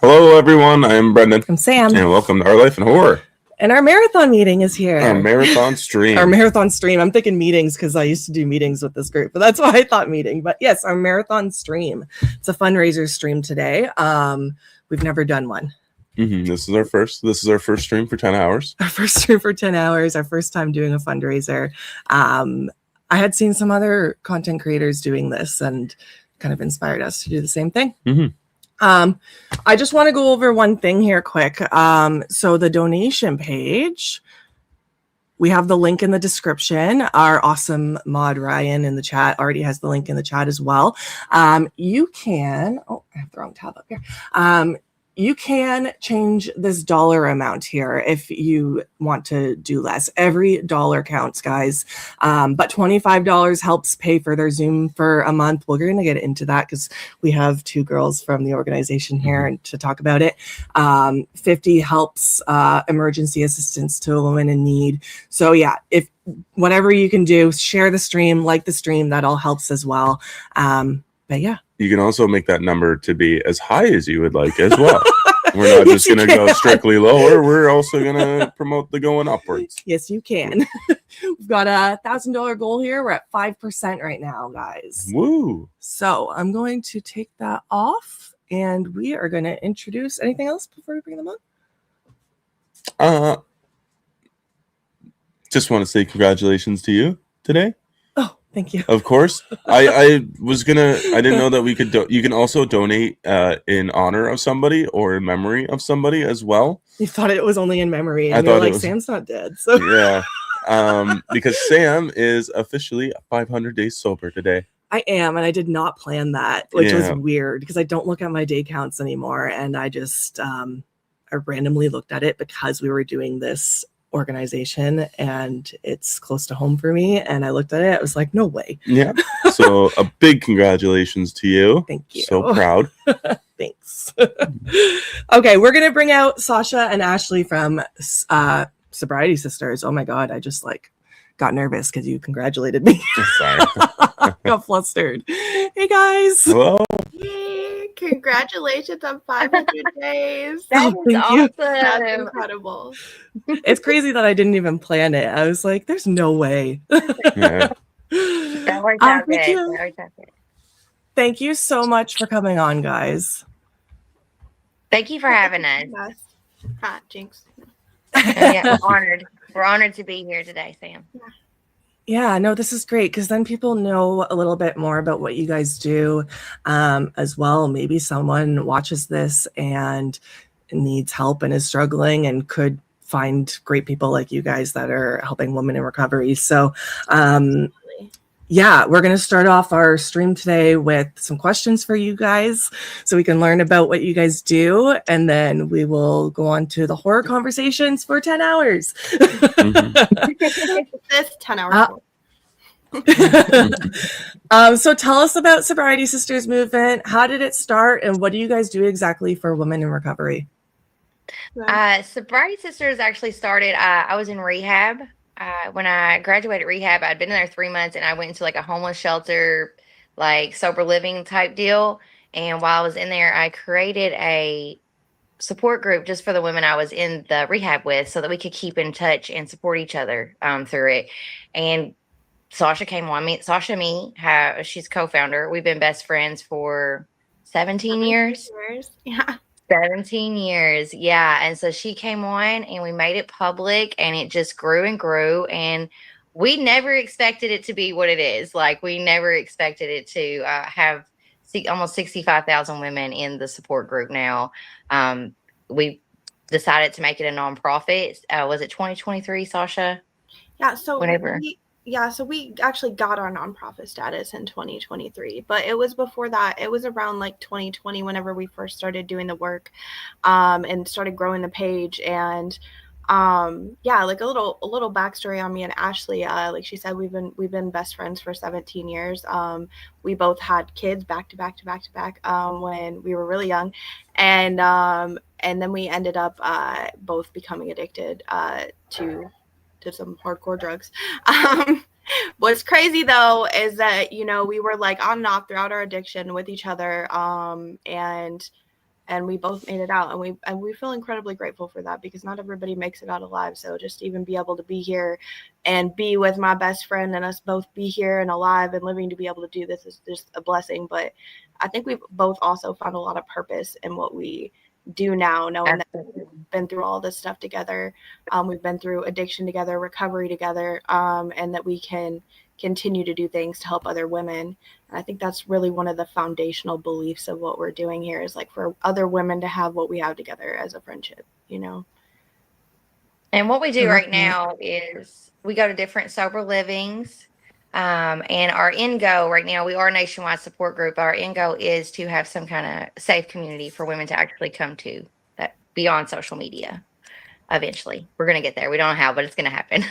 Hello, everyone. I'm Brendan. I'm Sam. And welcome to Our Life in Horror. And our marathon meeting is here. Our marathon stream. Our marathon stream. I'm thinking meetings because I used to do meetings with this group, but that's why I thought meeting. But yes, our marathon stream. It's a fundraiser stream today. We've never done one. This is our first stream for 10 hours. Our first stream for 10 hours. Our first time doing a fundraiser. I had seen some other content creators doing this and kind of inspired us to do the same thing. I just want to go over one thing here quick. So the donation page, we have the link in the description. Our awesome mod Ryan in the chat already has the link in the chat as well. You can, I have the wrong tab up here. You can change this dollar amount here if you want to do less. Every dollar counts, guys. But $25 helps pay for their Zoom for a month. We're going to get into that because we have two girls from the organization here and to talk about it. 50 helps emergency assistance to a woman in need. So yeah, if whatever you can do, share the stream, like the stream, that all helps as well. But yeah. You can also make that number to be as high as you would like as well. We're not just going to go strictly lower. We're also going to promote the going upwards. Yes, you can. We've got a $1,000 goal here. We're at 5% right now, guys. Woo. So I'm going to take that off and we are going to introduce anything else before we bring them on? Just want to say congratulations to you today. Thank you. Of course. I didn't know that we could, you can also donate in honor of somebody or in memory of somebody as well. You thought it was only in memory. And you're like, Sam's not dead. So yeah. Because Sam is officially 500 days sober today. I am. And I did not plan that, which was weird because I don't look at my day counts anymore. And I just, I randomly looked at it because we were doing this organization and it's close to home for me, and I looked at it, I was like, no way. Yeah. So a big congratulations to you. Thank you. So proud. Thanks. Okay, we're gonna bring out Sasha and Ashley from Sobriety Sisters. Oh my god, I just got nervous because you congratulated me. Sorry. Got flustered. Hey guys. Hello. Yay, congratulations on 500 days. That is awesome. That's incredible. It's crazy that I didn't even plan it. I was like, there's no way. Yeah. That worked out good. Thank you so much for coming on, guys. Thank you for having us. Jinx. Yeah, we're honored to be here today, Sam. Yeah, no, this is great because then people know a little bit more about what you guys do as well. Maybe someone watches this and needs help and is struggling and could find great people like you guys that are helping women in recovery. So yeah, we're going to start off our stream today with some questions for you guys so we can learn about what you guys do. And then we will go on to the horror conversations for 10 hours. This 10 hours. So tell us about Sobriety Sisters Movement. How did it start? And what do you guys do exactly for women in recovery? Sobriety Sisters actually started, I was in rehab. When I graduated rehab, I'd been in there 3 months and I went into a homeless shelter, sober living type deal. And while I was in there, I created a support group just for the women I was in the rehab with so that we could keep in touch and support each other through it. And Sasha came on me. Sasha and me, she's co-founder. We've been best friends for 17 years. Yeah. 17 years. Yeah. And so she came on and we made it public and it just grew and grew. And we never expected it to be what it is. We never expected it to have almost 65,000 women in the support group now. We decided to make it a nonprofit. Was it 2023, Sasha? Yeah. So whenever. So we actually got our nonprofit status in 2023, but it was before that. It was around 2020 whenever we first started doing the work and started growing the page. And a little backstory on me and Ashley. Like she said, we've been best friends for 17 years. We both had kids back to back when we were really young, and then we ended up both becoming addicted to some hardcore drugs. What's crazy though is that we were on and off throughout our addiction with each other, and and we both made it out, and we feel incredibly grateful for that, because not everybody makes it out alive. So just to even be able to be here and be with my best friend and us both be here and alive and living to be able to do this is just a blessing. But I think we've both also found a lot of purpose in what we do now, knowing that we've been through all this stuff together. We've been through addiction together, recovery together, and that we can continue to do things to help other women. And I think that's really one of the foundational beliefs of what we're doing here, is like for other women to have what we have together as a friendship, you know. And what we do right now is we go to different sober livings. And our end goal right now, we are a nationwide support group. Our end goal is to have some kind of safe community for women to actually come to, that beyond social media. Eventually, we're going to get there. We don't know how, but it's going to happen.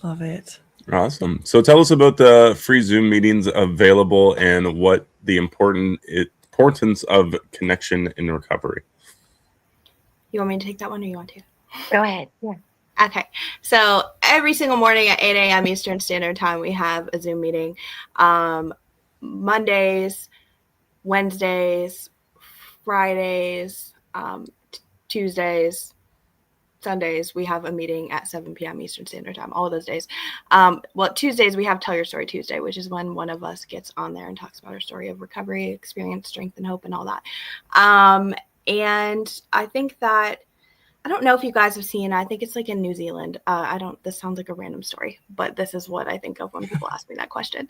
Love it. Awesome. So tell us about the free Zoom meetings available and what the importance of connection in recovery. You want me to take that one, or you want to? Go ahead. Yeah. Okay. So every single morning at 8 a.m. Eastern Standard Time, we have a Zoom meeting. Mondays, Wednesdays, Fridays, Tuesdays, Sundays, we have a meeting at 7 p.m. Eastern Standard Time, all of those days. Well, Tuesdays, we have Tell Your Story Tuesday, which is when one of us gets on there and talks about our story of recovery, experience, strength, and hope, and all that. And I think that, I don't know if you guys have seen, I think it's like in New Zealand. This sounds like a random story, but this is what I think of when people ask me that question.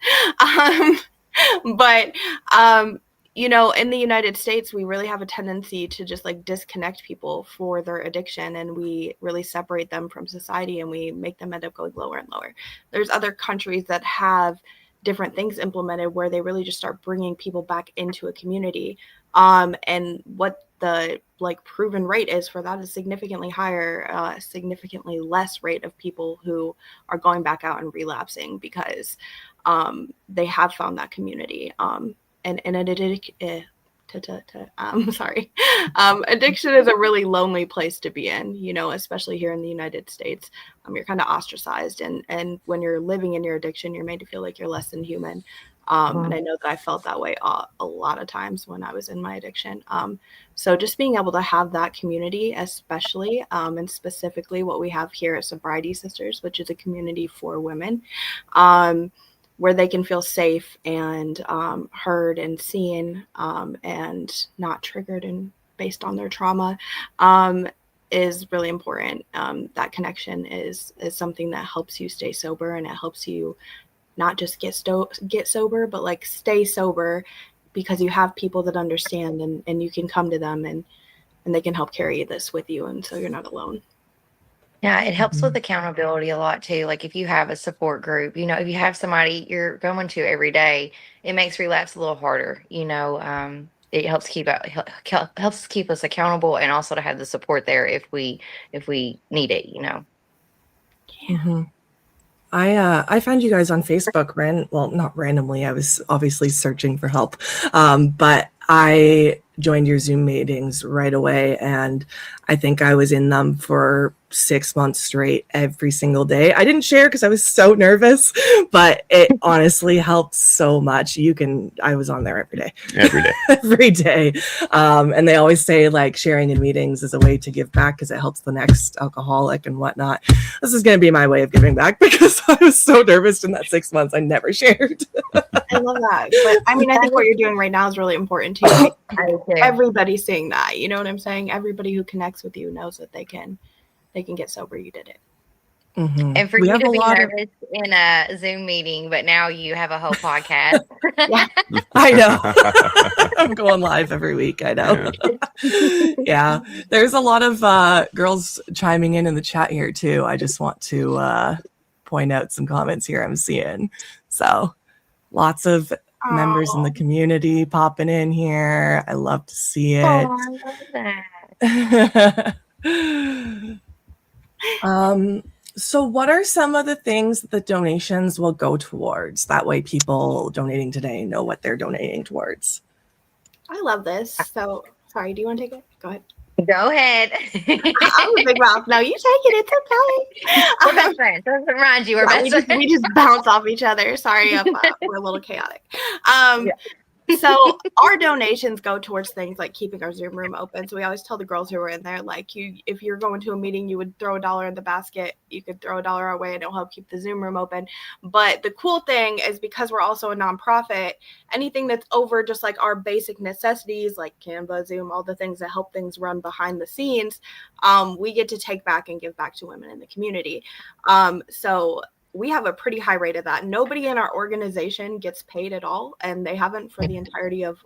You know, in the United States, we really have a tendency to just like disconnect people for their addiction, and we really separate them from society, and we make them end up going lower and lower. There's other countries that have different things implemented where they really just start bringing people back into a community. And what the like proven rate is for that is significantly higher, significantly less rate of people who are going back out and relapsing, because they have found that community. Addiction is a really lonely place to be in, you know, especially here in the United States. You're kind of ostracized, and when you're living in your addiction, you're made to feel like you're less than human. And I know that I felt that way a lot of times when I was in my addiction. So just being able to have that community, especially and specifically what we have here at Sobriety Sisters, which is a community for women, where they can feel safe and heard and seen, and not triggered and based on their trauma, is really important. That connection is something that helps you stay sober, and it helps you not just get sober, but like stay sober, because you have people that understand, and you can come to them, and they can help carry this with you, and so you're not alone. Yeah, it helps with accountability a lot too. Like if you have a support group, you know, if you have somebody you're going to every day, it makes relapse a little harder. You know, it helps keep us accountable, and also to have the support there if we need it. You know. Mm-hmm. I found you guys on Facebook, not randomly. I was obviously searching for help, but I joined your Zoom meetings right away, and I think I was in them for 6 months straight every single day. I didn't share because I was so nervous, but it honestly helped so much. I was on there every day. Every day. And they always say like sharing in meetings is a way to give back because it helps the next alcoholic and whatnot. This is going to be my way of giving back because I was so nervous in that 6 months. I never shared. I love that. But I mean, I think what you're doing right now is really important too. Everybody's seeing that, you know what I'm saying? Everybody who connects with you knows that they can get sober. You did it. Mm-hmm. And for you to be nervous in a Zoom meeting, but now you have a whole podcast. Yeah. I know. I'm going live every week. I know. Yeah. There's a lot of girls chiming in the chat here too. I just want to point out some comments here I'm seeing. So lots of members in the community popping in here. I love to see it. Oh, I love that. So what are some of the things that the donations will go towards? That way people donating today know what they're donating towards. I love this. So sorry, do you want to take it? Go ahead. Go ahead. I'm a big mouth. No, you take it. It's okay. We're best friends. Let's remind you, we're best friends. We just bounce off each other. Sorry if we're a little chaotic. So our donations go towards things like keeping our Zoom room open. So we always tell the girls who are in there, like, if you're going to a meeting, you would throw $1 in the basket. You could throw $1 our way and it'll help keep the Zoom room open. But the cool thing is, because we're also a nonprofit, anything that's over just like our basic necessities, like Canva, Zoom, all the things that help things run behind the scenes, we get to take back and give back to women in the community. So we have a pretty high rate of that. Nobody in our organization gets paid at all, and they haven't for the entirety of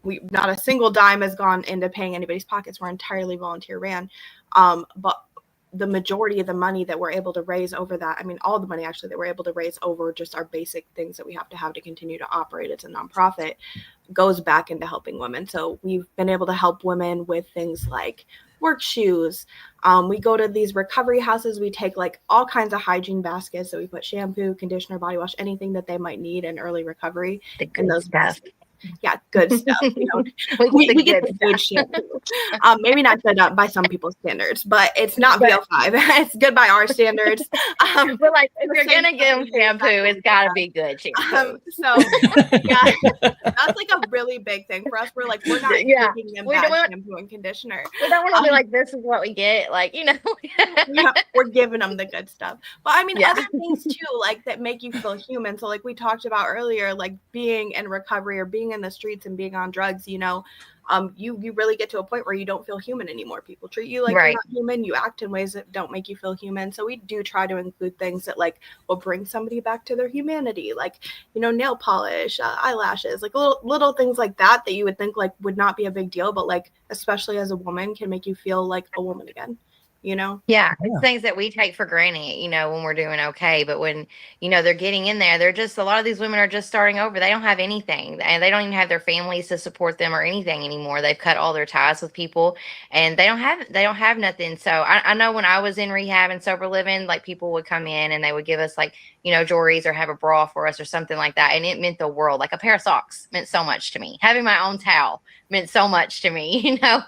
not a single dime has gone into paying anybody's pockets. We're entirely volunteer ran. But the majority of the money that we're able to raise over that, I mean, all the money actually that we're able to raise over just our basic things that we have to continue to operate as a nonprofit, goes back into helping women. So we've been able to help women with things like work shoes. We go to these recovery houses. We take like all kinds of hygiene baskets. So we put shampoo, conditioner, body wash, anything that they might need in early recovery in those baskets. Yeah, good stuff. You know, we get the good shampoo. Maybe not good by some people's standards, but it's not VO5. It's good by our standards. We're like, if you're gonna give them shampoo, it's gotta be good shampoo. So yeah, that's like a really big thing for us. We're like, we're not giving them bad shampoo and conditioner. We don't want to be like, this is what we get, like, you know. Yeah, we're giving them the good stuff. But I mean, other things too, like that make you feel human. So like we talked about earlier, like being in recovery or being in the streets and being on drugs, you know, you really get to a point where you don't feel human anymore. People treat you like you're not human. You act in ways that don't make you feel human. So we do try to include things that like will bring somebody back to their humanity, like, you know, nail polish, eyelashes, like little things like that you would think like would not be a big deal, but like especially as a woman can make you feel like a woman again. You know? Yeah, it's things that we take for granted, you know, when we're doing okay. But when, you know, they're getting in there, they're just, a lot of these women are just starting over. They don't have anything, and they don't even have their families to support them or anything anymore. They've cut all their ties with people, and they don't have nothing. So I know when I was in rehab and sober living, like people would come in and they would give us like, you know, jewelries or have a bra for us or something like that. And it meant the world. Like a pair of socks meant so much to me. Having my own towel meant so much to me, you know?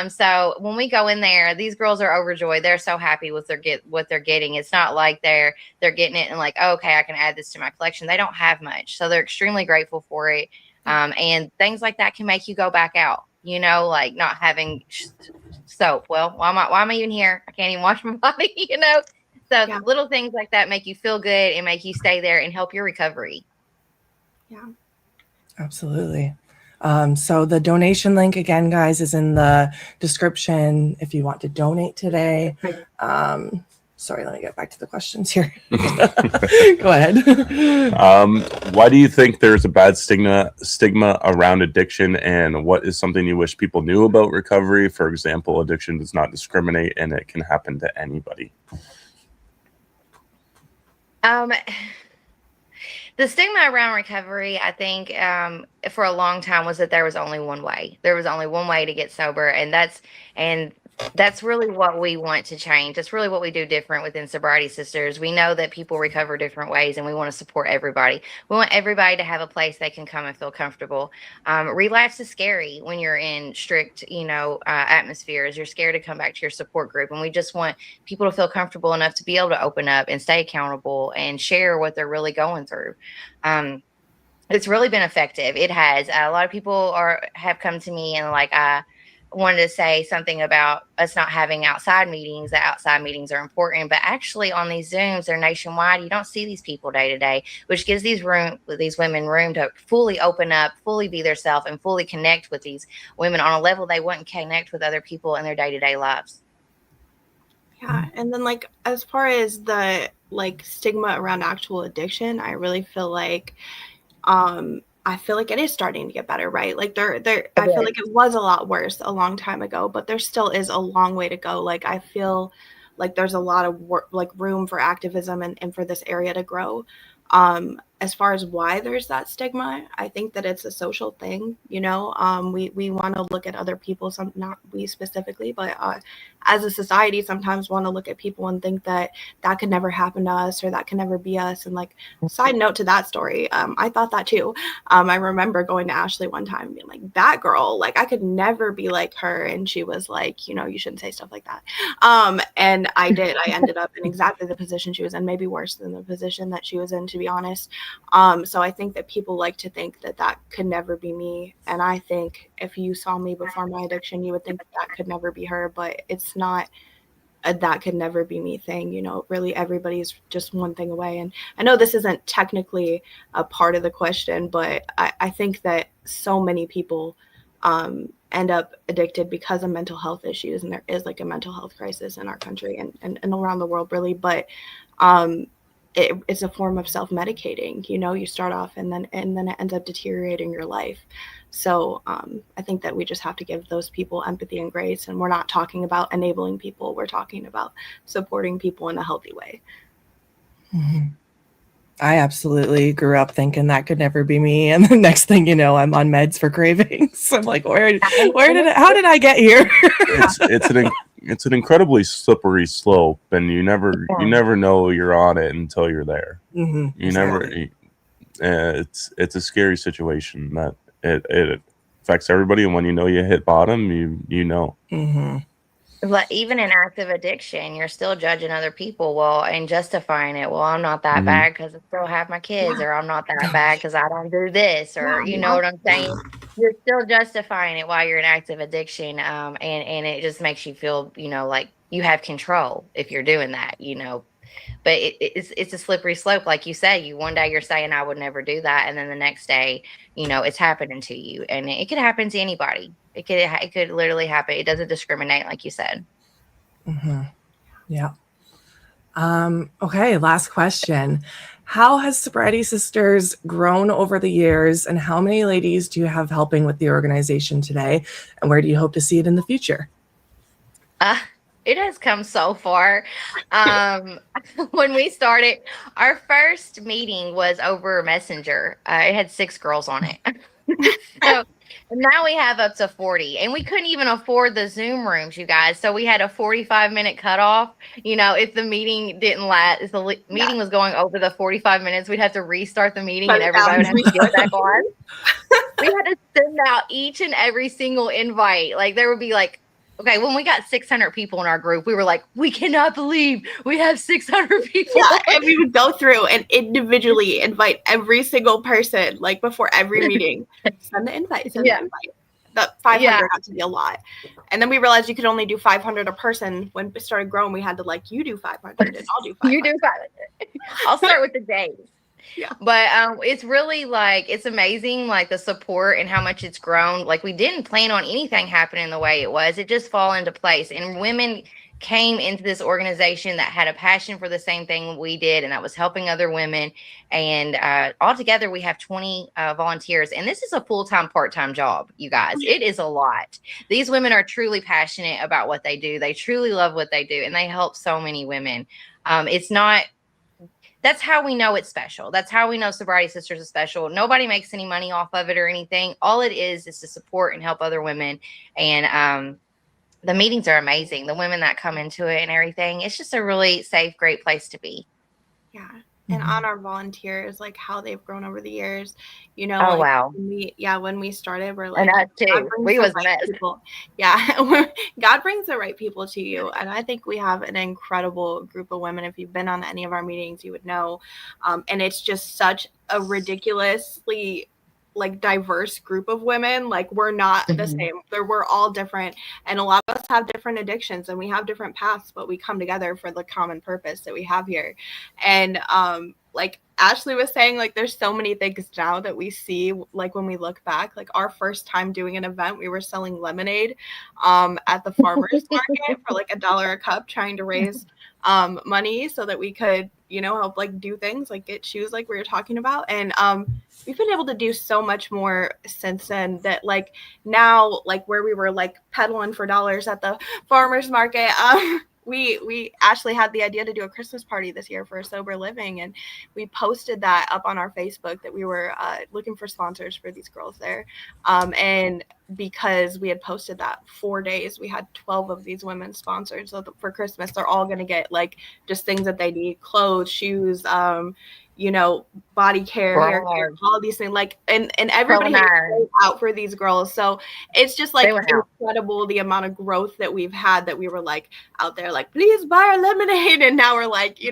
So when we go in there, these girls are overjoyed. They're so happy with what they're getting. It's not like they're getting it and like, oh, okay, I can add this to my collection. They don't have much. So they're extremely grateful for it. And things like that can make you go back out, you know, like not having soap. Well, why am I even here? I can't even wash my body, you know? So little things like that make you feel good and make you stay there and help your recovery. Yeah, absolutely. So the donation link again, guys, is in the description if you want to donate today. Sorry, let me get back to the questions here. Go ahead. Why do you think there's a bad stigma around addiction, and what is something you wish people knew about recovery? For example, addiction does not discriminate and it can happen to anybody. The stigma around recovery, I think, for a long time was that there was only one way. There was only one way to get sober, and that's really what we want to change. That's really what we do different within Sobriety Sisters. We know that people recover different ways, and we want to support everybody. We want everybody to have a place they can come and feel comfortable. Relapse is scary when you're in strict, you know, atmospheres. You're scared to come back to your support group, and we just want people to feel comfortable enough to be able to open up and stay accountable and share what they're really going through. It's really been effective. It has. A lot of people have come to me and like, wanted to say something about us not having outside meetings, that outside meetings are important, but actually on these Zooms, they're nationwide. You don't see these people day to day, which gives these women room to fully open up, fully be themselves, and fully connect with these women on a level they wouldn't connect with other people in their day-to-day lives. Yeah. And then like, as far as the like stigma around actual addiction, I really feel like, I feel like it is starting to get better, right? Like I feel like it was a lot worse a long time ago, but there still is a long way to go. Like, I feel like there's a lot of work, like room for activism and for this area to grow. As far as why there's that stigma, I think that it's a social thing, you know. We want to look at other people, not we specifically, but as a society sometimes want to look at people and think that could never happen to us or that can never be us. And like, side note to that story, I thought that too. I remember going to Ashley one time and being like, that girl, like I could never be like her. And she was like, you know, you shouldn't say stuff like that. And I did. I ended up in exactly the position she was in, maybe worse than the position that she was in, to be honest. So I think that people like to think that that could never be me. And I think if you saw me before my addiction, you would think that that could never be her, but it's not a that could never be me thing. You know, really everybody's just one thing away. And I know this isn't technically a part of the question, but I think that so many people end up addicted because of mental health issues. And there is like a mental health crisis in our country and around the world, really. But it's a form of self-medicating. You know, you start off and then it ends up deteriorating your life. So I think that we just have to give those people empathy and grace. And we're not talking about enabling people. We're talking about supporting people in a healthy way. Mm-hmm. I absolutely grew up thinking that could never be me. And the next thing you know, I'm on meds for cravings. I'm like, how did I get here? It's an incredibly slippery slope, and you never know you're on it until you're there. Mm-hmm. You Exactly. never. It's a scary situation that it affects everybody, and when you know you hit bottom, you know. Mm-hmm. But even in active addiction, you're still judging other people, and justifying it. Well, I'm not that bad because I still have my kids, or I'm not that bad because I don't do this, or you know what I'm saying? You're still justifying it while you're in active addiction, and it just makes you feel, you know, like you have control if you're doing that, you know. But it's a slippery slope, like you said. One day you're saying I would never do that, and then the next day, you know, it's happening to you, and it could happen to anybody. It could literally happen. It doesn't discriminate, like you said. Mm-hmm. Yeah. Okay, last question. How has Sobriety Sisters grown over the years, and how many ladies do you have helping with the organization today, and where do you hope to see it in the future? It has come so far. When we started, our first meeting was over Messenger. It had 6 girls on it. So now we have up to 40, and we couldn't even afford the Zoom rooms, you guys. So we had a 45-minute cutoff. You know, if the meeting didn't last, if the meeting was going over the 45 minutes, we'd have to restart the meeting, and everybody would have to get back on. We had to send out each and every single invite. Like, there would be like, okay, when we got 600 people in our group, we were like, we cannot believe we have 600 people. Yeah, and we would go through and individually invite every single person, like before every meeting. Send the invite, the invite. The 500 got to be a lot. And then we realized you could only do 500 a person. When it started growing, we had to like, you do 500 and I'll do 500. You do 500. I'll start with the days. Yeah. But it's really like, it's amazing, like the support and how much it's grown. Like, we didn't plan on anything happening the way it was. It just fall into place. And women came into this organization that had a passion for the same thing we did, and that was helping other women. And altogether, we have 20 volunteers. And this is a full-time, part-time job, you guys. It is a lot. These women are truly passionate about what they do. They truly love what they do, and they help so many women. That's how we know it's special. That's how we know Sobriety Sisters is special. Nobody makes any money off of it or anything. All it is to support and help other women. And the meetings are amazing. The women that come into it and everything. It's just a really safe, great place to be. Yeah. And on our volunteers, like how they've grown over the years, you know. Oh, like, wow. When we started, we're like, and us too. We was right people. Yeah. God brings the right people to you. And I think we have an incredible group of women. If you've been on any of our meetings, you would know. And it's just such a ridiculously like diverse group of women. Like, we're not the same. We're all different, and a lot of us have different addictions and we have different paths, but we come together for the common purpose that we have here. And like Ashley was saying, like, there's so many things now that we see, like when we look back, like our first time doing an event, we were selling lemonade at the farmers market for like $1 a cup, trying to raise money so that we could, you know, help like do things like get shoes like we were talking about. And we've been able to do so much more since then, that like now, like where we were like peddling for dollars at the farmers market, we actually had the idea to do a Christmas party this year for Sober Living, and we posted that up on our Facebook that we were looking for sponsors for these girls there. And because we had posted that 4 days, we had 12 of these women sponsored. So for Christmas, they're all going to get like just things that they need: clothes, shoes, body care, hair care, all these things, like, and everybody goes out for these girls. So it's just like incredible the amount of growth that we've had, that we were like out there like, please buy our lemonade, and now we're like, we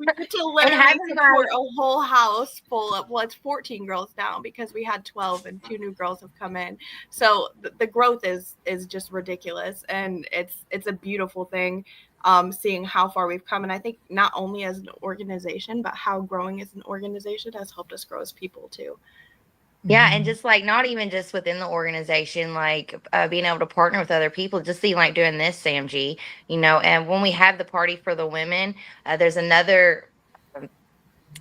get to literally support a whole house full of, well, it's 14 girls now because we had 12 and 2 new girls have come in. So the growth is just ridiculous, and it's a beautiful thing. Seeing how far we've come. And I think not only as an organization, but how growing as an organization has helped us grow as people too. Yeah. And just like, not even just within the organization, like being able to partner with other people, just see like doing this, Samg, and when we have the party for the women, there's another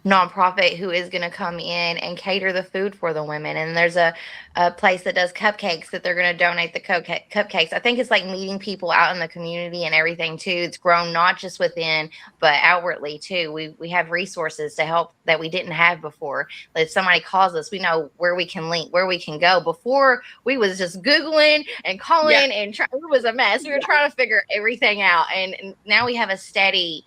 nonprofit who is going to come in and cater the food for the women, and there's a place that does cupcakes that they're going to donate the cupcakes. I think it's like meeting people out in the community and everything too. It's grown not just within but outwardly too. We have resources to help that we didn't have before. If somebody calls us, we know where we can link, where we can go. Before, we was just Googling and calling and it was a mess. We were trying to figure everything out, and now we have a steady,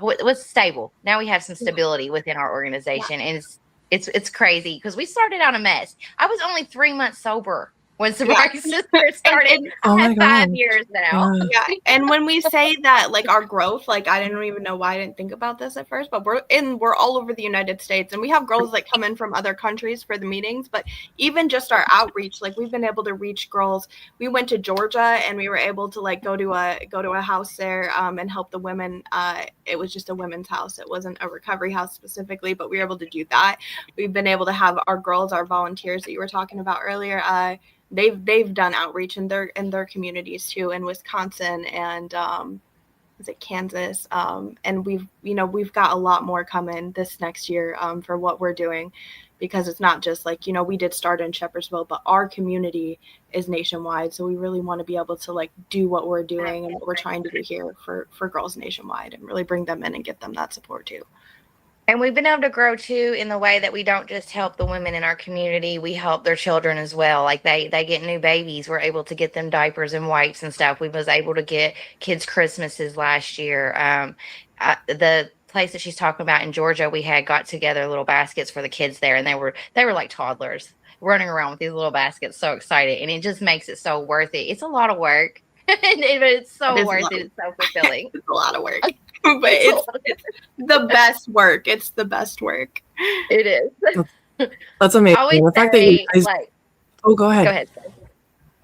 what's stable. Now we have some stability within our organization, and it's crazy because we started out a mess. I was only 3 months sober when Sobriety Sisters started. Oh my God. 5 years now. Yeah. And when we say that, like, our growth, like, I didn't even know why I didn't think about this at first, but we're all over the United States, and we have girls that come in from other countries for the meetings. But even just our outreach, like, we've been able to reach girls. We went to Georgia, and we were able to like go to a house there and help the women. It was just a women's house. It wasn't a recovery house specifically, but we were able to do that. We've been able to have our girls, our volunteers that you were talking about earlier. They've done outreach in their communities too, in Wisconsin and is it Kansas, and we've got a lot more coming this next year for what we're doing, because it's not just like, we did start in Shepherdsville, but our community is nationwide, so we really want to be able to like do what we're doing and what we're trying to do here for girls nationwide, and really bring them in and get them that support too. And we've been able to grow too in the way that we don't just help the women in our community, we help their children as well. Like they get new babies, we're able to get them diapers and wipes and stuff. We was able to get kids Christmases last year. The place that she's talking about in Georgia, we had got together little baskets for the kids there, and they were like toddlers running around with these little baskets, so excited, and it just makes it so worth it. It's a lot of work, but it's so worth it. It's so fulfilling. It's a lot of work. But it's the best work. It's the best work. It is. That's amazing. The fact that you guys... go ahead. Go ahead.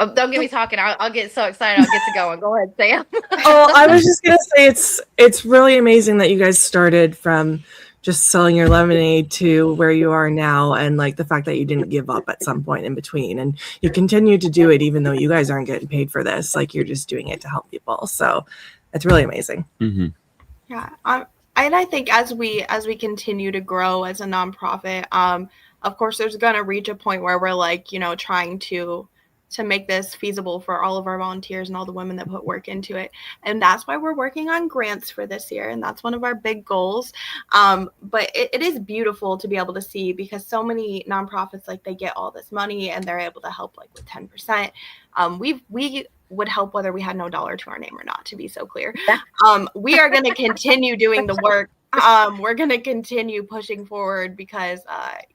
Oh, don't get me talking. I'll get so excited. I'll get to going. Go ahead, Sam. I was just gonna say it's really amazing that you guys started from just selling your lemonade to where you are now, and like the fact that you didn't give up at some point in between, and you continue to do it even though you guys aren't getting paid for this. Like, you're just doing it to help people. So it's really amazing. Mm-hmm. Yeah, and I think as we continue to grow as a nonprofit, of course, there's gonna reach a point where we're like, trying to make this feasible for all of our volunteers and all the women that put work into it, and that's why we're working on grants for this year, and that's one of our big goals. But it is beautiful to be able to see, because so many nonprofits, like, they get all this money and they're able to help like with 10%. We would help whether we had no dollar to our name or not, to be so clear. We are going to continue doing the work. We're going to continue pushing forward because,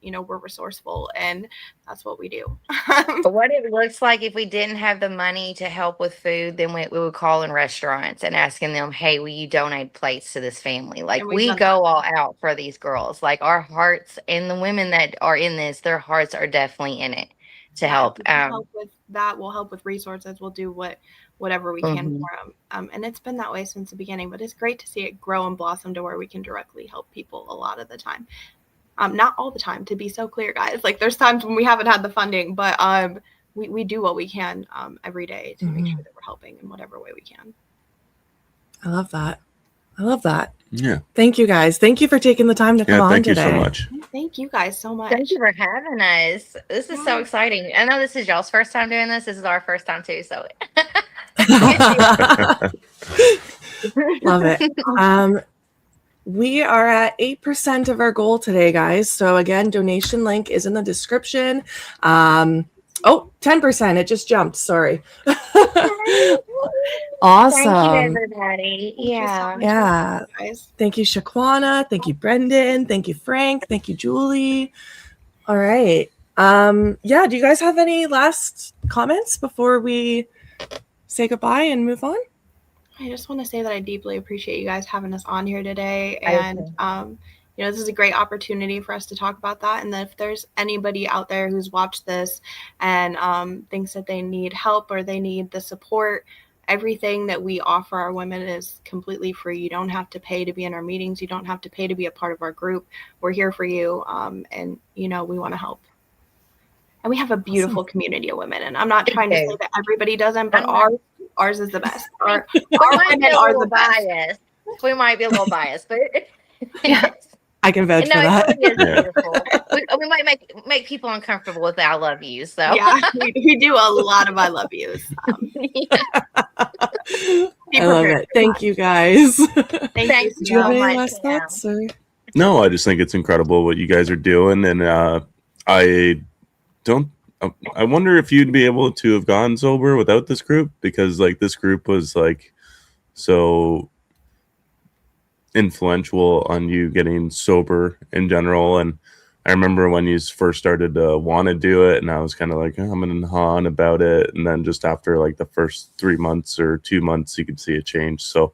we're resourceful, and that's what we do. But what it looks like, if we didn't have the money to help with food, then we would call in restaurants and asking them, hey, will you donate plates to this family? Like, we go all out for these girls. Like, our hearts, and the women that are in this, their hearts are definitely in it to help. Help with that. We'll help with resources. We'll do whatever we can for them. And it's been that way since the beginning, but it's great to see it grow and blossom to where we can directly help people a lot of the time. Not all the time, to be so clear, guys. Like, there's times when we haven't had the funding, but we do what we can every day to make sure that we're helping in whatever way we can. I love that. Yeah. Thank you, guys. Thank you for taking the time to come on today. Thank you so much. Thank you guys so much. Thank you for having us. This is so exciting. I know this is y'all's first time doing this. This is our first time too. So love it. We are at 8% of our goal today, guys. So again, donation link is in the description. Oh, 10%. It just jumped. Sorry. Awesome. Thank you, everybody. Thank you so Yeah. much, Yeah. guys. Thank you, Shaquana. Thank you, Brendan. Thank you, Frank. Thank you, Julie. All right. Yeah, do you guys have any last comments before we say goodbye and move on? I just want to say that I deeply appreciate you guys having us on here today. I And, this is a great opportunity for us to talk about that. And then if there's anybody out there who's watched this and thinks that they need help or they need the support, everything that we offer our women is completely free. You don't have to pay to be in our meetings. You don't have to pay to be a part of our group. We're here for you. And, we want to help. And we have a beautiful community of women. And I'm not trying to say that everybody doesn't, but ours is the best. Our women are the best. Biased. We might be a little biased, but Yeah. I can vouch for no, that. it really is beautiful. We might make people uncomfortable with "I love you." So Yeah, we do a lot of "I love yous." I love it. Thank you, guys. Thanks Do you have so any much, last Sam. thoughts? Or? No, I just think it's incredible what you guys are doing, and I wonder if you'd be able to have gone sober without this group, because like this group was like so influential on you getting sober in general. And I remember when you first started to want to do it, and I was kind of like, I'm gonna on about it, and then just after like the first 3 months or 2 months, you could see a change. So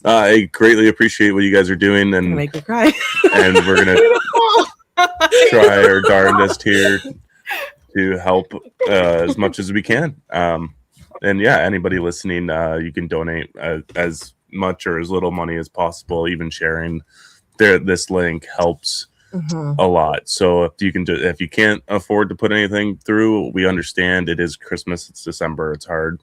I greatly appreciate what you guys are doing, Gonna and make me cry. and we're gonna try our darndest here to help as much as we can. And yeah, anybody listening, you can donate as much or as little money as possible. Even sharing this link helps a lot. So if you can't afford to put anything through, we understand. It is Christmas, it's December, it's hard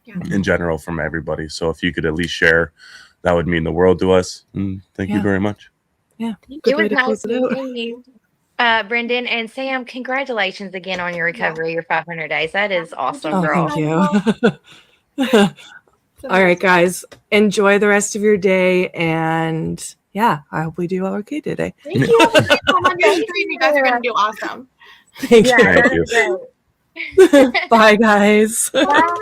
in general from everybody. So if you could at least share, that would mean the world to us. And thank you very much. Yeah, It was nice meeting you, Brendan and Sam. Congratulations again on your recovery, your 500 days. That is awesome, Oh, girl. thank you. All right, guys, enjoy the rest of your day, and yeah, I hope we do all okay today. Thank you. You guys are gonna do awesome. Thank you. Thank you. Bye, guys. Bye.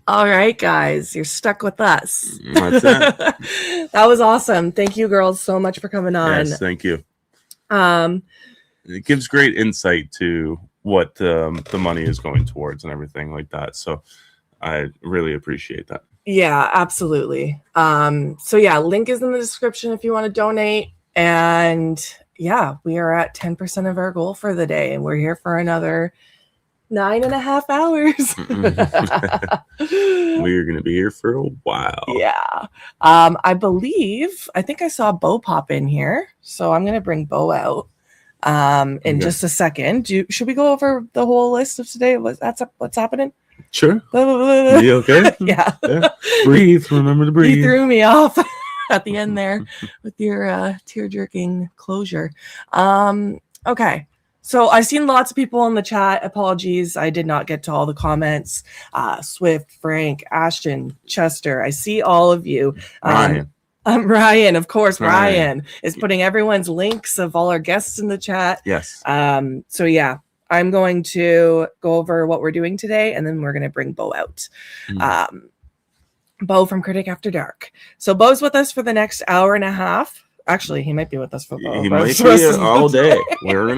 All right, guys, you're stuck with us. That's it. That was awesome. Thank you, girls, so much for coming on. Yes, thank you. It gives great insight to what the money is going towards and everything like that. So I really appreciate that. Yeah, absolutely. So yeah, link is in the description if you want to donate. And yeah, we are at 10% of our goal for the day, and we're here for another 9.5 hours. We're gonna be here for a while. Yeah. I think I saw Beau pop in here, so I'm gonna bring Beau out in just a second. Should we go over the whole list of today? What's happening? Sure. Are you okay? Yeah. Breathe. Remember to breathe. You threw me off at the end there with your tear-jerking closure. Okay. So I've seen lots of people in the chat. Apologies, I did not get to all the comments. Swift, Frank, Ashton, Chester. I see all of you. Ryan. Ryan, of course. Ryan is putting everyone's links of all our guests in the chat. Yes. So yeah, I'm going to go over what we're doing today, and then we're going to bring Beau out. Beau from Critic After Dark. So Beau's with us for the next hour and a half. Actually, he might be with us for He might be all day. We're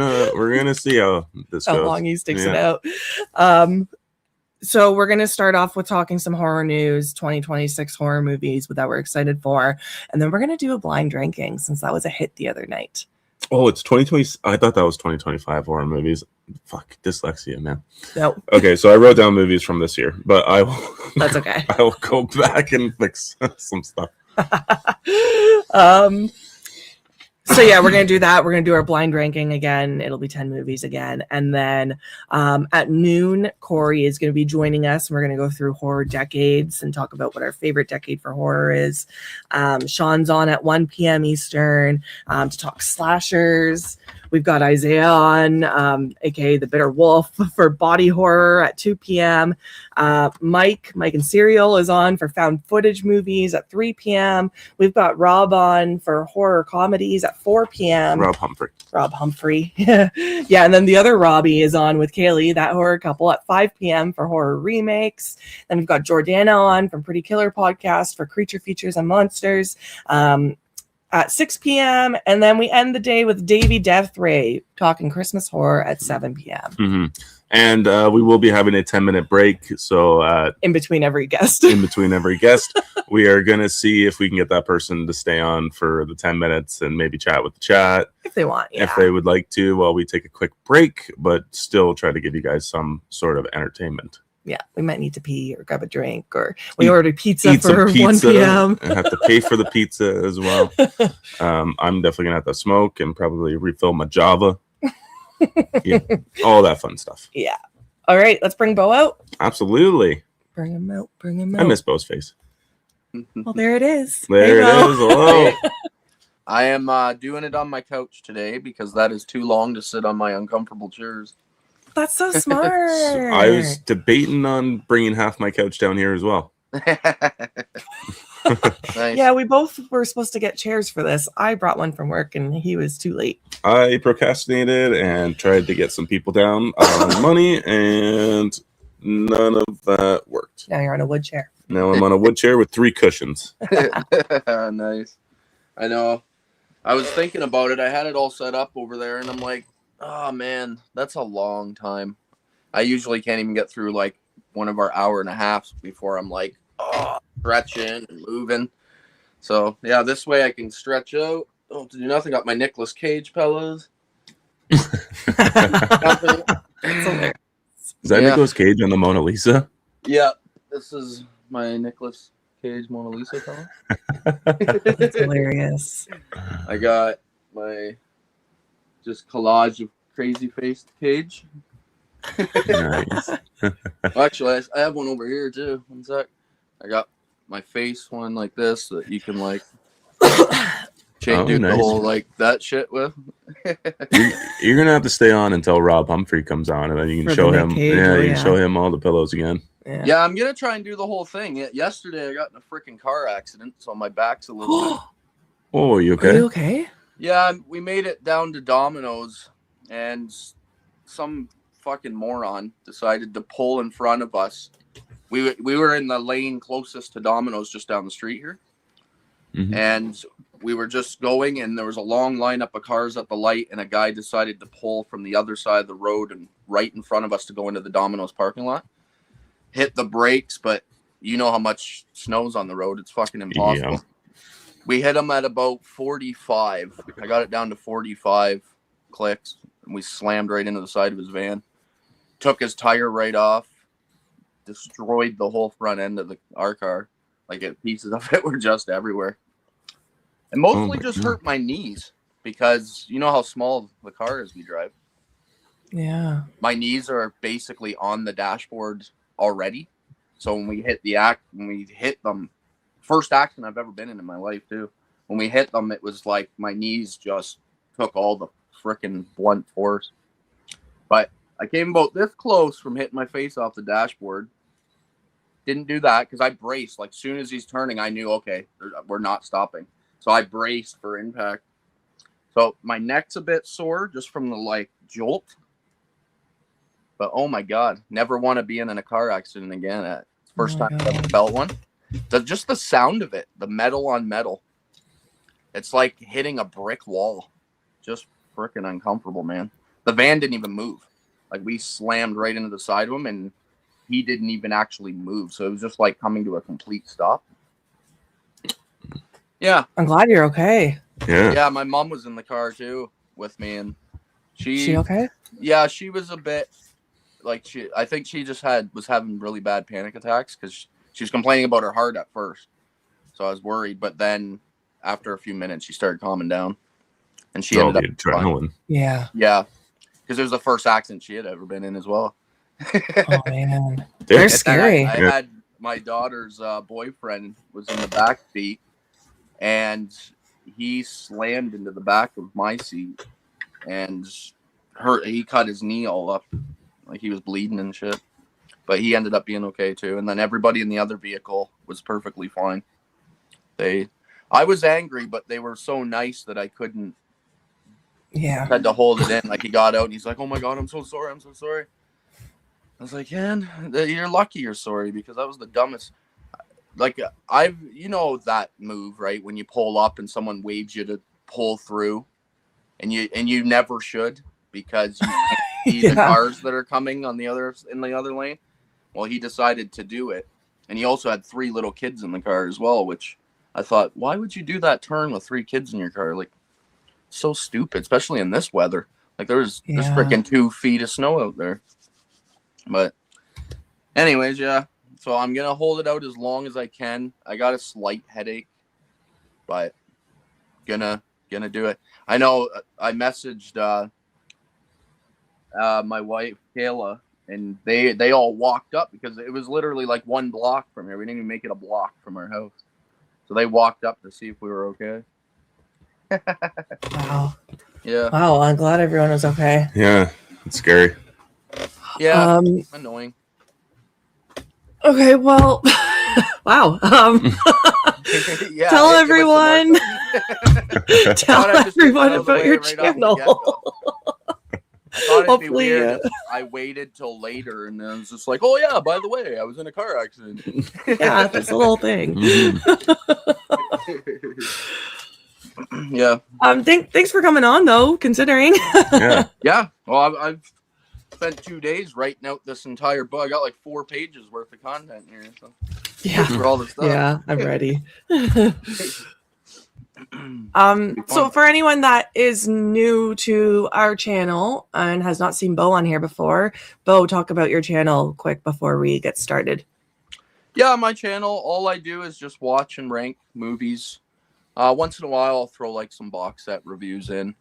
gonna see how this goes. How long he sticks it out. So we're gonna start off with talking some horror news, 2026 horror movies that we're excited for, and then we're gonna do a blind ranking since that was a hit the other night. Oh, it's 2020. I thought that was 2025 horror movies. Fuck, dyslexia, man. No. Okay, so I wrote down movies from this year, but I will. That's okay. I will go back and fix some stuff. So yeah, we're going to do that. We're going to do our blind ranking again. It'll be 10 movies again. And then at noon, Corey is going to be joining us. And we're going to go through horror decades and talk about what our favorite decade for horror is. Sean's on at 1 p.m. Eastern to talk slashers. We've got Isaiah on, aka the Bitter Wolf, for body horror at 2 p.m. Mike and Serial is on for found footage movies at 3 p.m. We've got Rob on for horror comedies at at 4 p.m. Rob Humphrey. Yeah, and then the other Robbie is on with Kaylie, that horror couple, at 5 p.m. for horror remakes. Then we've got Jordana on from Pretty Killer Podcast for creature features and monsters at 6 p.m. And then we end the day with Davey Death Ray talking Christmas horror at 7 p.m. Mm-hmm. And we will be having a 10-minute break. So in between every guest. We are going to see if we can get that person to stay on for the 10 minutes and maybe chat with the chat. If they want, yeah. If they would like to, while we take a quick break, but still try to give you guys some sort of entertainment. Yeah, we might need to pee or grab a drink, or we ordered pizza for 1 p.m. and have to pay for the pizza as well. I'm definitely going to have to smoke and probably refill my Java. Yeah, all that fun stuff. Yeah. All right, let's bring Beau out. Absolutely. Bring him out. I miss Beau's face. Well, there it is. There it is. Hello. I am doing it on my couch today because that is too long to sit on my uncomfortable chairs. That's so smart. I was debating on bringing half my couch down here as well. Nice. Yeah, we both were supposed to get chairs for this. I brought one from work and he was too late. I procrastinated and tried to get some people down on money, and none of that worked. Now you're on a wood chair. Now I'm on a wood chair with 3 cushions. Nice. I know. I was thinking about it. I had it all set up over there, and I'm like, oh, man, that's a long time. I usually can't even get through, like, one of our hour and a halves before I'm like, stretching and moving. So, yeah, this way I can stretch out. Don't have to do nothing. Got my Nicolas Cage pillows. Nothing. Hilarious. Is that Nicolas Cage on the Mona Lisa? Yeah, this is my Nicolas Cage Mona Lisa pillow. That's hilarious. I got my just collage of crazy faced Cage. Nice. Actually, I have one over here too. One sec. I got my face one like this that you can like change the whole like that shit with. You're gonna have to stay on until Rob Humphrey comes on, and then you can show him. You can show him all the pillows again. Yeah, I'm gonna try and do the whole thing. Yesterday, I got in a freaking car accident, so my back's a little bit. Oh, you okay? Are you okay? Yeah, we made it down to Domino's, and some fucking moron decided to pull in front of us. We were in the lane closest to Domino's, just down the street here, and we were just going, and there was a long lineup of cars at the light, and a guy decided to pull from the other side of the road and right in front of us to go into the Domino's parking lot. Hit the brakes, but you know how much snow's on the road. It's fucking impossible. Yeah. We hit him at about 45. I got it down to 45 clicks, and we slammed right into the side of his van. Took his tire right off. Destroyed the whole front end of our car. Like pieces of it were just everywhere. And mostly just hurt my knees because you know how small the car is we drive. Yeah. My knees are basically on the dashboard already. So when we hit them, first accident I've ever been in my life too. When we hit them, it was like my knees just took all the freaking blunt force. But I came about this close from hitting my face off the dashboard. Didn't do that because I braced. Like soon as he's turning, I knew, okay, we're not stopping. So I braced for impact. So my neck's a bit sore just from the like jolt. But oh my God, never want to be in a car accident again. First time I ever felt one. Just the sound of it, the metal on metal. It's like hitting a brick wall. Just freaking uncomfortable, man. The van didn't even move. Like we slammed right into the side of him and he didn't even actually move. So it was just like coming to a complete stop. Yeah. I'm glad you're okay. Yeah. Yeah, my mom was in the car too with me, and she okay? Yeah, she was a bit like I think she just was having really bad panic attacks because she was complaining about her heart at first. So I was worried, but then after a few minutes she started calming down. And she ended up adrenaline. Yeah. Yeah. Because it was the first accident she had ever been in as well. Oh man. They're scary. I had my daughter's boyfriend was in the back seat, and he slammed into the back of my seat, and he cut his knee all up, like he was bleeding and shit. But he ended up being okay too. And then everybody in the other vehicle was perfectly fine. I was angry, but they were so nice that I couldn't Yeah. Had to hold it in. Like, he got out and he's like, "Oh my God, I'm so sorry. I'm so sorry." I was like, "Man, you're lucky you're sorry, because that was the dumbest." Like, you know that move, right? When you pull up and someone waves you to pull through, and you never should, because you can't see the cars that are coming in the other lane. Well, he decided to do it, and he also had 3 little kids in the car as well, which I thought, why would you do that turn with 3 kids in your car? Like, so stupid, especially in this weather. Like, there's freaking 2 feet of snow out there. But anyways, yeah. So I'm gonna hold it out as long as I can. I got a slight headache, but gonna do it. I know I messaged my wife Kayla, and they all walked up, because it was literally like 1 block from here. We didn't even make it a block from our house, so they walked up to see if we were okay. Wow. Yeah. Wow. I'm glad everyone was okay. Yeah, it's scary. Yeah. Annoying. Okay. Well. Wow. Yeah, tell everyone. Tell everyone about your channel. I thought it'd be weird if I waited till later and then it was just like, "Oh yeah, by the way, I was in a car accident." Yeah, that's the whole thing. Yeah. Thanks for coming on, though, considering. Yeah. Well, I've spent 2 days writing out this entire book. I got like 4 pages worth of content here. So yeah. For all the stuff. Yeah, I'm ready. So for anyone that is new to our channel and has not seen Beau on here before, Beau, talk about your channel quick before we get started. Yeah, my channel, all I do is just watch and rank movies. Once in a while, I'll throw like some box set reviews in.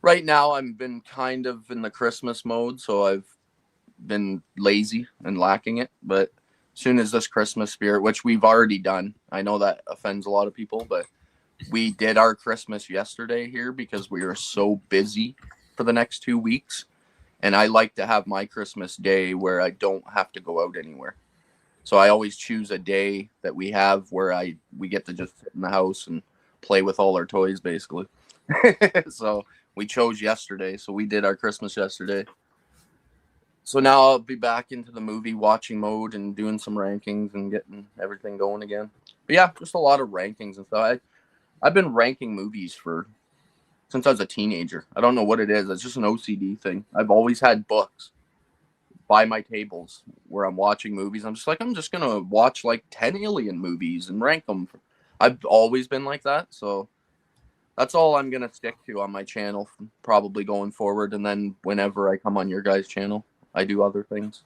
Right now, I've been kind of in the Christmas mode, so I've been lazy and lacking it. But as soon as this Christmas spirit, which we've already done, I know that offends a lot of people, but we did our Christmas yesterday here because we are so busy for the next 2 weeks. And I like to have my Christmas day where I don't have to go out anywhere. So I always choose a day that we have where we get to just sit in the house and play with all our toys, basically. So we chose yesterday. So we did our Christmas yesterday. So now I'll be back into the movie watching mode and doing some rankings and getting everything going again. But yeah, just a lot of rankings and stuff. I've been ranking movies since I was a teenager. I don't know what it is. It's just an OCD thing. I've always had books by my tables where I'm watching movies. I'm just going to watch like 10 Alien movies and rank them. I've always been like that. So that's all I'm going to stick to on my channel, probably going forward. And then whenever I come on your guys' channel, I do other things.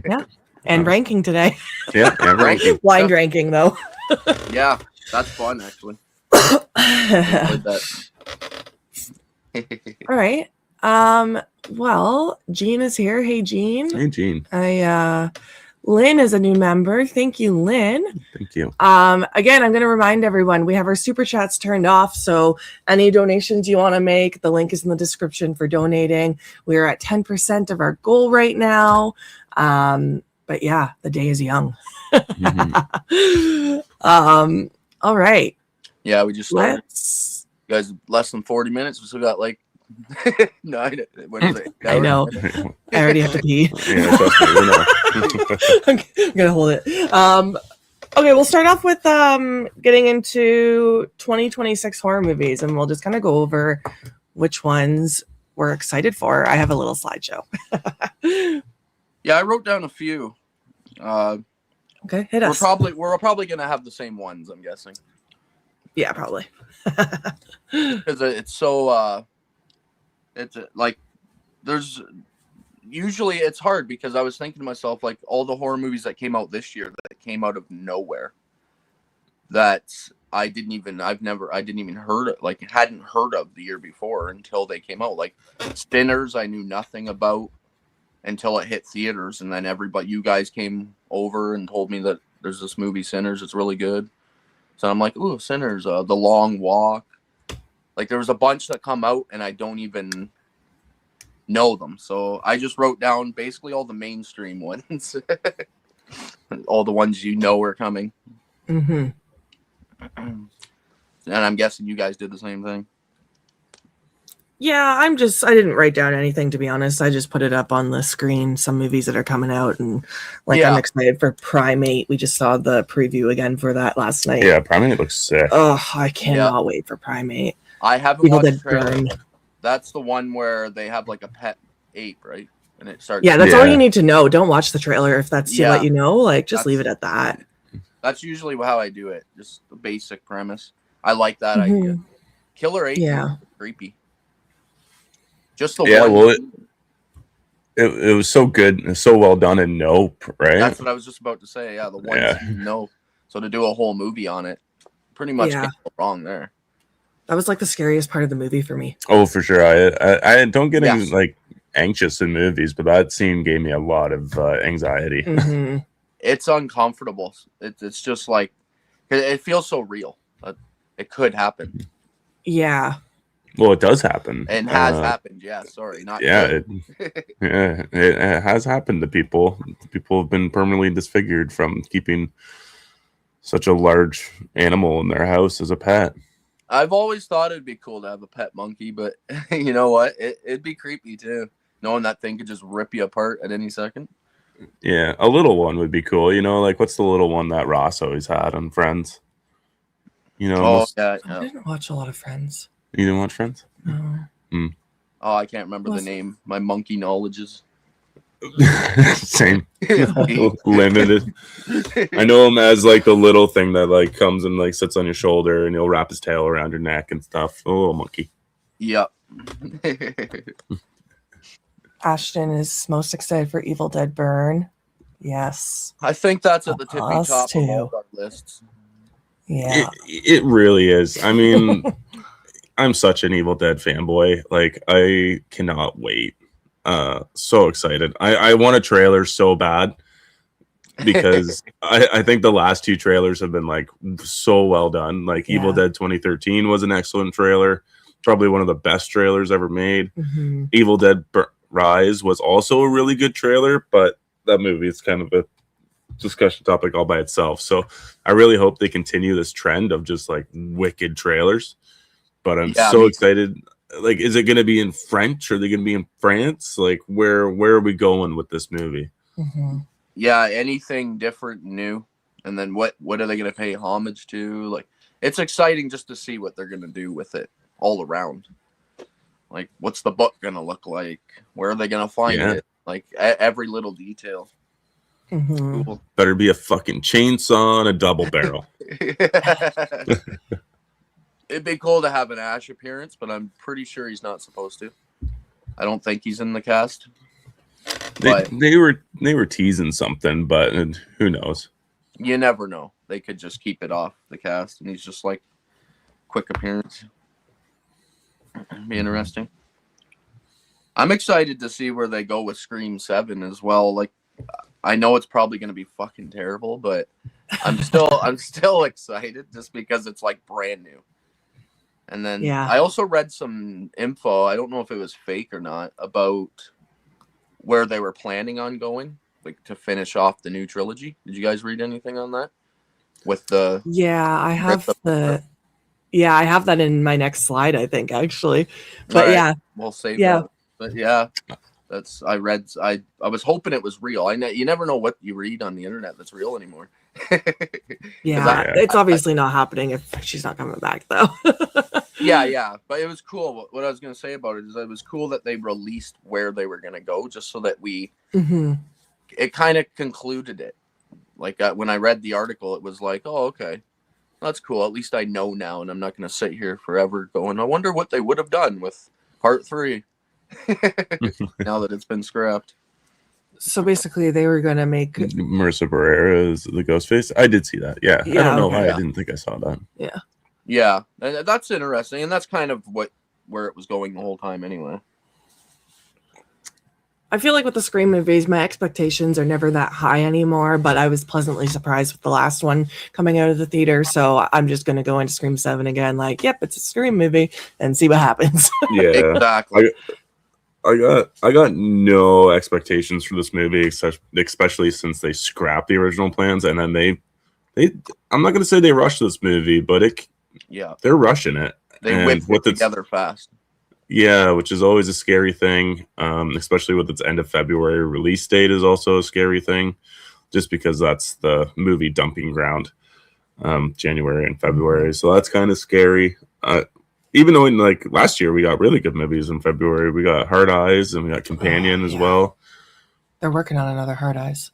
Yeah. And ranking today. Yeah, ranking. Blind ranking, though. Yeah, that's fun, actually. That. All right. Well, Jean is here. Hey, Jean. Hey, Jean. Lynn is a new member. Thank you, Lynn. Thank you. Again, I'm going to remind everyone, we have our super chats turned off. So any donations you want to make, the link is in the description for donating. We're at 10% of our goal right now. But yeah, the day is young. Mm-hmm. All right. Yeah, we just started. You guys, less than 40 minutes. We still got like what is it? I know. I already have to pee. Yeah, trust me, we know. I'm gonna hold it. Okay, we'll start off with getting into 2026 horror movies, and we'll just kind of go over which ones we're excited for. I have a little slideshow. Yeah, I wrote down a few. Okay, hit us. We're probably gonna have the same ones, I'm guessing. Yeah, probably. Because it's so it's like there's usually it's hard because I was thinking to myself, like, all the horror movies that came out this year that came out of nowhere that I hadn't even heard of, like, hadn't heard of the year before until they came out. Like Sinners, I knew nothing about until it hit theaters, and then you guys came over and told me that there's this movie Sinners, it's really good. So I'm like, ooh, Sinners, The Long Walk. Like, there was a bunch that come out and I don't even know them. So I just wrote down basically all the mainstream ones. All the ones you know are coming. Mm-hmm. And I'm guessing you guys did the same thing. Yeah, I didn't write down anything, to be honest. I just put it up on the screen, some movies that are coming out, and like I'm excited for Primate. We just saw the preview again for that last night. Yeah, Primate looks sick. Oh, I cannot wait for Primate. I haven't Evil watched the Dead trailer. Burn. That's the one where they have like a pet ape, right? And it starts. Yeah, that's all you need to know. Don't watch the trailer if that's to let you know. Like, just leave it at that. That's usually how I do it. Just the basic premise. I like that idea. Killer ape. Yeah. Creepy. Just the one. Well, it was so good and so well done in Nope, right? That's what I was just about to say. Yeah, the one scene, Nope. So to do a whole movie on it, pretty much can't go wrong there. That was like the scariest part of the movie for me. Oh, for sure. I don't get like anxious in movies, but that scene gave me a lot of anxiety. Mm-hmm. It's uncomfortable. It's just like it feels so real. It could happen. Yeah. Well, it does happen. And has happened. Yeah. Sorry. Not. Yeah. It has happened to people. People have been permanently disfigured from keeping such a large animal in their house as a pet. I've always thought it'd be cool to have a pet monkey, but you know what? It'd be creepy too, knowing that thing could just rip you apart at any second. Yeah, a little one would be cool. You know, like what's the little one that Ross always had on Friends? You know, I didn't watch a lot of Friends. You didn't watch Friends? No. Oh, I can't remember the name. My monkey knowledge is same. Limited. I know him as like the little thing that like comes and like sits on your shoulder and he'll wrap his tail around your neck and stuff. A little monkey. Yep. Ashton is most excited for Evil Dead Burn. Yes. I think that's at the tippy top of all our lists. Yeah. It really is. I mean, I'm such an Evil Dead fanboy. Like, I cannot wait. So excited. I want a trailer so bad because I think the last two trailers have been like so well done. Like Evil Dead 2013 was an excellent trailer. Probably one of the best trailers ever made. Mm-hmm. Evil Dead Rise was also a really good trailer, but that movie is kind of a discussion topic all by itself. So I really hope they continue this trend of just like wicked trailers. But I'm so excited. Like, is it going to be in French? Are they going to be in France? Like, where are we going with this movie? Mm-hmm. Yeah, anything different, new, and then what are they going to pay homage to? Like, it's exciting just to see what they're going to do with it all around. Like, what's the book going to look like? Where are they going to find it? Like, every little detail. Mm-hmm. Cool. Better be a fucking chainsaw and a double barrel. It'd be cool to have an Ash appearance, but I'm pretty sure he's not supposed to. I don't think he's in the cast. They were teasing something, but who knows? You never know. They could just keep it off the cast, and he's just like quick appearance. Be interesting. I'm excited to see where they go with Scream 7 as well. Like, I know it's probably going to be fucking terrible, but I'm still excited just because it's like brand new. And then I also read some info, I don't know if it was fake or not, about where they were planning on going, like to finish off the new trilogy. Did you guys read anything on that? With the I have I have that in my next slide, I think, actually. But we'll save that. But I was hoping it was real. You never know what you read on the internet that's real anymore. It's obviously not happening if she's not coming back, though. yeah, but it was cool. What I was going to say about it is it was cool that they released where they were going to go, just so that it kind of concluded it. Like when I read the article, it was like, oh, okay, that's cool. At least I know now, and I'm not going to sit here forever going, I wonder what they would have done with part 3 now that it's been scrapped. So basically, they were going to make Marissa Barrera as the Ghostface. I did see that. Yeah. I don't know why I didn't think I saw that. Yeah, and that's interesting, and that's kind of where it was going the whole time anyway. I feel like with the Scream movies, my expectations are never that high anymore, but I was pleasantly surprised with the last one coming out of the theater, so I'm just going to go into Scream 7 again, like, yep, it's a Scream movie, and see what happens. Yeah, exactly. I got no expectations for this movie, especially since they scrapped the original plans, and then they I'm not going to say they rushed this movie, but they're rushing it. They whipped it together fast. Yeah, which is always a scary thing, especially with its end of February release date is also a scary thing, just because that's the movie dumping ground, January and February. So that's kind of scary. Even though like last year we got really good movies in February, we got Hard Eyes and we got Companion as well. They're working on another Hard Eyes.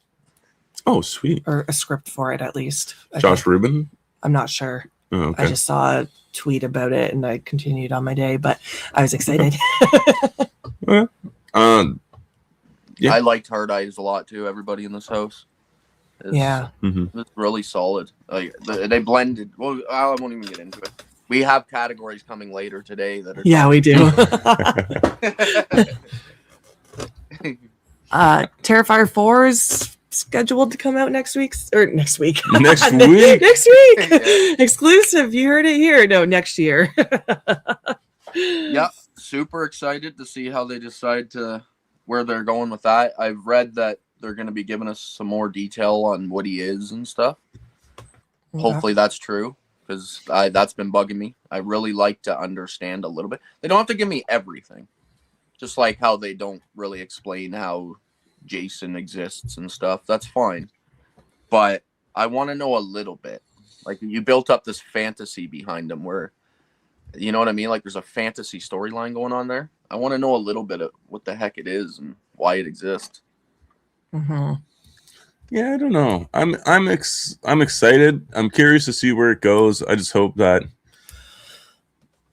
Oh, sweet. Or a script for it, at least. Josh Rubin? I'm not sure. Oh, okay. I just saw a tweet about it and I continued on my day, but I was excited. Yeah. I liked Hard Eyes a lot too. Everybody in this house. It's really solid. Like they blended. Well, I won't even get into it. We have categories coming later today that are. Yeah, we do. Terrifier 4 is scheduled to come out next week. Next week. Next week. Exclusive. You heard it here. No, next year. Yeah, super excited to see how they decide to where they're going with that. I've read that they're going to be giving us some more detail on what he is and stuff. Okay. Hopefully that's true, because that's been bugging me. I really like to understand a little bit. They don't have to give me everything, just like how they don't really explain how Jason exists and stuff. That's fine, but I want to know a little bit. Like, you built up this fantasy behind him where, you know what I mean? Like, there's a fantasy storyline going on there. I want to know a little bit of what the heck it is and why it exists. Mm-hmm. Yeah, I don't know. I'm excited. I'm curious to see where it goes. I just hope that.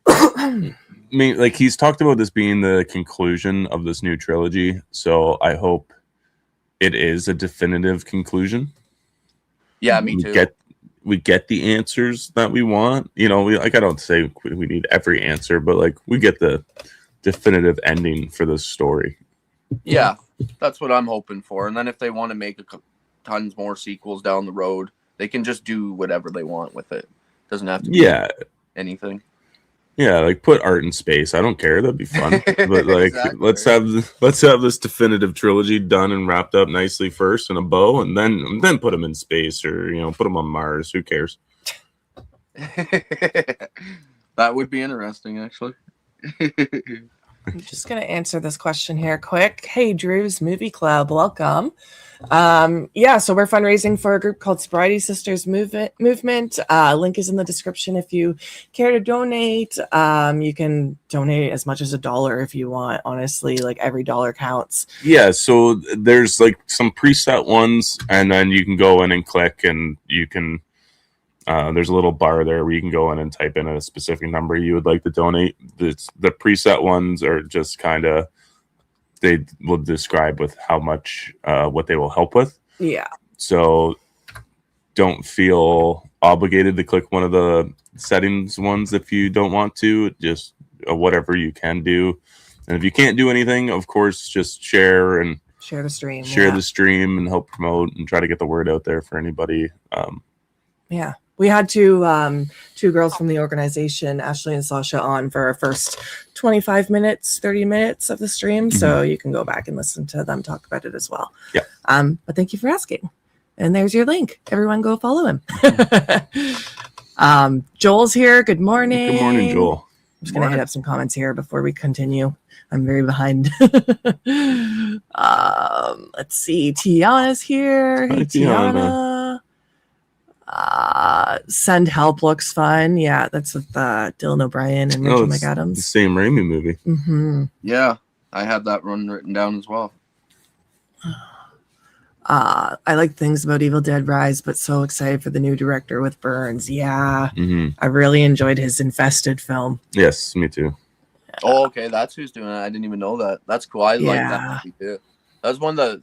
I mean, like, he's talked about this being the conclusion of this new trilogy, so I hope it is a definitive conclusion. Yeah, me too. We get the answers that we want. You know, I don't say we need every answer, but like, we get the definitive ending for this story. Yeah, that's what I'm hoping for. And then if they want to make tons more sequels down the road, they can just do whatever they want with it. Doesn't have to be anything. Yeah, like, put art in space. I don't care. That'd be fun. But like, exactly. let's have this definitive trilogy done and wrapped up nicely first in a bow, and then put them in space, or put them on Mars. Who cares? That would be interesting, actually. I'm just going to answer this question here quick. Hey, Drew's Movie Club, welcome. So we're fundraising for a group called Sobriety Sisters Movement. Link is in the description if you care to donate. You can donate as much as $1 if you want. Honestly, like, every dollar counts. Yeah, so there's like some preset ones, and then you can go in and click, and you can there's a little bar there where you can go in and type in a specific number you would like to donate. The preset ones are just kind of, they will describe with how much what they will help with. Yeah. So don't feel obligated to click one of the settings ones if you don't want to. Just whatever you can do. And if you can't do anything, of course, just share the stream. Share the stream and help promote and try to get the word out there for anybody. Yeah. We had two girls from the organization, Ashley and Sasha, on for our first 25 minutes, 30 minutes of the stream. So you can go back and listen to them talk about it as well. Yeah. But thank you for asking. And there's your link. Everyone go follow him. Joel's here. Good morning. Good morning, Joel. I'm just going to hit up some comments here before we continue. I'm very behind. Let's see. Tiana's here. Hey, Tiana. Send Help looks fun. Yeah, that's with Dylan O'Brien and Rachel McAdams. The same Raimi movie. Mm-hmm. Yeah, I had that one written down as well. I like things about Evil Dead Rise, but so excited for the new director with Burns. Yeah, I really enjoyed his Infested film. Yes, me too. Oh, okay, that's who's doing it. I didn't even know that. That's cool. I like that movie too. That was one of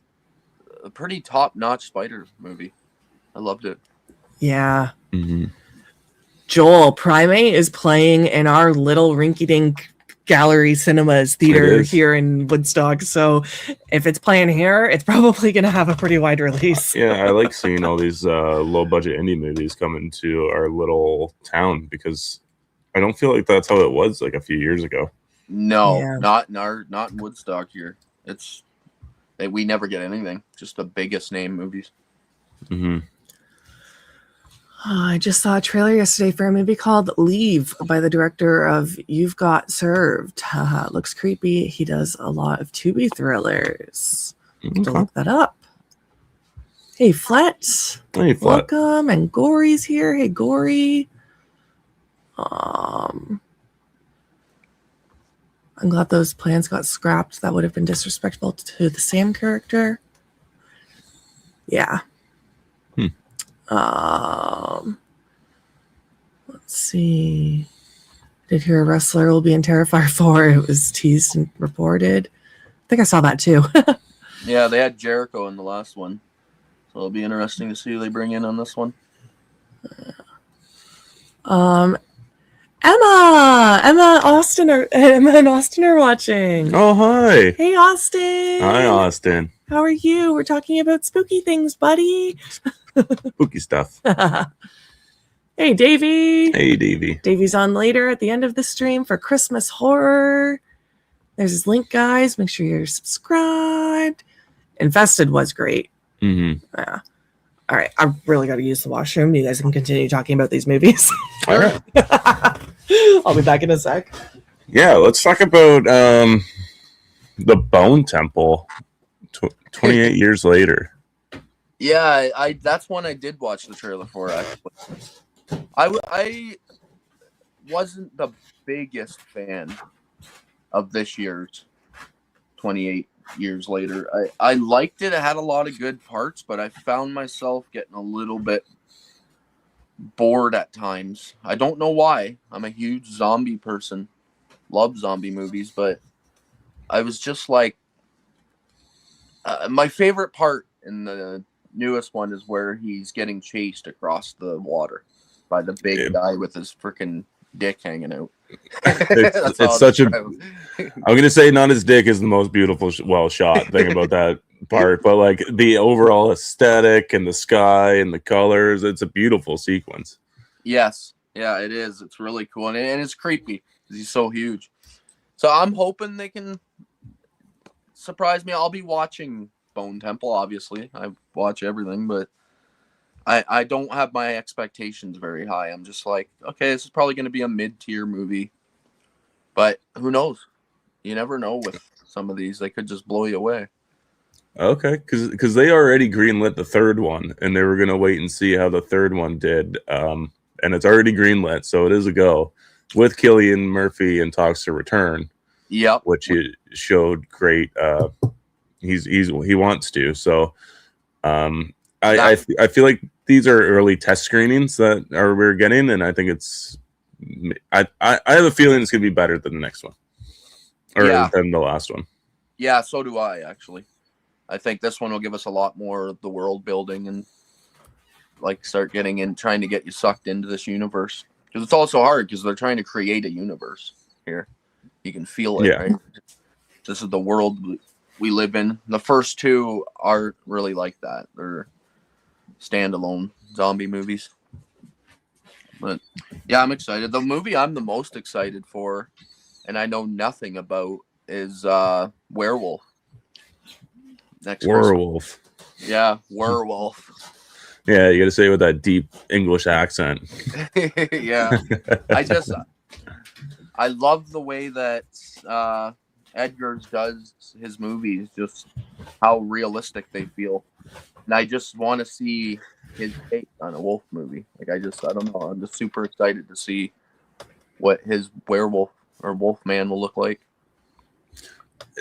a pretty top-notch spider movie. I loved it. Yeah. Joel, Primate is playing in our little rinky-dink gallery cinemas theater here in Woodstock. So if it's playing here, it's probably going to have a pretty wide release. Yeah, I like seeing all these low-budget indie movies coming to our little town, because I don't feel like that's how it was like a few years ago. No, not in Woodstock here. We never get anything. Just the biggest name movies. I just saw a trailer yesterday for a movie called Leave by the director of You've Got Served. Haha, looks creepy. He does a lot of Tubi thrillers. Have to look that up. Hey, Flet. Hey, Flet. Welcome. And Gory's here. Hey, Gory. I'm glad those plans got scrapped. That would have been disrespectful to the Sam character. Yeah. Let's see. Did hear a wrestler will be in Terrifier 4. It was teased and reported. I think I saw that too. Yeah, they had Jericho in the last one. So it'll be interesting to see who they bring in on this one. Emma and Austin are watching. Oh, hi. Hey, Austin. Hi, Austin. How are you? We're talking about spooky things, buddy. Spooky stuff. Hey, Davey. Hey, Davey. Davey's on later at the end of the stream for Christmas horror. There's his link, guys. Make sure you're subscribed. Infested was great. Mm-hmm. Yeah. All right. I really got to use the washroom. You guys can continue talking about these movies. All right. I'll be back in a sec. Yeah, let's talk about the Bone Temple 28 years later. Yeah, I that's one I did watch the trailer for, actually. I wasn't the biggest fan of this year's 28 years later. I liked it. It had a lot of good parts, but I found myself getting a little bit bored at times. I don't know why. I'm a huge zombie person. Love zombie movies, but I was just like, my favorite part in the newest one is where he's getting chased across the water by the big guy with his freaking dick hanging out. It's such a. I'm gonna say not his dick is the most beautiful, well shot thing about that part, but like the overall aesthetic and the sky and the colors, it's a beautiful sequence. Yes, yeah, it is. It's really cool, and it's creepy because he's so huge. So I'm hoping they can surprise me. I'll be watching Bone Temple, obviously. I watch everything, but I don't have my expectations very high. I'm just like, okay, this is probably going to be a mid-tier movie, but who knows? You never know with some of these. They could just blow you away. Okay, because they already greenlit the third one, and they were going to wait and see how the third one did, and it's already greenlit, so it is a go with Cillian Murphy in talks to return. Yep, which he showed great. He wants to. So, I feel like these are early test screenings that we're getting, and I think it's. I have a feeling it's gonna be better than the next one, or than the last one. Yeah, so do I actually. I think this one will give us a lot more of the world building and like start getting in, trying to get you sucked into this universe, because it's also hard because they're trying to create a universe here. You can feel it, right? This is the world we live in. The first two aren't really like that. They're standalone zombie movies. But yeah, I'm excited. The movie I'm the most excited for, and I know nothing about, is Werewolf. Next Werewolf. Christmas. Yeah, Werewolf. Yeah, you got to say it with that deep English accent. Yeah, I love the way that Edgar's does his movies, just how realistic they feel. And I just want to see his take on a wolf movie. Like, I don't know. I'm just super excited to see what his werewolf or wolfman will look like.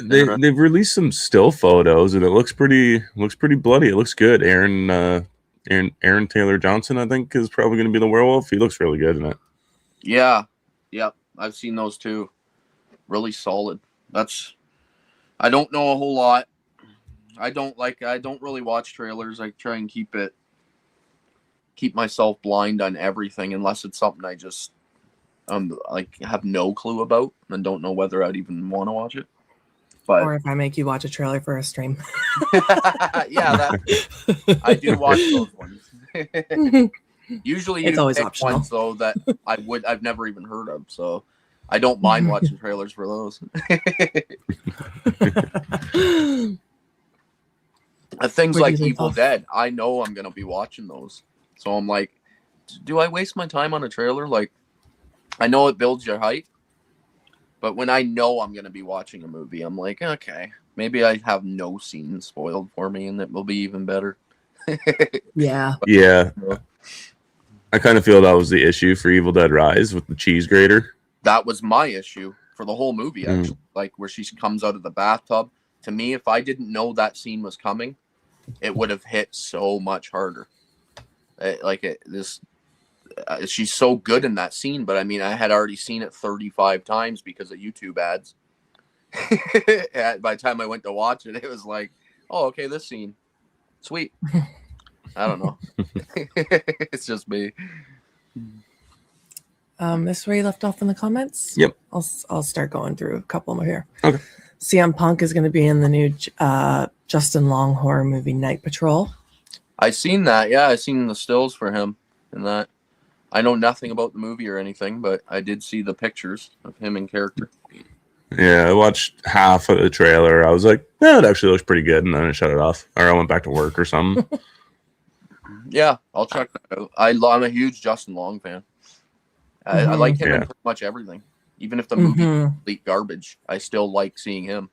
They've released some still photos, and it looks pretty bloody. It looks good. Aaron Taylor Johnson, I think, is probably going to be the werewolf. He looks really good in it. Yeah. Yep. I've seen those too. Really solid. I don't know a whole lot. I don't really watch trailers. I try and keep myself blind on everything unless it's something I just like have no clue about and don't know whether I'd even want to watch it. But or if I make you watch a trailer for a stream. Yeah, I do watch those ones. Usually it's always optional. Ones though that I've never even heard of, so I don't mind watching trailers for those. Things like Evil Dead, I know I'm gonna be watching those, so I'm like, do I waste my time on a trailer? Like, I know it builds your hype, but when I know I'm going to be watching a movie, I'm like, okay, maybe I have no scenes spoiled for me, and it will be even better. Yeah. Yeah. I kind of feel that was the issue for Evil Dead Rise with the cheese grater. That was my issue for the whole movie, actually. Like, where she comes out of the bathtub. To me, if I didn't know that scene was coming, it would have hit so much harder. She's so good in that scene, but I mean, I had already seen it 35 times because of YouTube ads. By the time I went to watch it, it was like, oh, okay, this scene. Sweet. I don't know. It's just me. This is where you left off in the comments? Yep. I'll start going through a couple more here. Okay. CM Punk is going to be in the new Justin Long horror movie Night Patrol. I seen that. Yeah, I seen the stills for him in that. I know nothing about the movie or anything, but I did see the pictures of him in character. Yeah, I watched half of the trailer. I was like, it actually looks pretty good, and then I shut it off. Or I went back to work or something. Yeah, I'll check that out. I'm a huge Justin Long fan. I like him in pretty much everything. Even if the movie is complete garbage, I still like seeing him.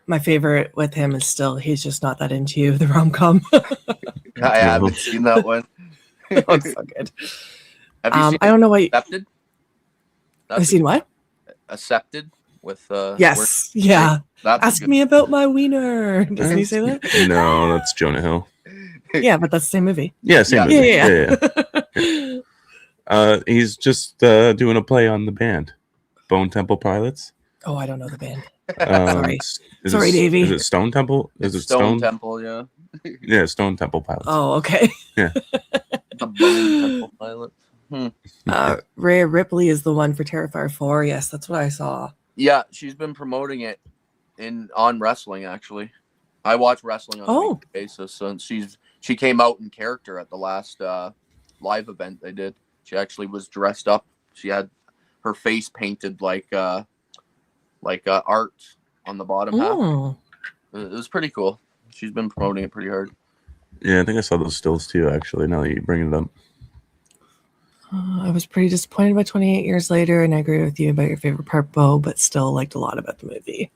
My favorite with him is still He's Just Not That Into You, the rom-com. I haven't seen that one. It's so good. Have you seen I don't know what Accepted? I've seen what? Accepted with yes. Yeah. Ask me about my wiener. Doesn't he say that? No, that's Jonah Hill. Yeah, but that's the same movie. Yeah, same movie. Yeah. He's just doing a play on the band, Bone Temple Pilots. Oh, I don't know the band. Sorry, Davey. Is it Stone Temple? Is it Stone Temple? Yeah. Yeah, Stone Temple Pilots. Oh, okay. Yeah. The Bone Temple Pilots. Rhea Ripley is the one for Terrifier 4. Yes, that's what I saw. Yeah, she's been promoting it on wrestling. Actually, I watch wrestling on a weekly basis, and she came out in character at the last live event they did. She actually was dressed up. She had her face painted like art on the bottom half. It was pretty cool. She's been promoting it pretty hard. Yeah, I think I saw those stills too, actually, now that you bring it up. I was pretty disappointed by 28 Years Later, and I agree with you about your favorite part, Beau, but still liked a lot about the movie.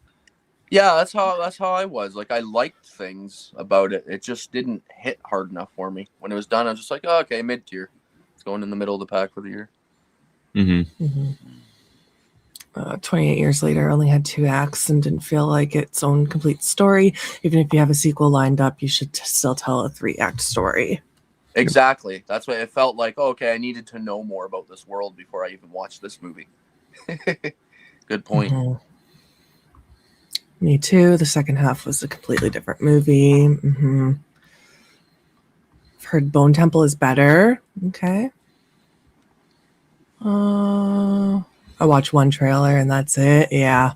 Yeah, that's how I was. Like, I liked things about it. It just didn't hit hard enough for me. When it was done, I was just like, oh, okay, mid-tier. It's going in the middle of the pack for the year. 28 Years Later only had 2 acts and didn't feel like its own complete story. Even if you have a sequel lined up, you should still tell a 3-act story. Exactly. That's what it felt like. Oh, okay, I needed to know more about this world before I even watched this movie. Good point. Me too. The second half was a completely different movie. I've heard Bone Temple is better. Okay. I watched one trailer and that's it. Yeah.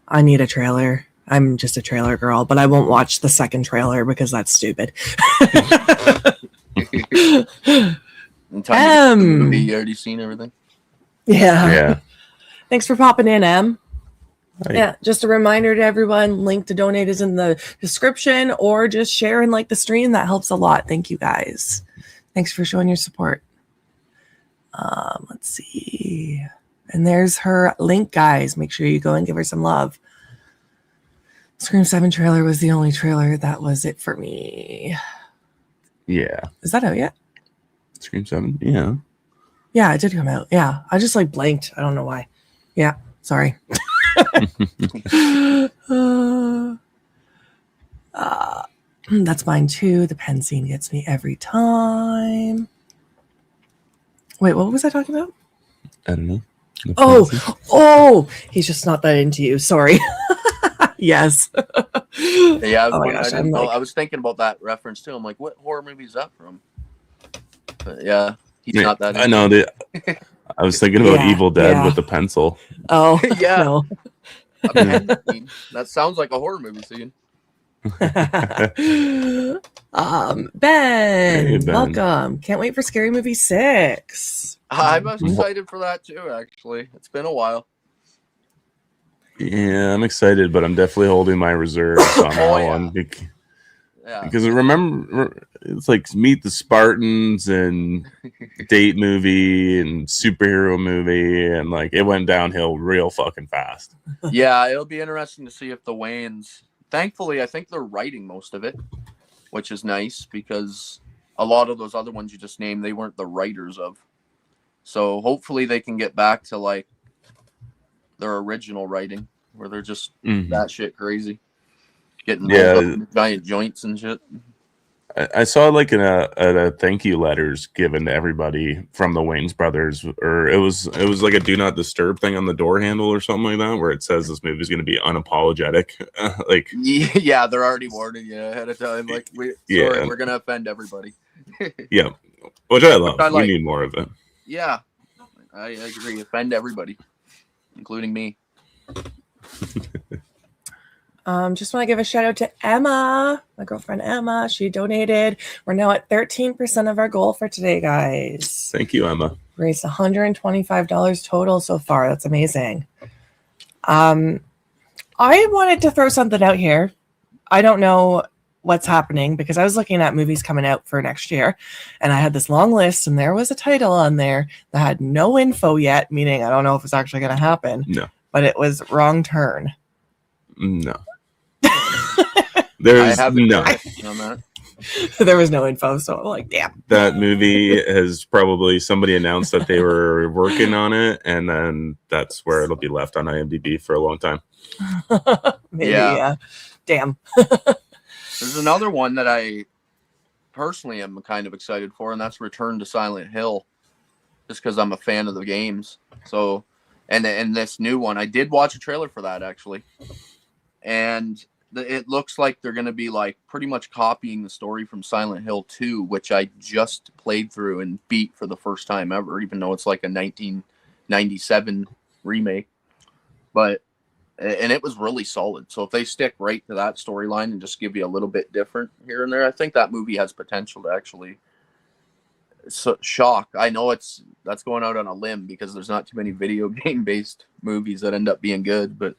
I need a trailer. I'm just a trailer girl, but I won't watch the second trailer because that's stupid. Movie, you already seen everything? Yeah. Thanks for popping in, Em. Hi. Yeah, just a reminder to everyone, link to donate is in the description, or just share and like the stream. That helps a lot. Thank you guys. Thanks for showing your support. Let's see. And there's her link, guys. Make sure you go and give her some love. Scream 7 trailer was the only trailer that was it for me. Yeah. Is that out yet? Scream 7? Yeah. Yeah, it did come out. Yeah. I just blanked. I don't know why. Yeah. Sorry. That's mine too. The pen scene gets me every time. Wait, what was I talking about? I don't know. Oh, he's just not that into you. Sorry. Yes. Yeah, oh my gosh, I was thinking about that reference too. I'm like, what horror movie is that from? But yeah, he's not that. I know. I was thinking about Evil Dead with the pencil. Oh, yeah. No. That sounds like a horror movie scene. Ben, Hey, Ben, welcome. Can't wait for Scary Movie 6. I'm excited for that too. Actually, it's been a while. Yeah, I'm excited, but I'm definitely holding my reserves on that one. Because remember, it's like Meet the Spartans and date movie and superhero movie, and like it went downhill real fucking fast. Yeah, it'll be interesting to see if the Wayans. Thankfully, I think they're writing most of it, which is nice because a lot of those other ones you just named, they weren't the writers of. So hopefully they can get back to like their original writing, where they're just that shit crazy, getting rolled up in giant joints and shit. I saw like in a thank you letters given to everybody from the Wayans brothers, or it was like a do not disturb thing on the door handle or something like that, where it says this movie is going to be unapologetic. Like, yeah, they're already warning you ahead of time. Like, sorry, we're gonna offend everybody. Yeah, which I love. Like, we need more of it. Yeah, I agree. Offend everybody, including me. Just want to give a shout out to Emma, my girlfriend Emma. She donated. We're now at 13% of our goal for today, guys. Thank you, Emma. Raised $125 total so far. That's amazing. I wanted to throw something out here. I don't know what's happening because I was looking at movies coming out for next year, and I had this long list, and there was a title on there that had no info yet, meaning I don't know if it's actually going to happen. No. But it was Wrong Turn. No. There's no. There was no info, so I'm like, damn. That movie has probably somebody announced that they were working on it, and then that's where it'll be left on IMDb for a long time. Maybe, yeah. Damn. There's another one that I personally am kind of excited for, and that's Return to Silent Hill, just because I'm a fan of the games. So, and this new one, I did watch a trailer for that actually, and it looks like they're going to be like pretty much copying the story from Silent Hill 2, which I just played through and beat for the first time ever, even though it's like a 1997 remake. And it was really solid. So if they stick right to that storyline and just give you a little bit different here and there, I think that movie has potential to actually shock. I know that's going out on a limb because there's not too many video game based movies that end up being good, but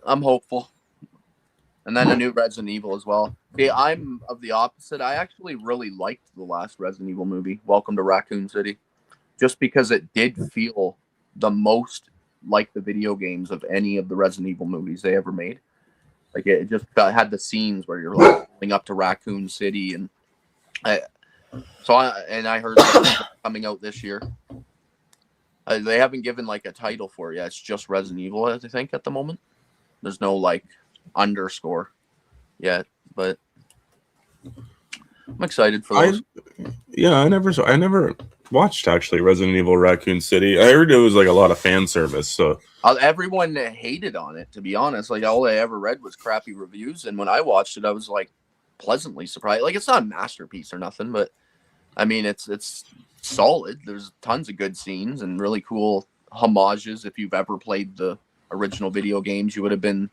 I'm hopeful. And then a new Resident Evil as well. Okay, I'm of the opposite. I actually really liked the last Resident Evil movie, Welcome to Raccoon City, just because it did feel the most like the video games of any of the Resident Evil movies they ever made. Like it just had the scenes where you're like going up to Raccoon City, and I heard coming out this year. They haven't given like a title for it yet. It's just Resident Evil, I think, at the moment. There's no like underscore yet, but I'm excited for those. I never watched actually Resident Evil Raccoon City. I heard it was like a lot of fan service. So everyone hated on it, to be honest. Like all I ever read was crappy reviews, and when I watched it, I was like pleasantly surprised. Like it's not a masterpiece or nothing, but I mean it's solid. There's tons of good scenes and really cool homages. If you've ever played the original video games, you would have been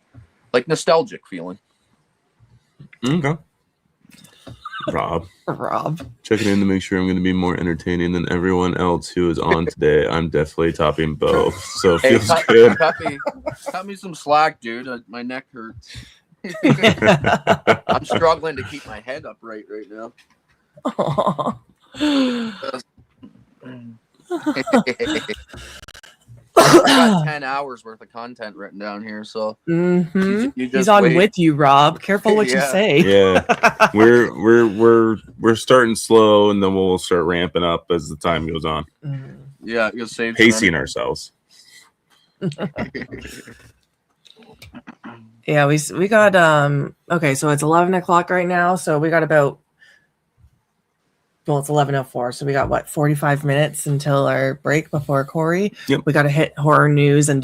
like nostalgic feeling. Okay. Rob checking in to make sure I'm going to be more entertaining than everyone else who is on today. I'm definitely topping Beau, so it feels good. Cut me some slack, dude. My neck hurts. I'm struggling to keep my head upright right now. I got 10 hours worth of content written down here, so you he's on with you, Rob. Careful what you say. Yeah, we're starting slow, and then we'll start ramping up as the time goes on. Yeah, you'll save pacing ourselves. Yeah, we got okay, so it's 11 o'clock right now, so we got about, well, it's 11:04, so we got 45 minutes until our break before Corey. Yep. We got to hit horror news and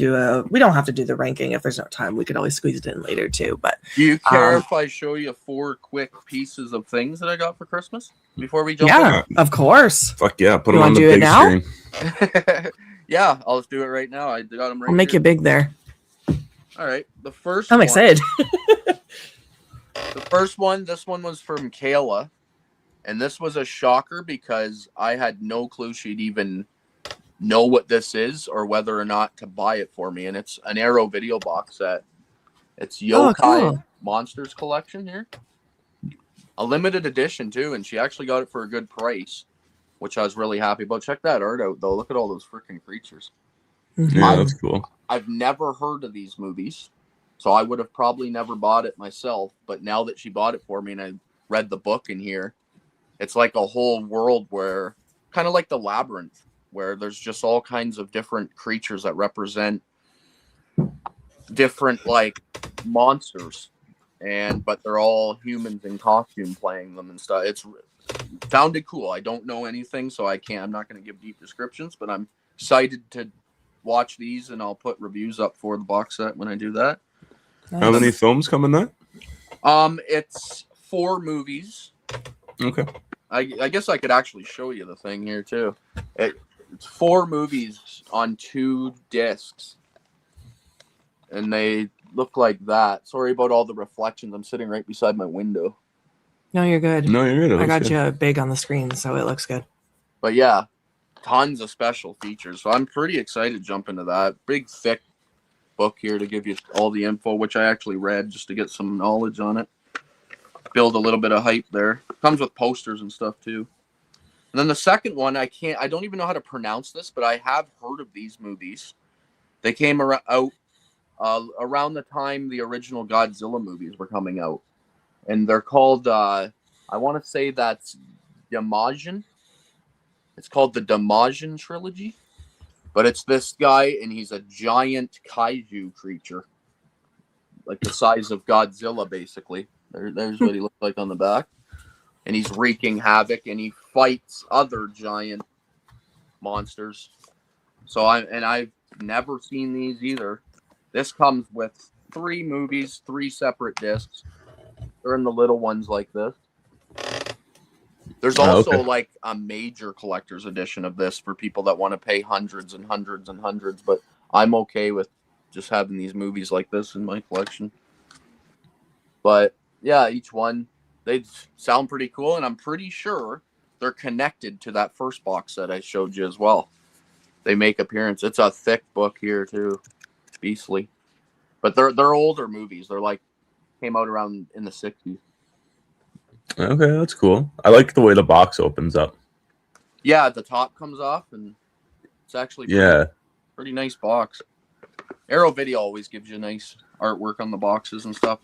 we don't have to do the ranking if there's no time. We could always squeeze it in later too. But do you care if I show you 4 quick pieces of things that I got for Christmas before we jump? Yeah, of course. Fuck yeah, put them on the big screen. Yeah, I'll just do it right now. I got them right. I'll make you big there. All right, the first. I'm excited. The first one. This one was from Kayla. And this was a shocker because I had no clue she'd even know what this is or whether or not to buy it for me. And it's an Arrow video box set. It's Yokai Monsters collection here. a limited edition too, and she actually got it for a good price, which I was really happy about. Check that art out though. Look at all those freaking creatures. Yeah, that's cool. I've never heard of these movies, so I would have probably never bought it myself. But now that she bought it for me and I read the book in here, it's like a whole world where, kind of like the Labyrinth, where there's just all kinds of different creatures that represent different like monsters, but they're all humans in costume playing them and stuff. It's sounded cool. I don't know anything, so I'm not going to give deep descriptions, but I'm excited to watch these, and I'll put reviews up for the box set when I do that. Nice. How many films come in that? It's 4 movies. Okay. I guess I could actually show you the thing here too. It's 4 movies on 2 discs, and they look like that. Sorry about all the reflections. I'm sitting right beside my window. No, you're good. No, you're good. I got you big on the screen, so it looks good. But yeah, tons of special features. So I'm pretty excited to jump into that. Big, thick book here to give you all the info, which I actually read just to get some knowledge on it. Build a little bit of hype there. Comes with posters and stuff too. And then the second one, I don't even know how to pronounce this, but I have heard of these movies. They came out around the time the original Godzilla movies were coming out. And they're called, I want to say that's Damajin. It's called the Damajin trilogy. But it's this guy, and he's a giant kaiju creature. Like the size of Godzilla, basically. There's what he looks like on the back. And he's wreaking havoc, and he fights other giant monsters. So I've never seen these either. This comes with 3 movies, 3 separate discs. They're in the little ones like this. There's also like a major collector's edition of this for people that want to pay hundreds and hundreds and hundreds, but I'm okay with just having these movies like this in my collection. But yeah, each one, they sound pretty cool, and I'm pretty sure they're connected to that first box set I showed you as well. They make appearance. It's a thick book here too. It's beastly. But they're older movies. They're like came out around in the 60s. Okay, that's cool. I like the way the box opens up. Yeah, the top comes off, and it's actually pretty nice box. Arrow Video always gives you nice artwork on the boxes and stuff.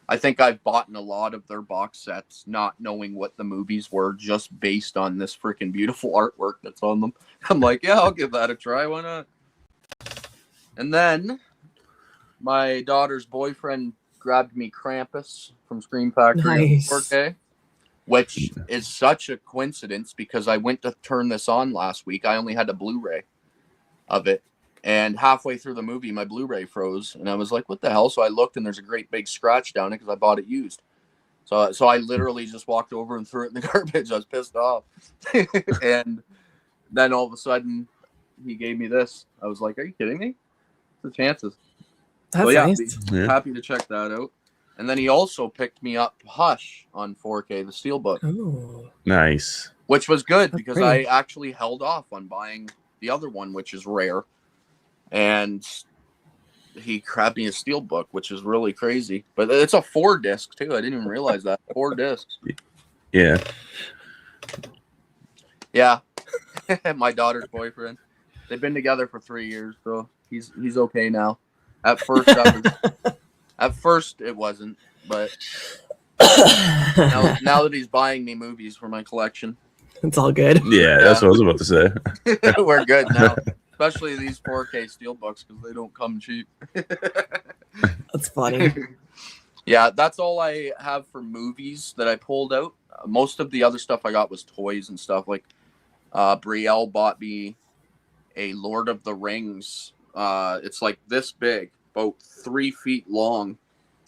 I think I've bought in a lot of their box sets not knowing what the movies were, just based on this freaking beautiful artwork that's on them. I'm like, yeah, I'll give that a try. Why not? And then my daughter's boyfriend grabbed me Krampus from Screen Factory 4K, which is such a coincidence because I went to turn this on last week. I only had a Blu-ray of it, and halfway through the movie, my Blu-ray froze, and I was like, what the hell? So I looked, and there's a great big scratch down it because I bought it used. So I literally just walked over and threw it in the garbage. I was pissed off. And then all of a sudden, he gave me this. I was like, are you kidding me? What's the chances? That's nice. Happy to check that out. And then he also picked me up Hush on 4K, the Steelbook. Ooh. Nice. Which was good because pretty. I actually held off on buying the other one, which is rare. And he grabbed me a Steelbook, which is really crazy. But it's a 4-disc, too. I didn't even realize that. 4 discs. Yeah. Yeah. My daughter's boyfriend. They've been together for 3 years, so he's okay now. At first, it wasn't, but now that he's buying me movies for my collection, it's all good. Yeah, that's what I was about to say. We're good now, especially these 4K Steelbooks because they don't come cheap. That's funny. Yeah, that's all I have for movies that I pulled out. Most of the other stuff I got was toys and stuff. Like Brielle bought me a Lord of the Rings. It's like this big, about 3 feet long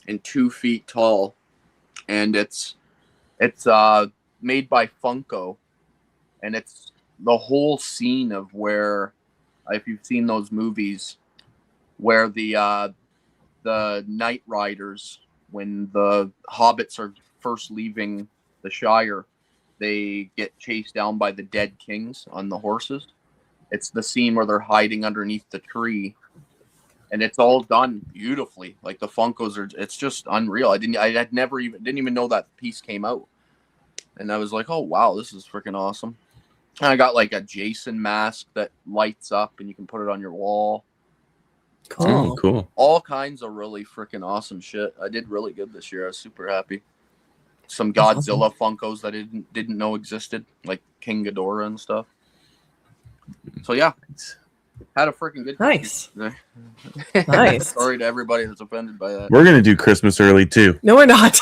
and 2 feet tall, and it's made by Funko, and it's the whole scene of where, if you've seen those movies, where the Night Riders, when the hobbits are first leaving the Shire, they get chased down by the dead kings on the horses. It's the scene where they're hiding underneath the tree, and it's all done beautifully. Like the Funkos it's just unreal. I didn't even know that piece came out. And I was like, oh wow, this is freaking awesome. And I got like a Jason mask that lights up and you can put it on your wall. Cool. Oh, cool. All kinds of really freaking awesome shit. I did really good this year. I was super happy. Some Godzilla Funkos that I didn't know existed, like King Ghidorah and stuff. So yeah, had a freaking good Nice. Christmas. Nice. Sorry to everybody that's offended by that. We're gonna do Christmas early too. No, we're not.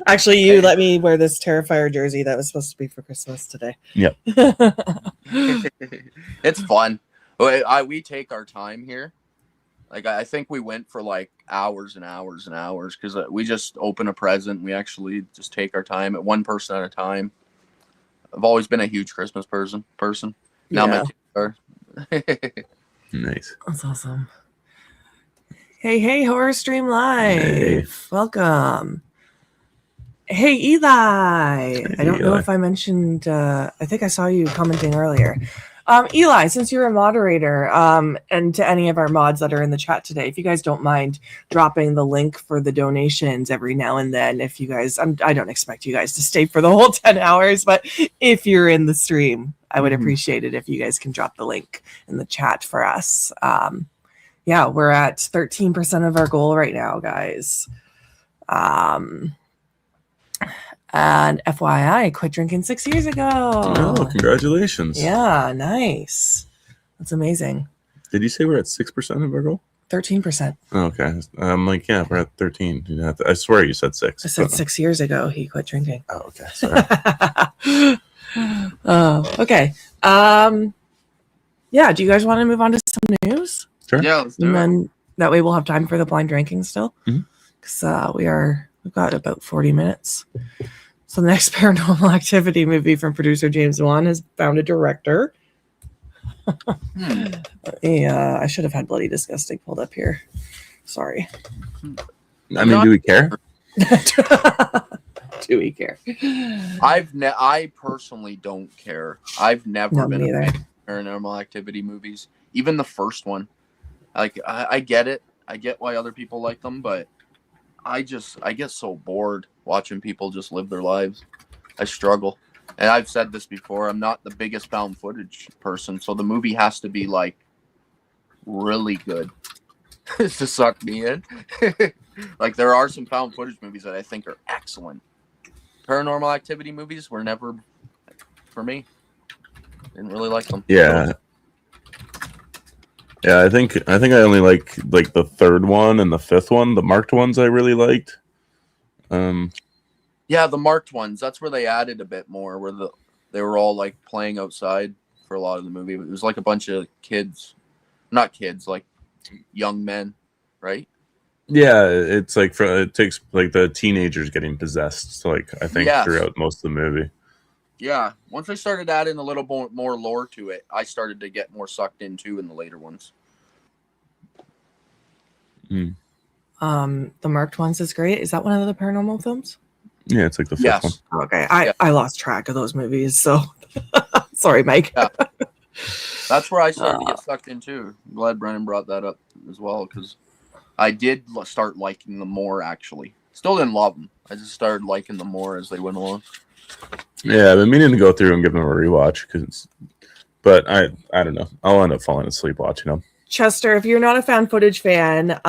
Actually, you let me wear this Terrifier jersey that was supposed to be for Christmas today. Yep. It's fun. We take our time here. Like I think we went for like hours and hours and hours because we just open a present. We actually just take our time at one person at a time. I've always been a huge Christmas person. Now my kids are. Nice. That's awesome. Hey, Horror Stream Live. Hey. Welcome. Hey, Eli. I don't know if I mentioned, I think I saw you commenting earlier. Eli, since you're a moderator, and to any of our mods that are in the chat today, if you guys don't mind dropping the link for the donations every now and then, if you guys, I don't expect you guys to stay for the whole 10 hours, but if you're in the stream, I would appreciate it if you guys can drop the link in the chat for us. Yeah, we're at 13% of our goal right now, guys. And FYI, I quit drinking 6 years ago. Oh, congratulations. Yeah, nice. That's amazing. Did you say we're at 6% of our goal? 13%. Okay. I'm like, yeah, we're at 13. You have to, I swear you said 6. I said 6 years ago he quit drinking. Oh, okay. Sorry. Okay. Yeah, do you guys want to move on to some news? Sure. Yeah, let's do And it. then that way we'll have time for the blind ranking still. Because we've got about 40 minutes. So the next Paranormal Activity movie from producer James Wan has found a director. Yeah, I should have had Bloody Disgusting pulled up here. Sorry. I mean, do we care? Do we care? I personally don't care. I've never No, been me a either. fan of Paranormal Activity movies. Even the first one. Like I get it. I get why other people like them, but I get so bored watching people just live their lives. I struggle. And I've said this before, I'm not the biggest found footage person, so the movie has to be like really good to suck me in. Like there are some found footage movies that I think are excellent. Paranormal Activity movies were never for me. Didn't really like them. Yeah. Yeah, I think I only like the third one and the fifth one. The marked ones I really liked. Yeah, the marked ones. That's where they added a bit more, where they were all like playing outside for a lot of the movie. It was like a bunch of kids, not kids, like young men, right? Yeah, it's like it takes like the teenagers getting possessed. So like I think throughout most of the movie. Yeah, once I started adding a little more lore to it, I started to get more sucked into in the later ones. The marked ones is great. Is that one of the paranormal films? Yeah, it's like the fifth one. Okay, I lost track of those movies, so sorry, Mike. Yeah. That's where I started to get sucked into. I'm glad Brennan brought that up as well, because I did start liking them more, actually. Still didn't love them. I just started liking them more as they went along. Yeah, I've been meaning to go through and give them a rewatch, but I don't know. I'll end up falling asleep watching them. Chester, if you're not a found footage fan,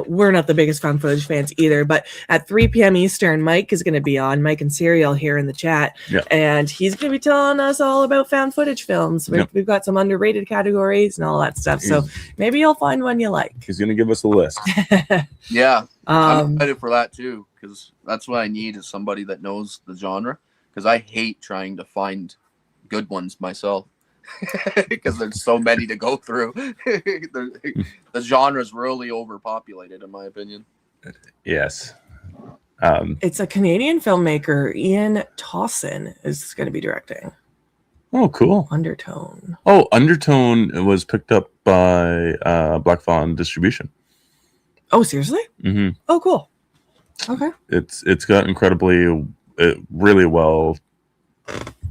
we're not the biggest found footage fans either, but at 3 p.m. Eastern, Mike is going to be on, Mike and Serial here in the chat, and he's going to be telling us all about found footage films. We've got some underrated categories and all that stuff, so maybe you'll find one you like. He's going to give us a list. Yeah, I'm excited for that too, because that's what I need is somebody that knows the genre, because I hate trying to find good ones myself. Because there's so many to go through. The genre is really overpopulated, in my opinion. Yes. It's a Canadian filmmaker, Ian Towson, is going to be directing. Oh, cool. Undertone. Oh, Undertone was picked up by Black Fawn Distribution. Oh, seriously? Mm-hmm. Oh, cool. Okay. It's got really well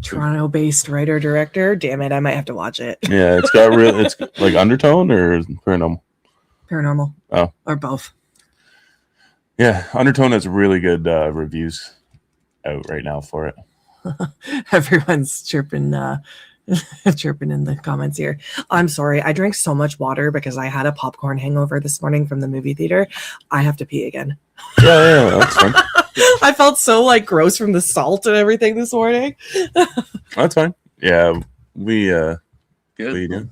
Toronto-based writer-director. Damn it, I might have to watch it. Yeah, it's like Undertone or Paranormal? Paranormal. Oh. Or both. Yeah, Undertone has really good reviews out right now for it. Everyone's chirping chirping in the comments here. I'm sorry. I drank so much water because I had a popcorn hangover this morning from the movie theater. I have to pee again. Yeah, that's fine. I felt so like gross from the salt and everything this morning. That's fine. Yeah, we Good. what are you doing?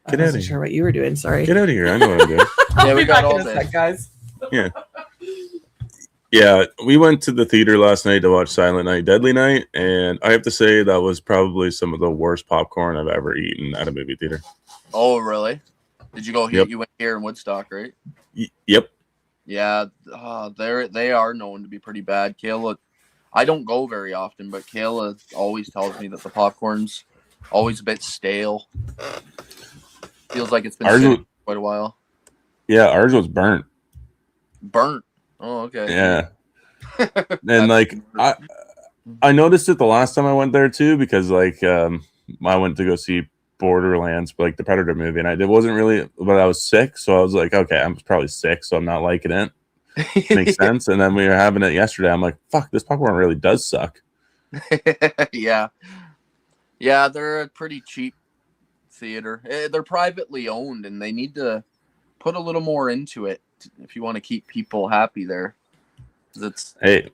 I Get out of wasn't here. sure what you were doing. Sorry. Get out of here. I know what I'm doing. I'll Yeah, we be got back all in a day. sec, guys. Yeah. Yeah, we went to the theater last night to watch Silent Night, Deadly Night, and I have to say that was probably some of the worst popcorn I've ever eaten at a movie theater. Oh, really? Did you go here? Yep. You went here in Woodstock, right? Yep. Yeah, they are known to be pretty bad. Kayla, I don't go very often, but Kayla always tells me that the popcorn's always a bit stale. Feels like it's been Ours sitting was- for quite a while. Yeah, ours was burnt. Burnt. Oh, okay. Yeah. And like I noticed it the last time I went there too, because like I went to go see Borderlands, like the Predator movie, and it wasn't really, but I was sick, so I was like, okay, I'm probably sick, so I'm not liking it. Makes sense. And then we were having it yesterday. I'm like, fuck, this popcorn really does suck. Yeah, they're a pretty cheap theater. They're privately owned, and they need to put a little more into it if you want to keep people happy there. Hey,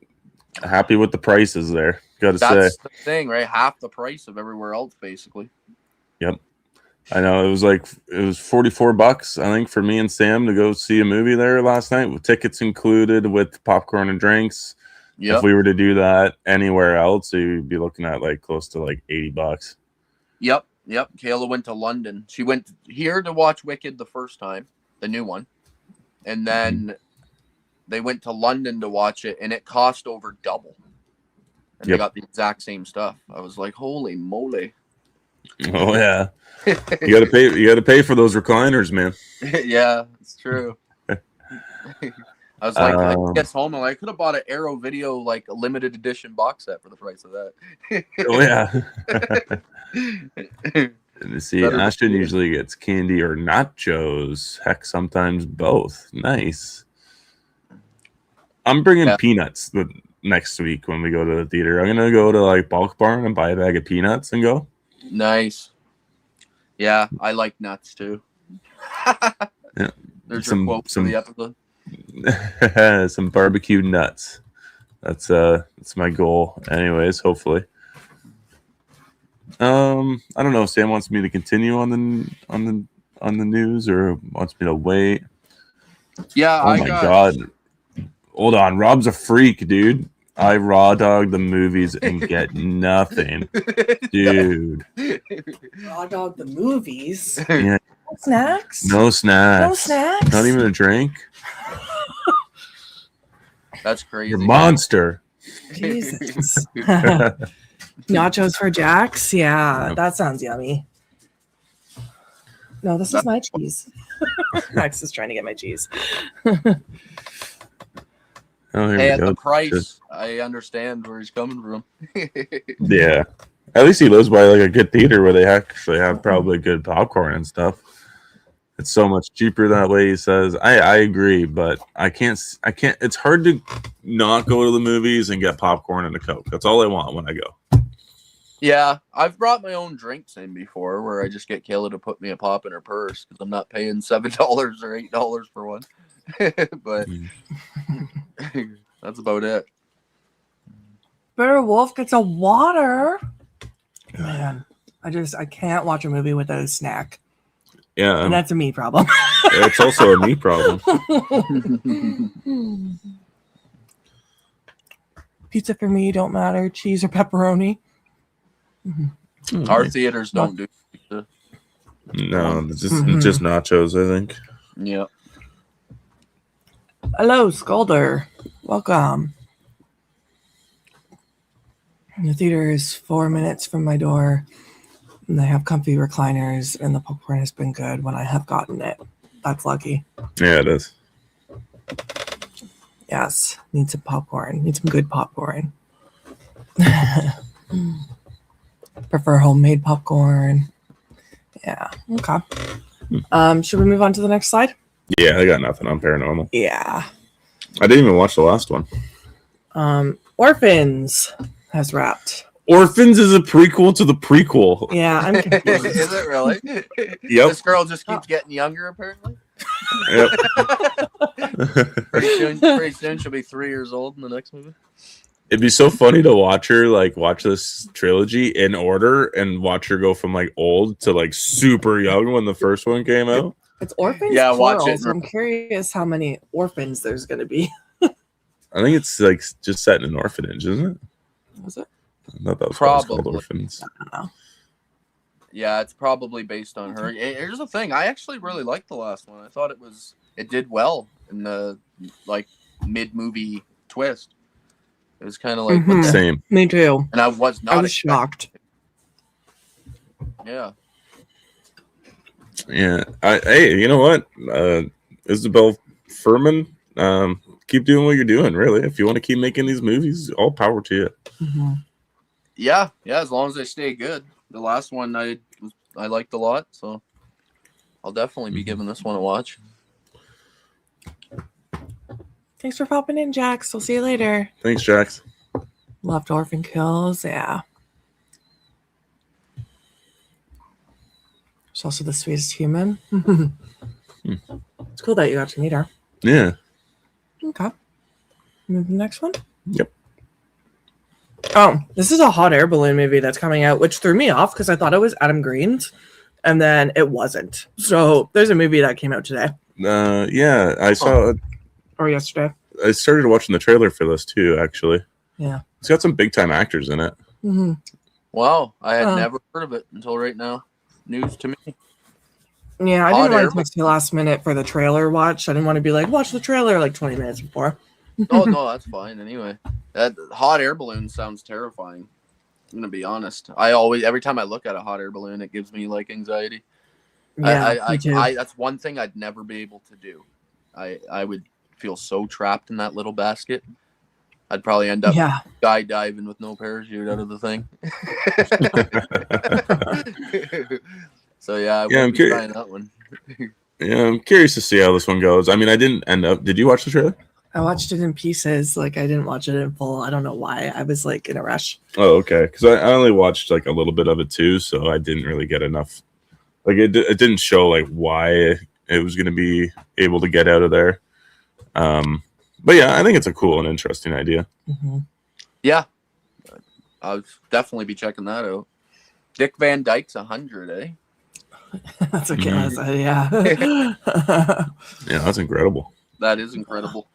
happy with the prices there. Gotta say. That's the thing, right? Half the price of everywhere else, basically. Yep. I know it was $44, I think, for me and Sam to go see a movie there last night with tickets included with popcorn and drinks. Yeah. If we were to do that anywhere else, you'd be looking at like close to like $80. Yep. Kayla went to London. She went here to watch Wicked the first time, the new one. And then they went to London to watch it, and it cost over double. And they got the exact same stuff. I was like, holy moly. Oh yeah. You gotta pay for those recliners, man. Yeah, it's true. I was like, I guess home, I could have bought an Arrow Video like a limited edition box set for the price of that. Oh yeah. And see, Ashton usually gets candy or nachos. Heck, sometimes both. Nice. I'm bringing peanuts next week when we go to the theater. I'm gonna go to like Bulk Barn and buy a bag of peanuts and go. Nice. Yeah, I like nuts too. Yeah. There's your quote for the episode. Some barbecue nuts. That's my goal. Anyways, hopefully. I don't know if Sam wants me to continue on the news or wants me to wait. Yeah. Oh my god. Hold on. Rob's a freak, dude. I raw dog the movies and get nothing. Dude. Raw dog the movies? Yeah. No snacks? No snacks. No snacks? Not even a drink? That's crazy. You're a monster. Jesus. Nachos for Jax? Yeah, that sounds yummy. No, this is my cheese. Max is trying to get my cheese. Oh, here hey, we at go. the price, I understand where he's coming from. Yeah. At least he lives by like a good theater where they actually have probably good popcorn and stuff. It's so much cheaper that way, he says. I agree, but I can't. It's hard to not go to the movies and get popcorn and a Coke. That's all I want when I go. Yeah, I've brought my own drinks in before where I just get Kayla to put me a pop in her purse because I'm not paying $7 or $8 for one. But that's about it. Better Wolf gets a water. Man, I can't watch a movie without a snack. Yeah. And that's a me problem. It's also a me problem. Pizza for me don't matter. Cheese or pepperoni. Our theaters don't do pizza. No, it's just nachos, I think. Yeah. Hello, Scolder. Welcome. The theater is 4 minutes from my door. And they have comfy recliners, and the popcorn has been good when I have gotten it. That's lucky. Yeah, it is. Yes, need some popcorn. Need some good popcorn. Prefer homemade popcorn. Yeah. Okay. Should we move on to the next slide? Yeah, I got nothing on paranormal. Yeah. I didn't even watch the last one. Orphans has wrapped. Orphans is a prequel to the prequel. Yeah, I'm confused. Is it really? Yep. This girl just keeps getting younger, apparently. Yep. Pretty soon she'll be 3 years old in the next movie. It'd be so funny to watch her watch this trilogy in order and watch her go from old to super young when the first one came out. It's orphans. Yeah, plural, watch it. So I'm curious how many orphans there's going to be. I think it's just set in an orphanage, isn't it? Was it? I thought that was called Probably. Orphans. I don't know. Yeah, it's probably based on her. Here's the thing: I actually really liked the last one. I thought it did well in the mid-movie twist. It was kind of like what the- Same. Me too. and I was not I was expecting- shocked. Yeah, Yeah. Hey, you know what? Isabel Furman, keep doing what you're doing, really. If you want to keep making these movies, all power to you. Mm-hmm. yeah. As long as they stay good. The last one I liked a lot, so I'll definitely be giving this one a watch. Thanks for popping in, Jax. We'll see you later. Thanks, Jax. Loved Orphan Kills. Yeah. She's also the sweetest human. It's cool that you got to meet her. Yeah. Okay. Move to the next one. Yep. Oh, this is a hot air balloon movie that's coming out, which threw me off because I thought it was Adam Green's, and then it wasn't. So there's a movie that came out today Yeah, I saw. or yesterday. I started watching the trailer for this too. Actually, Yeah. it's got some big time actors in it. Mm-hmm. Wow, I had Oh. never heard of it until right now. News to me. Yeah, I Hot didn't air want to text you last minute for the trailer watch. I didn't want to be like, watch the trailer 20 minutes before. Oh no, that's fine. Anyway, that hot air balloon sounds terrifying. I'm gonna be honest. Every time I look at a hot air balloon, it gives me anxiety. Yeah, me too. That's one thing I'd never be able to do. I would feel so trapped in that little basket. I'd probably end up Yeah. skydiving with no parachute out of the thing. So yeah, I Yeah, I'm would be curious. trying that one. Yeah, I'm curious to see how this one goes. I mean, I didn't end up. Did you watch the trailer? I watched it in pieces. I didn't watch it in full. I don't know why. I was in a rush. Oh, okay. Because I only watched a little bit of it too, so I didn't really get enough. It didn't show why it was going to be able to get out of there. But yeah, I think it's a cool and interesting idea. Mm-hmm. Yeah, I'll definitely be checking that out. Dick Van Dyke's 100, eh? That's okay. Yeah. Yeah, that's incredible. That is incredible.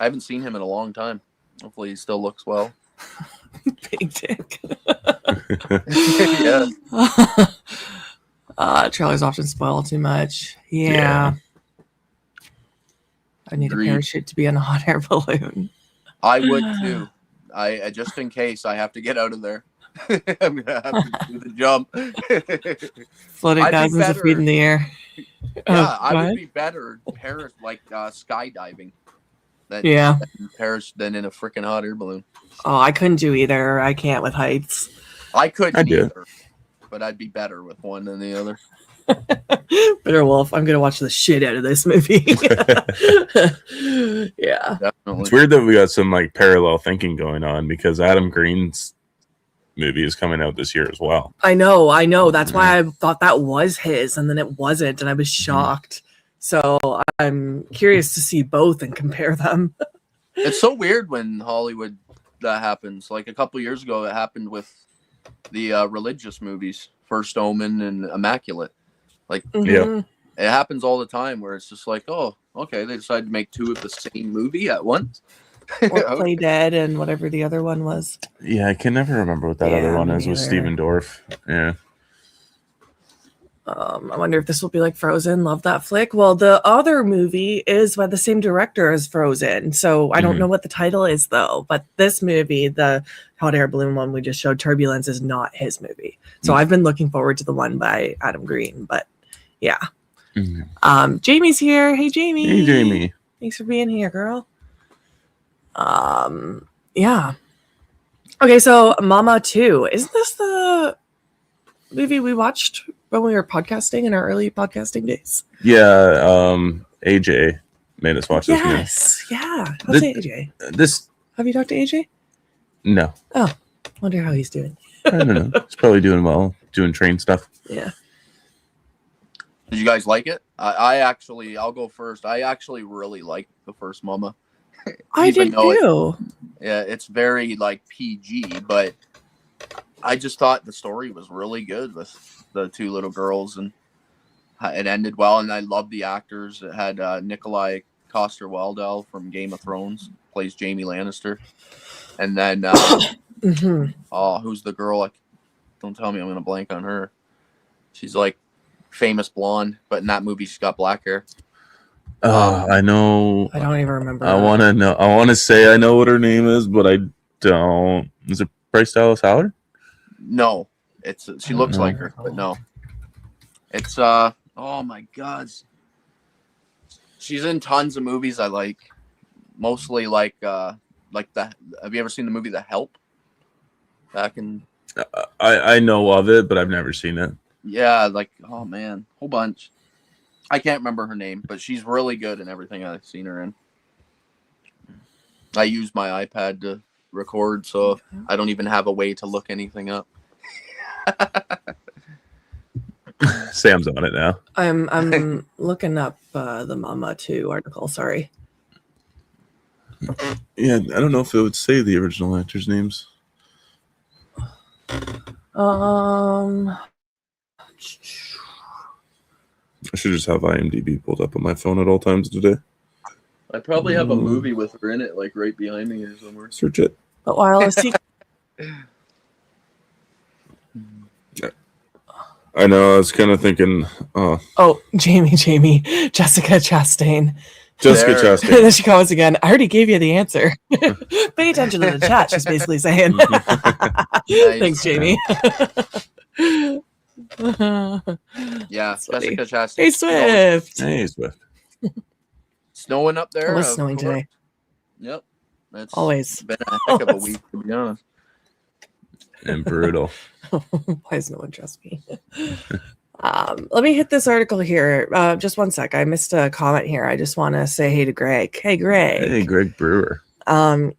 I haven't seen him in a long time. Hopefully he still looks well. Big dick. Yeah. Trailers often spoil too much. Yeah. Yeah. I need Agreed. a parachute to be in a hot air balloon. I would too. I just in case I have to get out of there. I'm gonna have to do the jump. Floating I'd be thousands of feet better. in the air. Yeah, I what? would be better skydiving than Yeah. than in a freaking hot air balloon. Oh, I couldn't do either. I can't with heights. I couldn't I do. either, but I'd be better with one than the other. Bitter Wolf, I'm gonna watch the shit out of this movie. Yeah. Definitely. It's weird that we got some parallel thinking going on because Adam Green's movie is coming out this year as well. I know. That's why I thought that was his, and then it wasn't, and I was shocked. So I'm curious to see both and compare them. It's so weird when Hollywood that happens. Like a couple years ago, it happened with the religious movies, First Omen and Immaculate. Mhm. It happens all the time where it's just oh, okay, they decided to make two of the same movie at once. Or Play Dead and whatever the other one was. Yeah, I can never remember what that other Yeah, one me is with neither. Steven Dorff. Yeah. I wonder if this will be like Frozen. Love that flick. Well, the other movie is by the same director as Frozen. So I don't know what the title is, though. But this movie, the hot air balloon one we just showed, Turbulence, is not his movie. So I've been looking forward to the one by Adam Green. But yeah. Mhm. Jamie's here. Hey, Jamie. Hey, Jamie. Thanks for being here, girl. Yeah. Okay, so Mama 2. Isn't this the movie we watched when we were podcasting in our early podcasting days? Yeah, AJ made us watch this movie. Yes. Yeah. How's AJ? This Have you talked to AJ? no, Oh, wonder how he's doing. I don't know. He's probably doing well, doing train stuff. Yeah. Did you guys like it? I'll go first. I actually really liked the first Mama. I Even did though too. Yeah, it's very like PG, but I just thought the story was really good with the two little girls, and it ended well. And I loved the actors. It had Nikolai Coster-Waldau from Game of Thrones plays Jaime Lannister, and then who's the girl? Don't tell me I'm gonna blank on her. She's like famous blonde, but in that movie she's got black hair. I know. I don't even remember. I want to know. I want to say I know what her name is, but I don't. Is it Bryce Dallas Howard? No, she looks like her, but no. It's oh my god. She's in tons of movies I like. Mostly like have you ever seen the movie The Help? Back in I know of it, but I've never seen it. Yeah, like oh man, whole bunch. I can't remember her name, but she's really good in everything I've seen her in. I use my iPad to record, so I don't even have a way to look anything up. Sam's on it now. I'm looking up the Mama 2 article. Sorry. Yeah, I don't know if it would say the original actors' names. I should just have IMDb pulled up on my phone at all times today. I probably have a movie with her in it, like right behind me here somewhere. Search it. But while I know. I was kind of thinking. Jamie, Jessica Chastain. Jessica There Chastain. she goes again. I already gave you the answer. Pay attention to the chat. She's basically saying. Thanks, Jamie. Yeah, funny. Jessica Chastain. Hey, Swift. Hey, Swift. Snowing up there. It was snowing today. Yep. It's Always. been a heck of a week, to be honest. And brutal. Why does no one trust me? Let me hit this article here. Just one sec. I missed a comment here. I just want to say hey to Greg. Hey, Greg. Hey, Greg Brewer.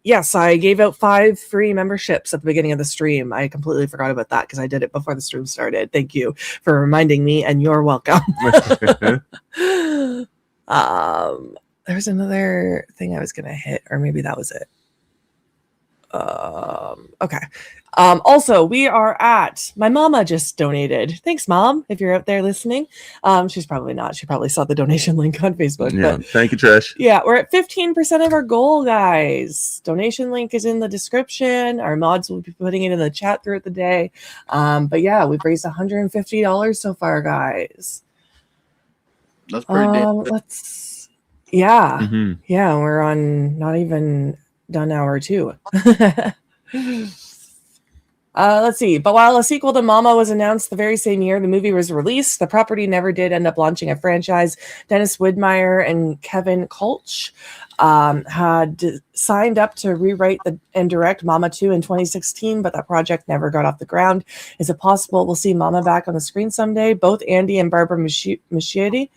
Yes, I gave out 5 free memberships at the beginning of the stream. I completely forgot about that because I did it before the stream started. Thank you for reminding me, and you're welcome. There's another thing I was gonna hit, or maybe that was it. Okay. Also, we are at my mama just donated. Thanks, Mom, if you're out there listening. She's probably not. She probably saw the donation link on Facebook. Yeah, but thank you, Trish. yeah, we're at 15% of our goal, guys. Donation link is in the description. Our mods will be putting it in the chat throughout the day. But yeah, we've raised $150 so far, guys. That's pretty damn good. Yeah, we're on not even done hour 2. Let's see. But while a sequel to Mama was announced the very same year the movie was released, the property never did end up launching a franchise. Dennis Widmeyer and Kevin Kolch had signed up to rewrite and direct Mama 2 in 2016, but that project never got off the ground. Is it possible we'll see Mama back on the screen someday? Both Andy and Barbara Mashudi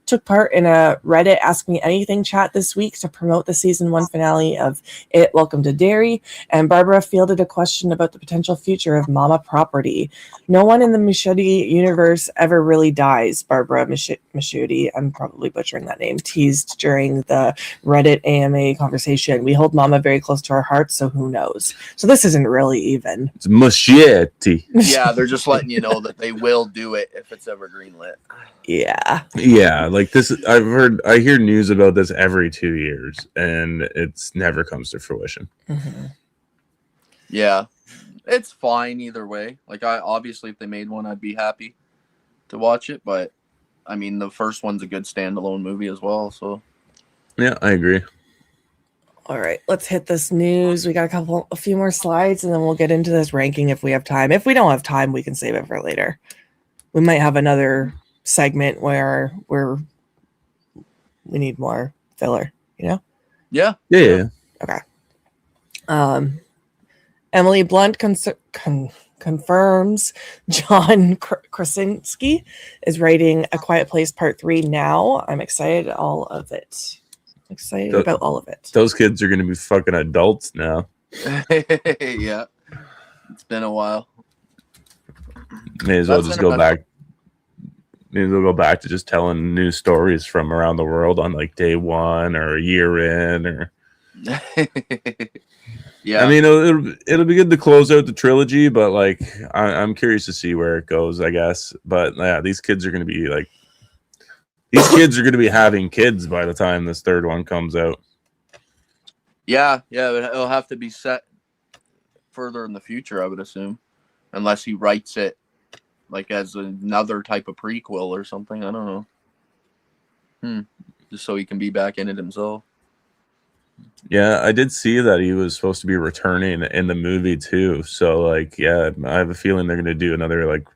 took part in a Reddit Ask Me Anything chat this week to promote the season 1 finale of It Welcome to Derry, and Barbara fielded a question about the potential future of Mama property. No one in the Mashudi universe ever really dies, Barbara Mashudi, I'm probably butchering that name, teased during the Reddit AMA conversation. We hold Mama very close to our hearts, so who knows? So this isn't really even. It's Machete. Yeah, they're just letting you know that they will do it if it's ever greenlit. Yeah, like this. I hear news about this every 2 years, and it's never comes to fruition. Yeah, it's fine either way. Like, obviously if they made one, I'd be happy to watch it, but I mean the first one's a good standalone movie as well. So yeah, I agree. All right, let's hit this news. We got a few more slides, and then we'll get into this ranking if we have time. If we don't have time, we can save it for later. We might have another segment where we need more filler, you know? Yeah. Okay. Emily Blunt confirms John Krasinski is writing A Quiet Place Part 3 now. I'm excited about all of it. Those kids are going to be fucking adults now. Yeah. It's been a while. May as well just go back. Maybe we'll go back to just telling new stories from around the world on like day one or a year in, or yeah. I mean, it'll be good to close out the trilogy, but like I'm curious to see where it goes, I guess. But yeah, these kids are going to be having kids by the time this third one comes out. Yeah, it'll have to be set further in the future, I would assume, unless he writes it like as another type of prequel or something. I don't know. Just so he can be back in it himself. Yeah, I did see that he was supposed to be returning in the movie too. So like, yeah, I have a feeling they're going to do another like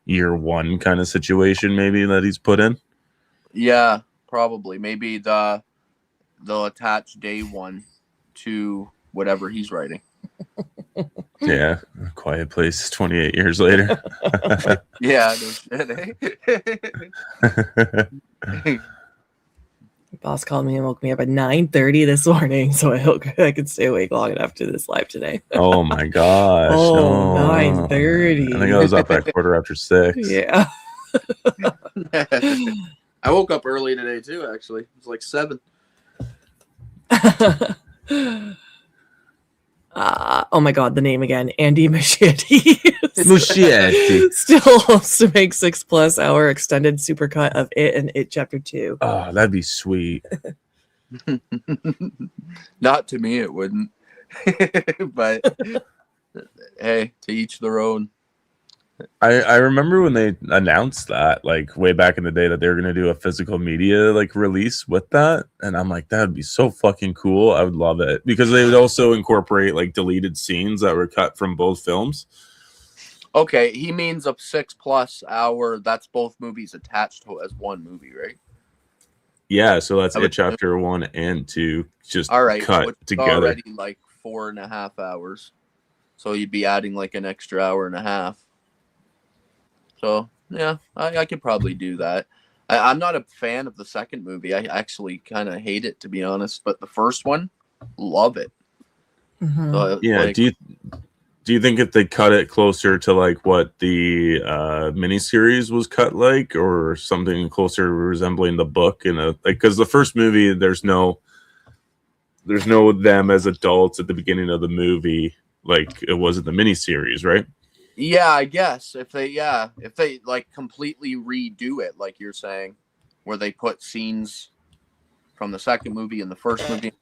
year one kind of situation maybe that he's put in. Yeah, probably. Maybe they'll attach day one to whatever he's writing. Yeah, Quiet Place 28 years later. Yeah, no shit, eh? Boss called me and woke me up at 9:30 this morning, so I hope I could stay awake long enough to this live today. Oh my gosh. 9:30. I think I was up at 6:15. Yeah. I woke up early today too, actually. It was like 7. Oh my god, the name again. Andy Muschietti. Muschietti still hopes to make 6+ hour extended supercut of It and It Chapter 2. Oh, that'd be sweet. Not to me, it wouldn't. But hey, to each their own. I remember when they announced that, like way back in the day, that they were going to do a physical media like release with that, and I'm like, that would be so fucking cool. I would love it, because they would also incorporate like deleted scenes that were cut from both films. Okay, he means a 6+ hour. That's both movies attached to as one movie, right? Yeah, so that's It Chapter 1 and 2 just all right, cut so together. Already like 4.5 hours, so you'd be adding like an extra hour and a half. So, yeah, I could probably do that. I'm not a fan of the second movie. I actually kind of hate it, to be honest. But the first one, love it. Mm-hmm. So, yeah, like, do you think if they cut it closer to like what the miniseries was cut like, or something closer resembling the book, like, because the first movie, there's no them as adults at the beginning of the movie like it was in the miniseries, right? yeah, I guess if they like completely redo it, like you're saying, where they put scenes from the second movie and the first movie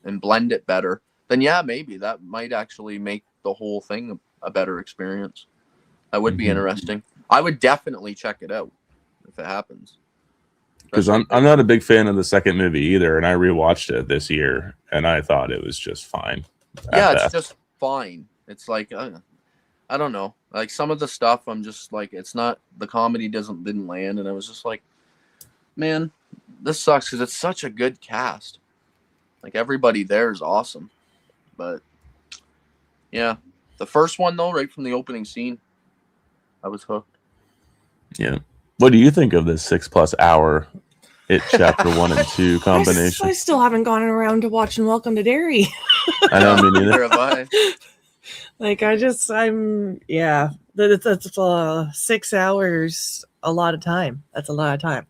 and blend it better, then yeah, maybe that might actually make the whole thing a better experience. That would be interesting. I would definitely check it out if it happens. Because I'm not a big fan of the second movie either, and I rewatched it this year, and I thought it was just fine. Yeah, it's just fine. It's like I don't know. Like some of the stuff, I'm just like, it's not, the comedy didn't land, and I was just like, man, this sucks because it's such a good cast. Like everybody there is awesome, but yeah, the first one though, right from the opening scene, I was hooked. Yeah. What do you think of this 6+ hour It Chapter 1 and 2 combination? I still haven't gone around to watching Welcome to Derry. I know, me neither. Neither have I. Like, that's 6 hours, a lot of time. That's a lot of time.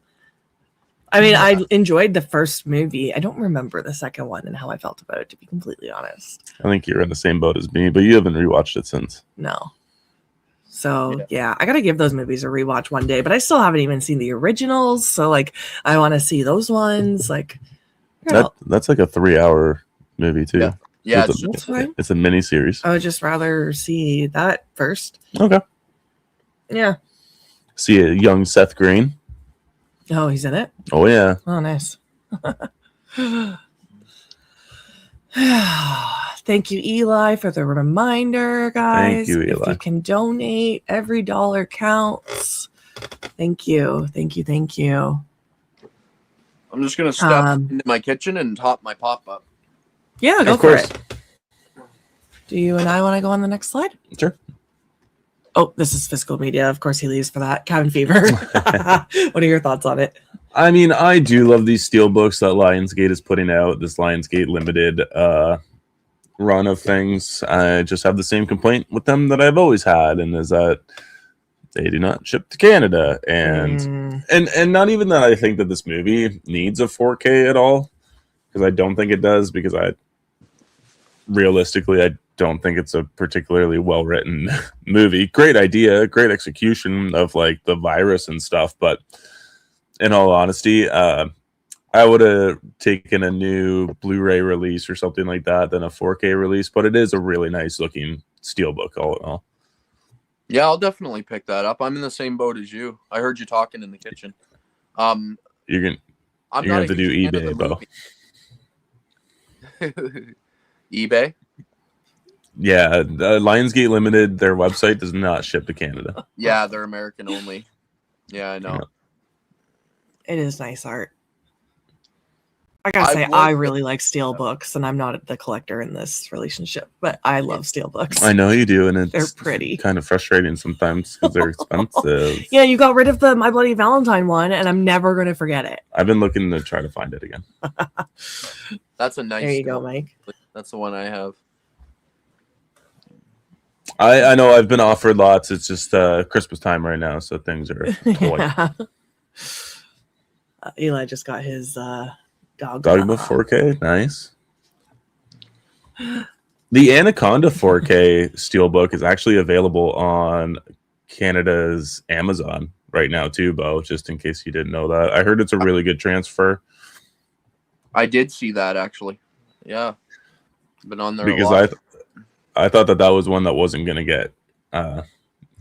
I mean, I enjoyed the first movie. I don't remember the second one and how I felt about it, to be completely honest. I think you're in the same boat as me, but you haven't rewatched it since. No. So, yeah, I got to give those movies a rewatch one day, but I still haven't even seen the originals. So, like, I want to see those ones. Like, that's like a 3-hour movie, too. Yeah, it's a mini series. I would just rather see that first. Okay. Yeah. See a young Seth Green. Oh, he's in it? Oh, yeah. Oh, nice. Thank you, Eli, for the reminder, guys. Thank you, Eli. If you can donate, every dollar counts. Thank you. Thank you. Thank you. I'm just going to step into my kitchen and top my pop-up. Yeah, go for it. Do you and I want to go on the next slide? Sure. Oh, this is physical media. Of course, he leaves for that. Cabin Fever. What are your thoughts on it? I mean, I do love these steel books that Lionsgate is putting out. This Lionsgate limited run of things. I just have the same complaint with them that I've always had, and is that they do not ship to Canada. And not even that I think that this movie needs a 4K at all, because I don't think it does, because I don't think it's a particularly well-written movie. Great idea, great execution of like the virus and stuff, but in all honesty, I would have taken a new Blu-ray release or something like that than a 4K release, but it is a really nice looking steelbook all in all. Yeah, I'll definitely pick that up. I'm in the same boat as you. I heard you talking in the kitchen. You're gonna have to do eBay, Beau. eBay? Yeah, Lionsgate Limited, their website does not ship to Canada. Yeah, they're American only. Yeah, I know. Yeah. It is nice art. I gotta say, I really like steel books, and I'm not the collector in this relationship, but I love steel books. I know you do, and They're pretty. Kind of frustrating sometimes because they're expensive. Yeah, you got rid of the My Bloody Valentine one, and I'm never going to forget it. I've been looking to try to find it again. That's a nice. There you go, Mike. That's the one I have. I know I've been offered lots. It's just Christmas time right now, so things are toy. Yeah. Eli just got his Dogma 4K, nice. The Anaconda 4K steelbook is actually available on Canada's Amazon right now too, Beau, just in case you didn't know that. I heard it's a really good transfer. I did see that actually. Yeah. Been on there because I thought that was one that wasn't going to get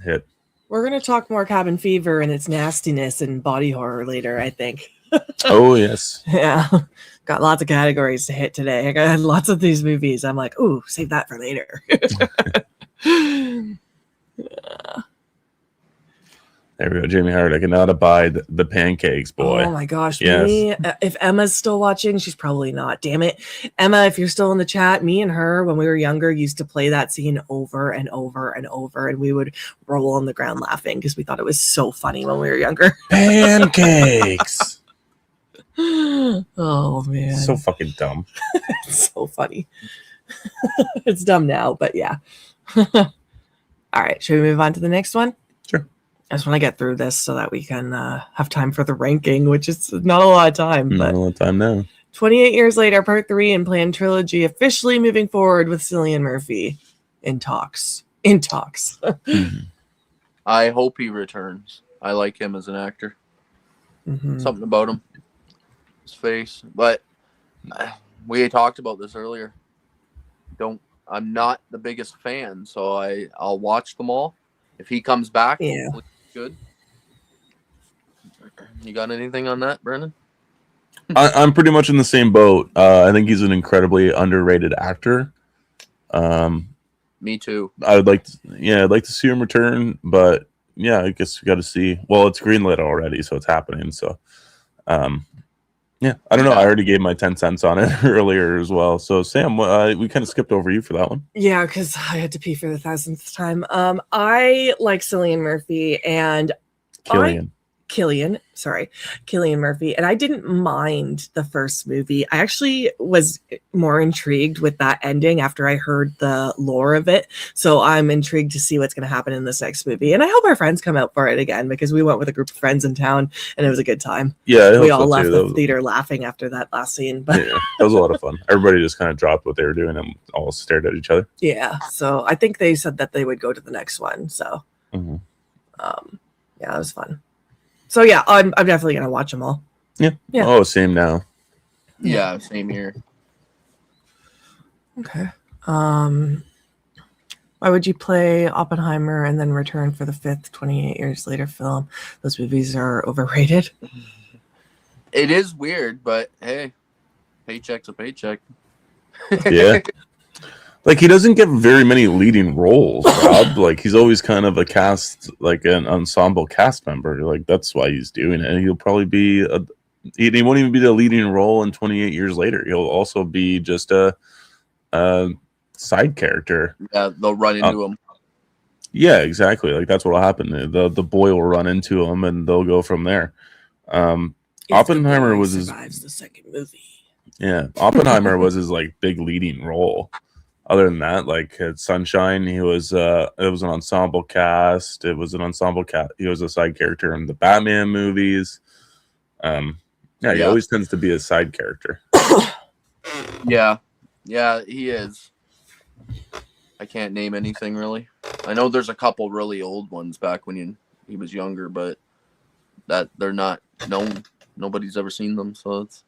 hit. We're going to talk more Cabin Fever and its nastiness and body horror later, I think. Oh, yes. Yeah. Got lots of categories to hit today. I got lots of these movies. I'm like, ooh, save that for later. There we go. Jamie Hart, I cannot abide the pancakes, boy. Oh my gosh. Yes. Me, if Emma's still watching, she's probably not. Damn it. Emma, if you're still in the chat, me and her, when we were younger, used to play that scene over and over and over, and we would roll on the ground laughing because we thought it was so funny when we were younger. Pancakes. Oh, man. So fucking dumb. It's so funny. It's dumb now, but yeah. All right. Should we move on to the next one? Sure. I just want to get through this so that we can have time for the ranking, which is not a lot of time. Not a lot of time now. 28 years later, part 3 in planned trilogy officially moving forward with Cillian Murphy in talks. Mm-hmm. I hope he returns. I like him as an actor. Mm-hmm. Something about him. His face. But we talked about this earlier. I'm not the biggest fan, so I'll watch them all. If he comes back, yeah, good. You got anything on that, Brendan? I'm pretty much in the same boat. I think he's an incredibly underrated actor. Me too. I'd like to see him return, but yeah, I guess we got to see. Well, it's greenlit already, so it's happening. So, yeah, I don't know. I already gave my 10 cents on it earlier as well. So, Sam, we kind of skipped over you for that one. Yeah, because I had to pee for the 1000th time. I like Cillian Murphy and Cillian Murphy, and I didn't mind the first movie. I actually was more intrigued with that ending after I heard the lore of it, so I'm intrigued to see what's going to happen in this next movie, and I hope our friends come out for it again, because we went with a group of friends in town and it was a good time. Yeah, we all left the theater laughing after that last scene, but yeah, that was a lot of fun. Everybody just kind of dropped what they were doing and all stared at each other. Yeah, so I think they said that they would go to the next one, so mm-hmm. Yeah, it was fun. So yeah, I'm definitely gonna watch them all. Yeah. Oh, same now. Yeah, same here. Okay. Why would you play Oppenheimer and then return for the 5th 28 years later film? Those movies are overrated. It is weird, but hey, paycheck's a paycheck. Yeah. Like, he doesn't get very many leading roles, Rob. Like, he's always kind of a cast, like an ensemble cast member. Like, that's why he's doing it. And he'll probably be he won't even be the leading role in 28 years later. He'll also be just a side character. Yeah, they'll run into him. Yeah, exactly. Like that's what'll happen. The boy will run into him, and they'll go from there. Oppenheimer was survives the second movie. Yeah, Oppenheimer was his like big leading role. Other than that, like at Sunshine, it was an ensemble cast. It was an ensemble cast. He was a side character in the Batman movies. He always tends to be a side character. Yeah, he is. I can't name anything really. I know there's a couple really old ones back when he was younger, but that they're not known. Nobody's ever seen them, so it's.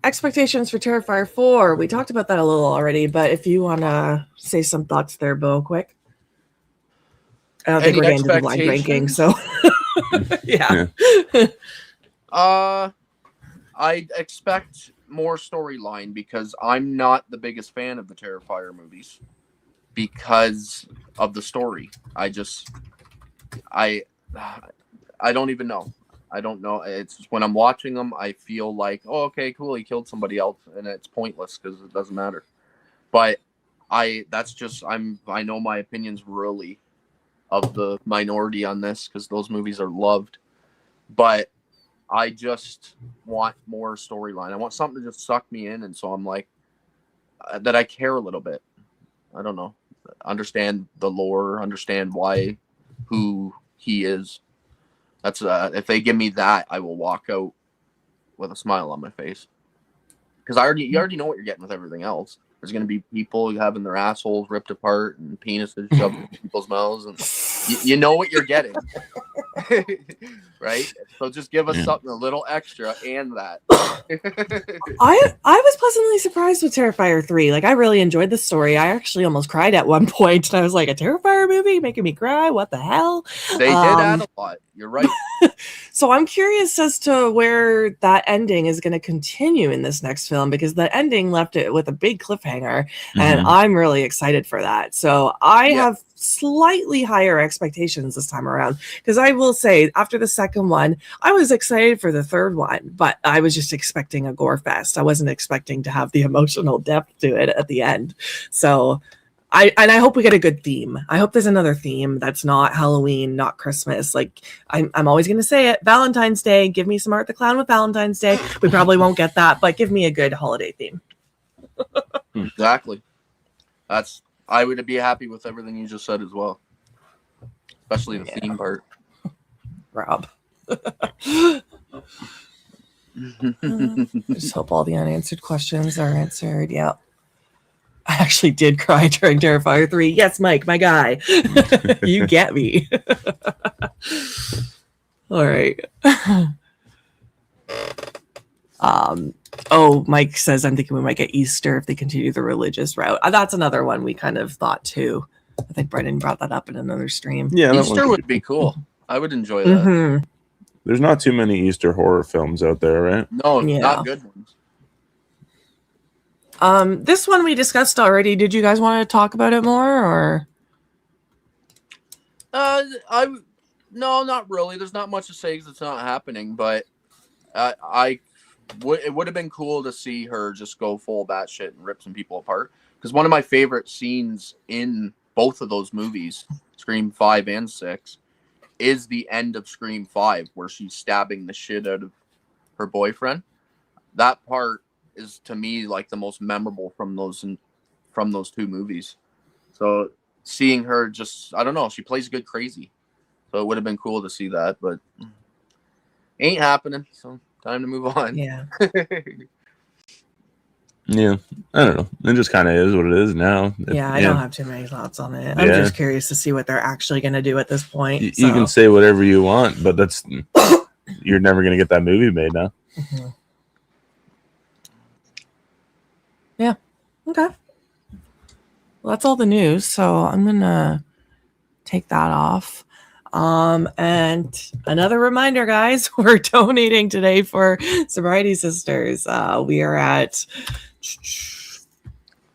Expectations for Terrifier 4. We talked about that a little already, but if you want to say some thoughts there, Beau, quick. I don't think we're getting to the blind ranking, so yeah. I expect more storyline because I'm not the biggest fan of the Terrifier movies because of the story. I don't even know. I don't know. It's just when I'm watching them, I feel like, oh, okay, cool, he killed somebody else, and it's pointless because it doesn't matter. But I know my opinion's really of the minority on this because those movies are loved. But I just want more storyline. I want something to just suck me in, and so I'm like that I care a little bit. I don't know. Understand the lore, understand who he is. That's if they give me that, I will walk out with a smile on my face. Because you already know what you're getting with everything else. There's going to be people having their assholes ripped apart and penises shoved in people's mouths, and you know what you're getting, right? So just give us something a little extra, and that. I was pleasantly surprised with Terrifier 3. Like I really enjoyed the story. I actually almost cried at one point, and I was like, a Terrifier movie making me cry? What the hell? They did add a lot. You're right. So I'm curious as to where that ending is going to continue in this next film, because the ending left it with a big cliffhanger, and I'm really excited for that. So I have slightly higher expectations this time around, because I will say after the second one, I was excited for the third one, but I was just expecting a gore fest. I wasn't expecting to have the emotional depth to it at the end. So I hope we get a good theme. I hope there's another theme that's not Halloween, not Christmas. Like I'm always going to say it, Valentine's Day. Give me some Art the Clown with Valentine's Day. We probably won't get that, but give me a good holiday theme. Exactly. I would be happy with everything you just said as well, especially the theme part. Rob. Just hope all the unanswered questions are answered. Yeah. I actually did cry during Terrifier 3. Yes, Mike, my guy. You get me. All right. Mike says, I'm thinking we might get Easter if they continue the religious route. That's another one we kind of thought too. I think Brendan brought that up in another stream. Yeah, Easter would be cool. I would enjoy that. There's not too many Easter horror films out there, right? No, not good ones. This one we discussed already. Did you guys want to talk about it more, or? No, not really. There's not much to say because it's not happening. But it would have been cool to see her just go full batshit and rip some people apart. Because one of my favorite scenes in both of those movies, Scream 5 and 6, is the end of Scream 5, where she's stabbing the shit out of her boyfriend. That part is to me like the most memorable from those two movies. So seeing her just, I don't know, she plays good crazy. So it would have been cool to see that, but ain't happening. So time to move on. Yeah. Yeah, I don't know. It just kind of is what it is now. I don't have too many thoughts on it. I'm just curious to see what they're actually going to do at this point. You can say whatever you want, but you're never going to get that movie made now. Mm-hmm. Yeah. Okay. Well, that's all the news. So I'm going to take that off. And another reminder, guys, we're donating today for Sobriety Sisters. We are at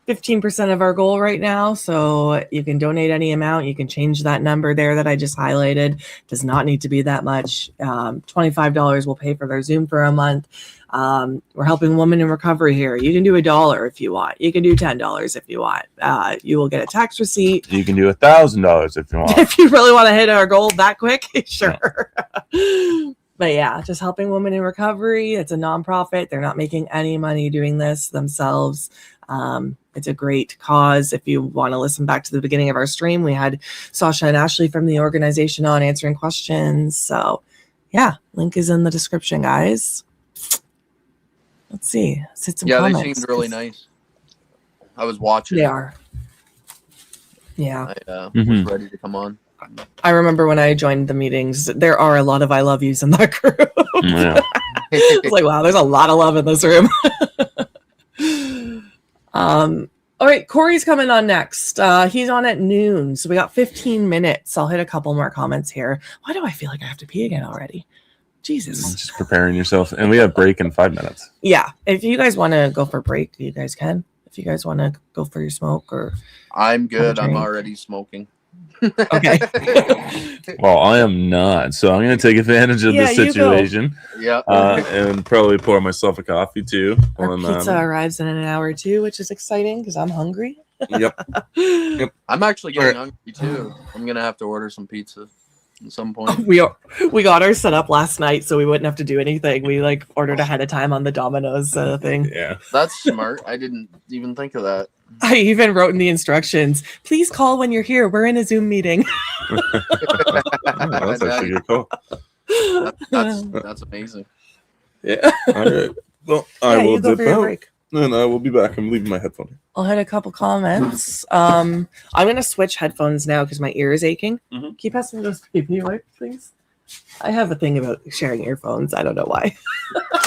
15% of our goal right now. So you can donate any amount. You can change that number there that I just highlighted. Does not need to be that much. $25 will pay for their Zoom for a month. We're helping women in recovery here. You can do $1 if you want. You can do $10 if you want. You will get a tax receipt. You can do $1,000 if you want. If you really want to hit our goal that quick, sure. But yeah, just helping women in recovery. It's a nonprofit. They're not making any money doing this themselves. It's a great cause. If you want to listen back to the beginning of our stream, we had Sasha and Ashley from the organization on answering questions. So yeah, link is in the description, guys. Let's see. Let's hit some comments. They seemed really nice. I was watching. They are. Yeah. I was ready to come on. I remember when I joined the meetings, there are a lot of I love yous in that group. Yeah. It's like, wow, there's a lot of love in this room. All right, Corey's coming on next. He's on at noon, so we got 15 minutes. I'll hit a couple more comments here. Why do I feel like I have to pee again already? Jesus. Just preparing yourself. And we have break in 5 minutes. Yeah, if you guys want to go for a break, you guys can. If you guys want to go for your smoke or... I'm good. I'm already smoking. Okay. Well, I am not, so I'm going to take advantage of this situation. Yeah. And probably pour myself a coffee too. Our pizza arrives in an hour or two, which is exciting because I'm hungry. Yep. I'm actually getting hungry too. I'm going to have to order some pizza at some point. We got ours set up last night so we wouldn't have to do anything. We like ordered ahead of time on the Domino's thing. Yeah. That's smart. I didn't even think of that. I even wrote in the instructions, please call when you're here. We're in a Zoom meeting. That's actually a good call. That's amazing. Yeah. All right. Well, I will dip out. Break. And I will be back. I'm leaving my headphone. I'll hit a couple comments. I'm going to switch headphones now because my ear is aching. Mm-hmm. Can you pass me those PP wipes, please? I have a thing about sharing earphones. I don't know why.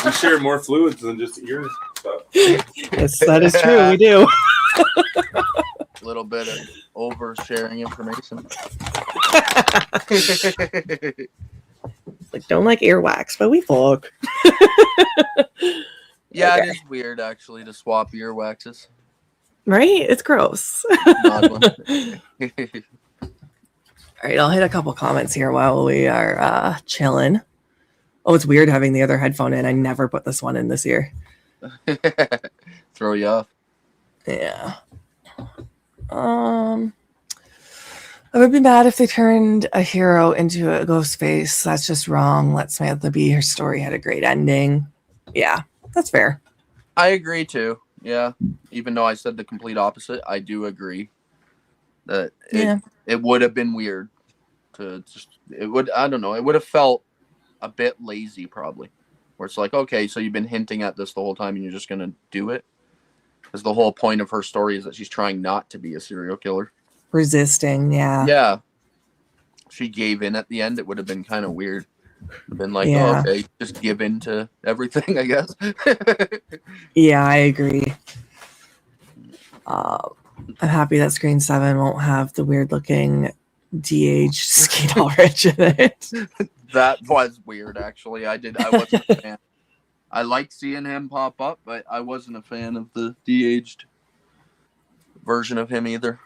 We share more fluids than just ear stuff. Yes, that is true. We do. A little bit of oversharing information. Like, don't like earwax, but we fuck. Yeah, Okay. It is weird actually to swap earwaxes. Right? It's gross. Odd one. All right, I'll hit a couple comments here while we are chilling. Oh, it's weird having the other headphone in. I never put this one in this ear. Throw you off. Yeah. I would be mad if they turned a hero into a ghost face. That's just wrong. Let Samantha be. Her story had a great ending. Yeah, that's fair. I agree too. Yeah. Even though I said the complete opposite, I do agree that it would have been weird to just, it would have felt a bit lazy probably. Where it's like, okay, so you've been hinting at this the whole time and you're just going to do it? Because the whole point of her story is that she's trying not to be a serial killer. Resisting, yeah. Yeah. She gave in at the end. It would have been kind of weird. Been like, Yeah. oh, okay, just give in to everything, I guess. Yeah, I agree. I'm happy that Screen 7 won't have the weird looking DH Skeet Ulrich in it. That was weird, actually. I wasn't a fan. I liked seeing him pop up, but I wasn't a fan of the de-aged version of him either.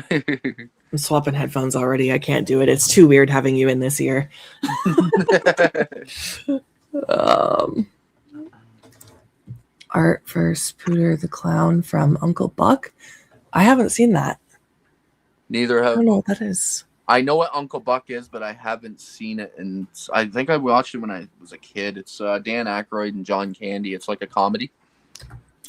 I'm swapping headphones already. I can't do it. It's too weird having you in this ear. Art for Spooter the Clown from Uncle Buck. I haven't seen that. Neither I have. don't know what that is. I know what Uncle Buck is, but I haven't seen it. And I think I watched it when I was a kid. It's Dan Aykroyd and John Candy. It's like a comedy.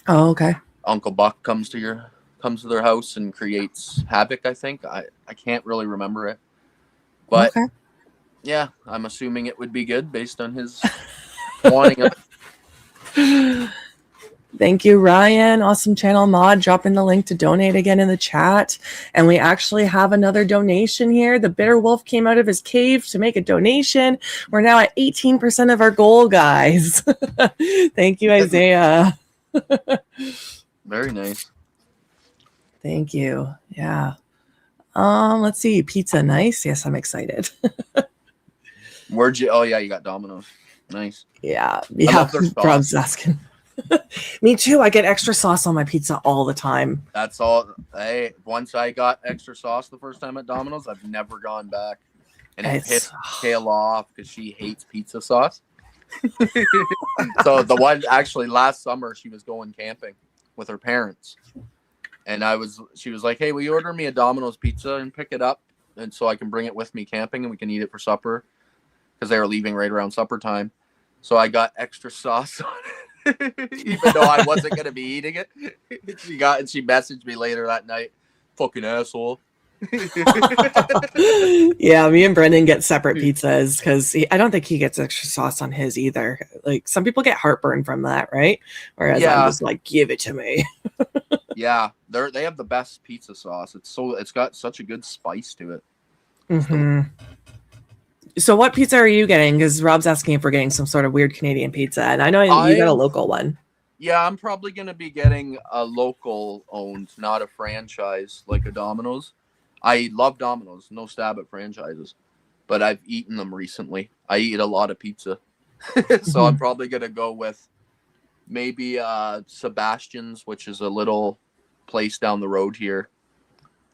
Oh, okay. Uncle Buck comes to their house and creates havoc, I think. I can't really remember it. But okay. Yeah, I'm assuming it would be good based on his wanting it. Thank you, Ryan. Awesome channel mod. Dropping the link to donate again in the chat. And we actually have another donation here. The Bitter Wolf came out of his cave to make a donation. We're now at 18% of our goal, guys. Thank you, Isaiah. Very nice. Thank you. Yeah. Let's see. Pizza nice. Yes, I'm excited. Where'd you? Oh yeah, you got Domino's. Nice. Yeah. love their sauce. Rob's asking. Me too. I get extra sauce on my pizza all the time. That's all. Hey, once I got extra sauce the first time at Domino's, I've never gone back. And it pissed Kayla off because she hates pizza sauce. So the one actually last summer she was going camping with her parents, and she was like, "Hey, will you order me a Domino's pizza and pick it up, and so I can bring it with me camping and we can eat it for supper," because they were leaving right around supper time. So I got extra sauce on it, even though I wasn't gonna be eating it. She messaged me later that night, "Fucking asshole." Yeah, me and Brendan get separate pizzas because I don't think he gets extra sauce on his either. Like some people get heartburn from that, right? Whereas I'm just like, give it to me. Yeah, they have the best pizza sauce. It's got such a good spice to it. Mm-hmm. So what pizza are you getting? Because Rob's asking if we're getting some sort of weird Canadian pizza, and I know you got a local one. Yeah, I'm probably gonna be getting a local owned, not a franchise like a Domino's. I love Domino's, no stab at franchises, but I've eaten them recently. I eat a lot of pizza. So I'm probably going to go with maybe Sebastian's, which is a little place down the road here.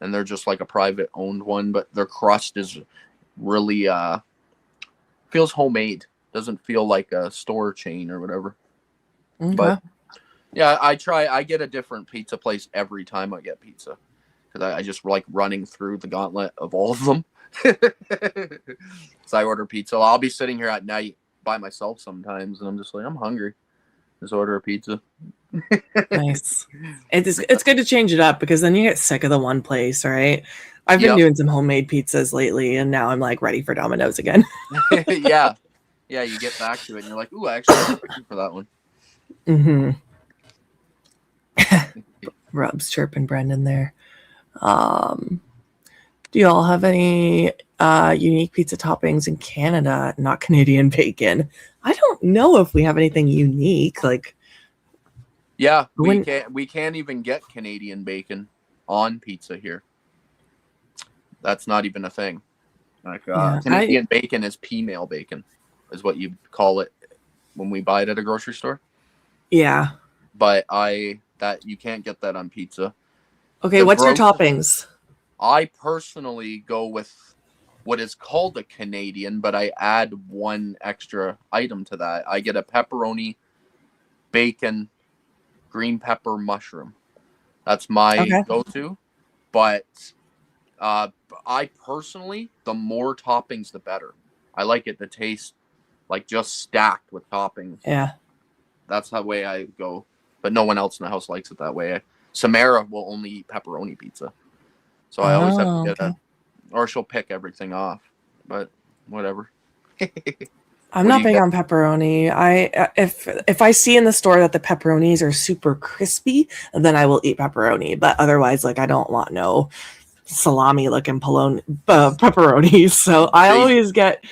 And they're just like a private owned one, but their crust is really feels homemade. Doesn't feel like a store chain or whatever. Okay. But yeah, I get a different pizza place every time I get pizza. Because I just like running through the gauntlet of all of them. So I order pizza. I'll be sitting here at night by myself sometimes, and I'm just like, I'm hungry. Just order a pizza. Nice. It's good to change it up because then you get sick of the one place, right? I've been doing some homemade pizzas lately, and now I'm like ready for Domino's again. Yeah, you get back to it, and you're like, ooh, I actually was looking for that one. Mm-hmm. Rob's chirping Brendan there. Do you all have any unique pizza toppings in Canada, not Canadian bacon? I don't know if we have anything unique. Like, yeah, we can't even get Canadian bacon on pizza here. That's not even a thing. Like Canadian bacon is female bacon, is what you call it when we buy it at a grocery store. Yeah, but you can't get that on pizza. Okay, what's your toppings? I personally go with what is called a Canadian, but I add one extra item to that. I get a pepperoni, bacon, green pepper, mushroom. That's my go-to. But I personally, the more toppings, the better. I like it to taste like just stacked with toppings. Yeah. That's the way I go. But no one else in the house likes it that way. Samara will only eat pepperoni pizza. So I always have to get or she'll pick everything off. But whatever. I'm not big on pepperoni. If I see in the store that the pepperonis are super crispy, then I will eat pepperoni. But otherwise, like I don't want no salami looking pepperonis. So I always get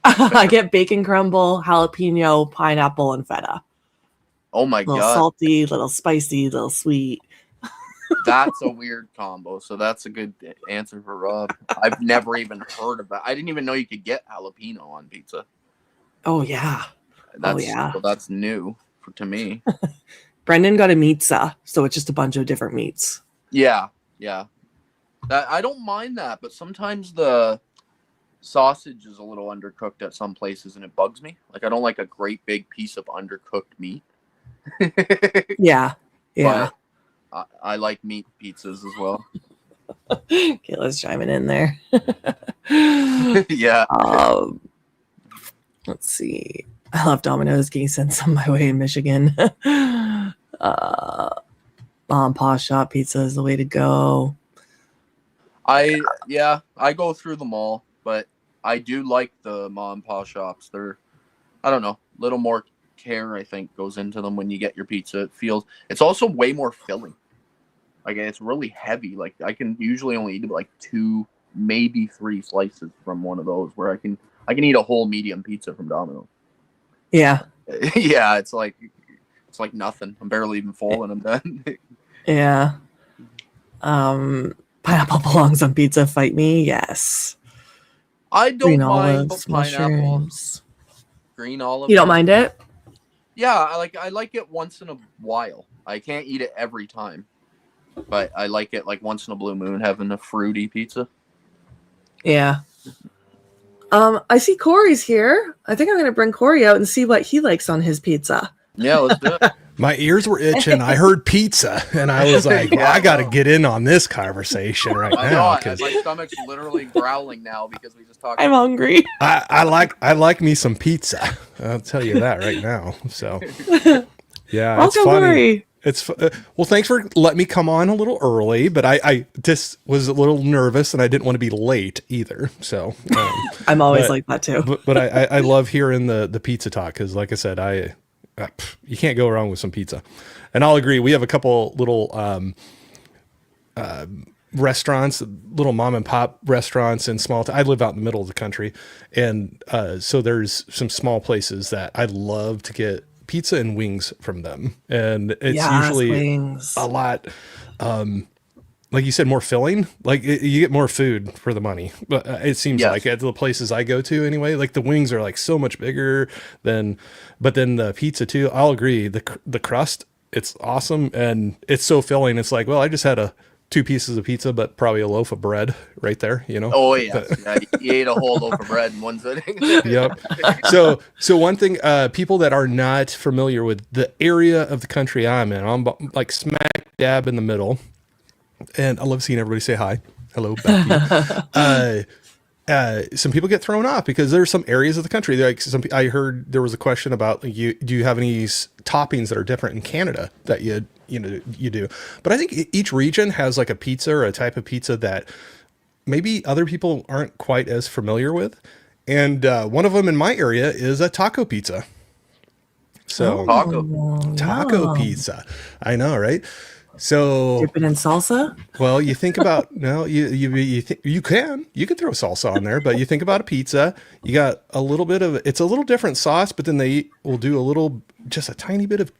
I get bacon crumble, jalapeno, pineapple, and feta. Oh my god. Little salty, little spicy, little sweet. That's a weird combo. So that's a good answer for Rob. I've never even heard of that. I didn't even know you could get jalapeno on pizza. Oh yeah. Well, that's new to me. Brendan got a meatza, so it's just a bunch of different meats. Yeah. I don't mind that, but sometimes the sausage is a little undercooked at some places and it bugs me. Like I don't like a great big piece of undercooked meat. Yeah. But I like meat pizzas as well. Kayla's chiming in there. Yeah. Let's see. I love Domino's. Can you send some my way in Michigan? Mom and Pa Shop pizza is the way to go. I go through them all, but I do like the mom and pa shops. They're, I don't know, a little more care I think goes into them when you get your pizza. It's also way more filling. Like it's really heavy. Like I can usually only eat like 2, maybe 3 slices from one of those. Where I can eat a whole medium pizza from Domino's. Yeah. Yeah, it's like nothing. I'm barely even full and I'm done. Yeah. Pineapple belongs on pizza. Fight me, yes. I don't mind olives, pineapple. mushrooms. Green olives. You don't mind it? Yeah, I like it once in a while. I can't eat it every time, but I like it like once in a blue moon having a fruity pizza. Yeah. I see Corey's here. I think I'm going to bring Corey out and see what he likes on his pizza. Yeah, let's do it. My ears were itching. I heard pizza, and I was like, well, I got to get in on this conversation right I now. know, Because my stomach's literally growling now because we just talked. I'm hungry. I like me some pizza. I'll tell you that right now. So, yeah, it's Welcome, funny. Corey. It's well, thanks for letting me come on a little early, but I just was a little nervous and I didn't want to be late either. So I'm always like that too. But I love hearing the pizza talk because, like I said, you can't go wrong with some pizza. And I'll agree. We have a couple little restaurants, little mom and pop restaurants in small. I live out in the middle of the country, and so there's some small places that I love to get pizza and wings from them, and it's usually wings. a lot. Like you said, more filling. Like you get more food for the money, but it seems like at the places I go to anyway. Like the wings are like so much bigger than, but then the pizza too. I'll agree. The crust, it's awesome and it's so filling. It's like, well, I just had 2 pieces of pizza, but probably a loaf of bread right there. You know. Oh yeah, you ate a whole loaf of bread in one sitting. Yep. So one thing, people that are not familiar with the area of the country I'm in, I'm like smack dab in the middle. And I love seeing everybody say hi. Hello, back to you. Some people get thrown off because there's some areas of the country. Like I heard there was a question about do you have any toppings that are different in Canada that you do? But I think each region has like a pizza or a type of pizza that maybe other people aren't quite as familiar with. And one of them in my area is a taco pizza. So taco pizza. I know, right? So dip it in salsa. Well, you think about you can throw salsa on there, but you think about a pizza. You got a little bit of it's a little different sauce, but then they will do just a tiny bit of.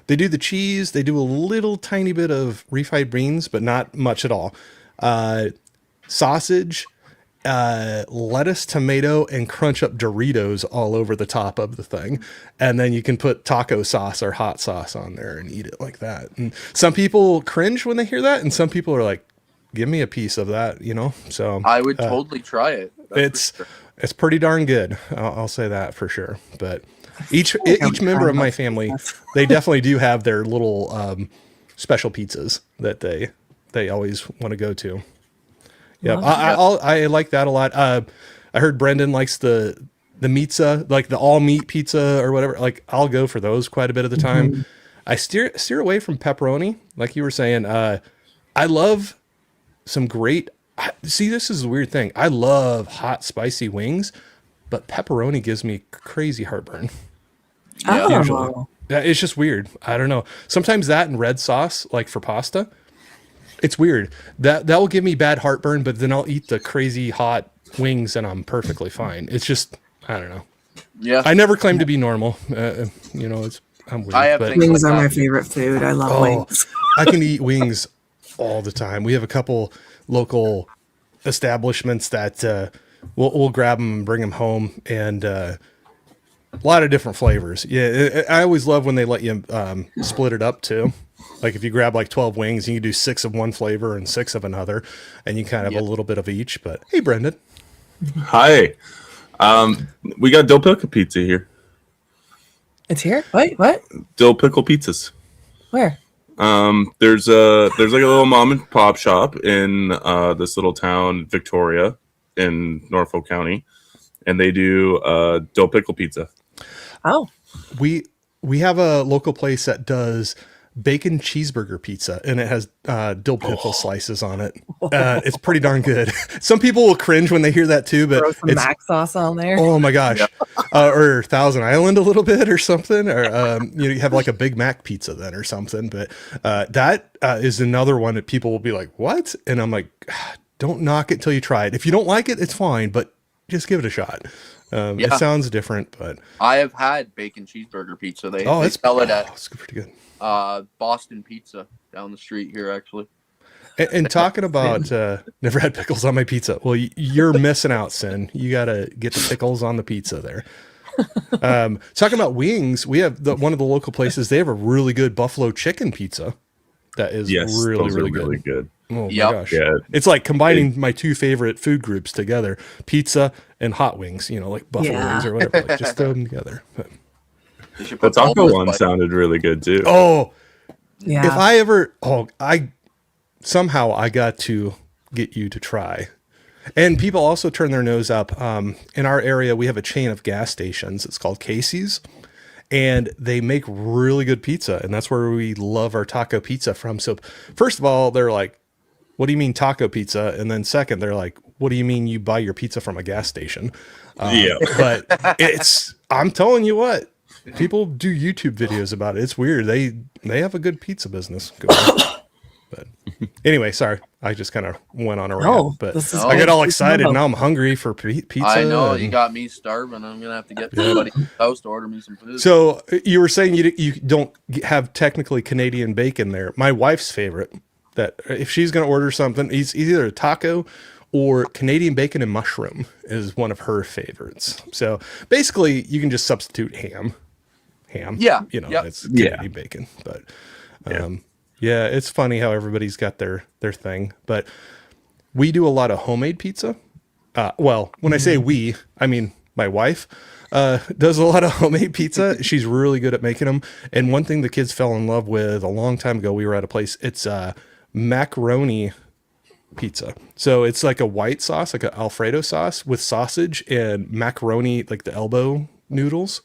They do the cheese. They do a little tiny bit of refried beans, but not much at all. Sausage, lettuce, tomato, and crunch up Doritos all over the top of the thing. And then you can put taco sauce or hot sauce on there and eat it like that. And some people cringe when they hear that. And some people are like, give me a piece of that, So I would totally try it. It's pretty darn good. I'll say that for sure. But each member of my family, they definitely do have their little special pizzas that they always want to go to. Yeah, I like that a lot. I heard Brendan likes the pizza, like the all meat pizza or whatever. Like I'll go for those quite a bit of the time. Mm-hmm. I steer away from pepperoni, like you were saying. I love some great. See, this is a weird thing. I love hot, spicy wings, but pepperoni gives me crazy heartburn. Usually. Yeah, it's just weird. I don't know. Sometimes that and red sauce, like for pasta. It's weird. That will give me bad heartburn, but then I'll eat the crazy hot wings and I'm perfectly fine. It's just, I don't know. Yeah. I never claim to be normal. I'm weird. Wings are my favorite food. I love wings. I can eat wings all the time. We have a couple local establishments that we'll grab them and bring them home, and a lot of different flavors. Yeah, I always love when they let you split it up too. Like if you grab like 12 wings, you can do 6 of one flavor and 6 of another, and you kind of have a little bit of each. But hey, Brendan. Hi. We got dill pickle pizza here. It's here? Wait, what? Dill pickle pizzas. Where? There's like a little mom and pop shop in this little town, Victoria, in Norfolk County, and they do dill pickle pizza. Oh. We have a local place that does bacon cheeseburger pizza, and it has dill pickle slices on it. It's pretty darn good. Some people will cringe when they hear that too, but throw some mac sauce on there. Oh my gosh. Or Thousand Island a little bit or something, or you have like a Big Mac pizza then or something. But that is another one that people will be like, what? And I'm like, don't knock it till you try it. If you don't like it, it's fine, but just give it a shot. It sounds different, but I have had bacon cheeseburger pizza. They sell it at it's pretty good. Boston Pizza down the street here, actually. And talking about never had pickles on my pizza. Well, you're missing out, Sin. You got to get the pickles on the pizza there. Talking about wings, we have one of the local places. They have a really good buffalo chicken pizza. That is really good. Oh my gosh. Yeah. It's like combining my two favorite food groups together, pizza and hot wings, like buffalo wings or whatever. Like, just throw them together. But the taco one sounded really good too. Oh, Yeah. if I ever, somehow I got to get you to try. And people also turn their nose up. In our area, we have a chain of gas stations. It's called Casey's. And they make really good pizza. And that's where we love our taco pizza from. So first of all, they're like, what do you mean taco pizza? And then second, they're like, what do you mean you buy your pizza from a gas station? But I'm telling you what, people do YouTube videos about it. It's weird. They have a good pizza business going. But anyway, sorry. I just kind of went on a rant, but I get all excited. Now I'm hungry for pizza. I know, you got me starving. I'm going to have to get somebody in the house to order me some food. So you were saying you don't have technically Canadian bacon there. My wife's favorite, that if she's going to order something, it's either a taco or Canadian bacon and mushroom is one of her favorites. So basically you can just substitute ham. Yeah. It's Canadian bacon, but yeah, it's funny how everybody's got their thing, but we do a lot of homemade pizza. Well, when I say we, I mean my wife does a lot of homemade pizza. She's really good at making them. And one thing the kids fell in love with a long time ago, we were at a place, it's macaroni pizza. So it's like a white sauce, like an Alfredo sauce with sausage and macaroni, like the elbow noodles.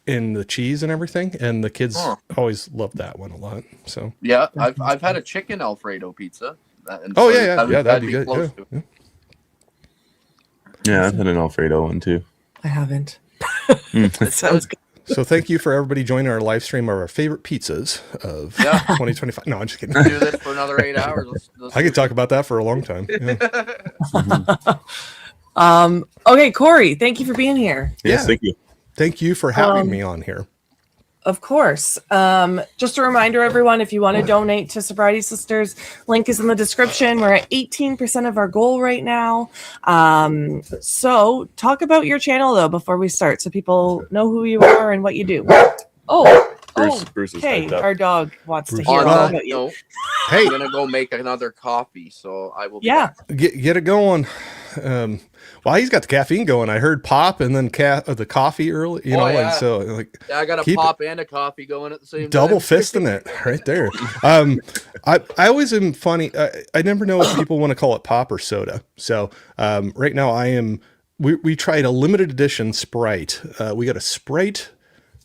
And the cheese and everything, and the kids always love that one a lot. So yeah, I've had a chicken Alfredo pizza. That'd be good. Yeah, I've had an Alfredo one too. I haven't. That sounds good. So thank you for everybody joining our live stream of our favorite pizzas of 2025. No, I'm just kidding. Do this for another 8 hours. I could talk about that for a long time. Yeah. Okay, Corey, thank you for being here. Yes, thank you. Thank you for having me on here. Of course. Just a reminder, everyone, if you want to donate to Sobriety Sisters, link is in the description. We're at 18% of our goal right now. So talk about your channel, though, before we start, so people know who you are and what you do. Bruce is hey, our dog wants to hear all about you. Hey, I'm going to go make another coffee, so I will. Get it going. Well, he's got the caffeine going. I heard pop and then the coffee early, and so like I got a pop and a coffee going at the same time. Double fisting it right there. I always am funny. I never know if people want to call it pop or soda. So right now we tried a limited edition Sprite. We got a Sprite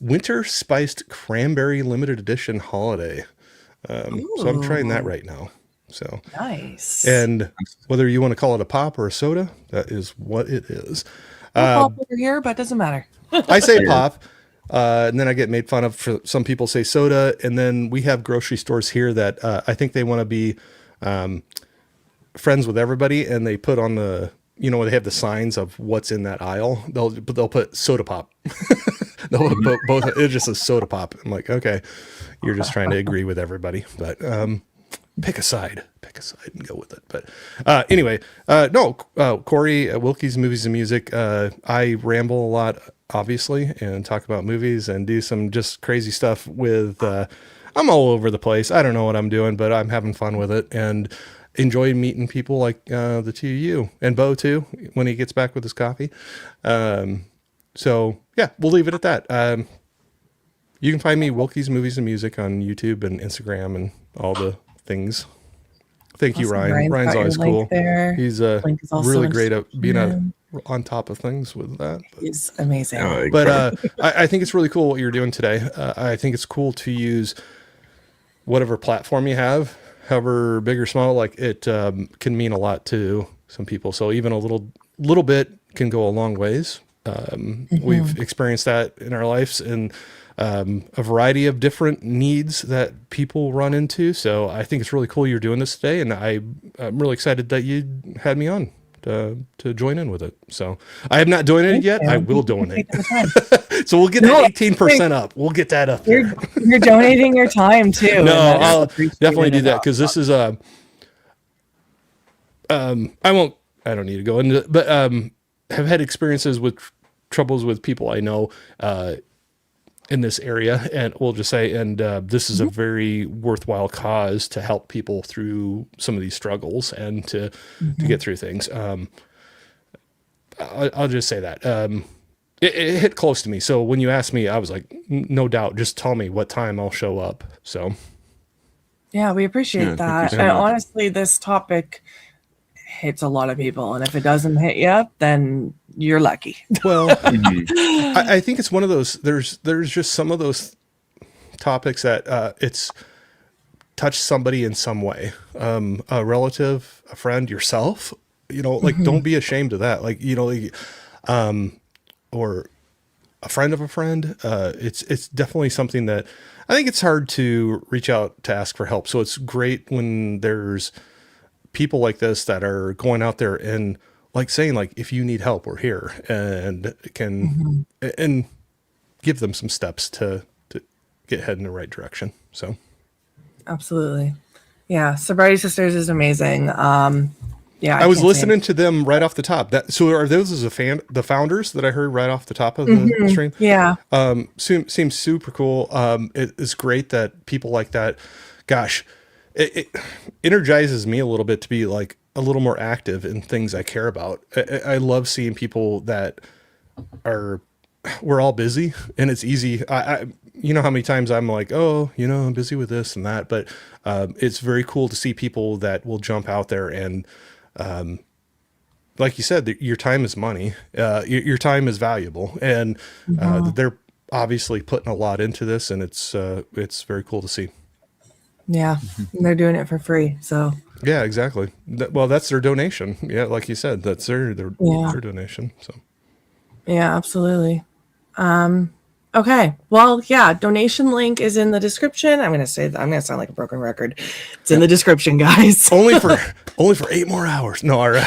winter spiced cranberry limited edition holiday. So I'm trying that right now. So nice. And whether you want to call it a pop or a soda, that is what it is. Pop over here, but it doesn't matter. I say pop, and then I get made fun of for some people say soda. And then we have grocery stores here that I think they want to be friends with everybody, and they put on the they have the signs of what's in that aisle. They'll put soda pop. They'll put both. It's just a soda pop. I'm like, okay, you're just trying to agree with everybody, but pick a side and go with it. But anyway, Corey, Wilkie's Movies and Music. I ramble a lot, obviously, and talk about movies and do some just crazy stuff with. I'm all over the place. I don't know what I'm doing, but I'm having fun with it and enjoy meeting people like the two of you and Beau too when he gets back with his coffee. So yeah, we'll leave it at that. You can find me Wilkie's Movies and Music on YouTube and Instagram and all the things. Thank you, Ryan. Ryan's always cool. He's really great at being on top of things with that. He's amazing. But I think it's really cool what you're doing today. I think it's cool to use whatever platform you have, however big or small. Like it can mean a lot to some people. So even a little bit can go a long ways. We've experienced that in our lives and a variety of different needs that people run into. So I think it's really cool you're doing this today, and I'm really excited that you had me on to join in with it. So I have not donated yet. I will donate. So we'll get that 18% up. We'll get that up. You're donating your time too. No, I'll definitely do that because this is I don't need to go into it, but have had experiences with troubles with people I know in this area, and we'll just say, and this is a very worthwhile cause to help people through some of these struggles and to get through things. I'll just say that it hit close to me. So when you asked me, I was like, no doubt, just tell me what time I'll show up. So yeah, we appreciate that. And honestly, this topic hits a lot of people, and if it doesn't hit you, then you're lucky. Well, I think it's one of those. There's just some of those topics that it's touched somebody in some way, a relative, a friend, yourself. Like don't be ashamed of that. Like or a friend of a friend. It's definitely something that I think it's hard to reach out to ask for help. So it's great when there's people like this that are going out there and like saying, like, if you need help, we're here, and can and give them some steps to get head in the right direction. So absolutely. Yeah. Sobriety Sisters is amazing. Yeah, I was listening to them right off the top. So are those as the founders that I heard right off the top of the stream? Yeah. Seems super cool. It is great that people like that, gosh, it energizes me a little bit to be like a little more active in things I care about. I love seeing people that we're all busy, and it's easy. I you know how many times I'm like, oh, I'm busy with this and that, but it's very cool to see people that will jump out there and, like you said, your time is money. Your time is valuable, and they're obviously putting a lot into this, and it's very cool to see. Yeah, and they're doing it for free. So yeah, exactly. Well, that's their donation. Yeah, like you said, that's their donation. So yeah, absolutely. Okay. Well, yeah, donation link is in the description. I'm gonna sound like a broken record. It's in the description, guys. only for 8 more hours. No, all right.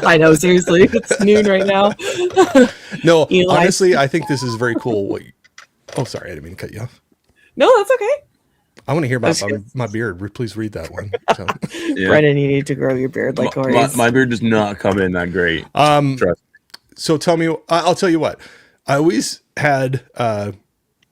I know, seriously. It's noon right now. No, Eli. Honestly, I think this is very cool. Oh, sorry, I didn't mean to cut you off. No, that's okay. I want to hear about my beard. Please read that one. So. Yeah. Brennan, you need to grow your beard like Corey's. My beard does not come in that great. Trust. So tell me, I'll tell you what. I always had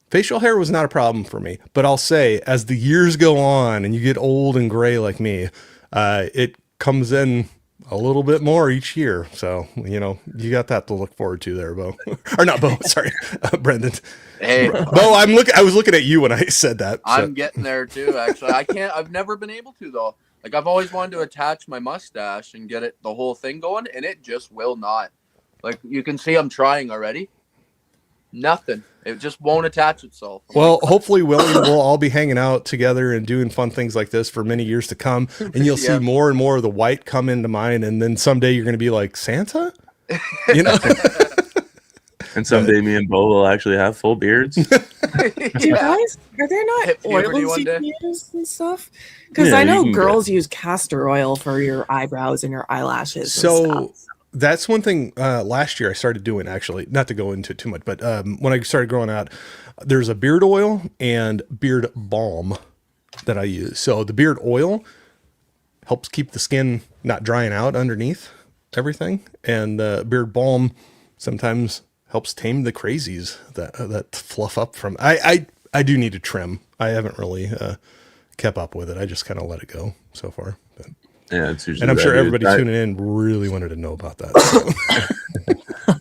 facial hair was not a problem for me, but I'll say as the years go on and you get old and gray like me, it comes in a little bit more each year. So, you got that to look forward to there, Beau. Or not Beau, sorry, Brendan. Hey, Beau, I was looking at you when I said that. So. I'm getting there too, actually. I've never been able to, though. Like, I've always wanted to attach my mustache and get the whole thing going, and it just will not. Like, you can see I'm trying already. Nothing. It just won't attach itself. Well, hopefully, Willie, we'll all be hanging out together and doing fun things like this for many years to come. And you'll see more and more of the white come into mine. And then someday you're going to be like, Santa? And someday me and Beau will actually have full beards. You guys, are there not oils you can use and stuff? Because I know girls use castor oil for your eyebrows and your eyelashes. So that's one thing last year I started doing, actually, not to go into too much, but when I started growing out, there's a beard oil and beard balm that I use. So the beard oil helps keep the skin not drying out underneath everything. And the beard balm sometimes helps tame the crazies that fluff up from. I do need to trim. I haven't really kept up with it. I just kind of let it go so far. But. Yeah, it's usually. And I'm sure everybody tuning in really wanted to know about that.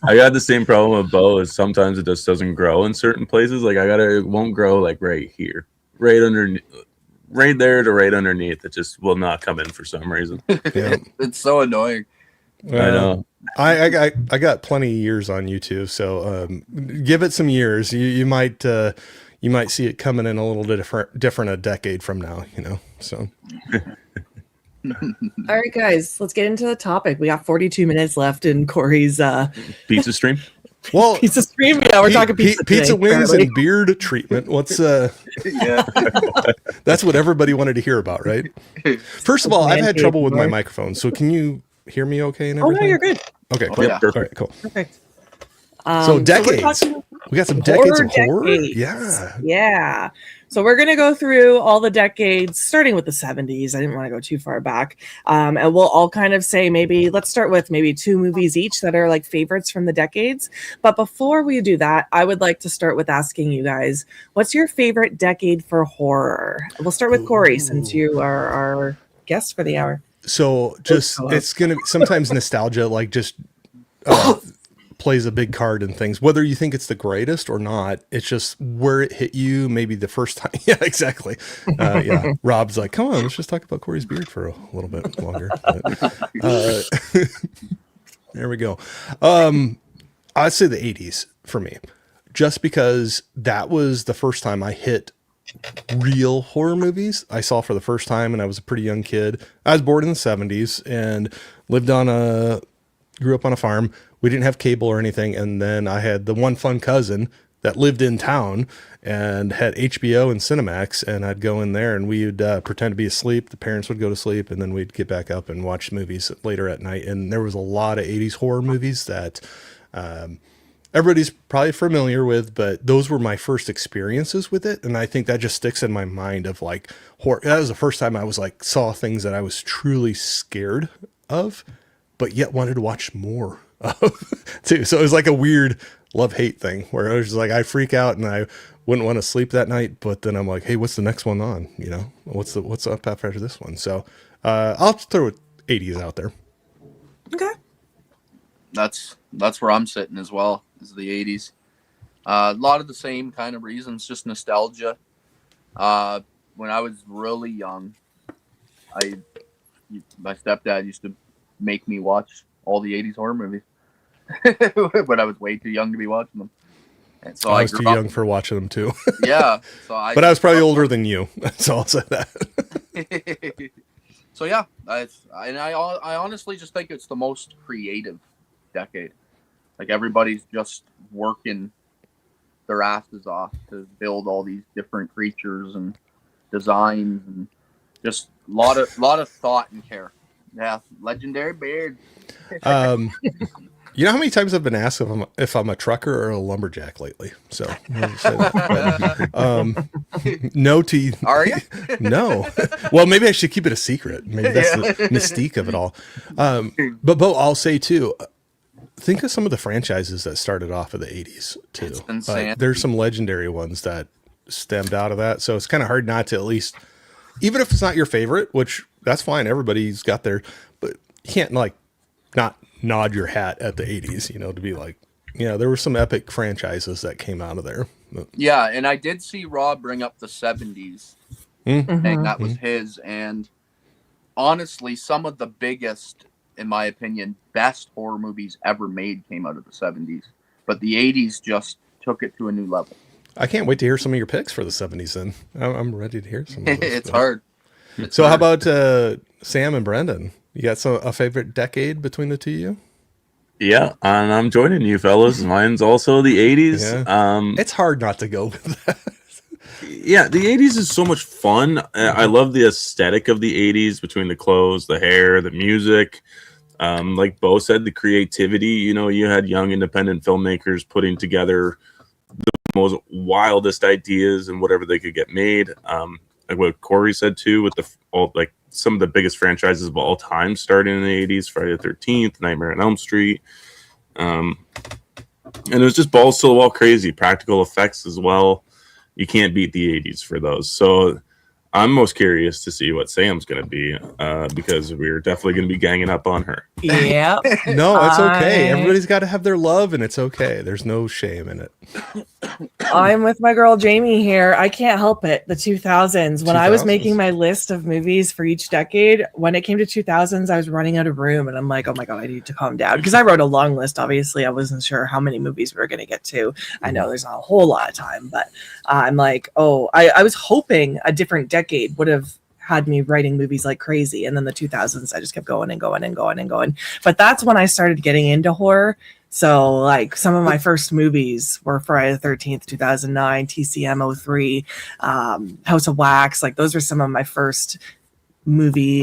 I got the same problem with Beau. Is sometimes it just doesn't grow in certain places. Like it won't grow like right here, right underneath, right there to right underneath. It just will not come in for some reason. Yeah. It's so annoying. I know. I got plenty of years on YouTube, so give it some years. You might see it coming in a little different a decade from now. So. All right, guys, let's get into the topic. We got 42 minutes left in Corey's pizza stream. Well, pizza stream. Yeah, we're talking pizza. Pizza today, wings apparently. and beard treatment. What's Yeah. That's what everybody wanted to hear about, right? First of all, I've had trouble with my microphone, so can you hear me okay and everything? Oh no, you're good. Okay, Oh, cool. yeah. All right, cool. Perfect. So decades. We got some decades of horror. decades. Yeah. Yeah. So we're going to go through all the decades, starting with the 70s. I didn't want to go too far back. And we'll all kind of say let's start with maybe 2 movies each that are like favorites from the decades. But before we do that, I would like to start with asking you guys, what's your favorite decade for horror? We'll start with Corey, since you are our guest for the hour. So it's going to be sometimes nostalgia, like just plays a big card in things, whether you think it's the greatest or not. It's just where it hit you maybe the first time. Yeah, exactly. Yeah. Rob's like, come on, let's just talk about Corey's beard for a little bit longer. But, there we go. I'd say the 80s for me, just because that was the first time I hit real horror movies. I saw for the first time, and I was a pretty young kid. I was born in the 70s and grew up on a farm. We didn't have cable or anything. And then I had the one fun cousin that lived in town and had HBO and Cinemax. And I'd go in there and we would pretend to be asleep. The parents would go to sleep and then we'd get back up and watch movies later at night. And there was a lot of 80s horror movies that everybody's probably familiar with, but those were my first experiences with it. And I think that just sticks in my mind of like horror. That was the first time I was like, saw things that I was truly scared of, but yet wanted to watch more of too. So it was like a weird love-hate thing where I was just like, I freak out and I wouldn't want to sleep that night, but then I'm like, hey, what's the next one on? You know, what's up after this one? So I'll throw 80s out there. Okay. That's where I'm sitting as well, is the 80s. A lot of the same kind of reasons, just nostalgia. When I was really young, my stepdad used to make me watch all the 80s horror movies. But I was way too young to be watching them. And so I was too young for watching them too. Yeah. But I was probably older than you. So I'll say that. So yeah, I honestly just think it's the most creative decade. Like everybody's just working their asses off to build all these different creatures and designs and just a lot of thought and care. Yeah, legendary beard. You know how many times I've been asked if I'm a trucker or a lumberjack lately? So I'll say that. But, no teeth. Are you? No. Well, maybe I should keep it a secret. Maybe that's the mystique of it all. But Beau, I'll say too, think of some of the franchises that started off of the 80s too. It's insane. There's some legendary ones that stemmed out of that. So it's kind of hard not to at least, even if it's not your favorite, which that's fine. Everybody's got their, but you can't like not nod your hat at the 80s, you know, to be like, yeah, there were some epic franchises that came out of there. Yeah, and I did see Rob bring up the 70s. And that was his. And honestly, some of the biggest, in my opinion, best horror movies ever made came out of the 70s. But the 80s just took it to a new level. I can't wait to hear some of your picks for the 70s then. I'm ready to hear some of those. It's hard. So how about Sam and Brendan? You got a favorite decade between the two of you? Yeah, and I'm joining you fellas. Mine's also the 80s. Yeah. It's hard not to go with that. Yeah, the 80s is so much fun. I love the aesthetic of the 80s, between the clothes, the hair, the music. Like Beau said, the creativity. You know, you had young independent filmmakers putting together the most wildest ideas and whatever they could get made. Like what Corey said too, with some of the biggest franchises of all time starting in the 80s, Friday the 13th, Nightmare on Elm Street. And it was just balls to the wall crazy. Practical effects as well. You can't beat the 80s for those. So I'm most curious to see what Sam's going to be, because we're definitely going to be ganging up on her. Yeah. No, it's okay. Everybody's got to have their love, and it's okay. There's no shame in it. I'm with my girl Jamie here. I can't help it. The 2000s. When I was making my list of movies for each decade, when it came to 2000s, I was running out of room, and I'm like, oh my God, I need to calm down. Because I wrote a long list. Obviously, I wasn't sure how many movies we were going to get to. I know there's not a whole lot of time, but I'm like, I was hoping a different decade would have had me writing movies like crazy. And then the 2000s, I just kept going and going and going and going. But that's when I started getting into horror. So like some of my first movies were Friday the 13th, 2009, TCM 03, House of Wax. Like those were some of my first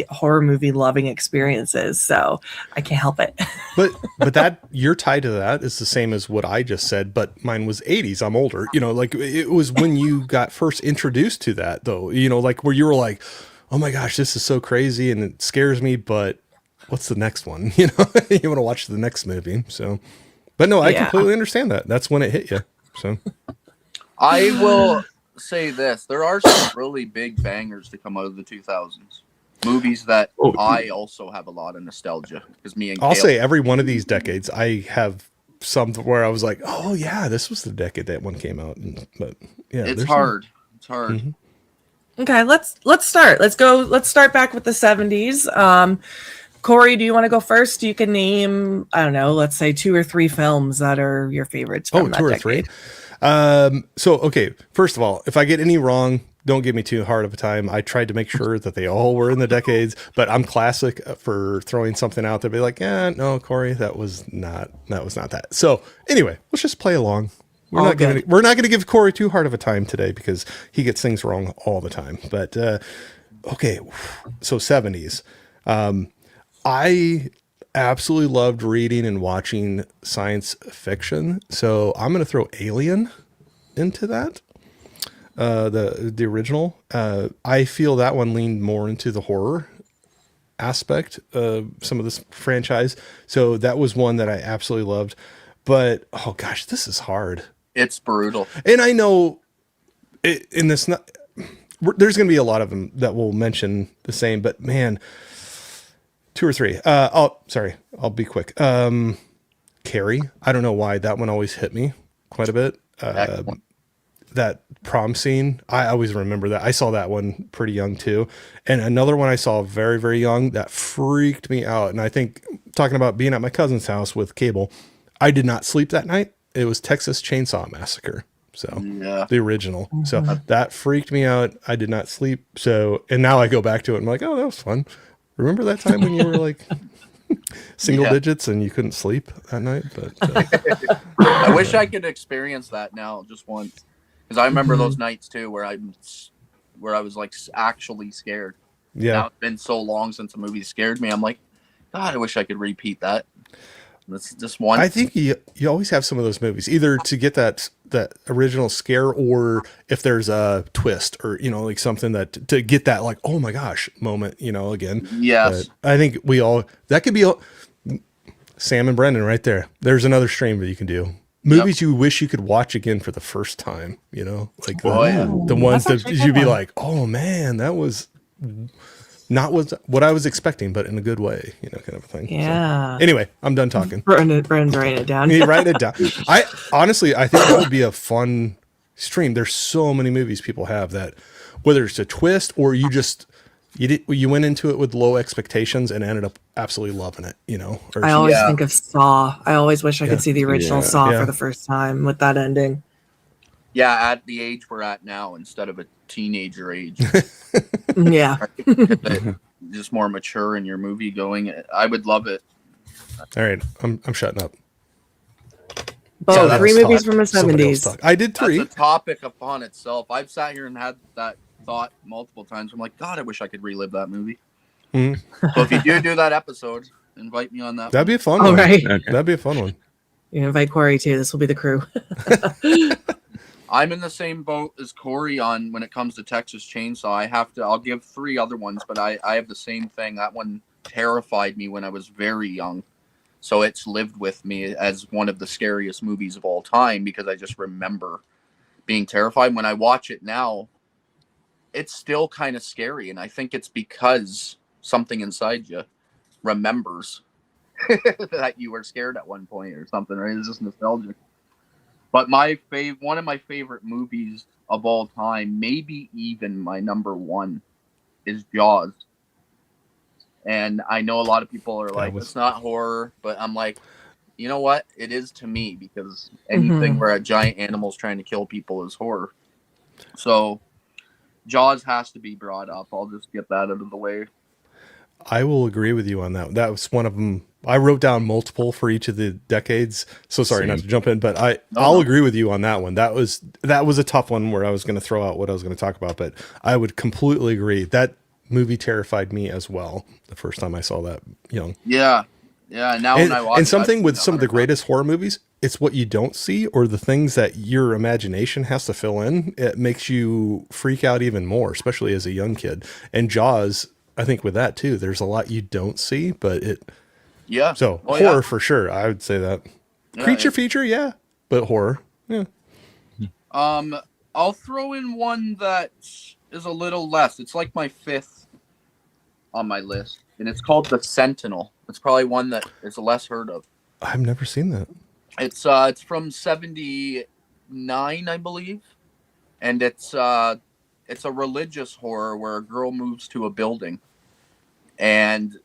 horror movie loving experiences. So I can't help it. But that you're tied to that is the same as what I just said, but mine was 80s. I'm older, like it was when you got first introduced to that though, like where you were like, oh my gosh, this is so crazy and it scares me, but what's the next one? You want to watch the next movie. So, but no, I completely understand that. That's when it hit you. So I will say this. There are some really big bangers to come out of the 2000s. Movies that I also have a lot of nostalgia because me and I'll Kaylie, say every one of these decades, I have some where I was like, oh yeah, this was the decade that one came out. But yeah, it's hard. It's hard. Mm-hmm. Okay, let's start. Let's start back with the 70s. Corey, do you want to go first? You can name, I don't know, let's say 2 or 3 films that are your favorites from that 2 or decade. 3. So, okay, first of all, if I get any wrong, don't give me too hard of a time. I tried to make sure that they all were in the decades, but I'm classic for throwing something out there. Be like, no, Corey, that was not that. So anyway, let's just play along. We're not going to give Corey too hard of a time today because he gets things wrong all the time. But okay, so 70s. I absolutely loved reading and watching science fiction. So I'm going to throw Alien into that. The original. I feel that one leaned more into the horror aspect of some of this franchise. So that was one that I absolutely loved. But oh gosh, this is hard. It's brutal. And I know in this, there's going to be a lot of them that will mention the same, but man, 2 or 3. I'll be quick. Carrie. I don't know why that one always hit me quite a bit. That prom scene, I always remember that. I saw that one pretty young too. And another one I saw very, very young that freaked me out. And I think talking about being at my cousin's house with cable, I did not sleep that night. It was Texas Chainsaw Massacre. So the original. Mm-hmm. So that freaked me out. I did not sleep. So, and now I go back to it and I'm like, oh, that was fun. Remember that time when you were like single digits and you couldn't sleep that night? But I wish I could experience that now just once. Because I remember those nights too, where I was like actually scared. Yeah, now it's been so long since a movie scared me. I'm like, God, I wish I could repeat that. That's just one. I think you always have some of those movies, either to get that original scare, or if there's a twist, or like something that to get that like, oh my gosh moment, again. Yes, but I think that could be Sam and Brendan right there. There's another stream that you can do. Movies you wish you could watch again for the first time, like the ones that you'd be like, oh man, that was not what I was expecting, but in a good way, kind of a thing. Yeah. So, anyway, I'm done talking. Brendan, write it down. Write it down. I think that would be a fun stream. There's so many movies people have that, whether it's a twist or you went into it with low expectations and ended up absolutely loving it, I always think of Saw. I always wish I could see the original Saw for the first time with that ending. Yeah, at the age we're at now instead of a teenager age. Yeah. Just more mature in your movie going. I would love it. All right, I'm shutting up. Beau, 3 movies from the 70s. I did 3. That's a topic upon itself. I've sat here and had that thought multiple times. I'm like, God, I wish I could relive that movie. Mm-hmm. So if you do that episode, invite me on that. That'd be a fun one. Right. Okay. That'd be a fun one. You invite Corey too. This will be the crew. I'm in the same boat as Corey on when it comes to Texas Chainsaw. I'll give 3 other ones, but I have the same thing. That one terrified me when I was very young. So it's lived with me as one of the scariest movies of all time because I just remember being terrified. When I watch it now, it's still kind of scary. And I think it's because something inside you remembers that you were scared at one point or something, right? It's just nostalgic. But one of my favorite movies of all time, maybe even my number 1, is Jaws. And I know a lot of people are like, it's not horror, but I'm like, you know what? It is to me because anything where a giant animal's trying to kill people is horror. So Jaws has to be brought up. I'll just get that out of the way. I will agree with you on that. That was one of them. I wrote down multiple for each of the decades. So sorry not to jump in, but I'll agree with you on that one. That was a tough one where I was going to throw out what I was going to talk about, but I would completely agree that movie terrified me as well the first time I saw that young. Yeah. Now when I watch and something it, with some of the greatest horror movies, it's what you don't see or the things that your imagination has to fill in. It makes you freak out even more, especially as a young kid. And Jaws, I think with that too, there's a lot you don't see, but it. Yeah. So horror for sure. I would say that. Creature feature, but horror, yeah. I'll throw in one that is a little less. It's like my 5th on my list, and it's called The Sentinel. It's probably one that is less heard of. I've never seen that. It's from 1979, I believe, and it's a religious horror where a girl moves to a building, and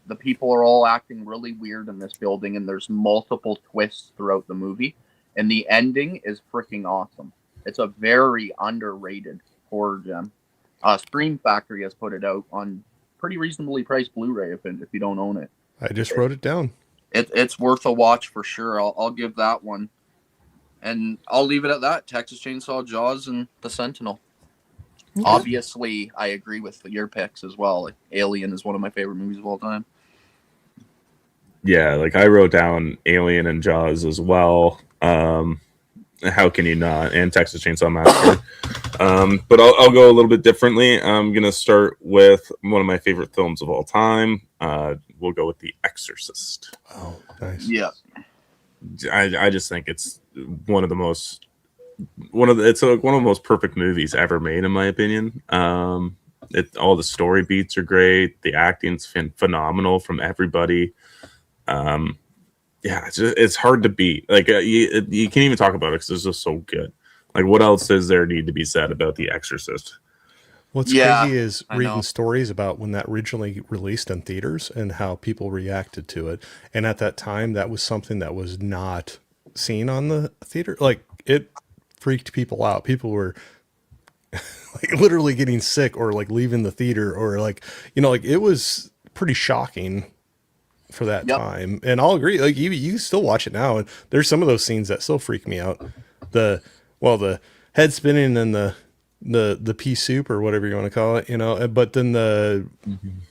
the people are all acting really weird in this building, and there's multiple twists throughout the movie, and the ending is freaking awesome. It's a very underrated horror gem. Scream Factory has put it out on pretty reasonably priced Blu-ray if you don't own it. I just wrote it down. It's worth a watch for sure. I'll give that one. And I'll leave it at that. Texas Chainsaw, Jaws, and The Sentinel. Okay. Obviously, I agree with your picks as well. Like, Alien is one of my favorite movies of all time. Yeah, like I wrote down Alien and Jaws as well. How can you not? And Texas Chainsaw Massacre. But I'll go a little bit differently. I'm going to start with one of my favorite films of all time. We'll go with The Exorcist. Oh, nice. Yeah. I just think it's one of the most perfect movies ever made, in my opinion. All the story beats are great. The acting's phenomenal from everybody. Yeah, it's hard to beat. Like you can't even talk about it because it's just so good. Like, what else does there need to be said about The Exorcist? What's crazy is reading stories about when that originally released in theaters and how people reacted to it. And at that time, that was something that was not seen on the theater. Like, it freaked people out. People were like literally getting sick or like leaving the theater or like, like it was pretty shocking for that time. And I'll agree, like you still watch it now and there's some of those scenes that still freak me out. The head spinning and the pea soup or whatever you want to call it, but then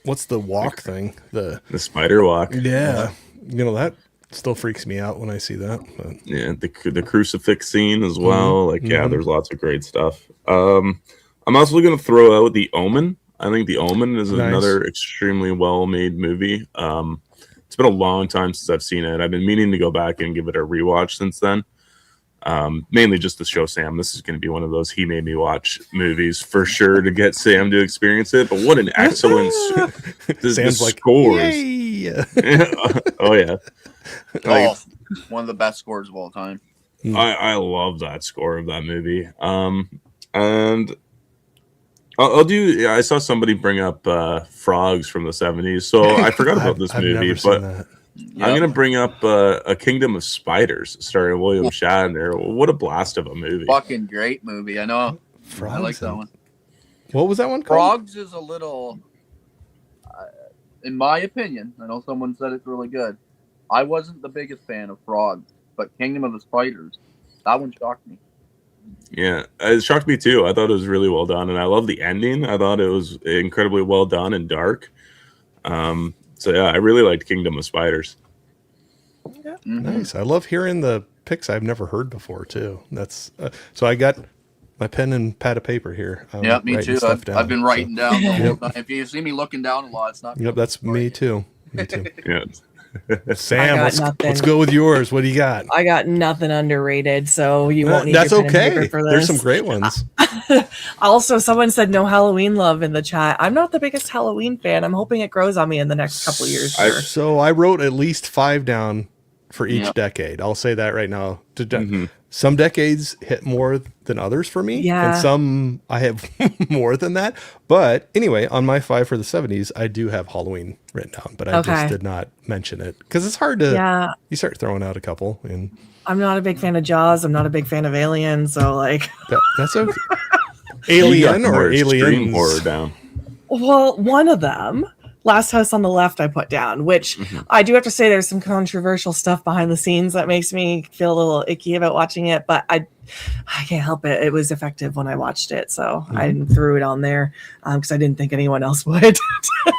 what's the walk thing? The spider walk. Yeah. That still freaks me out when I see that. But. Yeah, the crucifix scene as well. There's lots of great stuff. I'm also going to throw out The Omen. I think The Omen is another extremely well-made movie. It's been a long time since I've seen it. I've been meaning to go back and give it a rewatch since then. Mainly just to show Sam this is going to be one of those he made me watch movies for sure to get Sam to experience it. But what an excellent Sam's like scores. Yay! Oh yeah. One of the best scores of all time. I love that score of that movie. And I'll do. Yeah, I saw somebody bring up Frogs from the 70s, so I forgot about this movie. But I'm going to bring up A Kingdom of Spiders, starring William Shatner. What a blast of a movie! Fucking great movie. I know. Frogs, I like that one. What was that one called? Frogs is a little, in my opinion. I know someone said it's really good. I wasn't the biggest fan of Frogs, but Kingdom of the Spiders, that one shocked me. Yeah, it shocked me too. I thought it was really well done, and I love the ending. I thought it was incredibly well done and dark. So yeah, I really liked Kingdom of Spiders. Yeah. Nice. I love hearing the picks I've never heard before too. That's so I got my pen and pad of paper here. Yeah, me too. I've been writing down the whole time. If you see me looking down a lot, it's not. Yep, that's me too. Me too. Yeah. Sam, let's go with yours. What do you got? I got nothing underrated, so you won't need that's your pen and okay. paper for this. There's some great ones. Also, someone said no Halloween love in the chat. I'm not the biggest Halloween fan. I'm hoping it grows on me in the next couple of years. So I wrote at least 5 down for each decade. I'll say that right now. Some decades hit more than others for me, and some I have more than that. But anyway, on my 5 for the 70s, I do have Halloween written down, but I just did not mention it because it's hard to. Yeah. You start throwing out a couple, and I'm not a big fan of Jaws. I'm not a big fan of Alien, so like that's okay. Alien or Aliens horror down. Well, one of them. Last House on the Left I put down, which I do have to say there's some controversial stuff behind the scenes that makes me feel a little icky about watching it, but I can't help it. It was effective when I watched it, so I threw it on there because I didn't think anyone else would.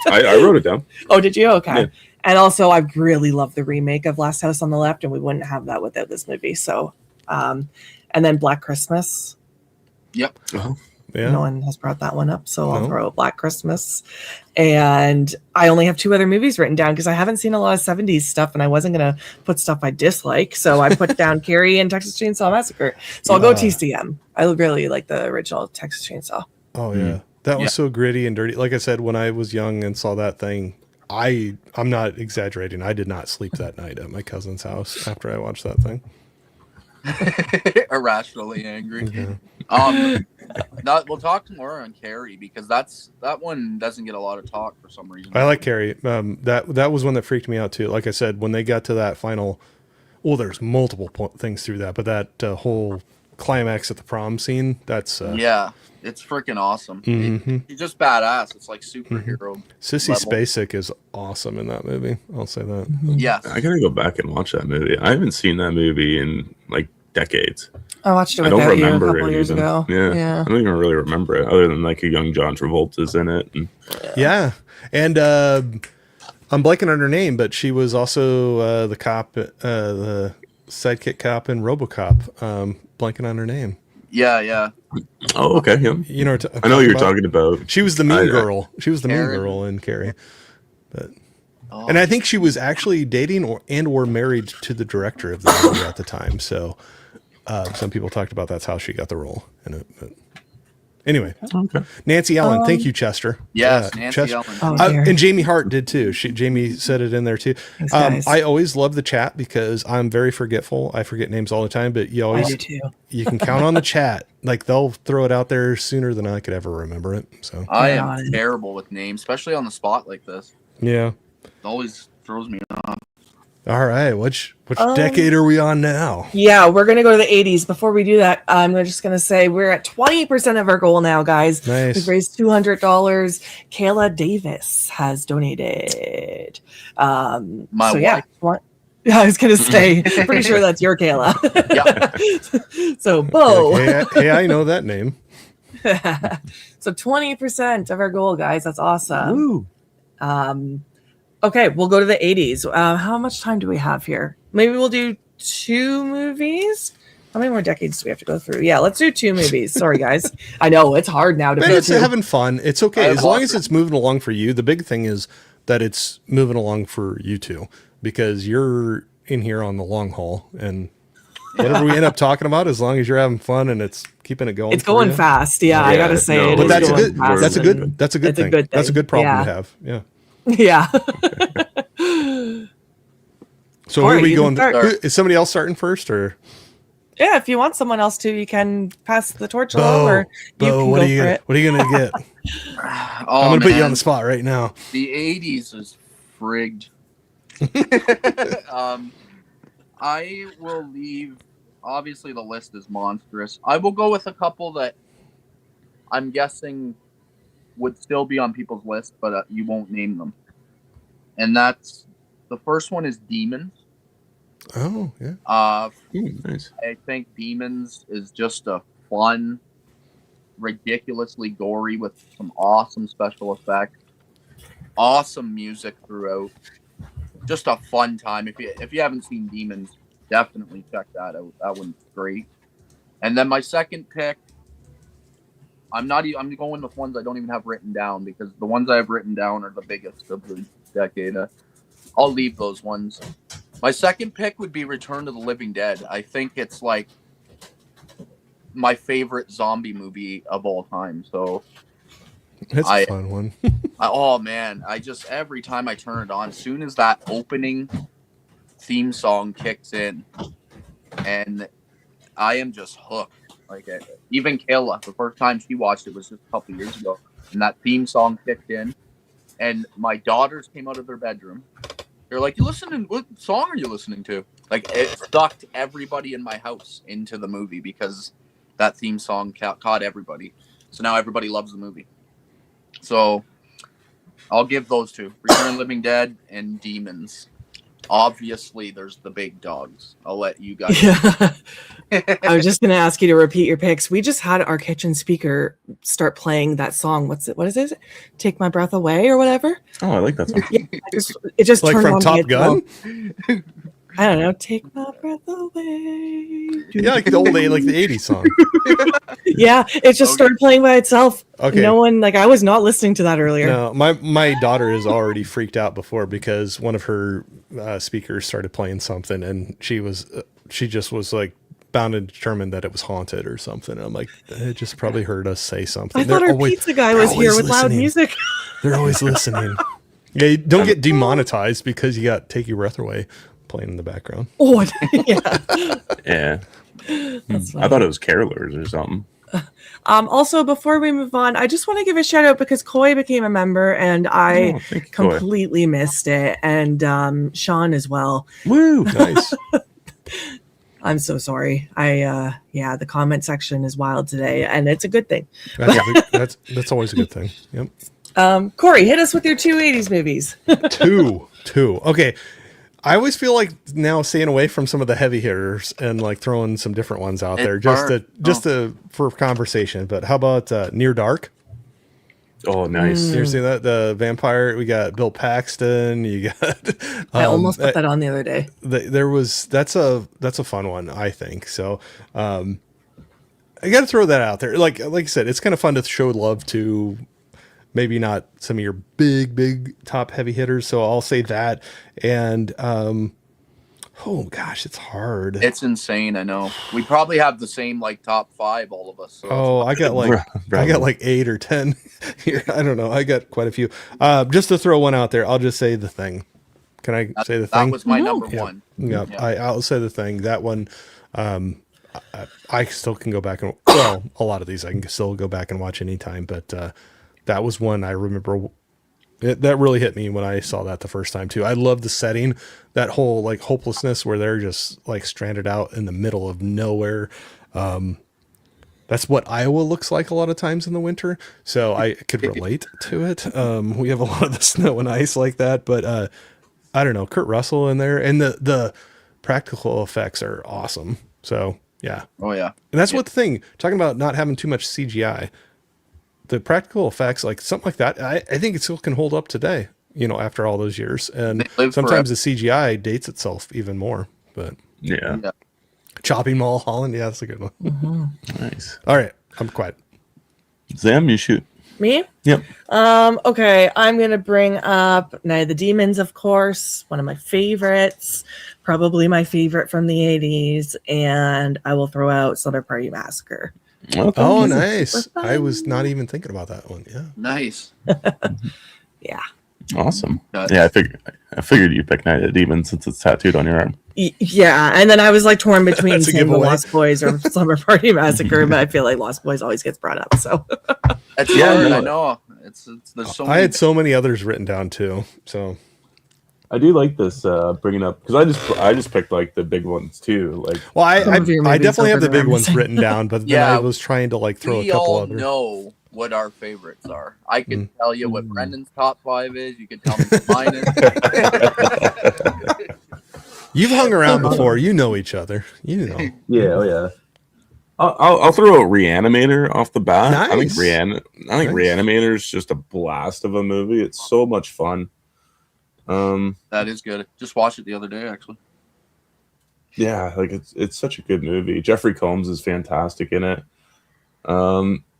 I wrote it down. Oh, did you? Okay. Yeah. And also, I really love the remake of Last House on the Left, and we wouldn't have that without this movie. So, and then Black Christmas. Yep. Yeah. No one has brought that one up, so I'll throw out Black Christmas. And I only have 2 other movies written down because I haven't seen a lot of 70s stuff, and I wasn't going to put stuff I dislike. So I put down Carrie and Texas Chainsaw Massacre. So I'll go TCM. I really like the original Texas Chainsaw. Oh, yeah. That was so gritty and dirty. Like I said, when I was young and saw that thing, I'm not exaggerating. I did not sleep that night at my cousin's house after I watched that thing. Irrationally angry. We'll talk more on Carrie because that one doesn't get a lot of talk for some reason. I like Carrie. That was one that freaked me out too. Like I said, when they got to that final, well, there's multiple things through that, but that whole climax at the prom scene, that's it's freaking awesome. She's just badass. It's like superhero. Sissy Spacek is awesome in that movie. I'll say that. Yes. I gotta go back and watch that movie. I haven't seen that movie in like decades. I watched it I don't without you a remember couple it years even. ago. Yeah. I don't even really remember it, other than like a young John Travolta's in it. And and I'm blanking on her name, but she was also the cop, the sidekick cop in RoboCop. Blanking on her name. Yeah. Oh, okay. Yeah. You know, I know what you're talking about. She was the mean girl. She was the mean girl in Carrie. But and I think she was actually dating or married to the director of the movie at the time. So some people talked about that's how she got the role in it. But anyway, Nancy Ellen, thank you, Chester. Yes, Nancy Chester. Ellen. And Jamie Hart did too. Jamie said it in there too. I always love the chat because I'm very forgetful. I forget names all the time, but you always you can count on the chat. Like they'll throw it out there sooner than I could ever remember it. So I am terrible with names, especially on the spot like this. Yeah, it always throws me off. All right, which decade are we on now? Yeah, we're going to go to the 80s. Before we do that, I'm just going to say we're at 20% of our goal now, guys. Nice. We've raised $200. Kayla Davis has donated. My wife. Yeah, I was going to say, pretty sure that's your Kayla. Yeah. So, Beau. Hey, I know that name. So 20% of our goal, guys. That's awesome. Woo. Okay, we'll go to the 80s. How much time do we have here? Maybe we'll do 2 movies. How many more decades do we have to go through? Yeah, let's do 2 movies. Sorry, guys. I know it's hard now to But pick it's 2. having fun. It's okay as long as it's moving along for you. The big thing is that it's moving along for you too, because you're in here on the long haul, and whatever we end up talking about, as long as you're having fun and it's keeping it going. It's going fast. Yeah, I gotta say. No, But that's a good. fast That's a good. and That's a good it's a thing. good That's a thing. good problem Yeah. to have. Yeah. Yeah. So Corey, who are we you going? can start. Is somebody else starting first, or Yeah, if you want someone else to, you can pass the torch along, or you Beau, can what go are you for gonna, it. what are you gonna get? I'm gonna put you on the spot right now. The 80s is frigged. I will leave. Obviously, the list is monstrous. I will go with a couple that I'm guessing would still be on people's list, but you won't name them. And that's the first one is Demons. Oh yeah. Nice. I think Demons is just a fun, ridiculously gory with some awesome special effects, awesome music throughout. Just a fun time. If you haven't seen Demons, definitely check that out. That one's great. And then my second pick, I'm going with ones I don't even have written down because the ones I have written down are the biggest of the decade. I'll leave those ones. My second pick would be Return to the Living Dead. I think it's like my favorite zombie movie of all time. So It's a fun one. oh man, I just every time I turn it on, as soon as that opening theme song kicks in, and I am just hooked. Like even Kayla, the first time she watched it was just a couple years ago, and that theme song kicked in, and my daughters came out of their bedroom. They're like, "You listening? What song are you listening to?" Like it sucked everybody in my house into the movie because that theme song caught everybody. So now everybody loves the movie. So I'll give those two: Return of the Living Dead and Demons. Obviously, there's the big dogs. I'll let you guys. Yeah. I was just going to ask you to repeat your picks. We just had our kitchen speaker start playing that song. What is it? Take My Breath Away or whatever. Oh, I like that song. Yeah, it just Like turned from on Top me. Gun? I don't know. Take my breath away. Yeah, like the old, like the 80s song. Yeah, it just started playing by itself. Okay. No one, like, I was not listening to that earlier. No, my daughter is already freaked out before because one of her speakers started playing something, and she just was like bound and determined that it was haunted or something. I'm like, it just probably heard us say something. I thought our pizza guy was here with loud music. They're always listening. Yeah, you don't get demonetized because you got Take Your Breath Away playing in the background. Oh, yeah. Yeah. I thought it was Carolers or something. Also, before we move on, I just want to give a shout out because Koi became a member and I completely missed it. And Sean as well. Woo! Nice. I'm so sorry. The comment section is wild today, and it's a good thing. That's always a good thing. Yep. Corey, hit us with your 280s movies. Two. Okay. I always feel like now staying away from some of the heavy hitters and like throwing some different ones out there for conversation. But how about Near Dark? Oh, nice. You ever see that? The vampire. We got Bill Paxton. You got. I almost put that on the other day. That's a fun one, I think. So I got to throw that out there. Like I said, it's kind of fun to show love to. Maybe not some of your big top heavy hitters. So I'll say that. And, oh gosh, it's hard. It's insane. I know. We probably have the same like top 5, all of us. So I got like 8 or 10 here. I don't know. I got quite a few. Just to throw one out there, I'll just say The Thing. Can I say The Thing? That was my number one. Yeah. I'll say The Thing. That one, I still can go back and, well, a lot of these I can still go back and watch anytime, but, that was one I remember that really hit me when I saw that the first time too. I love the setting, that whole like hopelessness where they're just like stranded out in the middle of nowhere. That's what Iowa looks like a lot of times in the winter. So I could relate to it. We have a lot of the snow and ice like that, but I don't know, Kurt Russell in there, and the practical effects are awesome. So yeah. Oh yeah. And that's what the thing, talking about not having too much CGI. The practical effects, like something like that, I think it still can hold up today, after all those years. And sometimes the CGI dates itself even more. But yeah. Chopping Mall Holland, yeah, that's a good one. Mm-hmm. Nice. All right, I'm quiet. Zam, you shoot. Me? Yep. Okay, I'm gonna bring up Night of the Demons, of course, one of my favorites, probably my favorite from the 80s, and I will throw out Slumber Party Massacre. Okay. Oh, nice. I was not even thinking about that one. Yeah. Nice. Yeah. Awesome. Yeah, I figured you picked Night of the Demons since it's tattooed on your arm. Yeah, and then I was like torn between Lost Boys or Slumber Party Massacre, but I feel like Lost Boys always gets brought up. So that's hard. I know. It's there's so. I had so many others written down too. So I do like this bringing up because I just picked like the big ones too. Like, well, I definitely have the big ones written down, but then I was trying to like throw a couple others. We all know what our favorites are. I can tell you what Brendan's top 5 is. You can tell me what mine is. You've hung around before. You know each other. You know. Yeah. Oh yeah. I'll throw a Reanimator off the bat. Nice. I think Reanimator is just a blast of a movie. It's so much fun. That is good. Just watched it the other day, actually. Yeah, like it's such a good movie. Jeffrey Combs is fantastic in it.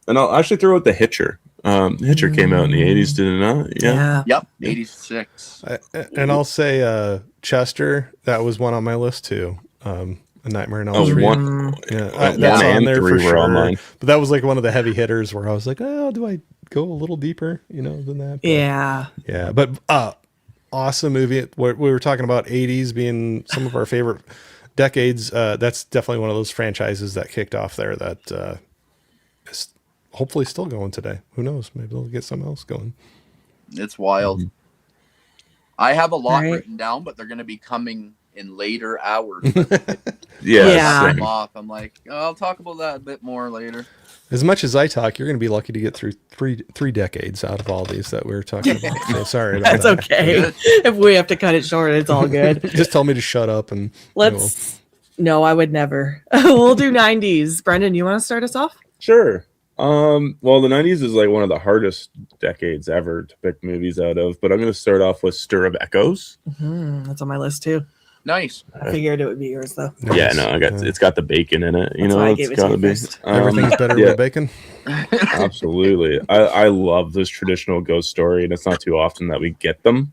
And I'll actually throw out The Hitcher. The Hitcher came out in the 80s, did it not? Yeah. Yep. 86. And I'll say Chester. That was one on my list too. A Nightmare on Elm Street. That's on there for sure. Online. But that was like one of the heavy hitters where I was like, oh, do I go a little deeper, than that? But, yeah. But awesome movie. We were talking about 80s being some of our favorite decades. That's definitely one of those franchises that kicked off there that is hopefully still going today. Who knows? Maybe they'll get something else going. It's wild. I have a lot written down, but they're going to be coming in later hours. Yeah. I'm off. I'm like, I'll talk about that a bit more later. As much as I talk, you're going to be lucky to get through three decades out of all these that we were talking about. So sorry about That's that. okay. If we have to cut it short, it's all good. Just tell me to shut up and No, I would never. We'll do 90s. Brendan, you want to start us off? Sure. Well, the 90s is like one of the hardest decades ever to pick movies out of, but I'm going to start off with Stir of Echoes. That's on my list too. Nice. I figured it would be yours though. Nice. Yeah, no, it's got the bacon in it. You That's know, why I it's gave it to gotta you be. first. Everything's better with bacon. Absolutely. I love this traditional ghost story, and it's not too often that we get them.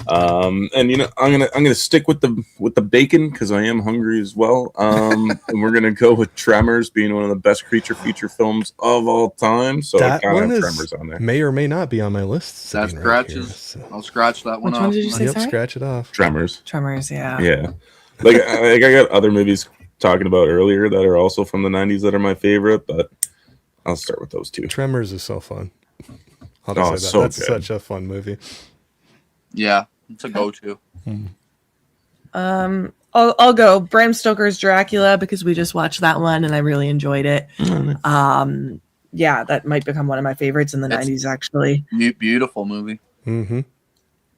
And you know, I'm gonna stick with the bacon because I am hungry as well. And we're gonna go with Tremors being one of the best creature feature films of all time. So I That kind one of have is, Tremors on there. may or may not be on my list. That sitting right here, scratches. so. I'll scratch that one Which off. one did you say? Yep, Sorry? scratch it off. Tremors. Tremors, yeah. Yeah. Like I got other movies talking about earlier that are also from the 90s that are my favorite, but I'll start with those two. Tremors is so fun. I'll just say that. So That's good. such a fun movie. Yeah, it's a go-to. I'll go Bram Stoker's Dracula because we just watched that one and I really enjoyed it. Yeah, that might become one of my favorites in the It's- 90s actually. Beautiful movie. Mm-hmm.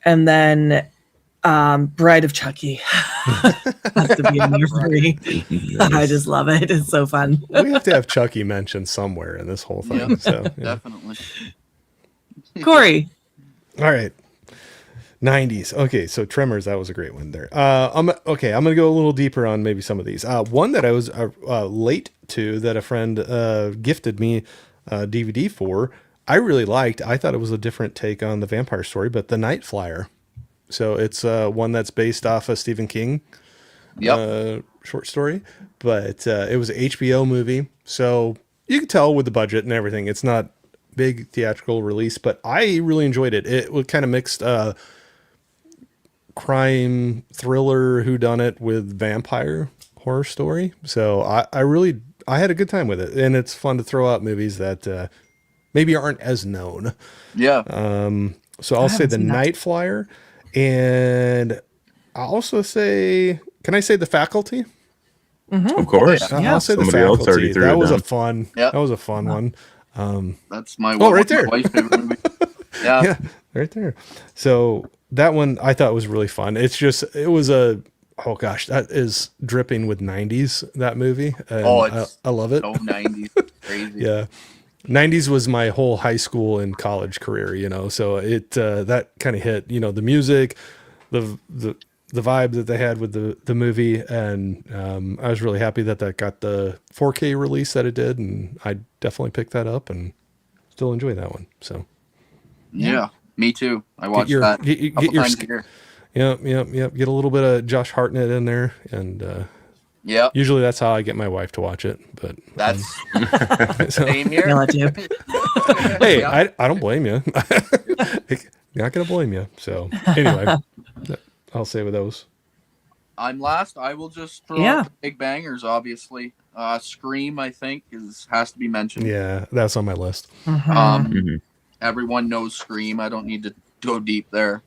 And then Bride of Chucky has to be in there for me. I just love it. It's so fun. We have to have Chucky mentioned somewhere in this whole thing. Yep. So, yeah. Definitely. Corey. All right. 90s. Okay, so Tremors, that was a great one there. I'm gonna go a little deeper on maybe some of these. One that I was late to that a friend gifted me a DVD for, I really liked. I thought it was a different take on the vampire story, but The Night Flyer. So it's one that's based off a Stephen King short story, but it was an HBO movie. So you can tell with the budget and everything, it's not big theatrical release, but I really enjoyed it. It kind of mixed crime thriller whodunit with vampire horror story. So I had a good time with it, and it's fun to throw out movies that maybe aren't as known. Yeah. So I'll say The Night Flyer, and I'll also say, can I say The Faculty? Of course. I'll say The Somebody else Faculty. already threw That it was down. a fun. Yep. That was a fun one. That's my Oh, right there. my wife's favorite movie. Yeah. Yeah, right there. So that one I thought was really fun. It was a, oh gosh, that is dripping with 90s, that movie. And I love it. So 90s. Crazy. Yeah. 90s was my whole high school and college career, you know, so it that kind of hit, you know, the music, the vibe that they had with the movie, and I was really happy that got the 4K release that it did, and I definitely picked that up and still enjoy that one. So Yeah. Me too. I watched that a couple times a year. Yep. Get a little bit of Josh Hartnett in there, and Yep. usually that's how I get my wife to watch it. But That's so, same here. Feel it too. hey, I don't blame you. Not gonna blame you. So anyway, I'll say with those. I'm last. I will just throw out the big bangers, obviously. Scream, I think, has to be mentioned. Yeah, that's on my list. Everyone knows Scream. I don't need to go deep there.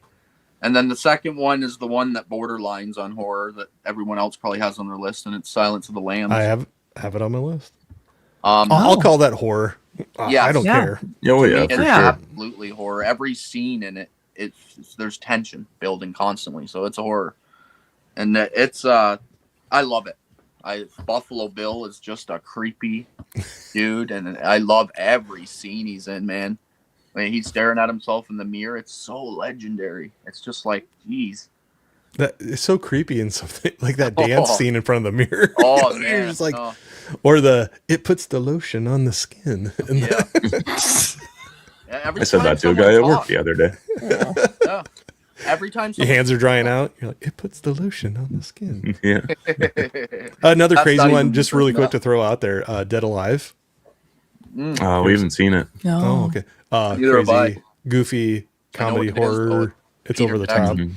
And then the second one is the one that borderlines on horror that everyone else probably has on their list, and it's Silence of the Lambs. I have it on my list. Um, I'll call that horror. Yes. I don't care. Oh yeah, it's for sure. absolutely horror. Every scene in it, there's tension building constantly, so it's a horror, and it's I love it. Buffalo Bill is just a creepy dude, and I love every scene he's in. Man, when he's staring at himself in the mirror, it's so legendary. It's just like, geez. That it's so creepy and something like that dance scene in front of the mirror. Oh You're man, just like, or it puts the lotion on the skin. And yeah. I said that to a guy at work the other day. Yeah. Every time your hands are drying out, you're like, it puts the lotion on the skin. Yeah. Another That's crazy not one, even just really quick enough. to throw out there. Dead Alive. We haven't seen it. No. Oh, okay. Neither have I. Crazy, goofy comedy I know what it is, horror. though. It's Peter over the Jackson. top.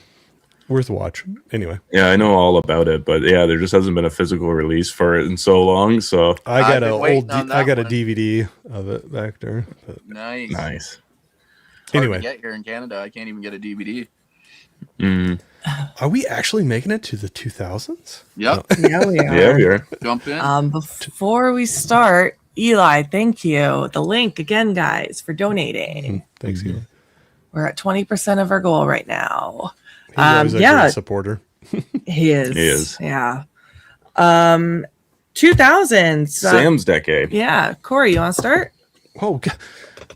Worth a watch. Anyway, Yeah, I know all about it, but yeah, there just hasn't been a physical release for it in so long. So I I've got been waiting on I that got a one. DVD of it back there. But Nice. nice. It's hard Anyway. to get here in Canada. I can't even get a DVD. Are we actually making it to the 2000s? Yep. Yeah, we are. Yeah, we are. Jump in. Before we start, Eli, thank you. The link again, guys, for donating. Thanks, Eli. We're at 20% of our goal right now. He's always a great supporter. He is. He is. Yeah. 2000s. Sam's decade. Yeah. Corey, you want to start? Oh,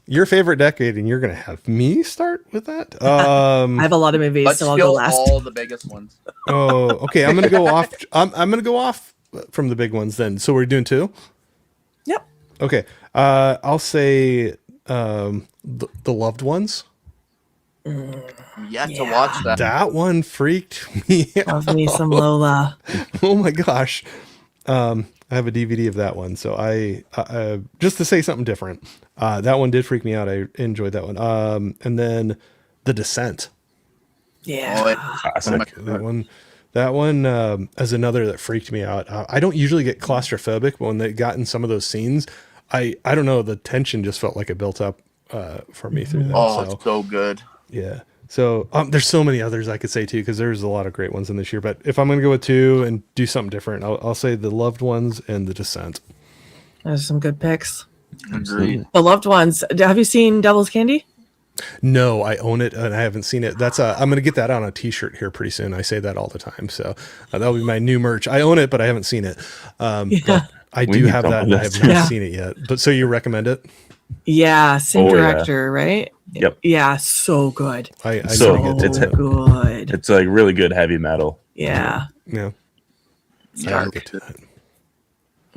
your favorite decade, and you're going to have me start with that? I have a lot of movies, But so I'll go still last. all the biggest ones. Oh, okay. I'm going to go off. I'm going to go off from the big ones then. So we're doing 2? Yep. Okay. I'll say the Loved Ones. Yet to watch that. That one freaked me out. Love me some Lola. Oh my gosh. I have a DVD of that one. So I just to say something different. That one did freak me out. I enjoyed that one. And then The Descent. Yeah. Classic. That one as another that freaked me out. I don't usually get claustrophobic, but when they got in some of those scenes, I don't know, the tension just felt like it built up for me through that. Oh, it's so good. Yeah. So there's so many others I could say too, because there's a lot of great ones in this year. But if I'm going to go with 2 and do something different, I'll say The Loved Ones and The Descent. There's some good picks. Agreed. The Loved Ones. Have you seen Devil's Candy? No, I own it and I haven't seen it. That's I'm going to get that on a T-shirt here pretty soon. I say that all the time. So that'll be my new merch. I own it, but I haven't seen it. But I do have that, and I have not seen it yet. But so you recommend it? Yeah, same Oh, director, right? Yep. Yeah, so good. I So gotta get it's to it. good. It's like really good heavy metal. Yeah. Yeah. I gotta get to it.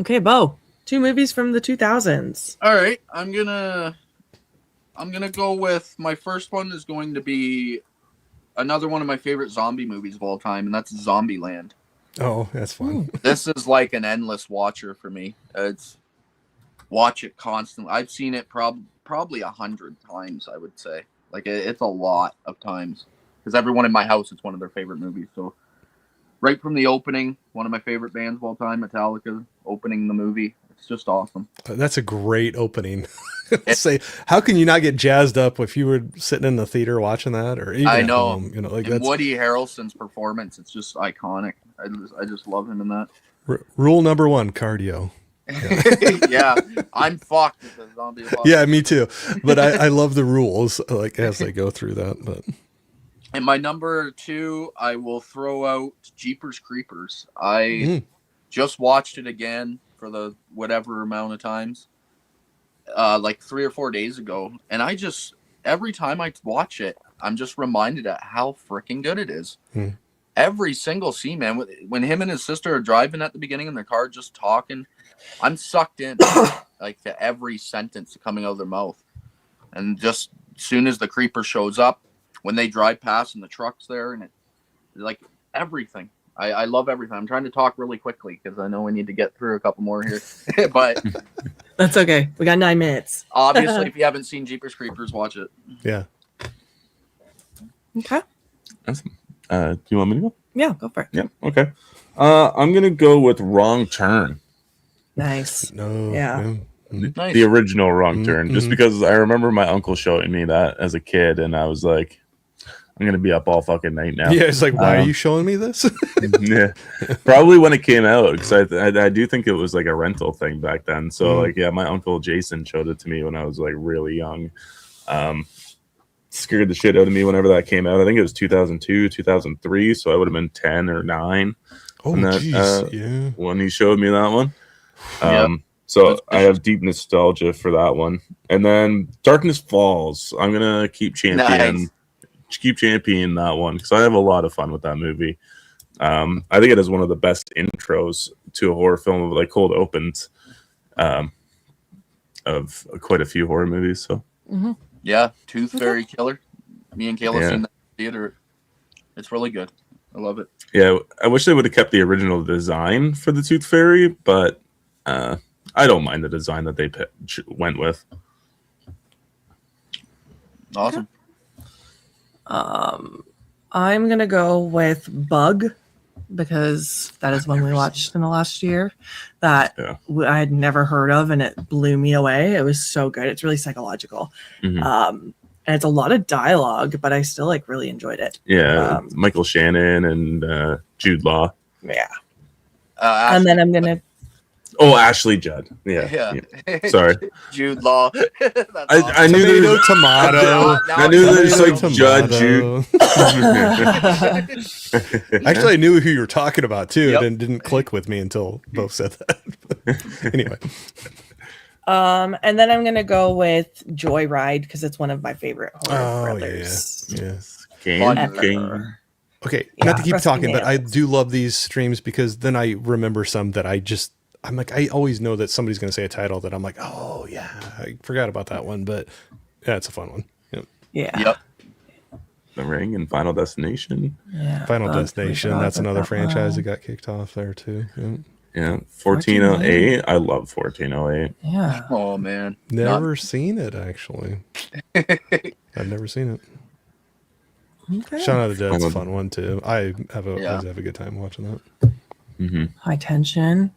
Okay, Beau. 2 movies from the 2000s. All right, I'm gonna go with my first one is going to be another one of my favorite zombie movies of all time, and that's Zombieland. Oh, that's fun. This is like an endless watcher for me. It's watch it constantly. I've seen it probably 100 times, I would say. Like it's a lot of times because everyone in my house, it's one of their favorite movies. So right from the opening, one of my favorite bands of all time, Metallica, opening the movie. It's just awesome. That's a great opening. Say, how can you not get jazzed up if you were sitting in the theater watching that, or even I at know, home, you know, like and that's Woody Harrelson's performance. It's just iconic. I just love him in that. Rule number 1: cardio. Yeah, I'm fucked with the zombie apocalypse. Yeah, me too. But I love the rules, like as they go through that. But And my number 2, I will throw out Jeepers Creepers. I just watched it again for the whatever amount of times, like 3 or 4 days ago, and I just every time I watch it, I'm just reminded at how freaking good it is. Every single scene, man. When him and his sister are driving at the beginning in their car, just talking, I'm sucked in like to every sentence coming out of their mouth. And just as soon as the creeper shows up, when they drive past and the truck's there, and it like everything. I love everything. I'm trying to talk really quickly because I know we need to get through a couple more here. But That's okay. We got 9 minutes. obviously, if you haven't seen Jeepers Creepers, watch it. yeah, Okay. Awesome. Do you want me to go? Yeah, go for it. Yeah. Okay. I'm gonna go with Wrong Turn. Nice. no, Yeah. Nice. The original Wrong Turn, just Mhm. because I remember my uncle showing me that as a kid, and I was like, I'm gonna be up all fucking night now. Yeah, it's like, why are you showing me this? Yeah, probably when it came out, because I do think it was like a rental thing back then. So like, yeah, my uncle Jason showed it to me when I was like really young. Scared the shit out of me whenever that came out. I think it was 2002, 2003, so I would have been 10 or 9 Oh, when that, jeez, yeah. when he showed me that one. Yep. So I have deep nostalgia for that one. And then Darkness Falls. I'm gonna keep championing that one because I have a lot of fun with that movie. I think it is one of the best intros to a horror film, of like cold opens of quite a few horror movies. So Yeah, Tooth Fairy Killer. Me and Kayla Yeah. seen that in the theater. It's really good. I love it. yeah, I wish they would have kept the original design for the Tooth Fairy, but I don't mind the design that they went with. Awesome. I'm gonna go with Bug because that is one we watched in the last year that I had never heard of, and it blew me away. It was so good. It's really psychological. Mhm. and it's a lot of dialogue, but I still like really enjoyed it. Yeah, Michael Shannon and Jude Law. Yeah. And then I'm gonna. Oh, Ashley Judd. Yeah. Sorry, Jude Law. I knew there was tomato. I knew there's like Judd, Tomato. Jude. Actually, I knew who you were talking about too. Yep. It didn't click with me until Beau said that. Anyway. And then I'm gonna go with Joyride because it's one of my favorite horror thrillers. Yeah. Game. Okay, Yeah, not to keep Rusty talking, but I Nails. do love these streams because then I remember some that I'm like, I always know that somebody's going to say a title that I'm like, oh yeah, I forgot about that one, but yeah, it's a fun one. Yep. Yeah. Yep. The Ring and Final Destination. Yeah. Final Destination. That's another franchise that one. got kicked off there too. Yep. Yeah, 1408. I love 1408. Yeah. Oh man. Never seen it actually. I've never seen it. Okay. Shaun of the Dead's a fun one too. I always have a good time watching that. High Tension.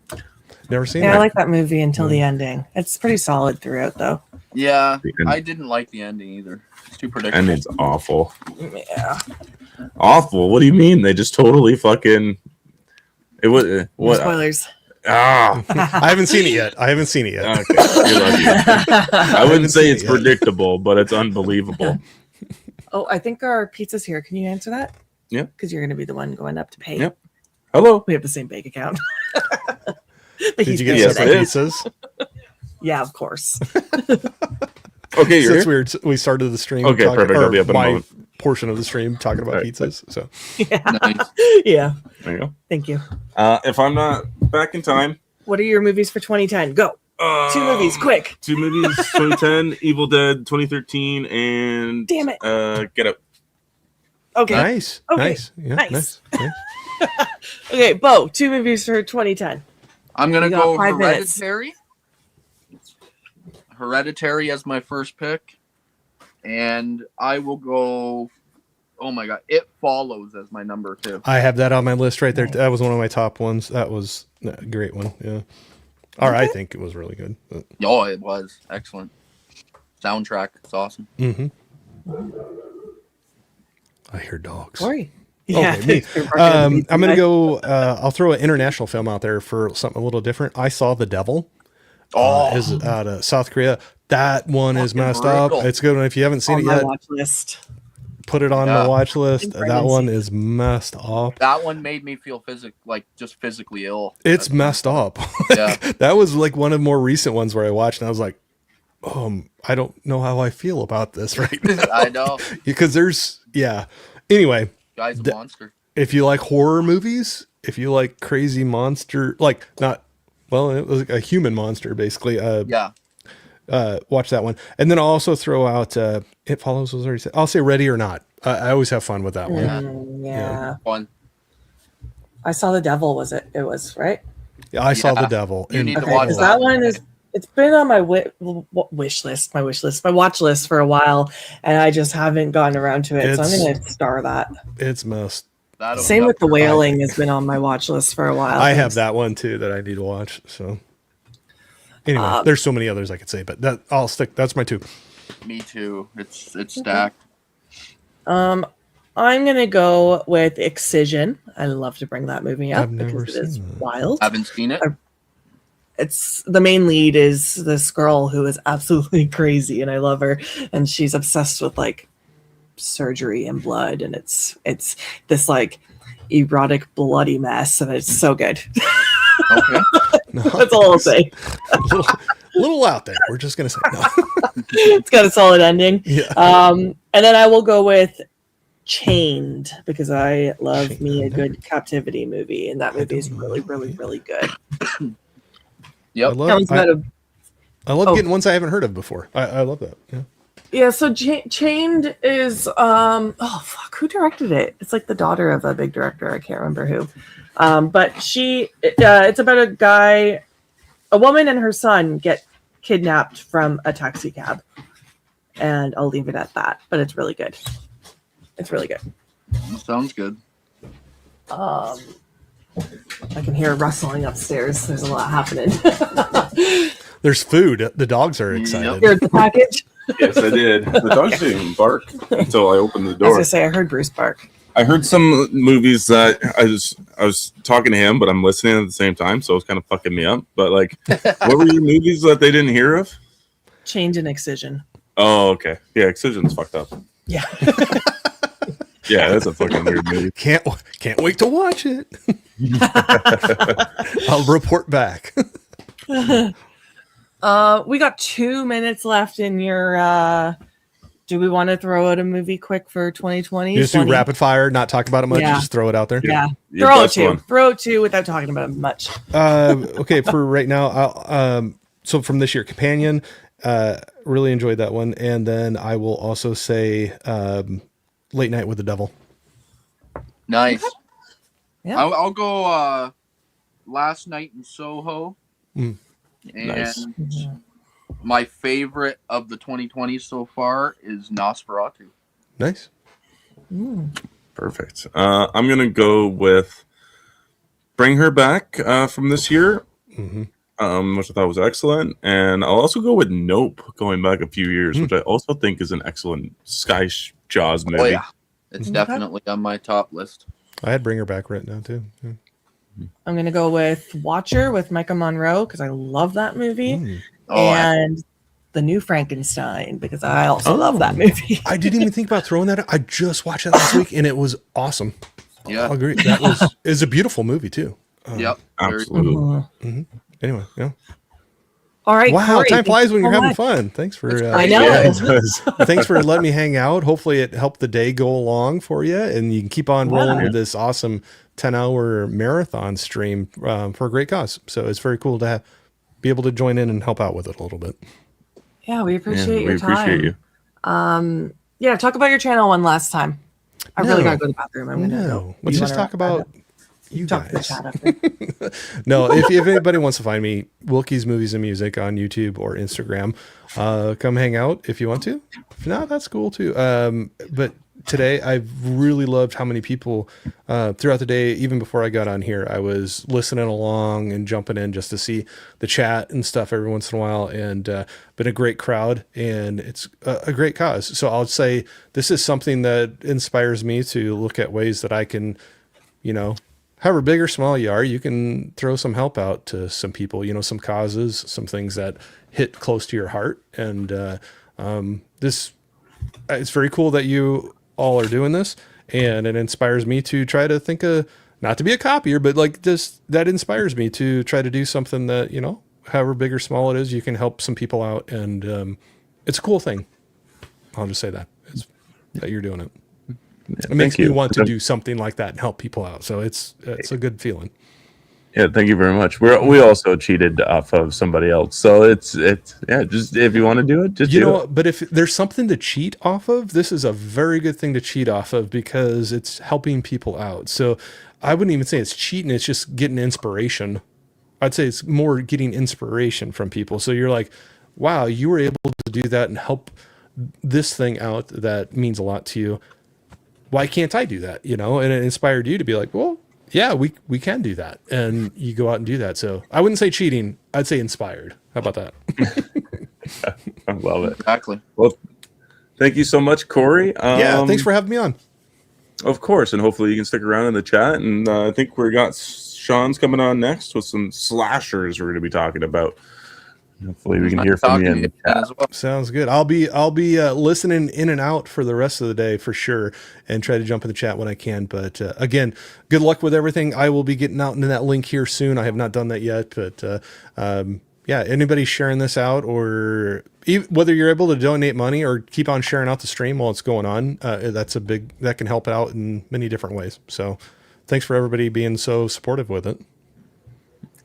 Never seen Yeah, it. I like that movie until the ending. It's pretty solid throughout, though. Yeah, The end. I didn't like the ending either. It's too predictable. And it's awful. Yeah. Awful. What do you mean? They just totally fucking. It was No what? spoilers. Ah. I haven't seen it yet. Okay, you're lucky. I wouldn't say it's predictable, but it's unbelievable. Oh, I think our pizza's here. Can you answer that? Yep. Because you're going to be the one going up to pay. Yep. Hello. We have the same bank account. Did you get Yes, separate it is. pizzas? Yeah, of course. Okay, you're Since we started the stream. Okay, perfect. I'll be up in a my moment. portion of the stream talking about All right. pizzas. So Yeah. Nice. Yeah. There you go. Thank you. If I'm not back in time, What are your movies for 2010? Go. 2 movies, quick. 2 movies: 2010, Evil Dead, 2013, and Damn it. Get Out. Okay. nice, Okay. nice, yeah, Nice. nice. Okay, Beau, 2 movies for 2010. I'm gonna You got go 5 minutes. Hereditary. Hereditary as my first pick, and I will go. Oh my god, It Follows as my number 2. I have that on my list right there. That was one of my top ones. That was a great one. Yeah. Or I think it was really good. Oh, it was excellent. Soundtrack, it's awesome. Mm-hmm. I hear dogs. Corey. Okay, me. I'm going to go, I'll throw an international film out there for something a little different. I Saw the Devil. Is out of South Korea. That one is Fucking messed brutal. up. It's good. If you haven't seen On it my yet, watch list. put it on Yeah. the watch list. Think That one pregnancy. is messed up. That one made me feel just physically ill. It's messed up. Yeah. That was like one of the more recent ones where I watched and I was like, I don't know how I feel about this right now. I know. Because Anyway, Guy's a The- monster. if you like horror movies, if you like crazy monster, it was a human monster basically. Yeah. Watch that one. And then I'll also throw out It Follows was already said. I'll say Ready or Not. I always have fun with that one. Yeah. Fun. I Saw the Devil, was it? It was, right? Yeah, I Saw Yeah. the Devil. You need to Okay, watch because that that one is, it's been on my my watch list for a while, and I just haven't gotten around to it. So I'm going to star that. It's messed. That'll Same be with up The your Wailing has been on my watch list for a while. I have that one too that I need to watch. So anyway, there's so many others I could say, but that's my 2. alley. Me too. It's stacked. I'm gonna go with Excision. I love to bring that movie up I've never because it is seen that. wild. Haven't seen it. It's the main lead is this girl who is absolutely crazy, and I love her, and she's obsessed with like surgery and blood, and it's this like erotic bloody mess, and it's so good. Okay. That's all I'll say. little out there. We're just gonna say no. It's got a solid ending. Yeah. And then I will go with Chained because I love Chained. me a good captivity movie, and that movie is really, really, really good. Yep. That one's about a I love Oh. getting ones I haven't heard of before. I love that. Yeah. Yeah, so Chained is who directed it? It's like the daughter of a big director. I can't remember who. But it's about a woman and her son get kidnapped from a taxi cab. And I'll leave it at that, but it's really good. It's really good. Sounds good. I can hear rustling upstairs. There's a lot happening. There's food. The dogs are excited. Here's the package. Yes, I did. The dog didn't bark until I opened the I was door. gonna say I heard Bruce bark. I heard some movies that I was talking to him, but I'm listening at the same time, so it's kind of fucking me up. But like, what were your movies that they didn't hear of? Change in Excision. Oh, okay. Yeah, Excision's fucked up. Yeah. Yeah, that's a fucking weird movie. Can't wait to watch it. I'll report back. We got 2 minutes left in your. Do we want to throw out a movie quick for 2020? Just do rapid fire, not talk about it much. Yeah. Just throw it out there. Yeah. Your Throw out best two. one. Throw out two without talking about it much. Okay, for right now, so from this year, Companion, really enjoyed that one, and then I will also say Late Night with the Devil. Nice. Yeah. I'll go Last Night in Soho. Mm. And Nice. my favorite of the 2020s so far is Nosferatu. Nice. Perfect. I'm gonna go with Bring Her Back from this year, which I thought was excellent, and I'll also go with Nope, going back a few years, which I also think is an excellent Jaws movie. Oh yeah, it's definitely on my top list. I had Bring Her Back right now too. Yeah. I'm going to go with Watcher with Micah Monroe because I love that movie. Oh, And The New Frankenstein because I also love that movie. I didn't even think about throwing that out. I just watched that last week and it was awesome. yeah. I'll agree. That is a beautiful movie too. Yep. Absolutely. Anyway, yeah. All right. Wow, Corey, time thank flies you when so you're having much. fun. Thanks for I know. Yeah, it does. thanks for letting me hang out. Hopefully it helped the day go along for you and you can keep on rolling with this awesome 10-hour marathon stream for a great cause. So it's very cool to be able to join in and help out with it a little bit. Yeah, we appreciate your we time. appreciate you. Yeah, talk about your channel one last time. I really No. gotta go to the bathroom. I'm gonna go. Let's You just wanna talk about you talk to the guys. chat after. No, if anybody wants to find me, Wilkie's Movies and Music on YouTube or Instagram, come hang out if you want to. If not, that's cool too. But today, I've really loved how many people throughout the day, even before I got on here, I was listening along and jumping in just to see the chat and stuff every once in a while, and been a great crowd, and it's a great cause. So I'll say this is something that inspires me to look at ways that I can, however big or small you are, you can throw some help out to some people, some causes, some things that hit close to your heart. And it's very cool that you all are doing this, and it inspires me to try to think not to be a copier, but that inspires me to try to do something that, however big or small it is, you can help some people out. And it's a cool thing. I'll just say that you're doing it. It makes me want to do something like that and help people out. So it's a good feeling. Yeah, thank you very much. We also cheated off of somebody else, so it's just if you want to do it, just do it. But if there's something to cheat off of, this is a very good thing to cheat off of because it's helping people out. So I wouldn't even say it's cheating; it's just getting inspiration. I'd say it's more getting inspiration from people. So you're like, wow, you were able to do that and help this thing out that means a lot to you. Why can't I do that? And it inspired you to be like, well, yeah, we can do that. And you go out and do that. So I wouldn't say cheating. I'd say inspired. How about that? I love it. Exactly. Well, thank you so much, Corey. Yeah, thanks for having me on. Of course, and hopefully you can stick around in the chat. And I think we got Sean's coming on next with some slashers we're going to be talking about. Hopefully we can hear from you in the chat. as well. Sounds good. I'll be listening in and out for the rest of the day for sure, and try to jump in the chat when I can. But again, good luck with everything. I will be getting out into that link here soon. I have not done that yet, but anybody sharing this out, or whether you're able to donate money or keep on sharing out the stream while it's going on, that can help out in many different ways. So thanks for everybody being so supportive with it.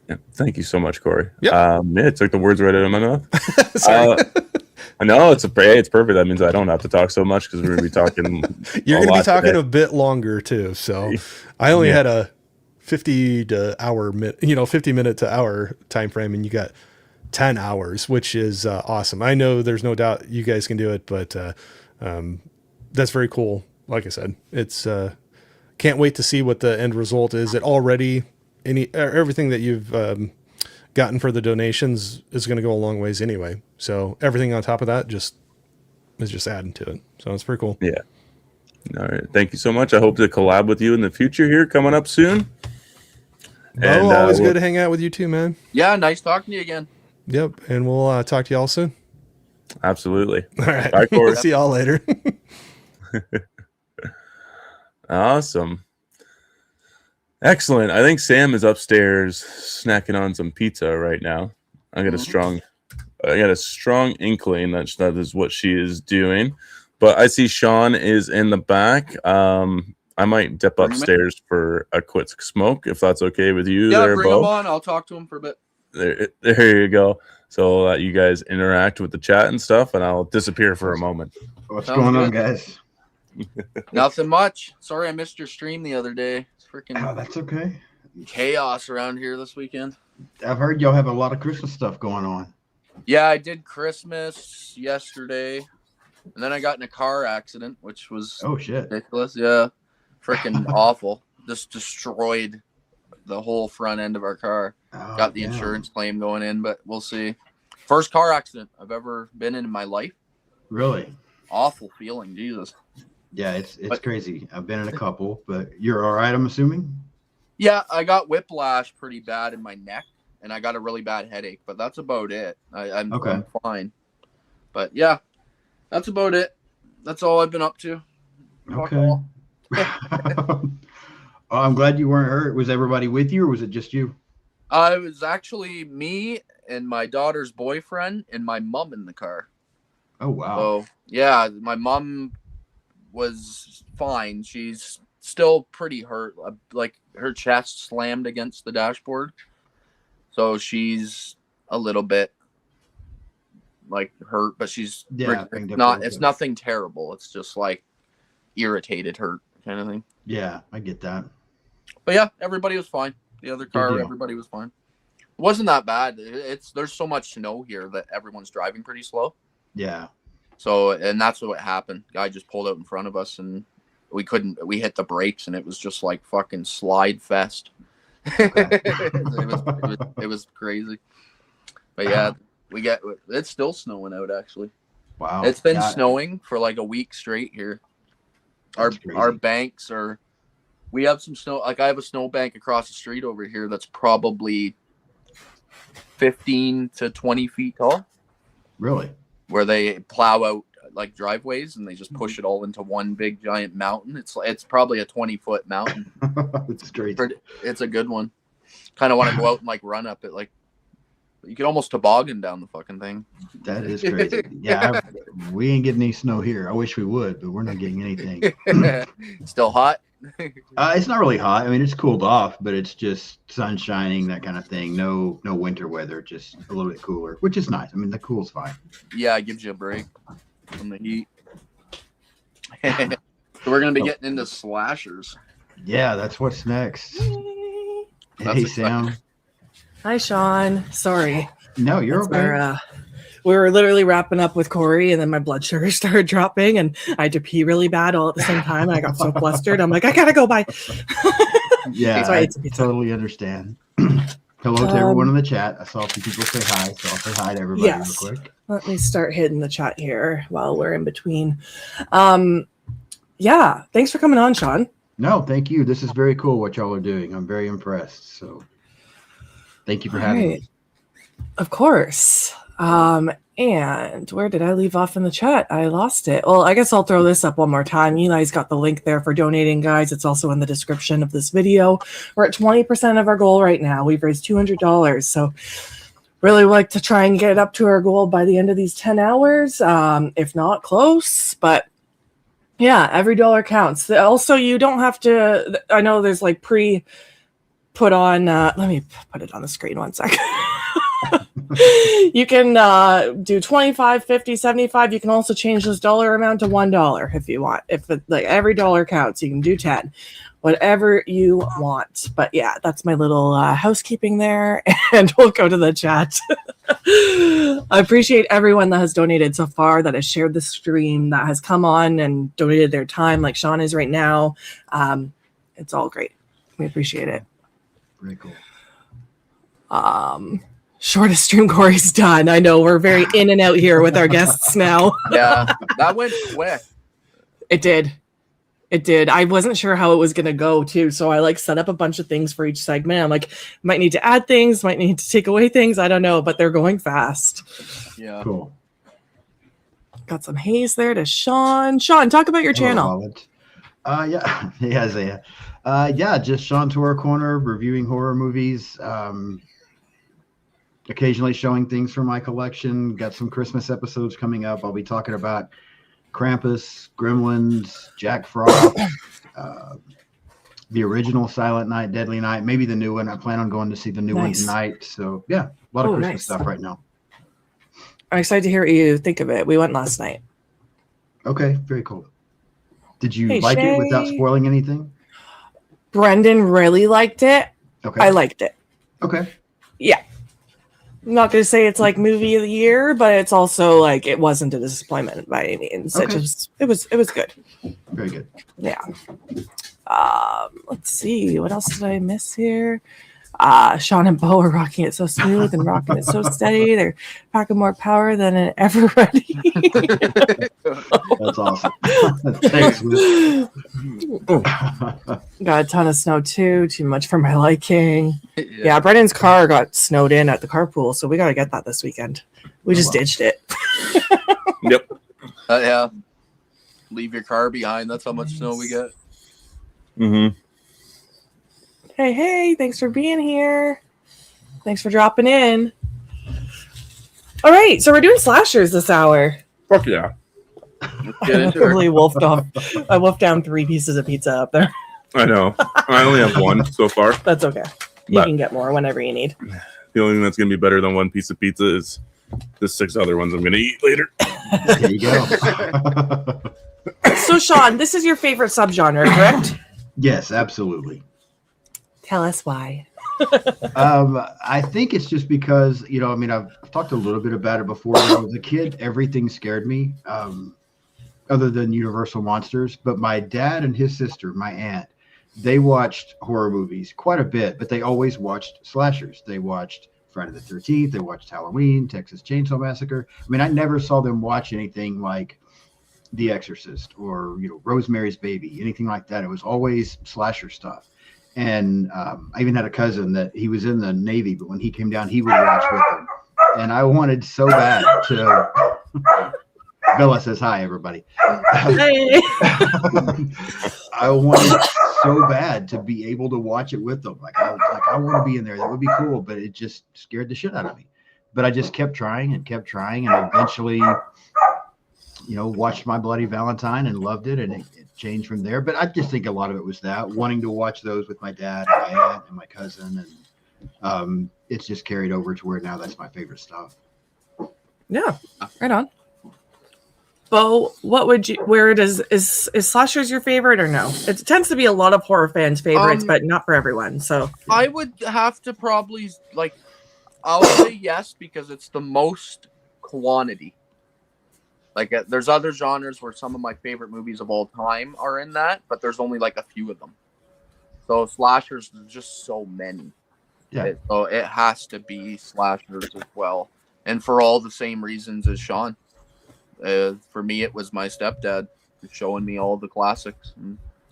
Yeah, thank you so much, Corey. Yeah. It took the words right out of my mouth. Sorry. I know it's perfect. That means I don't have to talk so much because we're going to be talking. You're going to be talking today. a bit longer too. So I only had a 50 minute to hour time frame, and you got 10 hours, which is awesome. I know there's no doubt you guys can do it, but that's very cool. Like I said, it's can't wait to see what the end result is. It already everything that you've gotten for the donations is going to go a long ways anyway. So everything on top of that, just is just adding to it. So it's pretty cool. Yeah. All right. Thank you so much. I hope to collab with you in the future here coming up soon. Beau, always good to hang out with you too, man. Yeah, nice talking to you again. Yep. And we'll talk to y'all soon. Absolutely. All right. Bye, Corey. See y'all later. Awesome. Excellent. I think Sam is upstairs snacking on some pizza right now. I got a strong inkling that is what she is doing. But I see Sean is in the back. I might dip upstairs for a quick smoke if that's okay with you. Yeah, there, bring Beau. him on. I'll talk to him for a bit. There you go. So that you guys interact with the chat and stuff, and I'll disappear for a moment. What's going on, guys? Nothing much. Sorry I missed your stream the other day. It's freaking that's okay. chaos around here this weekend. I've heard y'all have a lot of Christmas stuff going on. Yeah, I did Christmas yesterday, and then I got in a car accident, which was ridiculous. Yeah, freaking awful. Just destroyed the whole front end of our car. Got the insurance claim going in, but we'll see. First car accident I've ever been in my life. Really? Awful feeling, Jesus. Yeah, it's crazy. I've been in a couple, but you're all right, I'm assuming? Yeah, I got whiplash pretty bad in my neck, and I got a really bad headache, but that's about it. I'm fine. But yeah, that's about it. That's all I've been up to. Okay. I'm glad you weren't hurt. Was everybody with you, or was it just you? It was actually me and my daughter's boyfriend and my mom in the car. Oh, wow. So, yeah, my mom was fine. She's still pretty hurt. Like, her chest slammed against the dashboard. So she's a little bit, like, hurt, but she's it's nothing terrible. It's just, like, irritated hurt kind of thing. Yeah, I get that. But, yeah, everybody was fine. The other car, everybody was fine. It wasn't that bad. There's so much snow here that everyone's driving pretty slow. Yeah. So, and that's what happened. Guy just pulled out in front of us, and we hit the brakes, and it was just like fucking slide fest. Okay. it was crazy. But yeah, it's still snowing out actually. Wow. It's been snowing for like a week straight here. Our banks are, we have some snow. Like I have a snow bank across the street over here that's probably 15 to 20 feet tall. Really? Where they plow out like driveways and they just push it all into one big giant mountain. It's probably a 20-foot mountain. It's great. It's a good one. Kind of want to go out and like run up it. Like you could almost toboggan down the fucking thing. That is crazy. Yeah, we ain't getting any snow here. I wish we would, but we're not getting anything. Still hot? It's not really hot. I mean, it's cooled off, but it's just sun shining, that kind of thing. No winter weather, just a little bit cooler, which is nice. I mean, the cool's fine. Yeah, it gives you a break from the heat. So we're going to be getting into slashers. Yeah, that's what's next. Hey, Sam. Hi, Sean. Sorry. No, you're okay. We were literally wrapping up with Corey, and then my blood sugar started dropping, and I had to pee really bad all at the same time. And I got so flustered. I'm like, I gotta go by. Yeah, so I totally understand. Hello to everyone in the chat. I saw some people say hi, so I'll say hi to everybody real quick. Let me start hitting the chat here while we're in between. Yeah, thanks for coming on, Sean. No, thank you. This is very cool what y'all are doing. I'm very impressed. So thank you for having me. Of course. And where did I leave off in the chat? I lost it. Well, I guess I'll throw this up one more time. Eli's got the link there for donating, guys. It's also in the description of this video. We're at 20% of our goal right now. We've raised $200. So really like to try and get up to our goal by the end of these 10 hours, if not close. But yeah, every dollar counts. Also, you don't have to, I know there's like put on, let me put it on the screen one second. You can do 25, 50, 75. You can also change this dollar amount to $1 if you want. If like every dollar counts, you can do 10, whatever you want. But yeah, that's my little housekeeping there, and we'll go to the chat. I appreciate everyone that has donated so far, that has shared the stream, that has come on and donated their time, like Sean is right now. It's all great. We appreciate it. Very cool. Shortest stream Corey's done. I know we're very in and out here with our guests now. Yeah, that went quick. It did. It did. I wasn't sure how it was going to go too. So I like set up a bunch of things for each segment. I'm like, might need to add things, might need to take away things. I don't know, but they're going fast. Yeah. Cool. Got some haze there to Sean. Sean, talk about your channel. Yeah. Yeah, just Sean's Horror Corner, reviewing horror movies. Occasionally showing things from my collection. Got some Christmas episodes coming up. I'll be talking about Krampus, Gremlins, Jack Frost, the original Silent Night, Deadly Night, maybe the new one. I plan on going to see the new one tonight. So yeah, a lot of Christmas stuff right now. I'm excited to hear what you think of it. We went last night. Okay, very cool. Did you like it without spoiling anything? Brendan really liked it. Okay. I liked it. Okay. Yeah. I'm not going to say it's like movie of the year, but it's also like it wasn't a disappointment by any means. Okay. It was good. Very good. Yeah. Let's see. What else did I miss here? Sean and Beau are rocking it so smooth and rocking it so steady. They're packing more power than it ever ready. That's awesome. Thanks, Luke. Got a ton of snow too. Too much for my liking. Yeah, Brendan's car got snowed in at the carpool, so we got to get that this weekend. We just ditched it. Yep. Yeah. Leave your car behind. That's how much snow we get. Mm-hmm. Hey, thanks for being here. Thanks for dropping in. All right, so we're doing slashers this hour. Fuck yeah. Get into I wolfed down 3 pieces of pizza up there. I know. I only have one so far. That's okay. You can get more whenever you need. The only thing that's going to be better than one piece of pizza is the 6 other ones I'm going to eat later. There you go. So, Sean, this is your favorite subgenre, correct? Yes, absolutely. Tell us why. I think it's just because, I've talked a little bit about it before. When I was a kid, everything scared me, other than Universal Monsters. But my dad and his sister, my aunt, they watched horror movies quite a bit, but they always watched slashers. They watched Friday the 13th. They watched Halloween, Texas Chainsaw Massacre. I mean, I never saw them watch anything like The Exorcist or, Rosemary's Baby, anything like that. It was always slasher stuff. And I even had a cousin that he was in the Navy, but when he came down, he would watch with them. And I wanted so bad to. Bella says hi, everybody. Hey. I wanted so bad to be able to watch it with them. I want to be in there. That would be cool, but it just scared the shit out of me. But I just kept trying, and eventually, watched My Bloody Valentine and loved it, and it changed from there. But I just think a lot of it was that wanting to watch those with my dad and my aunt and my cousin, and it's just carried over to where now that's my favorite stuff. Yeah, right on. Beau, is slashers your favorite or no? It tends to be a lot of horror fans' favorites, but not for everyone. So I would have to probably I'll say yes because it's the most quantity. There's other genres where some of my favorite movies of all time are in that, but there's only a few of them. So slashers, there's just so many. Yeah. So it has to be slashers as well. And for all the same reasons as Sean. For me, it was my stepdad showing me all the classics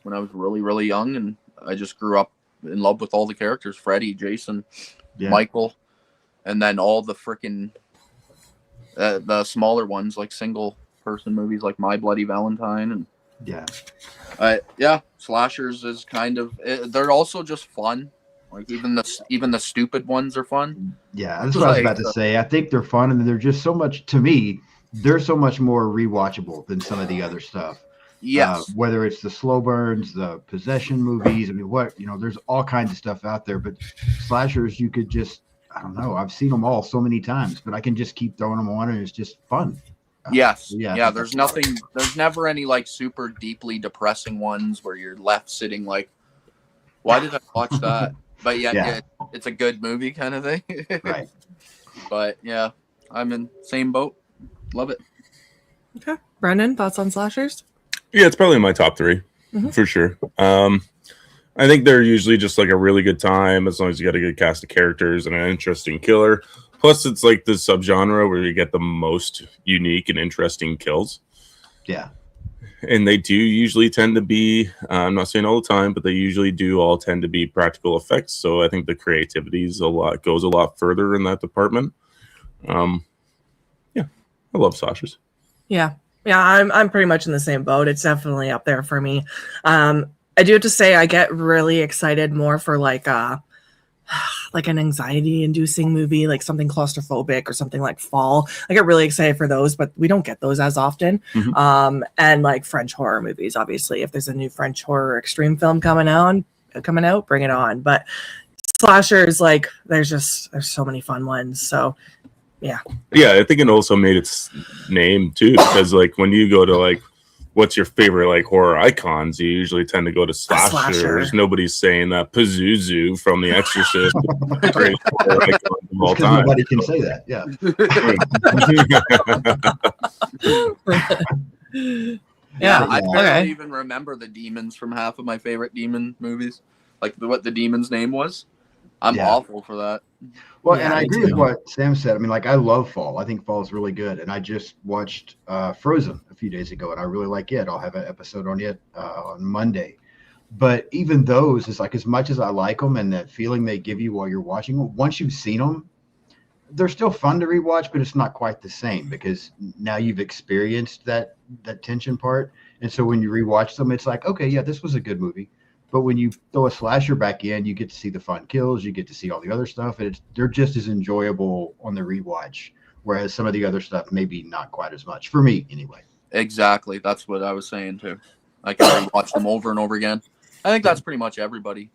when I was really, really young. And I just grew up in love with all the characters, Freddy, Jason, Michael, and then all the freaking... the smaller ones, like single person movies like My Bloody Valentine, and slashers is kind of they're also just fun. Even the stupid ones are fun. Yeah, that's what I was about to say. I think they're fun, and they're just so much, to me, they're so much more rewatchable than some of the other stuff. Yes. Whether it's the slow burns, the possession movies, there's all kinds of stuff out there, but slashers, you could just, I don't know. I've seen them all so many times, but I can just keep throwing them on, and it's just fun. Yes. Yeah. There's never any super deeply depressing ones where you're left sitting why did I watch that? But yeah, it's a good movie kind of thing. Right. But yeah, I'm in same boat. Love it. Okay. Brendan, thoughts on slashers? Yeah, it's probably in my top 3 for sure. I think they're usually just a really good time as long as you got a good cast of characters and an interesting killer. Plus, it's like the subgenre where you get the most unique and interesting kills. Yeah. And they do usually tend to be, I'm not saying all the time, but they usually do all tend to be practical effects. So I think the creativity goes a lot further in that department. Yeah, I love slashers. Yeah. I'm pretty much in the same boat. It's definitely up there for me. I do have to say I get really excited more for like an anxiety-inducing movie, like something claustrophobic or something like Fall. I get really excited for those, but we don't get those as often. Mm-hmm. And like French horror movies, obviously. If there's a new French horror extreme film coming out, bring it on. But slashers, like there's so many fun ones. So yeah, I think it also made its name too, because like when you go to like what's your favorite like horror icons, you usually tend to go to slashers. Nobody's saying that Pazuzu from The Exorcist great horror icon of all time. Nobody can say that. Yeah. I barely even remember the demons from half of my favorite demon movies, like what the demon's name was. I'm awful for that. Well, and I agree with what Sam said. I mean, like, I love Fall. I think Fall is really good. And I just watched Frozen a few days ago, and I really like it. I'll have an episode on it on Monday. But even those, it's like, as much as I like them and that feeling they give you while you're watching them, once you've seen them, they're still fun to rewatch, but it's not quite the same because now you've experienced that tension part. And so when you rewatch them, it's like, okay, yeah, this was a good movie. But when you throw a slasher back in, you get to see the fun kills, you get to see all the other stuff. And they're just as enjoyable on the rewatch, whereas some of the other stuff maybe not quite as much, for me anyway. Exactly. That's what I was saying too. I can rewatch them over and over again. I think that's pretty much everybody.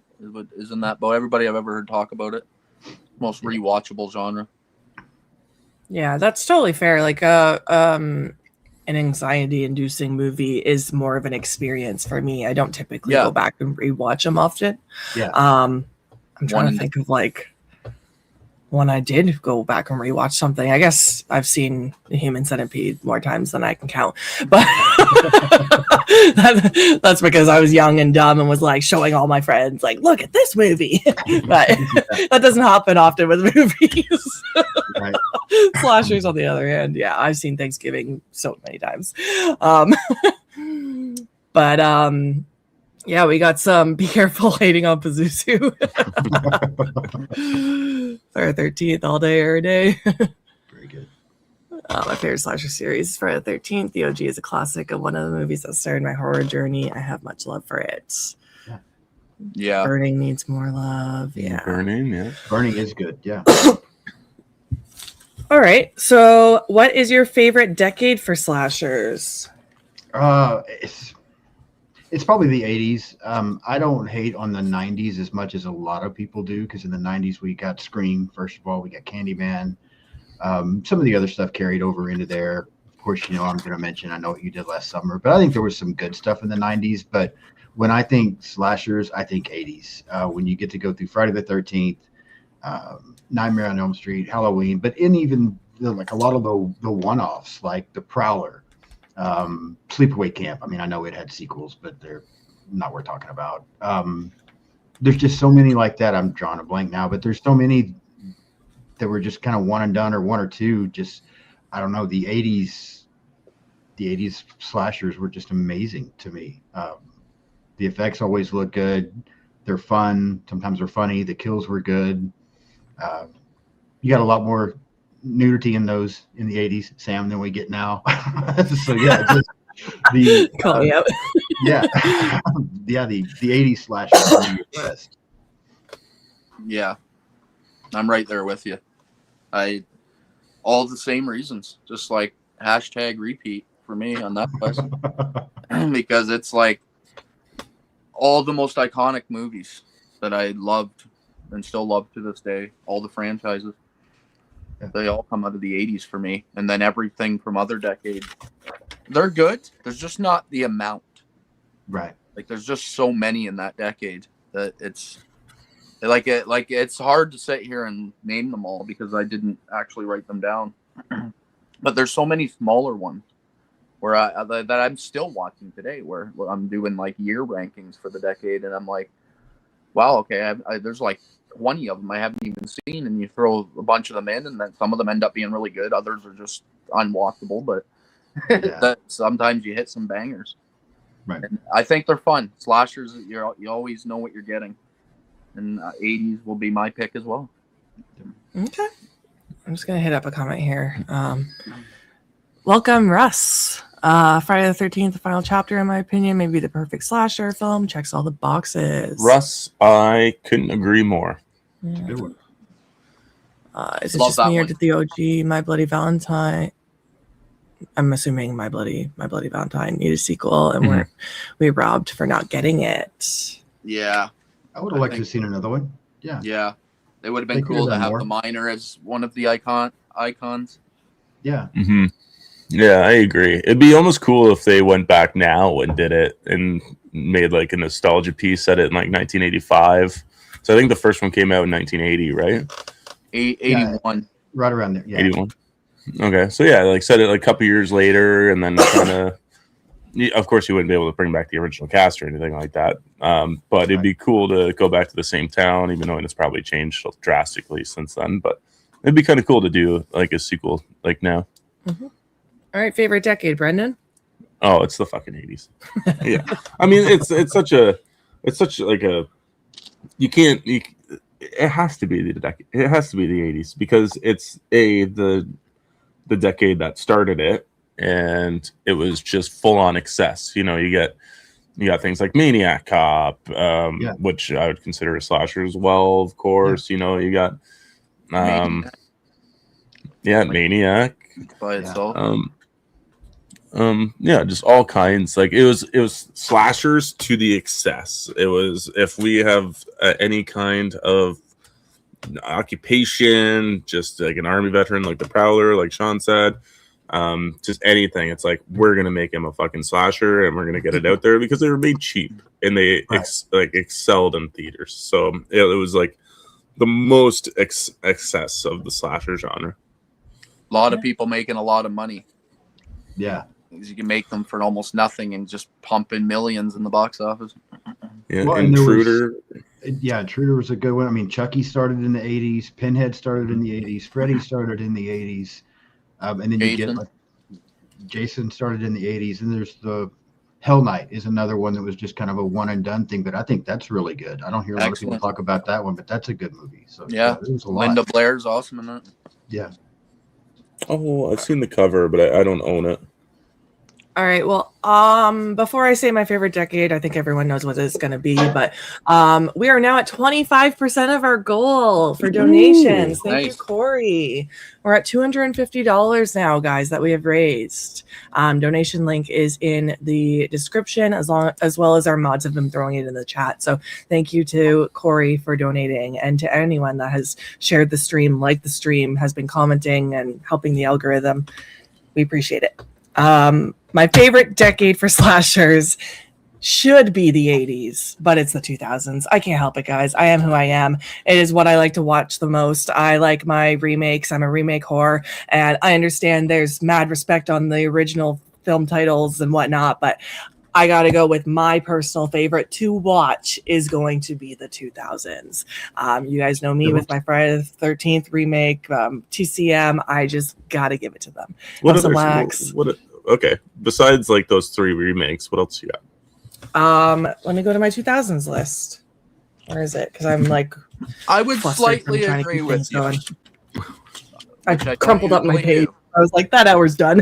Isn't that, Beau? Everybody I've ever heard talk about it. Most rewatchable genre. Yeah, that's totally fair. Like an anxiety-inducing movie is more of an experience for me. I don't typically go back and rewatch them often. I'm trying to think of like when I did go back and rewatch something. I guess I've seen The Human Centipede more times than I can count, but that's because I was young and dumb and was like showing all my friends, like, look at this movie. But that doesn't happen often with movies. Right. Slashers, on the other hand, I've seen Thanksgiving so many times. We got some Be Careful hating on Pazuzu. Friday the 13th, all day, every day. Very good. My favorite slasher series is Friday the 13th. The OG is a classic of one of the movies that started my horror journey. I have much love for it. Yeah. Burning needs more love. Yeah. Burning is good. Yeah. All right. So what is your favorite decade for slashers? It's probably the 80s. I don't hate on the 90s as much as a lot of people do, because in the 90s we got Scream, first of all, we got Candyman. Some of the other stuff carried over into there. Of course, I'm going to mention I Know What You Did Last Summer, but I think there was some good stuff in the 90s. But when I think slashers, I think 80s. When you get to go through Friday the 13th, Nightmare on Elm Street, Halloween, but even like a lot of the one-offs, like The Prowler, Sleepaway Camp. I mean, I know it had sequels, but they're not worth talking about. There's just so many like that. I'm drawing a blank now, but there's so many that were just kind of one and done, or one or two. Just, I don't know. The 80s slashers were just amazing to me. The effects always look good. They're fun. Sometimes they're funny. The kills were good. You got a lot more nudity in those in the 80s, Sam, than we get now. So just the the 80s slashers. Yeah, I'm right there with you. All the same reasons, just like #repeat for me on that question. Because it's like all the most iconic movies that I loved and still love to this day, all the franchises. They all come out of the 80s for me. And then everything from other decades. They're good. There's just not the amount. Right. Like there's just so many in that decade that it's hard to sit here and name them all because I didn't actually write them down. But there's so many smaller ones where that I'm still watching today, where I'm doing like year rankings for the decade, and I'm like, wow, okay, there's like 20 of them I haven't even seen, and you throw a bunch of them in, and then some of them end up being really good. Others are just unwatchable, but that sometimes you hit some bangers. Right. And I think they're fun. Slashers, you always know what you're getting. And 80s will be my pick as well. Okay. I'm just going to hit up a comment here. Welcome, Russ. Friday the 13th, the final chapter, in my opinion, may be the perfect slasher film. Checks all the boxes. Russ, I couldn't agree more. Yeah. Good one. Is it Love just that me or one. did the OG My Bloody Valentine? I'm assuming My Bloody Valentine need a sequel, and we robbed for not getting it. Yeah. I would have liked to have seen another one. Yeah. Yeah. It would have They been could've cool to done have more. the miner as one of the icons. Yeah. Mm-hmm. Yeah, I agree. It'd be almost cool if they went back now and did it and made like a nostalgia piece, set it in like 1985. So I think the first one came out in 1980, right? 81. Right around there. Yeah. 81. Okay, so yeah, like set it like a couple years later, and then kind of. Of course, you wouldn't be able to bring back the original cast or anything like that. But it'd be cool to go back to the same town, even though it's probably changed drastically since then. But it'd be kind of cool to do like a sequel like now. Mm-hmm. All right, favorite decade, Brendan? Oh, it's the fucking 80s. Yeah, I mean, it's such like a it has to be the decade. It has to be the 80s because it's the decade that started it. And it was just full on excess. You know, you got things like Maniac Cop, which I would consider a slasher as well. Of course, you know, you got, Maniac by itself. Just all kinds. Like it was slashers to the excess. It was if we have any kind of occupation, just like an army veteran, like the Prowler, like Sean said. Just anything. It's like we're gonna make him a fucking slasher, and we're gonna get it out there because they were made cheap and they excelled in theaters. So it was like the most excess of the slasher genre. A lot of people making a lot of money. Yeah, because you can make them for almost nothing and just pump in millions in the box office. Yeah, well, Intruder. Intruder was a good one. I mean, Chucky started in the 80s, Pinhead started in the 80s, Freddy started in the 80s. And then you get like Jason started in the 80s, and there's the Hell Night is another one that was just kind of a one and done thing, but I think that's really good. I don't hear a lot of people talk about that one, but that's a good movie. So yeah, there's a lot. Linda Blair's awesome in that. Yeah. Oh, I've seen the cover, but I don't own it. All right. Well, before I say my favorite decade, I think everyone knows what it's going to be, but we are now at 25% of our goal for donations. Thank you, Corey. We're at $250 now, guys, that we have raised. Donation link is in the description, as well as our mods have been throwing it in the chat. So thank you to Corey for donating, and to anyone that has shared the stream, liked the stream, has been commenting and helping the algorithm. We appreciate it. My favorite decade for slashers should be the 80s, but it's the 2000s. I can't help it, guys. I am who I am. It is what I like to watch the most. I like my remakes. I'm a remake whore, and I understand there's mad respect on the original film titles and whatnot, but I got to go with my personal favorite to watch is going to be the 2000s. You guys know me with my Friday the 13th remake, TCM. I just got to give it to them. Okay. Besides like those three remakes, what else you got? Let me go to my 2000s list. Where is it? Because I'm like, I would slightly agree with you. Going. I crumpled up my page. I was like, that hour's done.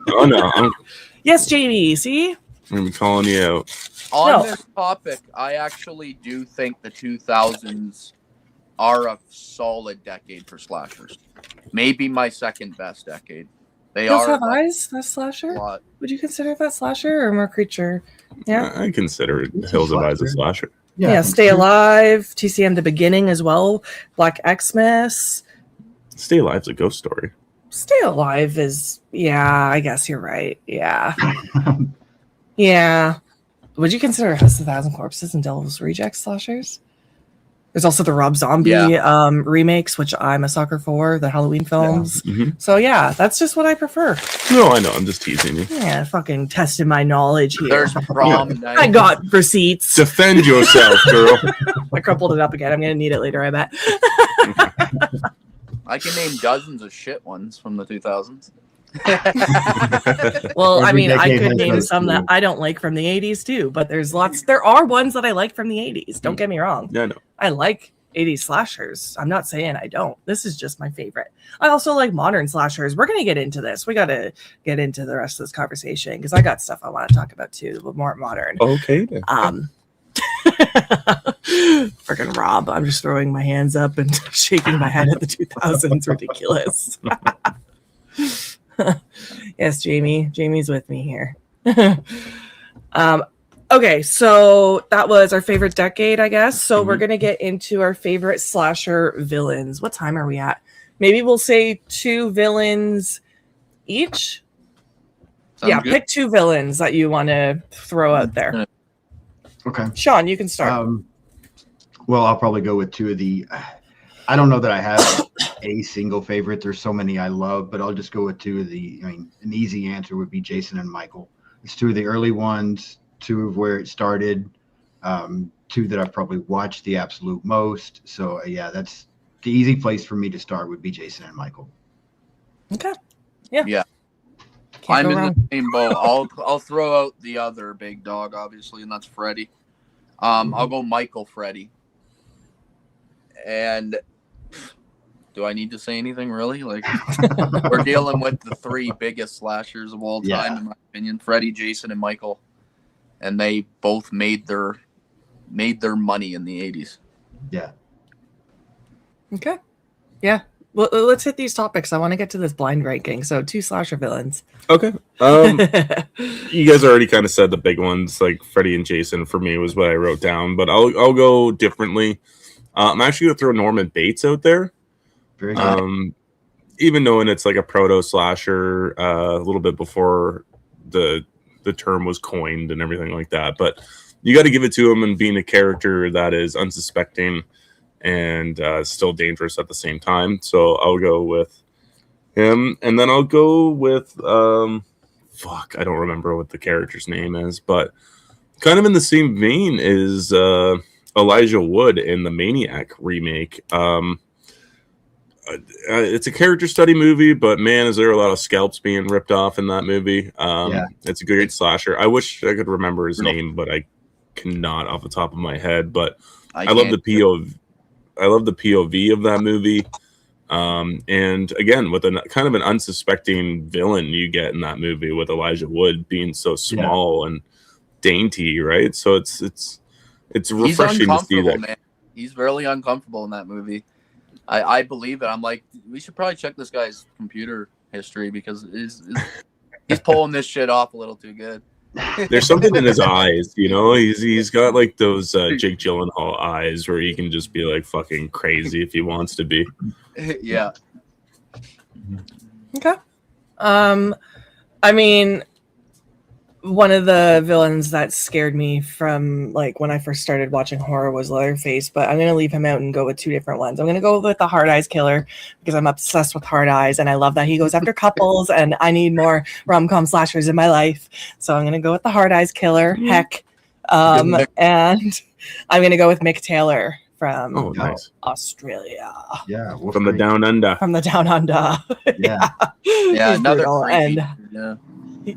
Oh no. Yes, Jamie. See? I'm gonna be calling you out. On this topic, I actually do think the 2000s are a solid decade for slashers. Maybe my second best decade. They Hills are Have Eyes, that slasher? Would you consider that slasher or more creature? Yeah, I consider Hills Have Eyes a slasher. Yeah, Stay Alive, TCM The Beginning as well, Black Xmas. Stay Alive's a ghost story. Stay Alive is, I guess you're right. Yeah. Yeah. Would you consider House of 1,000 Corpses and Devil's Rejects slashers? There's also the Rob Zombie remakes, which I'm a sucker for, the Halloween films. Yeah. Mm-hmm. So that's just what I prefer. No, I know. I'm just teasing you. Yeah, fucking testing my knowledge here. There's prom night. I got receipts. Defend yourself, girl. I crumpled it up again. I'm gonna need it later, I bet. I can name dozens of shit ones from the 2000s. Well, I Every mean, I decade could has name those some that too. I don't like from the 80s too, but there are ones that I like from the 80s. Don't get me wrong. Yeah, no. I like 80s slashers. I'm not saying I don't. This is just my favorite. I also like modern slashers. We're going to get into this. We got to get into the rest of this conversation because I got stuff I want to talk about too, but more modern. Okay. Then. Freaking Rob. I'm just throwing my hands up and shaking my head at the 2000s. Ridiculous. Yes, Jamie. Jamie's with me here. Okay, so that was our favorite decade, I guess. So we're going to get into our favorite slasher villains. What time are we at? Maybe we'll say 2 villains each. Sounds good. Pick 2 villains that you want to throw out there. Okay. Sean, you can start. Well, I'll probably go with 2 of the. I don't know that I have a single favorite. There's so many I love, but I'll just go with 2 of the. I mean, an easy answer would be Jason and Michael. It's 2 of the early ones, 2 of where it started, 2 that I've probably watched the absolute most. So yeah, that's the easy place for me to start would be Jason and Michael. Okay. Yeah. Yeah. Can't I'm go in wrong. the same boat. I'll throw out the other big dog, obviously, and that's Freddy. I'll go Michael Freddy. And do I need to say anything really? Like we're dealing with the 3 biggest slashers of all time, in my opinion: Freddy, Jason, and Michael. And they both made their money in the 80s. Yeah. Okay. Yeah. Well, let's hit these topics. I want to get to this blind ranking. So 2 slasher villains. Okay. You guys already kind of said the big ones, like Freddy and Jason. For me, was what I wrote down, but I'll go differently. I'm actually gonna throw Norman Bates out there. Very good. Even knowing it's like a proto slasher, a little bit before the term was coined and everything like that, but you got to give it to him, and being a character that is unsuspecting and still dangerous at the same time. So I'll go with him, and then I'll go with I don't remember what the character's name is, but kind of in the same vein is Elijah Wood in the Maniac remake. It's a character study movie, but man, is there a lot of scalps being ripped off in that movie. It's a great slasher. I wish I could remember his name, but I cannot off the top of my head. But I love the POV. I love the POV of that movie. And again, with a kind of an unsuspecting villain you get in that movie, with Elijah Wood being so small and dainty, right? So it's refreshing to see that. Man. He's really uncomfortable in that movie. I believe it. I'm like, we should probably check this guy's computer history because he's pulling this shit off a little too good. There's something in his eyes, you know. He's got like those Jake Gyllenhaal eyes where he can just be like fucking crazy if he wants to be. Yeah. Okay. I mean, one of the villains that scared me from like when I first started watching horror was Leatherface, but I'm going to leave him out and go with 2 different ones. I'm going to go with the Hard Eyes Killer because I'm obsessed with Hard Eyes and I love that he goes after couples and I need more rom-com slashers in my life. So I'm going to go with the Hard Eyes Killer. Heck. And I'm going to go with Mick Taylor from Australia. Yeah. From the Down Under. From the Down Under. Yeah. Yeah. Another and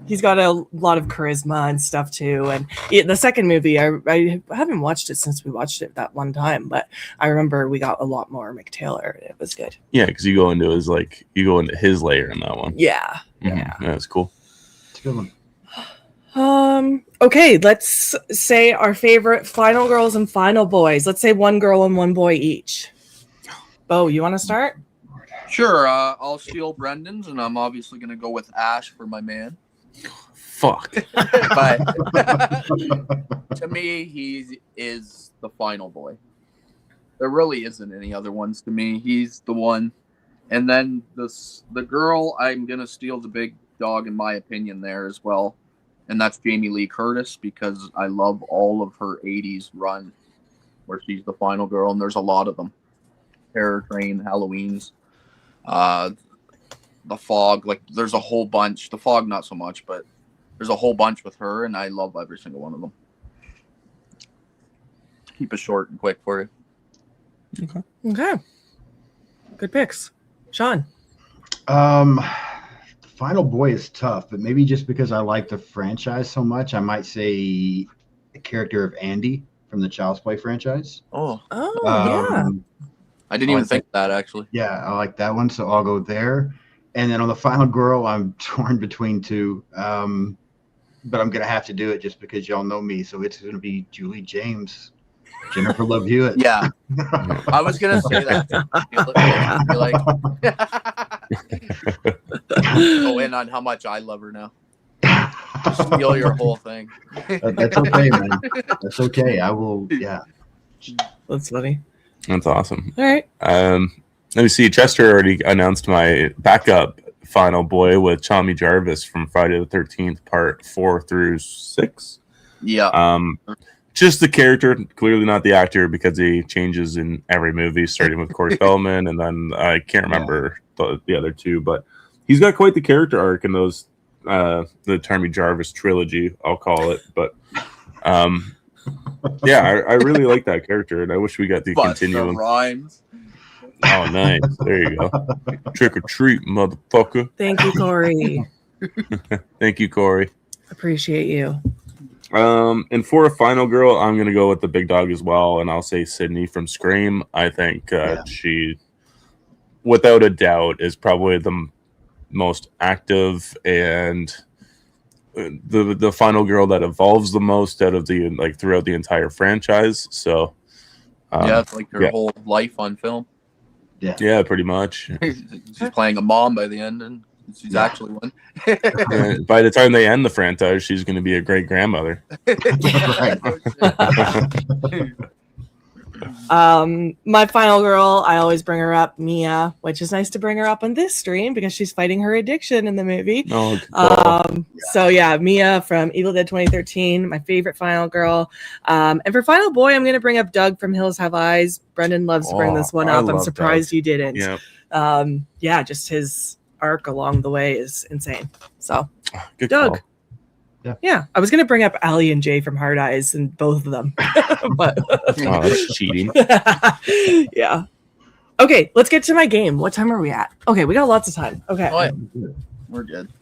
he's got a lot of charisma and stuff too. And the second movie, I haven't watched it since we watched it that one time, but I remember we got a lot more Mick Taylor. It was good. Yeah, because you go into his layer in that one. Yeah. Mm-hmm. Yeah. That's cool. It's a good one. Okay, let's say our favorite final girls and final boys. Let's say 1 girl and 1 boy each. Beau, you want to start? Sure. I'll steal Brendan's, and I'm obviously going to go with Ash for my man. Fuck. But to me, he is the final boy. There really isn't any other ones to me. He's the one. And then the girl, I'm going to steal the big dog, in my opinion, there as well. And that's Jamie Lee Curtis, because I love all of her 80s run where she's the final girl, and there's a lot of them. Terror Train, Halloween's, The Fog. Like, there's a whole bunch. The Fog, not so much, but there's a whole bunch with her, and I love every single one of them. keep it short and quick for you. Okay. Good picks. Sean. Final Boy is tough, but maybe just because I like the franchise so much, I might say the character of Andy from the Child's Play franchise. Yeah. I didn't even think of that, actually. Yeah, I like that one, so I'll go there. And then on the Final Girl, I'm torn between two, but I'm gonna have to do it just because y'all know me. So it's gonna be Julie James, Jennifer Love Hewitt. Yeah, I was gonna say that. Go in on how much I love her now. Steal your whole thing. That's okay, man. That's okay. I will. Yeah. That's funny. That's awesome. All right. Let me see. Chester already announced my backup Final Boy with Tommy Jarvis from Friday the 13th, part 4 through 6. Yeah. Just the character, clearly not the actor, because he changes in every movie, starting with Corey Feldman, and then I can't remember the other two, but he's got quite the character arc in those the Tommy Jarvis trilogy, I'll call it. But yeah, I really like that character, and I wish we got to continue. Rhymes. Oh, nice. There you go. Trick or treat, motherfucker. Thank you, Corey. Thank you, Corey. Appreciate you. And for a final girl, I'm gonna go with the big dog as well, and I'll say Sydney from Scream. I think she, without a doubt, is probably the most active and the final girl that evolves the most out of the throughout the entire franchise. So it's like her whole life on film. Yeah, pretty much. She's playing a mom by the end, and she's actually one. By the time they end the franchise, she's going to be a great grandmother. My final girl, I always bring her up, Mia, which is nice to bring her up on this stream because she's fighting her addiction in the movie. So yeah, Mia from Evil Dead 2013, my favorite final girl. And for final boy, I'm going to bring up Doug from Hills Have Eyes. Brendan loves to bring this one up. I'm surprised you didn't. Yeah. Just his arc along the way is insane. So good Doug. Call. Yeah, I was going to bring up Allie and Jay from Hard Eyes and both of them. But that's cheating. Yeah. Okay, let's get to my game. What time are we at? Okay, we got lots of time. Okay. Oh, yeah. We're good.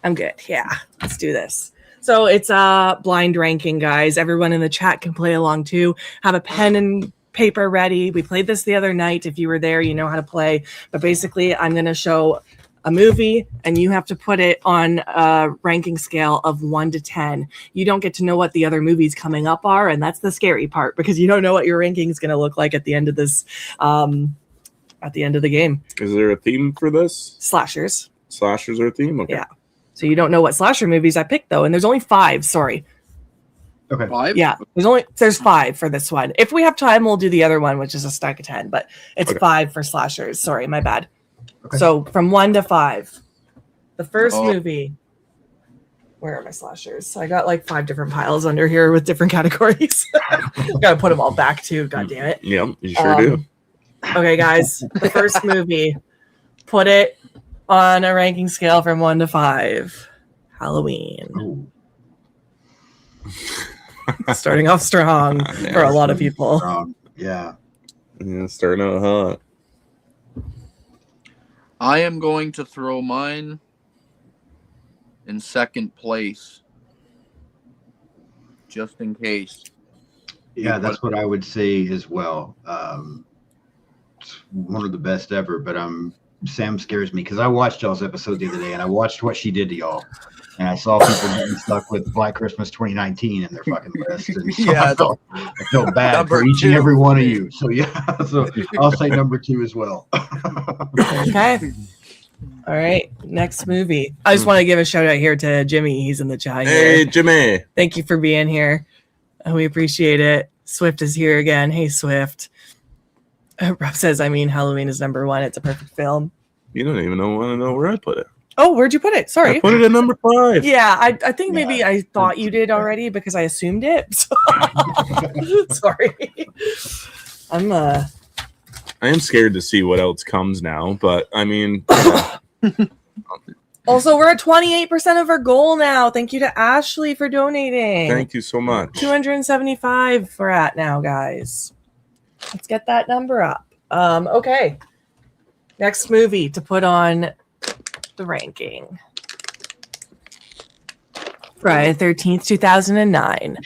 I'm good. Yeah, let's do this. So it's blind ranking, guys. Everyone in the chat can play along too. Have a pen and paper ready. We played this the other night. If you were there, you know how to play. But basically, I'm going to show a movie, and you have to put it on a ranking scale of 1 to 10. You don't get to know what the other movies coming up are, and that's the scary part because you don't know what your ranking is going to look like at the end of this, at the end of the game. Is there a theme for this? Slashers. Slashers are a theme? Okay. Yeah. So you don't know what slasher movies I picked, though, and there's only 5. Sorry. Okay. 5? Yeah, there's 5 for this one. If we have time, we'll do the other one, which is a stack of 10, but it's 5 for slashers. Sorry, my bad. Okay. So from 1 to 5, the first movie. Where are my slashers? So I got like 5 different piles under here with different categories. Got to put them all back too. God damn it. Yeah, you sure do. Okay, guys. The first movie. Put it on a ranking scale from 1 to 5. Halloween. Starting off strong for a lot of people. Yeah, starting out hot. I am going to throw mine in second place, just in case. Yeah, that's what I would say as well. It's one of the best ever, but Sam scares me because I watched y'all's episode the other day, and I watched what she did to y'all, and I saw people getting stuck with Black Christmas 2019 in their fucking list. And so I felt bad for each and every one of you. So yeah, so I'll say number 2 as well. Okay. All right. Next movie. I just want to give a shout out here to Jimmy. He's in the chat. Hey, Jimmy. Thank you for being here. We appreciate it. Swift is here again. Hey, Swift. Rob says, Halloween is number 1. It's a perfect film. You don't even want to know where I put it. Oh, where'd you put it? Sorry. I put it at number 5. Yeah, I think maybe I thought you did already because I assumed it. So sorry. I am scared to see what else comes now, but Also, we're at 28% of our goal now. Thank you to Ashley for donating. Thank you so much. 275 we're at now, guys. Let's get that number up. Okay. Next movie to put on the ranking. Friday the 13th, 2009.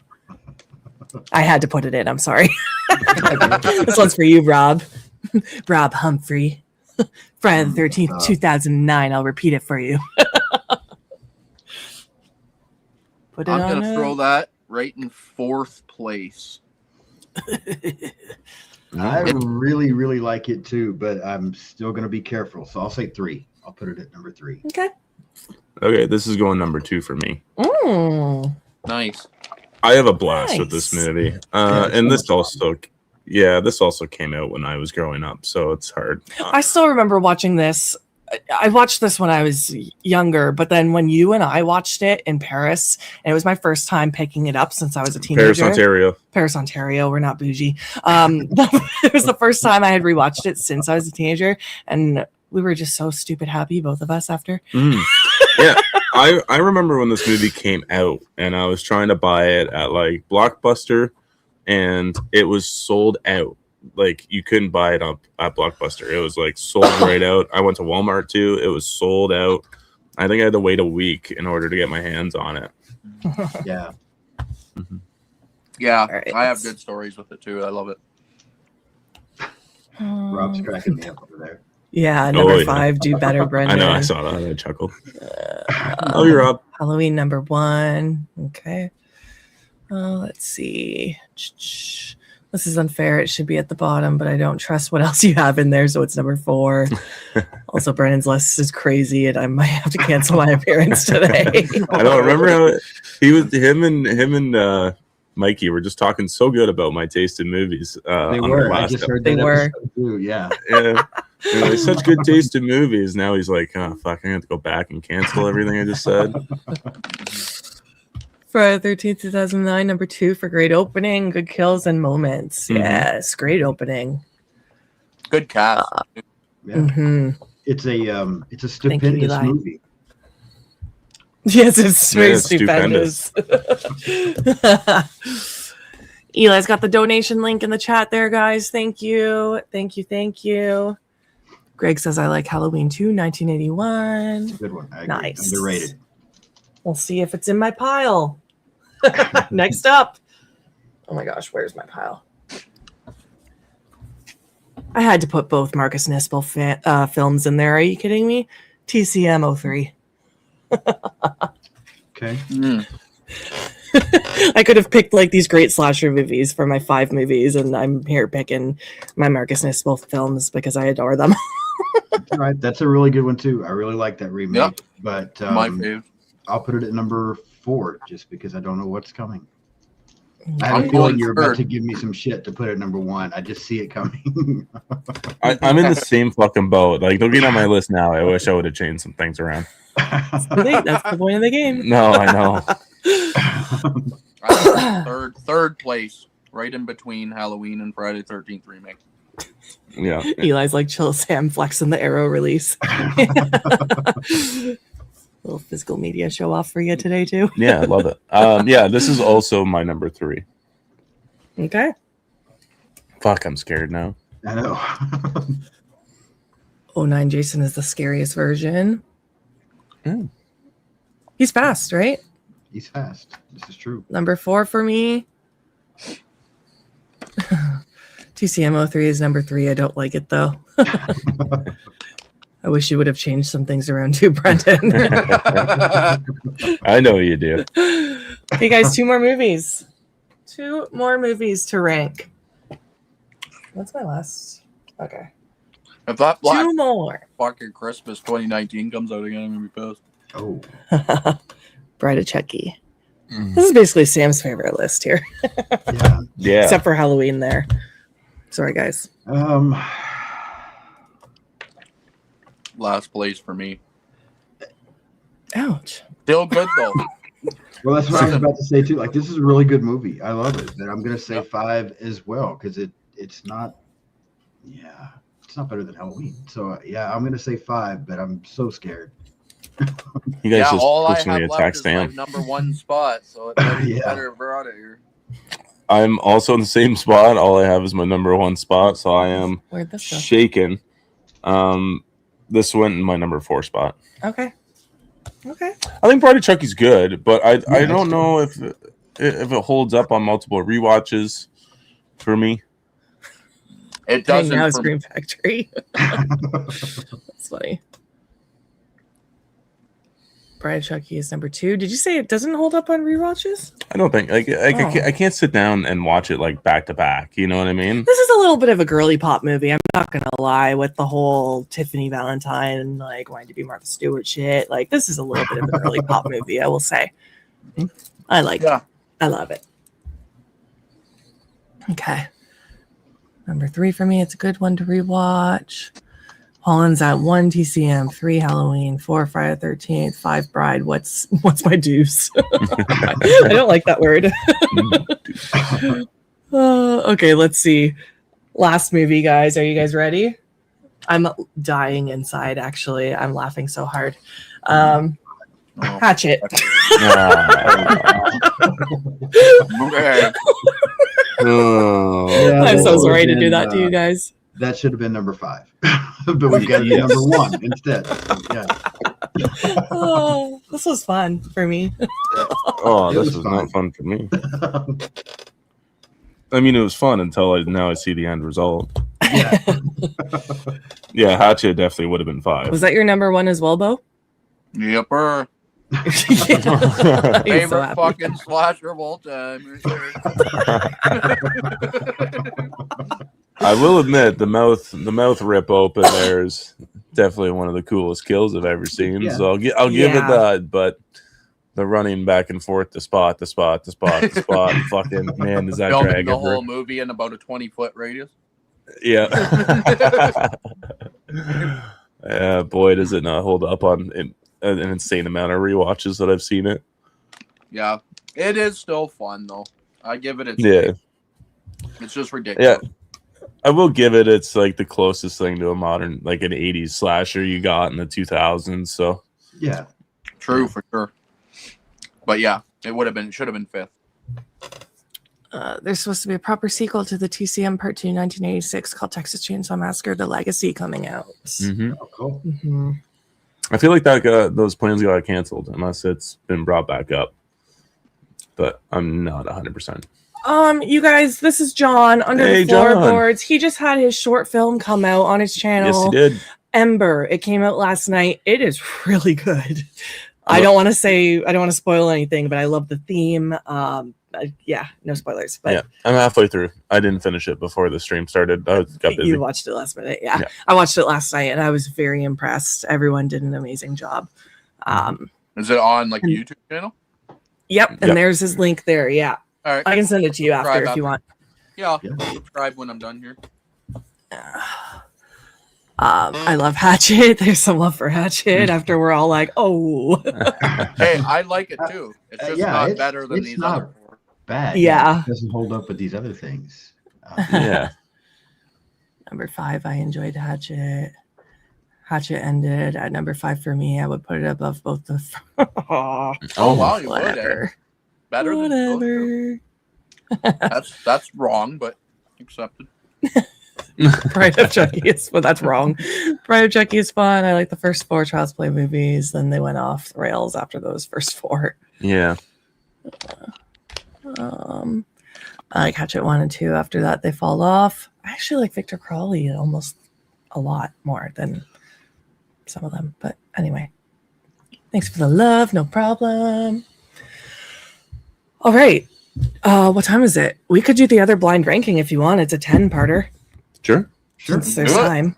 I had to put it in. I'm sorry. This one's for you, Rob. Rob Humphrey. Friday the 13th, 2009. I'll repeat it for you. Put it I'm on gonna throw that right in 4th place. I really, really like it too, but I'm still going to be careful. So I'll say 3. I'll put it at number 3. Okay. Okay, this is going number 2 for me. Nice. I have a blast with this movie. And this also came out when I was growing up, so it's hard. I still remember watching this. I watched this when I was younger, but then when you and I watched it in Paris, and it was my first time picking it up since I was a teenager. Paris, Ontario. We're not bougie. It was the first time I had rewatched it since I was a teenager, and we were just so stupid happy, both of us, after. Yeah, I remember when this movie came out, and I was trying to buy it at like Blockbuster, and it was sold out. Like, you couldn't buy it up at Blockbuster. It was like sold right out. I went to Walmart too. It was sold out. I think I had to wait a week in order to get my hands on it. Yeah. Yeah, right, I have good stories with it too. I love it. Rob's cracking me up over there. Yeah, number 5. Do better, Brendan. I know. I saw that. I chuckled. Oh, you're up. Halloween number 1. Okay. Let's see. This is unfair. It should be at the bottom, but I don't trust what else you have in there, so it's number 4. Also, Brennan's list is crazy, and I might have to cancel my appearance today. I don't remember how him and Mikey were just talking so good about my taste in movies. They were. I just heard that episode too. Yeah. Yeah, such good taste in movies. Now he's like, oh fuck, I have to go back and cancel everything I just said. Friday 13th, 2009, number 2 for great opening, good kills and moments. Mm-hmm. Yes, great opening. Good cast. Yeah. Mm-hmm. It's a stupendous movie. Yes, it's very stupendous. Eli's got the donation link in the chat there, guys. Thank you. Thank you. Thank you. Greg says, I like Halloween 2, 1981. It's a good one. I agree. Nice. Underrated. We'll see if it's in my pile. Next up. Oh my gosh, where's my pile? I had to put both Marcus Nispel films in there. Are you kidding me? TCM 03. Okay. I could have picked like these great slasher movies for my 5 movies, and I'm here picking my Marcus Nispel films because I adore them. All right. That's a really good one too. I really like that remake. Yep. But My favorite. I'll put it at number 4 just because I don't know what's coming. I have a feeling you're about to give me some shit to put it at number 1. I just see it coming. I'm in the same fucking boat. Like, looking at my list now, I wish I would have changed some things around. That's the point of the game. No, I know. Third place, right in between Halloween and Friday the 13th remake. Yeah. Eli's like, chill, Sam, flexing the Arrow release. Little physical media show off for you today too. Yeah, I love it. Yeah, this is also my number 3. Okay. Fuck, I'm scared now. I know. 09 Jason is the scariest version. Mm. He's fast, right? He's fast. This is true. Number 4 for me. TCM 03 is number 3. I don't like it though. I wish you would have changed some things around too, Brendan. I know you do. Hey guys, 2 more movies. 2 more movies to rank. What's my last? Okay. If that Black 2 more. fucking Christmas 2019 comes out again, I'm gonna be pissed. Oh. Bride of Chucky. This is basically Sam's favorite list here. Yeah. Except for Halloween there. Sorry, guys. Last place for me. Ouch. Still good though. Well, that's what I was about to say too. Like, this is a really good movie. I love it. But I'm gonna say 5 as well because it's not. Yeah, it's not better than Halloween. So yeah, I'm gonna say 5, but I'm so scared. You guys just all I personally have attack left is my Sam. number one spot, so it better, Yeah. better brought it here. I'm also in the same spot. All I have is my number one spot, so I am Where'd this go? shaken. This went in my number 4 spot. Okay. I think Bride of Chucky's good, but I it's don't know if it holds up on multiple rewatches for me. It Dang, doesn't. now for- Scream Factory. That's funny. Bride of Chucky is number 2. Did you say it doesn't hold up on rewatches? I don't think I can't sit down and watch it like back to back. You know what I mean? This is a little bit of a girly pop movie. I'm not gonna lie, with the whole Tiffany Valentine like wanting to be Martha Stewart shit. Like, this is a little bit of a girly pop movie, I will say. I like it. I love it. Okay. Number 3 for me. It's a good one to rewatch. Holland's at 1 TCM, 3 Halloween, 4 Friday the 13th, 5 Bride. What's my deuce? I don't like that word. Okay, let's see. Last movie, guys. Are you guys ready? I'm dying inside, actually. I'm laughing so hard. Hatchet. Okay. Yeah, I'm so that sorry to would've do been, that to you guys. That should have been number 5, but we've got the number 1 instead. Yeah. Oh, this was fun for me. Oh, It this was was fun. not fun for me. I mean, it was fun until I see the end result. Yeah. Yeah, Hatchet definitely would have been 5. Was that your number 1 as well, Beau? Yepper. He's so Favorite happy. fucking slasher of all time. I will admit the mouth rip open there is definitely one of the coolest kills I've ever seen. Yeah. So I'll give it that, but the running back and forth, the spot, fucking man, does that Filming drag the ever? whole movie in about a 20-foot radius. Yeah. Yeah, boy, does it not hold up on an insane amount of rewatches that I've seen it. Yeah, it is still fun though. I give it its Yeah. It's just ridiculous. Yeah. I will give it. It's like the closest thing to a modern, like an 80s slasher you got in the 2000s. So Yeah. True for sure. But yeah, it should have been 5th. There's supposed to be a proper sequel to the TCM Part 2 1986 called Texas Chainsaw Massacre: The Legacy coming out. Oh, cool. Mm-hmm. I feel like that those plans got canceled unless it's been brought back up. But I'm not 100%. You guys, this is John under Hey, the John. floorboards. He just had his short film come out on his channel. Yes, he did. Ember. It came out last night. It is really good. I don't want to spoil anything, but I love the theme. Yeah, no spoilers. But Yeah, I'm halfway through. I didn't finish it before the stream started. I got busy. you watched it last minute. Yeah. Yeah. I watched it last night and I was very impressed. Everyone did an amazing job. Is it on like a YouTube channel? Yep. And Yep. there's his link there. Yeah. All right. I can send it to you after Subscribe if you want. Yeah, I'll subscribe when I'm done here. I love Hatchet. There's some love for Hatchet after we're all like, oh. Hey, I like it too. It's just Yeah, not it's- better than it's these not- other 4. Bad. Yeah. It doesn't hold up with these other things. Yeah. Number 5, I enjoyed Hatchet. Hatchet ended at number 5 for me. I would put it above both the. Oh wow, you would. Whatever. Better than Whatever. that's wrong, but accepted. Bride of Chucky is, but that's wrong. Bride of Chucky is fun. I like the first 4 Child's Play movies. Then they went off the rails after those first 4. Yeah. I like Hatchet 1 and 2. After that, they fall off. I actually like Victor Crowley almost a lot more than some of them. But anyway, thanks for the love. No problem. All right. What time is it? We could do the other blind ranking if you want. It's a 10-parter. Sure. Since there's Do it. time.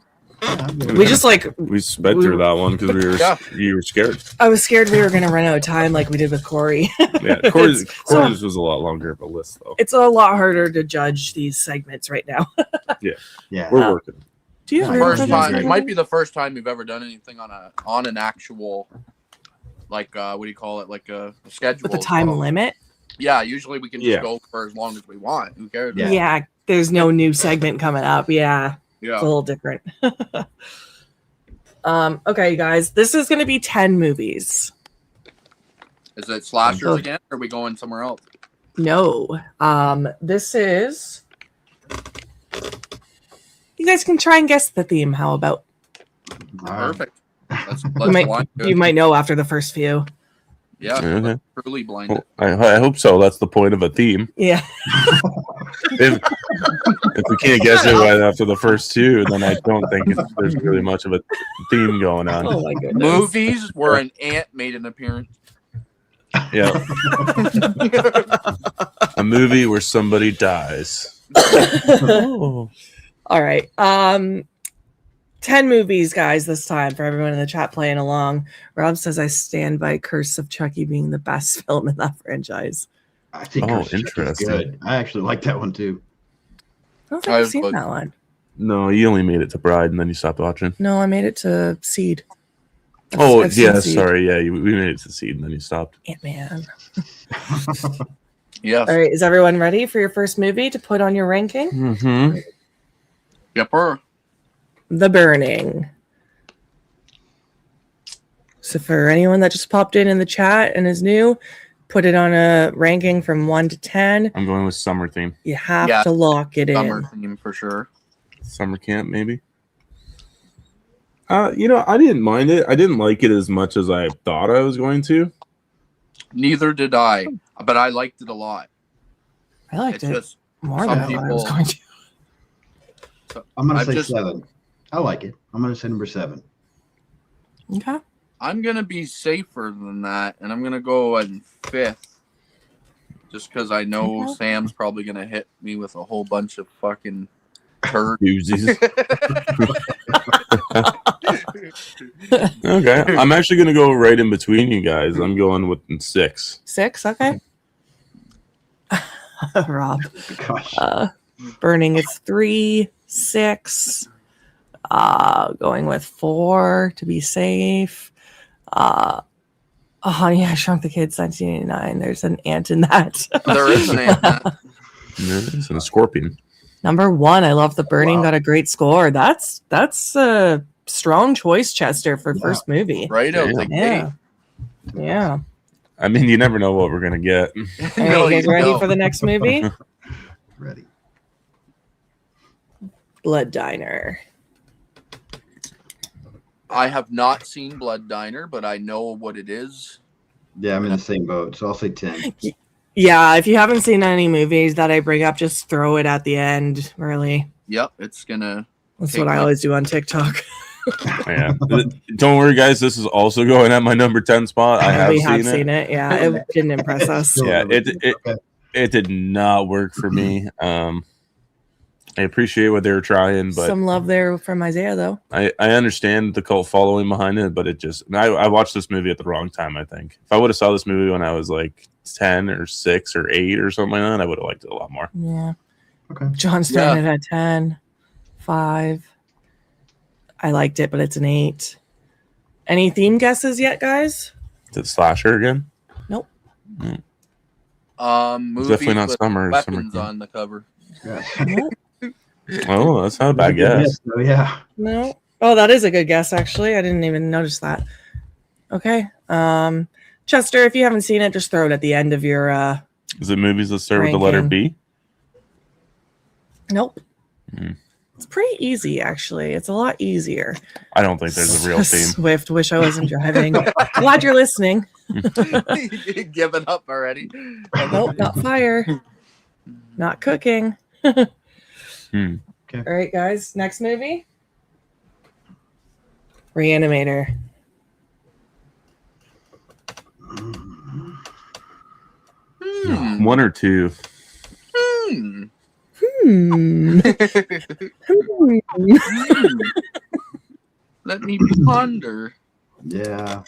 We just We sped through that one because you were scared. I was scared we were going to run out of time like we did with Corey. Yeah, Corey's So- was a lot longer of a list though. It's a lot harder to judge these segments right now. Yeah. We're working. Do you have Yeah, room First for time. this? It might be the first time you've ever done anything on an actual, like what do you call it, like a schedule with a time limit? Yeah, usually we can just Yeah. go for as long as we want. Who cares? Yeah. Yeah, there's no new segment coming up. Yeah, it's a little different. Okay, guys, this is going to be 10 movies. Is it slashers again? Or are we going somewhere else? No. This is. You guys can try and guess the theme. How about? Perfect. Let's You might know after the first few. Yeah, Okay. truly blinded. Well, I hope so. That's the point of a theme. Yeah. If we can't guess it right after the first two, then I don't think there's really much of a theme going on. Oh my goodness. Movies where an ant made an appearance. Yeah. A movie where somebody dies. Oh. All right. 10 movies, guys, this time for everyone in the chat playing along. Rob says, I stand by Curse of Chucky being the best film in that franchise. I think Curse of Chucky is good. I actually like that one too. I don't think I've seen that one. No, you only made it to Bride and then you stopped watching. No, I made it to Seed. I've yeah, sorry. Yeah, we made it to Seed and then you stopped. Ant-Man. Yes. All right, is everyone ready for your first movie to put on your ranking? Mm-hmm. Yepper. The Burning. So for anyone that just popped in the chat and is new, put it on a ranking from 1 to 10. I'm going with summer theme. You have to lock it Summer in. theme for sure. Summer camp, maybe. I didn't mind it. I didn't like it as much as I thought I was going to. Neither did I, but I liked it a lot. I liked it Just more than I was going to. I'm going to say 7. I like it. I'm going to say number 7. Okay. I'm going to be safer than that, and I'm going to go in 5th. Just because I know Sam's probably going to hit me with a whole bunch of fucking doozies. Okay. I'm actually going to go right in between you guys. I'm going with 6. 6? Okay. Rob. Gosh. Burning is 3, 6. Going with 4 to be safe. Honey, I Shrunk the Kids 1989. There's an ant in that. There is an ant. There is, and a scorpion. Number 1, I love The Burning. Got a great score. That's a strong choice, Chester, for first movie. Right out the gate. Yeah. I mean, you never know what we're gonna get. All right, you guys ready for the next movie? Ready. Blood Diner. I have not seen Blood Diner, but I know what it is. Yeah, I'm in the same boat, so I'll say 10. Yeah, if you haven't seen any movies that I bring up, just throw it at the end, really. Yep, it's gonna. That's what I always do on TikTok. Yeah. Don't worry, guys. This is also going at my number 10 spot. I have seen it. Yeah, it didn't impress us. Yeah, it did not work for me. I appreciate what they were trying, but some love there from Isaiah, though. I understand the cult following behind it, but it just I watched this movie at the wrong time. I think if I would have saw this movie when I was like 10 or 6 or 8 or something like that, I would have liked it a lot more. Yeah. Okay. John's throwing it at 10, 5. I liked it, but it's an 8. Any theme guesses yet, guys? Is it slasher again? Nope. Movies It's definitely not with summer. weapons Summer on the cover. Yes. Nope. Oh, that's not a bad guess. Yeah. No. Oh, that is a good guess, actually. I didn't even notice that. Okay. Chester, if you haven't seen it, just throw it at the end of your Is it movies that start with the letter B? Nope. Mm. It's pretty easy, actually. It's a lot easier. I don't think there's a real theme. Swift, wish I wasn't driving. Glad you're listening. Giving up already. Nope, not fire. Not cooking. Okay. All right, guys. Next movie. Reanimator. One or two. Let me ponder. Yeah.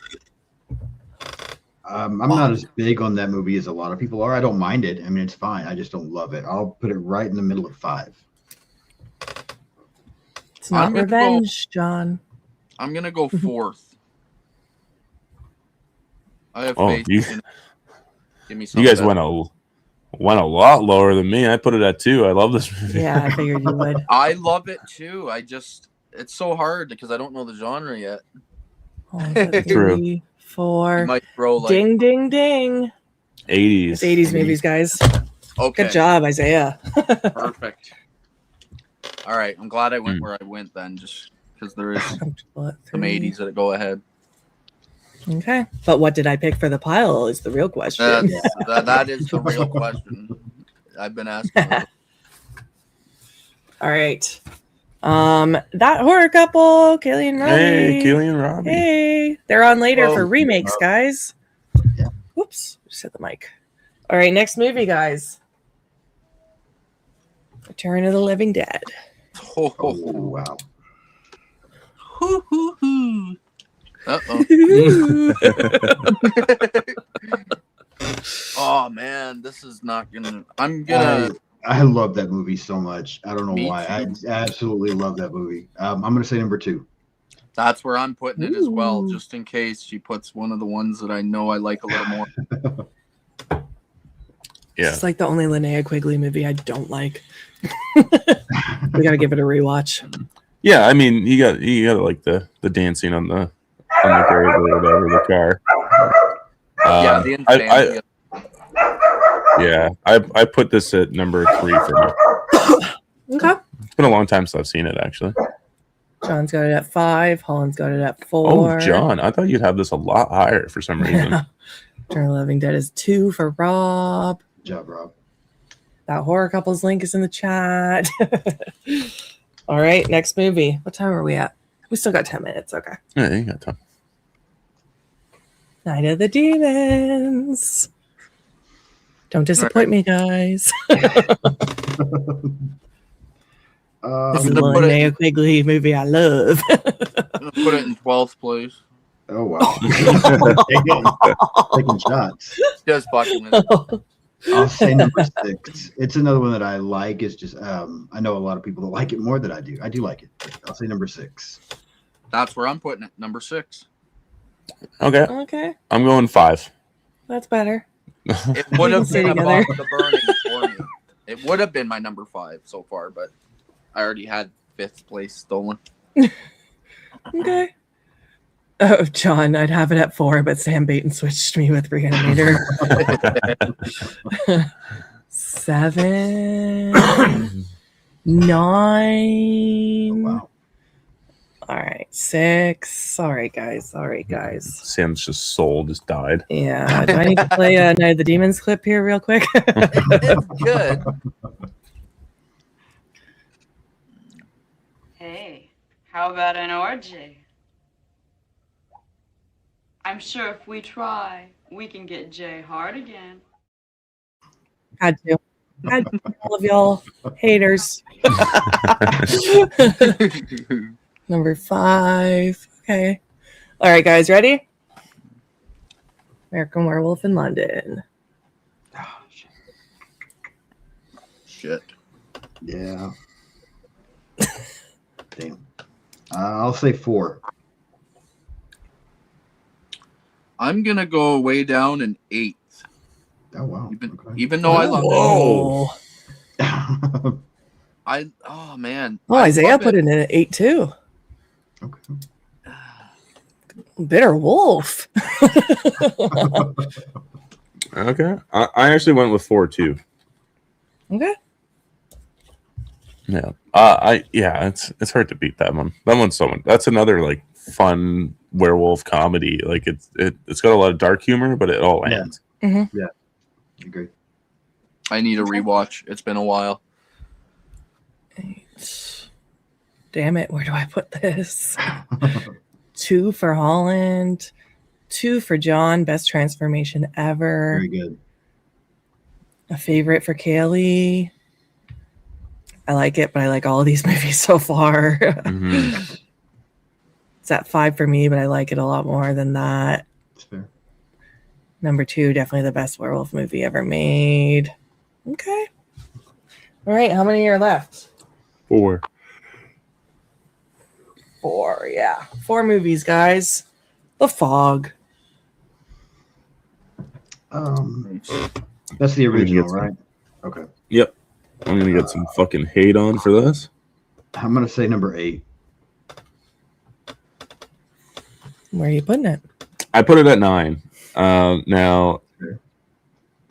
I'm not as big on that movie as a lot of people are. I don't mind it. I mean, it's fine. I just don't love it. I'll put it right in the middle of 5. It's not revenge, John. I'm gonna go 4th. I have Oh, faith. Give me you guys went a lot lower than me. I put it at 2. I love this movie. Yeah, I figured you would. I love it too. it's so hard because I don't know the genre yet. True. 3, 4. You might throw like Ding, ding, ding. 80s. It's 80s movies, guys. okay, Good job, Isaiah. perfect. All right, I'm glad I went where I went then, just because there is some 80s that go ahead. Okay, but what did I pick for the pile is the real question. That is the real question. I've been asking. All right. That horror couple, Kaylie and Robbie. Hey, Kaylie and Robbie. Hey, they're on later Oh, for remakes, guys. Yeah. Whoops, just hit the mic. All right, next movie, guys. Return of the Living Dead. Oh, wow. Uh-oh. Oh man, this is not gonna. I love that movie so much. I don't know Me why. too. I absolutely love that movie. I'm gonna say number 2. That's where I'm putting it as well, Ooh. just in case she puts one of the ones that I know I like a little more. Yeah. It's like the only Linnea Quigley movie I don't like. We gotta give it a rewatch. Yeah, I mean, you got like the dancing on the grave or whatever, the car. Yeah, the insanity. I put this at number 3 for me. Okay. It's been a long time since I've seen it, actually. John's got it at 5. Holland's got it at 4. Oh, John, I thought you'd have this a lot higher for some reason. Return of the Living Dead is 2 for Rob. Good job, Rob. That horror couple's link is in the chat. All right, next movie. What time are we at? We still got 10 minutes. Okay. Yeah, you got time. Night of the Demons. Don't disappoint me, guys. This is the gonna put it- Linnea Quigley movie I love. I'm gonna put it in 12th place. Oh, wow. Taking shots. Just fucking with it. I'll say number 6. It's another one that I like. It's just I know a lot of people that like it more than I do. I do like it. I'll say number 6. That's where I'm putting it. Number 6. Okay, Okay, I'm going 5. that's better. It would have Stay been together. above the burning for me. It would have been my number 5 so far, but I already had 5th place stolen. Okay. Oh, John, I'd have it at 4, but Sam Baton switched me with Reanimator. 7, 9. Wow. All right, 6. Sorry, guys. Sam's soul just died. Yeah. Do I need to play a Night of the Demons clip here real quick? It's good. Hey, how about an orgy? I'm sure if we try, we can get Jay hard again. Had to. All of y'all haters. Number 5. Okay. All right, guys, ready? American Werewolf in London. Oh, Shit. yeah. Damn. I'll say 4. I'm gonna go way down in 8th. Oh, wow. Even though I love Whoa. it. Oh man. Oh, I Isaiah love put it in at 8 too. Okay. Bitter Wolf. Okay, I actually went with 4 too. Okay. Yeah. It's hard to beat that one. That one's so much. That's another like fun werewolf comedy. Like it's got a lot of dark humor, but it all Yeah. lands. Mm-hmm. I agree. I need a rewatch. It's been a while. 8. Damn it, where do I put this? 2 for Holland. 2 for John. Best transformation ever. Very good. A favorite for Kaylie. I like it, but I like all of these movies so far. Mhm. It's at 5 for me, but I like it a lot more than that. That's fair. Number 2, definitely the best werewolf movie ever made. Okay. All right, how many are left? 4. 4, yeah. 4 movies, guys. The Fog. That's the original, get some- right? Okay. Yep. I'm gonna get some fucking hate on for this. I'm gonna say number 8. Where are you putting it? I put it at 9. Now,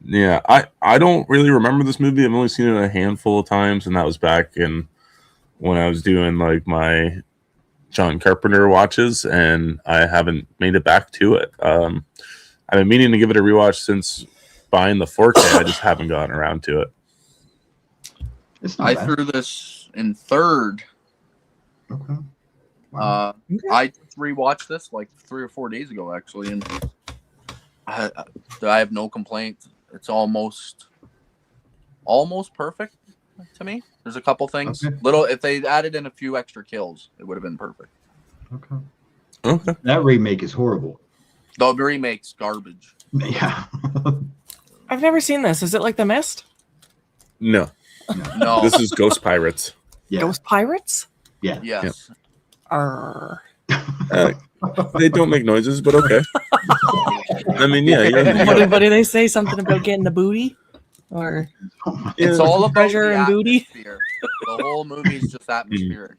yeah, I don't really remember this movie. I've only seen it a handful of times, and that was back in when I was doing like my John Carpenter watches, and I haven't made it back to it. I've been meaning to give it a rewatch since buying the 4K. I just haven't gotten around to it. I threw this in 3rd. Okay. Wow. I just rewatched this like 3 or 4 days ago, actually, and I have no complaints. It's almost perfect to me. There's a couple things. Okay. If they added in a few extra kills, it would have been perfect. Okay. That remake is horrible. The remake's garbage. Yeah. I've never seen this. Is it like The Mist? No, No. this is Ghost Pirates. Yeah. Ghost Pirates? Yeah. Yes. They don't make noises, but okay. I mean, yeah. What do they say? Something about getting the booty? Or It's all about treasure the and booty? atmosphere. The whole movie is just atmospheric.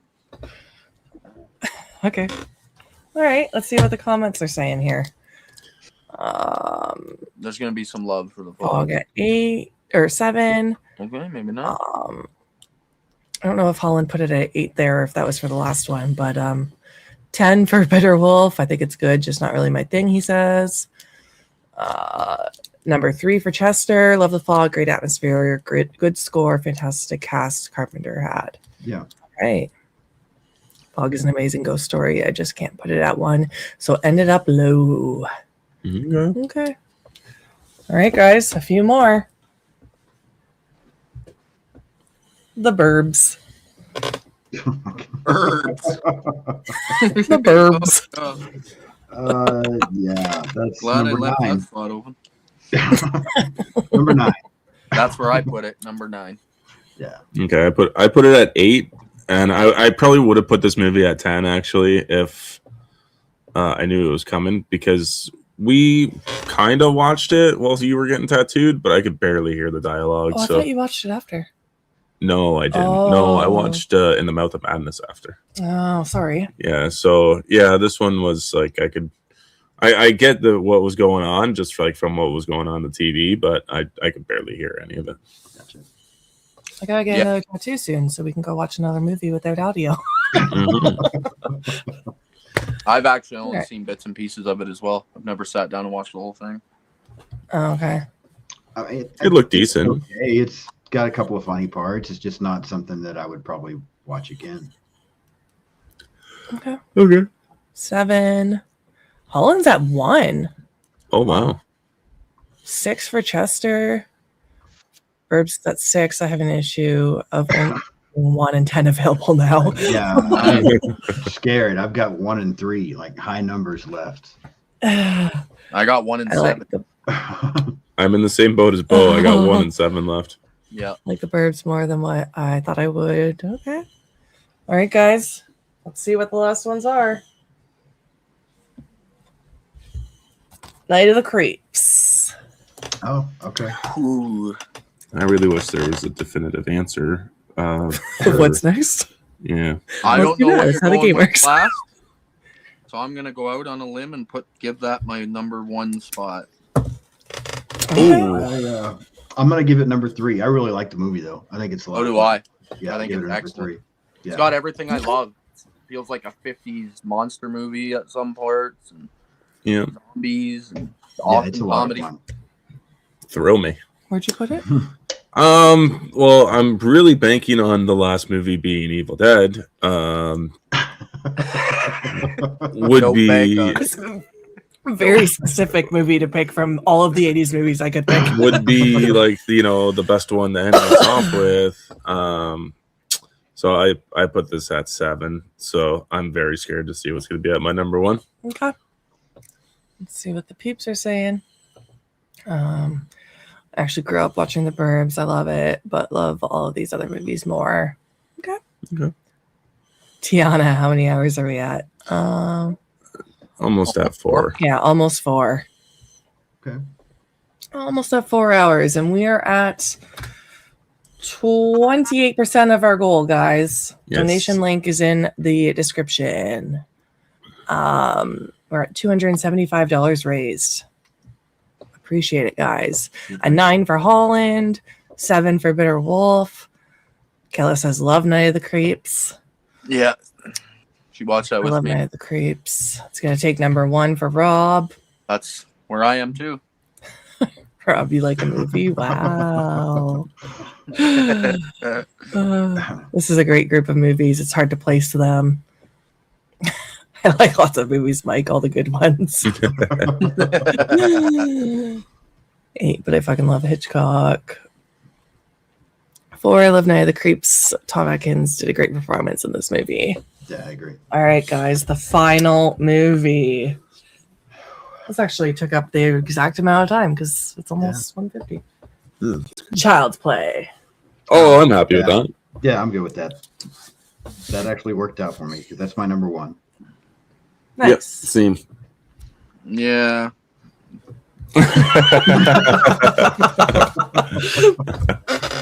Okay. All right. Let's see what the comments are saying here. There's going to be some love for the I'll vlog. get 8 or 7. Okay, maybe not. I don't know if Holland put it at 8 there, or if that was for the last one, but 10 for Bitter Wolf. I think it's good, just not really my thing, he says. Number 3 for Chester. Love the fog, great atmosphere, good score, fantastic cast Carpenter had. Yeah. All right. Fog is an amazing ghost story. I just can't put it at 1, so ended up low. Okay. Okay. All right, guys, a few more. The Burbs. Birds. The Burbs. Yeah, that's Glad I number left 9. that spot open. Number 9. That's where I put it. Number 9. Yeah. Okay, I put it at 8, and I probably would have put this movie at 10 actually if I knew it was coming, because we kind of watched it while you were getting tattooed, but I could barely hear the dialogue. Oh, I so thought you watched it after. no, I didn't. No, I watched In the Mouth of Madness after. Oh, sorry. Yeah, so yeah, this one was like I get what was going on just like from what was going on the TV, but I could barely hear any of it. Gotcha. I gotta get another tattoo soon, so we can go watch another movie without audio. Mhm. I've actually only seen bits and pieces of it as well. I've never sat down and watched the whole thing. Oh, okay. I mean, It looked decent. Okay, it's got a couple of funny parts. It's just not something that I would probably watch again. Okay. Okay. 7. Holland's at 1. Oh wow. 6 for Chester. Burbs at 6. I have an issue of 1 and 10 available now. Yeah, I'm scared. I've got 1 and 3, like high numbers left. I got 1 and 7. I'm in the same boat as Beau. I got 1 and 7 left. Yeah. Like the Burbs more than what I thought I would. Okay. All right, guys. Let's see what the last ones are. Night of the Creeps. Oh, okay. Ooh. I really wish there was a definitive answer. What's next? Yeah. I Let's don't do know that. what That's you're how the going game with works. last, so I'm gonna go out on a limb and give that my number 1 spot. Ooh. I'm gonna give it number 3. I really like the movie though. I think it's a lot. So of do fun. I. Yeah, I think give it's it number excellent. 3. Yeah. It's got everything I love. It feels like a 50s monster movie at some parts, and Yeah. zombies, and Yeah, awesome it's a lot comedy. of fun. Thrill me. Where'd you put it? Well, I'm really banking on the last movie being Evil Dead. Would No be backup. Very specific movie to pick from all of the 80s movies I could pick. would be like the best one to end us off with. So I put this at 7. So I'm very scared to see what's going to be at my number 1. Okay. Let's see what the peeps are saying. I actually grew up watching The Burbs. I love it, but love all of these other movies more. Okay. Tiana, how many hours are we at? Almost at 4. Yeah, almost 4. Okay. Almost at 4 hours, and we are at 28% of our goal, guys. Yes. Donation link is in the description. We're at $275 raised. Appreciate it, guys. A 9 for Holland, 7 for Bitter Wolf. Kayla says, love Night of the Creeps. Yeah. She watched that I with love me. Night of the Creeps. It's going to take number 1 for Rob. That's where I am too. Rob, you like a movie? Wow. This is a great group of movies. It's hard to place them. I like lots of movies, Mike, all the good ones. 8, but I fucking love Hitchcock. 4, I love Night of the Creeps. Tom Atkins did a great performance in this movie. Yeah, I agree. All right, guys, the final movie. This actually took up the exact amount of time because it's almost 1:50. Child's Play. Oh, I'm happy with that. Yeah, I'm good with that. That actually worked out for me because that's my number 1. Nice. Yep, same. Yeah.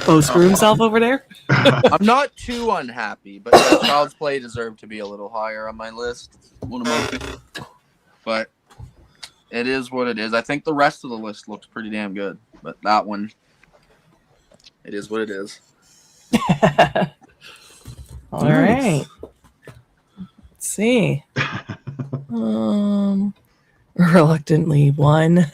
Beau screw himself over there. I'm not too unhappy, but yeah, Child's Play deserved to be a little higher on my list. But it is what it is. I think the rest of the list looks pretty damn good, but that one, it is what it is. All right. Let's see. Reluctantly 1.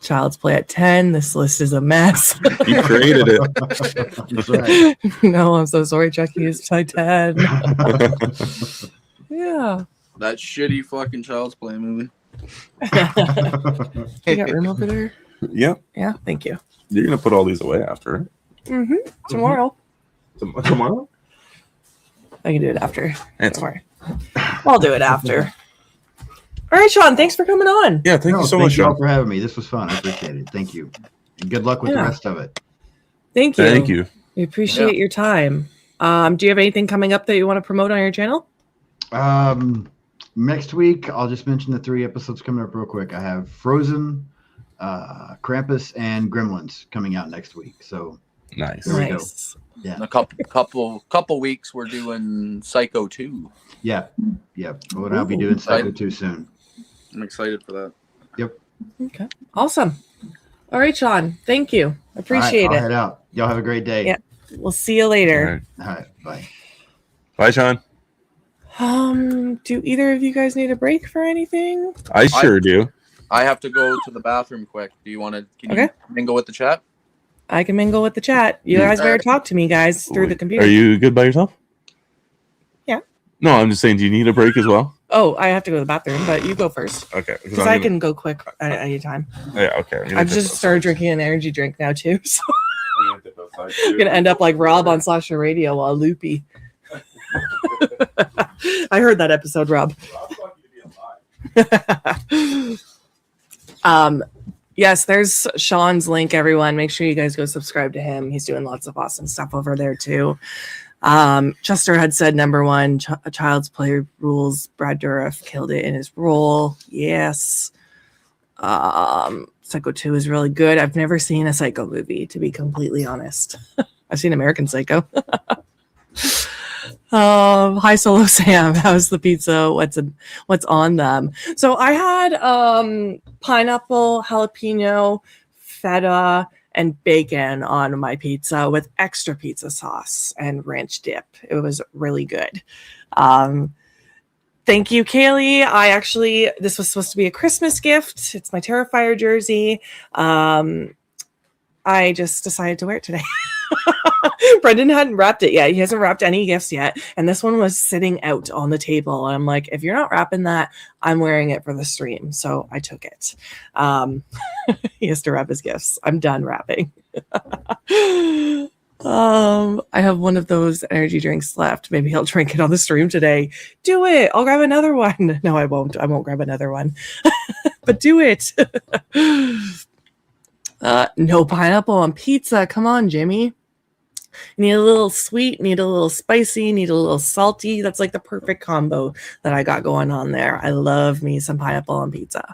Child's Play at 10. This list is a mess. You created it. That's right. No, I'm so sorry, Chucky. It's my 10. Yeah. That shitty fucking Child's Play movie. You got room over there? Yep. Yeah, thank you. You're going to put all these away after, right? Mm-hmm. Tomorrow. Tomorrow? I can do it after. That's Don't worry. I'll do it after. All right, Sean, thanks for coming on. Yeah, thank you so much, Thank you all Sean. for having me. This was fun. I appreciate it. Thank you. And good luck with the rest of it. Thank you. Thank you. We appreciate your time. Do you have anything coming up that you want to promote on your channel? Next week, I'll just mention the 3 episodes coming up real quick. I have Frozen, Krampus, and Gremlins coming out next week. So Nice. there we go. Nice. Yeah. In a couple weeks, we're doing Psycho 2. Yeah. Well, I'll be doing Psycho 2 soon. I'm excited for that. Okay. Awesome. All right, Sean. Thank you. Appreciate All right, it. I'll head out. Y'all have a great day. Yeah. We'll see you All later. right. All right. Bye. Bye, Sean. Do either of you guys need a break for anything? I sure do. I have to go to the bathroom quick. Do you want to? Can Okay. you mingle with the chat? I can mingle with the chat. You guys better talk to me, guys, through the computer. Are you good by yourself? Yeah. No, I'm just saying, do you need a break as well? Oh, I have to go to the bathroom, but you go first. Okay. Because I can go quick at any time. Yeah, okay. I've just started drinking an energy drink now, too. So I'm going to end up like Rob on Slasher Radio while loopy. I heard that episode, Rob. Yes, there's Sean's link, everyone. Make sure you guys go subscribe to him. He's doing lots of awesome stuff over there, too. Chester had said number 1, Child's Play rules. Brad Dourif killed it in his role. Yes. Psycho 2 is really good. I've never seen a Psycho movie, to be completely honest. I've seen American Psycho. Hi, Solo Sam. How's the pizza? What's on them? So I had pineapple, jalapeno, feta, and bacon on my pizza with extra pizza sauce and ranch dip. It was really good. Thank you, Kaylie. This was supposed to be a Christmas gift. It's my Terrifier jersey. I just decided to wear it today. Brendan hadn't wrapped it yet. He hasn't wrapped any gifts yet. And this one was sitting out on the table. I'm like, if you're not wrapping that, I'm wearing it for the stream. So I took it. He has to wrap his gifts. I'm done wrapping. I have one of those energy drinks left. Maybe I'll drink it on the stream today. Do it. I'll grab another one. No, I won't. I won't grab another one. But do it. No pineapple on pizza. Come on, Jimmy. Need a little sweet, need a little spicy, need a little salty. That's like the perfect combo that I got going on there. I love me some pineapple on pizza.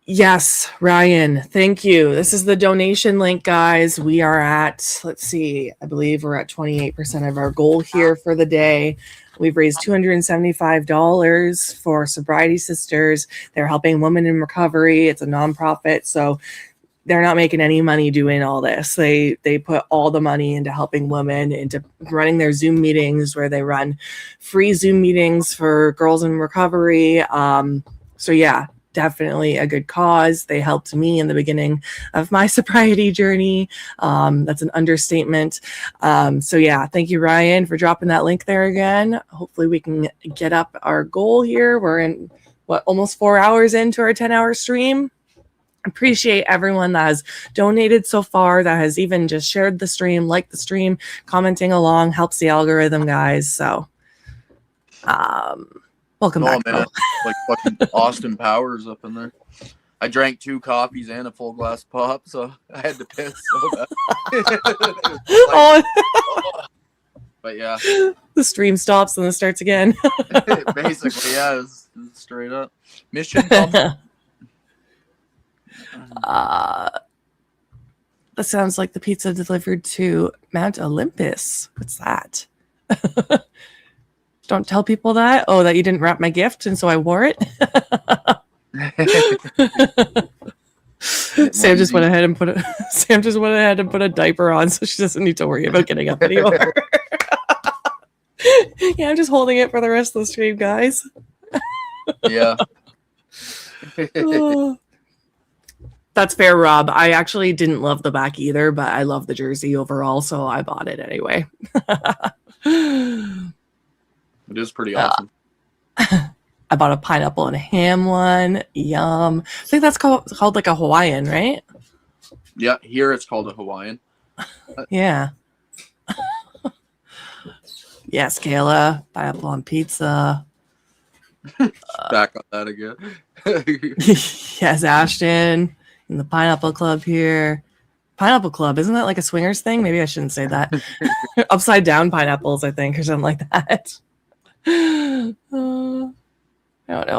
Yes, Ryan, thank you. This is the donation link, guys. We are at, let's see, I believe we're at 28% of our goal here for the day. We've raised $275 for Sobriety Sisters. They're helping women in recovery. It's a nonprofit, so they're not making any money doing all this. They put all the money into helping women, into running their Zoom meetings where they run free Zoom meetings for girls in recovery. So yeah, definitely a good cause. They helped me in the beginning of my sobriety journey. That's an understatement. So yeah, thank you, Ryan, for dropping that link there again. Hopefully we can get up our goal here. We're in almost 4 hours into our 10-hour stream. Appreciate everyone that has donated so far, that has even just shared the stream, liked the stream, commenting along, helps the algorithm, guys. So welcome back. Man, like fucking Austin Powers up in there. I drank 2 coffees and a full glass of pop, so I had to piss so bad. But yeah, the stream stops and then starts again. Basically, yeah, it's straight up mission. That sounds like the pizza delivered to Mount Olympus. What's that? Don't tell people that. Oh, that you didn't wrap my gift, and so I wore it. Sam just went ahead and put a diaper on, so she doesn't need to worry about getting up anymore. Yeah, I'm just holding it for the rest of the stream, guys. Yeah. Oh. That's fair, Rob. I actually didn't love the back either, but I love the jersey overall, so I bought it anyway. It is pretty awesome. I bought a pineapple and ham one. Yum. I think that's called like a Hawaiian, right? Yeah, here it's called a Hawaiian. Yeah. Yes, Kayla. Pineapple on pizza. Back on that again. Yes, Ashton. In the Pineapple Club here. Pineapple Club, isn't that like a swingers thing? Maybe I shouldn't say that. Upside down pineapples, I think, or something like that. I don't know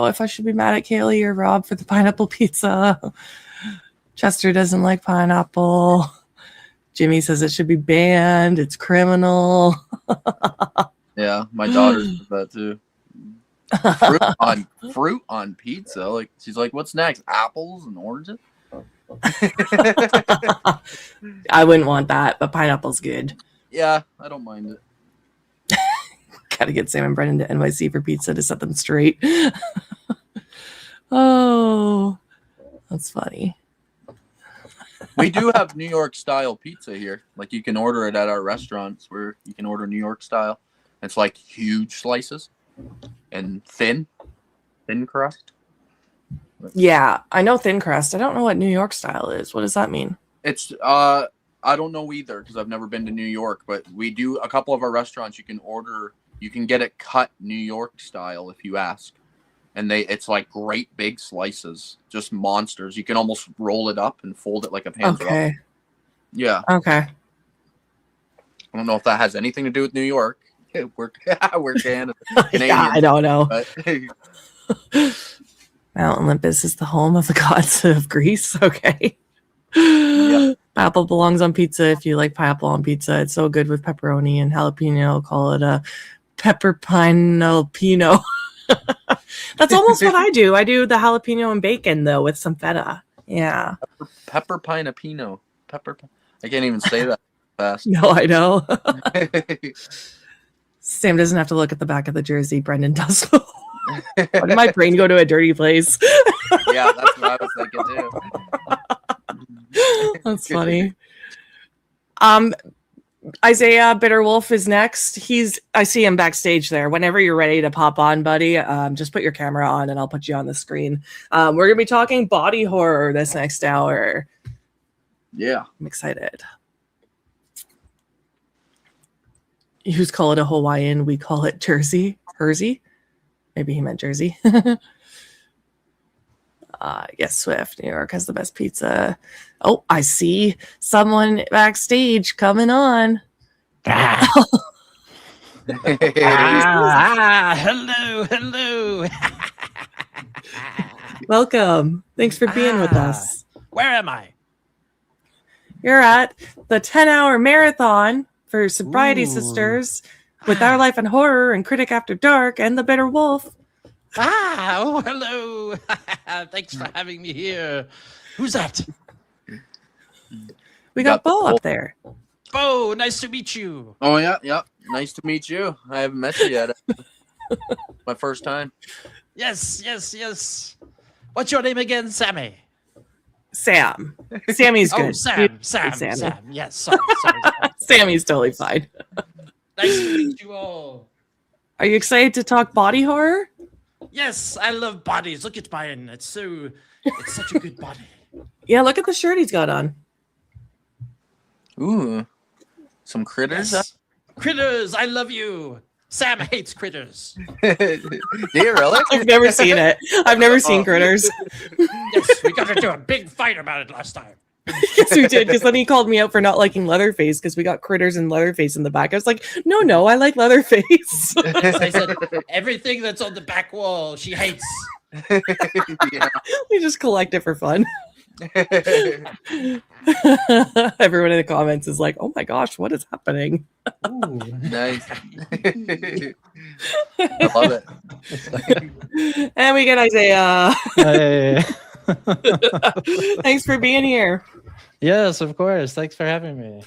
if I should be mad at Kaylie or Rob for the pineapple pizza. Chester doesn't like pineapple. Jimmy says it should be banned. It's criminal. Yeah, my daughter does that too. Fruit on pizza. Like, she's like, "What's next? Apples and oranges?" I wouldn't want that, but pineapple's good. Yeah, I don't mind it. Gotta get Sam and Brennan to NYC for pizza to set them straight. Oh, that's funny. We do have New York style pizza here. Like, you can order it at our restaurants where you can order New York style. It's like huge slices and thin crust. Yeah, I know thin crust. I don't know what New York style is. What does that mean? It's I don't know either because I've never been to New York, but we do a couple of our restaurants. You can get it cut New York style if you ask, and it's like great big slices, just monsters. You can almost roll it up and fold it like a panzer. Okay. Yeah. Okay. I don't know if that has anything to do with New York. We're Canada. Yeah, I don't know. But Mount Olympus is the home of the gods of Greece. Okay. Yep. Pineapple belongs on pizza if you like pineapple on pizza. It's so good with pepperoni and jalapeno. Call it a pepper pineapino. That's almost what I do. I do the jalapeno and bacon, though, with some feta. Yeah. Pepper pineapino. I can't even say that fast. No, I know. Sam doesn't have to look at the back of the jersey. Brendan does. Why did my brain go to a dirty place? Yeah, that's what I was thinking too. That's funny. Isaiah Bitterwolf is next. I see him backstage there. Whenever you're ready to pop on, buddy, just put your camera on and I'll put you on the screen. We're gonna be talking body horror this next hour. Yeah, I'm excited. You call it a Hawaiian, we call it Jersey. Jersey? Maybe he meant Jersey. Yes, Swift. New York has the best pizza. Oh, I see someone backstage coming on. Hello. Welcome. Thanks for being with us. Where am I? You're at the 10-hour marathon for Sobriety Sisters. with Our Life in Horror and Critic After Dark and The Bitter Wolf. Oh, hello. Thanks for having me here. Who's that? We got Beau up there. Beau, nice to meet you. Oh yeah. Nice to meet you. I haven't met you yet. My first time. Yes. What's your name again, Sammy? Sam. Sammy's good. Oh, Sam. Yes, sorry. Sammy's totally fine. Nice to meet you all. Are you excited to talk body horror? Yes, I love bodies. Look at mine. It's such a good body. Yeah, look at the shirt he's got on. Ooh, some critters. Yes. Critters, I love you. Sam hates critters. Do you really? I've never seen it. I've never seen Critters. Yes, we got into a big fight about it last time. Yes, we did. Because then he called me out for not liking Leatherface because we got Critters and Leatherface in the back. I was like, no, I like Leatherface. I said, everything that's on the back wall, she hates. Yeah. We just collect it for fun. Everyone in the comments is like, oh my gosh, what is happening? Ooh. Nice. I love it. And we get Isaiah. Hey. Thanks for being here. Yes, of course. Thanks for having me.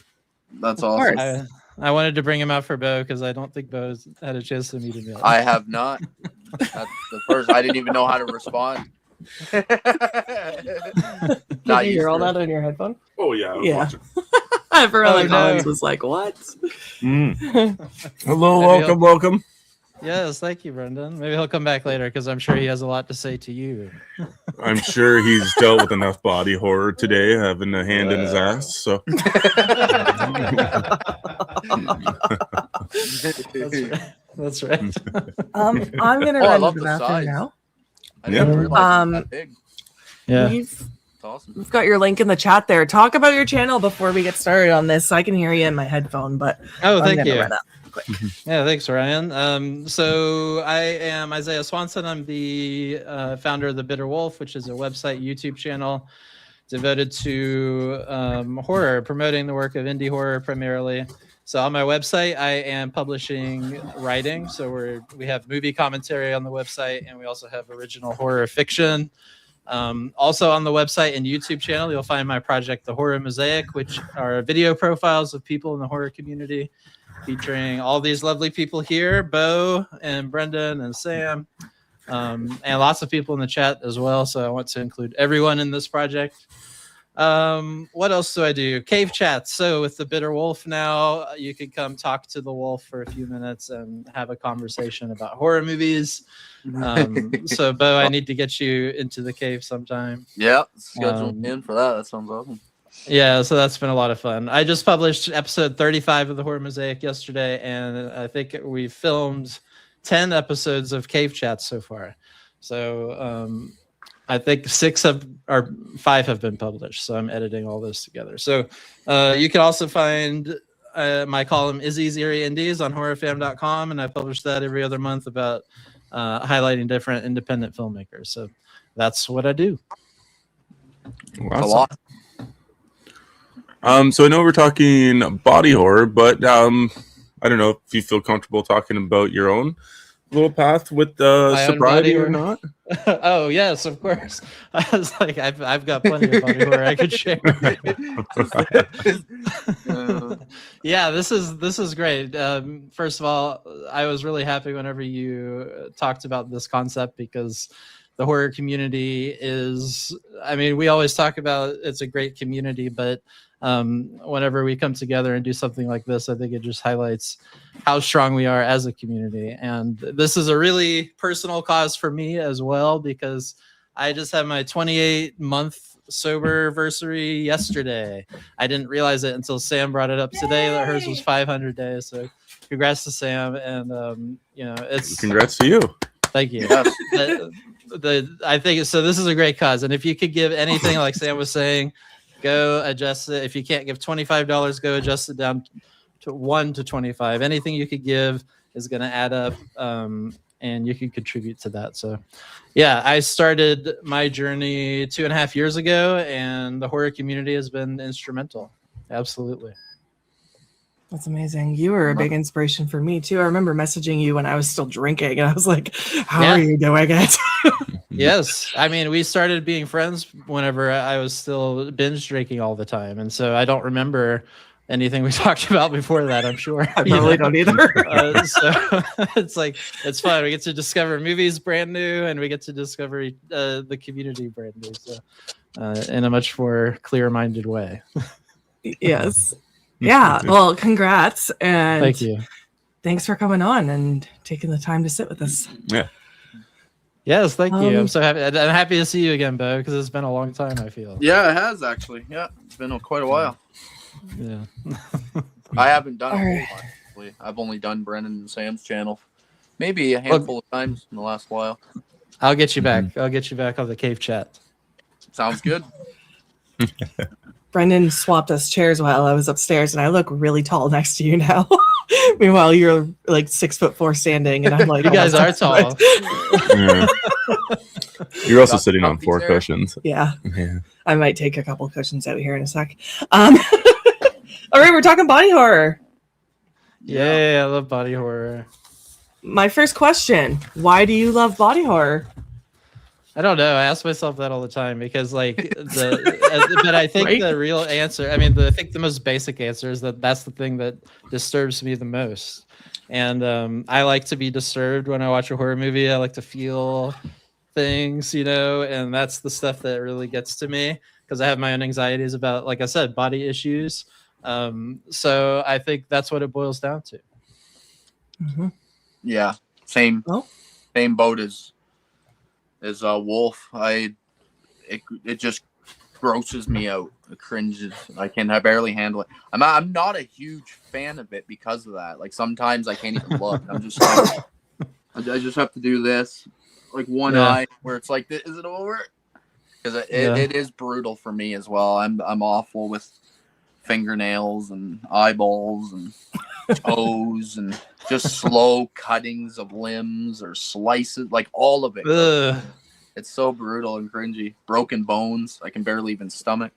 That's Of awesome. course. I wanted to bring him out for Beau because I don't think Beau's had a chance to meet him yet. I have not. That's the first. I didn't even know how to respond. Did you hear all that on your headphone? Oh yeah. I was Yeah. watching. Everyone in the no. comments was like, what? Hello, Maybe welcome. Yes, thank you, Brendan. Maybe he'll come back later because I'm sure he has a lot to say to you. I'm sure he's dealt with enough body horror today, having a hand in his ass. So That's right. I'm gonna Oh, I run to love the the bathroom size. now. I didn't realize it was that big. Yeah. We've It's awesome. got your link in the chat there. Talk about your channel before we get started on this. I can hear you in my headphone, but Oh, I'm thank gonna you. run up quick. Yeah, thanks, Ryan. So I am Isaiah Swanson. I'm the founder of The Bitter Wolf, which is a website, YouTube channel devoted to horror, promoting the work of indie horror primarily. So on my website, I am publishing writing. So we have movie commentary on the website, and we also have original horror fiction. Also on the website and YouTube channel, you'll find my project, The Horror Mosaic, which are video profiles of people in the horror community, featuring all these lovely people here, Beau and Brendan and Sam, and lots of people in the chat as well. So I want to include everyone in this project. What else do I do? Cave chats. So with the Bitter Wolf now, you can come talk to the wolf for a few minutes and have a conversation about horror movies. So Beau, I need to get you into the cave sometime. Yeah, schedule me in for that. That sounds awesome. Yeah, so that's been a lot of fun. I just published episode 35 of the Horror Mosaic yesterday, and I think we filmed 10 episodes of cave chats so far. So I think 5 have been published. So I'm editing all this together. So you can also find my column Izzy's Eerie Indies on horrorfam.com, and I publish that every other month about highlighting different independent filmmakers. So that's what I do. A lot. So I know we're talking body horror, but I don't know if you feel comfortable talking about your own little path with My own sobriety body or horror? not. Oh yes, of course. I was like, I've got plenty of body horror I could share. Yeah, this is great. First of all, I was really happy whenever you talked about this concept because the horror community is, I mean, we always talk about it's a great community, but whenever we come together and do something like this, I think it just highlights how strong we are as a community. And this is a really personal cause for me as well, because I just had my 28-month sober anniversary yesterday. I didn't realize it until Sam brought it up today that hers was 500 days. So congrats to Sam. And, it's Congrats to you. Thank you. Yes. I think so. This is a great cause. And if you could give anything, like Sam was saying, go adjust it. If you can't give $25, go adjust it down to $1 to $25. Anything you could give is going to add up, and you can contribute to that. So, yeah, I started my journey 2.5 years ago, and the horror community has been instrumental. Absolutely. That's amazing. You were a big inspiration for me too. I remember messaging you when I was still drinking, and I was like, "How are you doing it?" Yes, I mean, we started being friends whenever I was still binge drinking all the time, and so I don't remember anything we talked about before that. I'm sure I probably don't either. So it's like it's fun. We get to discover movies brand new, and we get to discover the community brand new. So in a much more clear-minded way. Yes. Yeah. Well, congrats. And Thank you. Thanks for coming on and taking the time to sit with us. Yeah. Yes, thank you. I'm so happy. I'm happy to see you again, Beau, because it's been a long time, I feel. Yeah, it has actually. Yeah, it's been quite a while. Yeah. I haven't done All a right. whole lot, actually. I've only done Brennan and Sam's channel. Maybe a handful of times in the last while. I'll get you back. I'll get you back on the cave chat. Sounds good. Brendan swapped us chairs while I was upstairs, and I look really tall next to you now. Meanwhile, you're like 6'4" standing, and I'm like, You guys are tall. Yeah. You're also sitting on 4 cushions. Yeah. Yeah. I might take a couple cushions out here in a sec. All right, we're talking body horror. Yeah, I love body horror. My first question: why do you love body horror? I don't know. I ask myself that all the time because, like, but I think Right? the real answer, I mean, I think the most basic answer is that that's the thing that disturbs me the most. And I like to be disturbed when I watch a horror movie. I like to feel things, and that's the stuff that really gets to me because I have my own anxieties about, like I said, body issues. So I think that's what it boils down to. Mm-hmm. Yeah, same boat as Wolf. It just grosses me out. It cringes. I barely handle it. I'm not a huge fan of it because of that. Like sometimes I can't even look. I'm just like, I just have to do this, like one eye, where it's like, is it over? Because it is brutal for me as well. I'm awful with fingernails and eyeballs and toes and just slow cuttings of limbs or slices, like all of it. Ugh. It's so brutal and cringy. Broken bones, I can barely even stomach.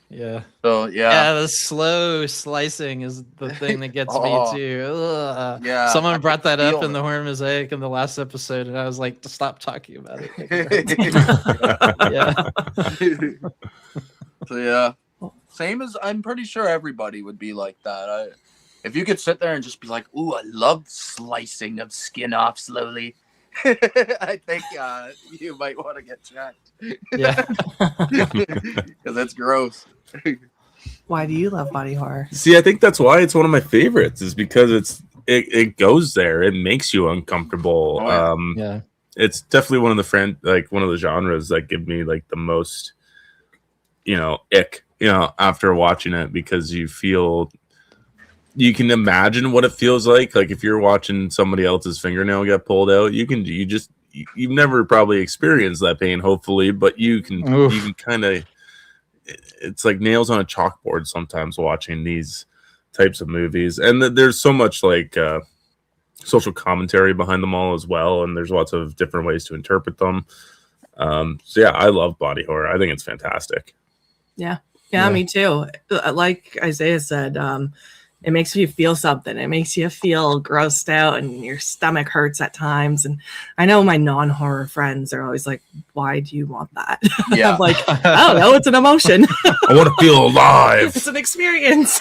Yeah. So yeah, the slow slicing is the thing that gets me too. Ugh. Yeah, Someone brought that up feel in the horror mosaic in the last episode, and I was like, stop talking about it. Yeah. So yeah, same as I'm pretty sure everybody would be like that. If you could sit there and just be like, "Ooh, I love slicing of skin off slowly," I think you might want to get checked. Yeah, because that's gross. Why do you love body horror? See, I think that's why it's one of my favorites, is because it goes there. It makes you uncomfortable. Yeah. It's definitely one of the genres that give me like the most, ick, after watching it, because you can imagine what it feels like. Like if you're watching somebody else's fingernail get pulled out, you've never probably experienced that pain, hopefully, but you can kind of, it's like nails on a chalkboard sometimes watching these types of movies. And there's so much like social commentary behind them all as well. And there's lots of different ways to interpret them. So yeah, I love body horror. I think it's fantastic. Yeah, me too. Like Isaiah said, it makes you feel something. It makes you feel grossed out and your stomach hurts at times. And I know my non-horror friends are always like, why do you want that? Yeah. I'm like, I don't know. It's an emotion. I want to feel alive. It's an experience.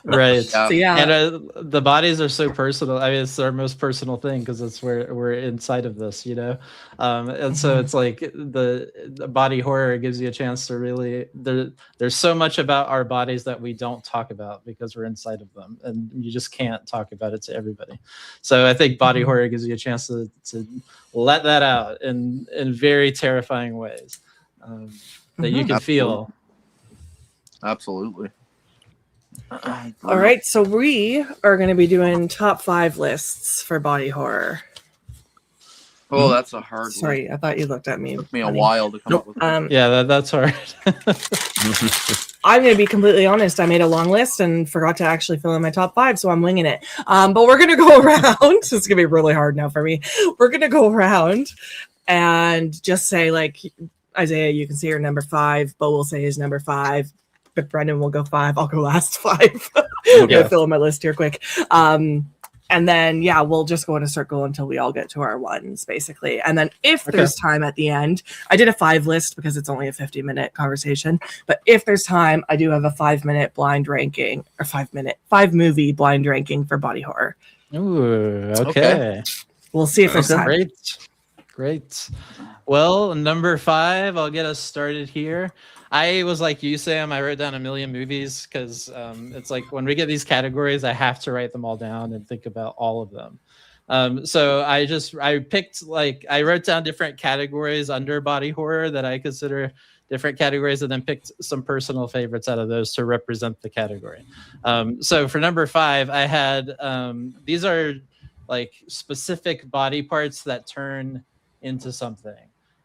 Right. So, yeah. And the bodies are so personal. I mean, it's our most personal thing because it's where we're inside of this, and so it's like the body horror gives you a chance to really, there's so much about our bodies that we don't talk about because we're inside of them, and you just can't talk about it to everybody. So I think body horror gives you a chance to let that out in very terrifying ways that you can feel. Absolutely. All right, so we are going to be doing top 5 lists for body horror. Oh, that's a hard one. Sorry, I thought you looked at me. It took me a while to come up with it. Yeah, that's hard. I'm going to be completely honest. I made a long list and forgot to actually fill in my top 5, so I'm winging it. But we're going to go around. It's going to be really hard now for me. We're going to go around and just say, like, Isaiah, you can say your number 5. Beau will say his number 5. but Brendan will go 5. I'll go last 5. Okay. Fill in my list here quick. And then, yeah, we'll just go in a circle until we all get to our ones, basically. And then if there's time at the end, I did a 5 list because it's only a 50-minute conversation. But if there's time, I do have a 5-minute blind ranking, or 5 movie blind ranking for body horror. Ooh, okay. We'll see if there's time. Great. Well, number 5, I'll get us started here. I was like you, Sam. I wrote down a million movies because it's like when we get these categories, I have to write them all down and think about all of them. So I picked, like, I wrote down different categories under body horror that I consider different categories, and then picked some personal favorites out of those to represent the category. So for number 5, I had these are like specific body parts that turn into something.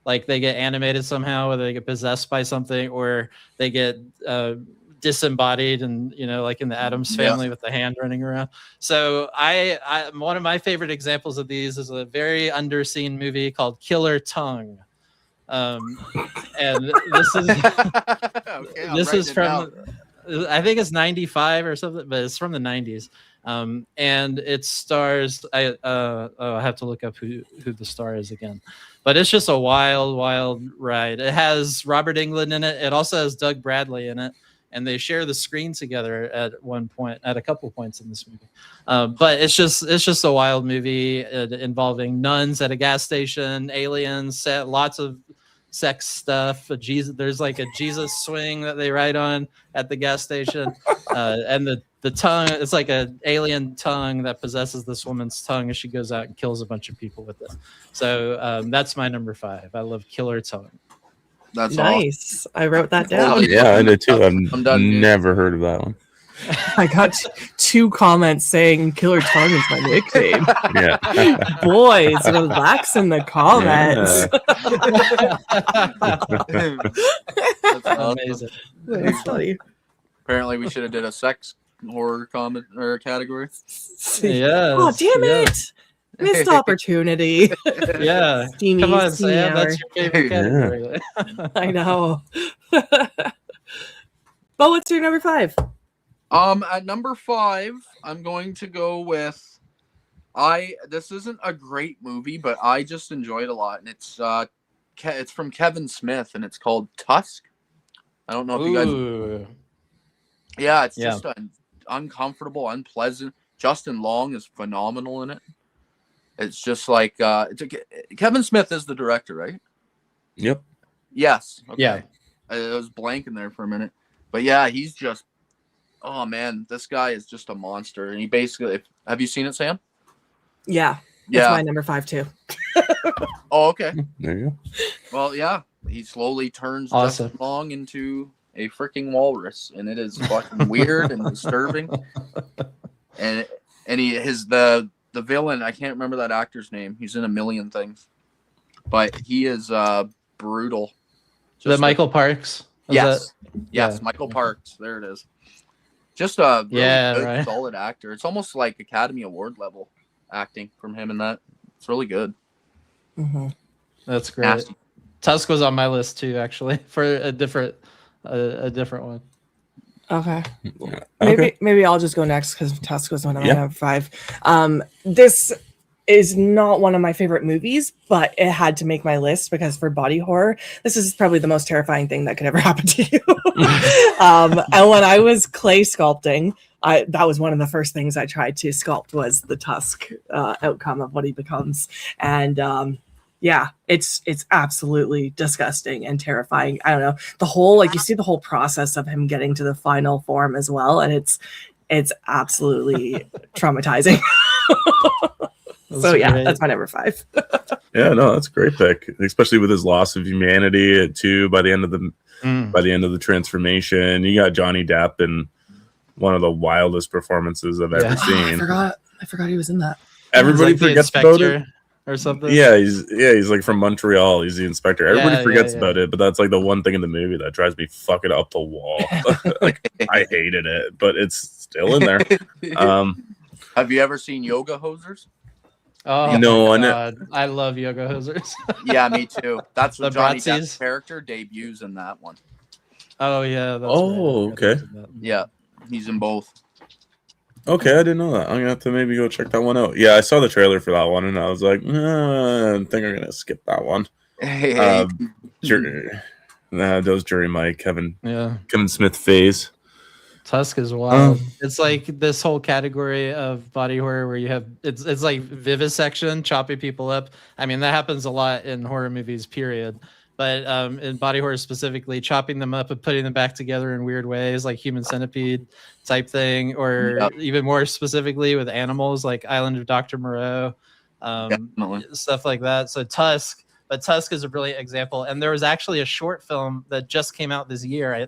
Like they get animated somehow, whether they get possessed by something or they get disembodied, and like in the Addams Family with the hand running around. So I one of my favorite examples of these is a very underseen movie called Killer Tongue. And this is this is from I think it's 95 or something, but it's from the 90s. And it stars I have to look up who the star is again. But it's just a wild ride. It has Robert Englund in it. It also has Doug Bradley in it, and they share the screen together at a couple points in this movie. But it's just a wild movie involving nuns at a gas station, aliens, lots of sex stuff. There's like a Jesus swing that they ride on at the gas station, and the tongue, it's like an alien tongue that possesses this woman's tongue, and she goes out and kills a bunch of people with it. So that's my number 5. I love Killer Tongue. That's nice. Awesome. I wrote that down. Yeah, I did too. I've never heard of that one. I got 2 comments saying Killer Tongue is my nickname. Yeah. Boys, relax in the comments. That's amazing. That's funny. Apparently we should have did a sex horror comment or category. Yeah. Oh, damn it. Missed opportunity. Yeah. Come on, Sam. That's your favorite category. I know. But what's your number 5? At number 5, I'm going to go with this isn't a great movie, but I just enjoy it a lot, and it's from Kevin Smith, and it's called Tusk. I don't know if you guys. Yeah, it's just uncomfortable, unpleasant. Justin Long is phenomenal in it. It's just like Kevin Smith is the director, right? Yep. Yes. Okay. Yeah. I was blanking there for a minute, but yeah, he's just. Oh man, this guy is just a monster, and he basically. Have you seen it, Sam? Yeah. It's my number 5 too. Oh, okay. There you go. Well, yeah, he slowly turns Awesome. Justin Long into a freaking walrus, and it is fucking weird and disturbing. And the villain, I can't remember that actor's name. He's in a million things, but he is brutal. Michael Parks. Yes, Michael Parks. There it is. Just a really good, solid actor. It's almost like Academy Award level acting from him in that. It's really good. Mm-hmm. That's great. Nasty. Tusk was on my list too, actually, for a different one. Okay. Maybe I'll just go next because Tusk was one of my number 5. This is not one of my favorite movies, but it had to make my list because for body horror, this is probably the most terrifying thing that could ever happen to you. And when I was clay sculpting, that was one of the first things I tried to sculpt was the Tusk outcome of what he becomes. And it's absolutely disgusting and terrifying. I don't know, the whole you see the whole process of him getting to the final form as well, and it's absolutely traumatizing. So great. That's my number 5. Yeah, no, that's a great pick, especially with his loss of humanity too. By the end of the transformation, you got Johnny Depp in one of the wildest performances I've ever seen. I forgot he was in that. Everybody forgets about it. Or something. Yeah, he's like from Montreal. He's the inspector. Everybody forgets about it, but that's like the one thing in the movie that drives me fucking up the wall. Like I hated it, but it's still in there. Have you ever seen Yoga Hosers? Oh no, I love Yoga Hosers. Yeah, me too. That's what Johnny Depp's character debuts in that one. Oh yeah. That's Oh, right. I forgot okay. he did that. Yeah, he's in both. Okay, I didn't know that. I'm gonna have to maybe go check that one out. Yeah, I saw the trailer for that one, and I was like, I think I'm gonna skip that one. Hey, Those Jury Mike, Kevin Yeah. Smith phase. Tusk is wild. It's like this whole category of body horror where you have it's like vivisection, chopping people up. I mean, that happens a lot in horror movies, period. But in body horror specifically, chopping them up and putting them back together in weird ways, like Human Centipede type thing, or even more specifically with animals, like Island of Dr. Moreau, stuff like that. So Tusk is a brilliant example. And there was actually a short film that just came out this year. I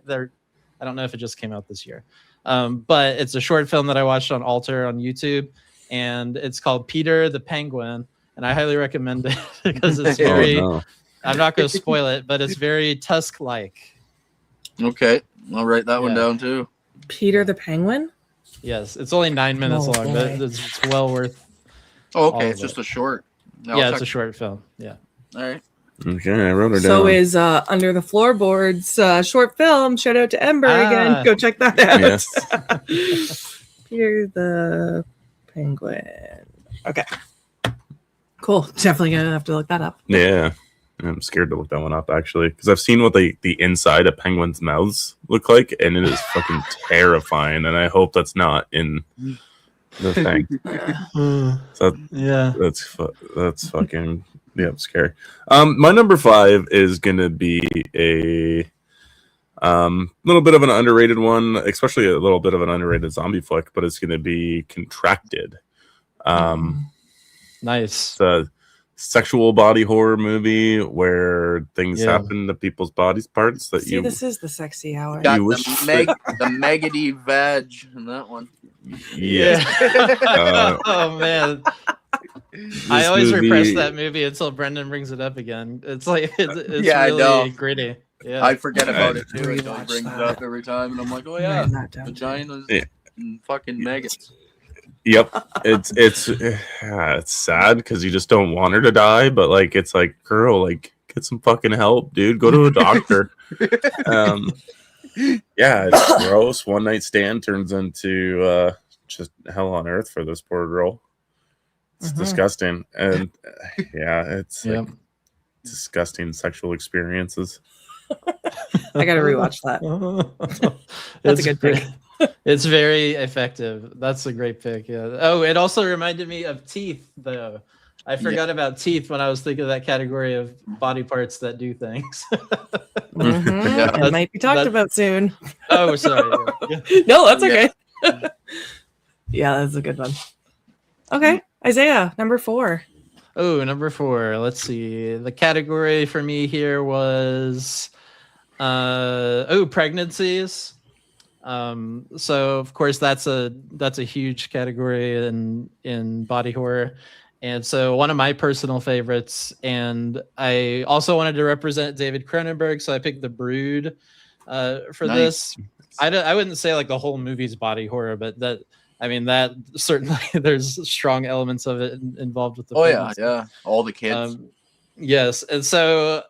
don't know if it just came out this year, but it's a short film that I watched on Alter on YouTube, and it's called Peter the Penguin, and I highly recommend it because it's very. I'm not going to spoil it, but it's very Tusk-like. Okay, I'll write that one down too. Peter the Penguin. Yes, it's only 9 minutes long, but it's well worth. Oh, okay, it's just a short. Yeah, it's a short film. Yeah. All right. Okay, I wrote her down. So is Under the Floorboards short film. Shout out to Ember again. Go check that out. Yes. Peter the Penguin. Okay. Cool. Definitely gonna have to look that up. Yeah. I'm scared to look that one up actually, because I've seen what the inside of penguins' mouths look like, and it is fucking terrifying. And I hope that's not in the thing. So yeah, that's fucking scary. My number 5 is gonna be a little bit of an underrated one, especially a little bit of an underrated zombie flick, but it's gonna be Contracted. Nice. It's a sexual body horror movie where things happen to people's bodies parts that See, this is the sexy hour. Got the Megady veg in that one. Yeah. Oh man. I always repress that movie until Brendan brings it up again. It's like it's really gritty. Yeah, I forget about it too. It brings it up every time, and I'm like, oh yeah, vaginas and fucking maggots. Yep, it's sad because you just don't want her to die, but like it's like, girl, like get some fucking help, dude. Go to a doctor. Yeah, it's gross. One night stand turns into just hell on earth for this poor girl. It's disgusting, and it's like disgusting sexual experiences. I gotta rewatch that. That's a good pick. It's very effective. That's a great pick. Yeah. Oh, it also reminded me of Teeth, though. I forgot about Teeth when I was thinking of that category of body parts that do things. It might be talked about soon. Oh, sorry. No, that's okay. Yeah, that's a good one. Okay, Isaiah, number 4. Oh, number 4. Let's see. The category for me here was pregnancies. So of course that's a huge category in body horror, and so one of my personal favorites, and I also wanted to represent David Cronenberg, so I picked The Brood for this. I wouldn't say like the whole movie's body horror, but that certainly there's strong elements of it involved with the yeah, all the kids. Yes, and so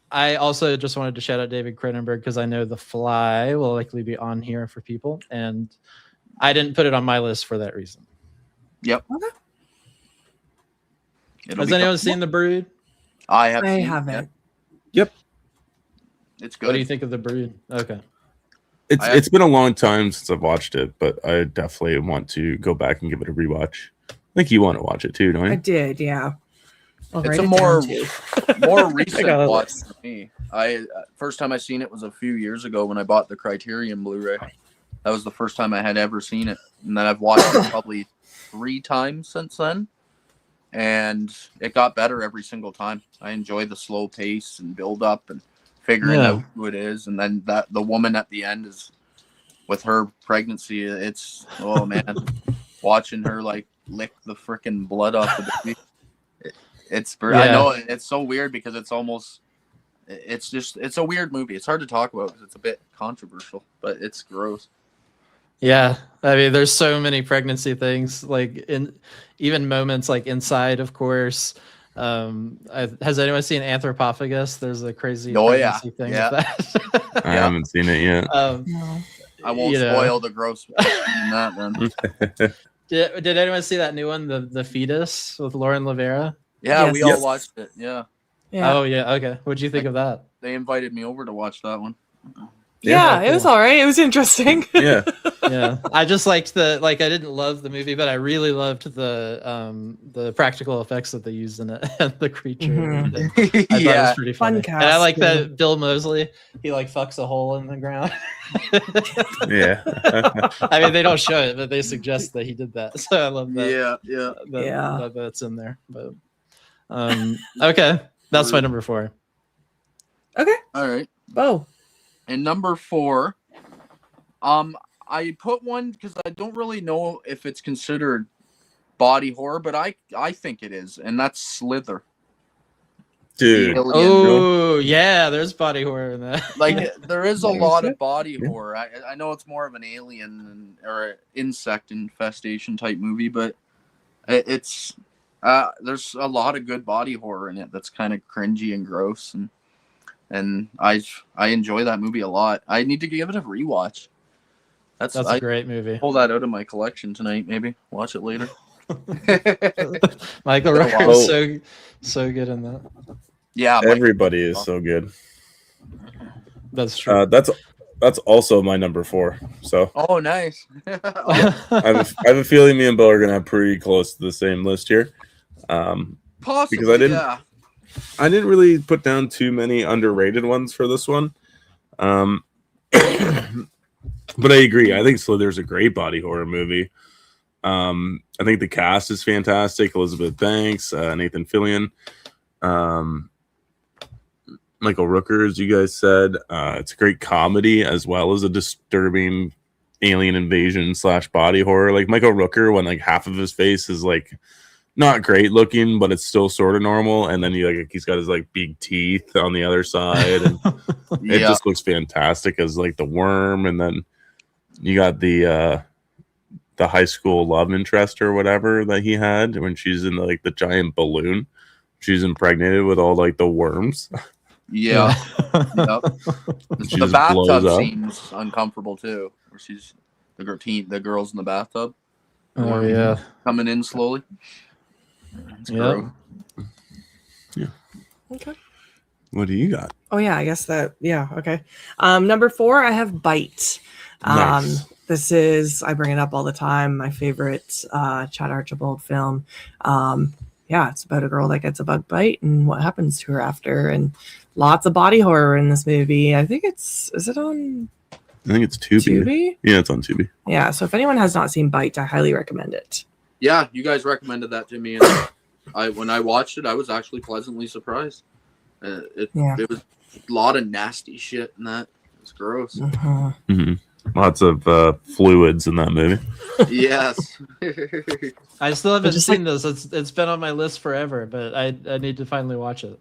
I also just wanted to shout out David Cronenberg because I know The Fly will likely be on here for people, and I didn't put it on my list for that reason. Yep. Has anyone seen The Brood? I have. I haven't. Yep. It's good. What do you think of The Brood? Okay. It's been a long time since I've watched it, but I definitely want to go back and give it a rewatch. I think you want to watch it too, don't you? I did, yeah. It's a more recent watch for me. First time I seen it was a few years ago when I bought the Criterion Blu-ray. That was the first time I had ever seen it, and then I've watched it probably 3 times since then, and it got better every single time. I enjoy the slow pace and build up and figuring out who it is, and then that the woman at the end is with her pregnancy. It's man, watching her like lick the freaking blood off the baby. I know it's so weird because it's a weird movie. It's hard to talk about because it's a bit controversial, but it's gross. Yeah, I mean, there's so many pregnancy things, like even moments like inside, of course, Has anyone seen Anthropophagus? There's a crazy pregnancy thing with that. I haven't seen it yet. No. I won't spoil the gross in that then. Did anyone see that new one, the Fetus with Lauren Lavera? Yeah, Yes. we all watched it. Yeah. Yeah. Oh yeah, okay. What'd you think of that? They invited me over to watch that one. Yeah, it was all right. It was interesting. Yeah. Yeah, I just liked I didn't love the movie, but I really loved the practical effects that they used in it and the creature. And everything. I thought it was pretty Fun funny. cast, And I like yeah. that Bill Moseley, he like fucks a hole in the ground. Yeah. I mean, they don't show it, but they suggest that he did that. So I love that. Yeah. that that's in there. But okay, that's my number 4. Okay. All right. Beau. And number 4, I put one because I don't really know if it's considered body horror, but I think it is, and that's Slither. Dude. Oh yeah, there's body horror in that. Like there is a lot of body horror. I know it's more of an alien or insect infestation type movie, but it's there's a lot of good body horror in it that's kind of cringy and gross, and I enjoy that movie a lot. I need to give it a rewatch. That's a great movie. Pull that out of my collection tonight. Maybe watch it later. Michael Rooker is so good in that. Yeah, everybody is so good. That's true. That's also my number 4. So. Oh, nice. I have a feeling me and Beau are gonna have pretty close to the same list here. Possibly, because I didn't really put down too many underrated ones for this one. But I agree. I think Slither's a great body horror movie. I think the cast is fantastic. Elizabeth Banks, Nathan Fillion, Michael Rooker, as you guys said. It's a great comedy as well as a disturbing alien invasion / body horror. Like Michael Rooker, when like half of his face is like not great looking, but it's still sort of normal, and then he's got his like big teeth on the other side, and it just looks fantastic as like the worm, and then you got the high school love interest or whatever that he had when she's in the giant balloon. She's impregnated with all like the worms. Yeah. Yep. The bathtub seems uncomfortable too. Where she's the girls in the bathtub. Oh yeah. Coming in slowly. Yeah. Yeah. Okay. What do you got? Oh yeah, I guess that. Yeah. Okay. Number 4, I have Bite. Nice. This is, I bring it up all the time, my favorite Chad Archibald film. Yeah, it's about a girl that gets a bug bite and what happens to her after, and lots of body horror in this movie. I think is it on? I think it's Tubi. Tubi? Yeah, it's on Tubi. Yeah, so if anyone has not seen Bite, I highly recommend it. Yeah, you guys recommended that to me, and when I watched it, I was actually pleasantly surprised. It was a lot of nasty shit in that. It's gross. Uh-huh. Mm-hmm. Lots of fluids in that movie. Yes. I still haven't seen this. It's been on my list forever, but I need to finally watch it.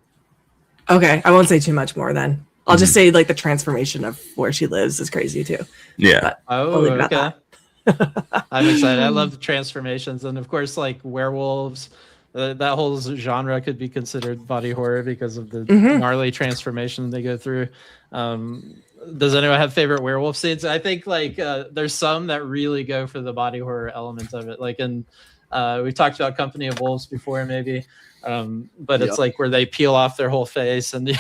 Okay, I won't say too much more then. I'll just say like the transformation of where she lives is crazy too. Yeah. But Oh, okay. I'm excited. I love the transformations, and of course, like werewolves. That whole genre could be considered body horror because of the gnarly transformation they go through. Does anyone have favorite werewolf scenes? I think there's some that really go for the body horror element of it. Like we've talked about Company of Wolves before, maybe. But it's like where they peel off their whole face and they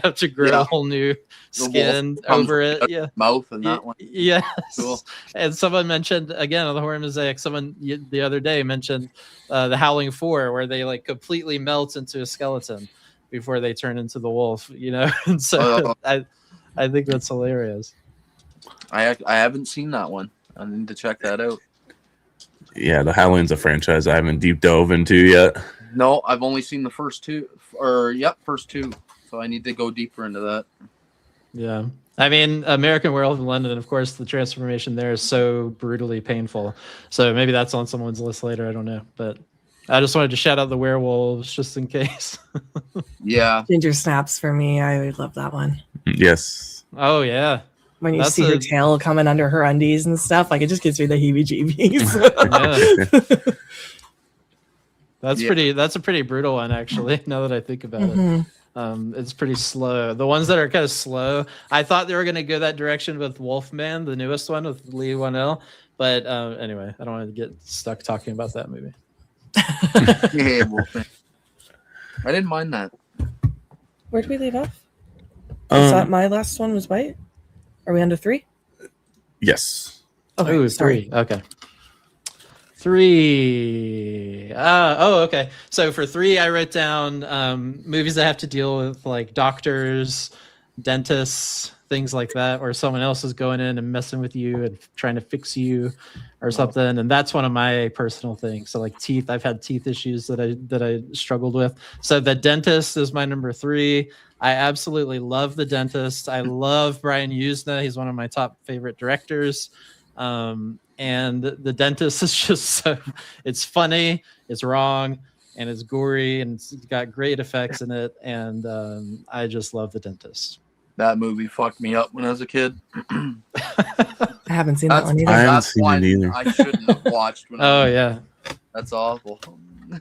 have to grow a whole new skin over it. Yeah, mouth and that one. Yes. Cool. And someone mentioned again on the horror mosaic. Someone the other day mentioned the Howling 4, where they like completely melt into a skeleton before they turn into the wolf. You know, and so I think that's hilarious. I haven't seen that one. I need to check that out. Yeah, the Howling's a franchise I haven't deep dove into yet. No, I've only seen the first two. First two. So I need to go deeper into that. Yeah. I mean, American Werewolf in London, of course, the transformation there is so brutally painful. So maybe that's on someone's list later. I don't know. But I just wanted to shout out the werewolves just in case. Yeah. Ginger Snaps for me. I would love that one. Yes. Oh, yeah. When you see her tail coming under her undies and stuff, like it just gives me the heebie-jeebies. That's Yeah. that's a pretty brutal one, actually, now that I think about it. Mhm. It's pretty slow. The ones that are kind of slow, I thought they were going to go that direction with Wolfman, the newest one with Lee Wanell. But anyway, I don't want to get stuck talking about that movie. Yeah, Wolfman. I didn't mind that. Where did we leave off? Is that my last one was Bite? Are we on to 3? Yes. Okay, Ooh, sorry. 3. Okay. 3. Okay. So for 3, I wrote down movies that have to deal with like doctors, dentists, things like that, or someone else is going in and messing with you and trying to fix you or something. And that's one of my personal things. So like teeth, I've had teeth issues that I struggled with. So The Dentist is my number 3. I absolutely love The Dentist. I love Brian Usna. He's one of my top favorite directors. And The Dentist is just so, it's funny, it's wrong, and it's gory, and it's got great effects in it. And I just love The Dentist. That movie fucked me up when I was a kid. I haven't seen that one either. I haven't That's seen one it either. I shouldn't have watched. When I was, Yeah. That's awful.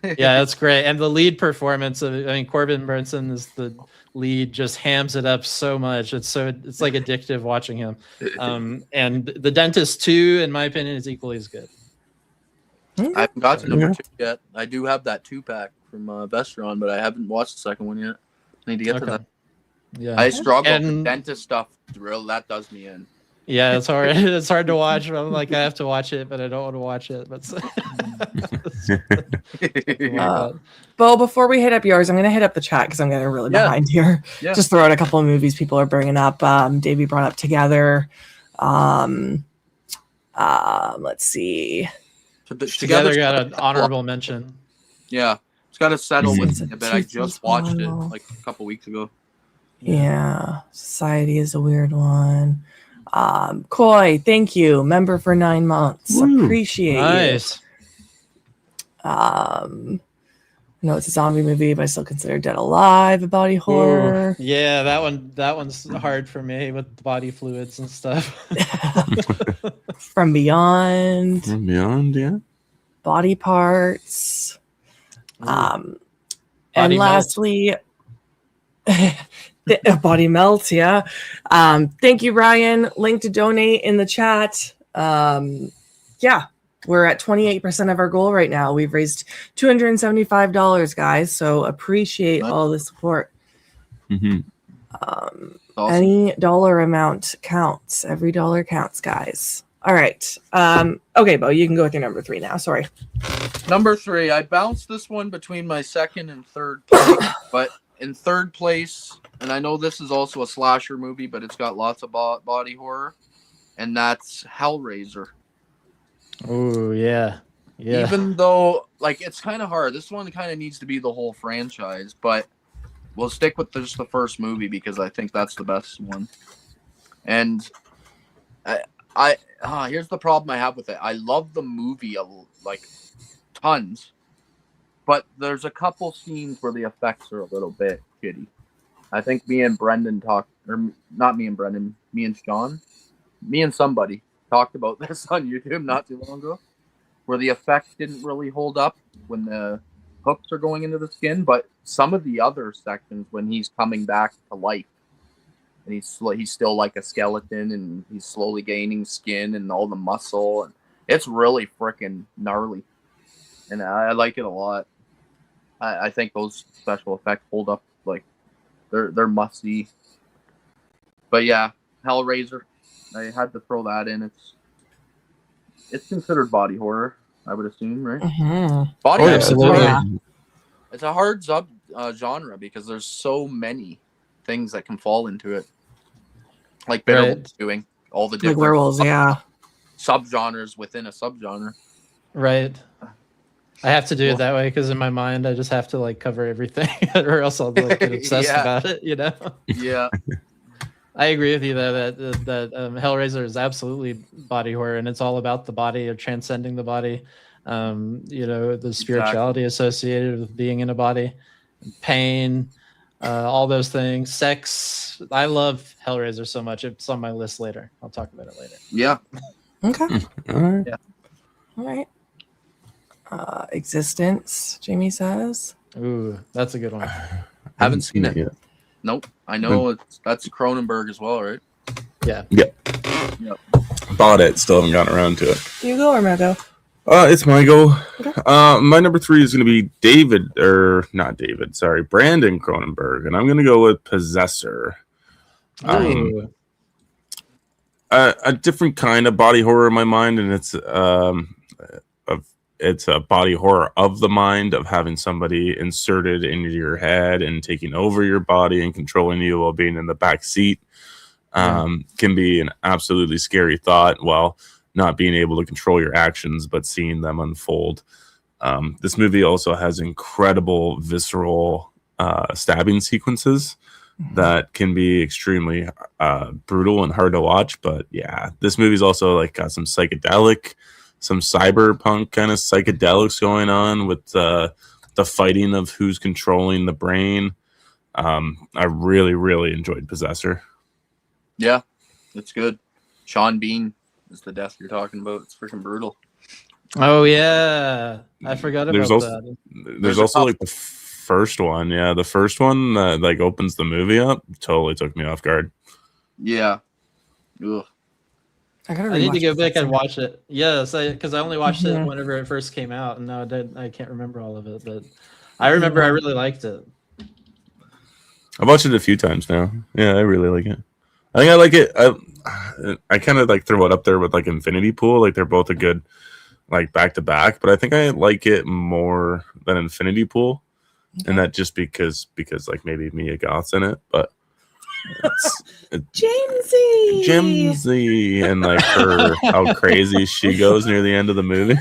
Yeah, that's great. And the lead performance of, Corbin Burnson is the lead, just hams it up so much. It's like addictive watching him. And The Dentist 2, in my opinion, is equally as good. I haven't got to number 2 yet. I do have that 2-pack from Vestron, but I haven't watched the second one yet. I need to get to that. Yeah, I struggle with And- dentist stuff. That does me in. Yeah, it's hard. It's hard to watch. I'm like, I have to watch it, but I don't want to watch it. But Beau, before we hit up yours, I'm going to hit up the chat because I'm getting really behind here. Yeah. Just throw out a couple of movies people are bringing up. Davey brought up Together. Let's see. Together got an honorable mention. Yeah, it's got to settle with It's me a a bit. I just watched it one. like a couple weeks ago. Yeah. Society is a weird one. Coy, thank you. Member for 9 months. Woo. Appreciate Nice. you. No, it's a zombie movie, but I still consider Dead Alive a body horror. Ooh, yeah, that one's hard for me with the body fluids and stuff. From Beyond. From Beyond, yeah. Body Parts. And Body Melt. lastly, Body Melt, yeah. Thank you, Ryan. Link to donate in the chat. Yeah, we're at 28% of our goal right now. We've raised $275, guys. So appreciate all the support. Mm-hmm. Awesome. Any dollar amount counts. Every dollar counts, guys. All right. Okay, Beau, you can go with your number 3 now. Sorry. Number 3, I bounced this one between my second and third place, but in third place, and I know this is also a slasher movie, but it's got lots of body horror, and that's Hellraiser. Oh yeah. Even though, like, it's kind of hard. This one kind of needs to be the whole franchise, but we'll stick with just the first movie because I think that's the best one. And here's the problem I have with it. I love the movie like tons, but there's a couple scenes where the effects are a little bit shitty. I think me and Brendan talked, or not me and Brendan, me and Sean, me and somebody talked about this on YouTube not too long ago, where the effects didn't really hold up when the hooks are going into the skin, but some of the other sections when he's coming back to life and he's still like a skeleton and he's slowly gaining skin and all the muscle, and it's really freaking gnarly, and I like it a lot. I think those special effects hold up, like they're must see. But yeah, Hellraiser, I had to throw that in. It's considered body horror, I would assume, right? Mm-hmm. Body Oh, horror. absolutely. Yeah. It's a hard genre because there's so many things that can fall into it. Like Bitter Right. Wolf's doing all the Like different werewolves, yeah. subgenres within a subgenre. Right. I have to do it that way because in my mind I just have to like cover everything, or else I'll like get obsessed Yeah. about it. Yeah. I agree with you though that Hellraiser is absolutely body horror, and it's all about the body, or transcending the body. The spirituality associated with being in a body, pain, all those things, sex. I love Hellraiser so much. It's on my list later. I'll talk about it later. Yeah. Okay. All right. All right. Existence, Jamie says. Ooh, that's a good one. Haven't seen it yet. Nope. I know that's Cronenberg as well, right? Yeah. Yep. Bought it. Still haven't gotten around to it. You go or Margo? It's my go. Okay. My number 3 is going to be Brandon Cronenberg, and I'm going to go with Possessor. A different kind of body horror in my mind, and it's a body horror of the mind, of having somebody inserted into your head and taking over your body and controlling you while being in the back seat. Can be an absolutely scary thought, while not being able to control your actions, but seeing them unfold. This movie also has incredible visceral stabbing sequences that can be extremely brutal and hard to watch. But yeah, this movie's also like got some cyberpunk kind of psychedelics going on with the fighting of who's controlling the brain. I really, really enjoyed Possessor. Yeah, it's good. Sean Bean is the death you're talking about. It's freaking brutal. Oh yeah, I forgot about that. There's also like the first one. Yeah, the first one that like opens the movie up totally took me off guard. Yeah. Ugh. I need to go back and watch it. Yes, because I only watched it whenever it first came out, and now I can't remember all of it. But I remember I really liked it. I've watched it a few times now. Yeah, I really like it. I think I like it. I kind of like throw it up there with like Infinity Pool. Like they're both a good like back to back, but I think I like it more than Infinity Pool, and that just because like maybe Mia Goth's in it, but Jamesy, and like how crazy she goes near the end of the movie.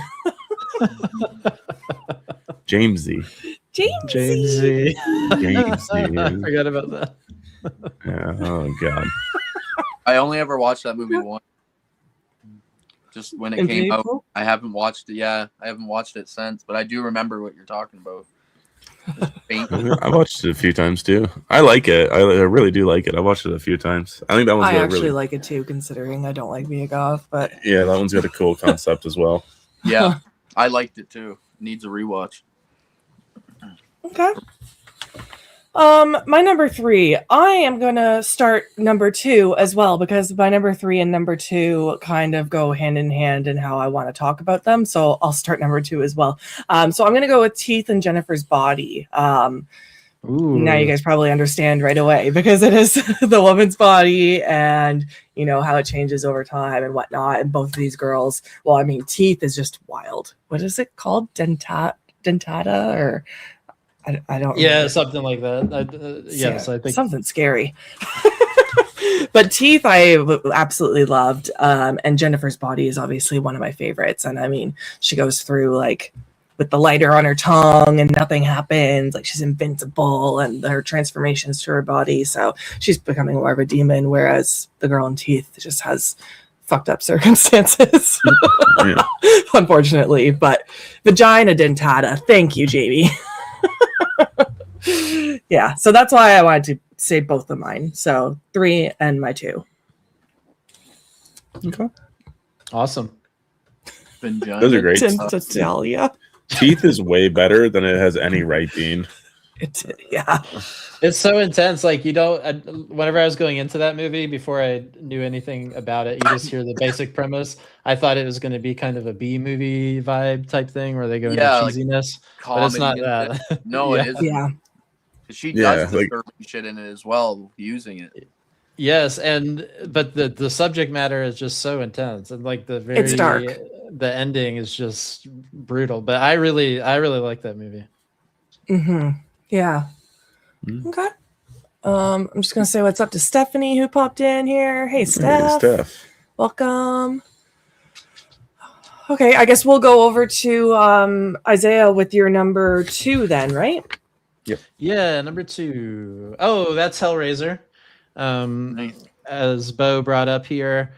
Jamesy. I forgot about that. Yeah. Oh god. I only ever watched that movie once. Just when it came out. I haven't watched it. Yeah, I haven't watched it since, but I do remember what you're talking about. I watched it a few times too. I like it. I really do like it. I watched it a few times. I think that one's actually like it too, considering I don't like Mia Goth, but yeah, that one's got a cool concept as well. Yeah, I liked it too. Needs a rewatch. Okay. My number 3, I am gonna start number 2 as well, because my number 3 and number 2 kind of go hand in hand in how I want to talk about them. So I'll start number 2 as well. So I'm gonna go with Teeth and Jennifer's Body. Now you guys probably understand right away, because it is the woman's body, and you know how it changes over time and whatnot. And both of these girls, well, I mean, Teeth is just wild. What is it called? Dentata or I don't. Yeah, remember. Something like that. Yes, I think something scary. But Teeth, I absolutely loved, and Jennifer's Body is obviously one of my favorites. And I mean, she goes through like with the lighter on her tongue, and nothing happens. Like she's invincible, and her transformations to her body. So she's becoming more of a demon, whereas the girl in Teeth just has fucked up circumstances, unfortunately. But vagina dentata. Thank you, Jamie. Yeah, so that's why I wanted to say both of mine. So 3 and my 2. Okay. Awesome. Those are great. Teeth is way better than it has any right being. Yeah. It's so intense. Like you don't. Whenever I was going into that movie, before I knew anything about it, you just hear the basic premise. I thought it was going to be kind of a B movie vibe type thing, where they go into cheesiness, but it's not that. No, it isn't. Yeah. She does disturbing shit in it as well, using it. Yes, but the subject matter is just so intense, and like it's dark. The ending is just brutal. But I really like that movie. Mm-hmm. Yeah. Okay. I'm just gonna say what's up to Stephanie, who popped in here. Hey, Steph. Hey, Steph. Welcome. Okay, I guess we'll go over to Isaiah with your number 2 then, right? Yep. Yeah, number 2. Oh, that's Hellraiser. As Beau brought up here,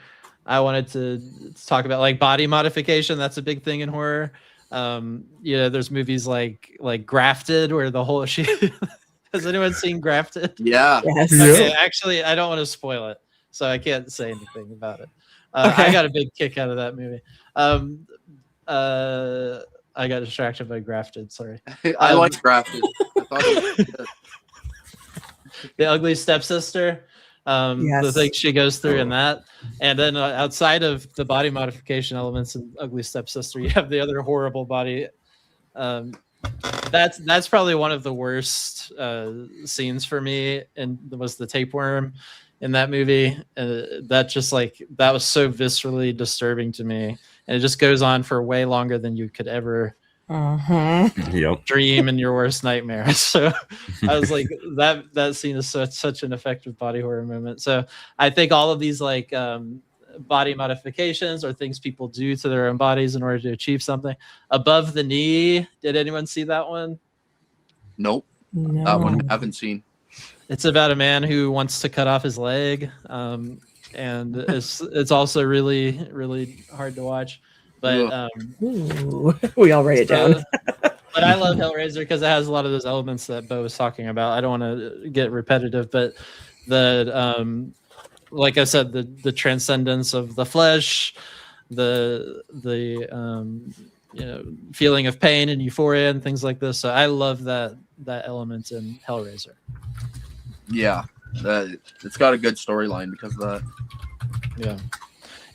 I wanted to talk about like body modification. That's a big thing in horror. There's movies like Grafted, where the whole has anyone seen Grafted? Yeah. Yes. Okay, actually, I don't want to spoil it, so I can't say anything about it. Okay. I got a big kick out of that movie. I got distracted by Grafted. Sorry. I like Grafted. I thought it was good. The Ugly Stepsister. The thing she goes through in that, and then outside of the body modification elements in Ugly Stepsister, you have the other horrible body. That's probably one of the worst scenes for me, and was the tapeworm in that movie. That was so viscerally disturbing to me, and it just goes on for way longer than you could ever dream in your worst nightmare. So I was like, that scene is such an effective body horror moment. So I think all of these like body modifications or things people do to their own bodies in order to achieve something. Above the Knee, did anyone see that one? Nope. No. That one I haven't seen. It's about a man who wants to cut off his leg, and it's also really, really hard to watch. But we all write it down. But I love Hellraiser because it has a lot of those elements that Beau was talking about. I don't want to get repetitive, but the like I said, the transcendence of the flesh, the feeling of pain and euphoria and things like this. So I love that element in Hellraiser. Yeah, it's got a good storyline because of that. Yeah,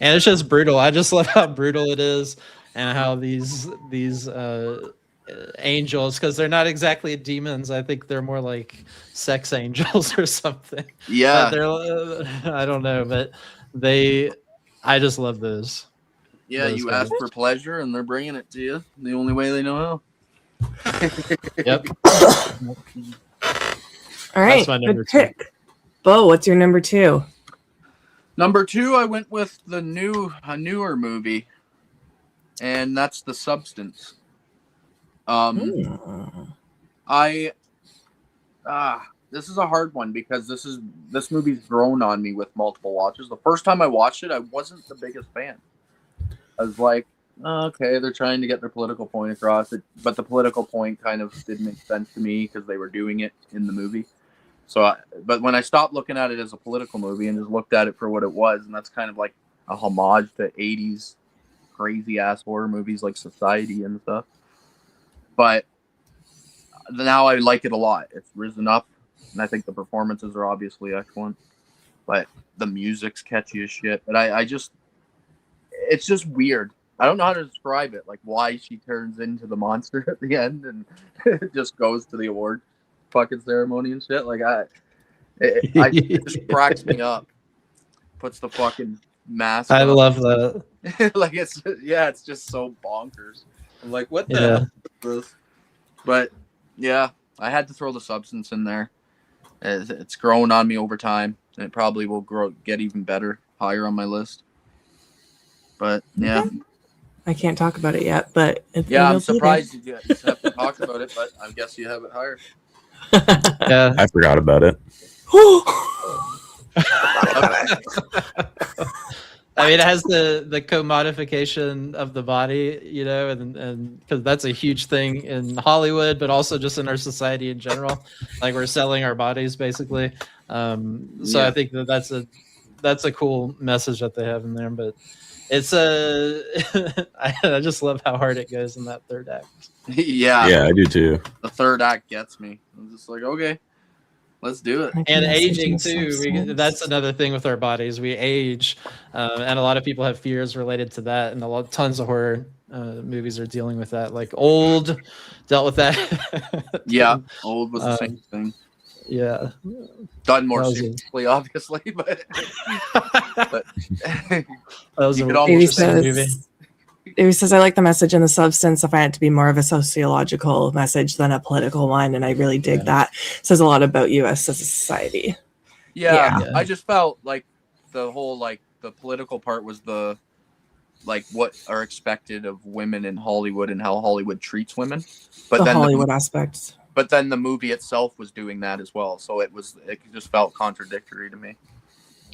and it's just brutal. I just love how brutal it is, and how these angels, because they're not exactly demons. I think they're more like sex angels or something. Yeah, I don't know, but I just love those. Yeah, you ask for pleasure and they're bringing it to you the only way they know how. Yep. All right, good pick. Beau, what's your number 2? Number 2, I went with a newer movie, and that's The Substance. This is a hard one because this movie's grown on me with multiple watches. The first time I watched it, I wasn't the biggest fan. I was like, okay, they're trying to get their political point across, but the political point kind of didn't make sense to me because they were doing it in the movie. But when I stopped looking at it as a political movie and just looked at it for what it was, and that's kind of like a homage to 80s crazy ass horror movies like Society and stuff. But now I like it a lot. It's risen up, and I think the performances are obviously excellent. But the music's catchy as shit. But it's just weird. I don't know how to describe it, like why she turns into the monster at the end and just goes to the award fucking ceremony and shit. Like it just cracks me up. Puts the fucking mask I on. love that. Like it's just so bonkers. I'm like, what the hell is this? But yeah, I had to throw The Substance in there. It's grown on me over time, and it probably will get even better, higher on my list. But yeah. I can't talk about it yet, but I'm surprised you have to talk about it, but I guess you have it higher. Yeah, I forgot about it. I mean, it has the commodification of the body, and because that's a huge thing in Hollywood, but also just in our society in general. Like we're selling our bodies basically. I think that's a cool message that they have in there. But it's I just love how hard it goes in that third act. Yeah, I do too. The third act gets me. I'm just like, okay, let's do it. And aging too. That's another thing with our bodies. We age, and a lot of people have fears related to that. And tons of horror movies are dealing with that. Like Old dealt with that. Yeah, Old was the same thing. Yeah, done more seriously, obviously, but that was you could almost movie. Davey says, I like the message in The Substance. I find it to be more of a sociological message than a political one, and I really dig that. It says a lot about us as a society. Yeah, I just felt like the whole the political part was what are expected of women in Hollywood and how Hollywood treats women. But then Hollywood aspects. But then the movie itself was doing that as well, so it just felt contradictory to me.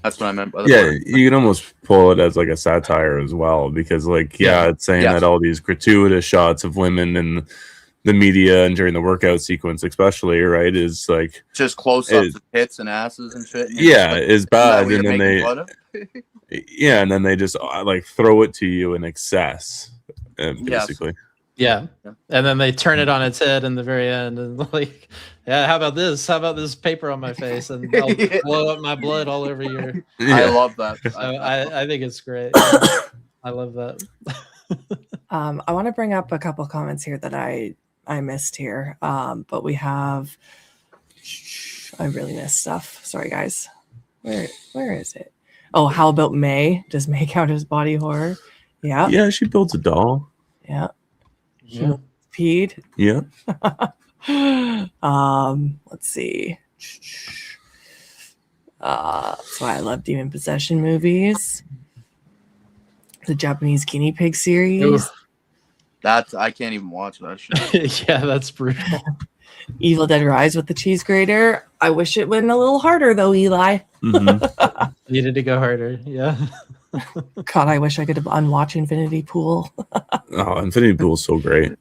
That's what I meant by that. You can almost pull it as like a satire as well, because it's saying that all these gratuitous shots of women in the media and during the workout sequence, especially, right, is like just close up to tits and asses and shit. Is bad, and then and then they just throw it to you in excess, basically. Yeah. And then they turn it on its head in the very end, and like, yeah, how about this? How about this paper on my face, and I'll blow up my blood all over your. I love that. So I think it's great. I love that. I want to bring up a couple comments here that I missed here, but we have. I really missed stuff. Sorry, guys. Where is it? Oh, how about May? Does May count as body horror? Yeah. Yeah, she builds a doll. Yeah. Yeah. Peed. Yeah. Let's see. So I love demon possession movies. The Japanese guinea pig series. Oof. That's I can't even watch that shit. Yeah, that's brutal. Evil Dead Rise with the cheese grater. I wish it went a little harder though, Eli. Mm-hmm. Needed to go harder. Yeah. God, I wish I could have unwatched Infinity Pool. Oh, Infinity Pool is so great.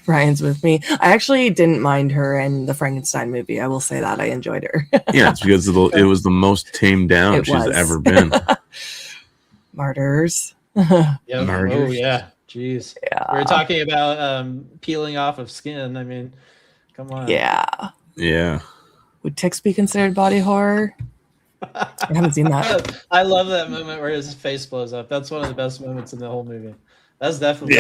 Ryan's with me. I actually didn't mind her in the Frankenstein movie. I will say that I enjoyed her. Yeah, it's because it was the most tamed down It she's was. ever been. Martyrs. Yeah. Murders. Oh yeah. Jeez. Yeah. We were talking about peeling off of skin. I mean, come on. Yeah. Yeah. Would ticks be considered body horror? I haven't seen that. I love that moment where his face blows up. That's one of the best moments in the whole movie. That's definitely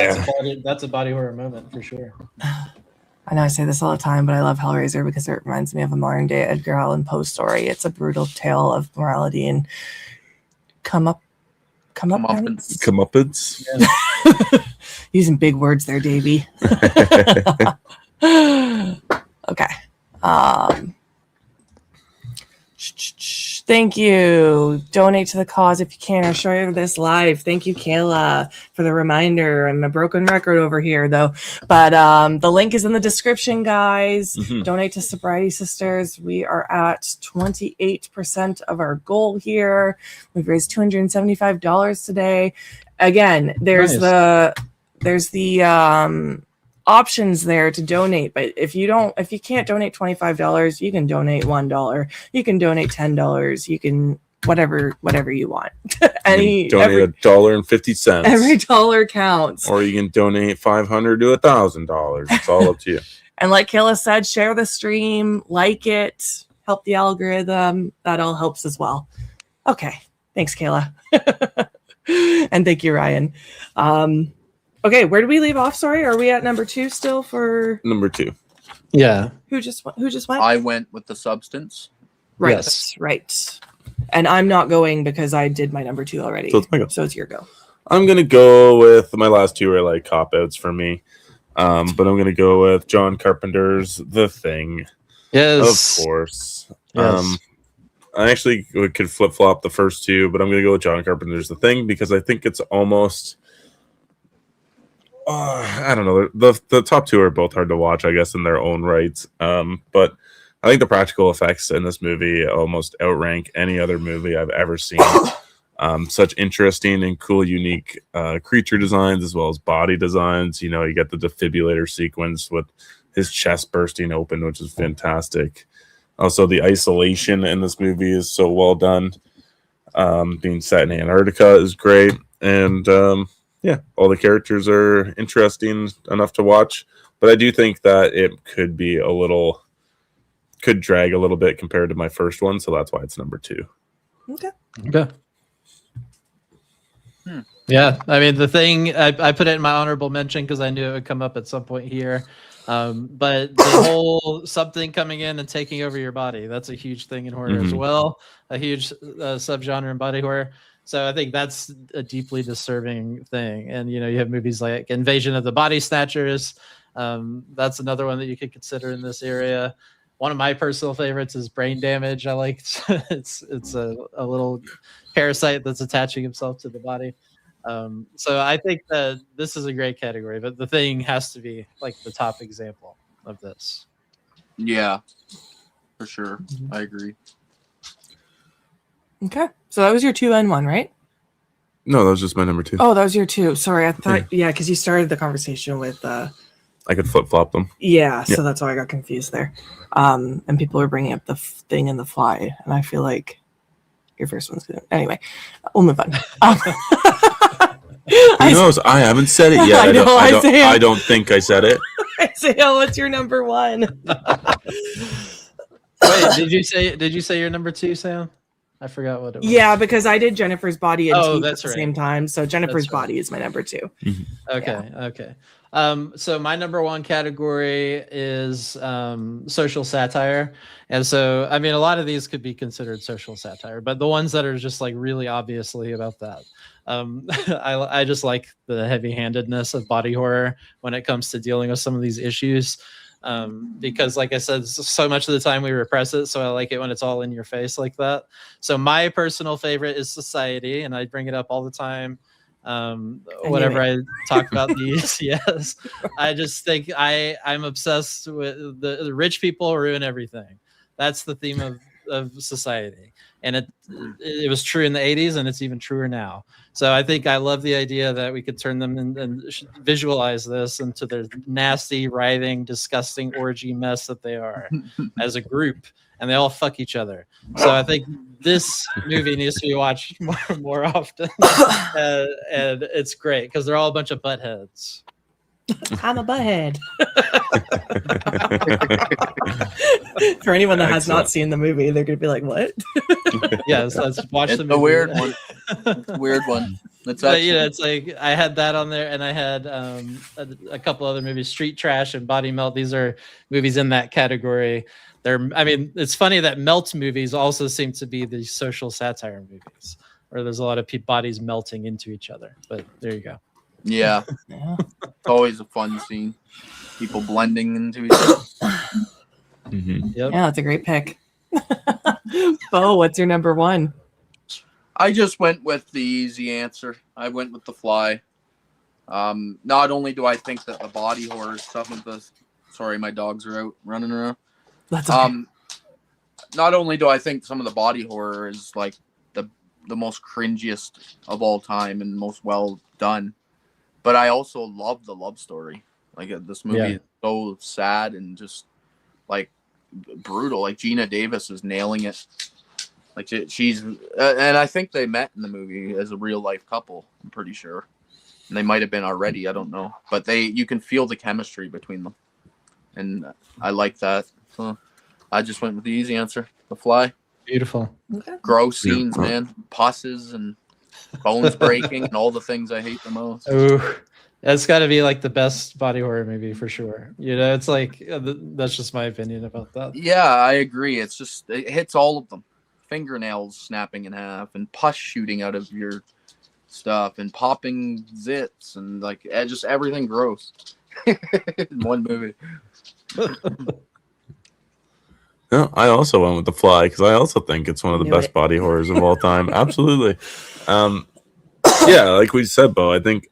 that's a body horror moment for sure. I know I say this all the time, but I love Hellraiser because it reminds me of a modern day Edgar Allan Poe story. It's a brutal tale of morality and Comeuppance. Yeah. Using big words there, Davey. Okay. Thank you. Donate to the cause if you can, or share this live. Thank you, Kayla, for the reminder. I'm a broken record over here, though. But the link is in the description, guys. Mm-hmm. Donate to Sobriety Sisters. We are at 28% of our goal here. We've raised $275 today. Again, there's the options there to donate, but if you can't donate $25, you can donate $1, you can donate $10, you can whatever you want. Donate $1.50. Every dollar counts. Or you can donate $500 to $1,000. It's all up to you. And like Kayla said, share the stream, like it, help the algorithm. That all helps as well. Okay, thanks, Kayla. And thank you, Ryan. Okay, where do we leave off? Sorry, are we at number 2 still for Number 2? Yeah. Who just went? I went with the substance. Right, Yes. right. And I'm not going because I did my number 2 already. So it's my go. So it's your go. I'm gonna go with my last 2 are like cop outs for me. But I'm gonna go with John Carpenter's The Thing. Yes. Of course. Yes. I actually could flip flop the first 2, but I'm gonna go with John Carpenter's The Thing because I think it's almost I don't know. The top 2 are both hard to watch, I guess, in their own rights. But I think the practical effects in this movie almost outrank any other movie I've ever seen. Such interesting and cool, unique creature designs as well as body designs. You know, you get the defibrillator sequence with his chest bursting open, which is fantastic. Also, the isolation in this movie is so well done. Being set in Antarctica is great. And yeah, all the characters are interesting enough to watch, but I do think that it could drag a little bit compared to my first one, so that's why it's number 2. Okay. Yeah, I mean, The Thing, I put it in my honorable mention because I knew it would come up at some point here. But the whole something coming in and taking over your body, that's a huge thing in horror as well. A huge subgenre in body horror. So I think that's a deeply disturbing thing. And, you know, you have movies like Invasion of the Body Snatchers. That's another one that you could consider in this area. One of my personal favorites is Brain Damage. I like it's a little parasite that's attaching himself to the body. So I think that this is a great category, but The Thing has to be like the top example of this. Yeah, for sure. I agree. Okay. So that was your 2 and 1, right? No, that was just my number 2. Oh, that was your 2. Sorry, I thought because you started the conversation with I could flip flop them. Yeah, so that's why I got confused there. And people were bringing up The Thing and The Fly, and I feel like your first one's good. Anyway, we'll move on. Who knows? I haven't said it yet. I know, Isaiah. I don't think I said it. Isaiah, what's your number one? Wait, did you say your number 2, Sam? I forgot what it was. Yeah, because I did Jennifer's Body and Teeth that's at the right. same time. So Jennifer's Body is my number 2. Okay. Okay. So my number 1 category is social satire. And so, I mean, a lot of these could be considered social satire, but the ones that are just like really obviously about that. I just like the heavy-handedness of body horror when it comes to dealing with some of these issues. Because like I said, so much of the time we repress it. So I like it when it's all in your face like that. So my personal favorite is Society, and I bring it up all the time. Whenever I talk about these, yes, I just think I'm obsessed with the rich people ruin everything. That's the theme of Society. And it was true in the 80s, and it's even truer now. So I think I love the idea that we could turn them and visualize this into the nasty, writhing, disgusting orgy mess that they are as a group, and they all fuck each other. So I think this movie needs to be watched more often, and it's great because they're all a bunch of buttheads. I'm a butthead. For anyone that has not seen the movie, they're going to be like, what? Yes, let's watch the movie. It's a weird one. Weird one. It's actually... it's like I had that on there, and I had a couple other movies, Street Trash and Body Melt. These are movies in that category. I mean, it's funny that melt movies also seem to be the social satire movies, where there's a lot of bodies melting into each other. But there you go. Yeah. It's always a fun scene. People blending into each other. Yep. Yeah, that's a great pick. Beau, what's your number 1? I just went with the easy answer. I went with The Fly. Not only do I think that the body horror, some of the... Sorry, my dogs are out running around. That's okay. Not only do I think some of the body horror is like the most cringiest of all time and most well done, but I also love the love story. Like this movie is so sad and just like brutal. Like Gina Davis is nailing it. Like she's and I think they met in the movie as a real life couple. I'm pretty sure, and they might have been already. I don't know, but you can feel the chemistry between them, and I like that. So I just went with the easy answer, The Fly. Beautiful. Okay. Gross scenes, man. Pusses and bones breaking and all the things I hate the most. Ooh, that's got to be like the best body horror movie for sure. You know, it's like that's just my opinion about that. Yeah, I agree. It's just it hits all of them. Fingernails snapping in half and pus shooting out of your stuff and popping zits and like just everything gross in one movie. No, I also went with The Fly because I also think it's one of the best body horrors of all time. Absolutely. Yeah, like we said, Beau, I think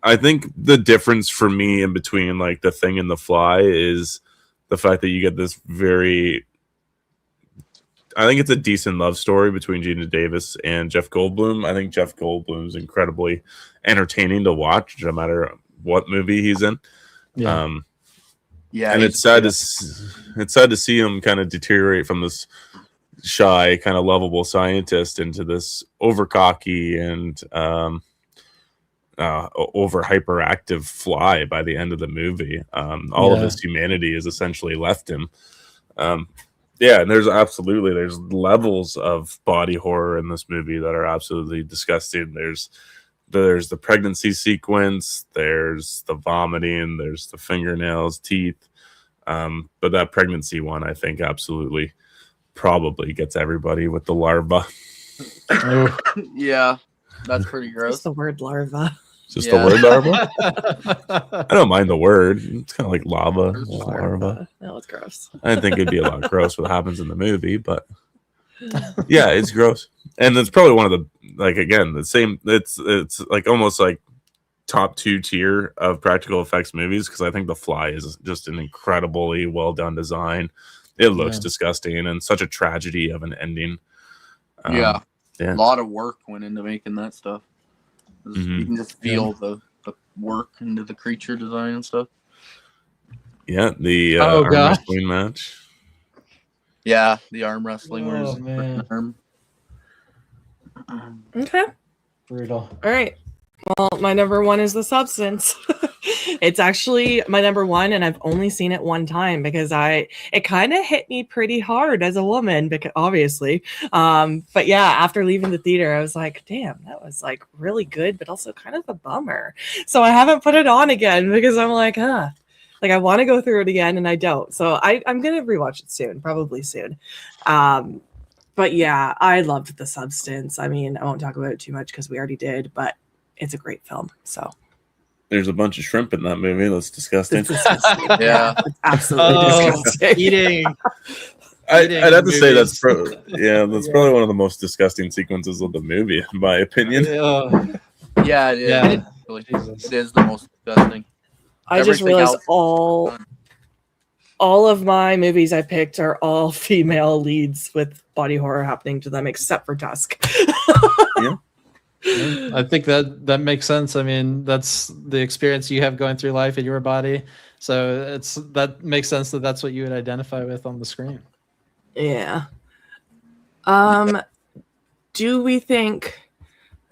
the difference for me in between like The Thing and The Fly is the fact that you get this I think it's a decent love story between Gina Davis and Jeff Goldblum. I think Jeff Goldblum's incredibly entertaining to watch no matter what movie he's in. Yeah. Yeah, and it's sad to see him kind of deteriorate from this shy, kind of lovable scientist into this overcocky and over hyperactive fly by the end of the movie. All of his humanity is essentially left him. Yeah, and there's levels of body horror in this movie that are absolutely disgusting. There's the pregnancy sequence, there's the vomiting, there's the fingernails, teeth. But that pregnancy one, I think, absolutely probably gets everybody with the larva. Yeah, that's pretty gross. Just the word larva. Just the word larva? I don't mind the word. It's kind of like lava. Larva. No, it's gross. I think it'd be a lot gross what happens in the movie, but yeah, it's gross. And it's probably one of the, like, again, the same, it's like almost like top 2 tier of practical effects movies because I think The Fly is just an incredibly well done design. It looks disgusting and such a tragedy of an ending. A lot of work went into making that stuff. You can just feel the work into the creature design and stuff. Yeah, the arm wrestling match. Yeah, the arm wrestling. Man. Arm. Okay. Brutal. All right. Well, my number one is The Substance. It's actually my number one, and I've only seen it one time because it kind of hit me pretty hard as a woman, because obviously. But yeah, after leaving the theater, I was like, damn, that was like really good, but also kind of a bummer. So I haven't put it on again because I'm like, like I want to go through it again and I don't. So I'm gonna rewatch it soon, probably soon. But yeah, I loved The Substance. I mean, I won't talk about it too much because we already did, but it's a great film. So there's a bunch of shrimp in that movie. That's disgusting. Yeah, it's absolutely disgusting. Eating. I'd have to say that's movies. probably one of the most disgusting sequences of the movie, in my opinion. Yeah, it is. Yeah. Really. Jesus. It is the most disgusting. I just Everything realized else- all of my movies I picked are all female leads with body horror happening to them, except for Tusk. Yeah. I think that makes sense. I mean, that's the experience you have going through life in your body. So that makes sense that that's what you would identify with on the screen. Yeah. Do we think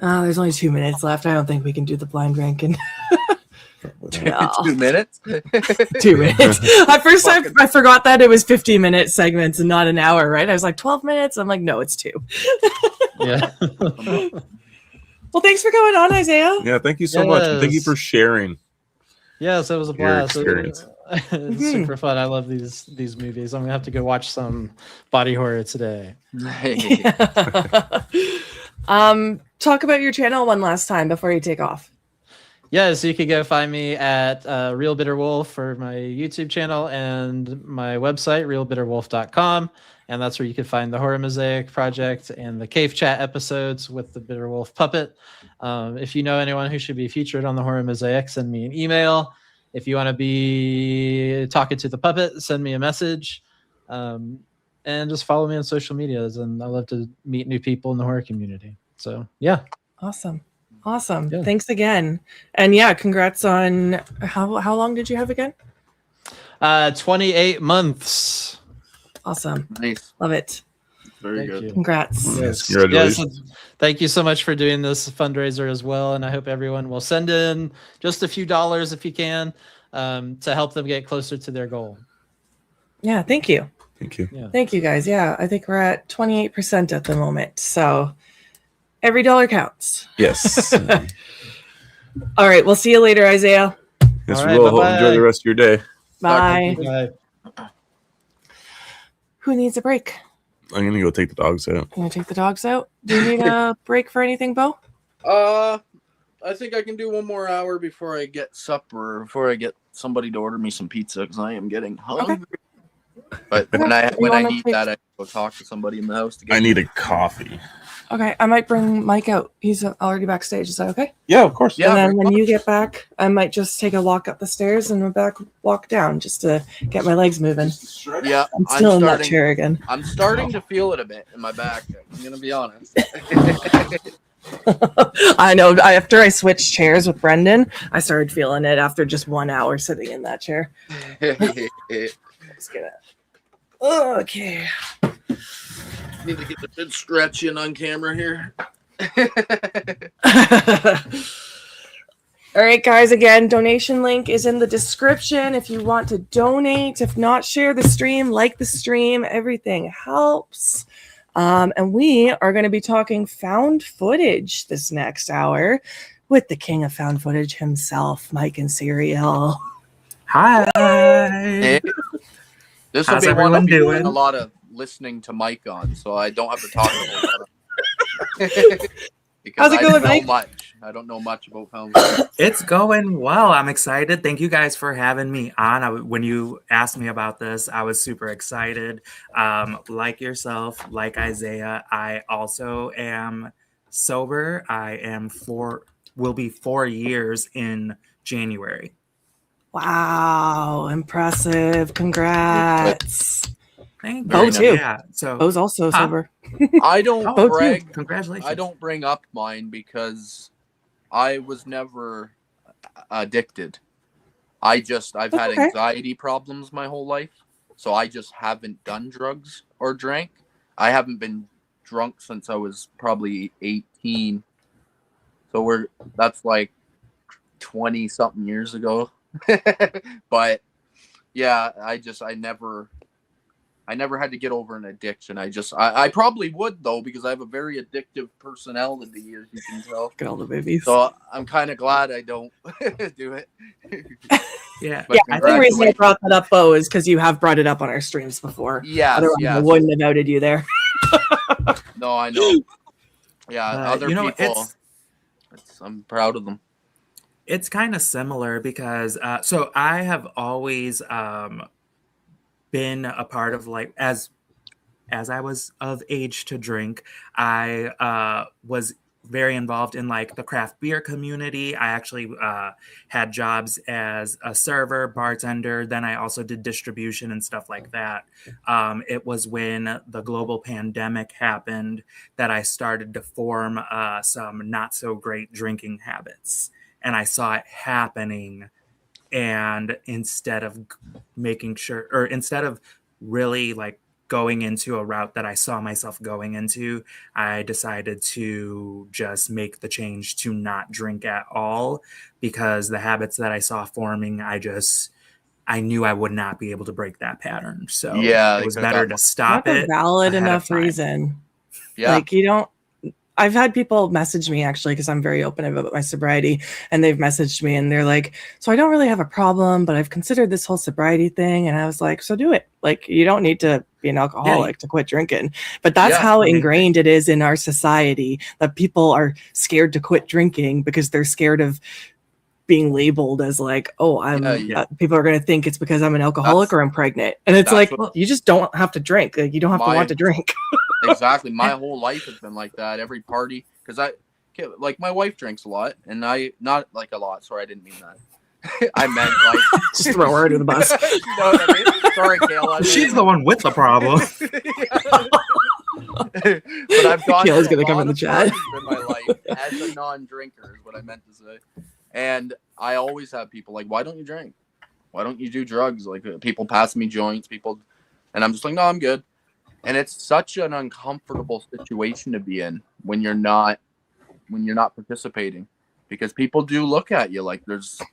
there's only 2 minutes left? I don't think we can do the blind ranking. No. 2 minutes. 2 minutes. At first, I forgot that it was 50-minute segments and not an hour, right? I was like 12 minutes. I'm like, no, it's 2. Yeah. Well, thanks for coming on, Isaiah. Yeah, thank you so much. And thank you for sharing. Yes, it was a Your blast. experience. It's super fun. I love these movies. I'm gonna have to go watch some body horror today. Talk about your channel one last time before you take off. Yeah, so you could go find me at Real Bitter Wolf for my YouTube channel and my website, realbitterwolf.com. And that's where you can find the Horror Mosaic Project and the Cave Chat episodes with the Bitter Wolf puppet. If you know anyone who should be featured on the Horror Mosaic, send me an email. If you want to be talking to the puppet, send me a message. And just follow me on social medias. And I love to meet new people in the horror community. So, yeah. Awesome. Awesome. Yeah. Thanks again. And yeah, congrats on how long did you have again? 28 months. Awesome. Nice. Love it. Very Thank good. you. Congrats. Yes. Congratulations. Yes. Thank you so much for doing this fundraiser as well. And I hope everyone will send in just a few dollars if you can to help them get closer to their goal. Yeah, thank you. Thank you. Yeah. Thank you guys. Yeah, I think we're at 28% at the moment. So every dollar counts. Yes. All right. We'll see you later, Isaiah. Yes, All we right, will. bye-bye. Enjoy the rest of your day. Bye. Bye. Who needs a break? I'm gonna go take the dogs out. I'm going to take the dogs out. Do you need a break for anything, Beau? I think I can do one more hour before I get supper, before I get somebody to order me some pizza because I am getting hungry. But when I wanna need take- that, I go talk to somebody in the house to get I need a coffee. Okay. I might bring Mike out. He's already backstage. Is that okay? Yeah, of course. Yeah, And then very when you much. get back, I might just take a walk up the stairs and walk down just to get my legs moving. Yeah, I'm still in that chair again. I'm starting to feel it a bit in my back. I'm gonna be honest. I know. After I switched chairs with Brendan, I started feeling it after just 1 hour sitting in that chair. Let's get it. Okay. Need to get the good stretch in on camera here. All right, guys. Again, donation link is in the description if you want to donate. If not, share the stream, like the stream. Everything helps. And we are going to be talking found footage this next hour with the king of found footage himself, Mike and Serial. Hi. Hey. This will How's be one everyone I'll be doing doing? a lot of listening to Mike on, so I don't have to talk a whole lot. Because How's it going, Mike? I don't know much about found footage. It's going well. I'm excited. Thank you guys for having me on. When you asked me about this, I was super excited. Like yourself, like Isaiah, I also am sober. Will be 4 years in January. Wow, impressive. Congrats. Thank Beau you. too. Yeah. So Beau's also sober. I don't Beau too. brag. Congratulations. I don't bring up mine because I was never addicted. I've had okay. anxiety problems my whole life, so I just haven't done drugs or drank. I haven't been drunk since I was probably 18. So that's like 20 something years ago. But yeah, I never had to get over an addiction. I probably would though, because I have a very addictive personality, as you can tell. Look at all the babies. So I'm kind of glad I don't do it. Yeah. But Yeah, the reason I brought that up, Beau, is because you have brought it up on our streams before. Yes, Otherwise, I wouldn't have outed you there. No, I know. Yeah, other you know, people. I'm proud of them. It's kind of similar because so I have always been a part of, like, as I was of age to drink, I was very involved in like the craft beer community. I actually had jobs as a server, bartender. Then I also did distribution and stuff like that. It was when the global pandemic happened that I started to form some not so great drinking habits. And I saw it happening. And instead of really like going into a route that I saw myself going into, I decided to just make the change to not drink at all, because the habits that I saw forming, I knew I would not be able to break that pattern. So yeah, it was better to stop That's it. a valid ahead of enough time. reason. Yeah. Like, I've had people message me, actually, because I'm very open about my sobriety, and they've messaged me and they're like, so I don't really have a problem, but I've considered this whole sobriety thing. And I was like, so do it. Like, you don't need to be an alcoholic to quit drinking. But that's how ingrained it is in our society, that people are scared to quit drinking because they're scared of being labeled as like, oh, people are going to think it's because I'm an alcoholic or I'm pregnant. And it's like, you just don't have to drink. Like, you don't have to want to drink. Exactly. My whole life has been like that. Every party, because like my wife drinks a lot, and I not like a lot. Sorry, I didn't mean that. I meant like just throw her under the bus. You know what I mean? Sorry, Kayla. She's the one with the problem. But I've gone Kayla's to gonna come in the chat. in my life as a non-drinker, is what I meant to say. And I always have people like, why don't you drink? Why don't you do drugs? Like, people pass me joints, and I'm just like, no, I'm good. And it's such an uncomfortable situation to be in when you're not participating, because people do look at you like,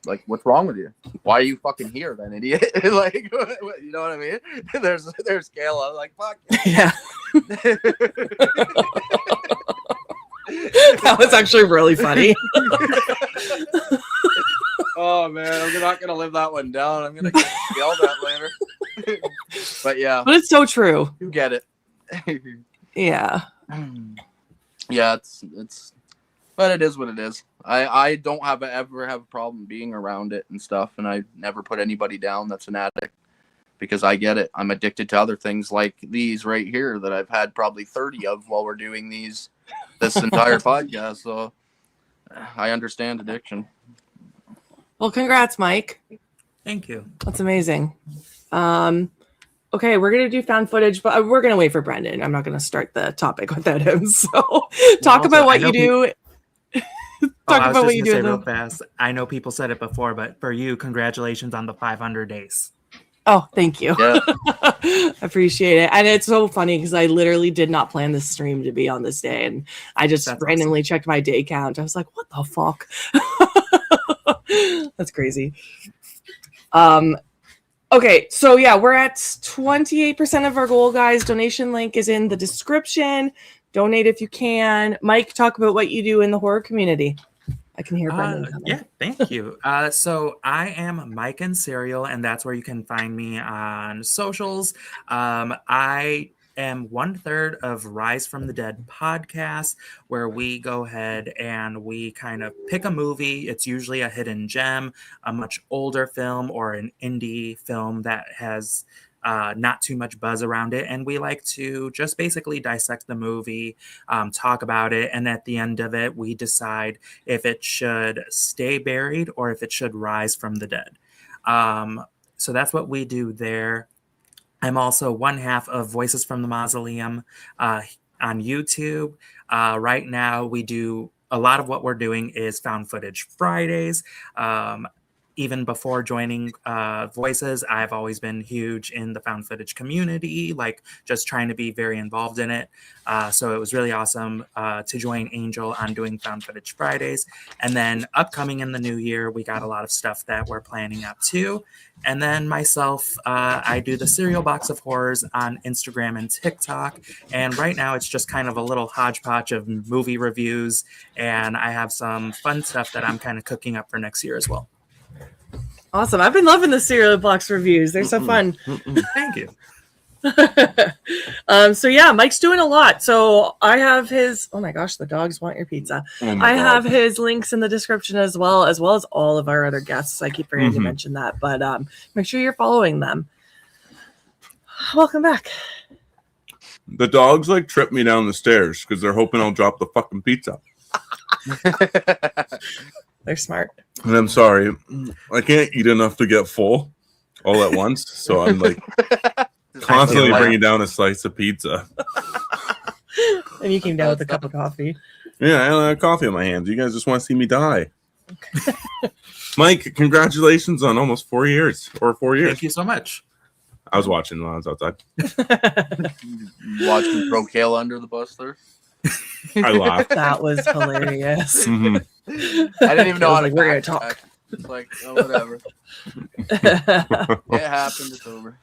like, what's wrong with you? Why are you fucking here then, idiot? Like, you know what I mean? There's Kayla, like, fuck. Yeah. That was actually really funny. Oh man, I'm not gonna live that one down. I'm gonna get yelled at later. But yeah, but it's so true. You get it. Yeah. Yeah, it's but it is what it is. I don't ever have a problem being around it and stuff, and I never put anybody down that's an addict, because I get it. I'm addicted to other things like these right here that I've had probably 30 of while we're doing this entire podcast. So I understand addiction. Well, congrats, Mike. Thank you. That's amazing. Okay, we're going to do found footage, but we're going to wait for Brendan. I'm not going to start the topic without him. So talk about what you do. Talk about what you do. Real fast. I know people said it before, but for you, congratulations on the 500 days. Oh, thank you. Yeah. I appreciate it. And it's so funny because I literally did not plan this stream to be on this day. And I just randomly checked my day count. I was like, what the fuck? That's crazy. Okay, so yeah, we're at 28% of our goal, guys. Donation link is in the description. Donate if you can. Mike, talk about what you do in the horror community. I can hear Brendan coming. Yeah, thank you. So I am Mike and Serial, and that's where you can find me on socials. I am 1/3 of Rise from the Dead podcast, where we go ahead and we kind of pick a movie. It's usually a hidden gem, a much older film, or an indie film that has not too much buzz around it. And we like to just basically dissect the movie, talk about it. And at the end of it, we decide if it should stay buried or if it should rise from the dead. So that's what we do there. I'm also one half of Voices from the Mausoleum on YouTube. Right now, we do a lot of what we're doing is Found Footage Fridays. even before joining Voices, I've always been huge in the found footage community, like just trying to be very involved in it. So it was really awesome to join Angel on doing Found Footage Fridays. And then upcoming in the new year, we got a lot of stuff that we're planning out too. And then myself, I do the Cereal Box of Horrors on Instagram and TikTok. And right now it's just kind of a little hodgepodge of movie reviews. And I have some fun stuff that I'm kind of cooking up for next year as well. Awesome. I've been loving the cereal box reviews. They're so fun. Thank you. So yeah, Mike's doing a lot. So I have his, oh my gosh, the dogs want your pizza. I have his links in the description as well as all of our other guests. I keep forgetting to mention that, but make sure you're following them. Welcome back. The dogs like trip me down the stairs because they're hoping I'll drop the fucking pizza. They're smart. And I'm sorry, I can't eat enough to get full all at once. So I'm like constantly bringing down a slice of pizza. And you came down with a cup of coffee. Yeah, I have coffee in my hands. You guys just want to see me die. Okay. Mike, congratulations on almost 4 years. Thank you so much. I was watching when I was outside. Watching throw Kayla under the bus there. I laughed. That was hilarious. I didn't even know how to we're gonna talk. It's like, oh, whatever. It happened. It's over.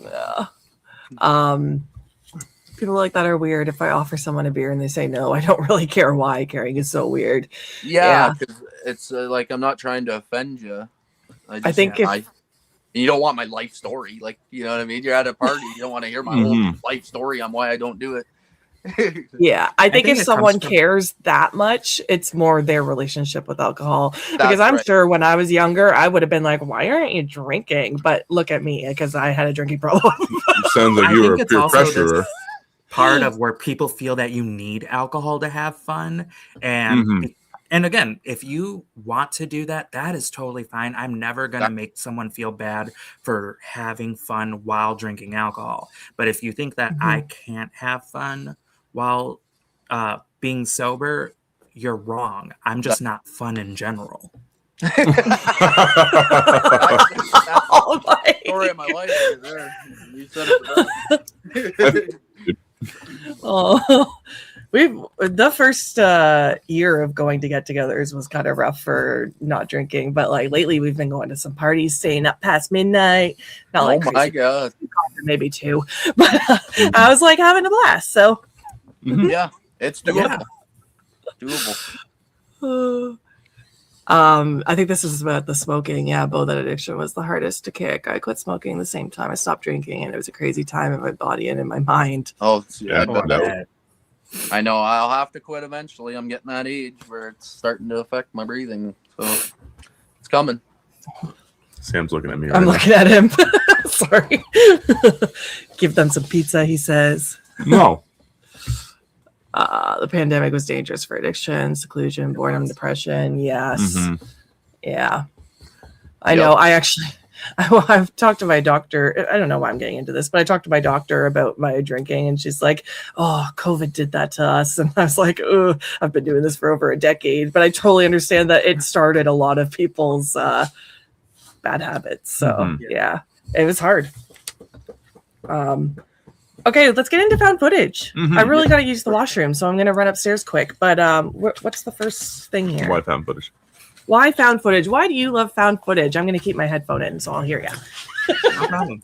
Yeah. People like that are weird. If I offer someone a beer and they say no, I don't really care why. Caring is so weird. Yeah, because it's like I'm not trying to offend you. I think you don't want my life story. Like, you know what I mean? You're at a party. You don't want to hear my whole life story on why I don't do it. Yeah, I think if someone cares that much, it's more their relationship with alcohol. Because I'm sure when I was younger, I would have been like, why aren't you drinking? But look at me, because I had a drinking problem. Sounds like you were a peer pressurer. Part of where people feel that you need alcohol to have fun. And again, if you want to do that, that is totally fine. I'm never going to make someone feel bad for having fun while drinking alcohol. But if you think that I can't have fun while being sober, you're wrong. I'm just not fun in general. Story of my life right there. You said it. Oh, the first year of going to get-togethers was kind of rough for not drinking, but like lately we've been going to some parties, staying up past midnight. Not like crazy, my god, maybe 2, but I was like having a blast. So yeah, it's doable. Doable. I think this is about the smoking. Yeah, Beau, that addiction was the hardest to kick. I quit smoking the same time I stopped drinking, and it was a crazy time in my body and in my mind. Oh, yeah, I know. I'll have to quit eventually. I'm getting that age where it's starting to affect my breathing, so it's coming. Sam's looking at me. I'm looking at him. Sorry. Give them some pizza, he says. No. The pandemic was dangerous for addiction, seclusion, boredom, depression. Yes. Yeah. I know. I've talked to my doctor. I don't know why I'm getting into this, but I talked to my doctor about my drinking, and she's like, "Oh, COVID did that to us." And I was like, "Oh, I've been doing this for over a decade," but I totally understand that it started a lot of people's bad habits. So yeah, it was hard. Okay, let's get into found footage. I really got to use the washroom, so I'm going to run upstairs quick. But what's the first thing here? Why found footage? Why found footage? Why do you love found footage? I'm going to keep my headphone in, so I'll hear you. No problem.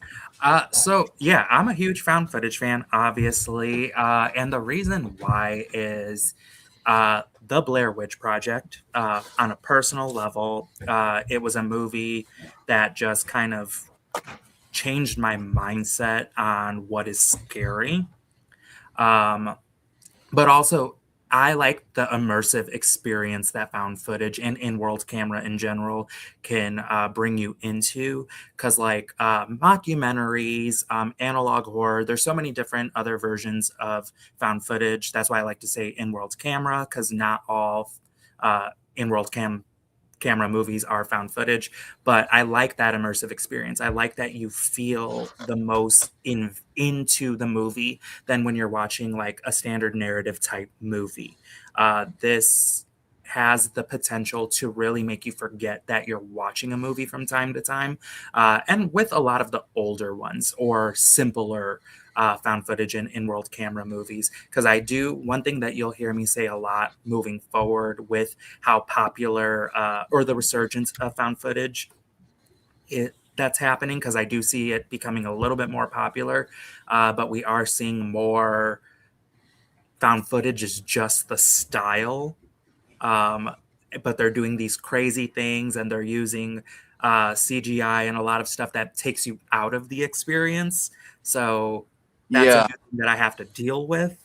So, yeah, I'm a huge found footage fan, obviously. And the reason why is The Blair Witch Project. On a personal level, it was a movie that just kind of changed my mindset on what is scary. But also, I like the immersive experience that found footage and in-world camera in general can bring you into, because like mockumentaries, analog horror, there's so many different other versions of found footage. That's why I like to say in-world camera, because not all in-world camera movies are found footage, but I like that immersive experience. I like that you feel the most into the movie than when you're watching like a standard narrative type movie. This has the potential to really make you forget that you're watching a movie from time to time. And with a lot of the older ones or simpler found footage and in-world camera movies, because one thing that you'll hear me say a lot moving forward with how popular or the resurgence of found footage that's happening, because I do see it becoming a little bit more popular, but we are seeing more found footage is just the style. But they're doing these crazy things and they're using CGI and a lot of stuff that takes you out of the experience. So that's a good thing that I have to deal with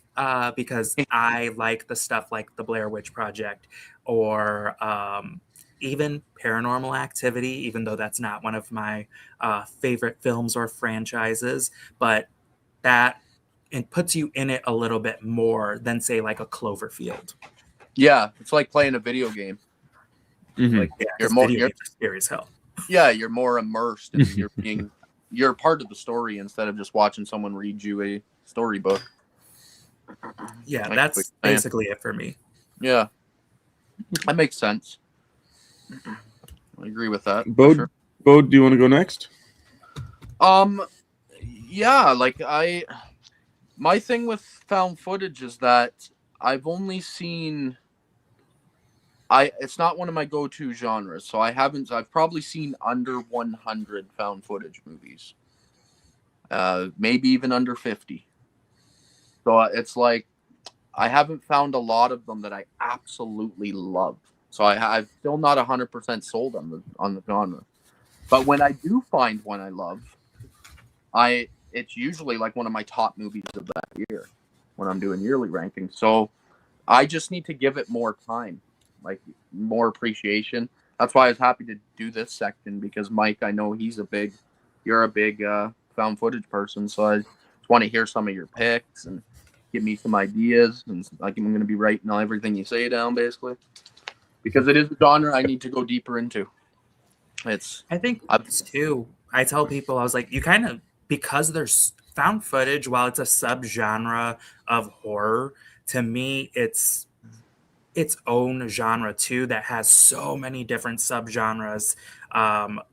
because I like the stuff like the Blair Witch Project or even Paranormal Activity, even though that's not one of my favorite films or franchises, but that it puts you in it a little bit more than say like a Cloverfield. Yeah, it's like playing a video game. Like, you're scary as hell. Yeah, you're more immersed and you're part of the story instead of just watching someone read you a storybook. Yeah, that's basically it for me. Yeah, that makes sense. I agree with that. Beau, Beau, do you want to go next? Yeah, like my thing with found footage is that I've only seen. It's not one of my go-to genres, so I've probably seen under 100 found footage movies. Maybe even under 50. So it's like, I haven't found a lot of them that I absolutely love. So I've still not 100% sold on the genre. But when I do find one I love, it's usually like one of my top movies of that year when I'm doing yearly rankings. So I just need to give it more time. Like more appreciation. That's why I was happy to do this section because Mike, I know you're a big found footage person, so I just want to hear some of your picks and give me some ideas, and like I'm going to be writing everything you say down basically because it is a genre I need to go deeper into. I tell people, I was like, you kind of, because there's found footage, while it's a subgenre of horror, to me it's its own genre too that has so many different subgenres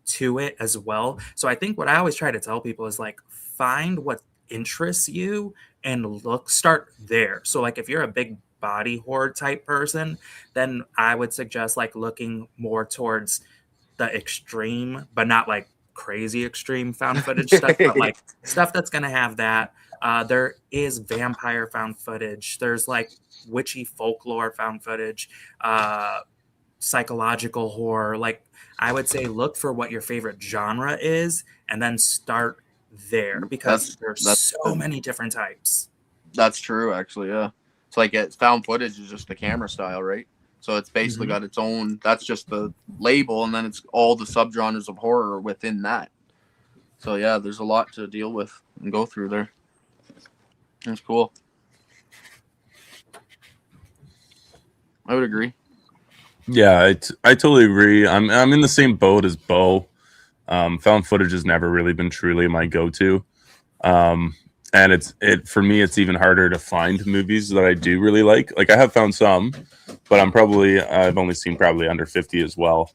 to it as well. So I think what I always try to tell people is like find what interests you and start there. So like if you're a big body horror type person, then I would suggest like looking more towards the extreme, but not like crazy extreme found footage stuff, but like stuff that's gonna have that. There is vampire found footage. There's like witchy folklore found footage, psychological horror. Like I would say look for what your favorite genre is and then start there because there's so many different types. That's true, actually. Yeah, it's like found footage is just the camera style, right? So it's basically got its own. That's just the label, and then it's all the subgenres of horror within that. So yeah, there's a lot to deal with and go through there. That's cool. I would agree. Yeah, I totally agree. I'm in the same boat as Beau. Found footage has never really been truly my go-to. And for me, it's even harder to find movies that I do really like. Like I have found some, but I've only seen probably under 50 as well.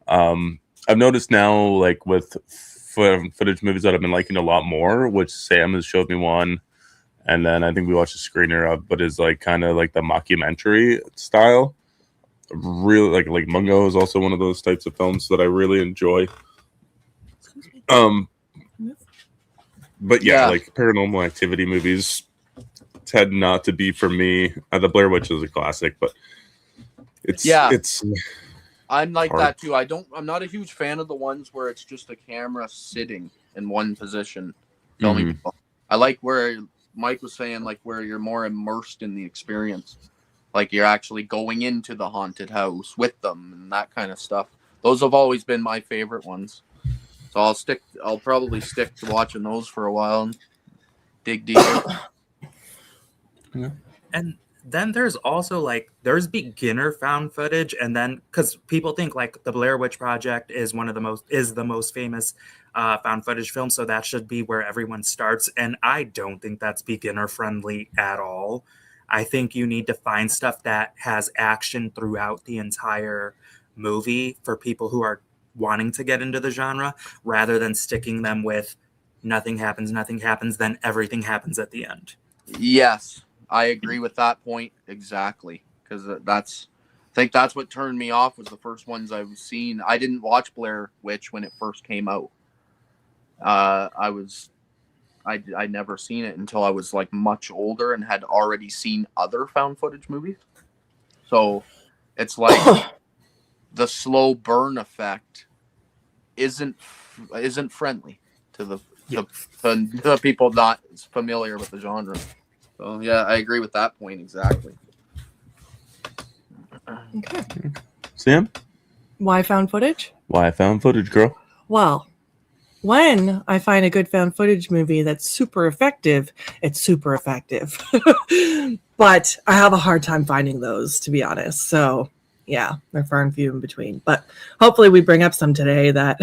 I've noticed now, like with footage movies that I've been liking a lot more, which Sam has showed me one, and then I think we watched a screener of, but is like kind of like the mockumentary style. Really like Mungo is also one of those types of films that I really enjoy. But yeah, like Paranormal Activity movies tend not to be for me. The Blair Witch is a classic, but it's I'm like hard. That too. I'm not a huge fan of the ones where it's just a camera sitting in one position filming people. I like where Mike was saying, like where you're more immersed in the experience. Like you're actually going into the haunted house with them and that kind of stuff. Those have always been my favorite ones. So I'll probably stick to watching those for a while and dig deep. Yeah. And then there's also there's beginner found footage, and then because people think like the Blair Witch Project is the most famous found footage film, so that should be where everyone starts. And I don't think that's beginner friendly at all. I think you need to find stuff that has action throughout the entire movie for people who are wanting to get into the genre, rather than sticking them with nothing happens, then everything happens at the end. Yes, I agree with that point exactly, because I think that's what turned me off, was the first ones I've seen. I didn't watch Blair Witch when it first came out. I never seen it until I was like much older and had already seen other found footage movies. So it's like the slow burn effect isn't friendly to the people not familiar with the genre. So yeah, I agree with that point exactly. Okay. Sam? Why found footage? Why found footage, girl? Well, when I find a good found footage movie that's super effective, it's super effective. But I have a hard time finding those, to be honest. So yeah, they're far and few in between. But hopefully we bring up some today that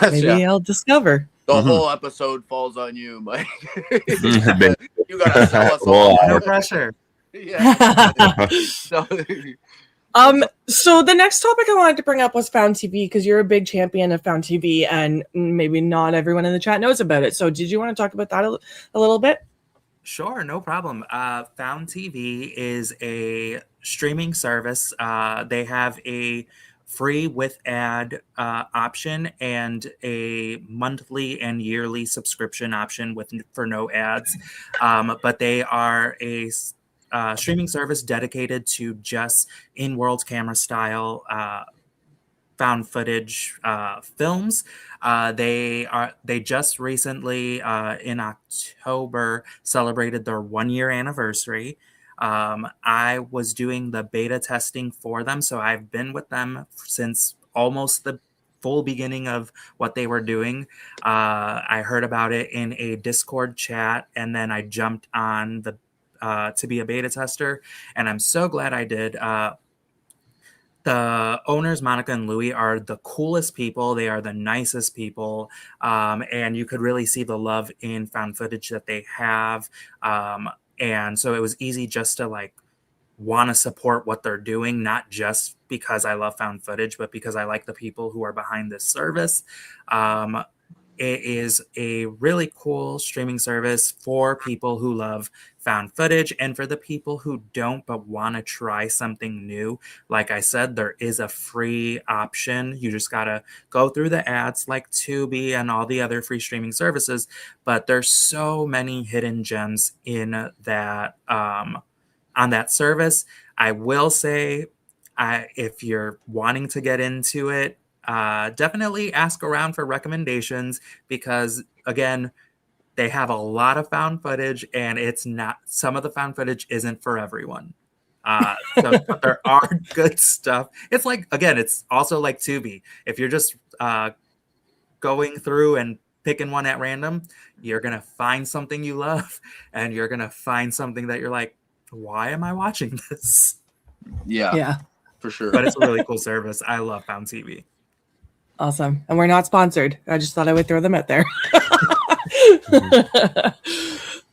maybe I'll discover. The whole episode falls on you, Mike. You gotta sell us all. No pressure. Yeah. So the next topic I wanted to bring up was Found TV, because you're a big champion of Found TV, and maybe not everyone in the chat knows about it. So did you want to talk about that a little bit? Sure, no problem. Found TV is a streaming service. They have a free with ad option and a monthly and yearly subscription option for no ads. But they are a streaming service dedicated to just in-world camera style found footage films. They just recently in October celebrated their 1-year anniversary. I was doing the beta testing for them, so I've been with them since almost the full beginning of what they were doing. I heard about it in a Discord chat, and then I jumped on to be a beta tester, and I'm so glad I did. The owners, Monica and Louie, are the coolest people. They are the nicest people. And you could really see the love in found footage that they have. And so it was easy just to want to support what they're doing, not just because I love found footage, but because I like the people who are behind this service. It is a really cool streaming service for people who love found footage, and for the people who don't but want to try something new. Like I said, there is a free option. You just got to go through the ads like Tubi and all the other free streaming services, but there's so many hidden gems in that on that service. I will say, if you're wanting to get into it, definitely ask around for recommendations, because again, they have a lot of found footage, and some of the found footage isn't for everyone. So there are good stuff. It's it's also like Tubi. If you're just going through and picking one at random, you're going to find something you love, and you're going to find something that you're like, why am I watching this? Yeah, for sure. But it's a really cool service. I love Found TV. Awesome. And we're not sponsored. I just thought I would throw them out there. There's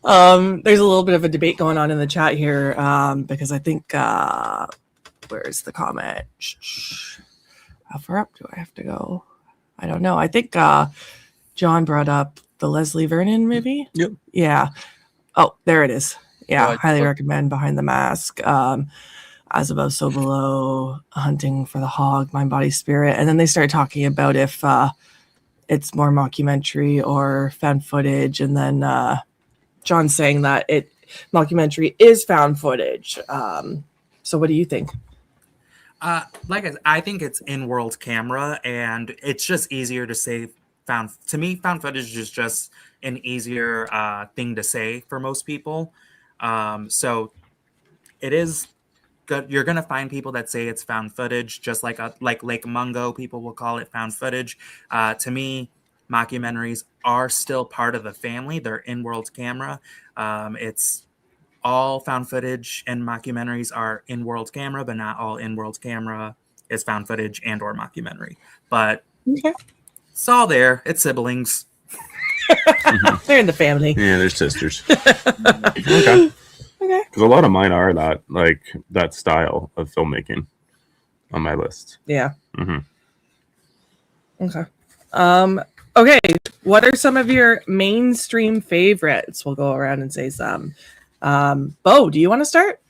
a little bit of a debate going on in the chat here, because I think where's the comment? How far up do I have to go? I don't know. I think John brought up the Leslie Vernon movie. Yep. Yeah. Oh, there it is. Yeah, Oh, highly recommend Behind the Mask. As Above, So Below, Hunting for the Hog, Mind, Body, Spirit. And then they started talking about if it's more mockumentary or found footage. And then John's saying that mockumentary is found footage. So what do you think? I think it's in-world camera, and it's just easier to say found. To me, found footage is just an easier thing to say for most people. So it is good. You're gonna find people that say it's found footage, just like Lake Mungo. People will call it found footage. To me, mockumentaries are still part of the family. They're in-world camera. It's all found footage and mockumentaries are in-world camera, but not all in-world camera is found footage and or mockumentary. But it's all there. It's siblings. They're in the family. Yeah, they're sisters. Okay. Okay. Because a lot of mine are that style of filmmaking on my list. Yeah. Mm-hmm. Okay. Okay. What are some of your mainstream favorites? We'll go around and say some. Beau, do you want to start?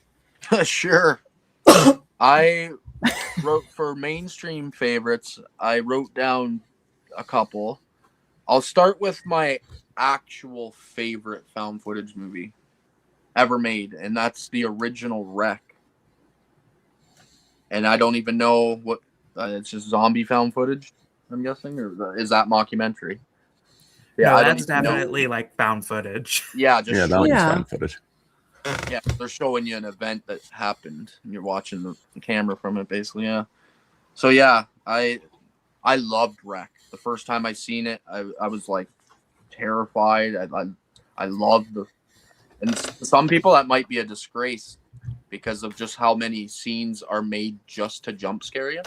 Sure. I wrote for mainstream favorites. I wrote down a couple. I'll start with my actual favorite found footage movie ever made, and that's the original Wreck. And I don't even know what it's just zombie found footage, I'm guessing, or is that mockumentary? Yeah, no, I don't that's even definitely know. like found footage. Yeah, just Yeah, that showing one's Yeah. found footage. Yeah, they're showing you an event that happened, and you're watching the camera from it, basically. Yeah. So yeah, I loved Wreck. The first time I seen it, I was like terrified. I loved the. And to some people that might be a disgrace because of just how many scenes are made just to jump scare you,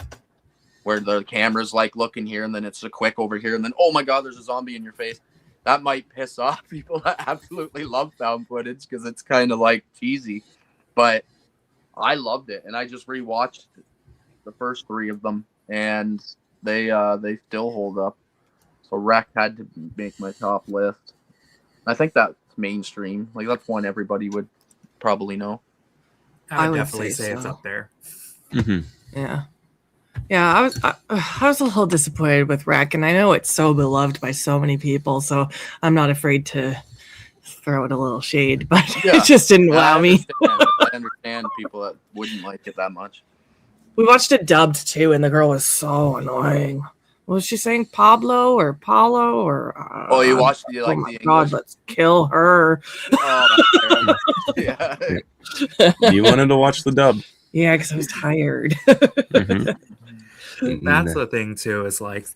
where the camera's like looking here and then it's a quick over here and then oh my god, there's a zombie in your face. That might piss off people that absolutely love found footage because it's kind of like cheesy, but I loved it and I just rewatched the first 3 of them and they still hold up. So Wreck had to make my top list. I think that's mainstream. Like that's one everybody would probably know. I would would definitely say say it's so. up there. Mm-hmm. Yeah. Yeah, I was a little disappointed with Wreck, and I know it's so beloved by so many people, so I'm not afraid to throw it a little shade, but Yeah. it just didn't And wow me. I understand people that wouldn't like it that much. We watched it dubbed too, and the girl was so annoying. What was she saying? Pablo or Paulo or? Oh, you watched the oh my the God, English? let's kill her. Oh, that's terrible. Yeah. You wanted to watch the dub. Yeah, because I was tired. Mm-hmm. That's the thing too, is like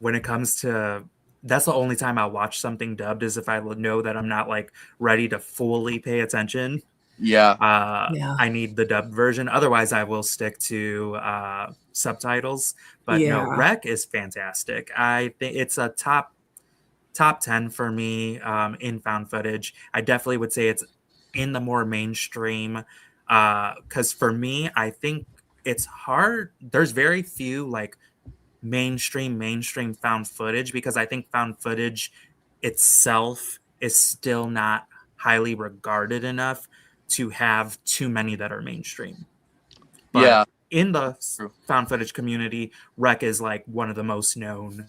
when it comes to that's the only time I'll watch something dubbed is if I know that I'm not like ready to fully pay attention. Yeah. Yeah. I need the dubbed version. Otherwise, I will stick to subtitles. But no, Yeah. Rec is fantastic. I think it's a top 10 for me in found footage. I definitely would say it's in the more mainstream because for me, I think it's hard. There's very few like mainstream found footage because I think found footage itself is still not highly regarded enough to have too many that are mainstream. But Yeah. in the found footage community, Rec is like one of the most known.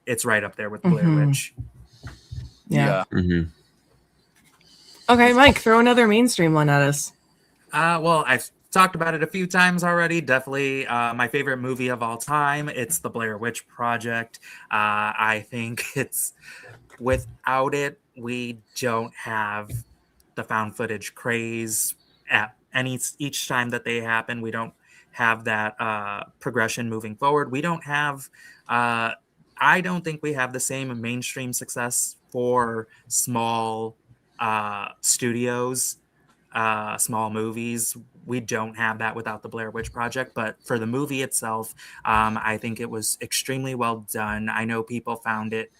It's right up there with Blair Witch. Yeah. Mm-hmm. Okay, Mike, throw another mainstream one at us. Well, I've talked about it a few times already. Definitely my favorite movie of all time. It's the Blair Witch Project. I think it's without it, we don't have the found footage craze at each time that they happen. We don't have that progression moving forward. We don't have I don't think we have the same mainstream success for small studios, small movies. We don't have that without the Blair Witch Project. But for the movie itself, I think it was extremely well done. I know people found it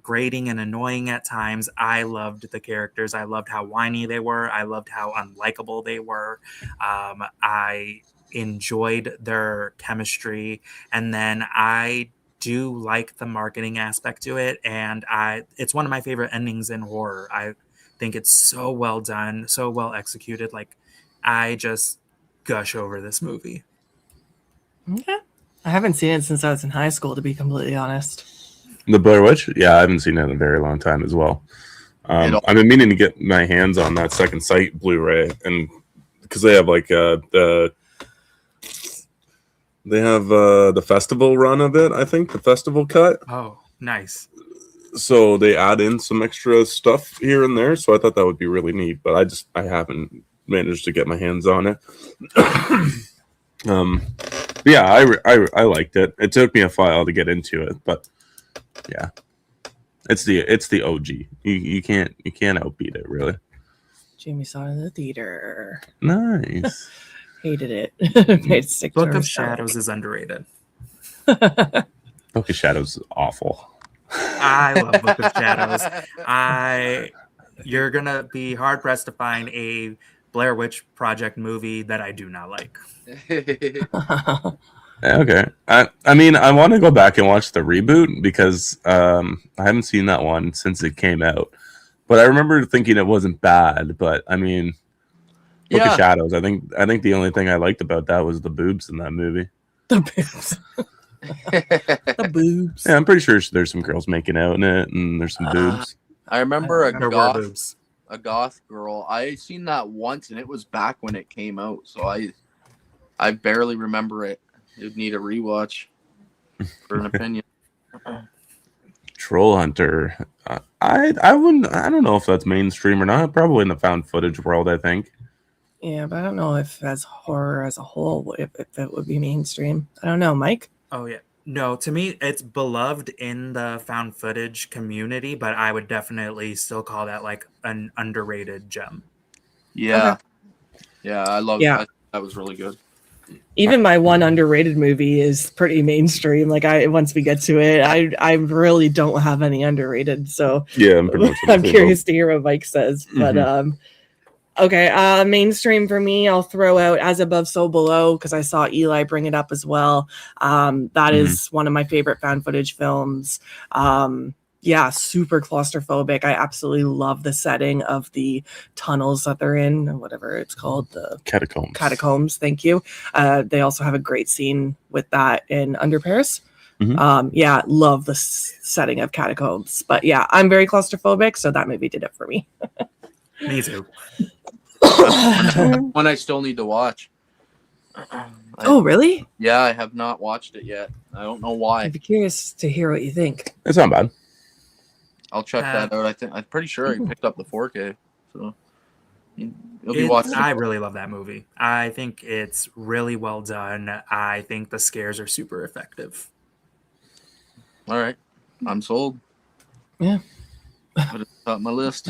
grating and annoying at times. I loved the characters. I loved how whiny they were. I loved how unlikable they were. I enjoyed their chemistry. And then I do like the marketing aspect to it. And it's one of my favorite endings in horror. I think it's so well done, so well executed. Like, I just gush over this movie. Okay. I haven't seen it since I was in high school, to be completely honest. The Blair Witch? Yeah, I haven't seen it in a very long time as well. I've been meaning to get my hands on that Second Sight Blu-ray, and because they have like the festival run of it. I think the festival cut. Oh, nice. So they add in some extra stuff here and there. So I thought that would be really neat, but I haven't managed to get my hands on it. Yeah, I liked it. It took me a while to get into it, but yeah, it's the OG. You can't outbeat it, really. Jamie saw it in the theater. Nice. Hated it. Book of Shadows is underrated. Book of Shadows is awful. I love Book of Shadows. You're gonna be hard pressed to find a Blair Witch Project movie that I do not like. Okay. I mean, I want to go back and watch the reboot because I haven't seen that one since it came out. But I remember thinking it wasn't bad. But I mean, Book of Shadows. I think the only thing I liked about that was the boobs in that movie. The boobs. The boobs. Yeah, I'm pretty sure there's some girls making out in it, and there's some boobs. I remember There were boobs. a goth girl. I seen that once, and it was back when it came out, so I barely remember it. You'd need a rewatch for an opinion. Troll Hunter. I wouldn't. I don't know if that's mainstream or not. Probably in the found footage world, I think. Yeah, but I don't know if as horror as a whole, if it would be mainstream. I don't know, Mike. Oh yeah. No, to me, it's beloved in the found footage community, but I would definitely still call that like an underrated gem. Yeah. Yeah, I love Yeah. that. That was really good. Even my one underrated movie is pretty mainstream. Like once we get to it, I really don't have any underrated. So Yeah, I'm pretty much on the I'm same curious to hear what Mike says. But Mhm. okay, mainstream for me, I'll throw out As Above, So Below because I saw Eli bring it up as well. That is one of my favorite found footage films. Yeah, super claustrophobic. I absolutely love the setting of the tunnels that they're in, or whatever it's called, the Catacombs. Catacombs. Thank you. They also have a great scene with that in Under Paris. Mhm. Yeah, love the setting of Catacombs. But yeah, I'm very claustrophobic, so that movie did it for me. Me too. One I still need to watch. Oh, really? Yeah, I have not watched it yet. I don't know why. I'd be curious to hear what you think. It's not bad. I'll check that out. I'm pretty sure he picked up the 4K, so you'll be watching. I really love that movie. I think it's really well done. I think the scares are super effective. All right, I'm sold. Yeah, Put it on my list.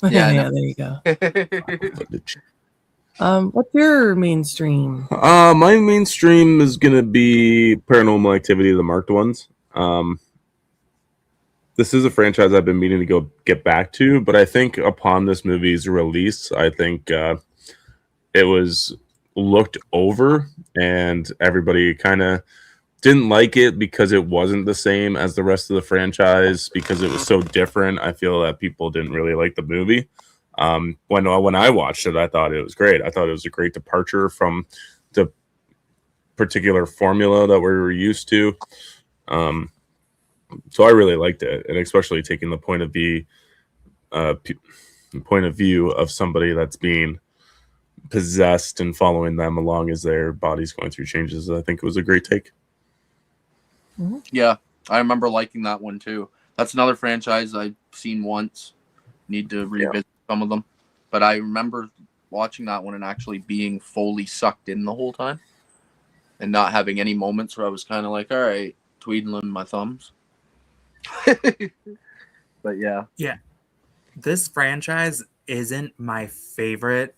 Yeah, there you go. What's your mainstream? My mainstream is gonna be Paranormal Activity, the marked ones. This is a franchise I've been meaning to go get back to, but I think upon this movie's release, I think it was looked over, and everybody kind of didn't like it because it wasn't the same as the rest of the franchise because it was so different. I feel that people didn't really like the movie. When I watched it, I thought it was great. I thought it was a great departure from the particular formula that we were used to. So I really liked it, and especially taking the point of view of somebody that's being possessed and following them along as their body's going through changes. I think it was a great take. Yeah, I remember liking that one too. That's another franchise I've seen once. Need to revisit some of them. But I remember watching that one and actually being fully sucked in the whole time and not having any moments where I was kind of like, all right, tweedling my thumbs. But yeah. Yeah. This franchise isn't my favorite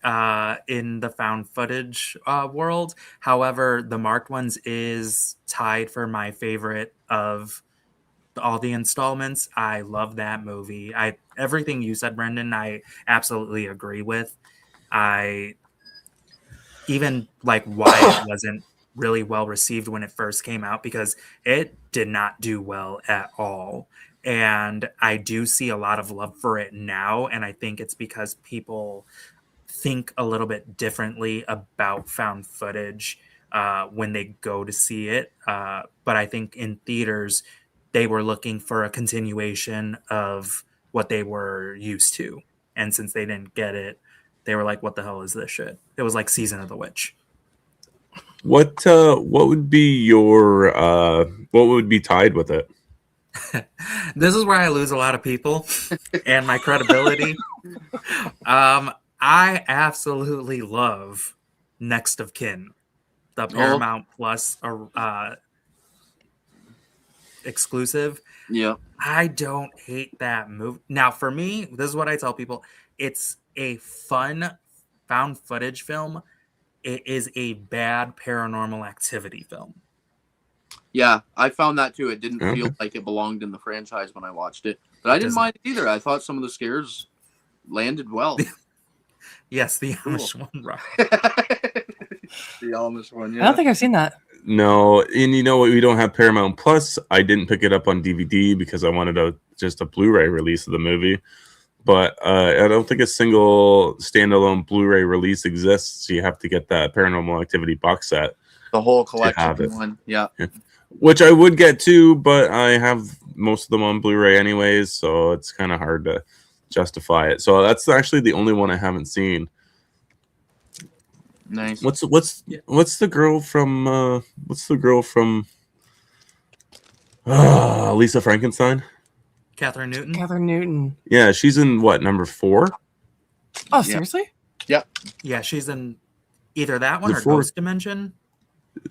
in the found footage world. However, the marked ones is tied for my favorite of all the installments. I love that movie. Everything you said, Brendan, I absolutely agree with. I even like why it wasn't really well received when it first came out because it did not do well at all. And I do see a lot of love for it now. And I think it's because people think a little bit differently about found footage when they go to see it. But I think in theaters, they were looking for a continuation of what they were used to. And since they didn't get it, they were like, what the hell is this shit? It was like Season of the Witch. What would be your what would be tied with it? This is where I lose a lot of people and my credibility. I absolutely love Next of Kin, the Paramount Plus exclusive. Yeah. I don't hate that movie. Now, for me, this is what I tell people. It's a fun found footage film. It is a bad Paranormal Activity film. Yeah, I found that too. It didn't Okay. feel like it belonged in the franchise when I watched it, but I didn't mind it either. I thought some of the scares landed well. Yes, the Amish one, right? The Amish one, yeah. I don't think I've seen that. No, and you know what? We don't have Paramount Plus. I didn't pick it up on DVD because I wanted just a Blu-ray release of the movie. But I don't think a single standalone Blu-ray release exists. You have to get that Paranormal Activity box set. The whole collection in one, yeah. Which I would get too, but I have most of them on Blu-ray anyways, so it's kind of hard to justify it. So that's actually the only one I haven't seen. Nice. What's the girl from Lisa Frankenstein? Catherine Newton. Catherine Newton. Yeah, she's in what, number 4? Oh, seriously? Yeah. Yeah, she's in either that one or 4? Ghost Dimension.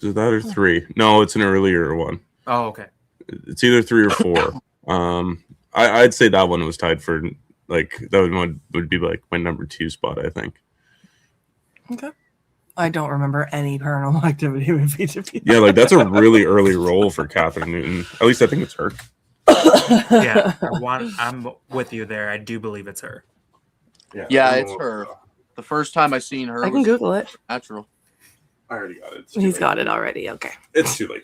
Is that or 3? No, it's an earlier one. Oh, okay. It's either 3 or 4. I'd say that one was tied for that one would be like my number 2 spot, I think. Okay. I don't remember any Paranormal Activity movie to be. Yeah, like that's a really early role for Catherine Newton. At least I think it's her. Yeah, I'm with you there. I do believe it's her. Yeah, it's her. The first time I seen her, I can Google it. Natural. I already got it. He's got it already. Okay. It's too late.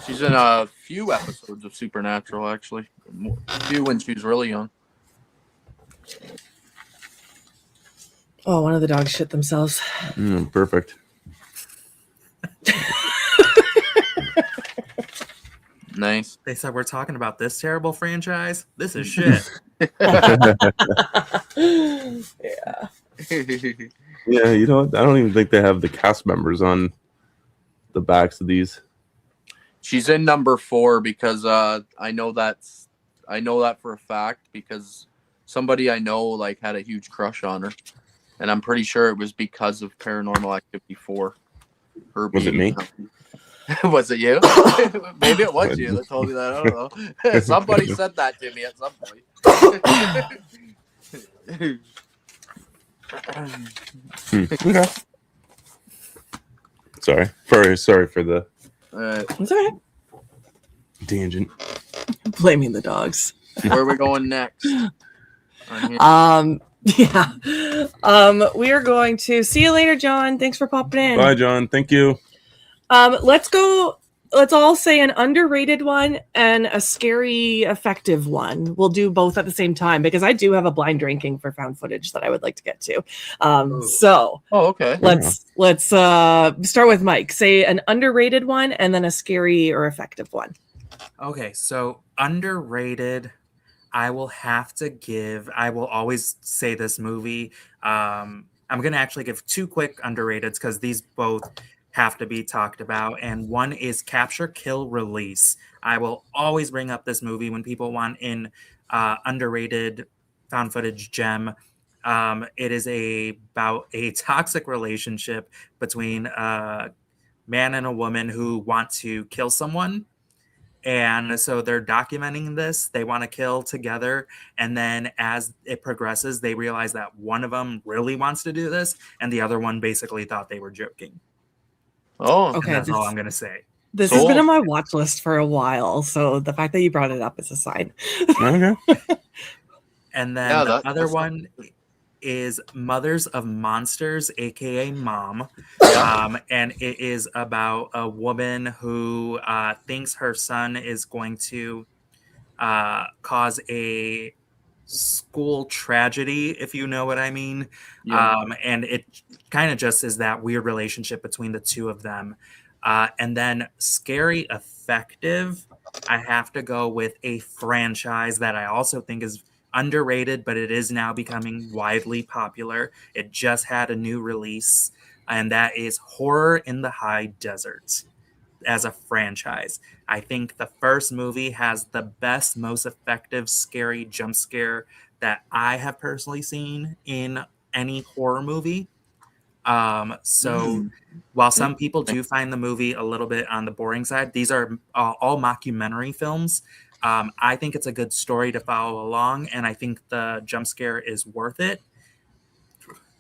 She's in a few episodes of Supernatural, actually. A few when she was really young. Oh, one of the dogs shit themselves. Perfect. Nice. They said we're talking about this terrible franchise. This is shit. Yeah. Yeah, you know what? I don't even think they have the cast members on the backs of these. She's in number 4 because I know that for a fact because somebody I know had a huge crush on her, and I'm pretty sure it was because of Paranormal Activity 4. Was it me? Was it you? Maybe it was you that told me that. I don't know. Somebody said that to me at some point. Okay. Sorry for the It's okay. tangent. Blaming the dogs. Where are we going next? Yeah. We are going to see you later, John. Thanks for popping in. Bye, John. Thank you. Let's all say an underrated one and a scary, effective one. We'll do both at the same time because I do have a blind ranking for found footage that I would like to get to. Okay. Let's start with Mike. Say an underrated one and then a scary or effective one. Okay, so underrated. I will always say this movie. I'm going to actually give 2 quick underrateds because these both have to be talked about. And one is Capture, Kill, Release. I will always bring up this movie when people want an underrated found footage gem. It is about a toxic relationship between a man and a woman who want to kill someone. And so they're documenting this. They want to kill together. And then as it progresses, they realize that one of them really wants to do this. And the other one basically thought they were joking. Oh, okay. That's all I'm going to say. This has been on my watch list for a while. So the fact that you brought it up is a sign. Okay. And then the other one is Mothers of Monsters, aka Mom. And it is about a woman who thinks her son is going to cause a school tragedy, if you know what I mean. And it kind of just is that weird relationship between the two of them. And then scary, effective, I have to go with a franchise that I also think is underrated, but it is now becoming widely popular. It just had a new release, and that is Horror in the High Desert as a franchise. I think the first movie has the best, most effective, scary jump scare that I have personally seen in any horror movie. While some people do find the movie a little bit on the boring side, these are all mockumentary films. I think it's a good story to follow along, and I think the jump scare is worth it.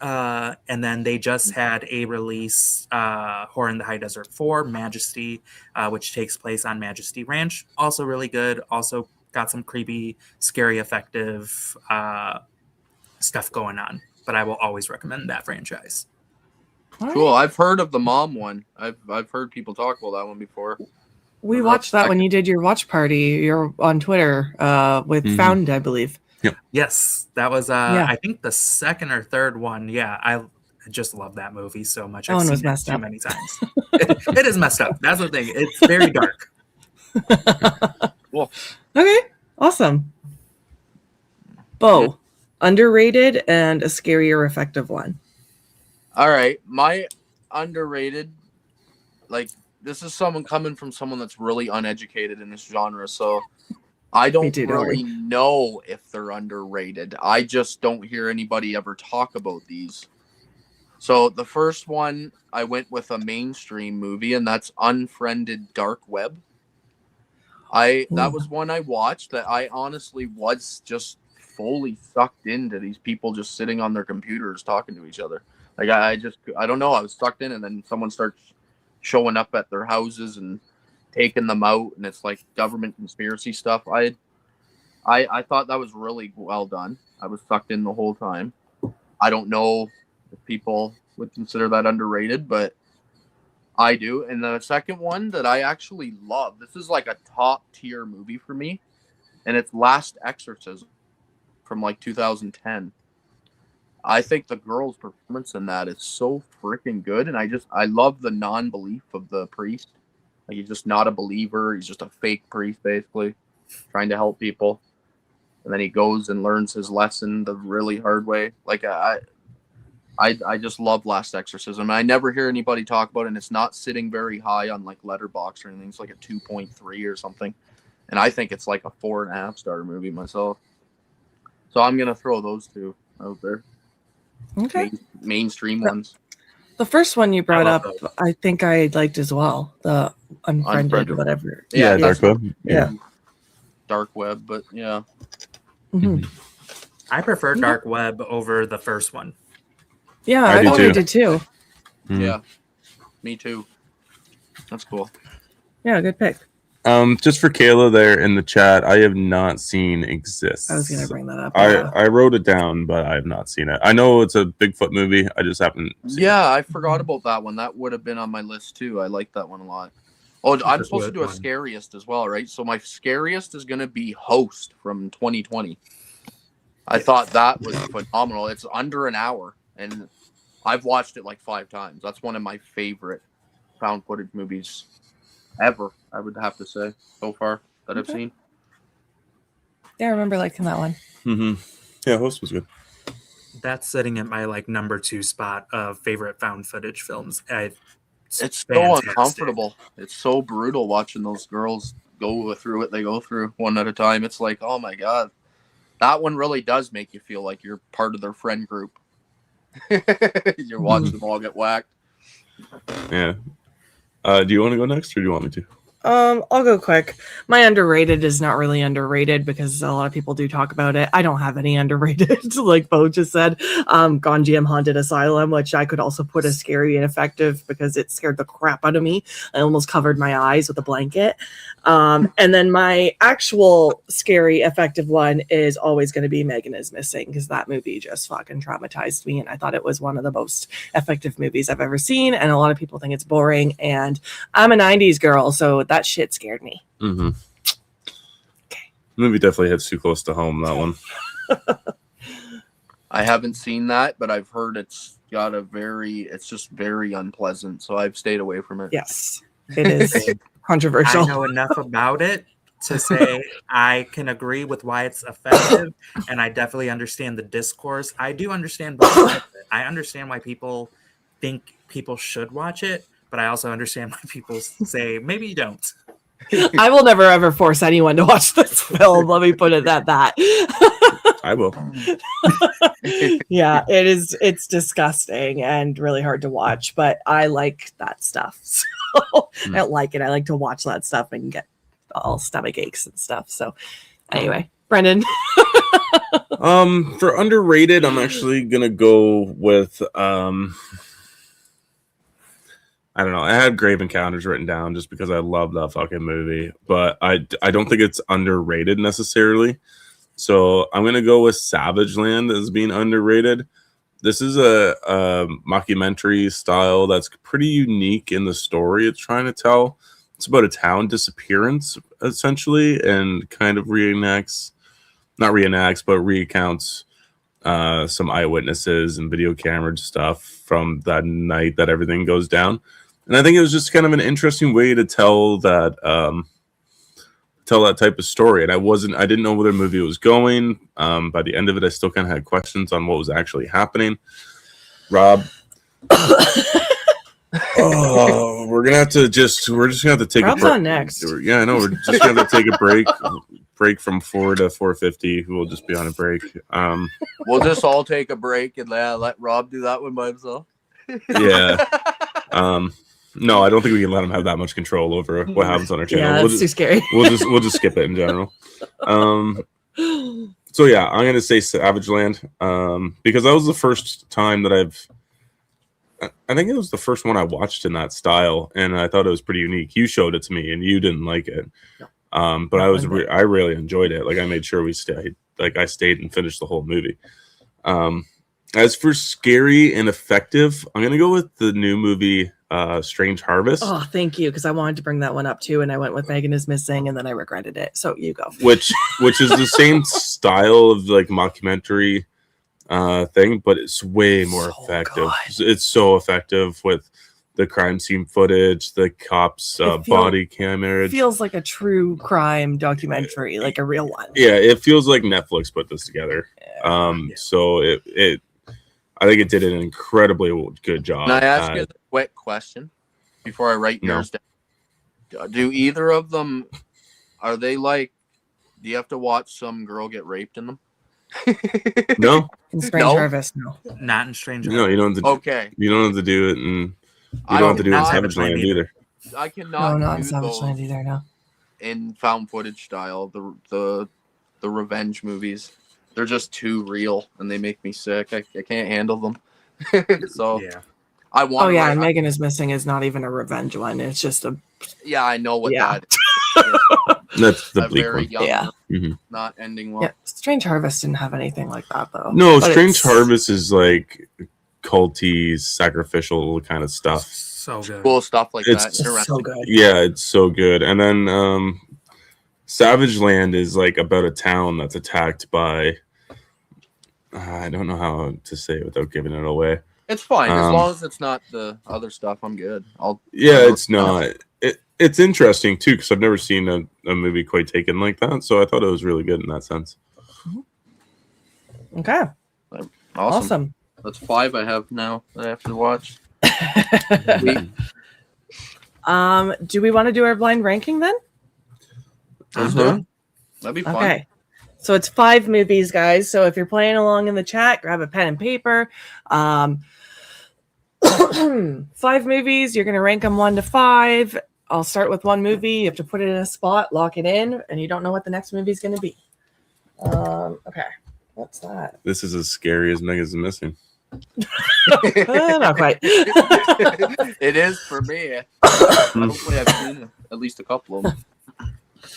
And then they just had a release, Horror in the High Desert 4, Majesty, which takes place on Majesty Ranch. Also really good. Also got some creepy, scary, effective stuff going on. But I will always recommend that franchise. Cool. I've heard of the mom one. I've heard people talk about that one before. We watched that when you did your watch party. You're on Twitter with Found, I believe. Yep. Yes, that was I think the second or third one. Yeah, I just love that movie so much. I've seen it too many times. It is messed up. That's the thing. It's very dark. Cool. Okay, awesome. Beau, underrated and a scary or effective one. All right, my underrated, like, this is someone coming from someone that's really uneducated in this genre, so I don't really know if they're underrated. I just don't hear anybody ever talk about these. So the first one, I went with a mainstream movie, and that's Unfriended Dark Web. That was one I watched that I honestly was just fully sucked into these people just sitting on their computers talking to each other. Like, I don't know. I was sucked in, and then someone starts showing up at their houses and taking them out, and it's like government conspiracy stuff. I thought that was really well done. I was sucked in the whole time. I don't know if people would consider that underrated, but I do. And the second one that I actually love, this is like a top tier movie for me, and it's Last Exorcism from like 2010. I think the girl's performance in that is so freaking good, and I love the non-belief of the priest. Like, he's just not a believer. He's just a fake priest, basically, trying to help people. And then he goes and learns his lesson the really hard way. Like, I just love Last Exorcism. I never hear anybody talk about it, and it's not sitting very high on like Letterboxd or anything. It's like a 2.3 or something. And I think it's like a 4.5 star movie myself. So I'm going to throw those two out there. Okay. Mainstream ones. The first one you brought up, I think I liked as well. The Unfriended, whatever. Yeah, Dark Web. Yeah. Dark Web, but yeah. Mm-hmm. I prefer Dark Web over the first one. Yeah, I thought I did too. Yeah, me too. That's cool. Yeah, good pick. Just for Kayla there in the chat, I have not seen Exists. I was gonna bring that up. I wrote it down, but I have not seen it. I know it's a Bigfoot movie. I just haven't seen it. I forgot about that one. That would have been on my list too. I like that one a lot. Oh, I'm supposed to do a scariest as well, right? So my scariest is gonna be Host from 2020. I thought that was phenomenal. It's under an hour, and I've watched it like 5 times. That's one of my favorite found footage movies ever, I would have to say, so far that I've seen. Yeah, I remember liking that one. Mm-hmm. Yeah, Host was good. That's sitting at my like number 2 spot of favorite found footage films. It's so uncomfortable. It's so brutal watching those girls go through what they go through one at a time. It's like, oh my god, that one really does make you feel like you're part of their friend group. You're watching them all get whacked. Yeah. Do you want to go next, or do you want me to? I'll go quick. My underrated is not really underrated because a lot of people do talk about it. I don't have any underrated, like Beau just said. Gone GM Haunted Asylum, which I could also put as scary and effective because it scared the crap out of me. I almost covered my eyes with a blanket. And then my actual scary, effective one is always going to be Megan is Missing, because that movie just fucking traumatized me, and I thought it was one of the most effective movies I've ever seen. And a lot of people think it's boring, and I'm a 90s girl, so that shit scared me. Mm-hmm. Okay. The movie definitely hits too close to home, that one. I haven't seen that, but I've heard it's just very unpleasant, so I've stayed away from it. Yes, it is controversial. I know enough about it to say I can agree with why it's effective, and I definitely understand the discourse. I do understand both sides of it. I understand why people think people should watch it, but I also understand why people say maybe you don't. I will never ever force anyone to watch this film. Let me put it at that. I will. Yeah, it's disgusting and really hard to watch, but I like that stuff. So I don't like it. I like to watch that stuff and get all stomach aches and stuff. So anyway, Brendan. For underrated, I'm actually gonna go with I don't know. I had Grave Encounters written down just because I love that fucking movie, but I don't think it's underrated necessarily. So I'm gonna go with Savage Land as being underrated. This is a mockumentary style that's pretty unique in the story it's trying to tell. It's about a town disappearance essentially, and kind of recounts some eyewitnesses and video camera stuff from that night that everything goes down. And I think it was just kind of an interesting way to tell that type of story. And I didn't know where the movie was going. By the end of it, I still kind of had questions on what was actually happening. Rob, we're just gonna have to take Rob's a break. on next. Yeah, I know. We're just gonna have to take a break from 4 to 4:50. We'll just be on a break. We'll just all take a break and let Rob do that one by himself. Yeah. No, I don't think we can let him have that much control over what happens on our channel. Yeah, that's too scary. We'll just skip it in general. So yeah, I'm gonna say Savage Land because that was the first time that I think it was the first one I watched in that style, and I thought it was pretty unique. You showed it to me, and you didn't like it, but I really enjoyed it. Like I made sure we stayed. Like I stayed and finished the whole movie. As for scary and effective, I'm gonna go with the new movie Strange Harvest. Oh, thank you, because I wanted to bring that one up too, and I went with Megan is Missing, and then I regretted it. So you go. Which is the same style of like mockumentary thing, but it's way more effective. Good. It's so effective with the crime scene footage, the cops body camera. It feels like a true crime documentary, like a real one. Yeah, it feels like Netflix put this together. So it I think it did an incredibly good job. Can I ask you a quick question before I write yours down? Do either of them, are they like, do you have to watch some girl get raped in them? No. In Strange Harvest, no. Not in Strange Harvest. No, you don't have to, okay. You don't have to do it, and you don't have to do it in Savage Land either. I cannot. No, not in Savage Land either, no. In found footage style, the revenge movies. They're just too real, and they make me sick. I can't handle them. So yeah, I want. Oh yeah, and Megan is Missing is not even a revenge one. It's just a. Yeah, I know what that is. That's the bleak very one. young, Mm-hmm. not ending well. Yeah, Strange Harvest didn't have anything like that though. No, Strange Harvest is like culty, sacrificial kind of stuff. So good. Cool stuff like that. It's so good. Yeah, it's so good. And then Savage Land is like about a town that's attacked by I don't know how to say it without giving it away. It's fine as long as it's not the other stuff. I'm good. It's not. It's interesting too because I've never seen a movie quite taken like that. So I thought it was really good in that sense. Okay. Awesome. That's 5 I have now that I have to watch. Do we want to do our blind ranking then? That'd be fun. Okay. So it's 5 movies, guys. So if you're playing along in the chat, grab a pen and paper. 5 movies. You're going to rank them 1 to 5. I'll start with one movie. You have to put it in a spot, lock it in, and you don't know what the next movie is going to be. Okay. What's that? This is as scary as Megan is Missing. Not quite. It is for me. Hopefully I've seen at least a couple of them.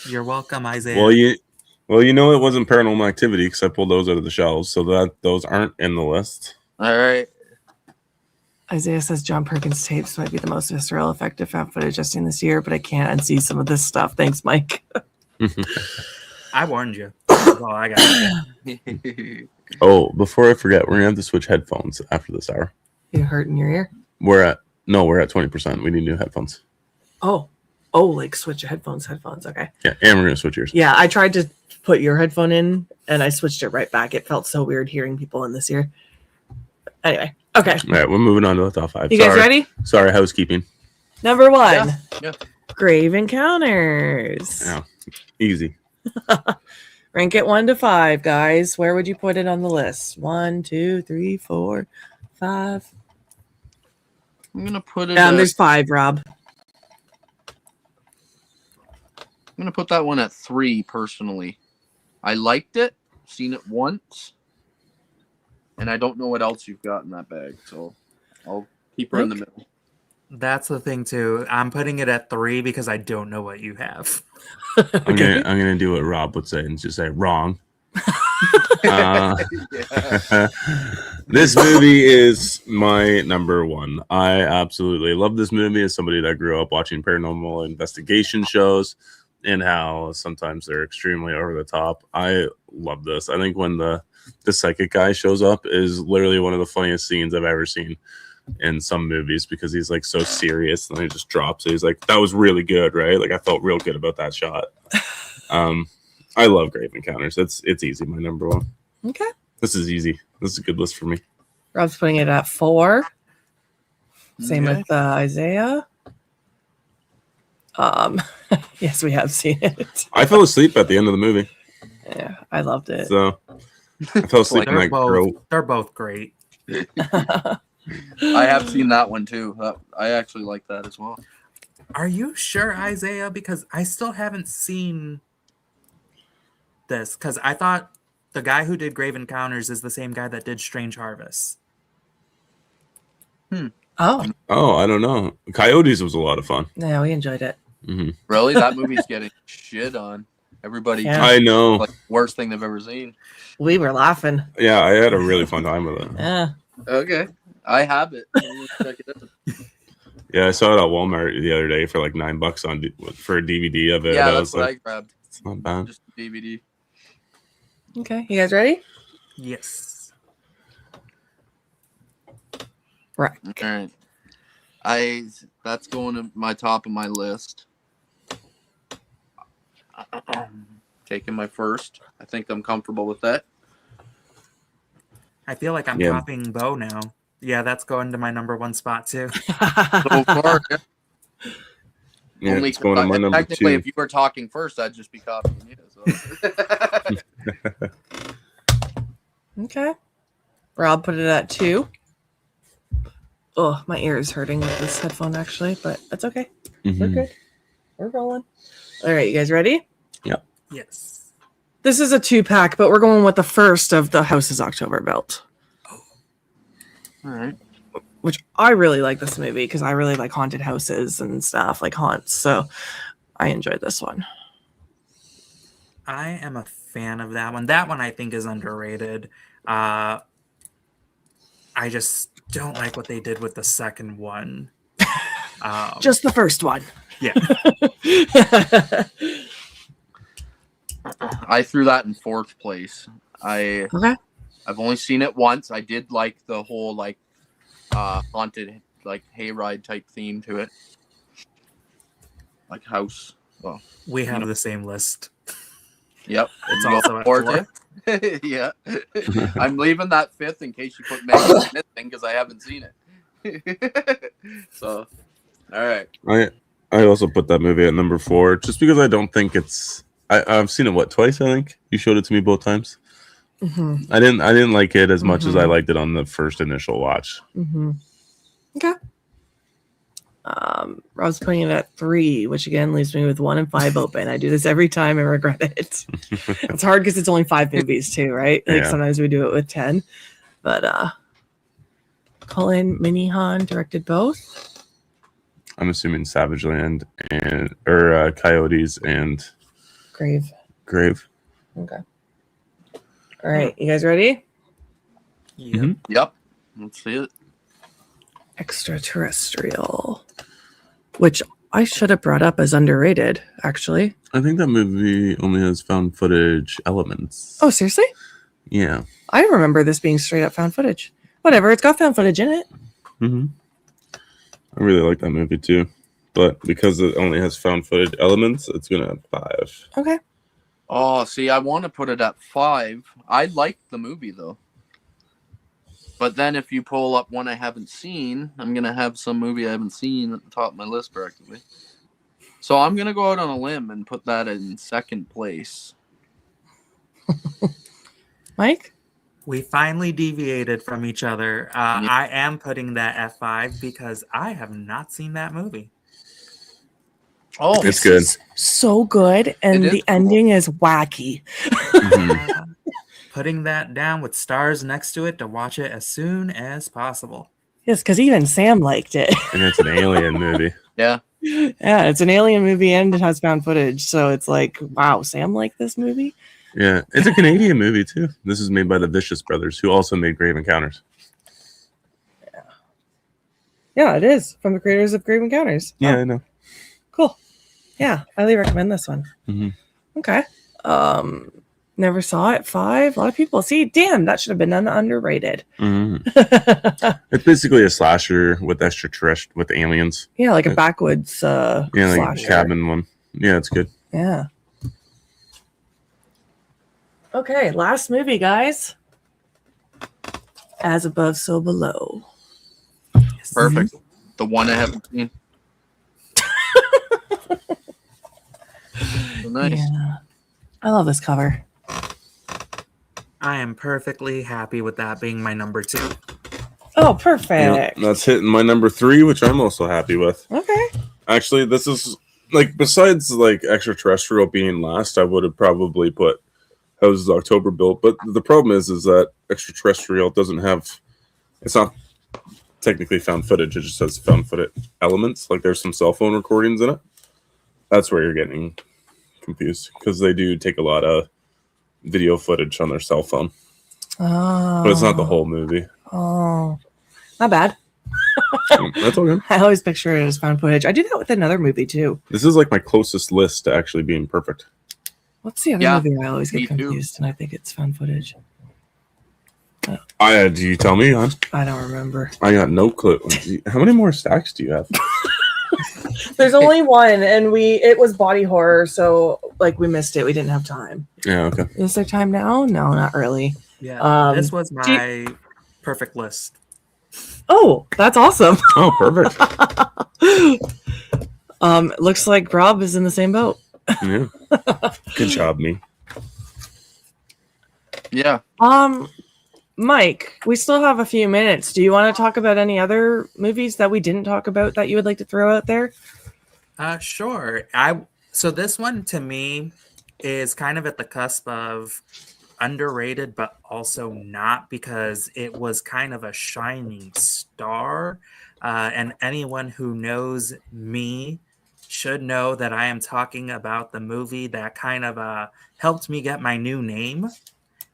You're welcome, Isaiah. Well, you know it wasn't Paranormal Activity because I pulled those out of the shelves, so that those aren't in the list. All right. Isaiah says John Perkins tapes might be the most visceral, effective found footage I've seen this year, but I can't unsee some of this stuff. Thanks, Mike. I warned you. That's all I got. Oh, before I forget, we're gonna have to switch headphones after this hour. You hurt in your ear? We're at 20%. We need new headphones. Oh, like switch your headphones. Okay. Yeah, and we're gonna switch yours. Yeah, I tried to put your headphone in and I switched it right back. It felt so weird hearing people in this ear. Anyway, okay. All right, we're moving on to the top 5. You guys ready? Sorry, housekeeping. Number 1. Yeah. Grave Encounters. Yeah, easy. Rank it 1 to 5, guys. Where would you put it on the list? 1, 2, 3, 4, 5. I'm gonna put it. There's 5, Rob. I'm gonna put that one at 3 personally. I liked it. seen it once, and I don't know what else you've got in that bag, so I'll keep her in the middle. That's the thing too. I'm putting it at 3 because I don't know what you have. I'm gonna do what Rob would say and just say wrong. This movie is my number 1. I absolutely love this movie as somebody that grew up watching paranormal investigation shows and how sometimes they're extremely over the top. I love this. I think when the psychic guy shows up is literally one of the funniest scenes I've ever seen in some movies, because he's like so serious and then he just drops it. He's like, that was really good, right? Like I felt real good about that shot. I love Grave Encounters. It's easy. My number 1. Okay. This is easy. This is a good list for me. Rob's putting it at 4. Same with Isaiah. Yes, we have seen it. I fell asleep at the end of the movie. Yeah, I loved it. So I fell asleep in that girl. They're both great. I have seen that one too. I actually like that as well. Are you sure, Isaiah? Because I still haven't seen this. Because I thought the guy who did Grave Encounters is the same guy that did Strange Harvest. Oh, I don't know. Coyotes was a lot of fun. yeah, we enjoyed it. Mm-hmm. Really, that movie's getting shit on. Everybody, Yeah. I know. like worst thing they've ever seen. We were laughing. Yeah, I had a really fun time with it. Yeah. Okay, I have it. Check it out. Yeah, I saw it at Walmart the other day for like $9 for a DVD of it. Yeah, I that's was what like, I grabbed. it's not bad. Just a DVD. Okay, you guys ready? Yes. Right. All right. That's going to my top of my list. Taking my first. I think I'm comfortable with that. I feel like I'm copying Beau now. Yeah, that's going to my number 1 spot too. So far, Yeah, only it's going to my number technically, 2. if you were talking first, I'd just be copying you. So. Okay. Rob put it at 2. Oh, my ear is hurting with this headphone actually, but that's okay. We're good. We're rolling. All right, you guys ready? Yep. Yes. This is a 2-pack, but we're going with the first of the Houses October Belt. All right. Which I really like this movie because I really like haunted houses and stuff, like haunts. So I enjoyed this one. I am a fan of that one. That one I think is underrated. I just don't like what they did with the second one. Just the first one. Yeah. I threw that in 4th place. Okay. I've only seen it once. I did like the whole like haunted like hayride type theme to it, like house. Well, We have the same list. yep, It's You also go at for 4. it? Yeah, I'm leaving that 5th in case you put Megan in this thing because I haven't seen it. So, all right. I also put that movie at number 4 just because I don't think it's. I've seen it twice. I think you showed it to me both times. Mm-hmm. I didn't like it as much as I liked it on the first initial watch. Mm-hmm. Okay. Rob's putting it at 3, which again leaves me with 1 and 5 open. I do this every time and regret it. It's hard because it's only 5 movies too, right? Like sometimes we do it with 10. But Colin Minihan directed both. I'm assuming Savage Land or Coyotes and Grave. Okay. All right, you guys ready? Yeah. Yep. Let's see it. Extraterrestrial, which I should have brought up as underrated, actually. I think that movie only has found footage elements. Oh, seriously? Yeah. I remember this being straight up found footage. Whatever, it's got found footage in it. Mm-hmm. I really like that movie too, but because it only has found footage elements, it's gonna have 5. Okay. Oh, see, I want to put it at 5. I like the movie though. But then if you pull up one I haven't seen, I'm going to have some movie I haven't seen at the top of my list practically. So I'm going to go out on a limb and put that in 2nd place. Mike? We finally deviated from each other. I am putting that at 5 because I have not seen that movie. Oh, it's good. So good, and the ending is wacky. Mm-hmm. putting that down with stars next to it to watch it as soon as possible. Yes, because even Sam liked it. And it's an alien movie. Yeah. Yeah, it's an alien movie and it has found footage. So it's like, wow, Sam liked this movie? Yeah, it's a Canadian movie too. This is made by the Vicious Brothers, who also made Grave Encounters. Yeah, it is from the creators of Grave Encounters. Yeah, I know. Cool. Yeah, highly recommend this one. Mm-hmm. Okay. Never saw it. 5. A lot of people see. Damn, that should have been underrated. Mm-hmm. It's basically a slasher with extraterrestrial with aliens. Yeah, like a backwoods like slasher. a cabin one. Yeah, it's good. Yeah. Okay, last movie, guys. As Above, So Below. Perfect. The one I haven't seen. So nice. Yeah. I love this cover. I am perfectly happy with that being my number 2. Oh, perfect. Yeah, that's hitting my number 3, which I'm also happy with. Okay. Actually, this is like, besides like extraterrestrial being last, I would have probably put Houses October Built. But the problem is that extraterrestrial doesn't have, it's not technically found footage. It just has found footage elements. Like there's some cell phone recordings in it. That's where you're getting confused, because they do take a lot of video footage on their cell phone. Oh. But it's not the whole movie. Oh. Not bad. That's okay. I always picture it as found footage. I do that with another movie too. This is like my closest list to actually being perfect. What's the other movie I always get confused and I think it's found footage? Do you tell me, hon? I don't remember. I got no clue. How many more stacks do you have? There's only one, and it was body horror, so like we missed it. We didn't have time. Yeah, okay. Is there time now? No, not really. Yeah, this was my perfect list. Oh, that's awesome. Oh, perfect. Looks like Rob is in the same boat. Yeah. Good job, me. Yeah. Mike, we still have a few minutes. Do you want to talk about any other movies that we didn't talk about that you would like to throw out there? Sure. So this one to me is kind of at the cusp of underrated, but also not, because it was kind of a shining star. And anyone who knows me should know that I am talking about the movie that kind of helped me get my new name.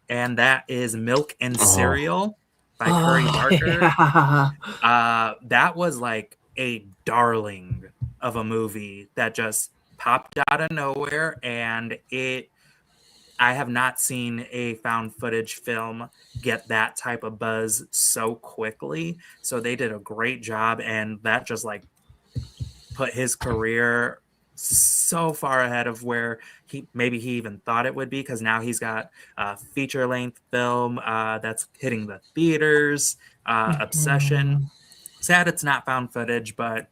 And that is Milk and Cereal by Curry Barker. Yeah. That was like a darling of a movie that just popped out of nowhere. And I have not seen a found footage film get that type of buzz so quickly. So they did a great job. And that just like put his career so far ahead of where he even thought it would be, because now he's got a feature-length film that's hitting the theaters. Obsession. Sad it's not found footage, but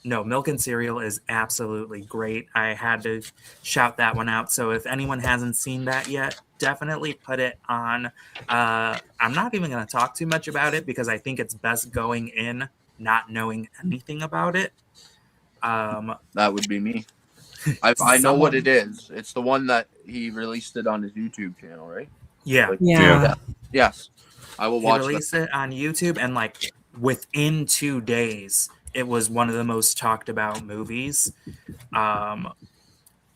no, Milk and Cereal is absolutely great. I had to shout that one out. So if anyone hasn't seen that yet, definitely put it on. I'm not even going to talk too much about it, because I think it's best going in not knowing anything about it. That would be me. I know what it is. It's the one that he released it on his YouTube channel, right? Yeah. Like, Yeah. Yes. I will watch He released it on YouTube, and like within 2 days, it was one of the most talked about movies.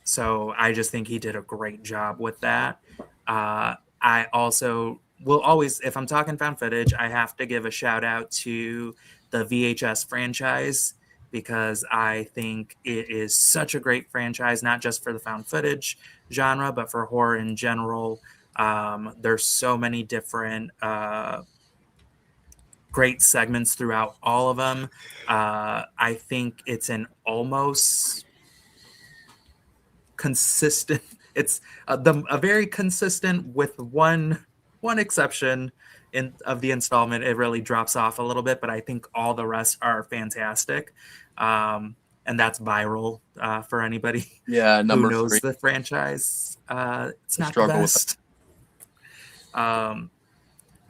So I just think he did a great job with that. I also will always, if I'm talking found footage, I have to give a shout out to the VHS franchise, because I think it is such a great franchise, not just for the found footage genre, but for horror in general. There's so many different great segments throughout all of them. I think it's an almost consistent. It's a very consistent, with one exception of the installment. It really drops off a little bit, but I think all the rest are fantastic. And that's Viral for anybody who knows 3. the franchise. It's not the Struggle with best.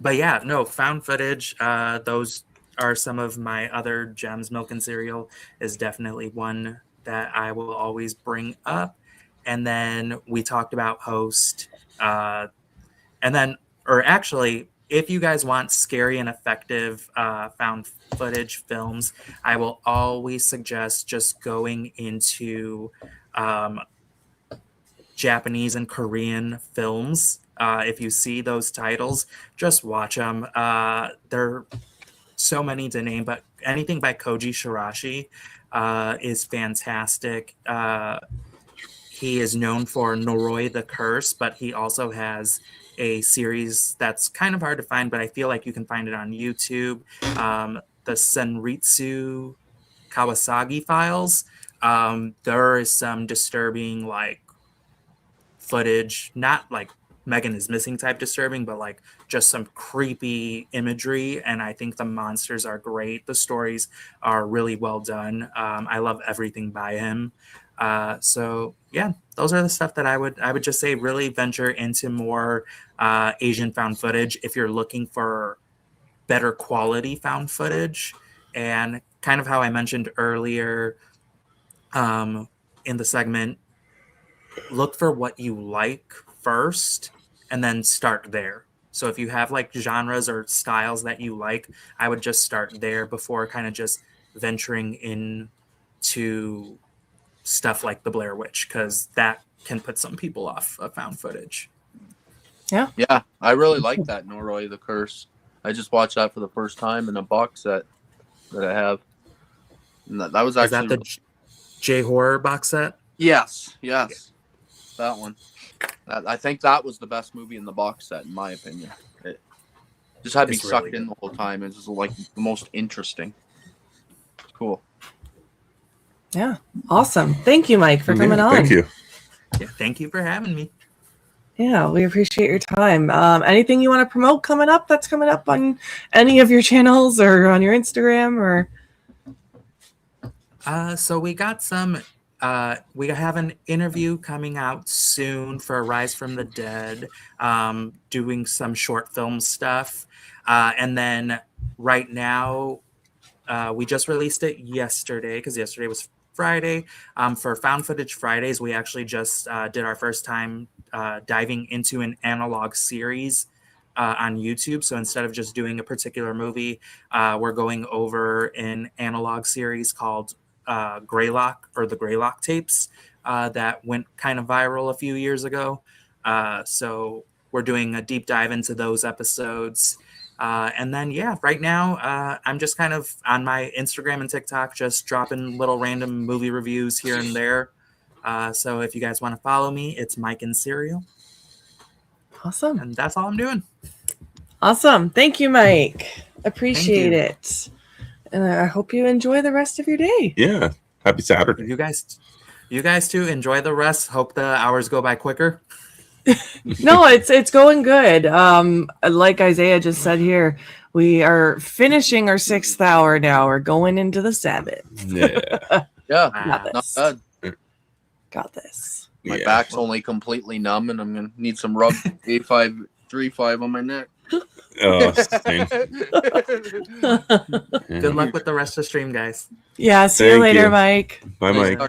But yeah, no, found footage. Those are some of my other gems. Milk and Cereal is definitely one that I will always bring up. And then we talked about Host. And then, or actually, if you guys want scary and effective found footage films, I will always suggest just going into Japanese and Korean films. If you see those titles, just watch them. There are so many to name, but anything by Koji Shirashi is fantastic. He is known for Noroi the Curse, but he also has a series that's kind of hard to find, but I feel like you can find it on YouTube. The Senritsu Kawasagi Files. There is some disturbing like footage, not like Megan is Missing type disturbing, but like just some creepy imagery. And I think the monsters are great. The stories are really well done. I love everything by him. So yeah, those are the stuff that I would just say really venture into more Asian found footage if you're looking for better quality found footage. And kind of how I mentioned earlier in the segment, look for what you like first and then start there. So if you have like genres or styles that you like, I would just start there before kind of just venturing into stuff like the Blair Witch, because that can put some people off of found footage. Yeah. Yeah, I really like that Noroi the Curse. I just watched that for the first time in a box set that I have. And that was actually... Is that the J-horror box set? Yes. That one. I think that was the best movie in the box set, in my opinion. It just had me sucked in the whole time. It's just like the most interesting. Cool. Yeah. Awesome. Thank you, Mike, for coming on. Thank you. Yeah, thank you for having me. Yeah, we appreciate your time. Anything you want to promote coming up that's coming up on any of your channels or on your Instagram or? So we got some, we have an interview coming out soon for Rise from the Dead, doing some short film stuff. And then right now, we just released it yesterday because yesterday was Friday. For Found Footage Fridays, we actually just did our first time diving into an analog series on YouTube. So instead of just doing a particular movie, we're going over an analog series called Greylock, or the Greylock tapes, that went kind of viral a few years ago. So we're doing a deep dive into those episodes. And then, yeah, right now, I'm just kind of on my Instagram and TikTok, just dropping little random movie reviews here and there. So if you guys want to follow me, it's Mike and Serial. Awesome. And that's all I'm doing. Awesome. Thank you, Mike. Appreciate it. And I hope you enjoy the rest of your day. Yeah. Happy Saturday. You guys too. Enjoy the rest. Hope the hours go by quicker. No, it's going good. Like Isaiah just said here, we are finishing our 6th hour now. We're going into the 7th. Yeah. Yeah. Got Not this. bad. Got this. My back's only completely numb, and I'm gonna need some rub A535 on my neck. Oh, same. Good luck with the rest of the stream, guys. Yeah, see you later, Mike. Bye, Mike.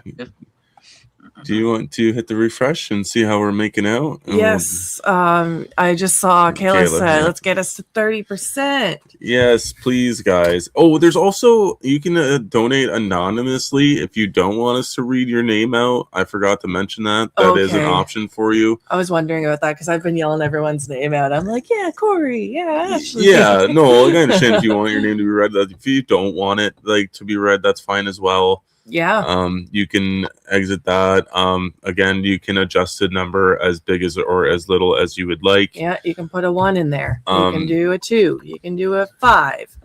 Do you want to hit the refresh and see how we're making out? Yes. I just saw Kayla said, yeah. let's get us to 30%. Yes, please, guys. Oh, there's also, you can donate anonymously if you don't want us to read your name out. I forgot to mention that. That is an Okay. option for you. I was wondering about that because I've been yelling everyone's name out. I'm like, yeah, Corey. Yeah, Ashley. Yeah, no, I understand if you want your name to be read. If you don't want it to be read, that's fine as well. Yeah. You can exit that. Again, you can adjust the number as big as or as little as you would like. Yeah, you can put a 1 in there. You can do a 2. You can do a 5.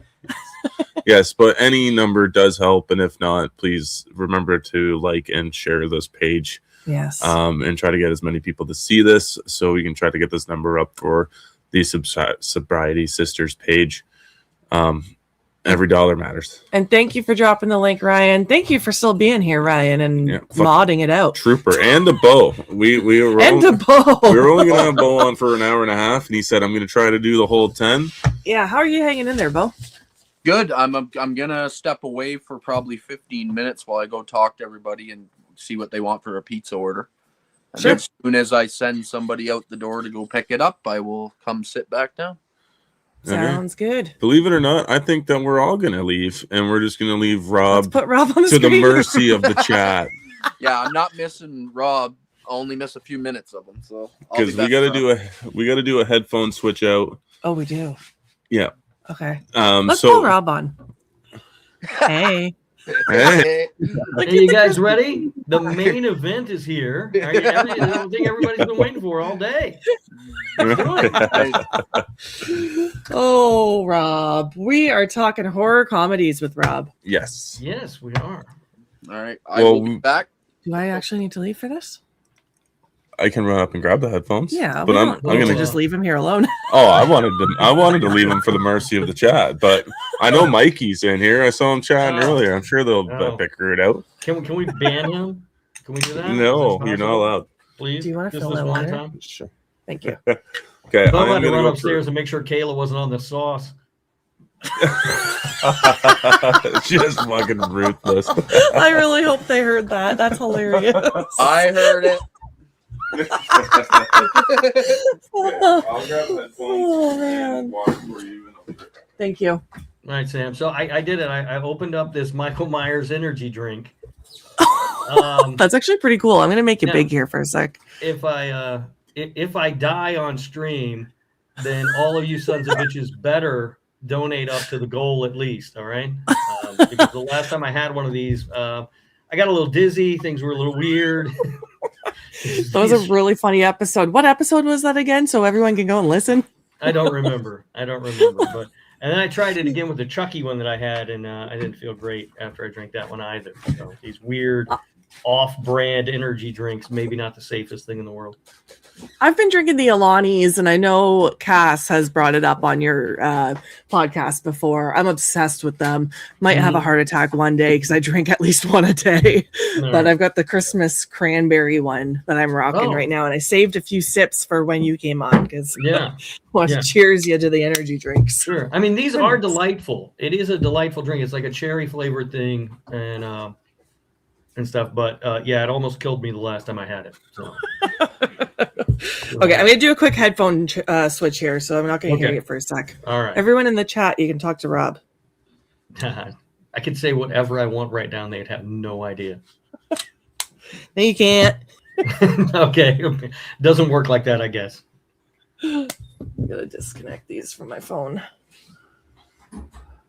Yes, but any number does help, and if not, please remember to like and share this page. Yes. And try to get as many people to see this, so we can try to get this number up for the Sobriety Sisters page. Every dollar matters. And thank you for dropping the link, Ryan. Thank you for still being here, Ryan, and modding it out. Trooper and the Beau. We were And only, the Beau. We were only gonna have Beau on for an hour and a half, and he said, "I'm gonna try to do the whole 10." Yeah, how are you hanging in there, Beau? Good. I'm gonna step away for probably 15 minutes while I go talk to everybody and see what they want for a pizza order. Sure. As soon as I send somebody out the door to go pick it up, I will come sit back down. Sounds good. Believe it or not, I think that we're all gonna leave, and we're just gonna leave Rob Let's put Rob on the to the screen. mercy of the chat. Yeah, I'm not missing Rob. I only miss a few minutes of him, so Because we gotta do a headphone switch out. Oh, we do. Yeah. Okay. Let's pull Rob on. Hey. Hey. Hey, you guys ready? The main event is here. I don't think everybody's been waiting for all day. Let's do it. Oh, Rob. We are talking horror comedies with Rob. Yes. Yes, we are. All right. I will be back. Do I actually need to leave for this? I can run up and grab the headphones. Yeah, but I'm gonna just leave him here alone. Oh, I wanted to leave him for the mercy of the chat, but I know Mikey's in here. I saw him chatting earlier. I'm sure they'll bicker it out. Can we ban him? Can we do that? No, you're not allowed. Please. Do you want to Just fill this that one water? time? Sure. Thank you. Okay, Bo I'm had to gonna run go upstairs and make sure Kayla wasn't on the sauce. Just fucking ruthless. I really hope they heard that. That's hilarious. I heard it. I'll grab headphones. Oh, man. Thank you. All right, Sam. So I did it. I opened up this Michael Myers energy drink. That's actually pretty cool. I'm gonna make it now, big here for a sec. If I die on stream, then all of you sons of bitches better donate up to the goal at least. All right. Because the last time I had one of these, I got a little dizzy. Things were a little weird. That was a really funny episode. What episode was that again? So everyone can go and listen. I don't remember. But and then I tried it again with the Chucky one that I had, and I didn't feel great after I drank that one either. So these weird off-brand energy drinks, maybe not the safest thing in the world. I've been drinking the Alani's, and I know Cass has brought it up on your podcast before. I'm obsessed with them. Might have a heart attack one day because I drink at least one a day. But I've got the Christmas cranberry one that I'm rocking right now, and I saved a few sips for when you came on because want to cheers you to the energy drinks. Sure. I mean, these are delightful. It is a delightful drink. It's like a cherry flavored thing, and stuff. But yeah, it almost killed me the last time I had it. So. Okay, I'm going to do a quick headphone switch here, so I'm not going to hear you for a sec. All right. Everyone in the chat, you can talk to Rob. I could say whatever I want right now, they'd have no idea. No, you can't. Okay. Doesn't work like that, I guess. I'm going to disconnect these from my phone.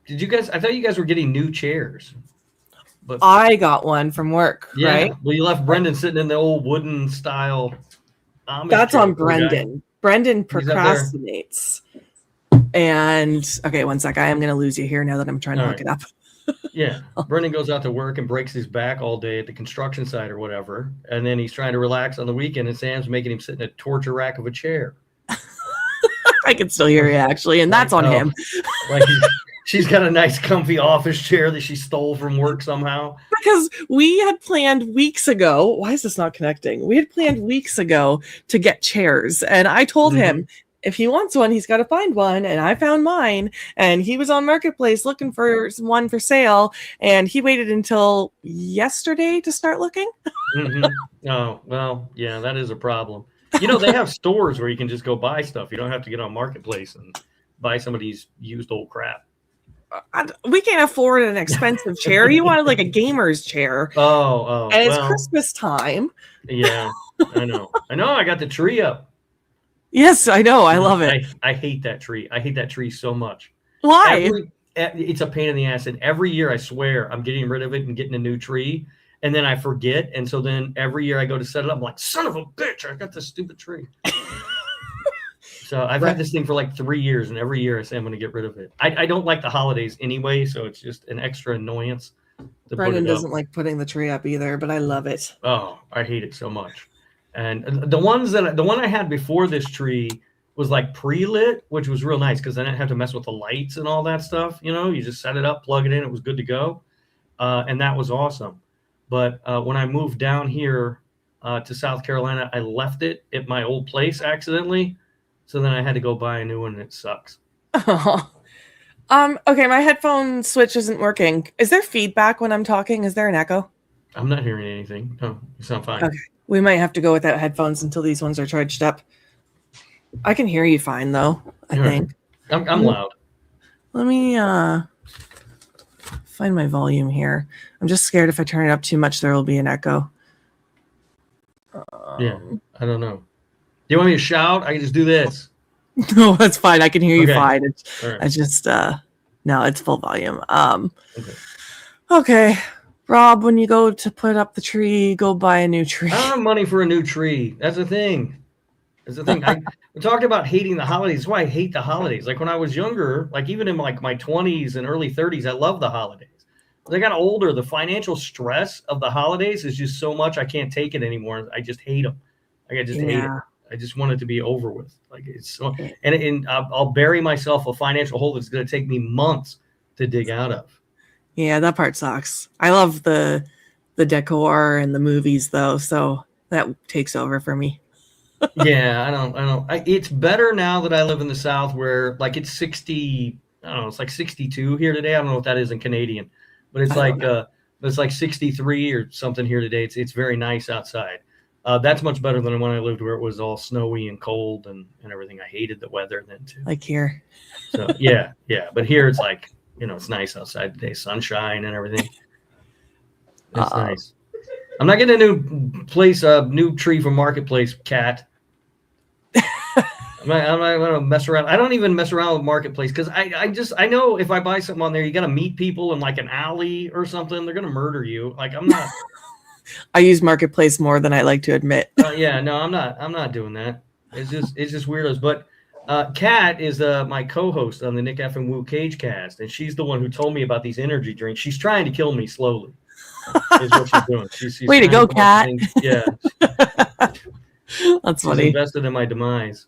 Did you guys, I thought you guys were getting new chairs. But I got one from work, right? Well, you left Brendan sitting in the old wooden style. That's on Brendan. Brendan procrastinates. And okay, one sec. I am going to lose you here now that I'm trying to look it up. Yeah. Brendan goes out to work and breaks his back all day at the construction site or whatever. And then he's trying to relax on the weekend, and Sam's making him sit in a torture rack of a chair. I can still hear you, actually. And that's on him. Like she's got a nice, comfy office chair that she stole from work somehow. Because we had planned weeks ago. Why is this not connecting? We had planned weeks ago to get chairs. And I told him if he wants one, he's got to find one. And I found mine. And he was on Marketplace looking for one for sale. And he waited until yesterday to start looking. Oh, well, yeah, that is a problem. You know, they have stores where you can just go buy stuff. You don't have to get on Marketplace and buy somebody's used old crap. We can't afford an expensive chair. You wanted like a gamer's chair. Oh, and it's Christmas time. Yeah, I know. I got the tree up. Yes, I know. I love it. I hate that tree. I hate that tree so much. Why? It's a pain in the ass. And every year, I swear, I'm getting rid of it and getting a new tree. And then I forget. And so then every year I go to set it up. I'm like, son of a bitch, I got this stupid tree. So I've had this thing for like 3 years. And every year I say I'm going to get rid of it. I don't like the holidays anyway. So it's just an extra annoyance. Brendan doesn't like putting the tree up either, but I love it. Oh, I hate it so much. And the one I had before this tree was like pre-lit, which was real nice because I didn't have to mess with the lights and all that stuff. You know, you just set it up, plug it in. It was good to go. And that was awesome. But when I moved down here to South Carolina, I left it at my old place accidentally. So then I had to go buy a new one, and it sucks. Oh. Okay, my headphone switch isn't working. Is there feedback when I'm talking? Is there an echo? I'm not hearing anything. No, you sound fine. Okay. We might have to go without headphones until these ones are charged up. I can hear you fine though, I think. I'm loud. Let me find my volume here. I'm just scared if I turn it up too much, there will be an echo. Yeah, I don't know. Do you want me to shout? I can just do this. No, that's fine. I can hear you fine. Right. I just no, it's full volume. Okay. Rob, when you go to put up the tree, go buy a new tree. I don't have money for a new tree. That's the thing. We talked about hating the holidays. That's why I hate the holidays. Like when I was younger, like even in like my 20s and early 30s, I loved the holidays. As I got older, the financial stress of the holidays is just so much I can't take it anymore. I just hate them. Like I just hate it. I just want it to be over with. Like it's so, and I'll bury myself a financial hole that's going to take me months to dig out of. Yeah, that part sucks. I love the decor and the movies though, so that takes over for me. Yeah, I don't. It's better now that I live in the South, where like it's 60. I don't know. It's like 62 here today. I don't know what that is in Canadian, but it's like 63 or something here today. It's very nice outside. That's much better than when I lived where it was all snowy and cold and everything. I hated the weather then too. Like here. So yeah. But here it's like, it's nice outside today, sunshine and everything. It's nice. I'm not getting a new tree from Marketplace, Cat. I'm not going to mess around. I don't even mess around with Marketplace because I know if I buy something on there, you got to meet people in like an alley or something. They're going to murder you. Like I'm not. I use Marketplace more than I like to admit. Yeah, no, I'm not doing that. It's just weirdos. But Kat is my co-host on the Nick F and Woo Cage Cast, and she's the one who told me about these energy drinks. She's trying to kill me slowly. Is what she's doing. She's way to go, Kat. Yeah, that's funny. She's invested in my demise.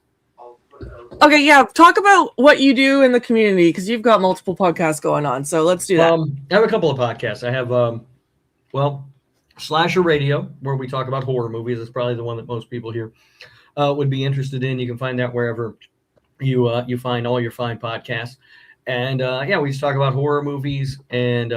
Okay, yeah. Talk about what you do in the community because you've got multiple podcasts going on. So let's do that. I have a couple of podcasts. I have Slasher Radio, where we talk about horror movies. It's probably the one that most people here would be interested in. You can find that wherever you find all your fine podcasts. And we just talk about horror movies and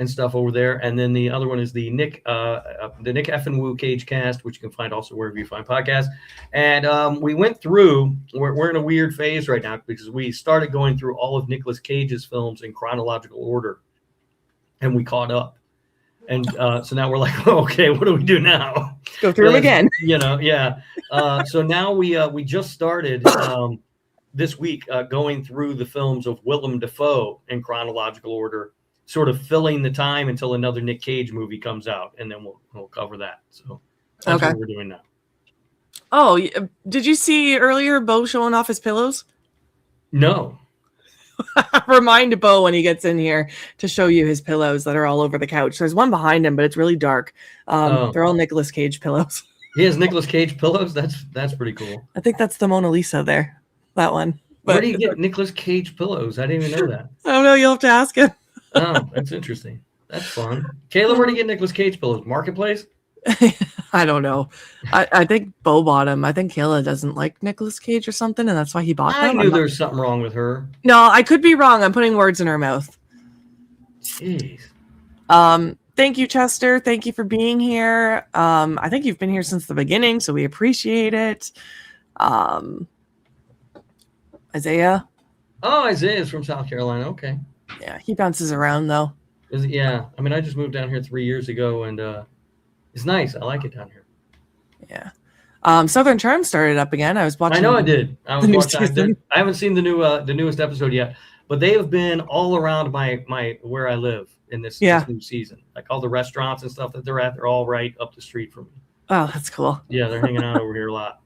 stuff over there. And then the other one is the Nick F and Woo Cage Cast, which you can find also wherever you find podcasts. And we went through. We're in a weird phase right now because we started going through all of Nicolas Cage's films in chronological order, and we caught up. And so now we're like, okay, what do we do now? Go through them again. So now we just started this week going through the films of Willem Dafoe in chronological order, sort of filling the time until another Nick Cage movie comes out, and then we'll cover that. So that's what we're doing now. Oh, did you see earlier Beau showing off his pillows? No. Remind Beau when he gets in here to show you his pillows that are all over the couch. There's one behind him, but it's really dark. They're all Nicolas Cage pillows. He has Nicolas Cage pillows? That's pretty cool. I think that's the Mona Lisa there. That one. Where do you get Nicolas Cage pillows? I didn't even know that. I don't know. You'll have to ask him. Oh, that's interesting. That's fun. Kayla, where do you get Nicolas Cage pillows? Marketplace? I don't know. I think Beau bought him. I think Kayla doesn't like Nicolas Cage or something, and that's why he bought them. I knew there was something wrong with her. No, I could be wrong. I'm putting words in her mouth. Jeez. Thank you, Chester. Thank you for being here. I think you've been here since the beginning, so we appreciate it. Isaiah. Oh, Isaiah's from South Carolina. Okay. Yeah, he bounces around though. Yeah. I mean, I just moved down here 3 years ago, and it's nice. I like it down here. Yeah. Southern Charm started up again. I was watching. I know I did. I was watching. I haven't seen the newest episode yet, but they have been all around my where I live in this new season. Like all the restaurants and stuff that they're at, they're all right up the street from me. Oh, that's cool. Yeah, they're hanging out over here a lot.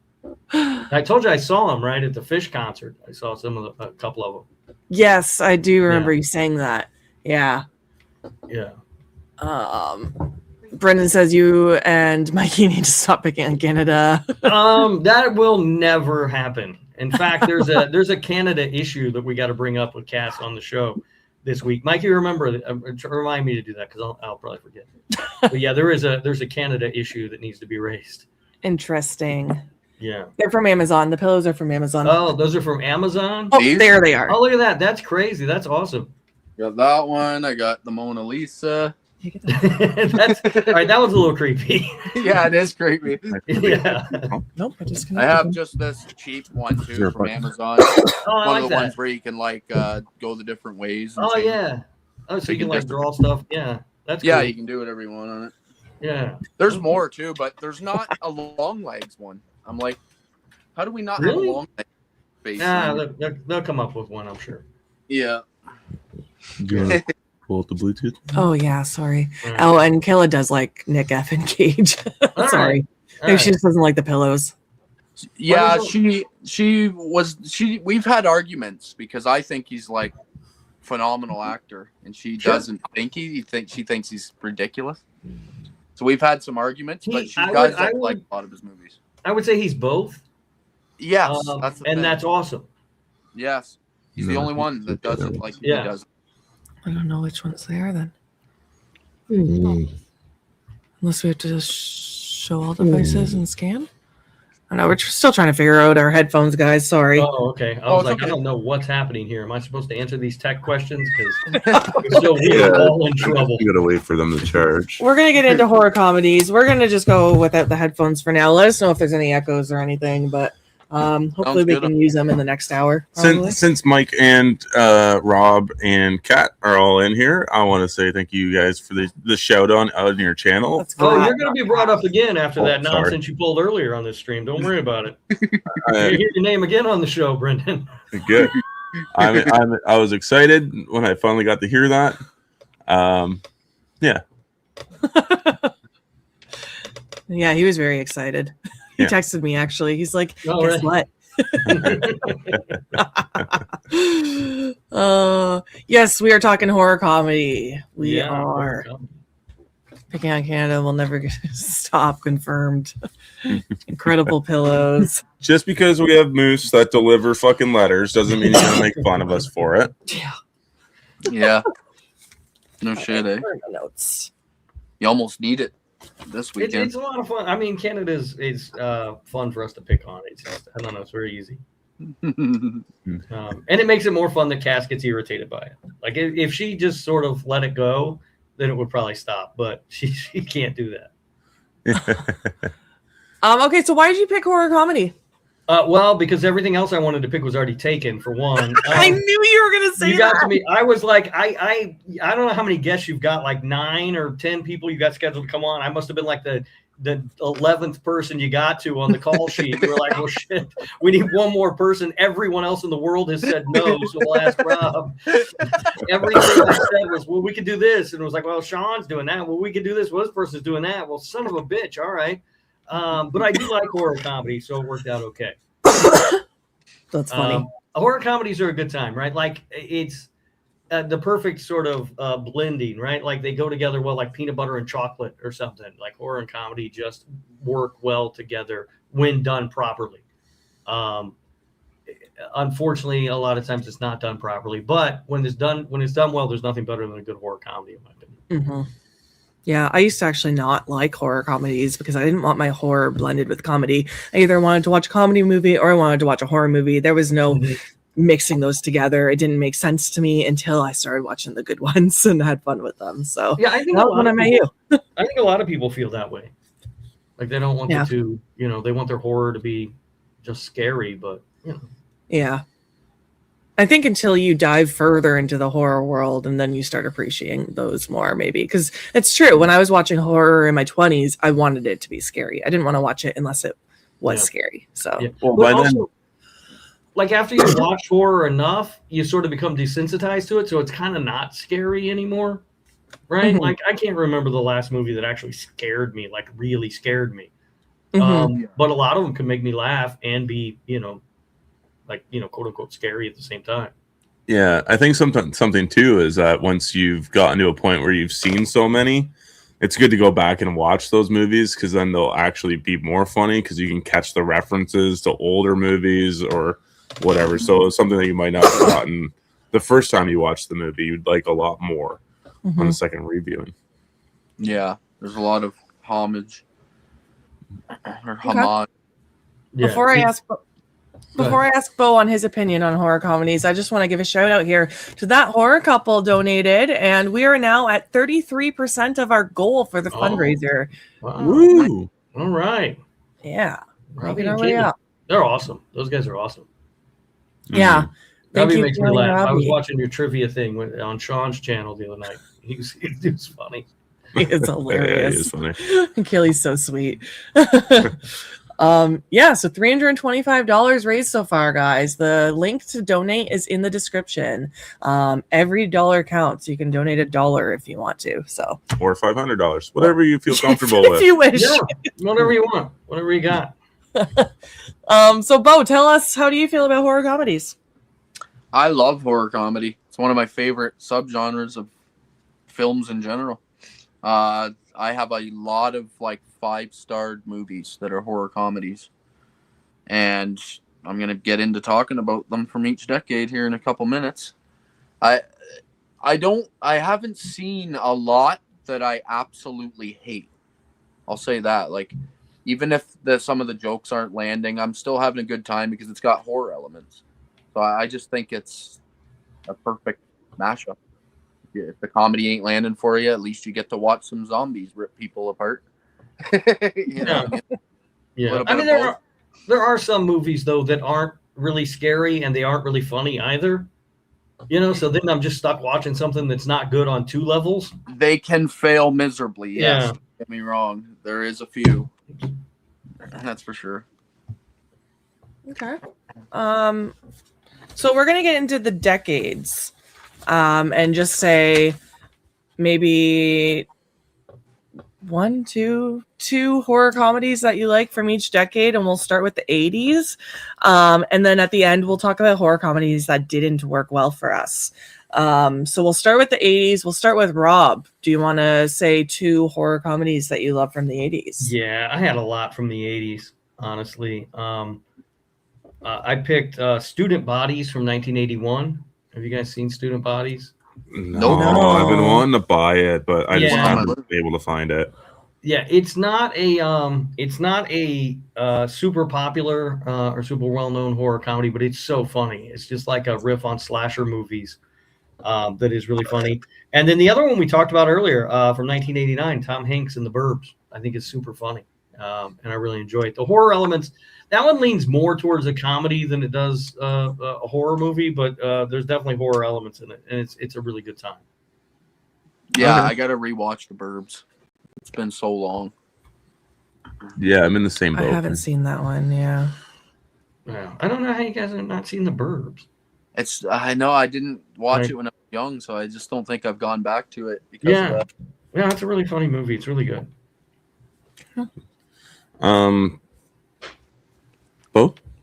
I told you I saw them right at the Fish concert. I saw a couple of them. Yes, I do remember you saying that. Yeah. Yeah. Brendan says you and Mikey need to stop picking on Canada. That will never happen. In fact, there's a Canada issue that we got to bring up with Cass on the show this week. Mikey, remember, remind me to do that because I'll probably forget. But yeah, there's a Canada issue that needs to be raised. Interesting. Yeah. They're from Amazon. The pillows are from Amazon. Oh, those are from Amazon? Oh, there they are. Oh, look at that. That's crazy. That's awesome. Got that one. I got the Mona Lisa. That's all right. That was a little creepy. Yeah, it is creepy. Yeah. Nope, I just I have just this cheap one too from Amazon. One of the ones where you can like go the different ways. Oh yeah. Oh, so you can like draw stuff. Yeah, that's yeah. cool. You can do whatever you want on it. Yeah. There's more too, but there's not a long legs one. I'm like, how do we not have a long leg face? Nah, they'll come up with one, I'm sure. Yeah. Pull up the Bluetooth. Oh yeah, sorry. Oh, and Kayla does like Nick F and Cage. Sorry, maybe she just doesn't like the pillows. Yeah, we've had arguments because I think he's like phenomenal actor, and she doesn't think she thinks he's ridiculous. So we've had some arguments, but she does like a lot of his movies. I would say he's both. Yes, that's awesome. Yes, he's the only one that doesn't like. Yeah. He doesn't. I don't know which ones they are then. Unless we have to just show all devices and scan. I know we're still trying to figure out our headphones, guys. Sorry. Oh, okay. I was like, I don't know what's happening here. Am I supposed to answer these tech questions? Because we're all in trouble. You gotta wait for them to charge. We're gonna get into horror comedies. We're gonna just go without the headphones for now. Let us know if there's any echoes or anything, but hopefully we can use them in the next hour. Since Mike and Rob and Kat are all in here, I want to say thank you guys for the shout out on your channel. Oh, you're going to be brought up again after that nonsense you pulled earlier on this stream. Don't worry about it. You hear your name again on the show, Brendan. Good. I was excited when I finally got to hear that. Yeah. Yeah, he was very excited. He texted me actually. He's like, guess what? Yes, we are talking horror comedy. We are. Picking on Canada will never stop. Confirmed. Incredible pillows. Just because we have moose that deliver fucking letters doesn't mean you're gonna make fun of us for it. Yeah. Yeah. No shit, eh? Notes. You almost need it this weekend. It's a lot of fun. I mean, Canada is fun for us to pick on. It's just, I don't know, it's very easy. And it makes it more fun that Cass gets irritated by it. Like if she just sort of let it go, then it would probably stop. But she can't do that. Okay, so why did you pick horror comedy? Well, because everything else I wanted to pick was already taken. For one, I knew you were gonna say you that. got to me. I was like, I don't know how many guests you've got, like 9 or 10 people you got scheduled to come on. I must have been like the 11th person you got to on the call sheet. You were like, well, shit, we need one more person. Everyone else in the world has said no, so we'll ask Rob. Everything I said was, well, we could do this, and it was like, well, Sean's doing that. Well, we could do this. Well, this person's doing that. Well, son of a bitch. All right. But I do like horror comedy, so it worked out okay. That's funny. Horror comedies are a good time, right? Like it's the perfect sort of blending, right? Like they go together well, like peanut butter and chocolate or something. Like horror and comedy just work well together when done properly. Unfortunately, a lot of times it's not done properly, but when it's done well, there's nothing better than a good horror comedy, in my opinion. Mm-hmm. Yeah, I used to actually not like horror comedies because I didn't want my horror blended with comedy. I either wanted to watch a comedy movie or I wanted to watch a horror movie. There was no mixing those together. It didn't make sense to me until I started watching the good ones and had fun with them. So yeah, I think when I met you. I think a lot of people feel that way. Like they don't want the two, they want their horror to be just scary, but Yeah. I think until you dive further into the horror world and then you start appreciating those more, maybe. Because it's true. When I was watching horror in my 20s, I wanted it to be scary. I didn't want to watch it unless it was scary. So, well, by also, like after you watch horror enough, you sort of become desensitized to it. So it's kind of not scary anymore. Right? Mm-hmm. Like I can't remember the last movie that actually scared me, like really scared me. Mm-hmm. But a lot of them can make me laugh and be, like, quote unquote scary at the same time. Yeah, I think something too is that once you've gotten to a point where you've seen so many, it's good to go back and watch those movies because then they'll actually be more funny because you can catch the references to older movies or whatever. So it's something that you might not have gotten the first time you watched the movie, you'd like a lot more on the second reviewing. Yeah, there's a lot of homage or homage. Before I ask. Before I ask Beau on his opinion on horror comedies, I just want to give a shout out here to that horror couple donated, and we are now at 33% of our goal for the fundraiser. Wow. Woo! All right. Yeah. Robbie Making our and way Kaylie. up. They're awesome. Those guys are awesome. Yeah. Thank Robbie you, makes me Kaylie laugh. I was Robbie. watching your trivia thing on Sean's channel the other night. He was funny. He is hilarious. He is funny. Kaylee's so sweet. Yeah, so $325 raised so far, guys. The link to donate is in the description. Every dollar counts. You can donate $1 if you want to. So Or $500, whatever you feel comfortable if with. you wish. Yeah, whatever you want, whatever you got. So Beau, tell us, how do you feel about horror comedies? I love horror comedy. It's one of my favorite subgenres of films in general. I have a lot of like 5-star movies that are horror comedies, and I'm gonna get into talking about them from each decade here in a couple minutes. I haven't seen a lot that I absolutely hate. I'll say that. Like, even if some of the jokes aren't landing, I'm still having a good time because it's got horror elements. So I just think it's a perfect mashup. If the comedy ain't landing for you, at least you get to watch some zombies rip people apart. You know? Yeah. I mean, there are some movies though that aren't really scary and they aren't really funny either. You know, so then I'm just stuck watching something that's not good on 2 levels. They can fail miserably. Yes. Yeah. Don't get me wrong. There is a few. That's for sure. Okay. So we're gonna get into the decades, and just say maybe 1, 2 horror comedies that you like from each decade, and we'll start with the 80s. And then at the end, we'll talk about horror comedies that didn't work well for us. So we'll start with the 80s. We'll start with Rob. Do you want to say 2 horror comedies that you love from the 80s? Yeah, I had a lot from the 80s, honestly. I picked Student Bodies from 1981. Have you guys seen Student Bodies? No, I've been wanting to buy it, but I just haven't been able to find it. Yeah, it's not a super popular or super well-known horror comedy, but it's so funny. It's just like a riff on slasher movies that is really funny. And then the other one we talked about earlier from 1989, Tom Hanks in The Burbs, I think is super funny, and I really enjoy it. The horror elements, that one leans more towards a comedy than it does a horror movie, but there's definitely horror elements in it, and it's a really good time. Yeah, I got to rewatch The Burbs. It's been so long. Yeah, I'm in the same I boat. haven't seen that one. Yeah. Yeah, I don't know how you guys have not seen The Burbs. I know I didn't watch it when I was young, so I just don't think I've gone back to it because of that. Yeah, it's a really funny movie. It's really good.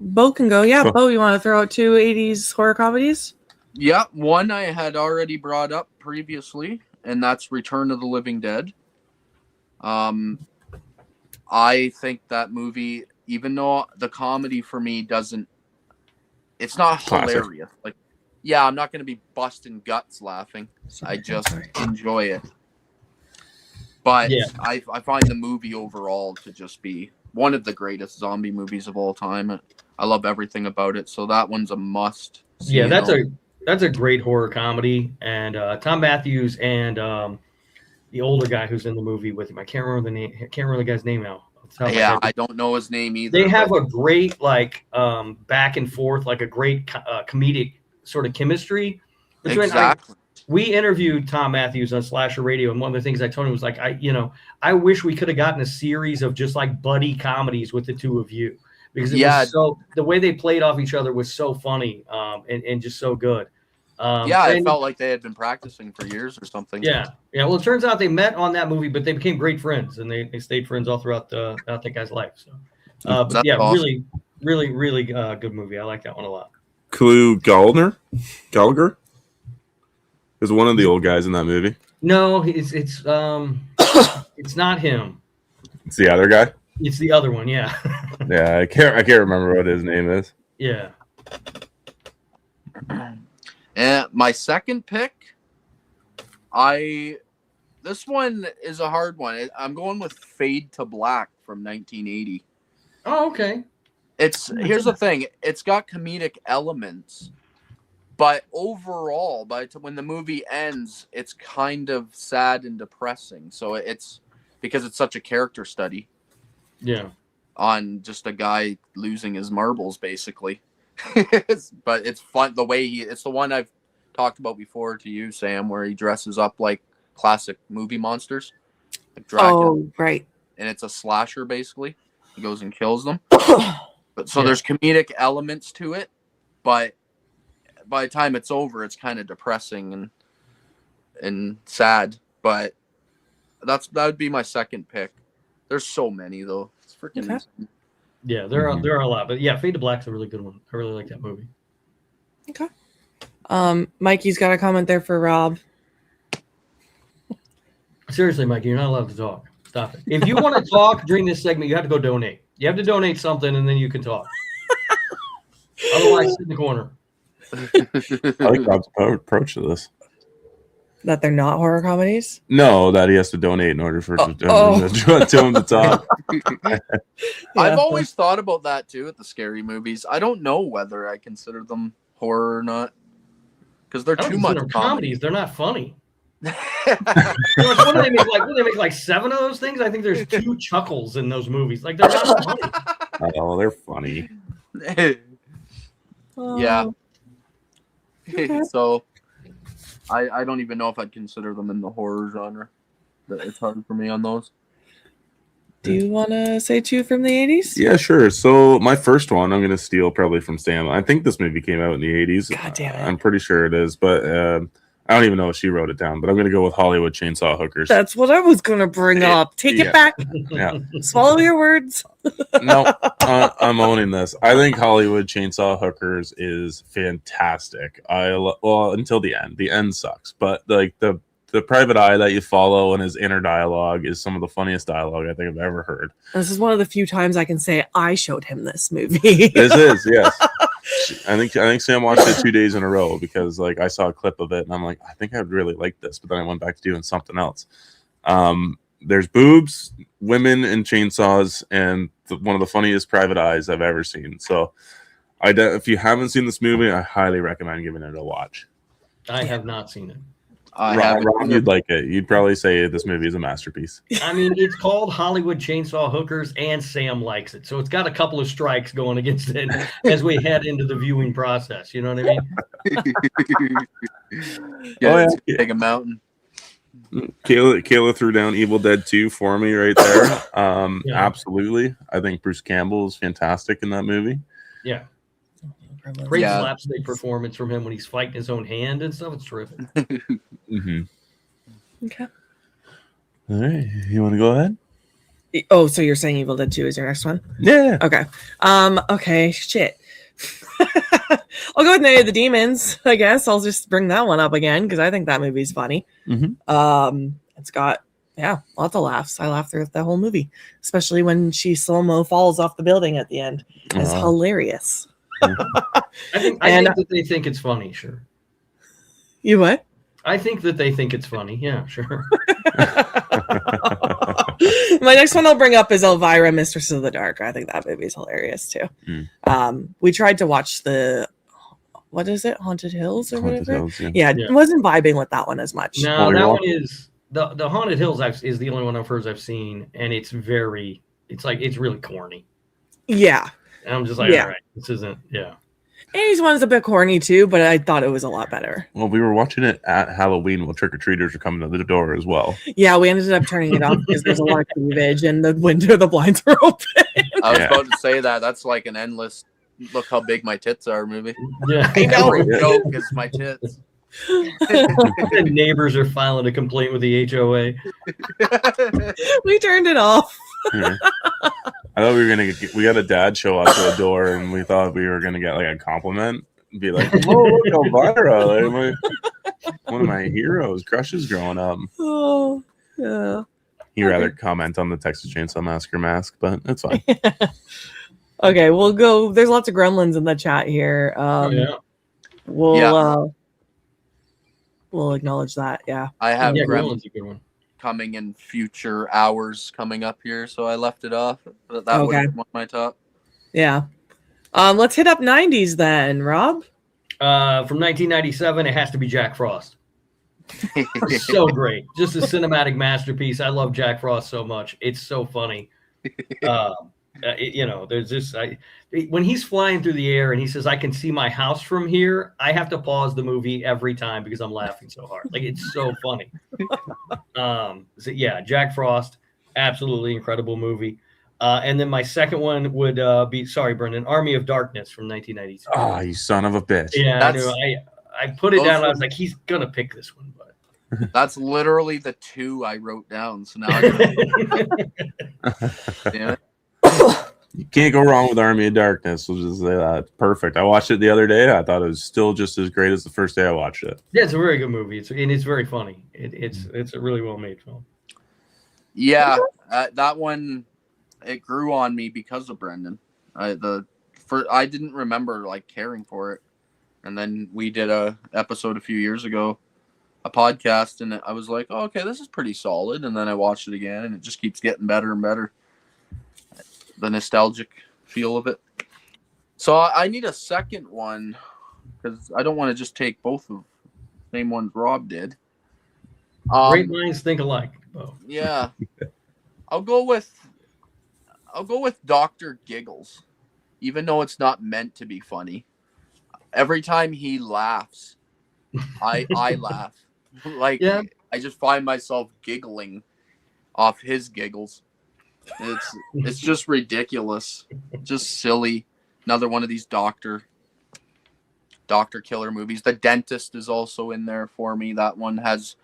Beau can go. Yeah, Sure. Beau, you want to throw out 2 80s horror comedies? Yeah, one I had already brought up previously, and that's Return of the Living Dead. I think that movie, even though the comedy for me it's not Classic. hilarious. Like, yeah, I'm not going to be busting guts laughing. I just enjoy it. But Yeah. I find the movie overall to just be one of the greatest zombie movies of all time. I love everything about it, so that one's a must. Yeah, that's a great horror comedy, and Tom Matthews and the older guy who's in the movie with him. I can't remember the name. I can't remember the guy's name now. Yeah, I don't know his name either. They have a great back and forth, like a great comedic sort of chemistry. Exactly. We interviewed Tom Matthews on Slasher Radio, and one of the things I told him was like, I wish we could have gotten a series of just like buddy comedies with the two of you, because it was so, the way they played off each other was so funny and just so good. I felt like they had been practicing for years or something. Yeah. Well, it turns out they met on that movie, but they became great friends, and they stayed friends all throughout that guy's life. So, but yeah, awesome. really good movie. I like that one a lot. Clue Gallagher is one of the old guys in that movie. No, it's not him. It's the other guy. It's the other one. Yeah. Yeah, I can't remember what his name is. Yeah. And my second pick, this one is a hard one. I'm going with Fade to Black from 1980. Oh, okay. Here's the thing. It's got comedic elements, but overall, when the movie ends, it's kind of sad and depressing. So it's because it's such a character study. Yeah. On just a guy losing his marbles, basically. But it's fun the way it's the one I've talked about before to you, Sam, where he dresses up like classic movie monsters, like Dracula. Oh, right. And it's a slasher, basically. He goes and kills them. But so there's comedic elements to it, but by the time it's over, it's kind of depressing and sad. But that would be my second pick. There's so many though. It's freaking insane. Yeah, there are a lot, but yeah, Fade to Black's a really good one. I really like that movie. Okay. Mikey's got a comment there for Rob. Seriously, Mikey, you're not allowed to talk. Stop it. If you want to talk during this segment, you have to go donate. You have to donate something, and then you can talk. Otherwise, sit in the corner. I like Rob's approach to this. That they're not horror comedies? No, that he has to donate in order for to him to talk. I've always thought about that too with the scary movies. I don't know whether I consider them horror or not because they're too much comedies. They're not funny. What do they make? What do they make? Like 7 of those things? I think there's 2 chuckles in those movies. Like they're not funny. Oh, they're funny. Yeah. Okay. So I don't even know if I'd consider them in the horror genre. It's hard for me on those. Do you want to say 2 from the 80s? Yeah, sure. So my first one, I'm going to steal probably from Sam. I think this movie came out in the 80s. God damn it. I'm pretty sure it is, but I don't even know if she wrote it down, but I'm going to go with Hollywood Chainsaw Hookers. That's what I was going to bring up. Take it back. Yeah. Swallow your words. No, I'm owning this. I think Hollywood Chainsaw Hookers is fantastic. Well, until the end. The end sucks, but like the private eye that you follow and his inner dialogue is some of the funniest dialogue I think I've ever heard. This is one of the few times I can say I showed him this movie. This is, yes. I think Sam watched it 2 days in a row because like I saw a clip of it and I'm like, I think I'd really like this, but then I went back to doing something else. There's boobs, women, and chainsaws, and one of the funniest private eyes I've ever seen. So, if you haven't seen this movie, I highly recommend giving it a watch. I have not seen it. Rob, you'd like it. You'd probably say this movie is a masterpiece. I mean, it's called Hollywood Chainsaw Hookers, and Sam likes it. So it's got a couple of strikes going against it as we head into the viewing process. You know what I mean? Take a mountain. Kayla threw down Evil Dead 2 for me right there. Absolutely. I think Bruce Campbell is fantastic in that movie. Yeah. Great slapstick performance from him when he's fighting his own hand and stuff. It's terrific. Mm-hmm. Okay. All right. You want to go ahead? Oh, so you're saying Evil Dead 2 is your next one? Yeah. Okay. Okay. Shit. I'll go with Night of the Demons, I guess. I'll just bring that one up again because I think that movie's funny. Mm-hmm. It's got lots of laughs. I laughed through the whole movie, especially when she slow-mo falls off the building at the end. It's hilarious. I think that they think it's funny. Sure. You what? I think that they think it's funny. Yeah, sure. My next one I'll bring up is Elvira, Mistress of the Dark. I think that movie is hilarious too. We tried to watch what is it? Haunted Hills or Haunted whatever? Hills, yeah, wasn't vibing with that one as much. No, that one is the Haunted Hills is the only one of hers I've seen, and it's really corny. Yeah. And I'm just like, all right, this isn't, Annie's one's a bit corny too, but I thought it was a lot better. Well, we were watching it at Halloween while trick-or-treaters were coming to the door as well. Yeah, we ended up turning it off because there's a lot of cleavage and the blinds were open. I was about to say that. That's like an endless, look how big my tits are movie. Yeah. I know. Every joke is my tits. The neighbors are filing a complaint with the HOA. We turned it off. Yeah. I thought we got a dad show up to the door and we thought we were gonna get like a compliment and be like, oh, look, Elvira, like one of my heroes, crushes growing up. Oh, yeah. He'd rather comment on the Texas Chainsaw Massacre mask, but it's fine. Okay, we'll go. There's lots of gremlins in the chat here. We'll acknowledge that. Yeah. I have Gremlins a good one. Coming in future hours coming up here, so I left it off. But that was one of my top. Yeah. Let's hit up 90s then, Rob. From 1997, it has to be Jack Frost. So great. Just a cinematic masterpiece. I love Jack Frost so much. It's so funny. There's this, when he's flying through the air and he says, "I can see my house from here," I have to pause the movie every time because I'm laughing so hard. Like, it's so funny. Jack Frost, absolutely incredible movie. And then my second one would be, sorry, Brendan, Army of Darkness from 1992. Oh, you son of a bitch. Yeah, I put it down. I was like, he's going to pick this one. But that's literally the two I wrote down. So now damn it. You can't go wrong with Army of Darkness. We'll just say that. It's perfect. I watched it the other day. I thought it was still just as great as the first day I watched it. Yeah, it's a very good movie. It's very funny. It's a really well-made film. Yeah, that one, it grew on me because of Brendan. I didn't remember like caring for it, and then we did a episode a few years ago, a podcast, and I was like, oh, okay, this is pretty solid. And then I watched it again, and it just keeps getting better and better. The nostalgic feel of it. So I need a second one because I don't want to just take both of the same ones Rob did. Great minds think alike. Beau. Yeah, I'll go with Dr. Giggles, even though it's not meant to be funny. Every time he laughs, I laugh. Like, yeah. I just find myself giggling off his giggles. It's just ridiculous, just silly. Another one of these doctor killer movies. The Dentist is also in there for me. That one has,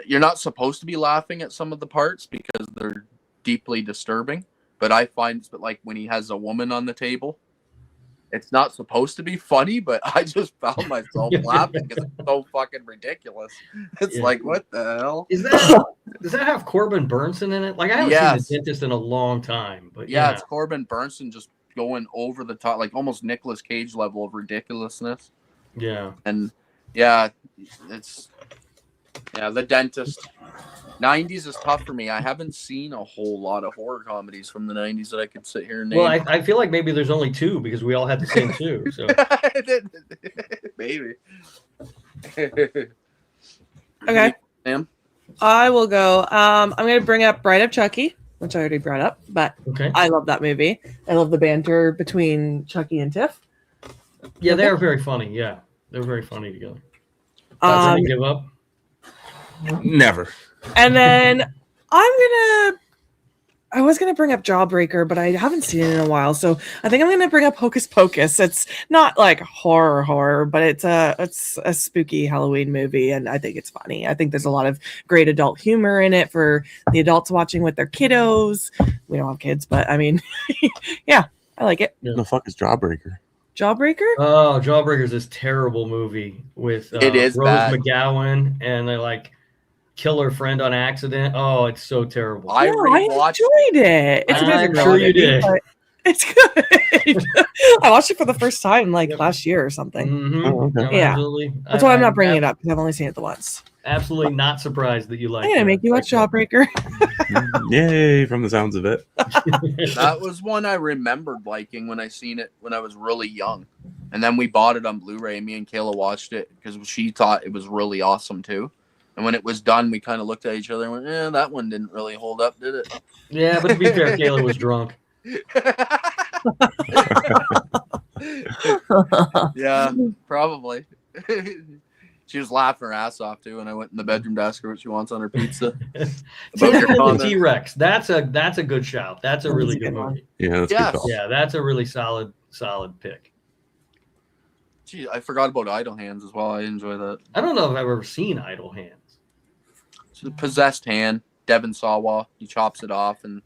you're not supposed to be laughing at some of the parts because they're deeply disturbing. But I find, like, when he has a woman on the table, it's not supposed to be funny, but I just found myself laughing because it's so fucking ridiculous. It's like, what the hell? Does that have Corbin Burnson in it? Like, I haven't seen The Dentist in a long time, but yeah, it's Corbin Burnson just going over the top, like almost Nicolas Cage level of ridiculousness. Yeah, and The Dentist. 90s is tough for me. I haven't seen a whole lot of horror comedies from the 90s that I could sit here and name. Well, I feel like maybe there's only two because we all had the same two. So maybe. Okay. Sam? I will go. I'm going to bring up Bride of Chucky, which I already brought up, but okay. I love that movie. I love the banter between Chucky and Tiff. Yeah, they're very funny. Yeah, they're very funny together. Give up? Never. And then I was going to bring up Jawbreaker, but I haven't seen it in a while. So I think I'm going to bring up Hocus Pocus. It's not like horror, but it's a spooky Halloween movie. And I think it's funny. I think there's a lot of great adult humor in it for the adults watching with their kiddos. We don't have kids, but I mean, yeah, I like it. What the fuck is Jawbreaker? Jawbreaker? Oh, Jawbreaker's this terrible movie with it is Rose bad. McGowan, and they like kill her friend on accident. Oh, it's so terrible. I enjoyed it. I'm sure you did. It's good. I watched it for the first time like last year or something. Mm-hmm. Oh, okay. No, Yeah, absolutely. that's why I'm not bringing it up because I've only seen it the once. Absolutely not surprised that you like it. I'm gonna make you watch Jawbreaker. Yay, from the sounds of it. That was one I remembered liking when I seen it when I was really young. And then we bought it on Blu-ray. Me and Kayla watched it because she thought it was really awesome too. And when it was done, we kind of looked at each other and went, that one didn't really hold up, did it? Yeah, but to be fair, Kayla was drunk. Yeah, probably. She was laughing her ass off too, and I went in the bedroom to ask her what she wants on her pizza. T-Rex. That's a good shout. That's a really good movie. Yeah, that's good call. Yeah, that's a really solid pick. Gee, I forgot about Idle Hands as well. I enjoy that. I don't know if I've ever seen Idle Hands. It's a possessed hand. Devin Sawa. He chops it off, and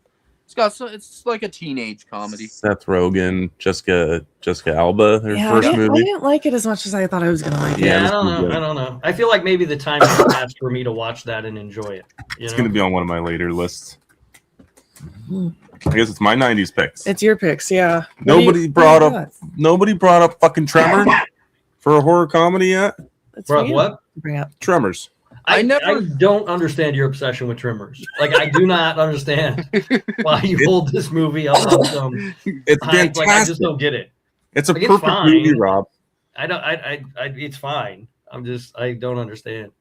it's like a teenage comedy. Seth Rogen, Jessica Alba, their first movie. I didn't like it as much as I thought I was gonna like it. Yeah, I don't know. I feel like maybe the time has passed for me to watch that and enjoy it. It's going to be on one of my later lists. I guess it's my 90s picks. It's your picks, yeah. Nobody brought up fucking Tremor for a horror comedy yet. Brought what? Bring up Tremors. I don't understand your obsession with Tremors. Like, I do not understand why you hold this movie up on some. It's fantastic. Like, I just don't get it. It's a Like, it's perfect fine. movie, Rob. It's fine. I don't understand.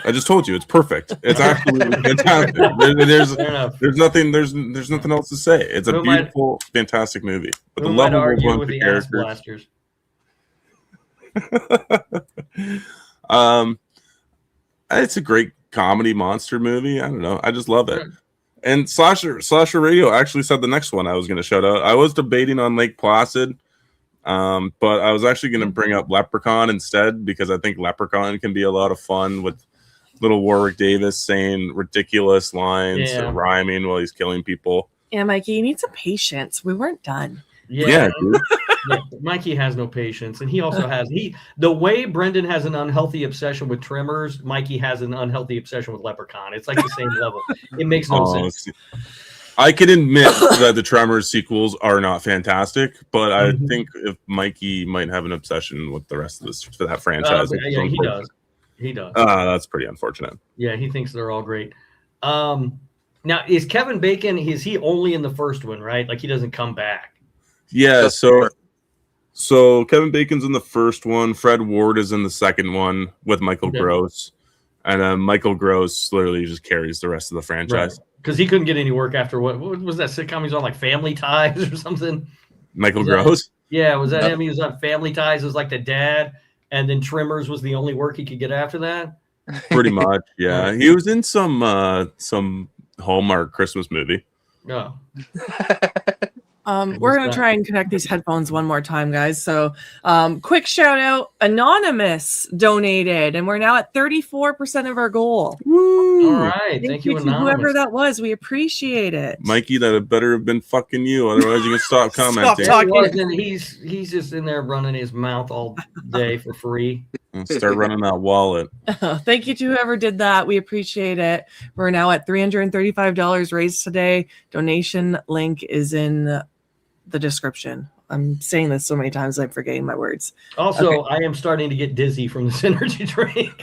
I just told you it's perfect. It's absolutely fantastic. There's nothing else to say. It's a beautiful, fantastic movie. With a Who might lovable argue bunch with of the ass characters. blasters? It's a great comedy monster movie. I don't know. I just love it. And Slasher Radio actually said the next one I was going to shout out. I was debating on Lake Placid, but I was actually going to bring up Leprechaun instead because I think Leprechaun can be a lot of fun with little Warwick Davis saying ridiculous lines or rhyming while he's killing people. Yeah, Mikey, you need some patience. We weren't done. Yeah, dude. Yeah, Mikey has no patience, and he also has the way Brendan has an unhealthy obsession with Tremors. Mikey has an unhealthy obsession with Leprechaun. It's like the same level. It makes no sense. I can admit that the Tremors sequels are not fantastic, but I think if Mikey might have an obsession with the rest of this for that franchise. Yeah, he does. He does. That's pretty unfortunate. Yeah, he thinks they're all great. Now, is Kevin Bacon? Is he only in the first one, right? Like he doesn't come back. Yeah. So Kevin Bacon's in the first one. Fred Ward is in the second one with Michael Gross, and then Michael Gross literally just carries the rest of the franchise because he couldn't get any work after what was that sitcom he's on, like Family Ties or something. Michael Gross. Yeah, was that him? He was on Family Ties as like the dad, and then Tremors was the only work he could get after that. Pretty much, yeah. He was in some Hallmark Christmas movie. No. We're going to try and connect these headphones one more time, guys. So quick shout out. Anonymous donated, and we're now at 34% of our goal. Woo! All right. Thank you, to Anonymous. whoever that was. We appreciate it. Mikey, that better have been fucking you. Otherwise, you can stop commenting. Stop talking. He's just in there running his mouth all day for free. And start running that wallet. Thank you to whoever did that. We appreciate it. We're now at $335 raised today. Donation link is in the description. I'm saying this so many times I'm forgetting my words. Also, I am starting to get dizzy from this energy drink.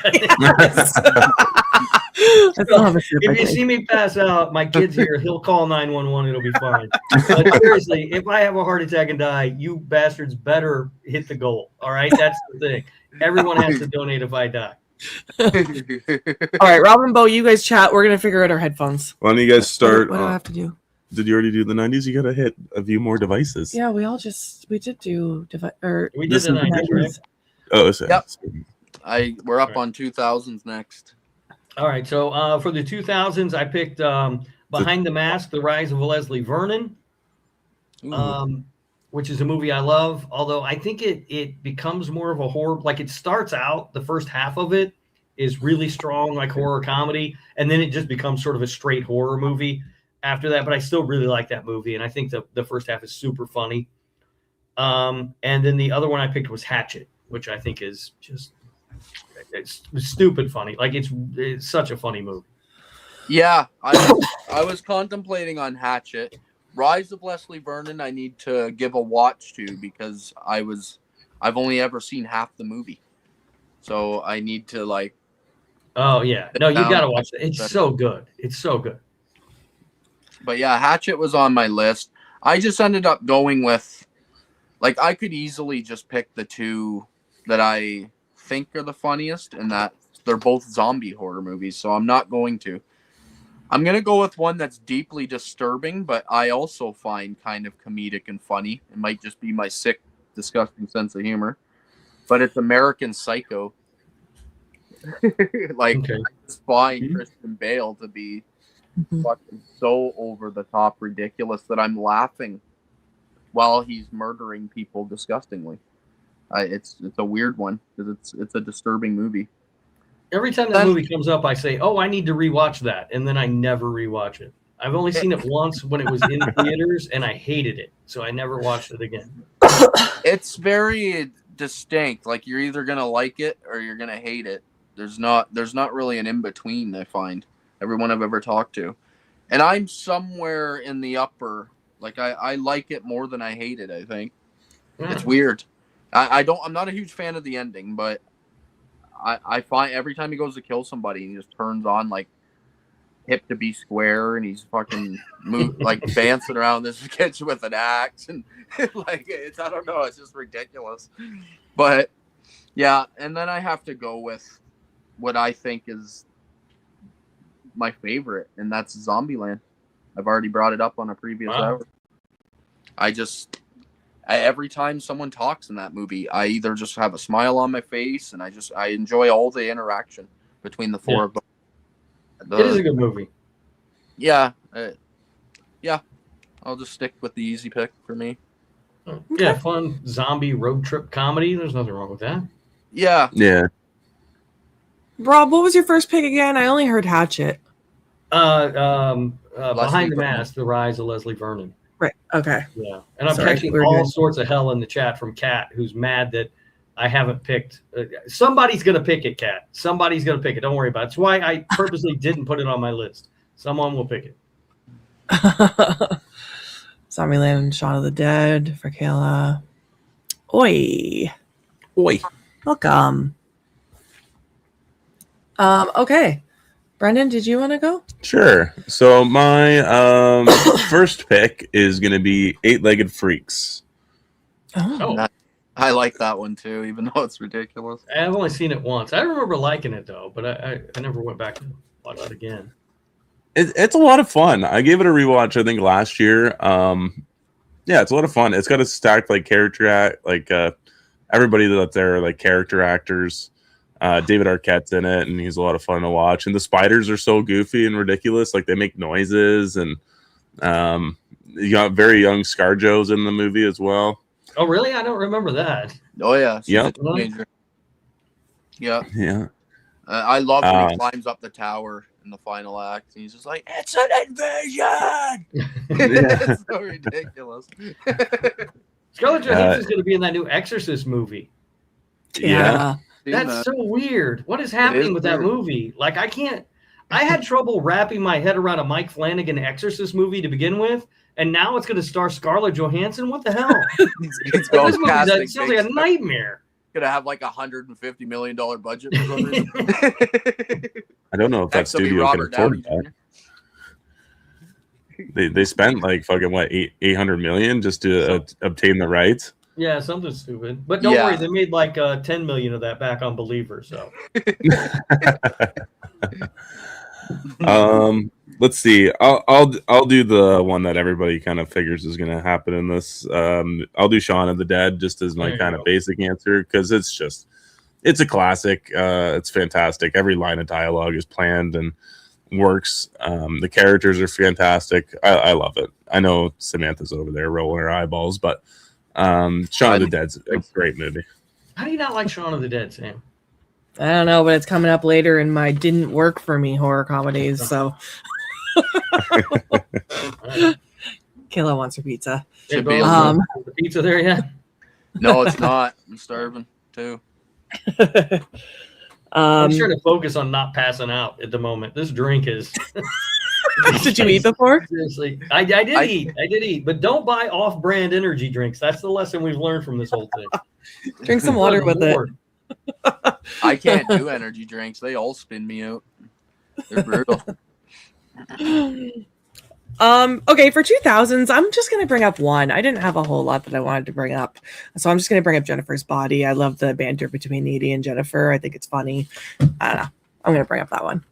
If you see me pass out, my kid's here. He'll call 911. It'll be fine. But seriously, if I have a heart attack and die, you bastards better hit the goal. All right? That's the thing. Everyone has to donate if I die. All right, Rob and Beau, you guys chat. We're going to figure out our headphones. Why don't you guys start? What do I have to do? Did you already do the 90s? You got to hit a few more devices. Yeah, we did do we did the 90s, right? Oh, so yep. We're up on 2000s next. All right, so for the 2000s, I picked Behind the Mask: The Rise of Leslie Vernon, which is a movie I love. Although I think it becomes more of a horror. Like it starts out, the first half of it is really strong, like horror comedy, and then it just becomes sort of a straight horror movie after that. But I still really like that movie, and I think the first half is super funny. And then the other one I picked was Hatchet, which I think is just it's stupid funny. Like it's such a funny movie. Yeah, I was contemplating on Hatchet. Rise of Leslie Vernon I need to give a watch to because I've only ever seen half the movie. So I need to like Oh yeah. No, you gotta watch it. It's so good. It's so good. But yeah, Hatchet was on my list. I just ended up going with like I could easily just pick the two that I think are the funniest and that they're both zombie horror movies, so I'm not going to. I'm going to go with one that's deeply disturbing, but I also find kind of comedic and funny. It might just be my sick, disgusting sense of humor. But it's American Psycho. I just find Christian Bale to be fucking so over the top ridiculous that I'm laughing while he's murdering people disgustingly. It's a weird one because it's a disturbing movie. Every time that movie comes up, I say, "Oh, I need to rewatch that," and then I never rewatch it. I've only seen it once when it was in theaters, and I hated it, so I never watched it again. It's very distinct. Like you're either gonna like it or you're gonna hate it. There's not really an in between. I find everyone I've ever talked to, and I'm somewhere in the upper. Like I like it more than I hate it. I think it's weird. I'm not a huge fan of the ending, but I find every time he goes to kill somebody, he just turns on like hip to be square, and he's fucking like dancing around this kitchen with an axe, and like it's, I don't know, it's just ridiculous. But yeah, and then I have to go with what I think is my favorite, and that's Zombieland. I've already brought it up on a previous hour. Every time someone talks in that movie, I either just have a smile on my face, and I enjoy all the interaction between the four of them. It is a good movie. Yeah, I'll just stick with the easy pick for me. Yeah, fun zombie road trip comedy. There's nothing wrong with that. Yeah. Rob, what was your first pick again? I only heard Hatchet. Behind the Mask, The Rise of Leslie Vernon. Right. Okay. Yeah, and I'm catching all sorts of hell in the chat from Kat, who's mad that I haven't picked. Somebody's gonna pick it, Kat. Somebody's gonna pick it. Don't worry about it. That's why I purposely didn't put it on my list. Someone will pick it. Zombieland and Shaun of the Dead for Kayla. Oi. Welcome. Okay. Brendan, did you want to go? Sure. So my first pick is going to be Eight-Legged Freaks. Oh. I like that one too, even though it's ridiculous. I've only seen it once. I remember liking it though, but I never went back and watched it again. It's a lot of fun. I gave it a rewatch, I think, last year. Yeah, it's a lot of fun. It's got a stacked like character act, like everybody that's there are like character actors. David Arquette's in it, and he's a lot of fun to watch. And the spiders are so goofy and ridiculous, like they make noises. And you got very young ScarJo's in the movie as well. Oh, really? I don't remember that. Oh yeah. Yep. Yeah. Yeah. I love when he climbs up the tower in the final act. And he's just like, "It's an invasion!" It's so ridiculous. Scarlett Johansson's going to be in that new Exorcist movie. Yeah. That's so weird. What is happening with that movie? Like, I had trouble wrapping my head around a Mike Flanagan Exorcist movie to begin with, and now it's going to star Scarlett Johansson. What the hell? This movie sounds like a nightmare. Gonna have like $150 million budget or something. I don't know if that studio can afford that. They spent like fucking what, 800 million just to obtain the rights. Yeah, something stupid. But don't worry, they made like 10 million of that back on Believer. So let's see. I'll do the one that everybody kind of figures is going to happen in this. I'll do Shaun of the Dead just as my kind of basic answer, because it's a classic. It's fantastic. Every line of dialogue is planned and works. The characters are fantastic. I love it. I know Samantha's over there rolling her eyeballs, but Shaun of the Dead's a great movie. How do you not like Shaun of the Dead, Sam? I don't know, but it's coming up later in my didn't work for me horror comedies. So Kayla wants her pizza. Should be the pizza there yet? No, it's not. I'm starving too. I'm trying to focus on not passing out at the moment. This drink is. Did you eat before? Seriously, I did eat, but don't buy off-brand energy drinks. That's the lesson we've learned from this whole thing. Drink some water with it. I can't do energy drinks. They all spin me out. They're brutal. Okay, for 2000s, I'm just going to bring up one. I didn't have a whole lot that I wanted to bring up. So I'm just going to bring up Jennifer's Body. I love the banter between Edie and Jennifer. I think it's funny. I don't know. I'm going to bring up that one.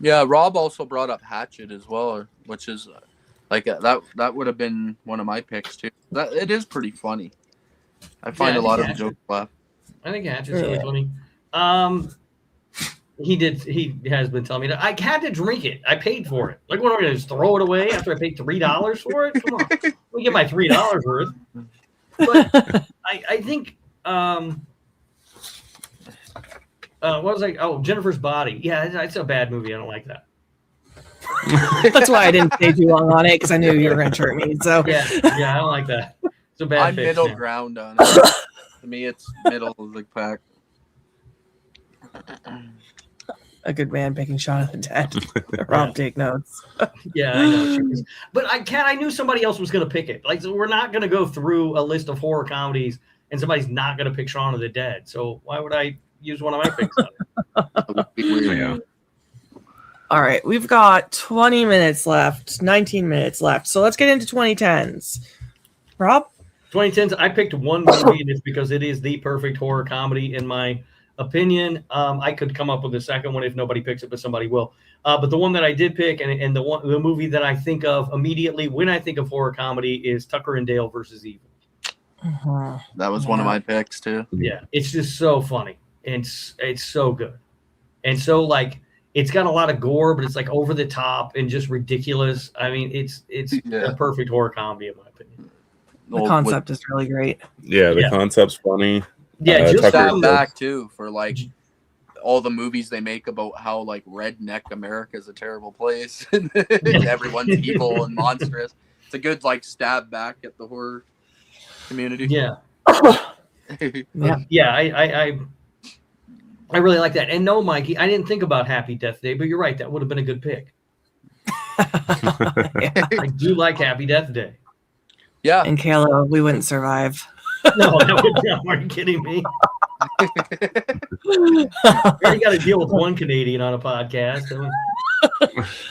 Yeah, Rob also brought up Hatchet as well, which is like that would have been one of my picks too. It is pretty funny. I find a lot of the jokes laugh. I think Hatchet's really funny. He has been telling me that I had to drink it. I paid for it. Like, what am I going to just throw it away after I paid $3 for it? Come on, let me get my $3 worth. But I think what was I? Oh, Jennifer's Body. Yeah, it's a bad movie. I don't like that. That's why I didn't stay too long on it, because I knew you were going to chirp me. So yeah, I don't like that. It's a bad. I'm middle ground on it. To me, it's middle of the pack. A good man picking Shaun of the Dead. Rob, take notes. Yeah, I know. But I knew somebody else was going to pick it. Like, so we're not going to go through a list of horror comedies and somebody's not going to pick Shaun of the Dead. So why would I use one of my picks on it? Yeah. All right, we've got 20 minutes left, 19 minutes left. So let's get into 2010s. Rob? 2010s, I picked one movie, and it's because it is the perfect horror comedy, in my opinion. I could come up with a second one if nobody picks it, but somebody will. But the one that I did pick, and the movie that I think of immediately when I think of horror comedy is Tucker and Dale versus Evil. That was one of my picks too. Yeah, it's just so funny. It's so good. And so like it's got a lot of gore, but it's like over the top and just ridiculous. I mean, it's a perfect horror comedy in my opinion. The concept is really great. Yeah, the concept's funny. Yeah, just that back too for like all the movies they make about how like redneck America is a terrible place and everyone's evil and monstrous. It's a good like stab back at the horror community. Yeah. I really like that. And no, Mikey, I didn't think about Happy Death Day, but you're right. That would have been a good pick. I do like Happy Death Day. Yeah. And Kayla, we wouldn't survive. No, are you kidding me? You already got to deal with one Canadian on a podcast.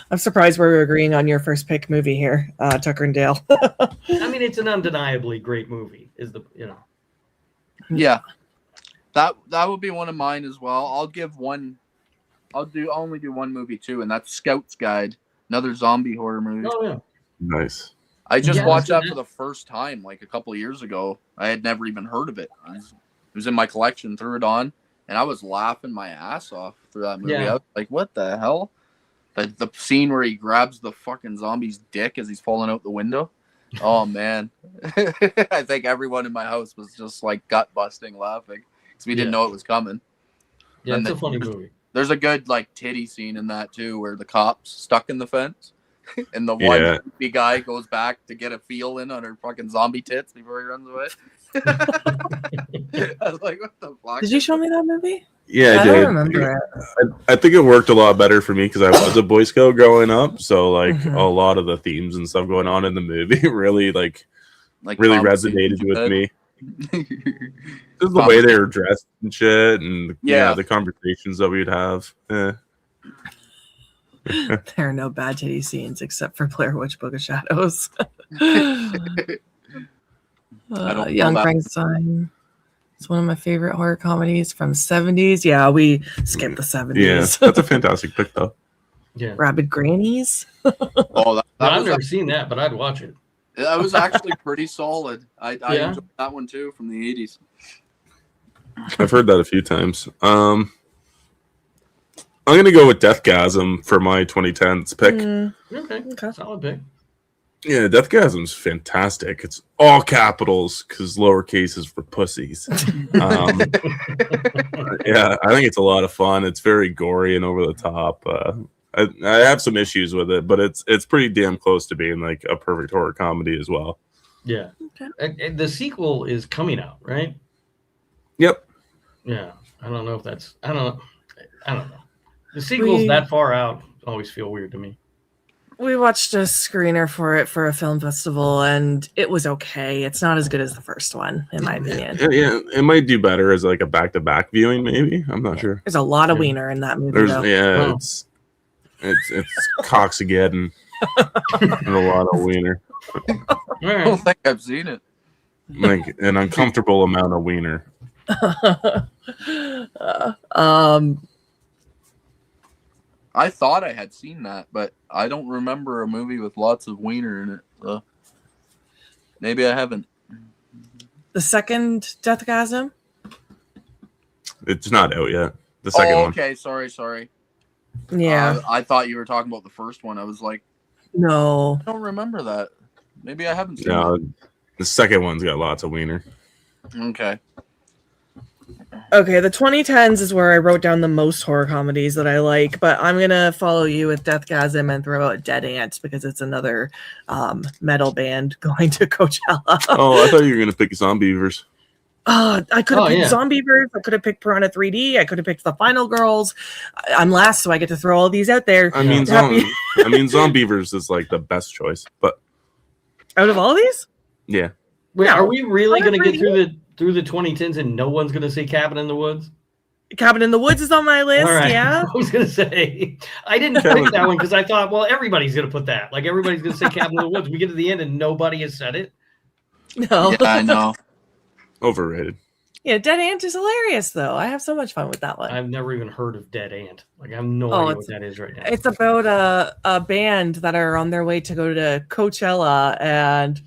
I'm surprised we're agreeing on your first pick movie here, Tucker and Dale. I mean, it's an undeniably great movie. Yeah, that would be one of mine as well. I'll only do one movie too, and that's Scout's Guide, another zombie horror movie. Oh yeah, nice. I just watched that for the first time like a couple of years ago. I had never even heard of it. It was in my collection, threw it on, and I was laughing my ass off through that movie. Yeah. I was like, what the hell? The scene where he grabs the fucking zombie's dick as he's falling out the window. Oh man. I think everyone in my house was just like gut busting laughing because we didn't know it was coming. Yeah, and it's a funny movie. There's a good like titty scene in that too where the cop's stuck in the fence and the one creepy guy goes back to get a feel in on her fucking zombie tits before he runs away. I was like, what the fuck? Did you show me that movie? Yeah, I did. don't remember it. I think it worked a lot better for me because I was a Boy Scout growing up. So like a lot of the themes and stuff going on in the movie really really resonated with me. Just the way they were dressed and shit, and the conversations that we'd have. There are no bad titty scenes except for Blair Witch Book of Shadows. Young Frankenstein. It's one of my favorite horror comedies from the 70s. Yeah, we skipped the 70s. Yeah, that's a fantastic pick, though. Yeah. Rabid Grannies. I've never seen that, but I'd watch it. That was actually pretty solid. I enjoyed that one too from the 80s. I've heard that a few times. I'm going to go with Deathgasm for my 2010s pick. Okay. Solid pick. Yeah, Deathgasm's fantastic. It's all capitals because lowercase is for pussies. Yeah, I think it's a lot of fun. It's very gory and over the top. I have some issues with it, but it's pretty damn close to being like a perfect horror comedy as well. Yeah. And the sequel is coming out, right? Yep. Yeah. I don't know if that's I don't know. The sequels that far out always feel weird to me. We watched a screener for it for a film festival, and it was okay. It's not as good as the first one, in my opinion. Yeah, it might do better as like a back-to-back viewing, maybe. I'm not sure. There's a lot of wiener in that movie, though. Yeah, it's Coxageddon and a lot of wiener. I don't think I've seen it. Like an uncomfortable amount of wiener. I thought I had seen that, but I don't remember a movie with lots of wiener in it. So maybe I haven't. The second Deathgasm? It's not out yet. The second one. Okay, sorry. Yeah. I thought you were talking about the first one. I was like, no. I don't remember that. Maybe I haven't seen No, it. the second one's got lots of wiener. Okay. Okay, the 2010s is where I wrote down the most horror comedies that I like, but I'm going to follow you with Deathgasm and throw out Dead Ants because it's another metal band going to Coachella. Oh, I thought you were going to pick Zombievers. I could have picked Zombievers. I could have picked Piranha 3D. I could have picked The Final Girls. I'm last, so I get to throw all these out there. I mean, Zombievers is like the best choice, but out of all these? Yeah. Wait, are we really going to get through the 2010s and no one's going to say Cabin in the Woods? Cabin in the Woods is on my list. All right. Yeah. I was gonna say I didn't pick that one because I thought, well, everybody's gonna put that. Like everybody's gonna say Cabin in the Woods. We get to the end and nobody has said it. No. Yeah, I know. Overrated. Yeah, Dead Ant is hilarious though. I have so much fun with that one. I've never even heard of Dead Ant. Like I have no Oh, idea it's- what that is right now. It's about a band that are on their way to go to Coachella, and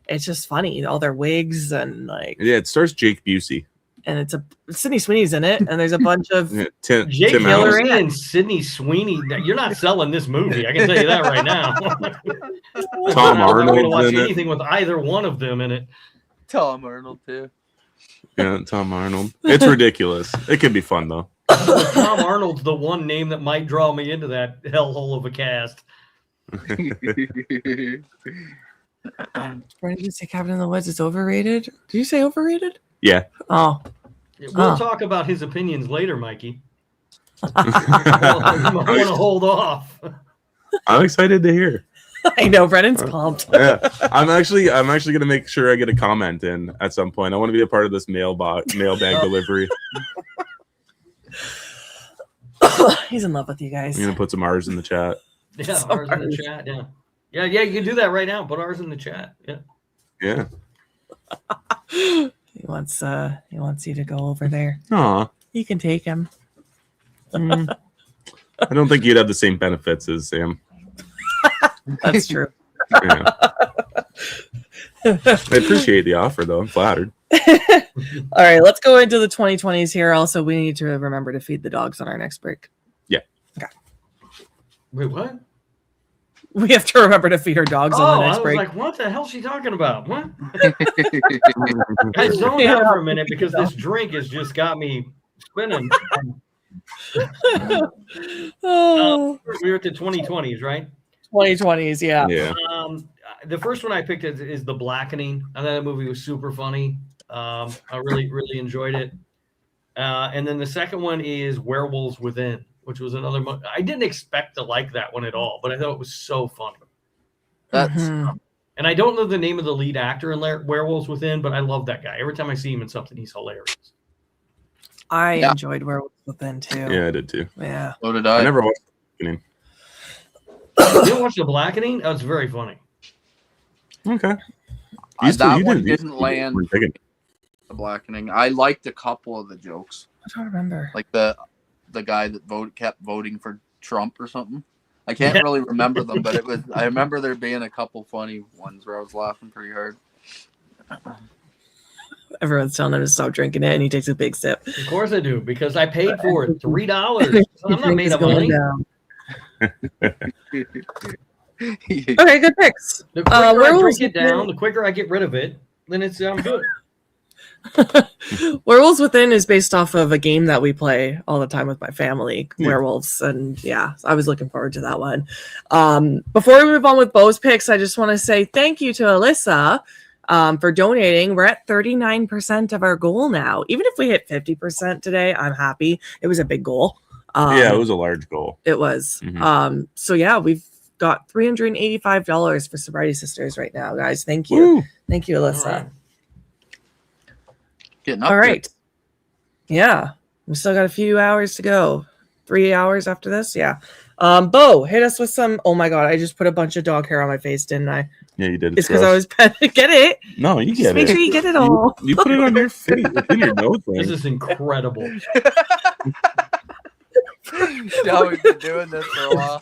it's just funny. All their wigs and like, Yeah, it stars Jake Busey. and it's Sydney Sweeney's in it, and there's a bunch of Yeah, Tim Jake Allen. Hillary and Sydney Sweeney. You're not selling this movie. I can tell you that right now. Tom I'm not going to Arnold's watch in it. anything with either one of them in it. Tom Arnold too. Yeah, Tom Arnold. It's ridiculous. It could be fun though. But Tom Arnold's the one name that might draw me into that hellhole of a cast. Where did you say Cabin in the Woods is overrated? Did you say overrated? Yeah. Oh, We'll talk about his opinions later, Mikey. I want to hold off. I'm excited to hear. I know Brennan's pumped. Yeah, I'm actually gonna make sure I get a comment in at some point. I want to be a part of this mailbag delivery. He's in love with you guys. I'm gonna put some R's in the chat. Yeah, ours in the chat. Yeah. You can do that right now. Put ours in the chat. Yeah. Yeah. He wants you to go over there. Aw. You can take him. I don't think you'd have the same benefits as Sam. That's true. Yeah. I appreciate the offer though. I'm flattered. All right, let's go into the 2020s here. Also, we need to remember to feed the dogs on our next break. Yeah. Okay. Wait, what? We have to remember to feed our dogs on the I next was break. like, what the hell is she talking about? What? I zoned out for a minute because this drink has just got me spinning. Oh, We're at the 2020s, right? 2020s, yeah. Yeah. The first one I picked is The Blackening. I thought that movie was super funny. I really enjoyed it. And then the second one is Werewolves Within, which was another. I didn't expect to like that one at all, but I thought it was so funny. That's Mhm. And I don't know the name of the lead actor in Werewolves Within, but I love that guy. Every time I see him in something, he's hilarious. I Yeah. enjoyed Werewolves Within too. Yeah, I did too. Yeah. so did I I. never watched the beginning. You didn't watch The Blackening? That was very funny. Okay. That You one did- you didn't land. were digging. The Blackening. I liked a couple of the jokes, I don't remember. like the guy that kept voting for Trump or something. I can't really remember them, but I remember there being a couple funny ones where I was laughing pretty hard. Everyone's telling him to stop drinking it, and he takes a big sip. Of course I do, because I paid for it. $3. I'm not made of money. Okay, good picks. The quicker I Werewolves drink it Within- down, the quicker I get rid of it, then I'm good. Werewolves Within is based off of a game that we play all the time with my family, Yeah. Werewolves, and yeah, I was looking forward to that one. Before we move on with Beau's picks, I just want to say thank you to Alyssa for donating. We're at 39% of our goal now. Even if we hit 50% today, I'm happy. It was a big goal. Yeah, it was a large goal. It was. Mhm. So yeah, we've got $385 for Sobriety Sisters right now, guys. Thank you. Woo. Thank you, Alyssa. All right. Getting up All there. right. Yeah. We still got a few hours to go. 3 hours after this. Yeah. Beau, hit us with some. Oh my God. I just put a bunch of dog hair on my face, didn't I? Yeah, you did. It's because I was get it. No, you Just get make it. sure you get it all. You put it on your face. It's in your nose. This is incredible. Yeah, we've been doing this for a while.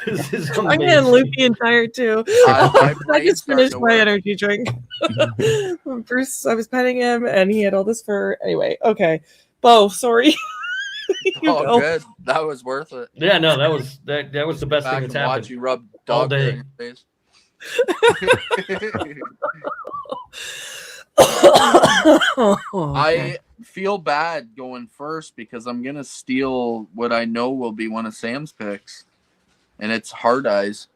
This is I'm amazing. getting loopy and tired too. My I brain's just starting finished to my work. energy drink. Bruce, I was petting him and he had all this fur. Anyway, okay. Beau, sorry. You Oh, go. good. That was worth it. Yeah, no, that was the best Back thing and that's watch happened. you rub all dog day. hair in your face. I feel bad going first because I'm gonna steal what I know will be one of Sam's picks, and it's Hard Eyes.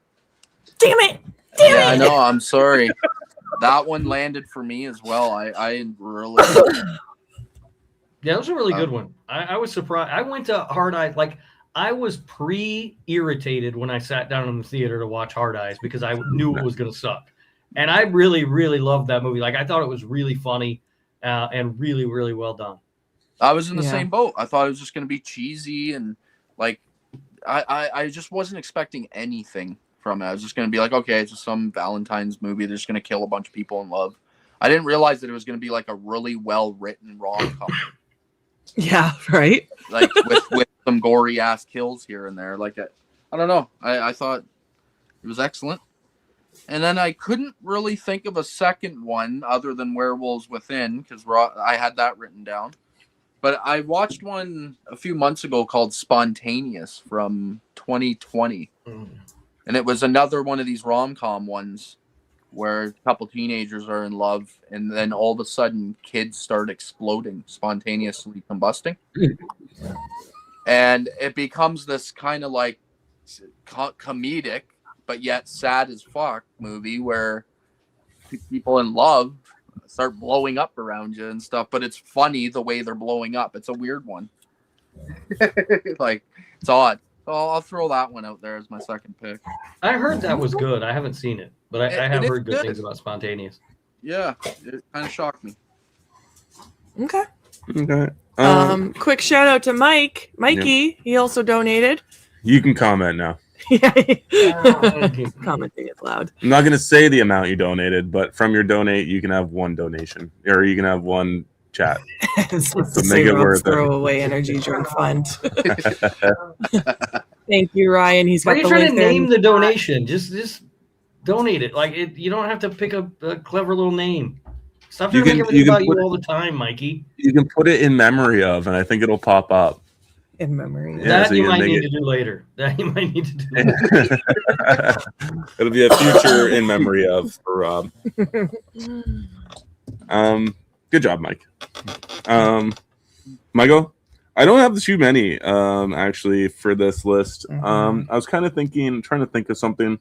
Damn it. Yeah, I know. I'm sorry. That one landed for me as well. I really. Yeah, that was a really good one. I was surprised. I went to Hard Eyes. Like, I was pre-irritated when I sat down in the theater to watch Hard Eyes because I knew it was going to suck. And I really, really loved that movie. Like, I thought it was really funny and really, really well done. I was in the Yeah. same boat. I thought it was just going to be cheesy and like I just wasn't expecting anything from it. I was just going to be like, okay, it's just some Valentine's movie. They're just going to kill a bunch of people in love. I didn't realize that it was going to be like a really well written rom-com. Yeah, right. Like with some gory ass kills here and there. Like I don't know. I thought it was excellent. And then I couldn't really think of a second one other than Werewolves Within because I had that written down. But I watched one a few months ago called Spontaneous from 2020. And it was another one of these rom-com ones where a couple teenagers are in love and then all of a sudden kids start exploding, spontaneously combusting. And it becomes this kind of like comedic but yet sad as fuck movie where people in love start blowing up around you and stuff, but it's funny the way they're blowing up. It's a weird one. Like, it's odd. So I'll throw that one out there as my second pick. I heard that was good. I haven't seen it, but I have heard good good things about Spontaneous. Yeah, it kind of shocked me. Okay. Okay. Quick shout out to Mikey. He also donated. You can comment now. Commenting it loud. I'm not going to say the amount you donated, but from your donate, you can have one donation or you can have one chat. So make it worth it. Throwaway energy drink fund. Thank you, Ryan. He's Why got are you the trying link to there. name the donation? Just donate it. Like you don't have to pick a clever little name. Stop trying to make everything about you all the time, Mikey. You can put it in memory of, and I think it'll pop up. In memory. Yeah, That so you can might make need it- to do later. That you might need to do later. It'll be a future in memory of for Rob. Good job, Mike. Michael, I don't have too many actually for this list. I was kind of trying to think of something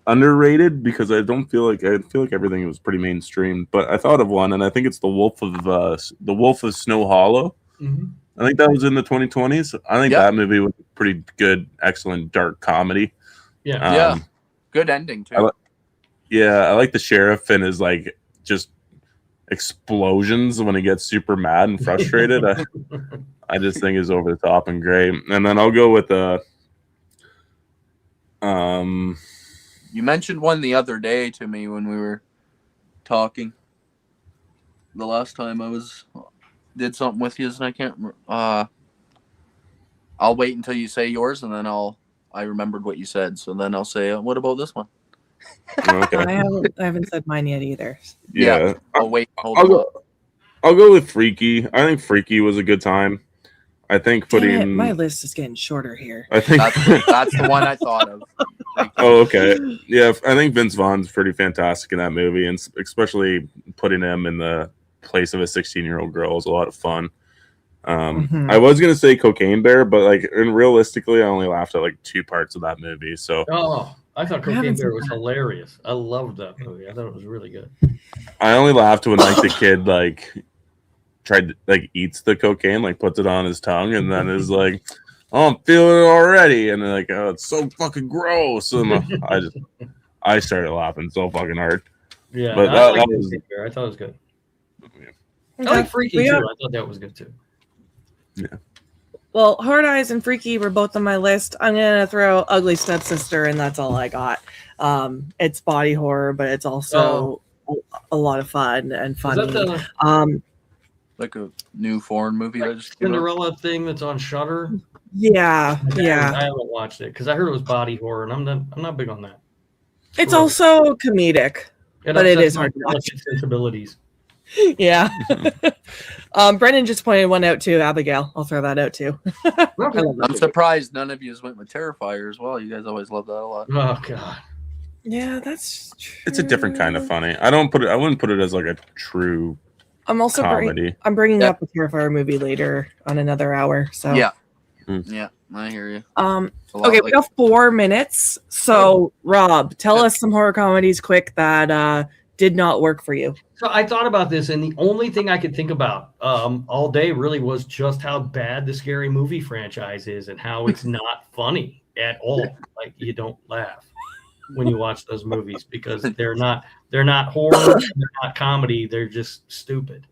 underrated because I feel like everything was pretty mainstream. But I thought of one, and I think it's the Wolf of Snow Hollow. Mm-hmm. I think that was in the 2020s. I think that movie was pretty good, excellent dark comedy. Yeah, good ending too. I like the sheriff and his like just explosions when he gets super mad and frustrated. I just think is over the top and great. And then I'll go with You mentioned one the other day to me when we were talking. The last time I did something with you, and I can't. I'll wait until you say yours, and then I remembered what you said, so then I'll say, what about this one? Okay. I haven't said mine yet either. Yeah. I'll wait. I'll go with Freaky. I think Freaky was a good time. I think My list is getting shorter here. I think that's the one I thought of. Oh, okay. Yeah, I think Vince Vaughn's pretty fantastic in that movie, and especially putting him in the place of a 16-year-old girl is a lot of fun. I was gonna say Cocaine Bear, but realistically, I only laughed at like 2 parts of that movie. So I thought Cocaine Bear was hilarious. I loved that movie. I thought it was really good. I only laughed when the kid tried to eats the cocaine, puts it on his tongue, and then is like, "Oh, I'm feeling it already," and they're oh, it's so fucking gross. And I started laughing so fucking hard. Yeah, but I thought it was good. I like Freaky too. I thought that was good too. Yeah. Well, Hard Eyes and Freaky were both on my list. I'm gonna throw Ugly Stepsister, and that's all I got. It's body horror, but it's also a lot of fun and funny. Is that like a new foreign movie that just came out? Cinderella thing that's on Shudder? Yeah. I haven't watched it because I heard it was body horror, and I'm not big on that. It's also comedic, but it is hard to watch. Sensibilities. Yeah. Brendan just pointed one out too, Abigail. I'll throw that out too. I'm surprised none of you went with Terrifier as well. You guys always love that a lot. Oh god. Yeah, that's true. It's a different kind of funny. I wouldn't put it as a true I'm also comedy. I'm bringing up a Terrifier movie later on another hour. So yeah, I hear you. Okay, we got 4 minutes. So Rob, tell us some horror comedies quick that did not work for you. So I thought about this, and the only thing I could think about all day really was just how bad the Scary Movie franchise is and how it's not funny at all. Like, you don't laugh when you watch those movies because they're not horror, they're not comedy, they're just stupid.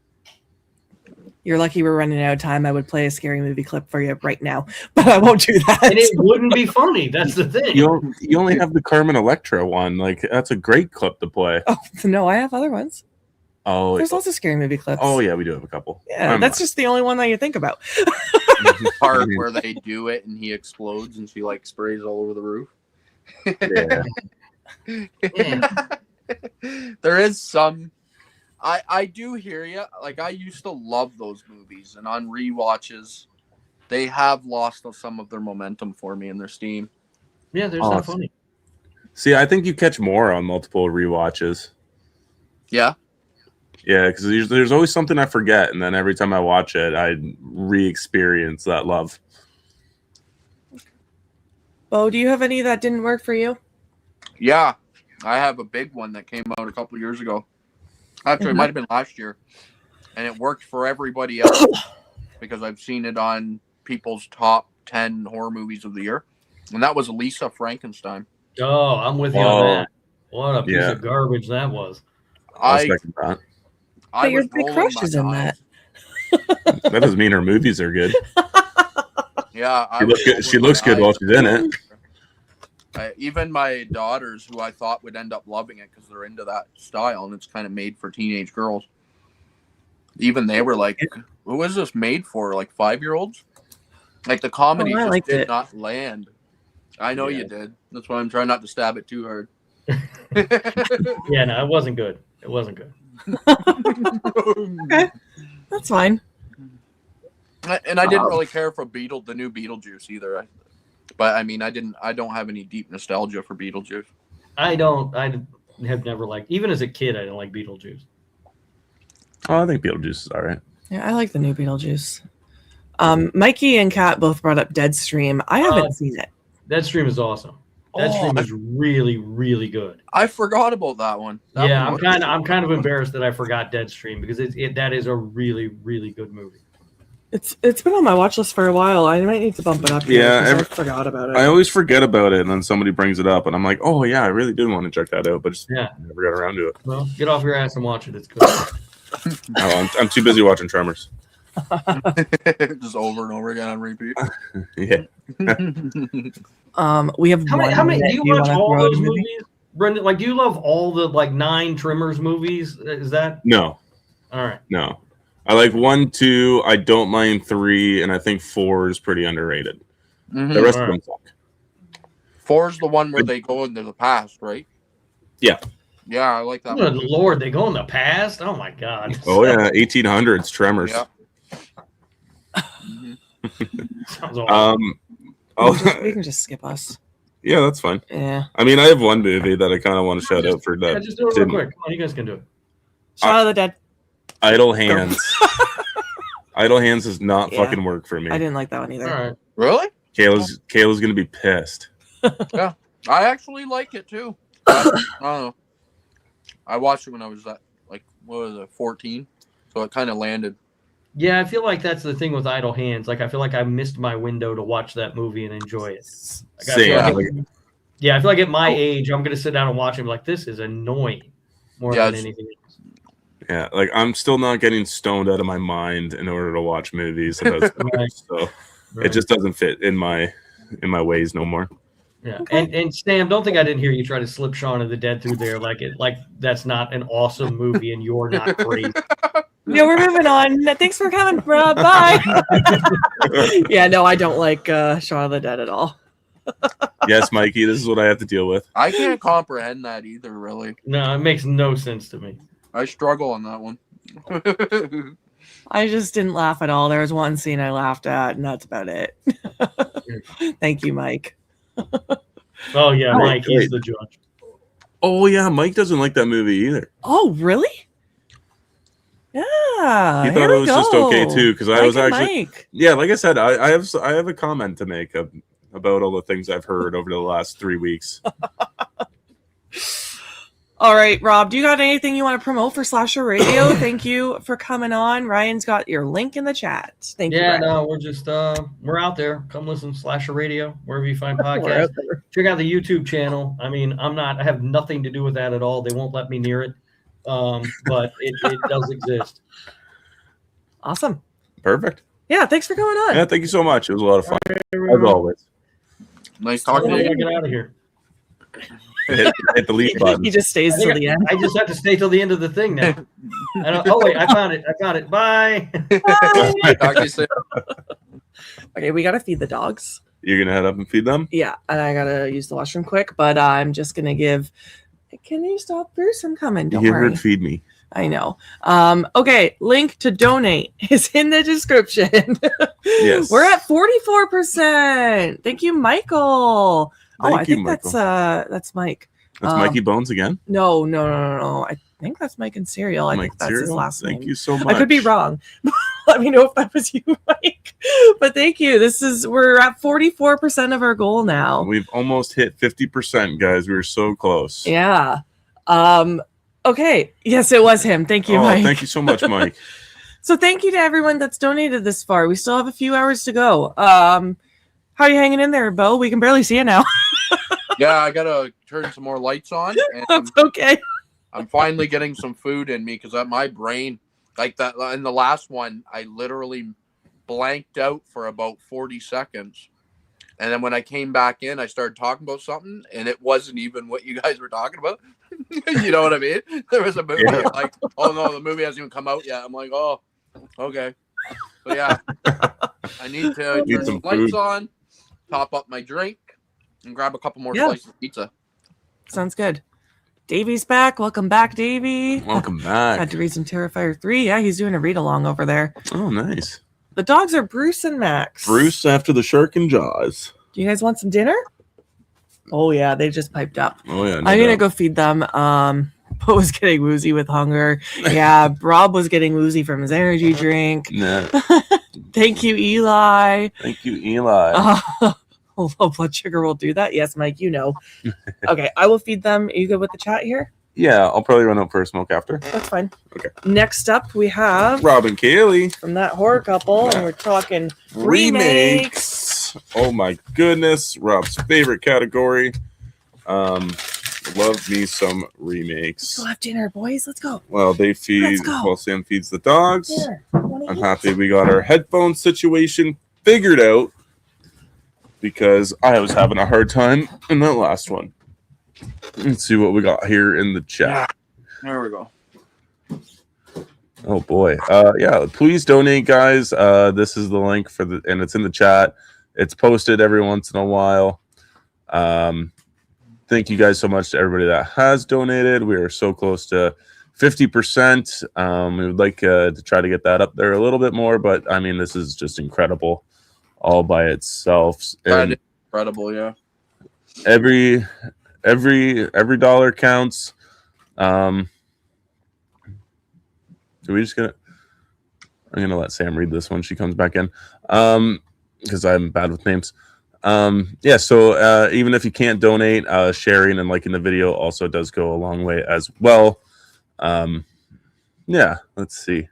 You're lucky we're running out of time. I would play a scary movie clip for you right now, but I won't do that. And it wouldn't be funny. That's the thing. You only have the Carmen Electra one. Like, that's a great clip to play. Oh, no, I have other ones. Oh, there's lots of scary movie clips. Oh, yeah, we do have a couple. Yeah, that's just the only one that you think about. The part where they do it and he explodes and she like sprays all over the roof. There is some. I do hear you. Like, I used to love those movies, and on rewatches, they have lost some of their momentum for me in their steam. Yeah, they're not funny. See, I think you catch more on multiple rewatches. Yeah. Yeah, because there's always something I forget, and then every time I watch it, I re-experience that love. Beau, do you have any that didn't work for you? Yeah, I have a big one that came out a couple years ago. Actually, it might have been last year, and it worked for everybody else because I've seen it on people's top 10 horror movies of the year, and that was Lisa Frankenstein. Oh, I'm with you on that. What a piece of garbage that was. But your big crush is in that. That doesn't mean her movies are good. Yeah, she looks good while she's in it. Even my daughters, who I thought would end up loving it because they're into that style and it's kind of made for teenage girls, even they were like, who is this made for? Like 5-year-olds? Like, the comedy just did not land. I know you did. That's why I'm trying not to stab it too hard. Yeah, no, it wasn't good. It wasn't good. Okay, that's fine. And I didn't really care for the new Beetlejuice either. But I mean, I don't have any deep nostalgia for Beetlejuice. I have never liked, even as a kid, I didn't like Beetlejuice. Oh, I think Beetlejuice is all right. Yeah, I like the new Beetlejuice. Mikey and Kat both brought up Deadstream. I haven't seen it. Deadstream is awesome. Deadstream is really, really good. I forgot about that one. I'm kind of embarrassed that I forgot Deadstream because that is a really, really good movie. It's been on my watch list for a while. I might need to bump it up. Yeah, I forgot about it. I always forget about it, and then somebody brings it up, and I'm like, oh yeah, I really did want to check that out, but just never got around to it. Well, get off your ass and watch it. It's good. I'm too busy watching Tremors. Just over and over again on repeat. Yeah. We have how many do you watch all those movies, Brendan? Like, do you love all the 9 Tremors movies? Is that no? All right. No, I like 1, 2. I don't mind 3, and I think 4 is pretty underrated. The rest of them suck. 4 is the one where they go into the past, right? Yeah. Yeah, I like that. Good Lord, they go in the past. Oh my God. Oh yeah, 1800s Tremors. Yeah. Sounds awesome. We can just skip us. Yeah, that's fine. Yeah. I mean, I have one movie that I kind of want to shout out for that. Yeah, just do it real quick. Come on, you guys can do it. Shaun of the Dead. Idle Hands. Idle Hands does not fucking work for me. I didn't like that one either. All right. Really? Kayla's gonna be pissed. Yeah, I actually like it too. I don't know. I watched it when I was 14, so it kind of landed. Yeah, I feel like that's the thing with Idle Hands. Like, I feel like I missed my window to watch that movie and enjoy it. I feel like at my age, I'm gonna sit down and watch it and be like, this is annoying more than anything else. Yeah, like, I'm still not getting stoned out of my mind in order to watch movies about so it just doesn't fit in my ways no more. Yeah, and Sam, don't think I didn't hear you try to slip Shaun of the Dead through there like that's not an awesome movie and you're not great. No, we're moving on. Thanks for coming, Rob. Bye. Yeah, no, I don't like Shaun of the Dead at all. Yes, Mikey, this is what I have to deal with. I can't comprehend that either, really. No, it makes no sense to me. I struggle on that one. I just didn't laugh at all. There was one scene I laughed at, and that's about it. Thank you, Mike. Oh, yeah, Mike, he's the judge. Oh, yeah, Mike doesn't like that movie either. Oh, really? Yeah. He thought it was just okay, too, because I was actually... Mike. Yeah, like I said, I have a comment to make about all the things I've heard over the last 3 weeks. All right, Rob, do you got anything you want to promote for Slasher Radio? Thank you for coming on. Ryan's got your link in the chat. Thank you. Yeah, no, we're just we're out there. Come listen to Slasher Radio wherever you find podcasts. Check out the YouTube channel. I mean, I have nothing to do with that at all. They won't let me near it, but it does exist. Awesome. Perfect. Yeah, thanks for coming on. Yeah, thank you so much. It was a lot of fun, as always. Nice talking to you. Get out of here. Hit the leave button. He just stays till the end. I just have to stay till the end of the thing now. Oh wait, I found it. Bye. Talk to you soon. Okay, we gotta feed the dogs. You're gonna head up and feed them? Yeah, and I gotta use the washroom quick, but I'm just gonna give. Can you stop, Bruce? I'm coming. Don't You worry. heard feed me. I know. Okay, link to donate is in the description. Yes. We're at 44%. Thank you, Michael. Thank I you, think Michael. that's Mike. That's Mikey Bones again? No. I think that's Mike and Cereal. I Mike think that's his Cereal? last name. Thank you so much. I could be wrong. Let me know if that was you, Mike. But thank you. We're at 44% of our goal now. We've almost hit 50%, guys. We were so close. Yeah. Okay. Yes, it was him. Thank you, Mike. Thank you so much, Mike. So thank you to everyone that's donated this far. We still have a few hours to go. How are you hanging in there, Beau? We can barely see you now. Yeah, I gotta turn some more lights on. And That's okay. I'm finally getting some food in me because my brain, like that in the last one, I literally blanked out for about 40 seconds. And then when I came back in, I started talking about something, and it wasn't even what you guys were talking about. You know what I mean? There was a movie, like, oh no, the movie hasn't even come out yet. I'm like, oh, okay. So yeah, I need to turn some lights on, top up my drink, and grab a couple more slices of pizza. Sounds good. Davey's back. Welcome back, Davey. Welcome back. Had to read some Terrifier 3. Yeah, he's doing a read along over there. Oh, nice. The dogs are Bruce and Max. Bruce after the shark and Jaws. Do you guys want some dinner? Oh yeah, they just piped up. Oh yeah. I'm gonna go feed them. Beau was getting woozy with hunger. Yeah, Rob was getting woozy from his energy drink. Nah. Thank you, Eli. Thank you, Eli. Low blood sugar will do that. Yes, Mike, you know. Okay, I will feed them. Are you good with the chat here? Yeah, I'll probably run out for a smoke after. That's fine. Okay. Next up, we have Rob and Kaylie from that horror couple, and we're talking remakes. Oh my goodness, Rob's favorite category. Love me some remakes. We'll have dinner, boys. Let's go. Well, they feed. Let's go. Well, Sam feeds the dogs. Dinner. I'm happy we got our headphone situation figured out because I was having a hard time in that last one. Let's see what we got here in the chat. There we go. Oh boy. Yeah, please donate, guys. This is the link and it's in the chat. It's posted every once in a while. Thank you guys so much to everybody that has donated. We are so close to 50%. We would like to try to get that up there a little bit more, but I mean, this is just incredible all by itself. That is incredible, yeah. Every dollar counts. I'm gonna let Sam read this when she comes back in, because I'm bad with names. Yeah, so even if you can't donate, sharing and liking the video also does go a long way as well. Yeah, let's see.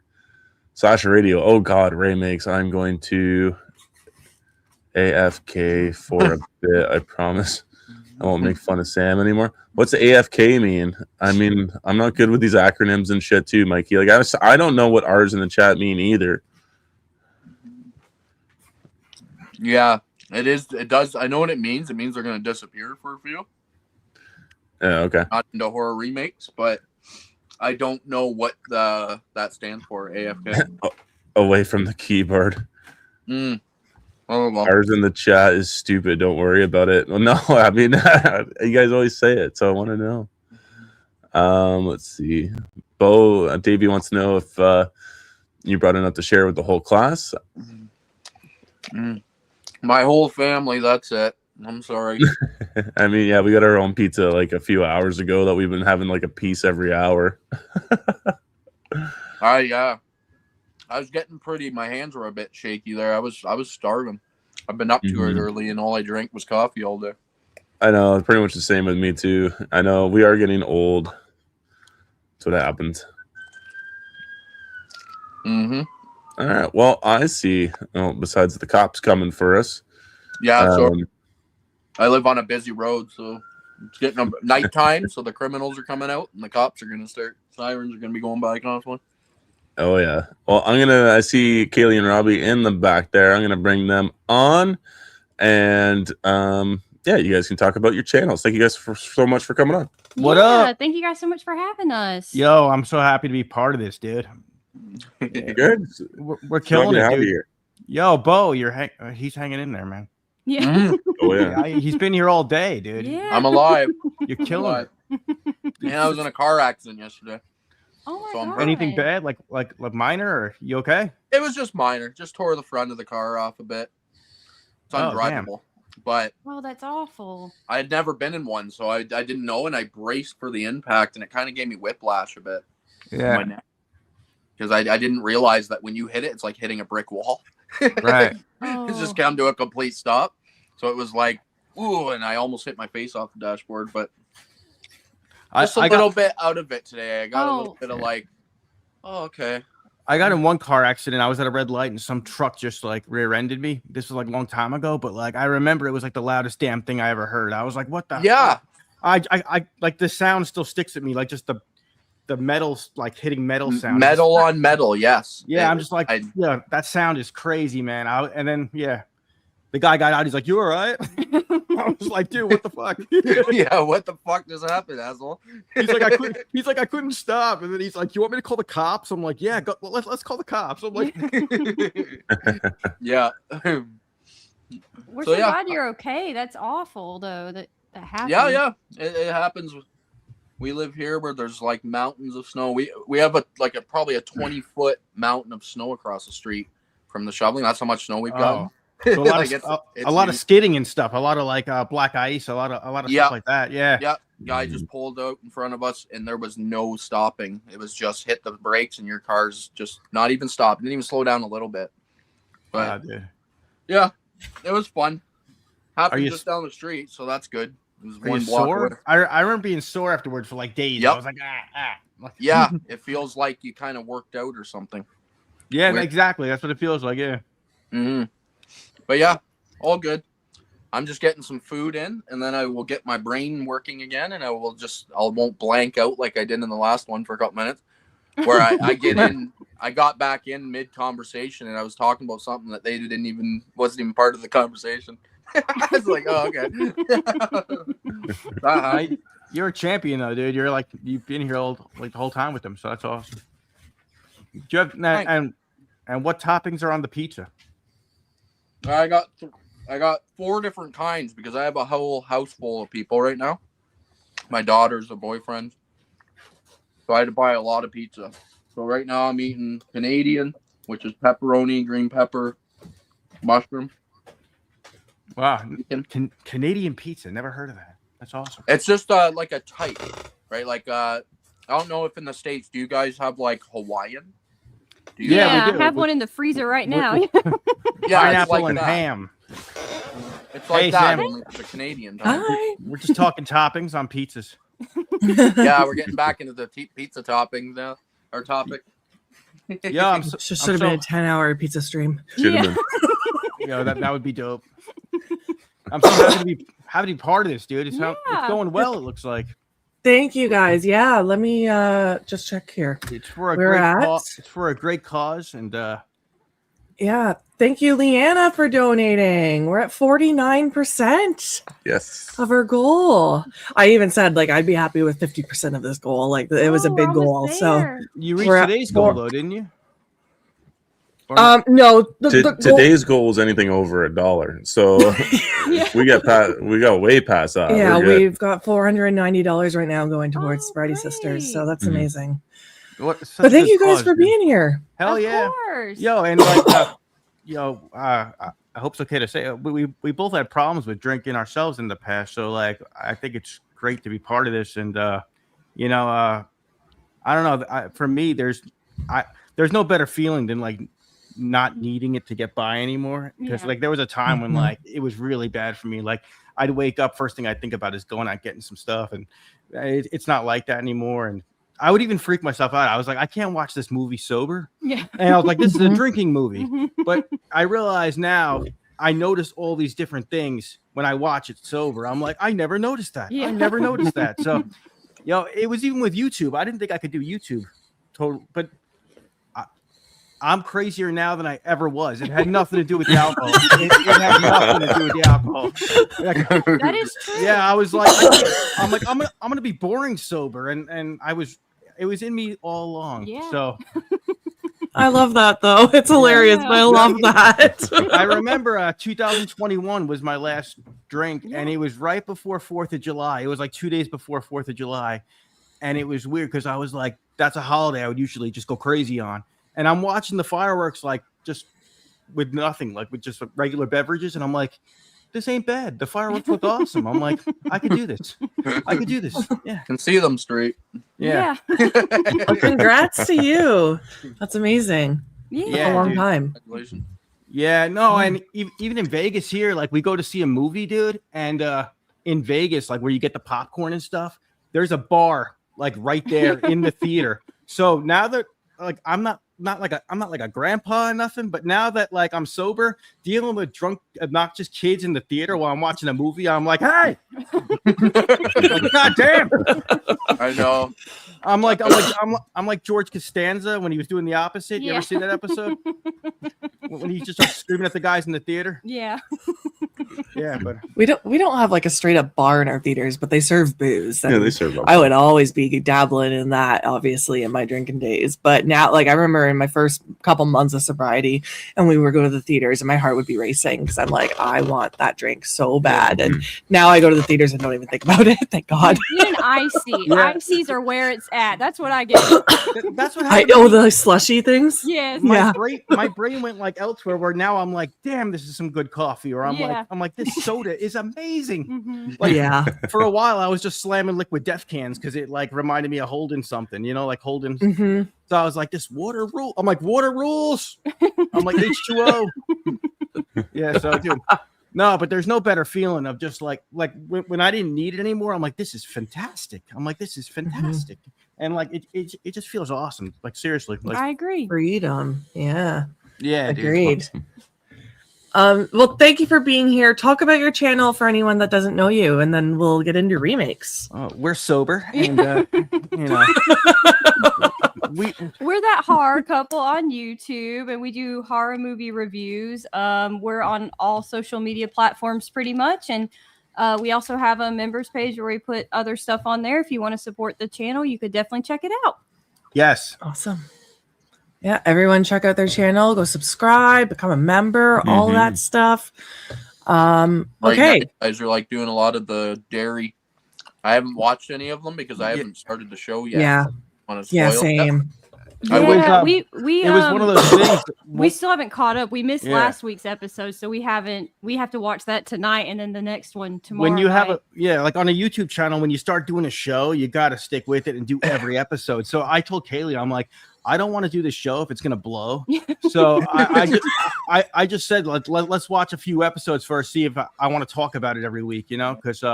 Sasha Radio. Oh God, remakes. I'm going to AFK for a bit. I promise. I won't make fun of Sam anymore. What's AFK mean? I mean, I'm not good with these acronyms and shit too, Mikey. Like I don't know what R's in the chat mean either. Yeah, it is. It does. I know what it means. It means they're going to disappear for a few. Yeah, okay. Not into horror remakes, but I don't know what that stands for. AFK. Away from the keyboard. Oh, well. Ours in the chat is stupid. Don't worry about it. Well, no, I mean, you guys always say it, so I want to know. Let's see. Beau, Davey wants to know if you brought enough to share with the whole class. My whole family, that's it. I'm sorry. I mean, yeah, we got our own pizza like a few hours ago that we've been having like a piece every hour. I was getting my hands were a bit shaky there. I was starving. I've been up too early and all I drank was coffee all day. I know, pretty much the same with me too. I know we are getting old. That's what happens. All right. Well, I see. Oh, besides the cops coming for us. Yeah, so I live on a busy road, so it's getting nighttime, so the criminals are coming out and the cops are gonna start. Sirens are gonna be going by constantly. Oh yeah. Well, I see Kaylie and Robbie in the back there. I'm gonna bring them on, and yeah, you guys can talk about your channels. Thank you guys so much for coming on. What up? Thank you guys so much for having us. Yo, I'm so happy to be part of this, dude. Good. We're killing it, dude. Here. Yo, Beau, he's hanging in there, man. Yeah. Oh yeah. He's been here all day, dude. Yeah. I'm alive. You're killing it. Yeah, I was in a car accident yesterday. Oh So my I'm god. Anything bad, like minor, or you okay? It was just minor. Just tore the front of the car off a bit. It's Oh, damn. undrivable. But Oh, that's awful. I had never been in one, so I didn't know, and I braced for the impact, and it kind of gave me whiplash a bit. Yeah. Because I didn't realize that when you hit it, it's like hitting a brick wall. Right. It's just come to a complete stop. So it was like, ooh, and I almost hit my face off the dashboard, but just a little bit out of it today. I got a little bit of like, oh, okay. I got in one car accident. I was at a red light and some truck just like rear-ended me. This was like a long time ago, but like I remember it was like the loudest damn thing I ever heard. I was like, what the fuck? I like the sound still sticks at me, like just the metal, like hitting metal sound. Metal on metal, yes. Yeah, I'm just like, yeah, that sound is crazy, man. And then the guy got out. He's like, "You all right?" I was like, "Dude, what the fuck?" Yeah, what the fuck just happened, asshole? He's like, I couldn't stop. And then he's like, "You want me to call the cops?" I'm like, "Yeah, let's call the cops." I'm like, yeah. We're So, so yeah. glad you're okay. That's awful though. That happened. Yeah. It happens. We live here where there's like mountains of snow. We have probably a 20-foot mountain of snow across the street from the shoveling. That's how much snow we've got. So a lot, Like, a lot of skidding and stuff. A lot of like black ice. A lot of stuff like that. Yeah. Yeah. Guy just pulled out in front of us, and there was no stopping. It was just hit the brakes, and your car's just not even stopped. Didn't even slow down a little bit. But dude. yeah, it was fun. Happened you just down the street, so that's good. It was Are you one block sore? away. I remember being sore afterwards for like days. Yep. I was like, ah. Yeah, it feels like you kind of worked out or something. Yeah, Weird. exactly. That's what it feels like. Yeah. Mm-hmm. But yeah, all good. I'm just getting some food in, and then I will get my brain working again, and I won't blank out like I did in the last one for a couple minutes, where I get in. I got back in mid conversation, and I was talking about something that they wasn't even part of the conversation. I was like, oh, okay. You're a champion though, dude. You've been here the whole time with them, so that's awesome. Do you have and what toppings are on the pizza? I got 4 different kinds because I have a whole house full of people right now. My daughter's a boyfriend, so I had to buy a lot of pizza. So right now I'm eating Canadian, which is pepperoni, green pepper, mushroom. Wow, Canadian pizza. Never heard of that. That's awesome. It's just like a type, right? Like I don't know if in the States, do you guys have like Hawaiian? Yeah, I have one in the freezer right now. Yeah, pineapple like and that. ham. It's like Hey, that, Sam. only it's a Canadian type. We're just talking toppings on pizzas. Yeah, we're getting back into the pizza toppings now. Our topic. Yeah, I'm so, Should have been a 10-hour pizza stream. Should have been. You know, that would be dope. I'm so happy to be part of this, dude. It's going well. It looks like. Thank you guys. Yeah, let me just check here. It's for a We're great at- cause. It's for a great cause, and Yeah, thank you, Leanna, for donating. We're at 49% Yes. of our goal. I even said I'd be happy with 50% of this goal. Like it was a big goal. So you we're reached at today's goal, 4 though, didn't you? No, the goal- Today's goal was anything over $1. So we got way past that. Yeah, We're good. we've got $490 right now going towards Sobriety Sisters. So that's amazing. Such But a thank good you guys cause, for dude. being here. Hell Of yeah. course. Yo, and I hope it's okay to say we both had problems with drinking ourselves in the past. So I think it's great to be part of this. And I don't know. For me, there's no better feeling than not needing it to get by anymore. Because there was a time when it was really bad for me. I'd wake up, first thing I'd think about is going out getting some stuff, and it's not like that anymore. And I would even freak myself out. I was like, I can't watch this movie sober. Yeah. And I was like, this is a drinking movie. But I realize now, I notice all these different things when I watch it sober. I'm like, I never noticed that. Yeah. I never noticed that. So, it was even with YouTube. I didn't think I could do YouTube. But I'm crazier now than I ever was. It had nothing to do with the alcohol. It had nothing to do with the alcohol. That is true. Yeah, I was like, I'm gonna be boring sober, and it was in me all along. Yeah. So I love that though. It's hilarious, but I love that. I remember 2021 was my last drink, and it was right before 4th of July. It was like 2 days before 4th of July, and it was weird because I was like, that's a holiday I would usually just go crazy on. And I'm watching the fireworks like just with nothing, like with just regular beverages. And I'm like, this ain't bad. The fireworks look awesome. I'm like, I could do this. I could do this. Yeah. Can see them straight. Yeah. Well, congrats to you. That's amazing. Yeah. A long dude. time. Congratulations. Yeah, no, and even in Vegas here, like we go to see a movie, dude, and in Vegas, like where you get the popcorn and stuff, there's a bar like right there in the theater. So now that like I'm not like a grandpa or nothing, but now that like I'm sober, dealing with drunk, obnoxious kids in the theater while I'm watching a movie, I'm like, hey, like, God damn. I know. I'm like George Costanza when he was doing the opposite. You ever see that episode? When he just starts screaming at the guys in the theater. Yeah. Yeah, but We don't have like a straight up bar in our theaters, but they serve booze. Yeah, they serve I would always be dabbling in that, obviously, in my drinking days. But now, like I remember in my first couple months of sobriety, and we would go to the theaters, and my heart would be racing because I'm like, I want that drink so bad. And now I go to the theaters and don't even think about it. Thank God. Get an icy. Yeah. Ices are where it's at. That's what I get. That's what I happened. know the slushy things. Yes. My brain went like elsewhere where now I'm like, damn, this is some good coffee. Or I'm like, this soda is amazing. Mm-hmm. Like, Yeah. for a while I was just slamming liquid death cans because it like reminded me of holding something, you know, like holding. Mm-hmm. So I was like, this water rule. I'm like, water rules. I'm like H2O. Yeah, so dude. No, but there's no better feeling of just like when I didn't need it anymore. I'm like, this is fantastic. And like it just feels awesome. Like seriously. Like, I agree. Freedom. Yeah. Yeah, Agreed. Well, thank you for being here. Talk about your channel for anyone that doesn't know you, and then we'll get into remakes. We're sober, and you know, we're that horror couple on YouTube, and we do horror movie reviews. We're on all social media platforms pretty much, and we also have a members page where we put other stuff on there. If you want to support the channel, you could definitely check it out. Yes. Awesome. Yeah, everyone check out their channel, go subscribe, become a member, all that stuff. Right Okay. now, guys are like doing a lot of the dairy. I haven't watched any of them because I haven't started the show yet. Yeah. Yeah, same. I Yeah, wish, we it was one of those things. we still haven't caught up. We missed Yeah. last week's episode, so we have to watch that tonight and then the next one tomorrow. When you have night. like on a YouTube channel, when you start doing a show, you got to stick with it and do every episode. So I told Kaylie, I'm like, I don't want to do this show if it's gonna blow. So I just said let's watch a few episodes first, see if I want to talk about it every week, you know, because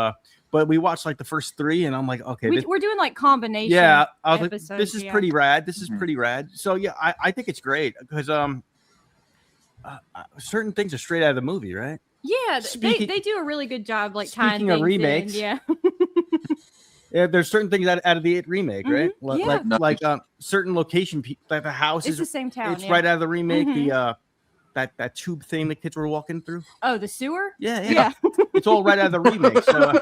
but we watched like the first 3, and I'm like, okay, we're doing like combination. yeah, I was episodes, like, this is yeah. pretty rad. This is pretty rad. So yeah, I think it's great because certain things are straight out of the movie, right? Yeah, Speaking- they do a really good job like tying Speaking of things remakes, in. Yeah. Yeah, there's certain things out of the It remake, right? Yeah. Like certain location, like the house It's is the same town. It's yeah. right out of the remake. Mhm. The that tube thing the kids were walking through. Oh, the sewer? Yeah. It's all right out of the remake. So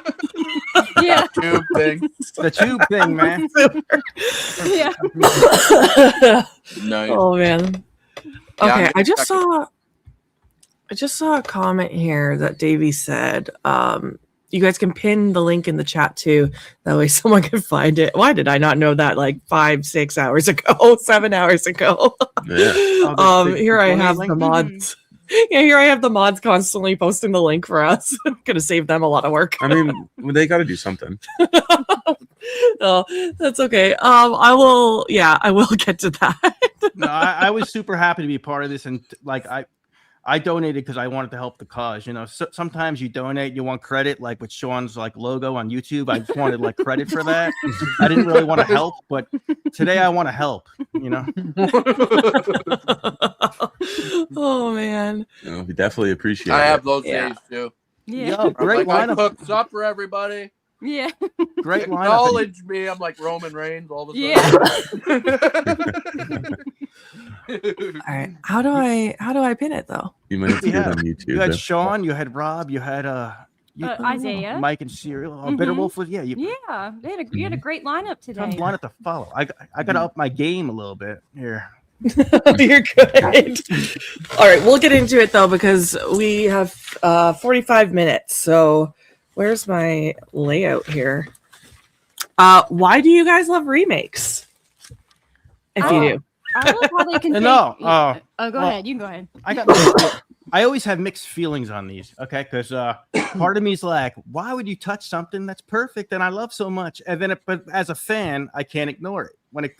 yeah. Tube thing. The tube thing, man. Yeah. Nice. Oh man. Yeah, Okay, I'm I just gonna saw a comment here that Davey said. You guys can pin the link in the chat too. That way someone can find it. Why did I not know that like 5-6 hours ago, 7 hours ago? Yeah. Here I have the mods. Yeah, here I have the mods constantly posting the link for us. Gonna save them a lot of work. I mean, they got to do something. No, that's okay. I will get to that. No, I was super happy to be part of this, and like I donated because I wanted to help the cause. You know, sometimes you donate, you want credit, like with Sean's like logo on YouTube. I just wanted like credit for that. I didn't really want to help, but today I want to help. You know. Oh man. We definitely appreciate I it. have those Yeah. days too. Yeah. Yo, I'm great like, I lineup. cooked supper, everybody. Yeah. Great lineup. Acknowledge me. I'm like Roman Reigns all the time. All right. How do I pin it though? You might have to get on YouTube. You had Sean, you had Rob, you had Isaiah, Mike and Serial. Bitter Wolf was you had a great lineup today. Tough lineup to follow. I got to up my game a little bit here. You're good. All right, we'll get into it though because we have 45 minutes. So where's my layout here? Why do you guys love remakes? If you do. I love how they can No. go ahead. You can go ahead. I always have mixed feelings on these, okay? Because part of me is like, why would you touch something that's perfect and I love so much? And then, but as a fan, I can't ignore it.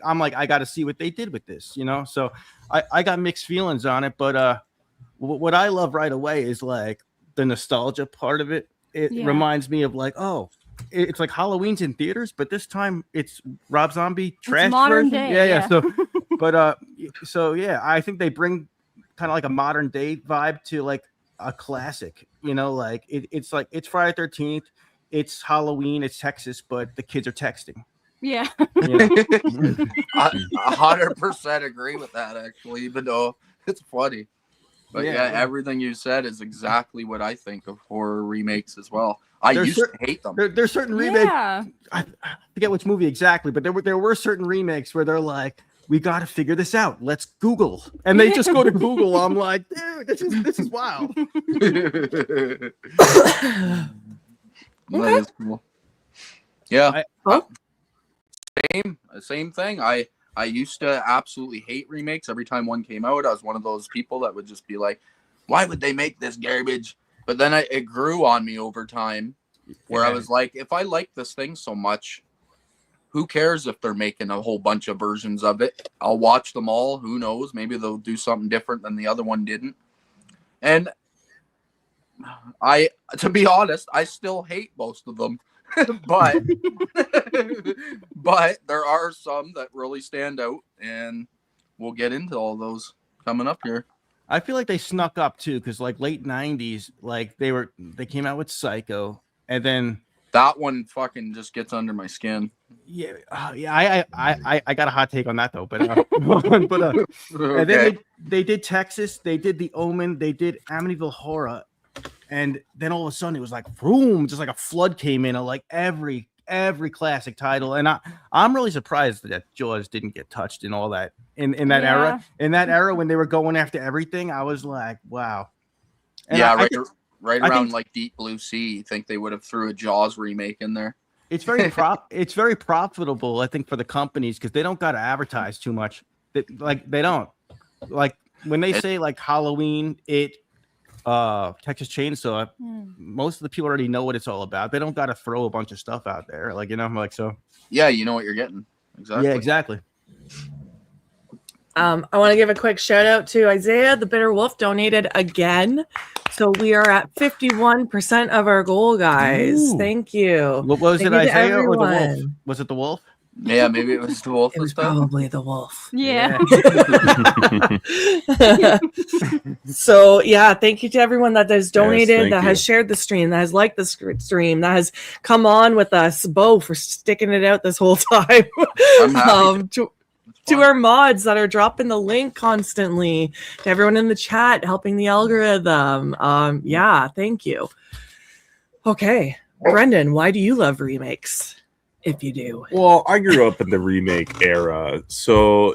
I'm like, I got to see what they did with this, So I got mixed feelings on it. But what I love right away is like the nostalgia part of it. It reminds me of like, it's like Halloween's in theaters, but this time it's Rob Zombie trash modern version. day. Yeah. So I think they bring kind of like a modern day vibe to like a classic, like it's like it's Friday 13th, it's Halloween, it's Texas, but the kids are texting. Yeah. I 100% agree with that actually, even though it's funny. But yeah, everything you said is exactly what I think of horror remakes as well. I used to hate them. There's certain remakes. Yeah. I forget which movie exactly, but there were certain remakes where they're like, we got to figure this out. Let's Google, and they just go to Google. I'm like, dude, this is wild. That is cool. Yeah. Same thing. I used to absolutely hate remakes. Every time one came out, I was one of those people that would just be like, why would they make this garbage? But then it grew on me over time where I was like, if I like this thing so much, who cares if they're making a whole bunch of versions of it? I'll watch them all. Who knows? Maybe they'll do something different than the other one didn't. And to be honest, I still hate most of them. but there are some that really stand out, and we'll get into all those coming up here. I feel like they snuck up too, because like late 90s, like they came out with Psycho, and then that one fucking just gets under my skin. Yeah, I got a hot take on that though, but okay. And then they did Texas, they did The Omen, they did Amityville Horror, and then all of a sudden it was like boom, just like a flood came in of like every classic title, and I'm really surprised that Jaws didn't get touched in all that in that era. In that era when they were going after everything, I was like, wow. And right around like Deep Blue Sea, you think they would have threw a Jaws remake in there? It's very profitable, I think, for the companies because they don't got to advertise too much. They don't like when they say like Halloween, Texas Chainsaw. Most of the people already know what it's all about. They don't got to throw a bunch of stuff out there, so. Yeah, you know what you're getting. Exactly. Yeah, exactly. I want to give a quick shout out to Isaiah. The Bitter Wolf donated again. So we are at 51% of our goal, guys. Ooh. Thank you. What was it, Isaiah or the wolf? Was it the wolf? Yeah, maybe it was the wolf. It was probably the wolf. Yeah. So yeah, thank you to everyone that has donated, Yes, has shared the stream, that has liked the stream, that has come on with us. Beau for sticking it out this whole time. I'm happy. To our mods that are dropping the link constantly, to everyone in the chat helping the algorithm. Yeah, thank you. Okay, Brendan, why do you love remakes? If you do. Well, I grew up in the remake era, so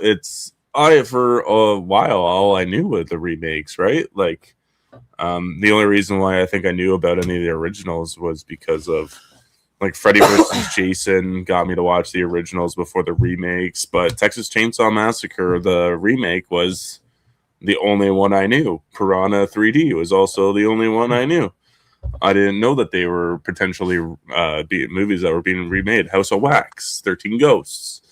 for a while all I knew was the remakes, right? Like, the only reason why I think I knew about any of the originals was because of like Freddy vs. Jason got me to watch the originals before the remakes, but Texas Chainsaw Massacre, the remake, was the only one I knew. Piranha 3D was also the only one I knew. I didn't know that they were potentially movies that were being remade. House of Wax, 13 Ghosts,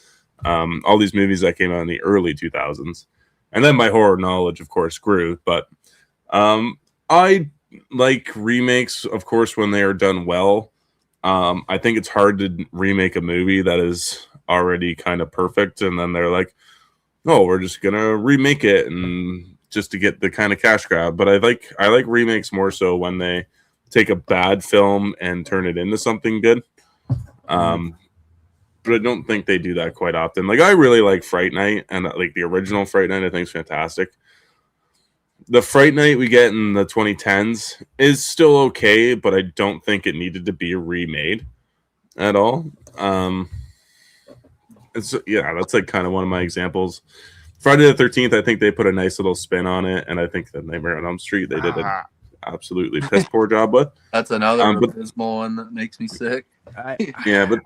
all these movies that came out in the early 2000s. And then my horror knowledge, of course, grew. But I like remakes, of course, when they are done well. I think it's hard to remake a movie that is already kind of perfect, and then they're like, "Oh, we're just gonna remake it," and just to get the kind of cash grab. But I like remakes more so when they take a bad film and turn it into something good. But I don't think they do that quite often. Like, I really like Fright Night, and like the original Fright Night I think is fantastic. The Fright Night we get in the 2010s is still okay, but I don't think it needed to be remade at all. That's like kind of one of my examples. Friday the 13th, I think they put a nice little spin on it, and I think the Nightmare on Elm Street they did an absolutely piss poor job with. That's another abysmal one that makes me sick. Yeah, but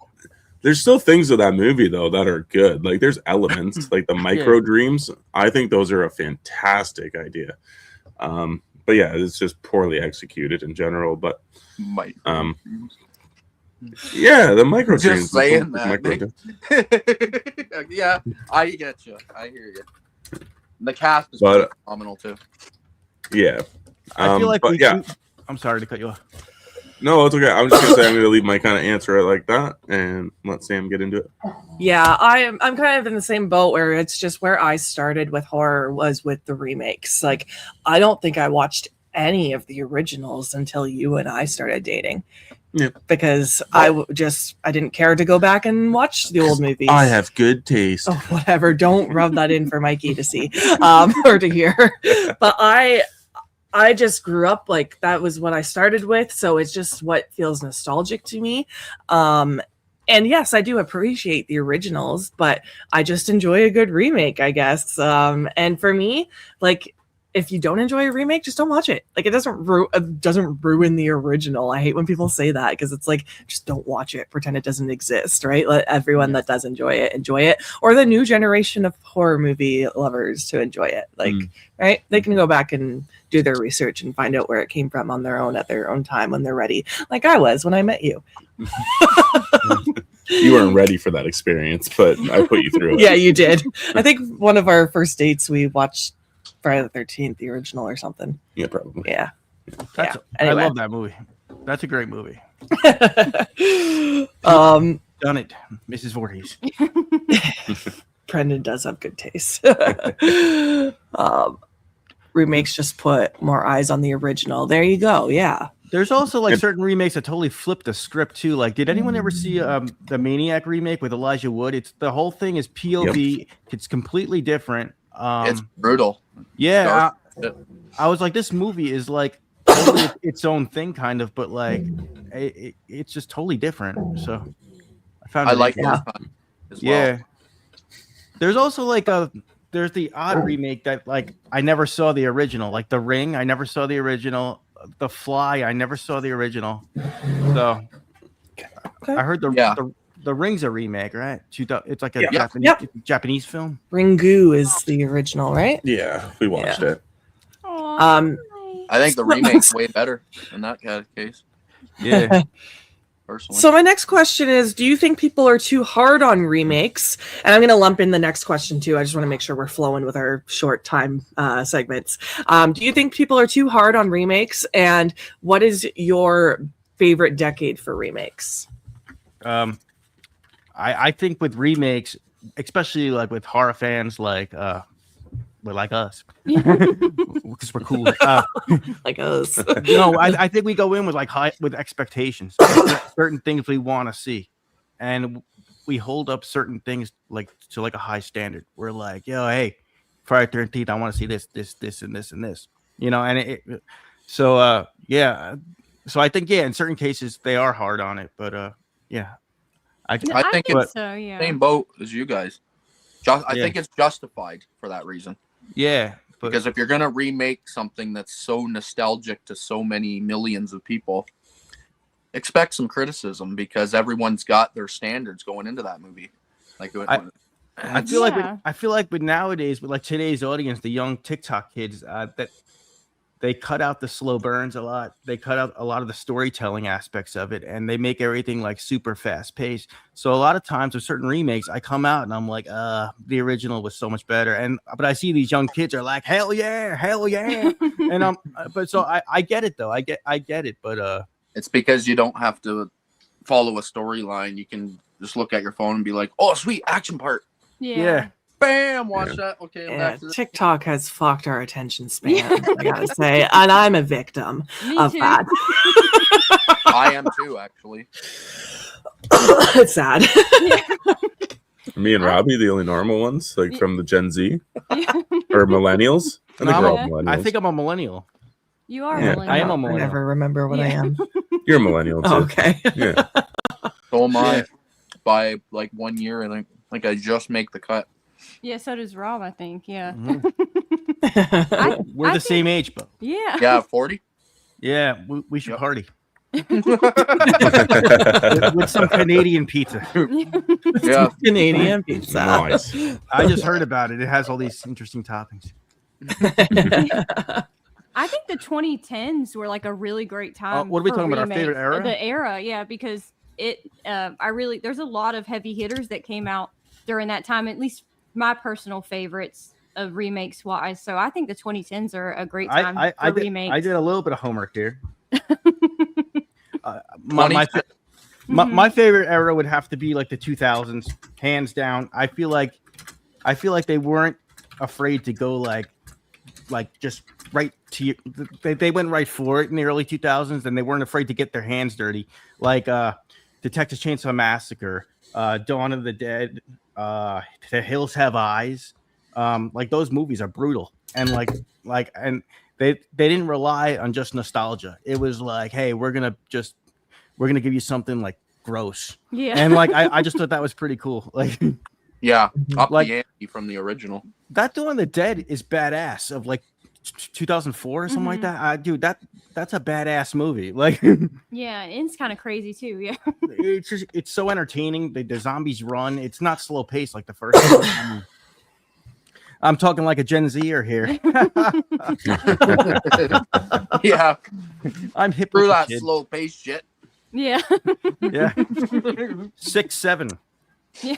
there's still things of that movie though that are good. Like there's elements like the micro dreams. I think those are a fantastic idea. But yeah, it's just poorly executed in general. But yeah, the micro dreams. Just saying that. Yeah, I get you. I hear you. The cast is phenomenal too. Yeah, I feel like I'm sorry to cut you off. No, it's okay. I was just gonna say I'm gonna leave my kind of answer like that and let Sam get into it. Yeah, I'm kind of in the same boat where it's just where I started with horror was with the remakes. Like, I don't think I watched any of the originals until you and I started dating. Yeah, because I didn't care to go back and watch the old movies. I have good taste. Oh, whatever. Don't rub that in for Mikey to see or to hear. But I just grew up like that was what I started with, so it's just what feels nostalgic to me. And yes, I do appreciate the originals, but I just enjoy a good remake, I guess. And for me, like, if you don't enjoy a remake, just don't watch it. Like, it doesn't ruin the original. I hate when people say that because it's like, just don't watch it. Pretend it doesn't exist, right? Let everyone that does enjoy it, or the new generation of horror movie lovers to enjoy it. Like, right? They can go back and do their research and find out where it came from on their own at their own time when they're ready. Like I was when I met you. You weren't ready for that experience, but I put you through it. Yeah, you did. I think one of our first dates we watched Friday the 13th, the original or something. Yeah, probably. Yeah. I love that movie. That's a great movie. Done it, Mrs. Voorhees. Brendan does have good taste. Remakes just put more eyes on the original. There you go. Yeah. There's also like certain remakes that totally flip the script too. Like, did anyone ever see the Maniac remake with Elijah Wood? It's the whole thing is POV. Yep. It's completely different. It's brutal. Yeah, I was like, this movie is like totally its own thing, kind of, but like it's just totally different. So I like that as well. Yeah. There's also like there's the odd remake that like I never saw the original, like The Ring. I never saw the original. The Fly. I never saw the original. So I heard the Ring's a remake, right? It's like a Japanese film. Ringu is the original, right? Yeah, we watched it. I think the remake's way better in that case. Yeah. Personally. So my next question is, do you think people are too hard on remakes? And I'm going to lump in the next question too. I just want to make sure we're flowing with our short time segments. Do you think people are too hard on remakes? And what is your favorite decade for remakes? I think with remakes, especially like with horror fans like us, because we're cool. Like us. No, I think we go in with with expectations, certain things we want to see, and we hold up certain things like to like a high standard. We're like, yo, hey, Friday 13th, I want to see this, and this, and this. You know, and so yeah. So I think in certain cases they are hard on it, but yeah. I think it's so, yeah. Same boat as you guys. I think it's justified for that reason. Yeah, because if you're gonna remake something that's so nostalgic to so many millions of people, expect some criticism because everyone's got their standards going into that movie. Like, I feel like with nowadays, with like today's audience, the young TikTok kids, that they cut out the slow burns a lot. They cut out a lot of the storytelling aspects of it, and they make everything like super fast paced. So a lot of times with certain remakes, I come out and I'm like, the original was so much better. But I see these young kids are like, hell yeah. And but so I get it though. I get it. But it's because you don't have to follow a storyline. You can just look at your phone and be like, oh, sweet action part. Yeah. Bam, watch that. Okay, I'm back to TikTok has fucked our attention span, I gotta say, and I'm a victim of that. I am too, actually. It's sad. Me and Robbie, the only normal ones, like from the Gen Z or millennials. I think we're all millennials. I think I'm a millennial. You are. Yeah, I am a I millennial. never remember what I am. You're a millennial too. Okay. Yeah. So am I by like 1 year, and I just make the cut. Yeah, so does Rob, I think. Yeah. We're I the same age, Beau. Yeah. Yeah, 40. Yeah, we should party. with some Canadian pizza. Yeah, Canadian pizza. Nice. I just heard about it. It has all these interesting toppings. I think the 2010s were like a really great time. What are we for talking about? Our remakes. favorite era? The era, yeah, because there's a lot of heavy hitters that came out during that time. At least my personal favorites of remakes wise. So I think the 2010s are a great time for remakes. I did a little bit of homework here. My favorite era would have to be like the 2000s, hands down. I feel like they weren't afraid to go like just right to you. They went right for it in the early 2000s, and they weren't afraid to get their hands dirty, like the Texas Chainsaw Massacre, Dawn of the Dead, The Hills Have Eyes. Like those movies are brutal, and and they didn't rely on just nostalgia. It was like, hey, we're gonna give you something like gross. Yeah. And like I just thought that was pretty cool. Like yeah, up like the ante from the original. That Dawn of the Dead is badass, of like 2004 or something like that. Dude, that's a badass movie. Like yeah, and it's kind of crazy too. Yeah. it's so entertaining. The zombies run. It's not slow paced like the first one. I'm talking like a Gen Zer here. Yeah, I'm hip through with that the kid. slow paced shit. Yeah. Yeah. 6, 7. Yeah.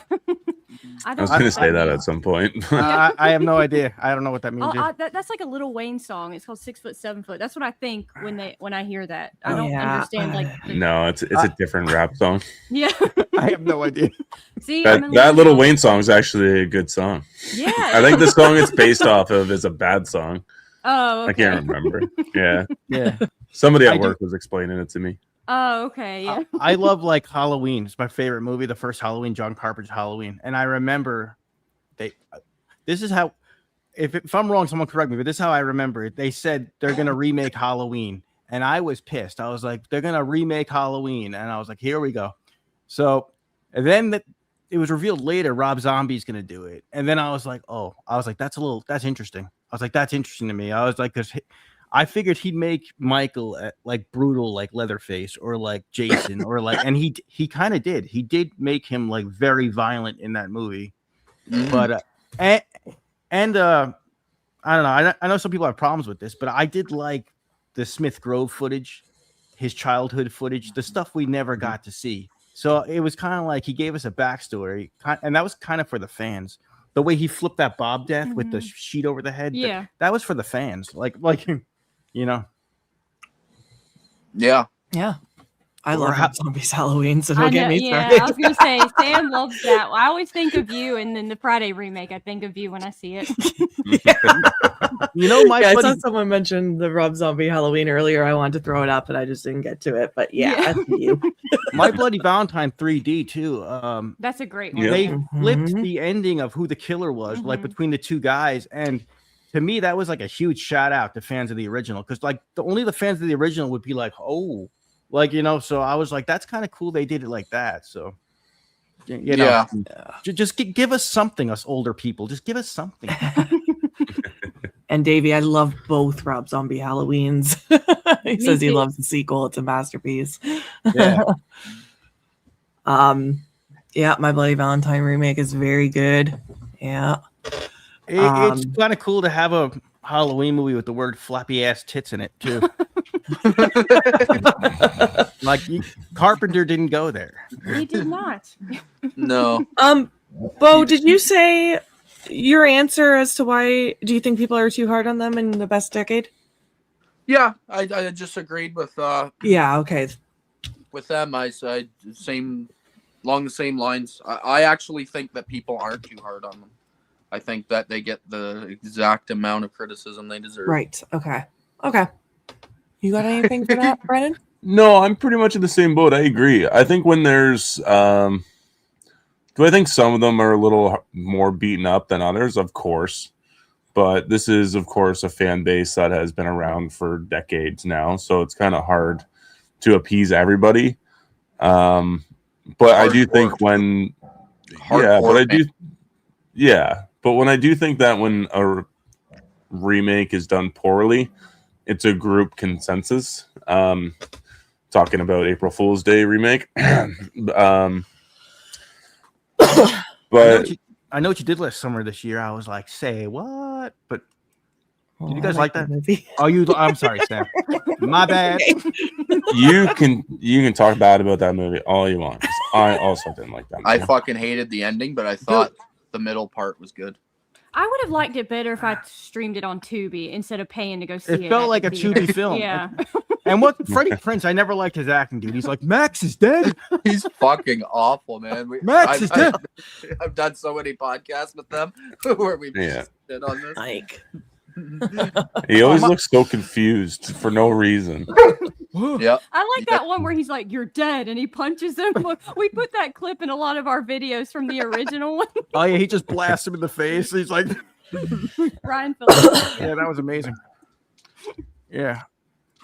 I was going to say that at some point. I have no idea. I don't know what that means. That's like a Lil Wayne song. It's called 6 Foot, 7 Foot. That's what I think when I hear that. I don't understand like No, it's a different rap song. Yeah. I have no idea. See, that Lil Wayne song is actually a good song. Yeah. I think the song it's based off of is a bad song. Oh, okay. I can't remember. Yeah. Yeah. Somebody at work was explaining it to me. Oh, okay. Yeah. I love like Halloween. It's my favorite movie, the first Halloween, John Carpenter's Halloween. And I remember this is how, if I'm wrong, someone correct me, but this is how I remember it. They said they're going to remake Halloween. And I was pissed. I was like, they're going to remake Halloween. And I was like, here we go. So, and then it was revealed later, Rob Zombie's going to do it. And then I was like, that's interesting. I was like, that's interesting to me. I was like, because I figured he'd make Michael like brutal, like Leatherface, or like Jason, or like, and he kind of did. He did make him like very violent in that movie. But I don't know. I know some people have problems with this, but I did like the Smith Grove footage, his childhood footage, the stuff we never got to see. So it was kind of like he gave us a backstory, and that was kind of for the fans. The way he flipped that Bob death with the sheet over the head, that was for the fans. Like. You know. Yeah. I love Zombies Halloween, so don't get me started. I was gonna say Sam loves that. I always think of you, and then the Friday remake. I think of you when I see it. You know, I saw someone mention the Rob Zombie Halloween earlier. I wanted to throw it up, and I just didn't get to it. But that's you. My Bloody Valentine 3D too. That's a great one. They flipped the ending of who the killer was, like between the two guys, and to me, that was like a huge shout out to fans of the original, because like only the fans of the original would be like, oh, like, you know. So I was like, that's kind of cool. They did it like that. So, you know, just give us something, us older people. Just give us something. And Davey, I love both Rob Zombie Halloweens. He says he loves the sequel. It's a masterpiece. Yeah. My Bloody Valentine remake is very good. Yeah. It's kind of cool to have a Halloween movie with the word flappy ass tits in it too. Like Carpenter didn't go there. He did not. No. Beau, did you say your answer as to why do you think people are too hard on them in the best decade? Yeah, I just agreed with okay. With them. I said along the same lines. I actually think that people aren't too hard on them. I think that they get the exact amount of criticism they deserve. Right. Okay. You got anything for that, Brennan? No, I'm pretty much in the same boat. I agree. I think when there's, do I think some of them are a little more beaten up than others? Of course. But this is, of course, a fan base that has been around for decades now. So it's kind of hard to appease everybody. But I do think when, but when I do think that when a remake is done poorly, it's a group consensus. Talking about April Fool's Day remake. But I know what you did last summer this year. I was like, say what? But did you guys like that movie? Oh, I'm sorry, Sam. My bad. you can talk bad about that movie all you want. I also didn't like that movie. I fucking hated the ending, but I thought the middle part was good. I would have liked it better if I streamed it on Tubi instead of paying to go see it. It felt like a Tubi film. Yeah. And what Freddie Prinze, I never liked his acting, dude. He's like, Max is dead. He's fucking awful, man. Max is dead. I've done so many podcasts with them where we've shit on this. Like, he always looks so confused for no reason. Yep. I like that one where he's like, "You're dead," and he punches him. We put that clip in a lot of our videos from the original one. Oh yeah, he just blasts him in the face. He's like, Ryan Phillips. yeah, that was amazing. Yeah,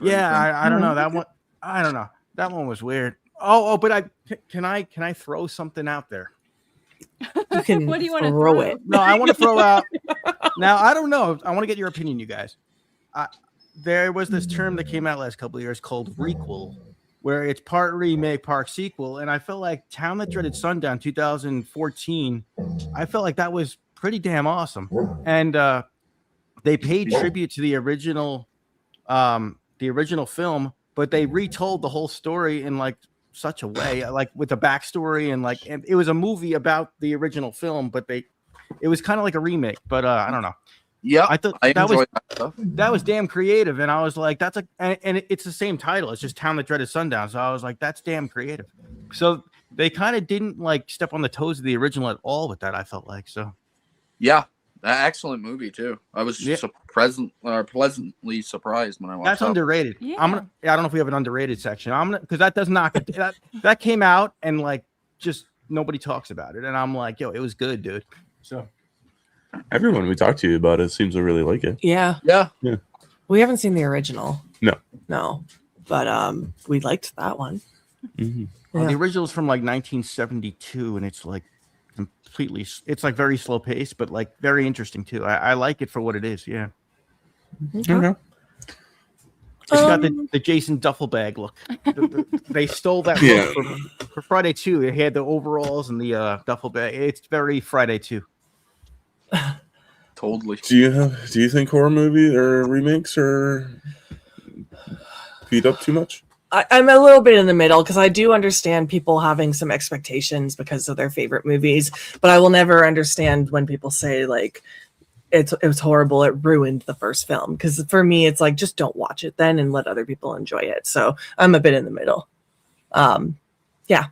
I don't know that one. I don't know, that one was weird. But can I throw something out there? You can What do you want to throw it. No, I want to throw out. Now I don't know. I want to get your opinion, you guys. There was this term that came out last couple of years called requel, where it's part remake, part sequel. And I felt like Town That Dreaded Sundown 2014, I felt like that was pretty damn awesome. And they paid tribute to the original film, but they retold the whole story in like such a way, like with a backstory and it was a movie about the original film, but it was kind of like a remake. But I don't know. Yeah, I thought that was damn creative, and I was like, it's the same title. It's just Town That Dreaded Sundown. So I was like, that's damn creative. So they kind of didn't like step on the toes of the original at all with that. I felt like so. Yeah, excellent movie too. I was pleasantly surprised when I watched. That's underrated. Yeah. I don't know if we have an underrated section. Because that does not that came out and like just nobody talks about it, and I'm like, yo, it was good, dude. So. Everyone we talk to you about it seems to really like it. Yeah. We haven't seen the original. No. But we liked that one. Mm-hmm. Well, the original is from like 1972, and it's like completely. It's like very slow paced, but like very interesting too. I like it for what it is. Yeah. Okay. It's got the Jason duffel bag look. They stole that look for Friday 2. It had the overalls and the duffel bag. It's very Friday 2. Totally. Do you think horror movie or remakes are beat up too much? I'm a little bit in the middle because I do understand people having some expectations because of their favorite movies, but I will never understand when people say like it was horrible, it ruined the first film. Because for me, it's like just don't watch it then and let other people enjoy it. So I'm a bit in the middle. Yeah.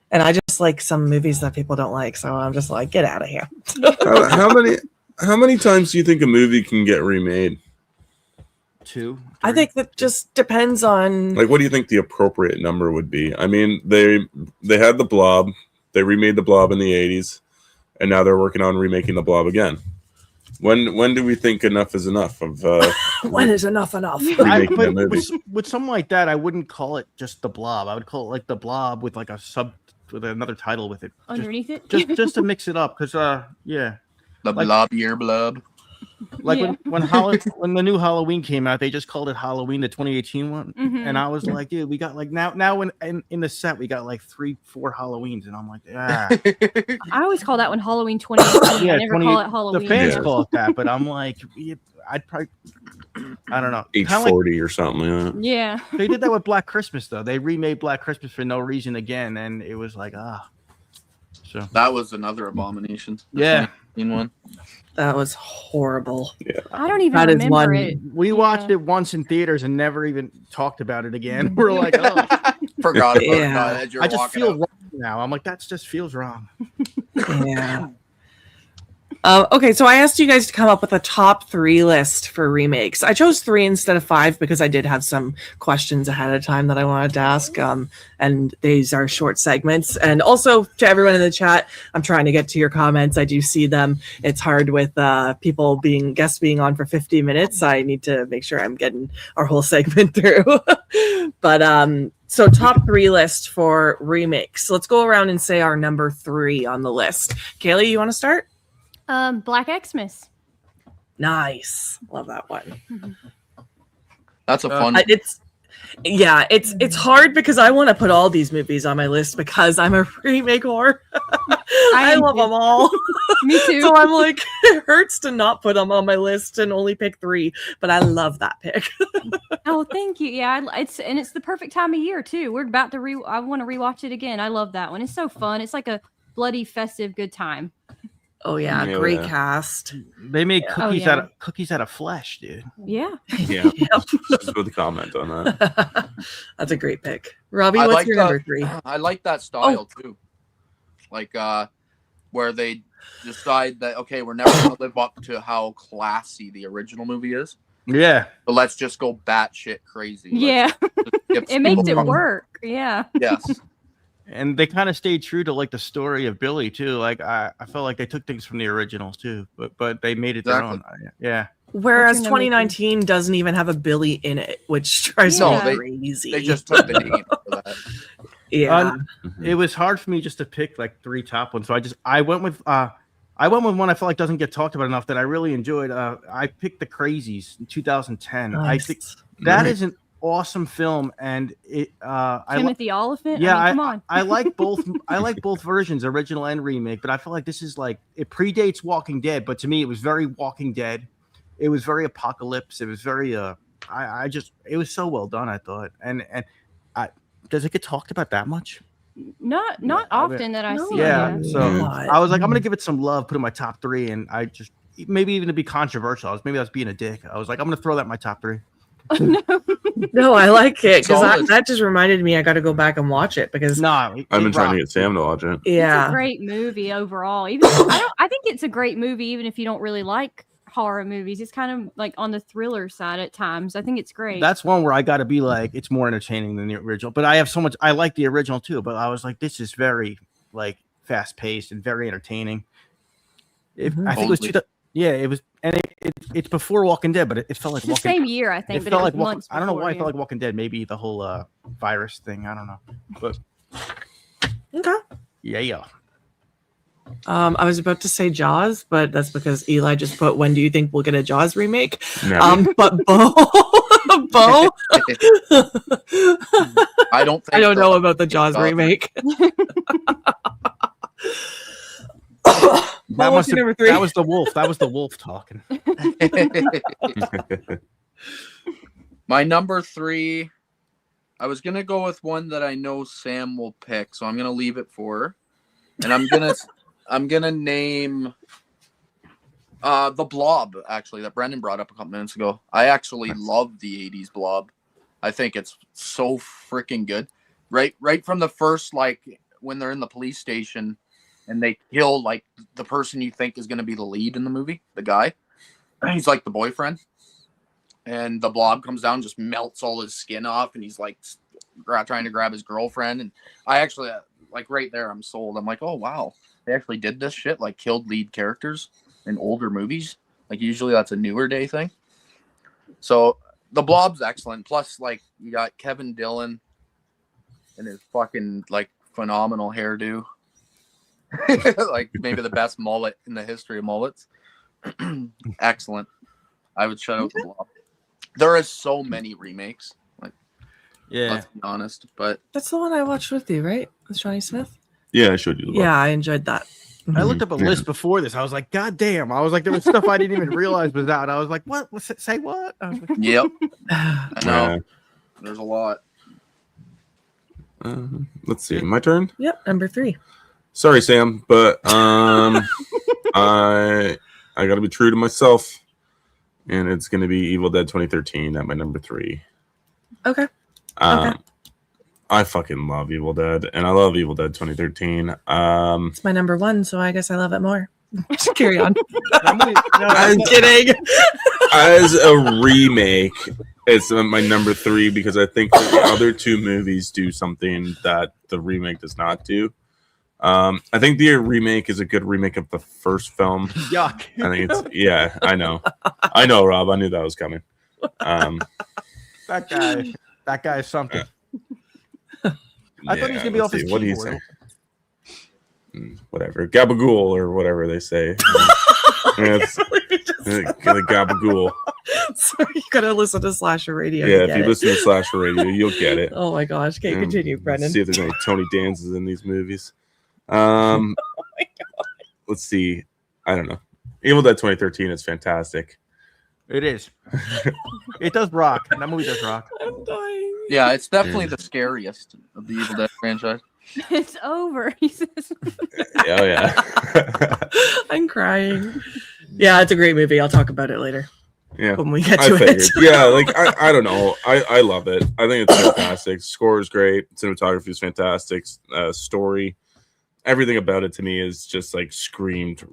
And I just like some movies that people don't like, so I'm just like, get out of here. How many times do you think a movie can get remade? 2, 3. I think that just depends on. Like, what do you think the appropriate number would be? I mean, they had The Blob, they remade The Blob in the 80s, and now they're working on remaking The Blob again. When do we think enough is enough of? When is enough? Remaking that movie? With something like that, I wouldn't call it just The Blob. I would call it like The Blob with like with another title with it underneath it, just to mix it up. Because the blob year blub. Like when the new Halloween came out, they just called it Halloween, the 2018 one, and I was like, dude, we got like now when in the set we got like 3-4 Halloweens, and I'm like, I always call that one Halloween 2018. I never call it Halloween. The fans call it that, but I'm like, I'd probably, I don't know, 840 or something. Yeah. They did that with Black Christmas though. They remade Black Christmas for no reason again, and it was like So that was another abomination. Yeah, in one. That was horrible. Yeah. I don't even remember it. We watched it once in theaters and never even talked about it again. We're like, forgot about it. I just feel wrong now. I'm like, that just feels wrong. Yeah. Okay, so I asked you guys to come up with a top 3 list for remakes. I chose 3 instead of 5 because I did have some questions ahead of time that I wanted to ask. And these are short segments. And also to everyone in the chat, I'm trying to get to your comments. I do see them. It's hard with guests being on for 50 minutes. I need to make sure I'm getting our whole segment through. But so top 3 list for remakes. Let's go around and say our number 3 on the list. Kaylie, you want to start? Black Xmas. Nice. Love that one. That's a fun. It's hard because I want to put all these movies on my list because I'm a remake whore. I love them all. Me too. So I'm like, it hurts to not put them on my list and only pick 3, but I love that pick. Oh, thank you. Yeah, it's the perfect time of year too. We're about to I want to rewatch it again. I love that one. It's so fun. It's like a bloody festive good time. Oh yeah, great cast. They made cookies out of flesh, dude. Yeah. Yeah. Just with a comment on that. That's a great pick. Robbie, what's your number 3? I like that style too. Like where they decide that okay, we're never gonna live up to how classy the original movie is. Yeah. But let's just go batshit crazy. Yeah. It makes it work. Yeah. Yes. And they kind of stayed true to like the story of Billy too. Like I felt like they took things from the originals too, but they made it their own. Yeah. Whereas 2019 doesn't even have a Billy in it, which drives me crazy. They just took the name for that. Yeah. It was hard for me just to pick like 3 top ones. So I went with one I feel like doesn't get talked about enough that I really enjoyed. I picked The Crazies in 2010. Nice. I think that is an awesome film, and it Timothy Oliphant. Yeah, I mean, come on. I like both. I like both versions, original and remake. But I feel like this is like it predates Walking Dead, but to me it was very Walking Dead. It was very apocalypse. It was very it was so well done. I thought, and does it get talked about that much? Not often that I see. Yeah, so I was like, I'm gonna give it some love, put it in my top 3, and I just maybe even to be controversial. Maybe I was being a dick. I was like, I'm gonna throw that in my top 3. No, I like it because that just reminded me I got to go back and watch it because I've been trying to get Sam to watch it. Yeah, it's a great movie overall. Even I think it's a great movie, even if you don't really like horror movies. It's kind of like on the thriller side at times. I think it's great. That's one where I got to be like, it's more entertaining than the original. But I have so much. I like the original too. But I was like, this is very like fast paced and very entertaining. I think it was 2000. Yeah, it was, and it's before Walking Dead, but it felt like it's the same year, I think. It felt like months. I don't know why it felt like Walking Dead. Maybe the whole virus thing. I don't know, but okay. Yeah. I was about to say Jaws, but that's because Eli just put, when do you think we'll get a Jaws remake? Never. But Beau, I don't know about the Jaws remake. That was the wolf. That was the wolf talking. My number 3, I was gonna go with one that I know Sam will pick, so I'm gonna leave it for her. And I'm gonna name the Blob, actually, that Brendan brought up a couple minutes ago. I actually love the 80s Blob. I think it's so freaking good. Right from the first, like when they're in the police station and they kill like the person you think is going to be the lead in the movie, the guy. He's like the boyfriend. And the Blob comes down, just melts all his skin off, and he's like trying to grab his girlfriend. And I actually, like right there, I'm sold. I'm like, oh, wow. They actually did this shit, like killed lead characters in older movies. Like usually that's a newer day thing. So the Blob's excellent. Plus, like, you got Kevin Dillon and his fucking like phenomenal hairdo. Like maybe the best mullet in the history of mullets. Excellent. I would shout out the Blob. There is so many remakes. Like, yeah, let's be honest. But that's the one I watched with you, right? With Johnny Smith. Yeah, I showed you the Blob. Yeah, I enjoyed that. I looked up a list before this. I was like, God damn. I was like, there was stuff I didn't even realize was out. I was like, what? Say what? I was like, yep. I know. There's a lot. Let's see. My turn? Yep, number 3. Sorry, Sam, but I got to be true to myself, and it's going to be Evil Dead 2013 at my number 3. Okay. I fucking love Evil Dead, and I love Evil Dead 2013. It's my number 1, so I guess I love it more. Just carry on. I'm kidding. As a remake, it's my number 3 because I think the other 2 movies do something that the remake does not do. I think the remake is a good remake of the first film. Yuck. I think it's I know, Rob. I knew that was coming. That guy is something. I thought he was gonna be off his What do you keyboard. say? Whatever, gabagool or whatever they say. The gabagool. So you gotta listen to Slasher Radio. Yeah, to if get you it. listen to Slasher Radio, you'll get it. Oh my gosh! Okay, continue, Brendan. See if there's any Tony Danzas in these movies. Let's see. I don't know. Evil Dead 2013 is fantastic. It is. It does rock. That movie does rock. I'm dying. Yeah, it's definitely the scariest of the Evil Dead franchise. It's over. He says. Oh yeah. I'm crying. Yeah, it's a great movie. I'll talk about it later. Yeah, when we get to it. Yeah, like I don't know. I love it. I think it's fantastic. Score is great. Cinematography is fantastic. Story, everything about it to me is just like screamed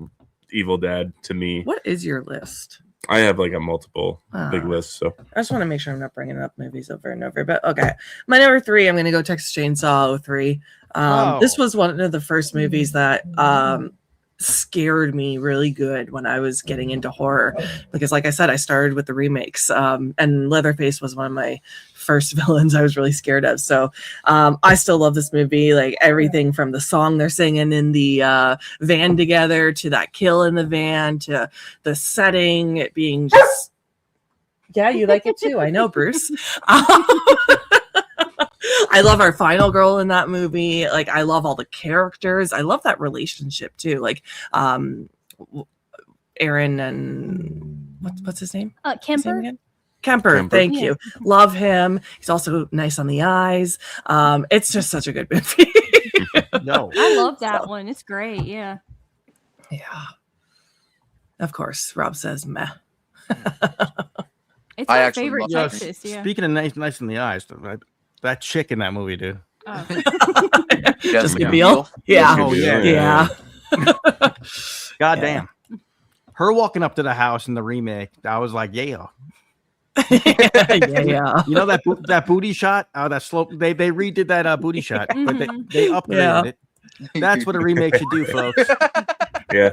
Evil Dead to me. What is your list? I have like a multiple big list. So I just want to make sure I'm not bringing up movies over and over. But okay, my number 3, I'm going to go Texas Chainsaw 03. This was one of the first movies that scared me really good when I was getting into horror, because like I said, I started with the remakes, and Leatherface was one of my first villains I was really scared of. So I still love this movie, like everything from the song they're singing in the van together to that kill in the van to the setting, it being just yeah, you like it too. I know, Bruce. I love our final girl in that movie. Like, I love all the characters. I love that relationship too. Like, Aaron and what's his name? Kemper. Kemper. Thank you. Love him. He's also nice on the eyes. It's just such a good movie. No, I love that one. It's great. Yeah. Yeah. Of course, Rob says meh. It's my favorite Texas. Yeah. Speaking of nice in the eyes, that chick in that movie, dude. Oh. Jessica Biel. Yeah. Oh, yeah. God damn. Her walking up to the house in the remake, I was like, yeah. Yeah. You know that booty shot? Oh, that slow. They redid that booty shot, but they upgraded it. That's what a remake should do, folks. Yeah.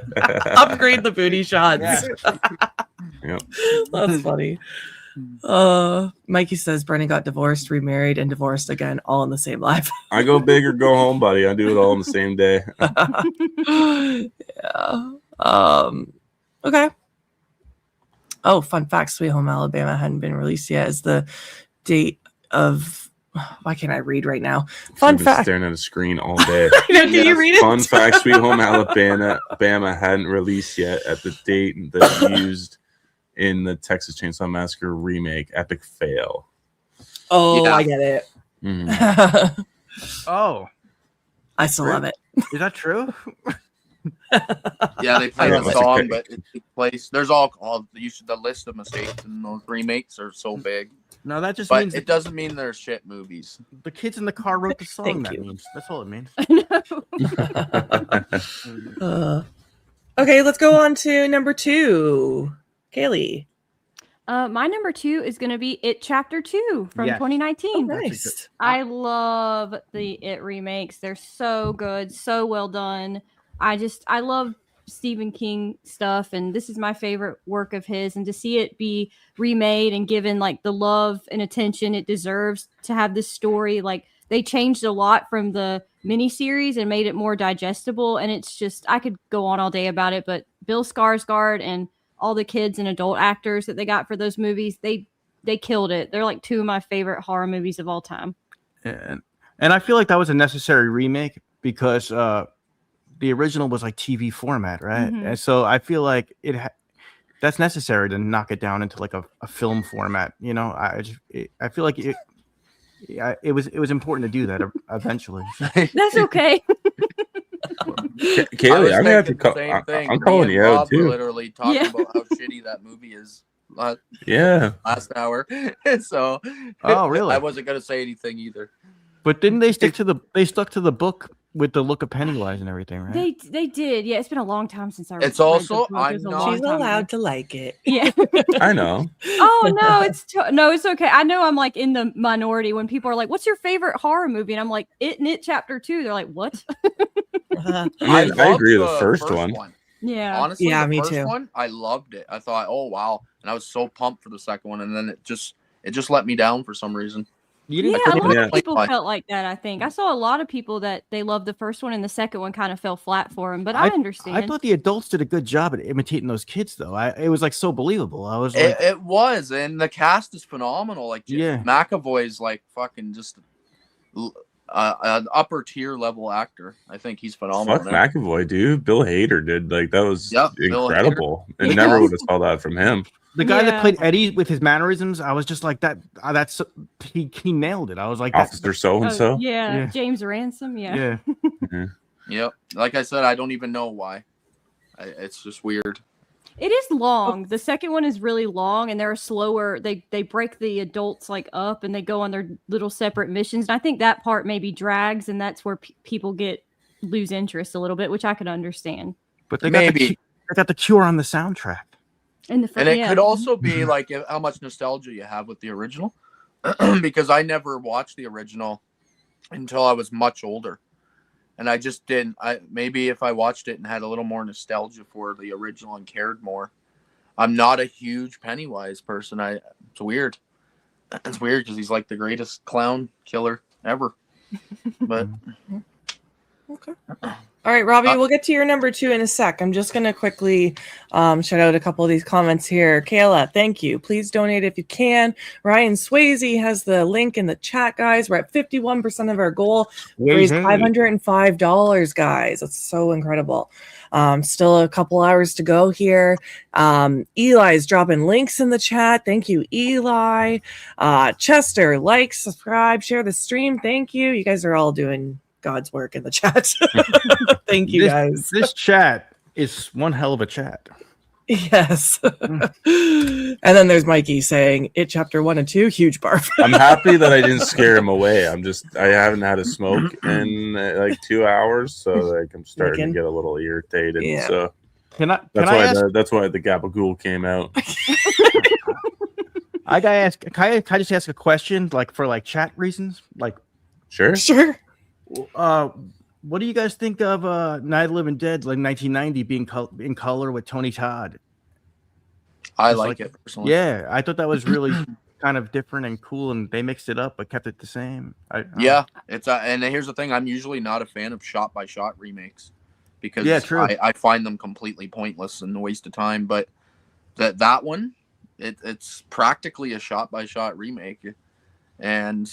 Upgrade the booty shots. Yeah. That's funny. Mikey says Brennan got divorced, remarried, and divorced again, all in the same life. I go big or go home, buddy. I do it all on the same day. Yeah. Okay. Oh, fun fact: Sweet Home Alabama hadn't been released yet. Is the date of? Why can't I read right now? Fun fact: staring at a screen all day. Can you read it? Fun fact: Sweet Home Alabama hadn't released yet at the date that's used in the Texas Chainsaw Massacre remake. Epic fail. Oh, yeah. I get it. Mm. Oh, I still love it. Is that true? Yeah, they play the song, but it plays. There's all the list of mistakes in those remakes are so big. No, that just but means it doesn't mean they're shit movies. The kids in the car wrote the song. Means that's all it means. Okay, let's go on to number 2. Kaylie. My number 2 is going to be It Chapter 2 from 2019. Oh, nice. I love the It remakes. They're so good, so well done. I love Stephen King stuff, and this is my favorite work of his, and to see it be remade and given like the love and attention it deserves to have this story. Like, they changed a lot from the miniseries and made it more digestible, and it's just, I could go on all day about it, but Bill Skarsgård and all the kids and adult actors that they got for those movies, they killed it. They're like 2 of my favorite horror movies of all time. And I feel like that was a necessary remake because the original was like TV format, right? Mm-hmm. And so I feel like that's necessary to knock it down into like a film format. You know, I feel like it was important to do that eventually. That's okay. Kaylie, I'm gonna have to call. I'm calling you out too. Literally talking about how shitty that movie is. Last hour. So. Oh, really? I wasn't gonna say anything either. But didn't they stuck to the book with the look of Pennywise and everything, right? They did. Yeah, it's been a long time since I It's read also the book. It was a long She's time ago. allowed to like it. Yeah. I know. Oh no, it's okay. I know I'm like in the minority when people are like, "What's your favorite horror movie?" And I'm like, "It and It Chapter 2." They're like, "What?" I mean, I agree with the first one. Yeah. Honestly, Yeah, the me first too. one, I loved it. I thought, oh wow, and I was so pumped for the second one, and then it just let me down for some reason. Yeah, a lot of people felt like that. I think I saw a lot of people that they loved the first one and the second one kind of fell flat for them. But I understand. I thought the adults did a good job at imitating those kids, though. It was like so believable. I was like, It was, and the cast is phenomenal. Like, Yeah. McAvoy's like fucking just an upper tier level actor. I think he's phenomenal. Fuck McAvoy, dude. Bill Hader did that was Yep, Bill incredible. Hader. And never would have saw that from him. the guy that played Eddie with his mannerisms. I was just like that. He nailed it. I was like, Officer so and so. Yeah, James Ransom. Yeah. Yep. Like I said, I don't even know why. It's just weird. It is long. The second one is really long, and they're slower. They break the adults like up, and they go on their little separate missions. And I think that part maybe drags, and that's where people lose interest a little bit, which I could understand. But they got the Cure on the soundtrack. And it could also be like how much nostalgia you have with the original, because I never watched the original until I was much older, and I just didn't. Maybe if I watched it and had a little more nostalgia for the original and cared more. I'm not a huge Pennywise person. It's weird. It's weird because he's like the greatest clown killer ever. But okay. All right, Robbie, we'll get to your number 2 in a sec. I'm just going to quickly shout out a couple of these comments here. Kayla, thank you. Please donate if you can. Ryan Swayze has the link in the chat, guys. We're at 51% of our goal. Raised $505, guys. That's so incredible. Still a couple hours to go here. Eli's dropping links in the chat. Thank you, Eli. Chester, like, subscribe, share the stream. Thank you. You guys are all doing God's work in the chat. Thank you, guys. This chat is one hell of a chat. Yes. And then there's Mikey saying It Chapter 1 and 2, huge barf. I'm happy that I didn't scare him away. I haven't had a smoke in like 2 hours, so like I'm starting to get a little irritated. Yeah. So that's why the Gabagool came out. I gotta ask. Can I just ask a question, like for like chat reasons? Like, sure. What do you guys think of Night of the Living Dead, like 1990, being in color with Tony Todd? I like it personally. Yeah, I thought that was really kind of different and cool, and they mixed it up but kept it the same. Yeah, it's and here's the thing: I'm usually not a fan of shot-by-shot remakes because I find them completely pointless and a waste of time. But that one, it's practically a shot-by-shot remake, and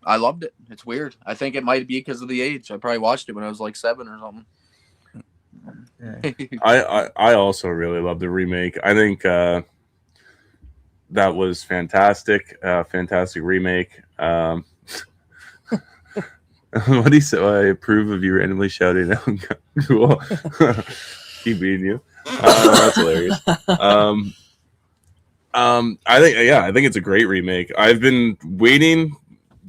I loved it. It's weird. I think it might be because of the age. I probably watched it when I was like 7 or something. Yeah. I also really love the remake. I think that was fantastic. Fantastic remake. What do you say? I approve of you randomly shouting out. Cool. Keep beating you. That's hilarious. I think it's a great remake. I've been waiting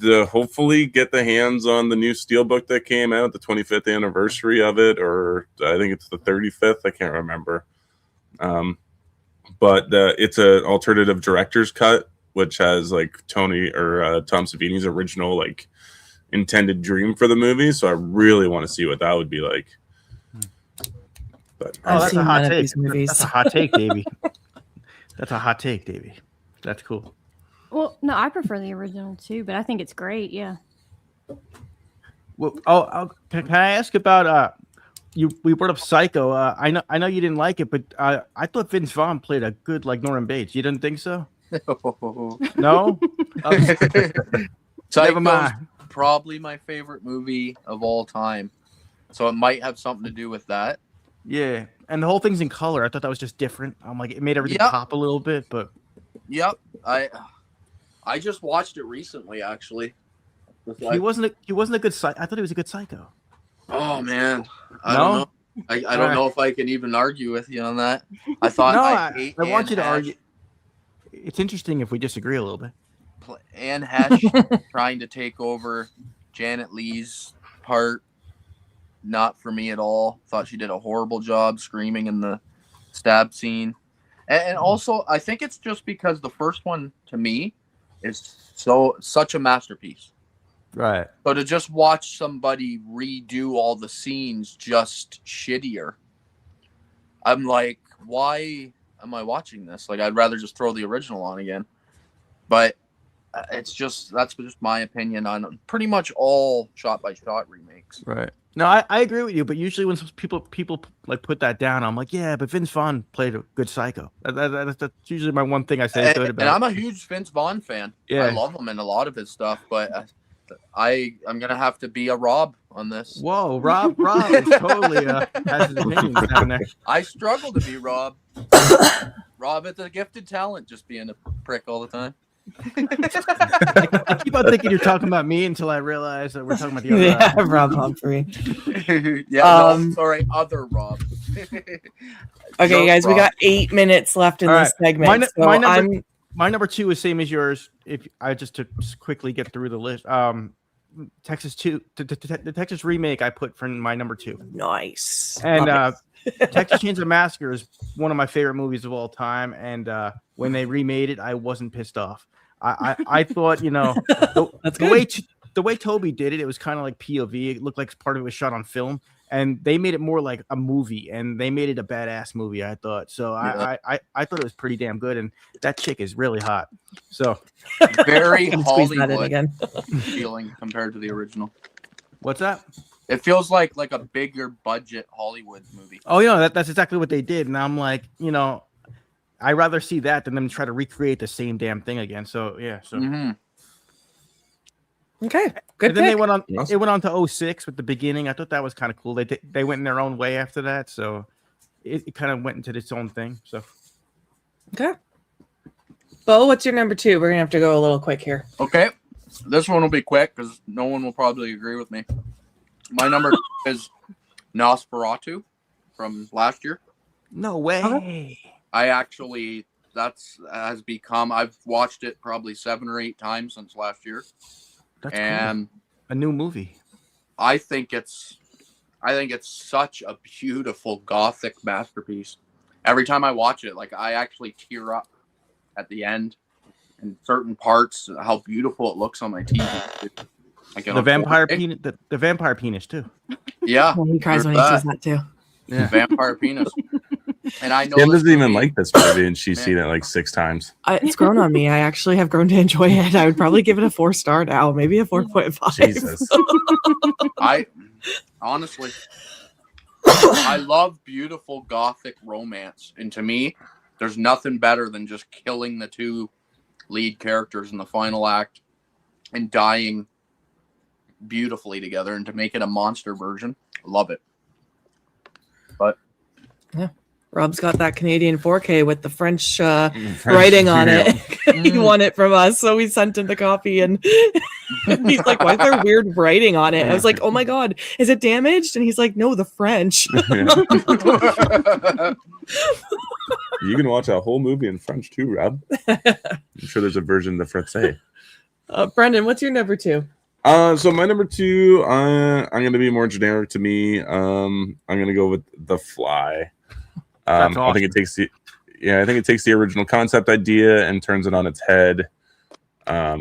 to hopefully get the hands on the new Steelbook that came out, the 25th anniversary of it, or I think it's the 35th. I can't remember. But it's an alternative director's cut, which has like Tony or Tom Savini's original like intended dream for the movie. So I really want to see what that would be like. But that's a hot take. That's a hot take, Davey. That's a hot take, Davey. That's cool. Well, no, I prefer the original too, but I think it's great. Yeah. Well, can I ask about we brought up Psycho. I know you didn't like it, but I thought Vince Vaughn played a good like Norman Bates. You didn't think so? No. Psycho's probably my favorite movie of all time, so it might have something to do with that. Yeah, and the whole thing's in color. I thought that was just different. I'm like, it made everything pop a little bit, but. Yep, I just watched it recently, actually. He wasn't a good psycho. I thought he was a good psycho. Oh man, I don't know. I don't know if I can even argue with you on that. I thought I want you to argue. It's interesting if we disagree a little bit. Anne Hesh trying to take over Janet Leigh's part not for me at all. Thought she did a horrible job screaming in the stab scene. And also, I think it's just because the first one, to me, is such a masterpiece. Right. So to just watch somebody redo all the scenes just shittier, I'm like, why am I watching this? Like, I'd rather just throw the original on again. But that's just my opinion on pretty much all shot-by-shot remakes. Right. No, I agree with you, but usually when people like put that down, I'm like, yeah, but Vince Vaughn played a good Psycho. That's usually my one thing I say good about. And I'm a huge Vince Vaughn fan. Yeah. I love him and a lot of his stuff, but I'm gonna have to be a Rob on this. Whoa, Rob is totally has his opinions down there. I struggle to be Rob. Rob is a gifted talent, just being a prick all the time. I keep on thinking you're talking about me until I realize that we're talking about the other Rob Humphrey. Sorry, other Rob. Okay, guys, we got 8 minutes left in this segment. My number 2 is same as yours. If I just to quickly get through the list, Texas 2, the Texas remake I put for my number 2. Nice. And Texas Chainsaw Massacre is one of my favorite movies of all time. And when they remade it, I wasn't pissed off. I thought, the way Toby did it, it was kind of like POV. It looked like part of it was shot on film, and they made it more like a movie, and they made it a badass movie, I thought. So yeah. I thought it was pretty damn good, and that chick is really hot. So very Hollywood feeling compared to the original. What's that? It feels like a bigger budget Hollywood movie. Oh, that's exactly what they did, and I'm like, I'd rather see that than them try to recreate the same damn thing again. So yeah. So okay, good. And then they went on. It went on to 06 with the beginning. I thought that was kind of cool. They went in their own way after that. So it kind of went into its own thing. So okay. Beau, what's your number 2? We're gonna have to go a little quick here. Okay, this one will be quick because no one will probably agree with me. My number is Nosferatu from last year. No way. Okay. I've watched it probably 7 or 8 times since last year. That's and cool. A new movie. I think it's such a beautiful gothic masterpiece. Every time I watch it, like I actually tear up at the end and certain parts, how beautiful it looks on my TV. The vampire penis, the vampire penis too. Yeah. He cries when he says that too. Yeah. Vampire penis. And I know Kim doesn't even like this movie, and she's seen it like 6 times. It's grown on me. I actually have grown to enjoy it. I would probably give it a 4-star now, maybe a 4.5. Jesus. I honestly, I love beautiful gothic romance, and to me, there's nothing better than just killing the 2 lead characters in the final act and dying beautifully together, and to make it a monster version. Love it. But yeah. Rob's got that Canadian 4K with the French writing on it. He won it from us, so we sent him the copy, and he's like, "Why is there weird writing on it?" I was like, "Oh my god, is it damaged?" And he's like, "No, the French." You can watch a whole movie in French too, Rob. I'm sure there's a version of the Francais. Brendan, what's your number 2? So my number 2, I'm gonna be more generic to me. I'm gonna go with The Fly. That's awesome. I think it takes the original concept idea and turns it on its head. I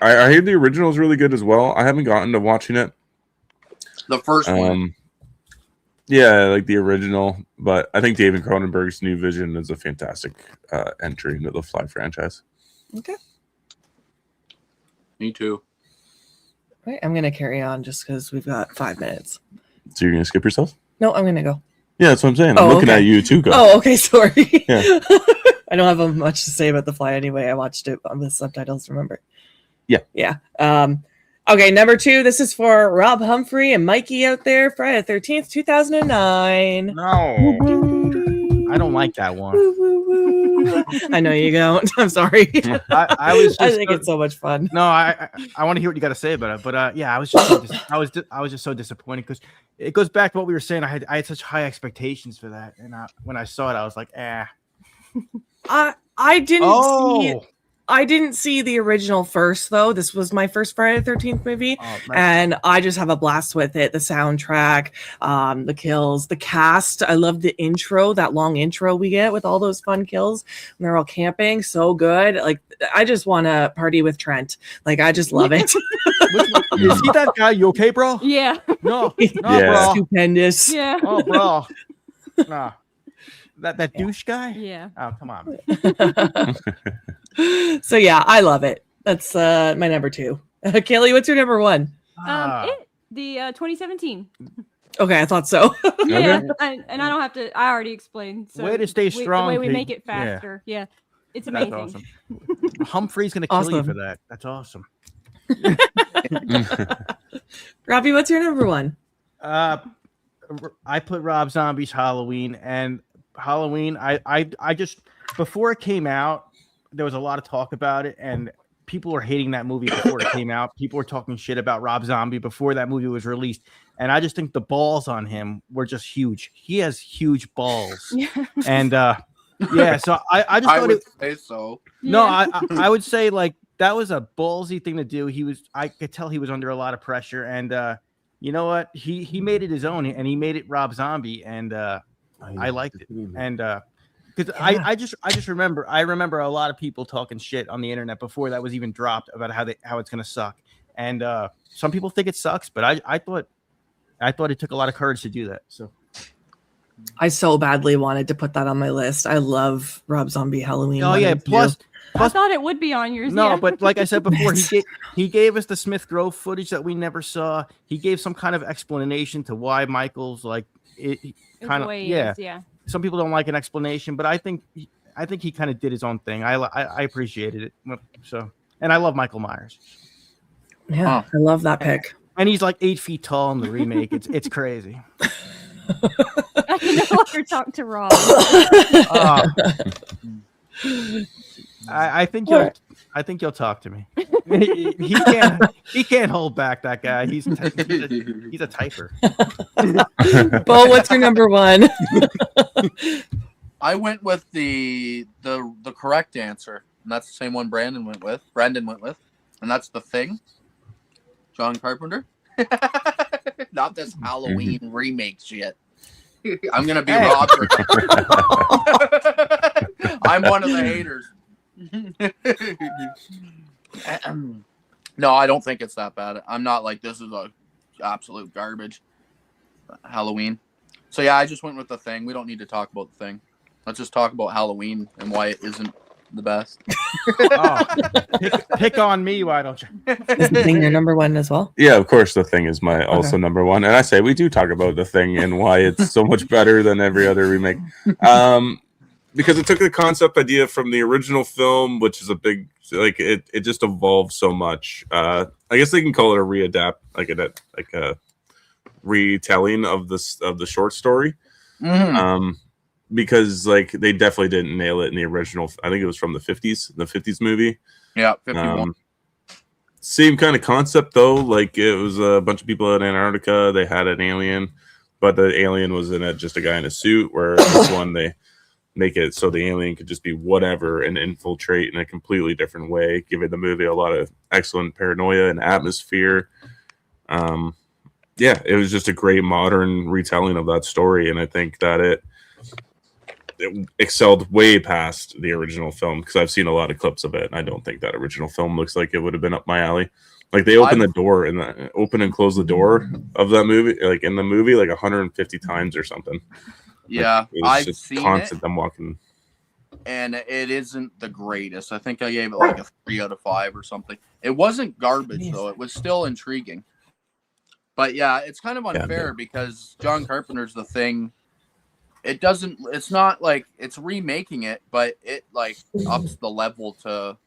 hear the original is really good as well. I haven't gotten to watching it. The first one. Yeah, like the original, but I think David Cronenberg's New Vision is a fantastic entry into the Fly franchise. Okay. Me too. All right, I'm gonna carry on just because we've got 5 minutes. So you're gonna skip yourself? No, I'm gonna go. Yeah, that's what I'm saying. I'm looking at you too. Go. Oh, okay, sorry. Yeah. I don't have much to say about The Fly anyway. I watched it on the subtitles, remember? Yeah. Yeah. Okay, number 2. This is for Rob Humphrey and Mikey out there. Friday the 13th, 2009. No. I don't like that one. I know you don't. I'm sorry. I think it's so much fun. No, I want to hear what you got to say about it. But yeah, I was just so disappointed because it goes back to what we were saying. I had such high expectations for that, and when I saw it, I was like, eh. I didn't see it. I didn't see the original first, though. This was my first Friday the 13th movie, Oh, nice. and I just have a blast with it. The soundtrack, the kills, the cast. I love the intro, that long intro we get with all those fun kills when they're all camping. So good. Like, I just want to party with Trent. Like, I just love it. Is he that guy? You okay, bro? Yeah. No, Yeah. bro. Stupendous. Yeah. Oh, bro. Nah. That douche guy? Yeah. Oh, come on. So yeah, I love it. That's my number 2. Kaylie, what's your number 1? The 2017. Okay, I thought so. Yeah, and I don't have to. I already explained. So Way to stay strong. The way we Pete. make it faster. Yeah, it's That's amazing. awesome. Humphrey's gonna kill you for that. That's awesome. Robbie, what's your number 1? I put Rob Zombie's Halloween, and Halloween. I just before it came out, there was a lot of talk about it, and people were hating that movie before it came out. People were talking shit about Rob Zombie before that movie was released, and I just think the balls on him were just huge. He has huge balls, and yeah. So I just thought would say so. No, I would say like that was a ballsy thing to do. I could tell he was under a lot of pressure, and you know what? He made it his own, and he made it Rob Zombie, and I liked it, and because I just remember a lot of people talking shit on the internet before that was even dropped about how it's gonna suck, and some people think it sucks, but I thought it took a lot of courage to do that. So I so badly wanted to put that on my list. I love Rob Zombie Halloween. Oh yeah, plus I thought it would be on yours. No, yeah. but like I said before, he gave us the Smith Grove footage that we never saw. He gave some kind of explanation to why Michael's like it kind of yeah. Some people don't like an explanation, but I think he kind of did his own thing. I appreciated it. So, and I love Michael Myers. Yeah, I love that pick. And he's like 8 feet tall in the remake. It's crazy. I can no longer talk to Rob. I think you'll talk to me. He can't hold back, that guy. He's a typer. Beau, what's your number 1? I went with the correct answer, and that's the same one Brandon went with, and that's The Thing. John Carpenter. Not this Halloween remake shit. I'm gonna be Rob. I'm one of the haters. No, I don't think it's that bad. I'm not like this is a absolute garbage Halloween. So yeah, I just went with The Thing. We don't need to talk about The Thing. Let's just talk about Halloween and why it isn't the best. Pick on me, why don't you? Is The Thing your number 1 as well? Yeah, of course, The Thing is my also number 1, and I say we do talk about The Thing and why it's so much better than every other remake. Because it took the concept idea from the original film, which is a big it just evolved so much. I guess they can call it a a retelling of the short story. Mm-hmm. Because they definitely didn't nail it in the original. I think it was from the 50s movie. Yeah, 51. Same kind of concept though. Like it was a bunch of people in Antarctica. They had an alien, but the alien was just a guy in a suit. Where this one they make it so the alien could just be whatever and infiltrate in a completely different way, giving the movie a lot of excellent paranoia and atmosphere. Yeah, it was just a great modern retelling of that story, and I think that it excelled way past the original film because I've seen a lot of clips of it, and I don't think that original film looks like it would have been up my alley. Like they open the door and open and close the door of that movie, like in the movie, like 150 times or something. Yeah, like, I've seen constant. it. I'm walking, and it isn't the greatest. I think I gave it like a 3 out of 5 or something. It wasn't garbage though; it was still intriguing. But yeah, it's kind of unfair because John Carpenter's The Thing. It's not like it's remaking it, but it like ups the level to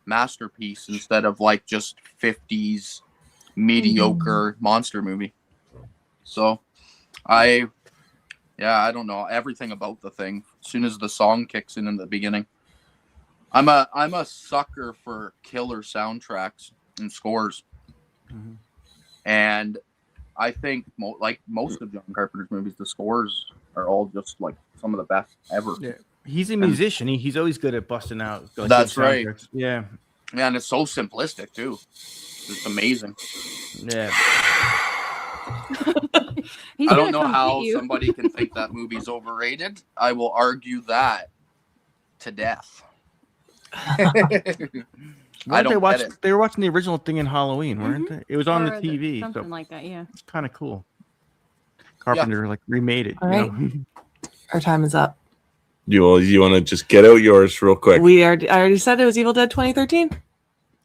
masterpiece instead of like just 50s mediocre monster movie. So I don't know everything about The Thing. As soon as the song kicks in the beginning, I'm a sucker for killer soundtracks and scores. Mm-hmm. And I think like most of John Carpenter's movies, the scores are all just like some of the best ever. Yeah. He's a musician. He's always good at busting out. Like, That's good right. soundtracks. Yeah. Yeah, and it's so simplistic too. It's amazing. Yeah. He's I gonna don't know come how get you. somebody can think that movie's overrated. I will argue that to death. I don't get it. They were watching the original thing in Halloween, weren't they? It was on the Or TV. something So like that, yeah. it's kind of cool. Carpenter like remade it. All you right. know? Our time is up. You want to just get out yours real quick? I already said it was Evil Dead 2013.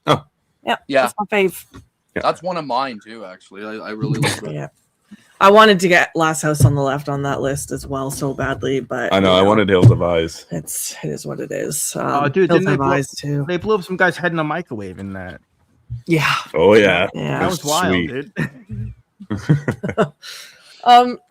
Oh. Yeah. Yeah. That's my fave. That's one of mine too, actually. I really like it. Yeah. I wanted to get Last House on the Left on that list as well so badly, but I know. I wanted Hills of Eyes. it is what it is. Oh, dude, Hills didn't Have Eyes too. they blew up some guy's head in a microwave in that? Yeah. Oh yeah. Yeah. That was wild, sweet. dude.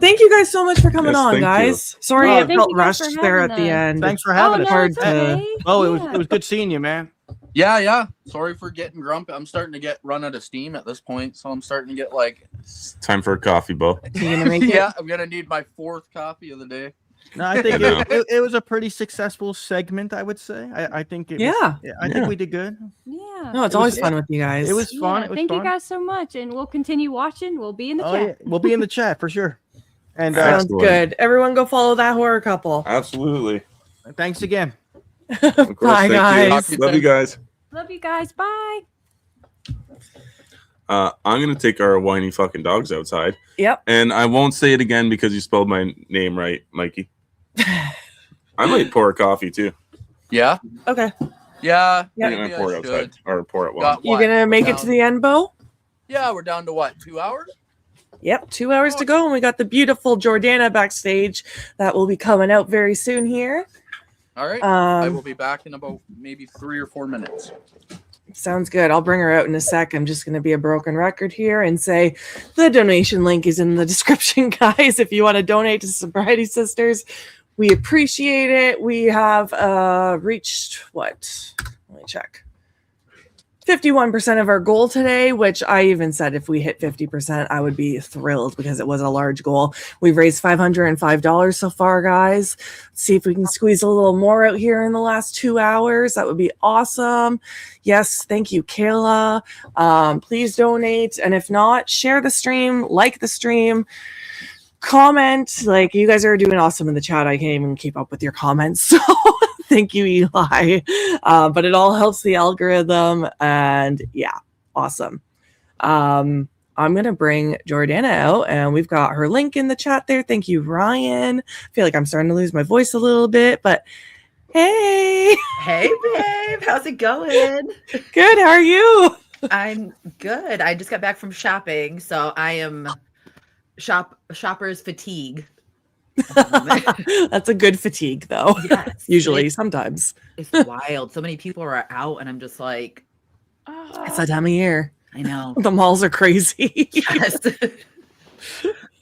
Thank you guys so much for coming Yes, on, thank guys. you. Sorry Oh, it thank felt you guys for rushed there at having the us. end. Thanks for having us. no, hard it's to- okay. Oh, Yeah. it was good seeing you, man. Yeah. Sorry for getting grumpy. I'm starting to get run out of steam at this point, so I'm starting to get like. It's time for a coffee, Beau. You gonna make it? Yeah, I'm gonna need my 4th coffee of the day. No, I think No. it was a pretty successful segment, I would say. I think it was, Yeah. I think we did good. Yeah. No, it's always fun with you guys. It was fun. Yeah, It was thank fun. you guys so much, and we'll continue watching. We'll be in the Oh, yeah. chat. We'll be in the chat for sure. And Sounds Excellent. good. Everyone go follow that horror couple. Absolutely. thanks again. Of course, Bye, thank guys. you. Love you guys. Love you guys. Bye. I'm gonna take our whiny fucking dogs outside, Yep. and I won't say it again because you spelled my name right, Mikey. I might pour a coffee too. Yeah. Okay. Yeah. Yeah. I'm Maybe gonna pour it I outside should. or pour it well. Got You what? gonna make We're it to down- the end, Beau? Yeah, we're down to what? 2 hours? Yep, 2 hours to go, and we got the beautiful Jordana backstage that will be coming out very soon here. All right. I Um, will be back in about maybe 3 or 4 minutes. Sounds good. I'll bring her out in a sec. I'm just going to be a broken record here and say the donation link is in the description, guys. If you want to donate to Sobriety Sisters, we appreciate it. We have reached what? Let me check. 51% of our goal today, which I even said if we hit 50%, I would be thrilled because it was a large goal. We've raised $505 so far, guys. Let's see if we can squeeze a little more out here in the last 2 hours. That would be awesome. Yes, thank you, Kayla. Please donate. And if not, share the stream, like the stream, comment. Like, you guys are doing awesome in the chat. I can't even keep up with your comments. So thank you, Eli. But it all helps the algorithm. And yeah, awesome. I'm going to bring Jordana out, and we've got her link in the chat there. Thank you, Ryan. I feel like I'm starting to lose my voice a little bit, but hey. Hey, babe. How's it going? Good. How are you? I'm good. I just got back from shopping, so I am shopper's fatigue. That's a good fatigue, though. Yes, Usually, sometimes. It's wild. So many people are out, and I'm just like, It's that time of year. I know. The malls are crazy. Yes.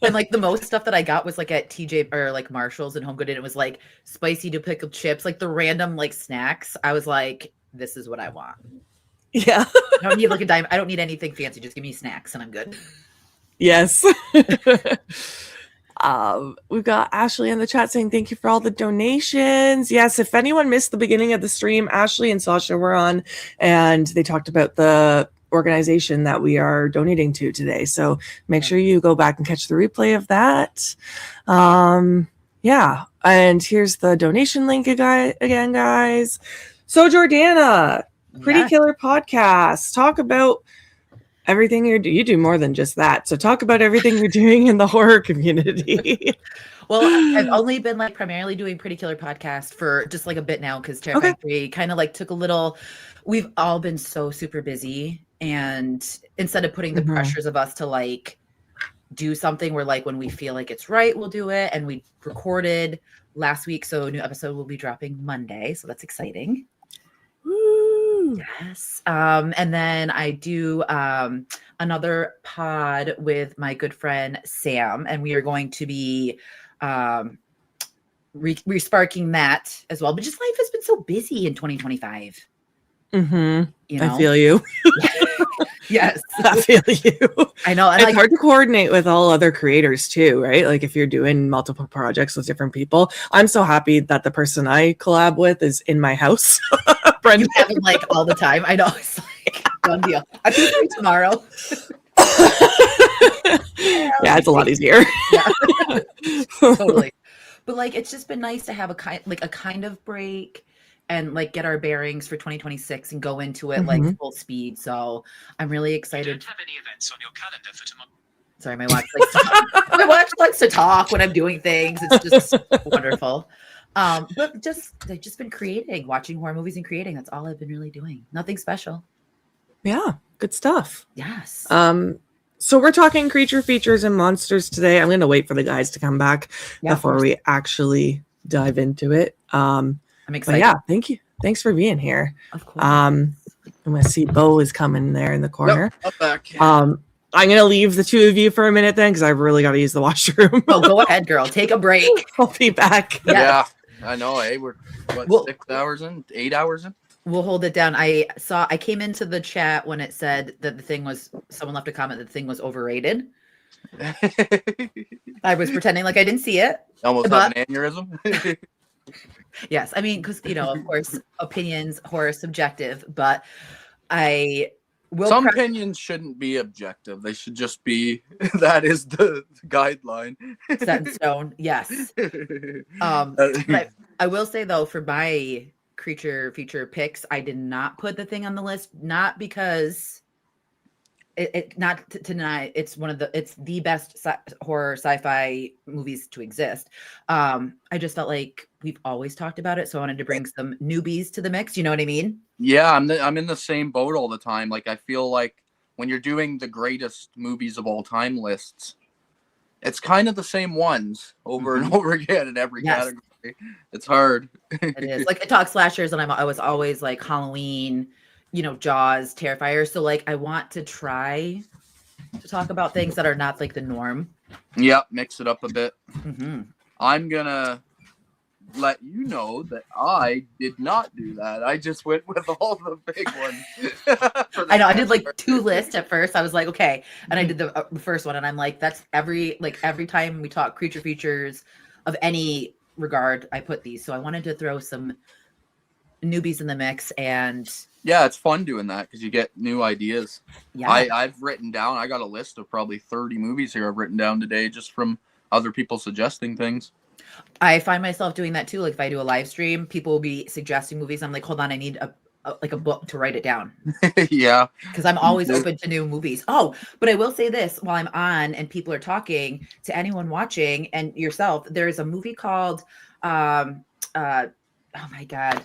And like the most stuff that I got was like at TJ or like Marshall's and Home Good, and it was like spicy to pickled chips, like the random like snacks. I was like, this is what I want. Yeah. I don't need like a dime. I don't need anything fancy. Just give me snacks and I'm good. Yes. We've got Ashley in the chat saying thank you for all the donations. Yes, if anyone missed the beginning of the stream, Ashley and Sasha were on, and they talked about the organization that we are donating to today. So make sure you go back and catch the replay of that. Yeah, and here's the donation link again, guys. So Jordana, Pretty Yeah. Killer Podcast, talk about everything you do more than just that. So talk about everything you're doing in the horror community. Well, I've only been like primarily doing Pretty Killer Podcast for just like a bit now because Terrifying 3 kind of like took a little. We've all been so super busy, and instead of putting the Mhm. pressures of us to like do something, we're like when we feel like it's right, we'll do it. And we recorded last week, so a new episode will be dropping Monday, so that's exciting. Woo. Yes. And then I do another pod with my good friend Sam, and we are going to be resparking that as well. But just life has been so busy in 2025. Mm-hmm. You I know? feel you. Yes. I feel you. I know. And it's hard to coordinate with all other creators too, right? Like if you're doing multiple projects with different people. I'm so happy that the person I collab with is in my house. You have him like all the time. I know. It's like done deal. I'll be free tomorrow. Yeah, it's a lot easier. Yeah. Totally. But like it's just been nice to have a kind of break and like get our bearings for 2026 and go into it like full speed. So I'm really excited. You don't have any events on your calendar for tomorrow. Sorry, my watch likes to talk. My watch likes to talk when I'm doing things. It's just wonderful. But I've just been creating, watching horror movies and creating. That's all I've been really doing. Nothing special. Yeah, good stuff. Yes. So we're talking creature features and monsters today. I'm going to wait for the guys to come back before we actually dive into it. I'm excited. Yeah, thank you. Thanks for being here. Of course. I'm going to see Beau is coming there in the corner. Yep, up back. I'm going to leave the two of you for a minute then because I really got to use the washroom. Oh, go ahead, girl. Take a break. I'll be back. Yeah, I know. Hey, we're 6 hours in, 8 hours in. We'll hold it down. I came into the chat when it said that someone left a comment that the thing was overrated. I was pretending like I didn't see it. Almost have an aneurysm. Yes. I mean, because, of course, opinions, horror is subjective, but I will. Some opinions shouldn't be objective. They should just be, that is the guideline. Set in stone. Yes. But I will say, though, for my creature feature picks, I did not put the thing on the list, not because not to deny it's the best horror sci-fi movies to exist. I just felt like we've always talked about it, so I wanted to bring some newbies to the mix. You know what I mean? Yeah, I'm in the same boat all the time. Like I feel like when you're doing the greatest movies of all time lists, it's kind of the same ones over and over again in every category. It's hard. It is. Like I talk slashers, and I was always like Halloween, Jaws, Terrifier. So like I want to try to talk about things that are not like the norm. Yeah, mix it up a bit. Mm-hmm. I'm gonna let you know that I did not do that. I just went with all the big ones. I know. I did like 2 lists at first. I was like, okay, and I did the first one, and I'm like, that's every time we talk creature features of any regard, I put these. So I wanted to throw some newbies in the mix, and yeah, it's fun doing that because you get new ideas. Yeah, I've written down. I got a list of probably 30 movies here I've written down today just from other people suggesting things. I find myself doing that too. Like if I do a live stream, people will be suggesting movies. I'm like, hold on, I need a book to write it down. Yeah, because I'm always open to new movies. Oh, but I will say this while I'm on and people are talking, to anyone watching and yourself, there's a movie called oh my god,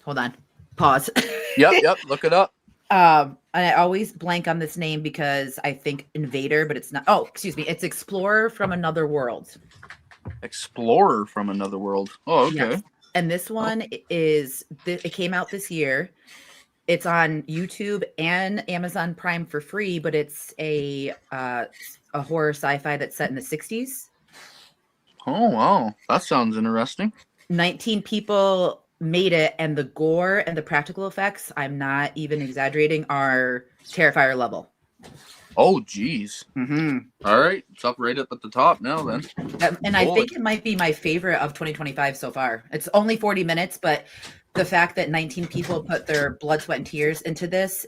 hold on, pause. Yep, look it up. And I always blank on this name because I think Invader, but it's not. Oh, excuse me, it's Explorer from Another World. Explorer from Another World. Oh, okay. Yes. And this one it came out this year. It's on YouTube and Amazon Prime for free, but it's a horror sci-fi that's set in the 60s. Oh, wow. That sounds interesting. 19 people made it, and the gore and the practical effects, I'm not even exaggerating, are Terrifier level. Oh, geez. Mm-hmm. All right. It's up right up at the top now then. And I think it might be my favorite of 2025 so far. It's only 40 minutes, but the fact that 19 people put their blood, sweat, and tears into this,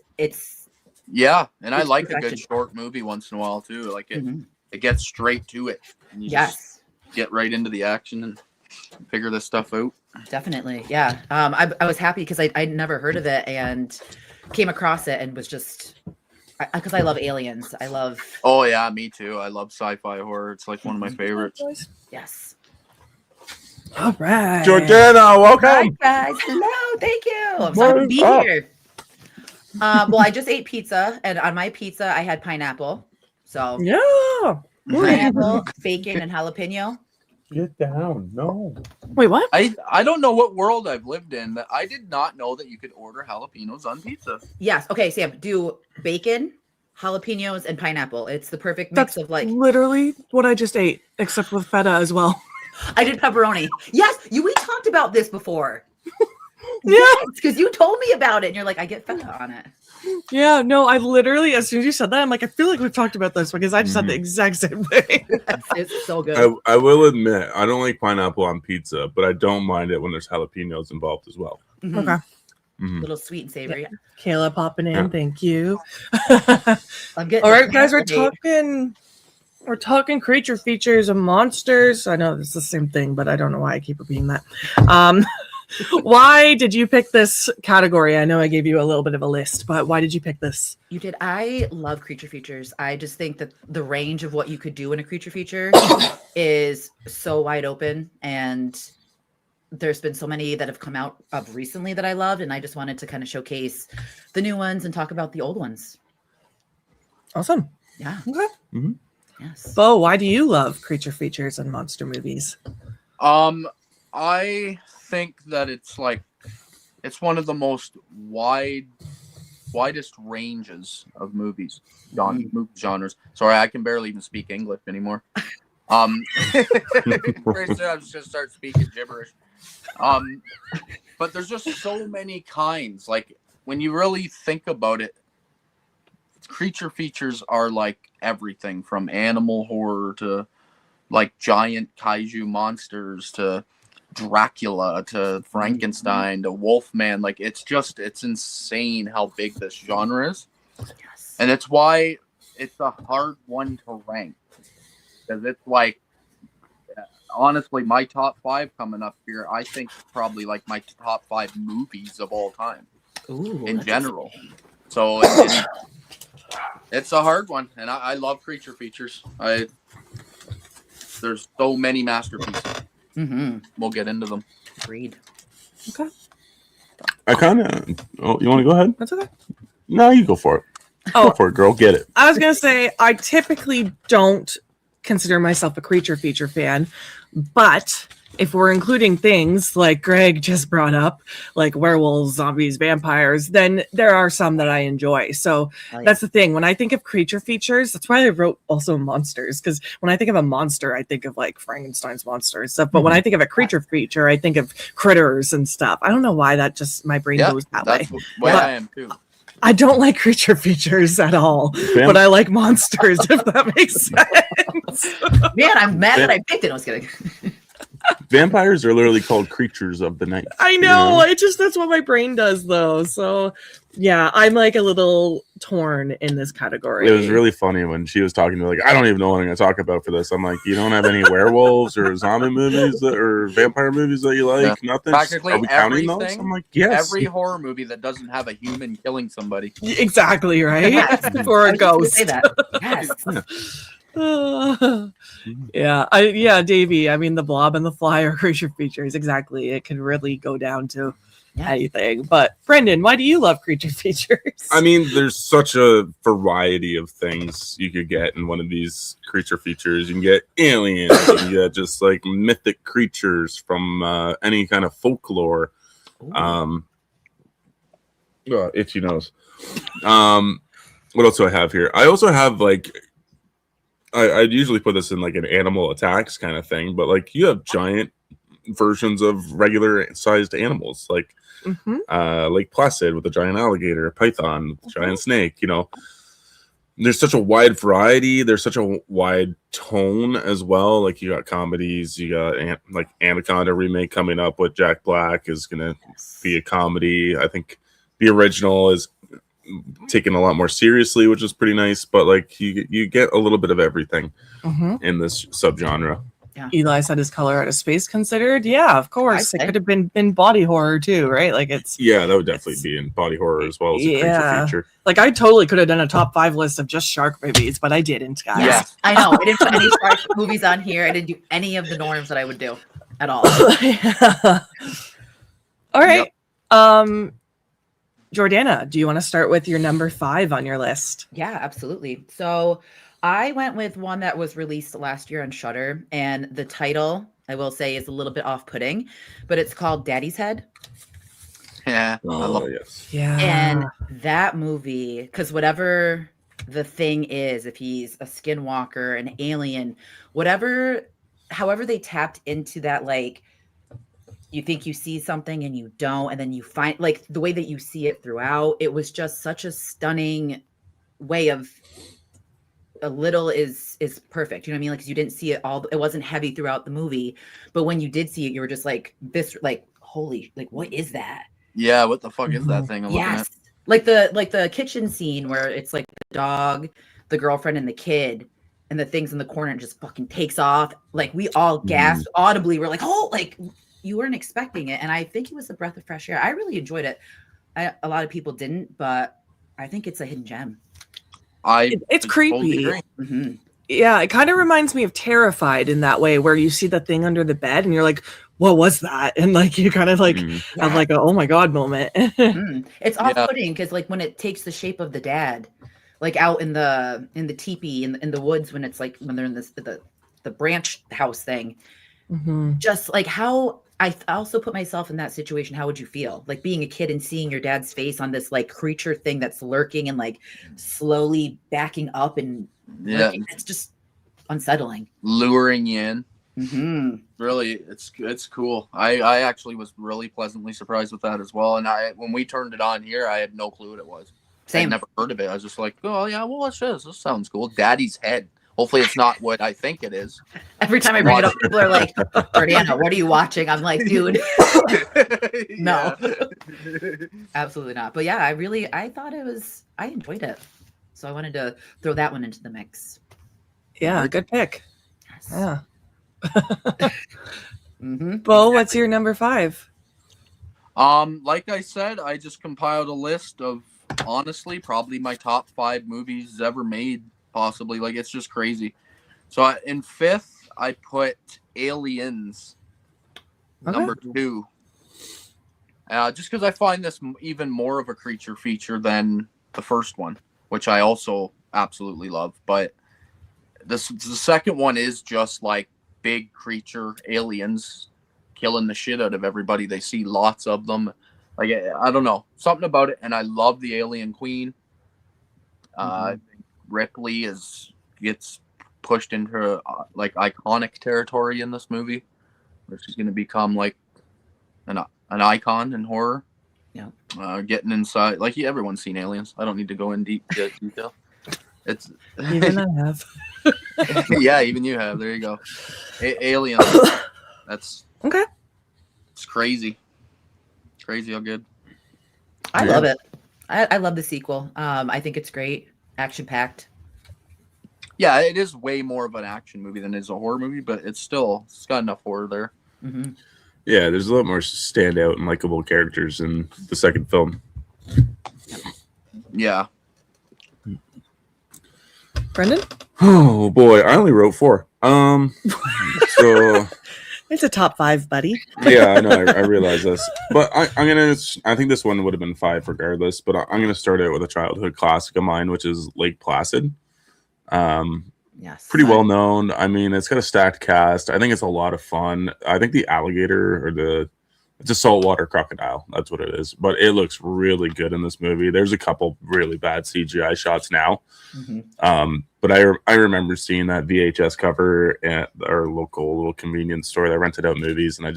yeah, and I like a good short movie once in a while too. Like it gets straight to it. And you just get right into the action and figure this stuff out. Definitely, yeah. I was happy because I'd never heard of it and came across it and was just because I love aliens. I love. Oh yeah, me too. I love sci-fi horror. It's like one of my favorites. Yes. All right, Jordana, welcome. Hi guys, hello. Thank you. I'm so happy to be here. Well, I just ate pizza, and on my pizza I had pineapple. So yeah, pineapple, bacon, and jalapeno. Get down. No. Wait, what? I don't know what world I've lived in that I did not know that you could order jalapenos on pizza. Yes. Okay, Sam, do bacon, jalapenos, and pineapple. It's the perfect mix of like literally what I just ate, except with feta as well. I did pepperoni. Yes, we talked about this before. Yeah, because you told me about it, and you're like, I get feta on it. Yeah, no, I literally, as soon as you said that, I'm like, I feel like we've talked about this because I just had the exact same thing. It's so good. I will admit, I don't like pineapple on pizza, but I don't mind it when there's jalapenos involved as well. Mhm. Okay. Little sweet and savory. Yeah. Kayla popping in, Yeah. thank you. I'm getting All right, guys, we're pineapple hate. talking creature features and monsters. I know it's the same thing, but I don't know why I keep repeating that. Why did you pick this category? I know I gave you a little bit of a list, but why did you pick this? You did. I love creature features. I just think that the range of what you could do in a creature feature is so wide open, and there's been so many that have come out of recently that I loved, and I just wanted to kind of showcase the new ones and talk about the old ones. Awesome. Yeah. Okay. Mm-hmm. Yes. Beau, why do you love creature features and monster movies? I think that it's one of the most widest ranges of movie genres. Sorry, I can barely even speak English anymore. Pretty soon I'm just gonna start speaking gibberish. But there's just so many kinds. Like, when you really think about it, creature features are like everything from animal horror to like giant kaiju monsters to Dracula to Frankenstein to Wolfman. Like, it's insane how big this genre is. Yes. And it's why it's a hard one to rank, because it's like, honestly, my top 5 coming up here, I think probably like my top 5 movies of all time. Ooh, in that's general. So it's a hard one, and I love creature features. There's so many masterpieces. Mm-hmm. We'll get into them. Agreed. Okay. I kind of. Oh, you want to go ahead? That's okay. No, you go for it. Oh, Go for it, girl. Get it. I was going to say, I typically don't consider myself a creature feature fan, but if we're including things like Greg just brought up, like werewolves, zombies, vampires, then there are some that I enjoy. So that's the thing. When I think of creature features, that's why I wrote also monsters, because when I think of a monster, I think of like Frankenstein's monster and stuff. But when I think of a creature feature, I think of critters and stuff. I don't know why that just, my brain goes that way. That's the way I am too. I don't like creature features at all, but I like monsters, if that makes sense. Man, I'm mad that I picked it. I was kidding. Vampires are literally called creatures of the night. I know. It just, that's what my brain does, though. So, yeah, I'm like a little torn in this category. It was really funny when she was talking to me, like, I don't even know what I'm going to talk about for this. I'm like, you don't have any werewolves or zombie movies or vampire movies that you like? Yeah. Nothing? Practically Are we counting those? everything. I'm like, yes. Every horror movie that doesn't have a human killing somebody. Exactly, right? Yes. Or I a was just gonna ghost. say that. Yes. Yeah, Davey. I mean, the Blob and the Fly are creature features. Exactly. It can really go down to anything. But Brendan, why do you love creature features? I mean, there's such a variety of things you could get in one of these creature features. You can get aliens, you can get just like mythic creatures from any kind of folklore. Itchy nose. What else do I have here? I also have like, I'd usually put this in like an animal attacks kind of thing, but like you have giant versions of regular sized animals, like Lake Placid with a giant alligator, a python, a giant snake. You know, there's such a wide variety. There's such a wide tone as well. Like you got comedies, you got like Anaconda remake coming up with Jack Black is gonna be a comedy. I think the original is taken a lot more seriously, which is pretty nice. But like you get a little bit of everything in this subgenre. Yeah. Eli said, "Is Color Out of Space considered?" Yeah, of course. It could have been body horror too, right? Like it's that would definitely be in body horror as well as a creature feature. Like I totally could have done a top 5 list of just shark movies, but I didn't, guys. Yes, I know. I didn't put any shark movies on here. I didn't do any of the norms that I would do at all. All right. Jordana, do you want to start with your number 5 on your list? Yeah, absolutely. So I went with one that was released last year on Shudder, and the title, I will say, is a little bit off-putting, but it's called Daddy's Head. Yeah. Yes. Yeah. And that movie, because whatever the thing is, if he's a skinwalker, an alien, however they tapped into that, like, you think you see something and you don't, and then you find like the way that you see it throughout. It was just such a stunning way of a little is perfect. You know what I mean? Like, 'cause you didn't see it all. It wasn't heavy throughout the movie, but when you did see it, you were just like this, like, holy, like, what is that? Yeah, what the fuck is that thing I'm looking at? Yes. Like the kitchen scene where it's like the dog, the girlfriend, and the kid, and the things in the corner just fucking takes off. Like, we all gasped audibly. We're like, oh, like, you weren't expecting it. And I think it was a breath of fresh air. I really enjoyed it. A lot of people didn't, but I think it's a hidden gem. It's creepy. Yeah, it kind of reminds me of Terrified in that way, where you see the thing under the bed and you're like, what was that? And like you kind of like have like a oh my god moment. It's off-putting because like when it takes the shape of the dad, like out in the teepee in the woods, when it's like when they're in the branch house thing, just like how I also put myself in that situation. How would you feel like being a kid and seeing your dad's face on this like creature thing that's lurking and like slowly backing up and lurking? It's just unsettling, luring you in. Really, it's cool. I actually was really pleasantly surprised with that as well. And when we turned it on here, I had no clue what it was. I'd never heard of it. I was just like, oh yeah, well, what's this? This sounds cool. Daddy's head. Hopefully it's not what I think it is. Every time I bring it up, people are like, Jordana, what are you watching? I'm like, dude, no, absolutely not. But yeah, I thought I enjoyed it. So I wanted to throw that one into the mix. Yeah, good pick. Yes. Yeah. Beau, what's your number 5? Like I said, I just compiled a list of, honestly, probably my top 5 movies ever made. Possibly, like, it's just crazy. So in 5th, I put Aliens, number 2. Just because I find this even more of a creature feature than the first one, which I also absolutely love. But the second one is just like big creature aliens killing the shit out of everybody. They see lots of them. Like, I don't know, something about it. And I love the alien queen. Ripley gets pushed into like iconic territory in this movie, where she's going to become like an icon in horror. Yeah. Getting inside, like, everyone's seen Aliens. I don't need to go in deep detail. It's even I have. Yeah, even you have. There you go. Aliens. That's okay. It's crazy. Crazy how good. I love it. I love the sequel. I think it's great. Action packed. Yeah, it is way more of an action movie than it is a horror movie, but it's got enough horror there. Yeah, there's a lot more standout and likable characters in the second film. Yeah. Brendan? Oh boy, I only wrote 4. So it's a top 5, buddy. Yeah, I know. I realize this, but I think this one would have been 5 regardless. But I'm gonna start out with a childhood classic of mine, which is Lake Placid. Yes, pretty well known. I mean, it's got a stacked cast. I think it's a lot of fun. I think the alligator it's a saltwater crocodile. That's what it is. But it looks really good in this movie. There's a couple really bad CGI shots now. But I remember seeing that VHS cover at our local little convenience store that rented out movies, and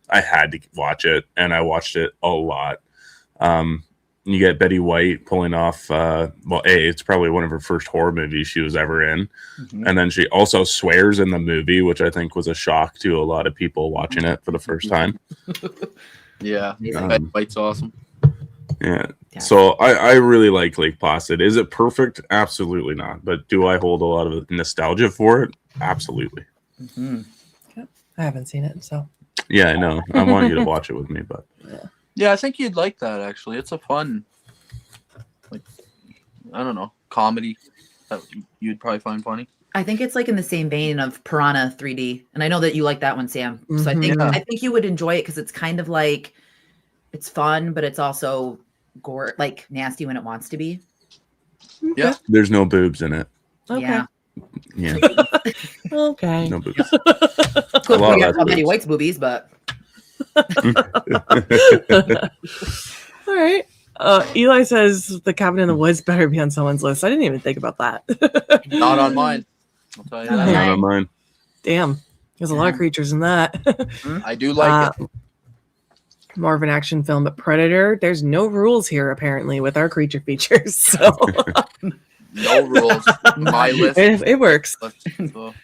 I had to watch it, and I watched it a lot. You get Betty White pulling off, it's probably one of her first horror movies she was ever in. And then she also swears in the movie, which I think was a shock to a lot of people watching it for the first time. Yeah, Betty White's awesome. Yeah. So I really like Lake Placid. Is it perfect? Absolutely not. But do I hold a lot of nostalgia for it? Absolutely. Yep. I haven't seen it, so. Yeah, I know. I want you to watch it with me, but. Yeah, I think you'd like that, actually. It's a fun, like, I don't know, comedy that you'd probably find funny. I think it's like in the same vein of Piranha 3D. And I know that you like that one, Sam. So I think you would enjoy it because it's kind of like, it's fun, but it's also gore, like nasty when it wants to be. Yeah. There's no boobs in it. Yeah. Yeah. Okay. No boobs. Cool. We got Betty White's boobies, but. All right. Eli says the Cabin in the Woods better be on someone's list. I didn't even think about that. Not on mine. I'll tell you that. Not on mine. Damn. There's a lot of creatures in that. I do like it. more of an action film, but Predator, there's no rules here apparently with our creature features. So No rules. My list. It works. So.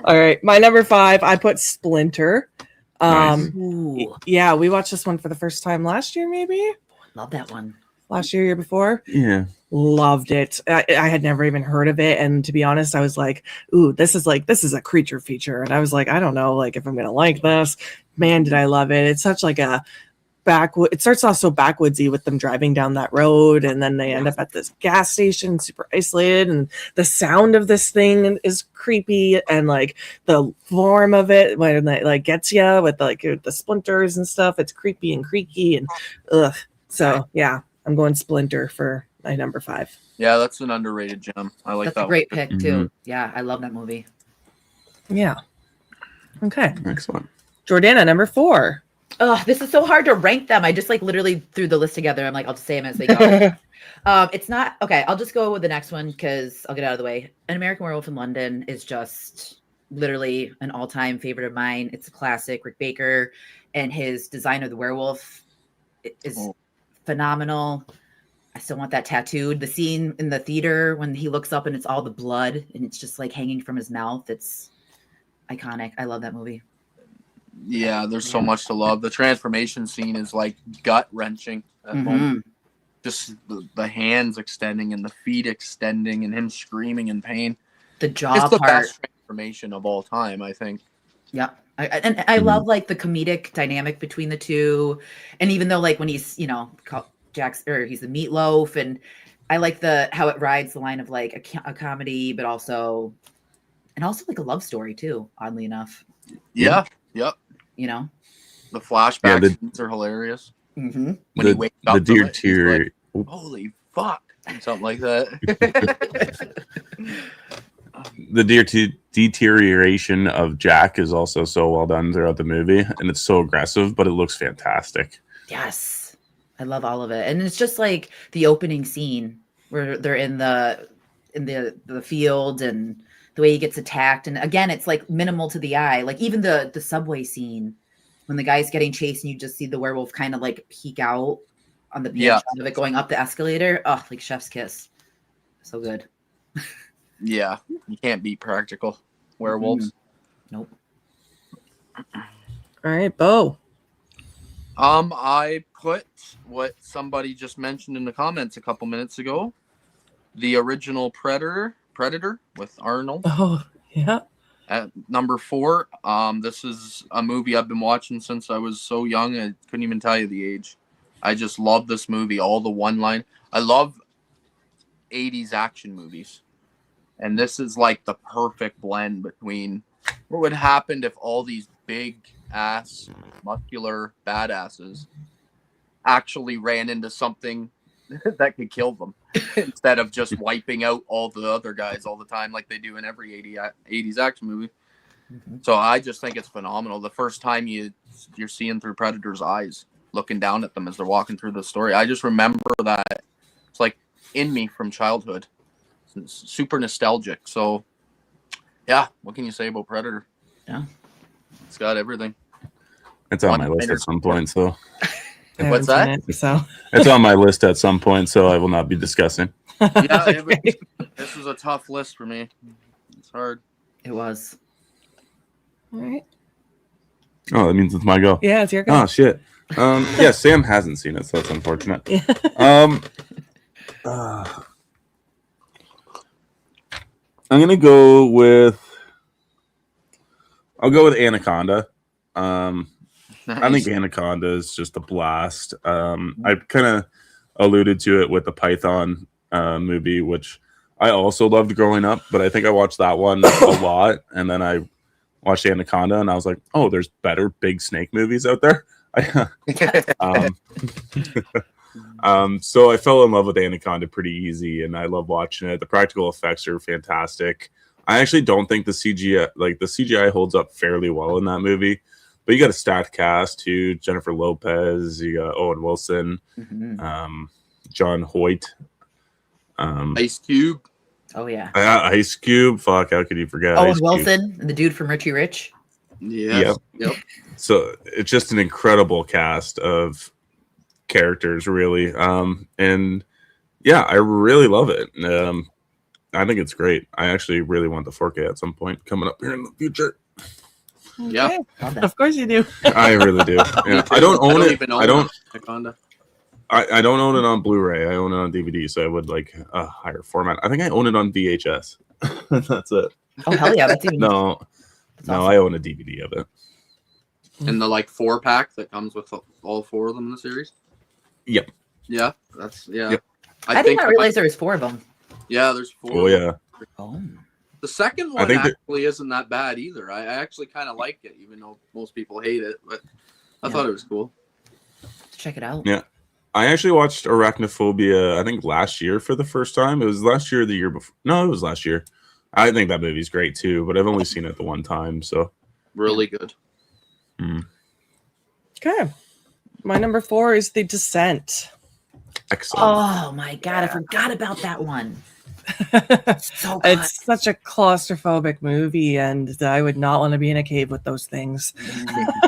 All right, my number 5, I put Splinter. Nice. Yeah, we watched this one for the first time last year, maybe. Love that one. Last year before. Yeah. Loved it. I had never even heard of it, and to be honest, I was like, "Ooh, this is a creature feature," and I was like, "I don't know, like if I'm gonna like this." Man, did I love it! It's such like a it starts off so backwoodsy with them driving down that road, and then they end up at this gas station, super isolated, and the sound of this thing is creepy, and like the form of it when it like gets you with like the splinters and stuff. It's creepy and creaky, and ugh. So yeah, I'm going Splinter for my number 5. Yeah, that's an underrated gem. I like That's that. a great one. pick too. Yeah, I love that movie. Yeah. Okay. Excellent. Jordana, number 4. Oh, this is so hard to rank them. I just like literally threw the list together. I'm like, I'll just say them as they go. It's not okay. I'll just go with the next one because I'll get out of the way. An American Werewolf in London is just literally an all-time favorite of mine. It's a classic. Rick Baker and his design of the werewolf is phenomenal. I still want that tattooed. The scene in the theater when he looks up and it's all the blood and it's just like hanging from his mouth. It's iconic. I love that movie. Yeah, there's so much to love. The transformation scene is like gut wrenching. Just the hands extending and the feet extending and him screaming in pain. The jaw It's the part. best transformation of all time, I think. Yeah. I love like the comedic dynamic between the two. And even though like when he's, you know, he's the meatloaf, and I like how it rides the line of like a comedy, but also like a love story too, oddly enough. Yeah. Yep. You know, the flashback scenes are hilarious. Mm-hmm. When he wakes up, the deteriorate. Like, holy fuck, something like that. The deterioration of Jack is also so well done throughout the movie, and it's so aggressive, but it looks fantastic. Yes, I love all of it, and it's just like the opening scene where they're in the field and the way he gets attacked, and again, it's like minimal to the eye. Like even the subway scene when the guy's getting chased, and you just see the werewolf kind of like peek out on the pan shot of it going up the escalator. Oh, like chef's kiss, so good. Yeah, you can't beat practical werewolves. Nope. All right, Beau. I put what somebody just mentioned in the comments a couple minutes ago. The original Predator with Arnold. Oh, yeah. At number 4. This is a movie I've been watching since I was so young. I couldn't even tell you the age. I just love this movie. All the one line. I love 80s action movies. And this is like the perfect blend between what would happen if all these big ass muscular badasses actually ran into something that could kill them instead of just wiping out all the other guys all the time like they do in every 80s action movie. So I just think it's phenomenal. The first time you're seeing through Predator's eyes, looking down at them as they're walking through the story. I just remember that it's like in me from childhood. It's super nostalgic. So yeah, what can you say about Predator? Yeah, it's got everything. It's on my list at some point, so what's that? It's on my list at some point, so I will not be discussing. Yeah, this was a tough list for me. It's hard. It was. All right. Oh, that means it's my go. Yeah, it's your go. Oh shit. Yeah, Sam hasn't seen it, so that's unfortunate. I'm gonna go with. I'll go with Anaconda. Nice. I think Anaconda is just a blast. I kind of alluded to it with the Python movie, which I also loved growing up, but I think I watched that one a lot, and then I watched Anaconda, and I was like, "Oh, there's better big snake movies out there." So I fell in love with Anaconda pretty easy, and I love watching it. The practical effects are fantastic. I actually don't think the CGI holds up fairly well in that movie. But you got a stacked cast too: Jennifer Lopez, you got Owen Wilson, John Hoyt, Ice Cube. Oh yeah, Ice Cube. Fuck, how could you forget? Owen Ice Cube. Wilson, the dude from Richie Rich. Yes. Yep. So it's just an incredible cast of characters, really. And yeah, I really love it. I think it's great. I actually really want the 4K at some point coming up here in the future. Yeah, of course you do. I really do. Yeah. I don't own it. Even own I don't. Anaconda. I don't own it on Blu-ray. I own it on DVD, so I would like a higher format. I think I own it on VHS. That's it. Oh hell yeah, that's even No, awesome. I own a DVD of it. And the like 4-pack that comes with all 4 of them in the series. Yep. Yeah, that's yeah. Yep. I did not realize there was 4 of them. Yeah, there's 4. Oh yeah. Oh. The second I one think actually isn't that bad either. I actually kind of like it, even though most people hate it. But I thought it was cool. Let's check it out. Yeah. I actually watched Arachnophobia, I think last year for the first time. It was last year or the year before. No, it was last year. I think that movie's great too, but I've only seen it the one time. So really good. Okay. My number 4 is The Descent. Excellent. Oh my god, I forgot about that one. So good. It's such a claustrophobic movie, and I would not want to be in a cave with those things.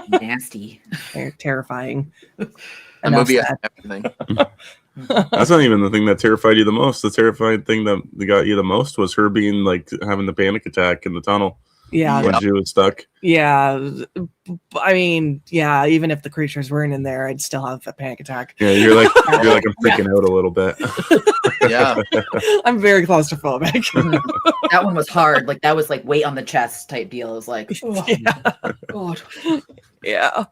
Nasty. They're terrifying. The movie has everything. That's not even the thing that terrified you the most. The terrifying thing that got you the most was her being like having the panic attack in the tunnel. Yeah. When she was stuck. Yeah. I mean, yeah, even if the creatures weren't in there, I'd still have a panic attack. Yeah, you're like I'm freaking out a little bit. Yeah. I'm very claustrophobic. That one was hard. Like that was like weight on the chest type deal. It was like, oh, God. Yeah.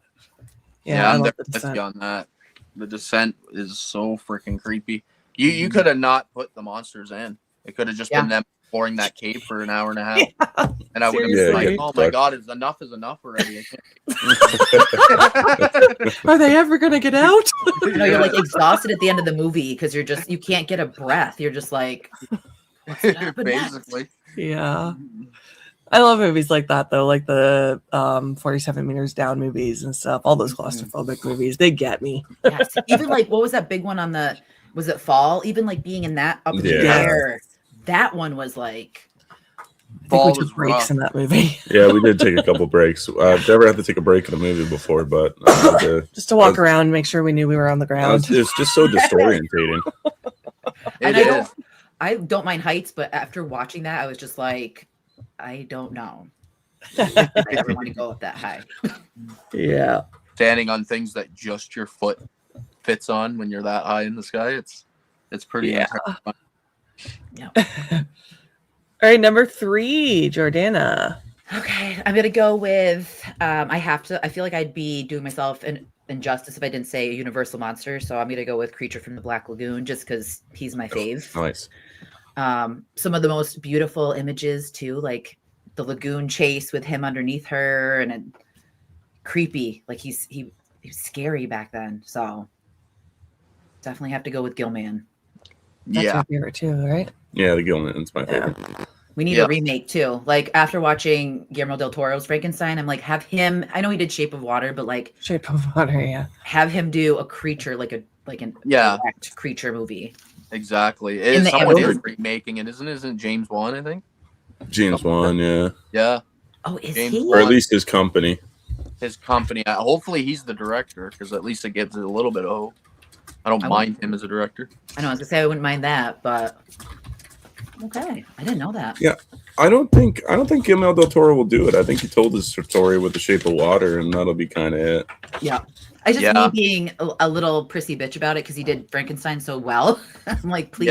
Yeah, I I'm love there The with Descent. you on that. The Descent is so freaking creepy. You could have not put the monsters in. It could have just been them exploring that cave for an hour and a half. And I would have been like, oh my god, enough is enough already. Are they ever gonna get out? No, you're like exhausted at the end of the movie because you can't get a breath. You're just like, what's gonna happen next? Basically. Yeah. I love movies like that though, like the 47 Meters Down movies and stuff. All those claustrophobic movies, they get me. Yes. Even like what was that big one on the was it Fall? Even like being in that up in the air. That one was like we took breaks in that movie. Yeah, we did take a couple breaks. I've never had to take a break in a movie before, but just to walk around and make sure we knew we were on the ground. It's just so disorientating. And I don't mind heights, but after watching that, I was just like, I don't know. I never want to go up that high. Yeah. Standing on things that just your foot fits on when you're that high in the sky, it's pretty intense. Yeah. All right, number 3, Jordana. Okay, I'm gonna go with I feel like I'd be doing myself an injustice if I didn't say a universal monster, so I'm gonna go with Creature from the Black Lagoon just because he's my fave. Nice. Some of the most beautiful images too, like the lagoon chase with him underneath her, and creepy. Like he was scary back then, so definitely have to go with Gilman. That's your favorite too, right? Yeah, the Gilman's my favorite. We need a remake too. Like after watching Guillermo del Toro's Frankenstein, I'm like, have him. I know he did Shape of Water, but like Shape of Water, yeah. Have him do a creature like an direct creature movie. Exactly. Someone is remaking it, isn't James Wan? I think. James Wan, yeah. Yeah. Oh, is James he? Or at least his company. His company. Hopefully, he's the director because at least it gives it a little bit of hope. I don't mind him as a director. I know. I was gonna say I wouldn't mind that, but okay, I didn't know that. Yeah, I don't think Guillermo del Toro will do it. I think he told his story with The Shape of Water, and that'll be kind of it. Yeah, I just me being a little prissy bitch about it because he did Frankenstein so well. I'm like, please.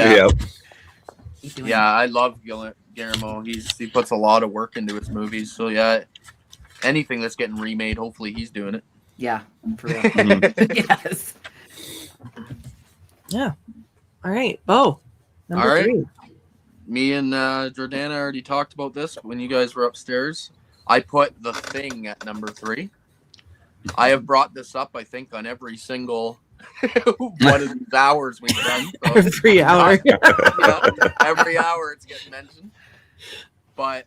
Yeah, I love Guillermo. He puts a lot of work into his movies. So yeah, anything that's getting remade, hopefully he's doing it. Yeah, for real. Yes. Yeah. All right, Beau. Number 3. Me and Jordana already talked about this when you guys were upstairs. I put The Thing at number 3. I have brought this up, I think, on every single one of these hours we've done. So, every hour. Every hour it's getting mentioned. But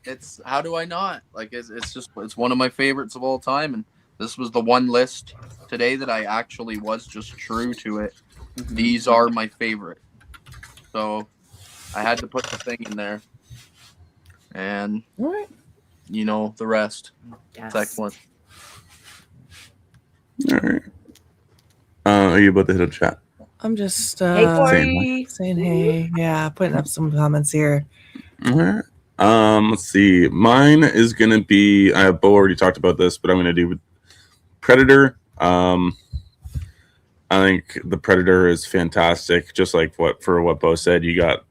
it's how do I not? Like it's one of my favorites of all time, and this was the one list today that I actually was just true to it. Mm-hmm. These are my favorite. So I had to put The Thing in there. And you know the rest. Yes. It's excellent. All right. Are you about to hit a chat? I'm just Hey, Corey. saying hey. Yeah, putting up some comments here. All right. Let's see. Mine is gonna be. Beau already talked about this, but I'm gonna do Predator. I think the Predator is fantastic. Just like what Beau said, you got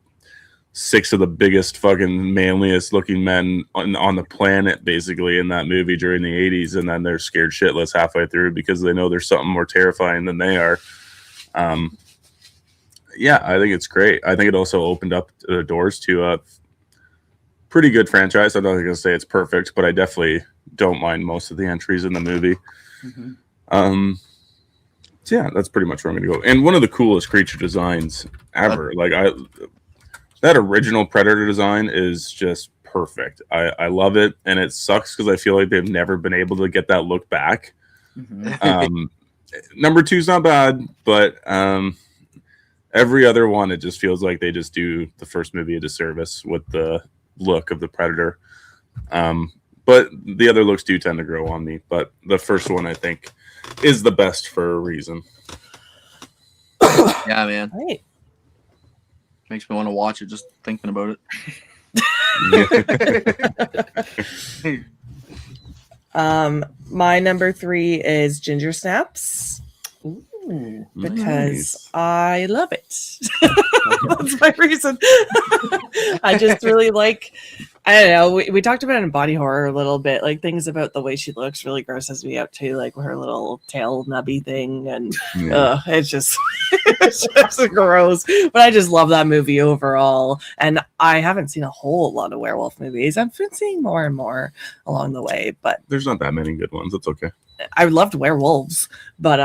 6 of the biggest fucking manliest looking men on the planet basically in that movie during the 80s, and then they're scared shitless halfway through because they know there's something more terrifying than they are. Yeah, I think it's great. I think it also opened up the doors to a pretty good franchise. I'm not going to say it's perfect, but I definitely don't mind most of the entries in the movie. Mm-hmm. So yeah, that's pretty much where I'm going to go. And one of the coolest creature designs ever. That original Predator design is just perfect. I love it, and it sucks because I feel like they've never been able to get that look back. Mm-hmm. Number 2's not bad, but every other one, it just feels like they just do the first movie a disservice with the look of the Predator. But the other looks do tend to grow on me. But the first one, I think, is the best for a reason. Yeah, man. Right. Makes me want to watch it just thinking about it. My number 3 is Ginger Snaps. Ooh, because I love it. That's my reason. I just really like, I don't know, we talked about it in body horror a little bit, like things about the way she looks really grosses me out too, like her little tail nubby thing, and it's just gross. But I just love that movie overall, and I haven't seen a whole lot of werewolf movies. I've been seeing more and more along the way, but there's not that many good ones. That's okay. I loved werewolves, but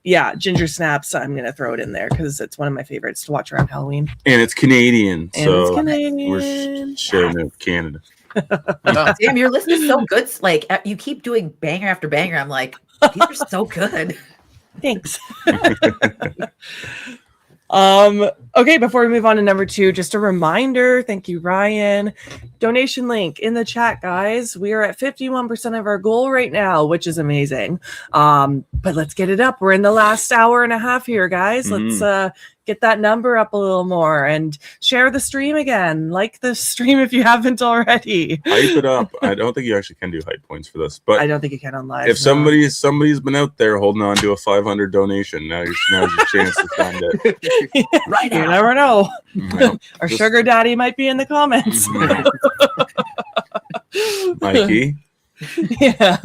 yeah, Ginger Snaps, I'm gonna throw it in there because it's one of my favorites to watch around Halloween. And it's Canadian, And so it's Canadian. we're showing it Canada. Damn, your list is so good. Like you keep doing banger after banger. I'm like, these are so good. Thanks. Okay, before we move on to number 2, just a reminder, thank you, Ryan. Donation link in the chat, guys. We are at 51% of our goal right now, which is amazing. But let's get it up. We're in the last hour and a half here, guys. Let's get that number up a little more and share the stream again. Like the stream if you haven't already. Hype it up. I don't think you actually can do hype points for this, but I don't think you can on live. if somebody's been out there holding on to a 500 donation, now's your chance to find it. Right now. You never know. No, Our sugar daddy might be in the comments. Mikey. Yeah.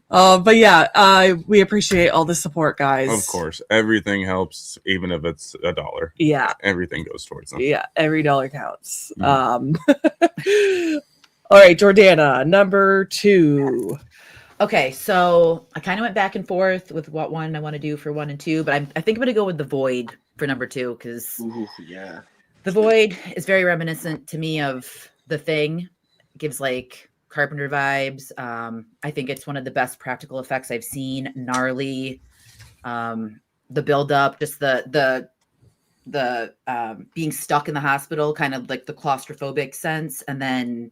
But yeah, we appreciate all the support, guys. Of course. Everything helps, even if it's $1. Yeah. Everything goes towards them. Yeah, every dollar counts. All right, Jordana, number 2. Okay, so I kind of went back and forth with what one I want to do for 1 and 2, but I think I'm going to go with The Void for number 2 because yeah, The Void is very reminiscent to me of The Thing. It gives like Carpenter vibes. I think it's one of the best practical effects I've seen. Gnarly, the build up, just the being stuck in the hospital, kind of like the claustrophobic sense, and then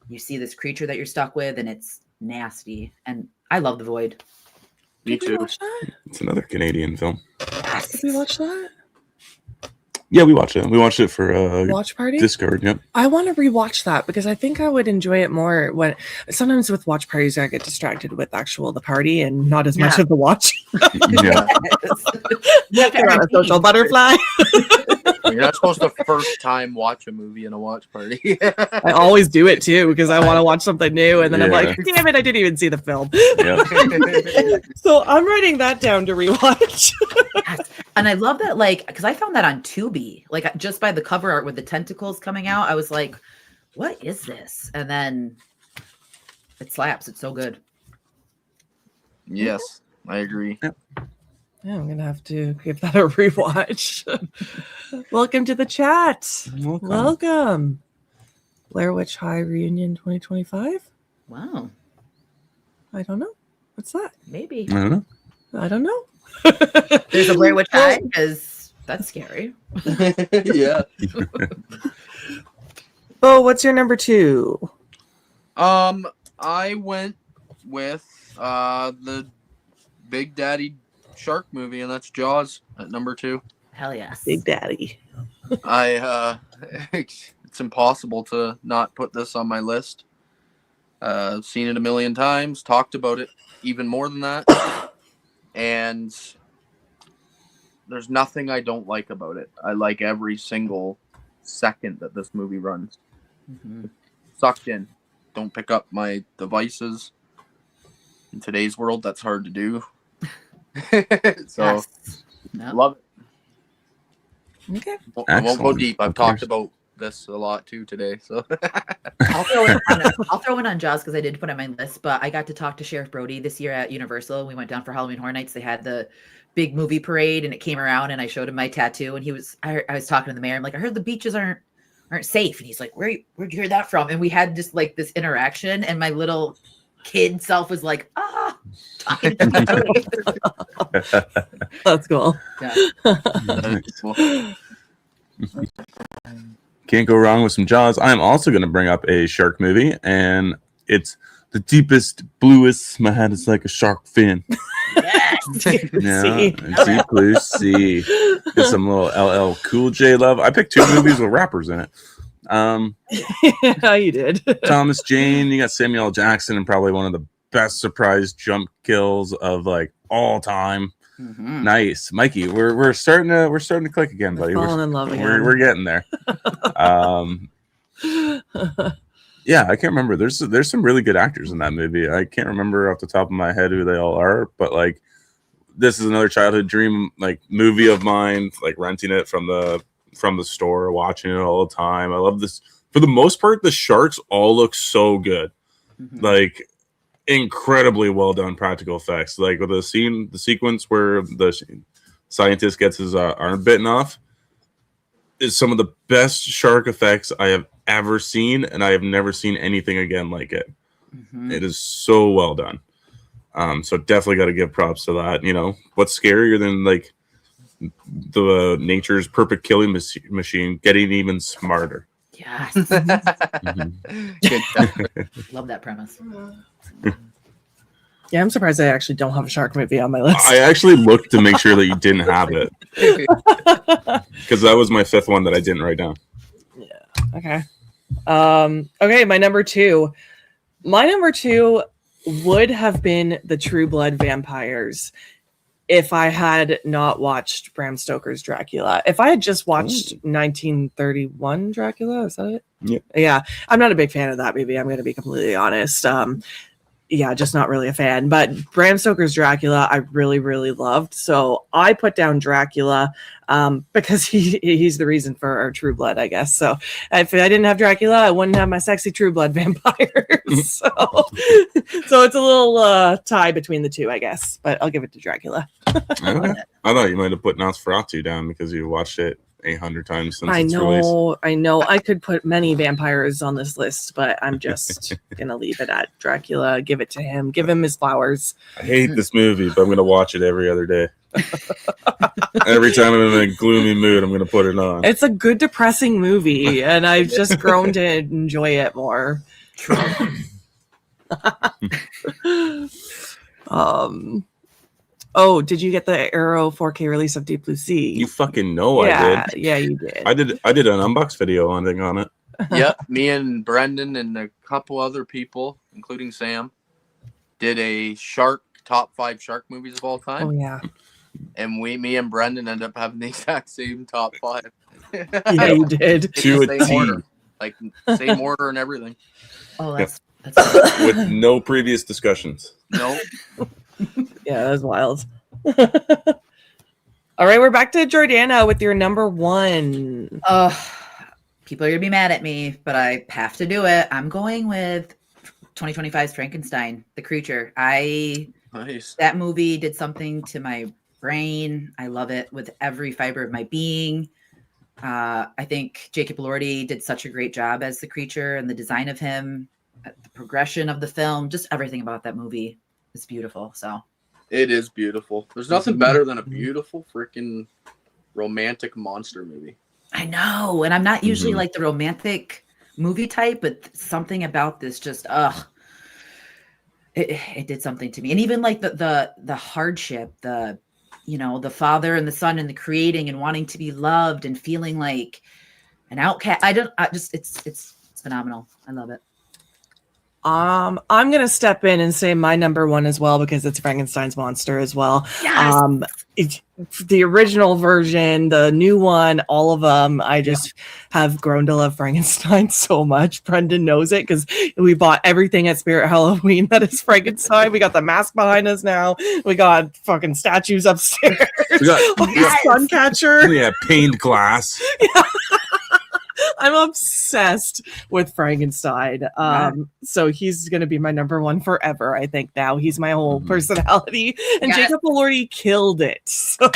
you see this creature that you're stuck with, and it's nasty. And I love The Void. Me too. It's another Canadian film. Did we watch that? Yeah, we watched it. We watched it for Watch Party? Discord. Yep. I want to rewatch that because I think I would enjoy it more when sometimes with watch parties I get distracted with the party and not as much of the watch. Yeah. You're not a social butterfly. You're not supposed to first time watch a movie in a watch party. I always do it too because I want to watch something new and then I'm Yeah. like, damn it, I didn't even see the film. Yeah. So I'm writing that down to rewatch. Yes. And I love that, like, because I found that on Tubi, like just by the cover art with the tentacles coming out, I was like, what is this? And then it slaps. It's so good. Yes, I agree. Yeah, I'm going to have to give that a rewatch. Welcome to the chat. Welcome. Blair Witch High Reunion 2025. Wow. I don't know. What's that? Maybe. I don't know. There's a Blair Witch High because that's scary. Yeah. Oh, what's your number 2? I went with the Big Daddy shark movie, and that's Jaws at number 2. Hell yes. Big Daddy. It's impossible to not put this on my list. Seen it a million times, talked about it even more than that, and there's nothing I don't like about it. I like every single second that this movie runs. Mm-hmm. Sucked in. Don't pick up my devices. In today's world, that's hard to do. So, love it. Okay. I won't go Excellent. deep. I've Of talked course. about this a lot too today. So I'll throw in on Jaws because I did put it on my list, but I got to talk to Sheriff Brody this year at Universal. We went down for Halloween Horror Nights. They had the big movie parade, and it came around, and I showed him my tattoo, and I was talking to the mayor. I'm like, I heard the beaches aren't safe, and he's like, where'd you hear that from? And we had just like this interaction, and my little kid self was like, talking to me. That's cool. Yeah. Can't go wrong with some Jaws. I'm also going to bring up a shark movie, and it's the deepest, bluest. My head is like a shark fin. Yeah, deep blue sea. Get some little LL Cool J love. I picked 2 movies with rappers in it. Yeah, you did. Thomas Jane. You got Samuel L. Jackson, and probably one of the best surprise jump kills of like all time. Mm-hmm. Nice, Mikey. We're starting to click again, buddy. Falling in love again. We're getting there. Yeah, I can't remember. There's some really good actors in that movie. I can't remember off the top of my head who they all are, but like this is another childhood dream like movie of mine. Like renting it from the store, watching it all the time. I love this. For the most part, the sharks all look so good. Mm-hmm. Like incredibly well done practical effects. Like with the sequence where the scientist gets his arm bitten off is some of the best shark effects I have ever seen, and I have never seen anything again like it. Mm-hmm. It is so well done. So definitely got to give props to that. You know, what's scarier than like the nature's perfect killing machine getting even smarter? Yes. Mhm. Love that premise. Yeah, I'm surprised I actually don't have a shark movie on my list. I actually looked to make sure that you didn't have it because that was my 5th one that I didn't write down. Yeah. Okay. Okay, my number 2. My number 2 would have been the True Blood Vampires if I had not watched Bram Stoker's Dracula. If I had just watched 1931 Dracula, is that it? Yeah. Yeah. I'm not a big fan of that movie. I'm going to be completely honest. Yeah, just not really a fan. But Bram Stoker's Dracula, I really, really loved. So I put down Dracula because he's the reason for our True Blood, I guess. So if I didn't have Dracula, I wouldn't have my sexy True Blood vampires. So it's a little tie between the 2, I guess. But I'll give it to Dracula. Okay. I thought you might have put Nosferatu down because you watched it 800 times since its release. I know. I could put many vampires on this list, but I'm just gonna leave it at Dracula. Give it to him. Give him his flowers. I hate this movie, but I'm going to watch it every other day. Every time I'm in a gloomy mood, I'm going to put it on. It's a good depressing movie, and I've just grown to enjoy it more. Oh, did you get the Arrow 4K release of Deep Blue Sea? You fucking know Yeah, I did. yeah, you did. I did an unbox video on it. Yep, me and Brendan and a couple other people, including Sam, did a top 5 shark movies of all time. Oh yeah. And me and Brendan ended up having the exact same top 5. Yeah, you did. To a Same T. order. Like same order and everything. Oh, that's with no previous discussions. No. Yeah, that was wild. All right, we're back to Jordana with your number 1. People are gonna be mad at me, but I have to do it. I'm going with 2025's Frankenstein, The Creature. Nice. That movie did something to my brain. I love it with every fiber of my being. I think Jacob Elordi did such a great job as the creature, and the design of him, the progression of the film, just everything about that movie is beautiful. So it is beautiful. There's nothing better than a beautiful freaking romantic monster movie. I know, and I'm not usually like the romantic movie type, but something about this just it did something to me. And even like the hardship, the father and the son and the creating and wanting to be loved and feeling like an outcast. It's phenomenal. I love it. I'm gonna step in and say my number one as well, because it's Frankenstein's monster as well. Yes! It's the original version, the new one, all of them. I just have grown to love Frankenstein so much. Brendan knows it because we bought everything at Spirit Halloween that is Frankenstein. We got the mask behind us now. We got fucking statues upstairs. We got sun catcher. Yeah, pained glass. I'm obsessed with Frankenstein. So he's going to be my number one forever. I think now he's my whole personality, and Jacob Elordi killed it. So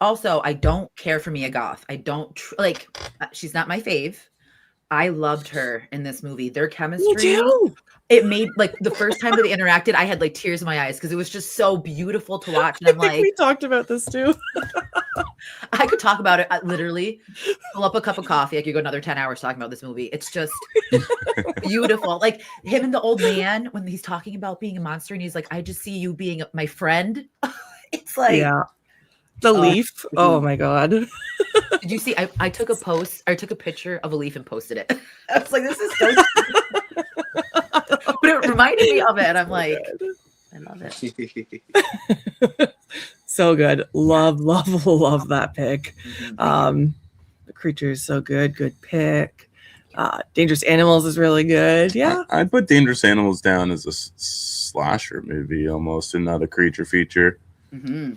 also, I don't care for Mia Goth. I don't she's not my fave. I loved her in this movie. Their chemistry. Me too. It made like the first time that they interacted, I had like tears in my eyes because it was just so beautiful to watch. And I'm like, we talked about this too. I could talk about it literally. Fill up a cup of coffee. I could go another 10 hours talking about this movie. It's just beautiful. Like him and the old man when he's talking about being a monster, and he's like, "I just see you being my friend." It's like, the leaf. Oh my god! Did you see? I took a post. I took a picture of a leaf and posted it. I was like, "This is so." But it reminded me of it, and I'm like, I love it. So good. Love that pick. The creature is so good. Good pick. Dangerous Animals is really good. Yeah. I'd put Dangerous Animals down as a slasher movie almost, and not a creature feature. Mm-hmm.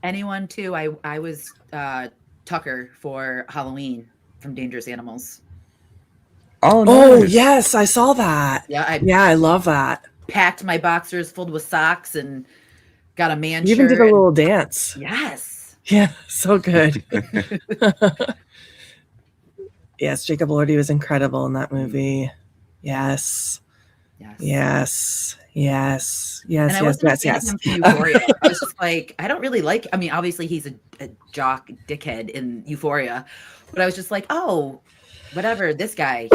Anyone too? I was Tucker for Halloween from Dangerous Animals. Oh, nice. Yes, I saw that. I love that. Packed my boxers filled with socks and got a man. You even did a little dance. Yes. Yeah, so good. Yes, Jacob Elordi was incredible in that movie. Yes. Yes. Yes. Yes. And Yes. I Yes. wasn't Yes. Yes. him for Euphoria. I was just like, I don't really like. I mean, obviously he's a jock dickhead in Euphoria, but I was just like, oh, whatever. This guy.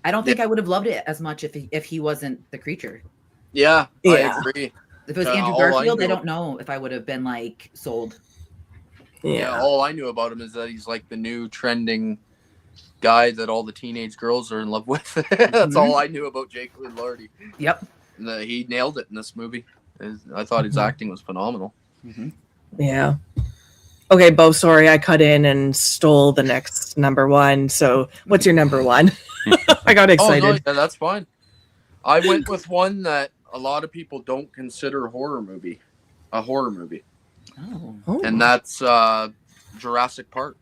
I don't think I would have loved it as much if he wasn't the creature. Yeah, I agree. If it was Andrew Garfield, I don't know if I would have been like sold. Yeah, all I knew about him is that he's like the new trending guy that all the teenage girls are in love with. That's all I knew about Jacob Elordi. Yep. He nailed it in this movie. I thought his acting was phenomenal. Yeah. Okay, Beau, sorry, I cut in and stole the next number one. So what's your number one? I got excited. Oh, no, yeah, that's fine. I went with one that a lot of people don't consider a horror movie. Oh. And that's Jurassic Park.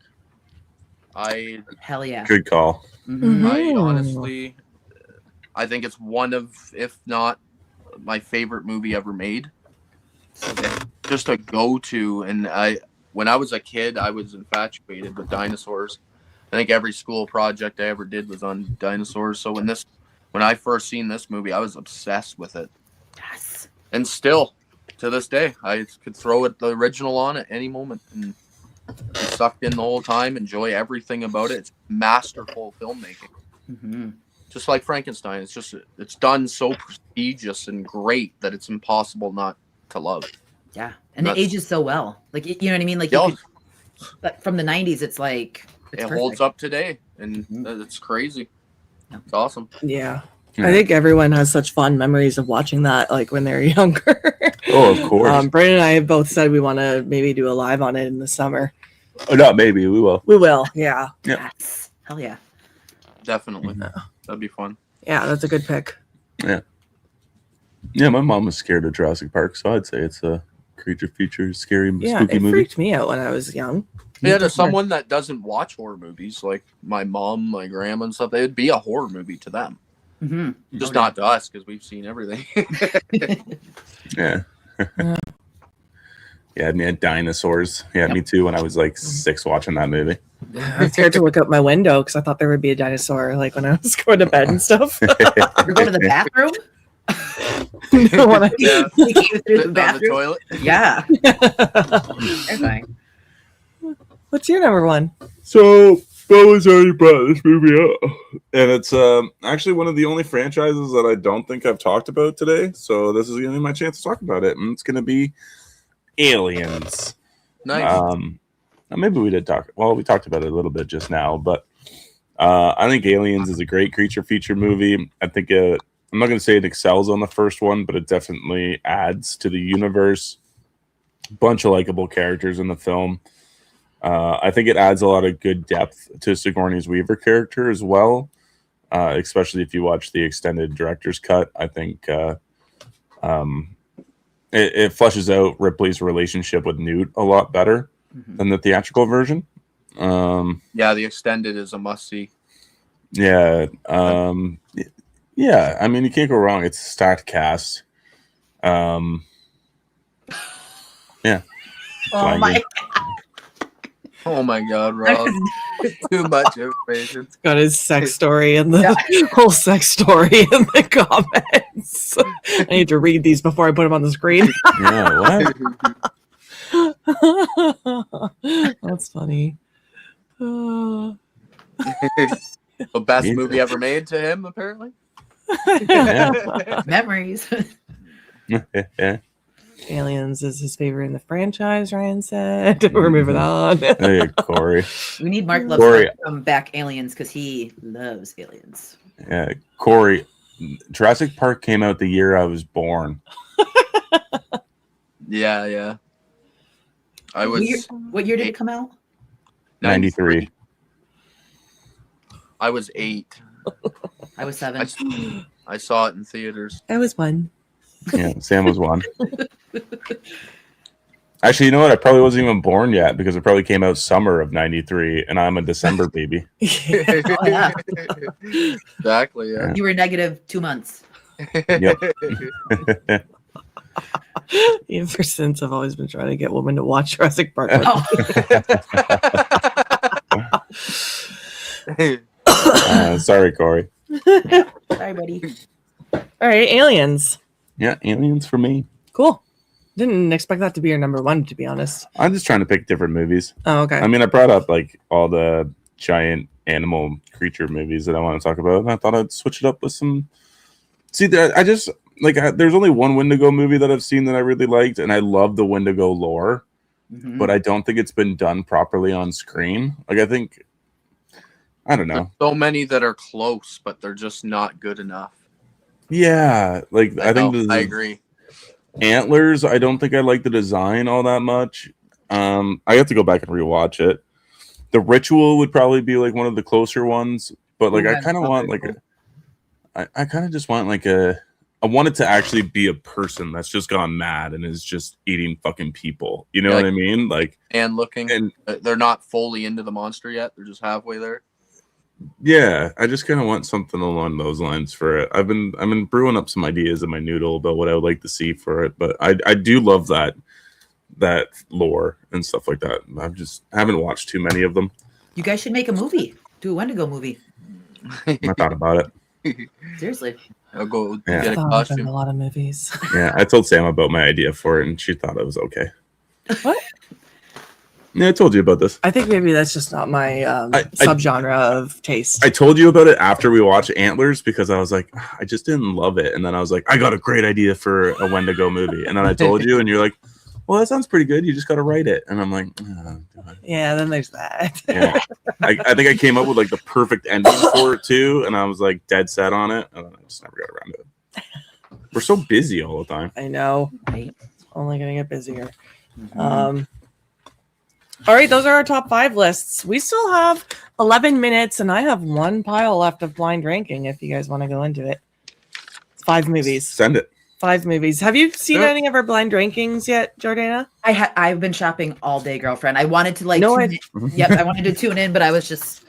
Hell yeah. Good call. I honestly, I think it's one of, if not my favorite movie ever made. Just a go-to. And when I was a kid, I was infatuated with dinosaurs. I think every school project I ever did was on dinosaurs. So when I first seen this movie, I was obsessed with it. Yes. And still, to this day, I could throw the original on at any moment and be sucked in the whole time, enjoy everything about it. It's masterful filmmaking. Just like Frankenstein, it's done so prestigious and great that it's impossible not to love. Yeah, and it ages so well. Like, you know what I mean? Like, but from the 90s, it's like it holds up today, and it's crazy. It's awesome. Yeah. I think everyone has such fond memories of watching that, like when they're younger. Oh, of course. Brandon and I have both said we want to maybe do a live on it in the summer. Oh, not maybe. We will. We will. Yeah. Yes. Hell yeah. Definitely. That'd be fun. Yeah, that's a good pick. Yeah. Yeah, my mom was scared of Jurassic Park, so I'd say it's a creature feature, scary, spooky it movie. Freaked me out when I was young. Yeah, to someone that doesn't watch horror movies, like my mom, my grandma, and stuff, it'd be a horror movie to them. Just not to us, because we've seen everything. Yeah. Yeah, and had dinosaurs. Yeah, me too. When I was like 6 watching that movie. I was scared to look out my window because I thought there would be a dinosaur, like when I was going to bed and stuff. You're going to the bathroom? No, when I came through the On bathroom. the toilet. Yeah. Terrifying. What's your number one? So Beau has already brought this movie up, and it's actually one of the only franchises that I don't think I've talked about today. So this is going to be my chance to talk about it, and it's going to be Aliens. Nice. Maybe we did talk. Well, we talked about it a little bit just now, but I think Aliens is a great creature feature movie. I think I'm not going to say it excels on the first one, but it definitely adds to the universe. Bunch of likable characters in the film. I think it adds a lot of good depth to Sigourney Weaver character as well, especially if you watch the extended director's cut. I think it fleshes out Ripley's relationship with Newt a lot better than the theatrical version. Yeah, the extended is a must-see. Yeah. Yeah, I mean, you can't go wrong. It's a stacked cast. Yeah. Oh my Oh my God, Rob. Too much information. Got his sex story and the whole sex story in the comments. I need to read these before I put them on the screen. Yeah, what? That's funny. The best movie ever made to him, apparently. Memories. Yeah. Aliens is his favorite in the franchise, Ryan said. We're moving on. Hey, Corey. We need Mark Corey. Loves to come back Aliens because he loves aliens. Yeah, Corey. Jurassic Park came out the year I was born. Yeah. I was. What year did it come out? 93. I was 8. I was 7. I saw it in theaters. I was 1. Yeah, Sam was 1. Actually, you know what? I probably wasn't even born yet because it probably came out summer of 93, and I'm a December baby. Oh, yeah. Exactly, yeah. You were negative 2 months. Yep. Ever since I've always been trying to get women to watch Jurassic Park. Sorry, Corey. Sorry, buddy. All right, Aliens. Yeah, Aliens for me. Cool. Didn't expect that to be your number one, to be honest. I'm just trying to pick different movies. Oh, okay. I mean, I brought up like all the giant animal creature movies that I want to talk about, and I thought I'd switch it up with some. See, I just like there's only one Wendigo movie that I've seen that I really liked, and I love the Wendigo lore, but I don't think it's been done properly on screen. Like, I don't know. There's so many that are close, but they're just not good enough. Yeah, like I think I agree. Antlers, I don't think I like the design all that much. I have to go back and rewatch it. The Ritual would probably be like one of the closer ones, but like I kind of want like I kind of just want like I want it to actually be a person that's just gone mad and is just eating fucking people. You know what I mean? Like, and looking, and they're not fully into the monster yet. They're just halfway there. Yeah, I just kind of want something along those lines for it. I've been brewing up some ideas in my noodle about what I would like to see for it, but I do love that lore and stuff like that. I haven't watched too many of them. You guys should make a movie. Do a Wendigo movie. I thought about it. Seriously. I'll go Yeah. get a I've costume. done a lot of movies. Yeah, I told Sam about my idea for it, and she thought it was okay. What? Yeah, I told you about this. I think maybe that's just not my subgenre of taste. I told you about it after we watched Antlers because I was like, I just didn't love it. And then I was like, I got a great idea for a Wendigo movie. And then I told you, and you're like, well, that sounds pretty good. You just got to write it. And I'm like, oh, yeah, then there's that. yeah. I think I came up with like the perfect ending for it too. And I was like dead set on it. And then I just never got around to it. We're so busy all the time. I know. It's only going to get busier. All right, those are our top 5 lists. We still have 11 minutes, and I have one pile left of blind ranking if you guys want to go into it. It's 5 movies. Send it. 5 movies. Have you seen any of our blind rankings yet, Jordana? I've been shopping all day, girlfriend. I wanted to I wanted to tune in, but I was just.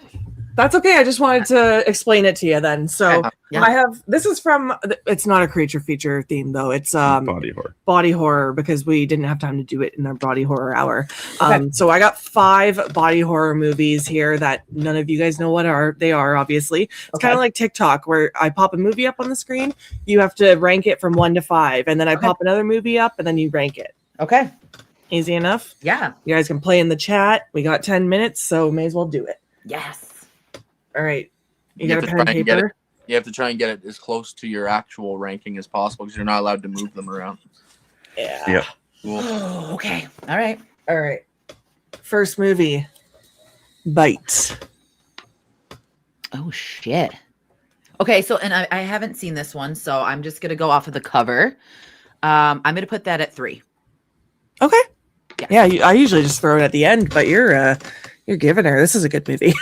That's okay. I just wanted to explain it to you then. So Yeah. I have, this is from, it's not a creature feature theme though. It's body horror because we didn't have time to do it in our body horror hour. So I got 5 body horror movies here that none of you guys know what they are, obviously. It's kind of like TikTok where I pop a movie up on the screen. You have to rank it from 1 to 5. And then I pop another movie up and then you rank it. Okay. Easy enough. Yeah. You guys can play in the chat. We got 10 minutes, so may as well do it. Yes. All right. You have got a to pen and try and get paper? it. You have to try and get it as close to your actual ranking as possible because you're not allowed to move them around. Yeah. Yep. Cool. Okay. All right. All right. First movie, Bite. Oh shit. Okay, so and I haven't seen this one, so I'm just gonna go off of the cover. I'm gonna put that at 3. Okay. Yes. Yeah, I usually just throw it at the end, but you're giving her. This is a good movie,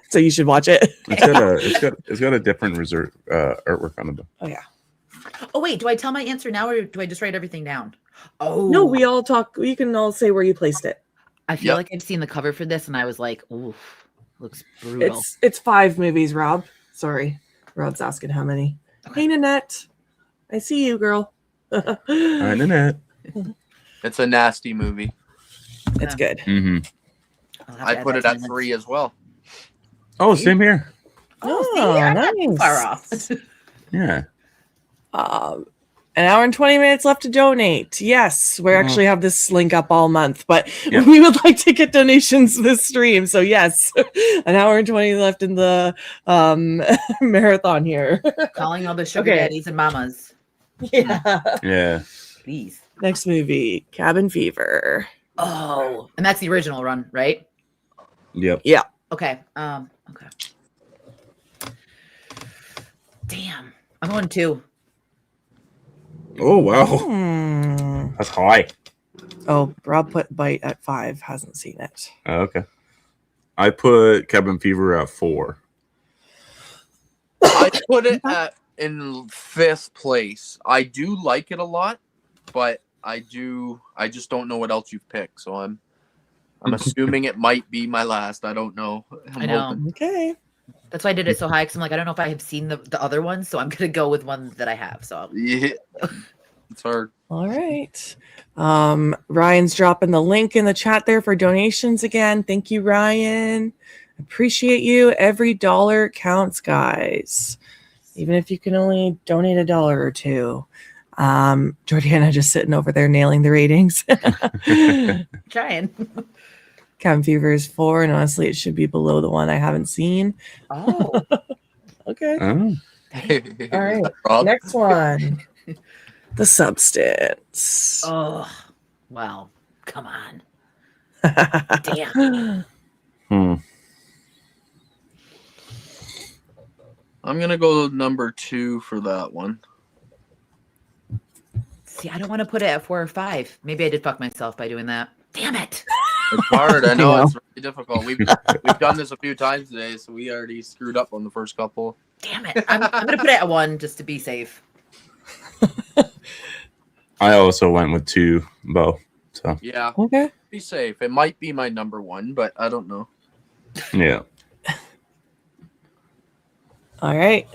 so you should watch it. It's got a different reserve artwork on the book. Oh yeah. Oh wait, do I tell my answer now or do I just write everything down? Oh No, we all talk. You can all say where you placed it. I feel like I've seen the cover for this and I was like, ooh, looks brutal. It's 5 movies, Rob. Sorry. Rob's asking how many. Hey, Nanette. I see you, girl. Hi, Nanette. It's a nasty movie. It's good. Mm-hmm. I put it at 3 as well. Oh, same here. Oh, I'm not nice. too far off. Yeah. An hour and 20 minutes left to donate. Yes, we actually have this link up all month, but Yep. we would like to get donations this stream. So yes, an hour and 20 left in the marathon here. Calling all the sugar Okay. daddies and mamas. Yeah. Yeah. Please. Next movie, Cabin Fever. Oh, and that's the original run, right? Yep. Yeah. Okay. Okay. Damn. I'm going 2. Oh wow. Hmm. That's high. Oh, Rob put Bite at 5. Hasn't seen it. Oh, okay. I put Cabin Fever at 4. I put it in 5th place. I do like it a lot, but I just don't know what else you've picked. So I'm assuming it might be my last. I don't know. I know. hoping. Okay. That's why I did it so high because I'm like, I don't know if I have seen the other ones, so I'm gonna go with one that I have. So Yeah. It's hard. All right. Ryan's dropping the link in the chat there for donations again. Thank you, Ryan. Appreciate you. Every dollar counts, guys. Even if you can only donate $1 or $2. Jordana just sitting over there nailing the ratings. trying. Cabin Fever is 4, and honestly, it should be below the one I haven't seen. Oh. Okay. Oh. All right. Rob? Next one. The Substance. Oh. Well, come on. Damn. I'm gonna go number 2 for that one. See, I don't want to put it at 4 or 5. Maybe I did fuck myself by doing that. Damn it. It's hard. I know Yeah. it's really difficult. We've done this a few times today, so we already screwed up on the first couple. Damn it. I'm gonna put it at 1 just to be safe. I also went with 2, Beau. So Yeah. Okay. Be safe. It might be my number 1, but I don't know. yeah. All right.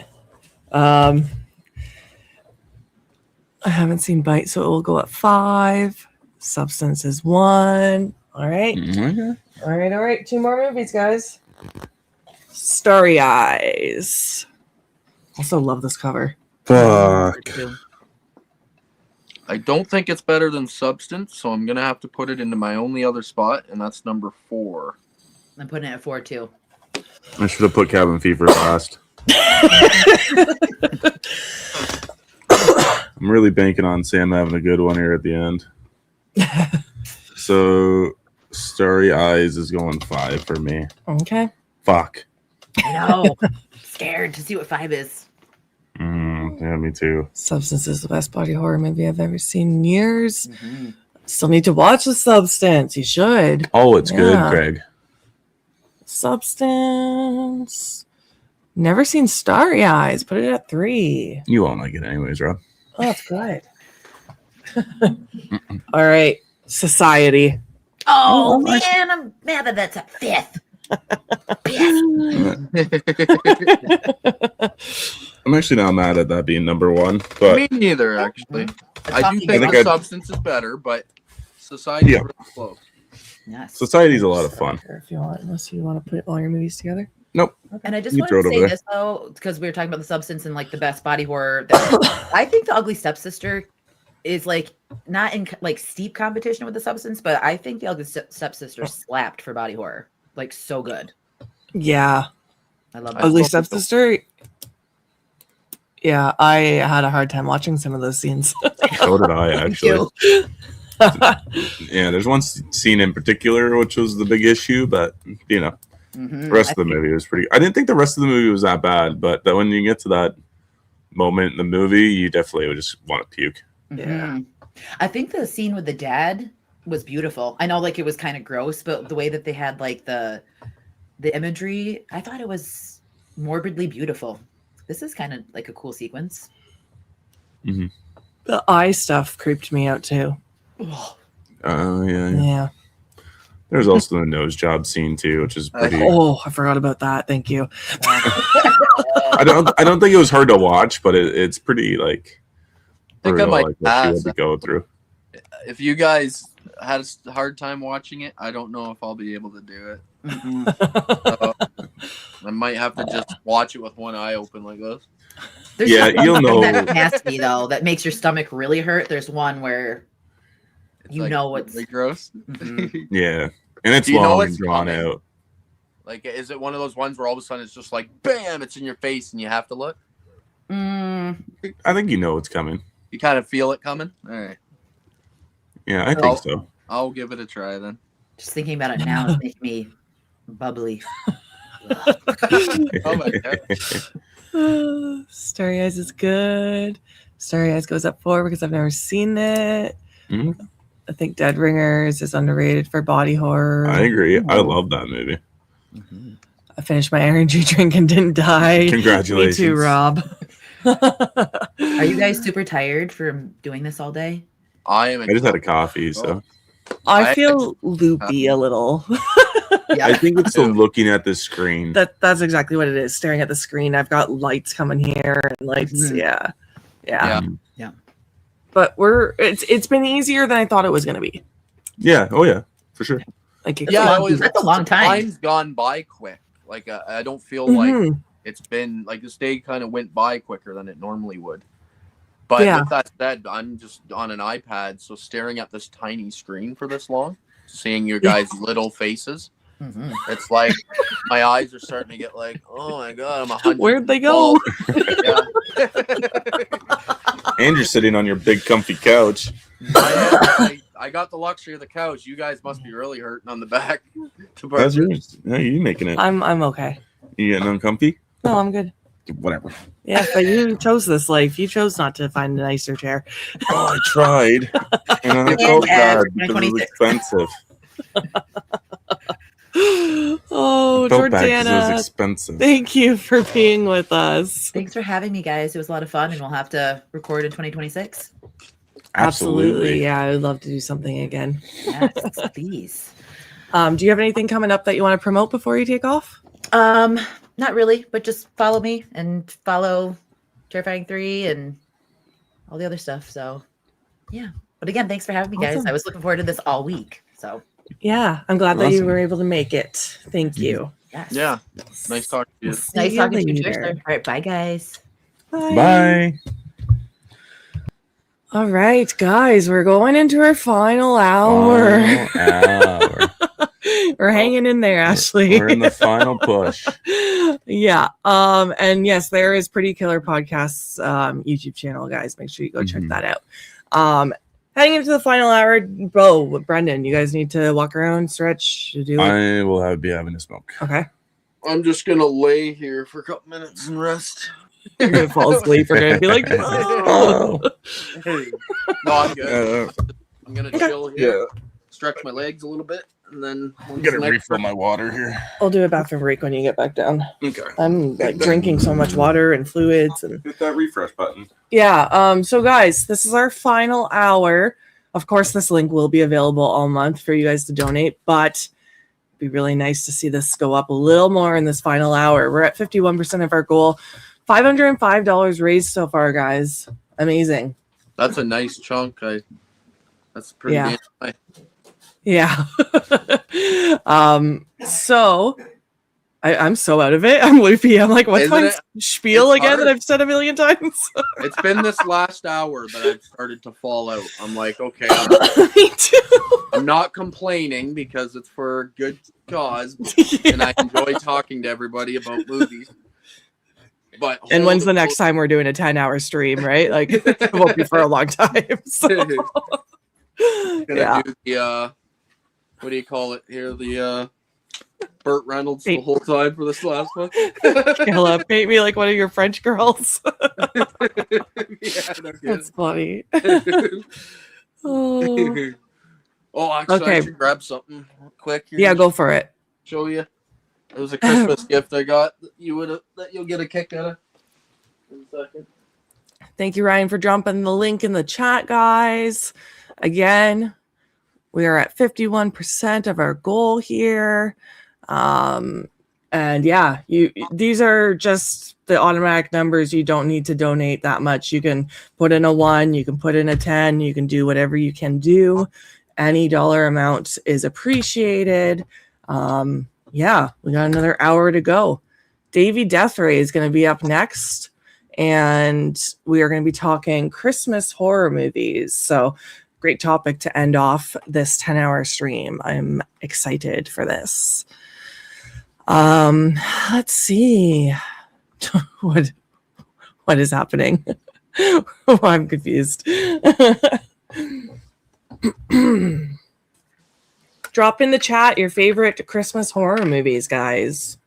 I haven't seen Bite, so it will go at 5. Substance is 1. All right. Okay. All right. 2 more movies, guys. Starry Eyes. Also love this cover. Fuck. I don't think it's better than Substance, so I'm gonna have to put it into my only other spot, and that's number 4. I'm putting it at 4 too. I should have put Cabin Fever last. I'm really banking on Sam having a good one here at the end. So, Starry Eyes is going 5 for me. Okay. Fuck. I know. Scared to see what 5 is. Yeah, me too. Substance is the best body horror movie I've ever seen in years. Still need to watch The Substance. You should. Oh, it's good, Yeah. Greg. Substance. Never seen Starry Eyes. Put it at 3. You won't like it anyways, Rob. Oh, that's good. All right. Society. Oh, Oh, my- man, I'm mad that that's at 5th. I'm actually not mad at that being number 1, but Me neither, actually. I do talking think about- the Substance is better, but Society Yeah. is really close. Yes. Society's a lot of fun. If you want, unless you want to put all your movies together. Nope. And I just You want throw to it say over this though, because we were talking about The Substance and like the best body horror. I think The Ugly Stepsister is like not in like steep competition with the substance, but I think the Ugly Stepsister slapped for body horror. Like so good. Yeah. I love Ugly Stepsister. Yeah, I had a hard time watching some of those scenes. So did I, actually. Yeah, there's one scene in particular which was the big issue, but you know, the rest of the movie was pretty. I didn't think the rest of the movie was that bad, but that when you get to that moment in the movie, you definitely would just want to puke. Yeah, I think the scene with the dad was beautiful. I know, like it was kind of gross, but the way that they had like the imagery, I thought it was morbidly beautiful. This is kind of like a cool sequence. Mm-hmm. The eye stuff creeped me out too. Oh yeah. Yeah. There's also the nose job scene too, which is pretty. Oh, I forgot about that. Thank you. I don't think it was hard to watch, but it's pretty like. I think I might like what she had to go through. If you guys had a hard time watching it, I don't know if I'll be able to do it. So, I might have to just watch it with one eye open like this. There's you'll know. That's nasty though. That makes your stomach really hurt. There's one where you like, know it's really gross. Yeah, and it's long and drawn out. Like, is it one of those ones where all of a sudden it's just like, bam, it's in your face and you have to look? I think you know it's coming. You kind of feel it coming? All right. Yeah, I think so. I'll give it a try then. Just thinking about it now is making me bubbly. Oh my God. Starry Eyes is good. Starry Eyes goes up 4 because I've never seen it. Mm-hmm. I think Dead Ringers is underrated for body horror. I agree. I love that movie. I finished my energy drink and didn't die. Congratulations. Me too, Rob. Are you guys super tired from doing this all day? I just had a coffee, so. I feel loopy a little. Yeah. I think it's the looking at the screen. That's exactly what it is. Staring at the screen. I've got lights coming here and lights. Yeah. But it's been easier than I thought it was going to be. Yeah. Oh yeah, for sure. Like that's a long time. Time's gone by quick. Like I don't feel like it's been like this day kind of went by quicker than it normally would. But with that said, I'm just on an iPad, so staring at this tiny screen for this long, seeing your guys' little faces, it's like my eyes are starting to get like, oh my God, I'm 100. Where'd they go? And you're sitting on your big comfy couch. I got the luxury of the couch. You guys must be really hurting on the back. That's yours. No, you making it. I'm okay. You getting uncomfy? No, I'm good. Whatever. Yeah, but you chose this life. You chose not to find a nicer chair. Oh, I tried. And I felt bad because it was expensive. Oh, Jordana. It was expensive. Thank you for being with us. Thanks for having me, guys. It was a lot of fun, and we'll have to record in 2026. Absolutely. Yeah, I would love to do something again. Yes, please. Do you have anything coming up that you want to promote before you take off? Not really, but just follow me and follow Terrifying 3 and all the other stuff. So, yeah. But again, thanks for having me, guys. I was looking forward to this all week. So, yeah, I'm glad that you were able to make it. Thank you. Yes. Yeah. Nice talking to you. Nice talking to you, Tristan. All right, bye, guys. Bye. All right, guys, we're going into our final hour. We're hanging in there, Ashley. We're in the final push. Yeah. And yes, there is Pretty Killer Podcasts YouTube channel, guys. Make sure you go check that out. Heading into the final hour, Beau, Brendan, you guys need to walk around, stretch, do it. I will be having a smoke. Okay. I'm just gonna lay here for a couple minutes and rest. You're gonna fall asleep. We're gonna be like, oh. No, I'm good. I'm gonna chill here, stretch my legs a little bit, and then I'm gonna refill my water here. I'll do a bathroom break when you get back down. Okay. I'm like drinking so much water and fluids and hit that refresh button. Yeah. So guys, this is our final hour. Of course, this link will be available all month for you guys to donate, but it'd be really nice to see this go up a little more in this final hour. We're at 51% of our goal. $505 raised so far, guys. Amazing. That's a nice chunk. That's pretty damn high. Yeah. So I'm so out of it. I'm loopy. I'm like, what's my spiel It's again hard. that I've said a million times? It's been this last hour that I've started to fall out. I'm like, okay, Me too. I'm not complaining because it's for a good cause, and I enjoy talking to everybody about movies. But And when's the next time we're doing a 10-hour stream, right? Like, it won't be for a long time. So. Gonna do the what do you call it here? The Burt Reynolds the whole time for this last one. Kayla, paint me like one of your French girls. Yeah, no That's funny. oh, actually, Okay. I should grab something quick here. Yeah, go for it. Show you. It was a Christmas gift I got that you'll get a kick out of in a second. Thank you, Ryan, for dropping the link in the chat, guys. Again, we are at 51% of our goal here. And yeah, these are just the automatic numbers. You don't need to donate that much. You can put in a 1, you can put in a 10, you can do whatever you can do. Any dollar amount is appreciated. Yeah, we got another hour to go. Davey Death Ray is going to be up next, and we are going to be talking Christmas horror movies. So great topic to end off this 10-hour stream. I'm excited for this. Let's see. What is happening? Oh, I'm confused. Drop in the chat your favorite Christmas horror movies, guys.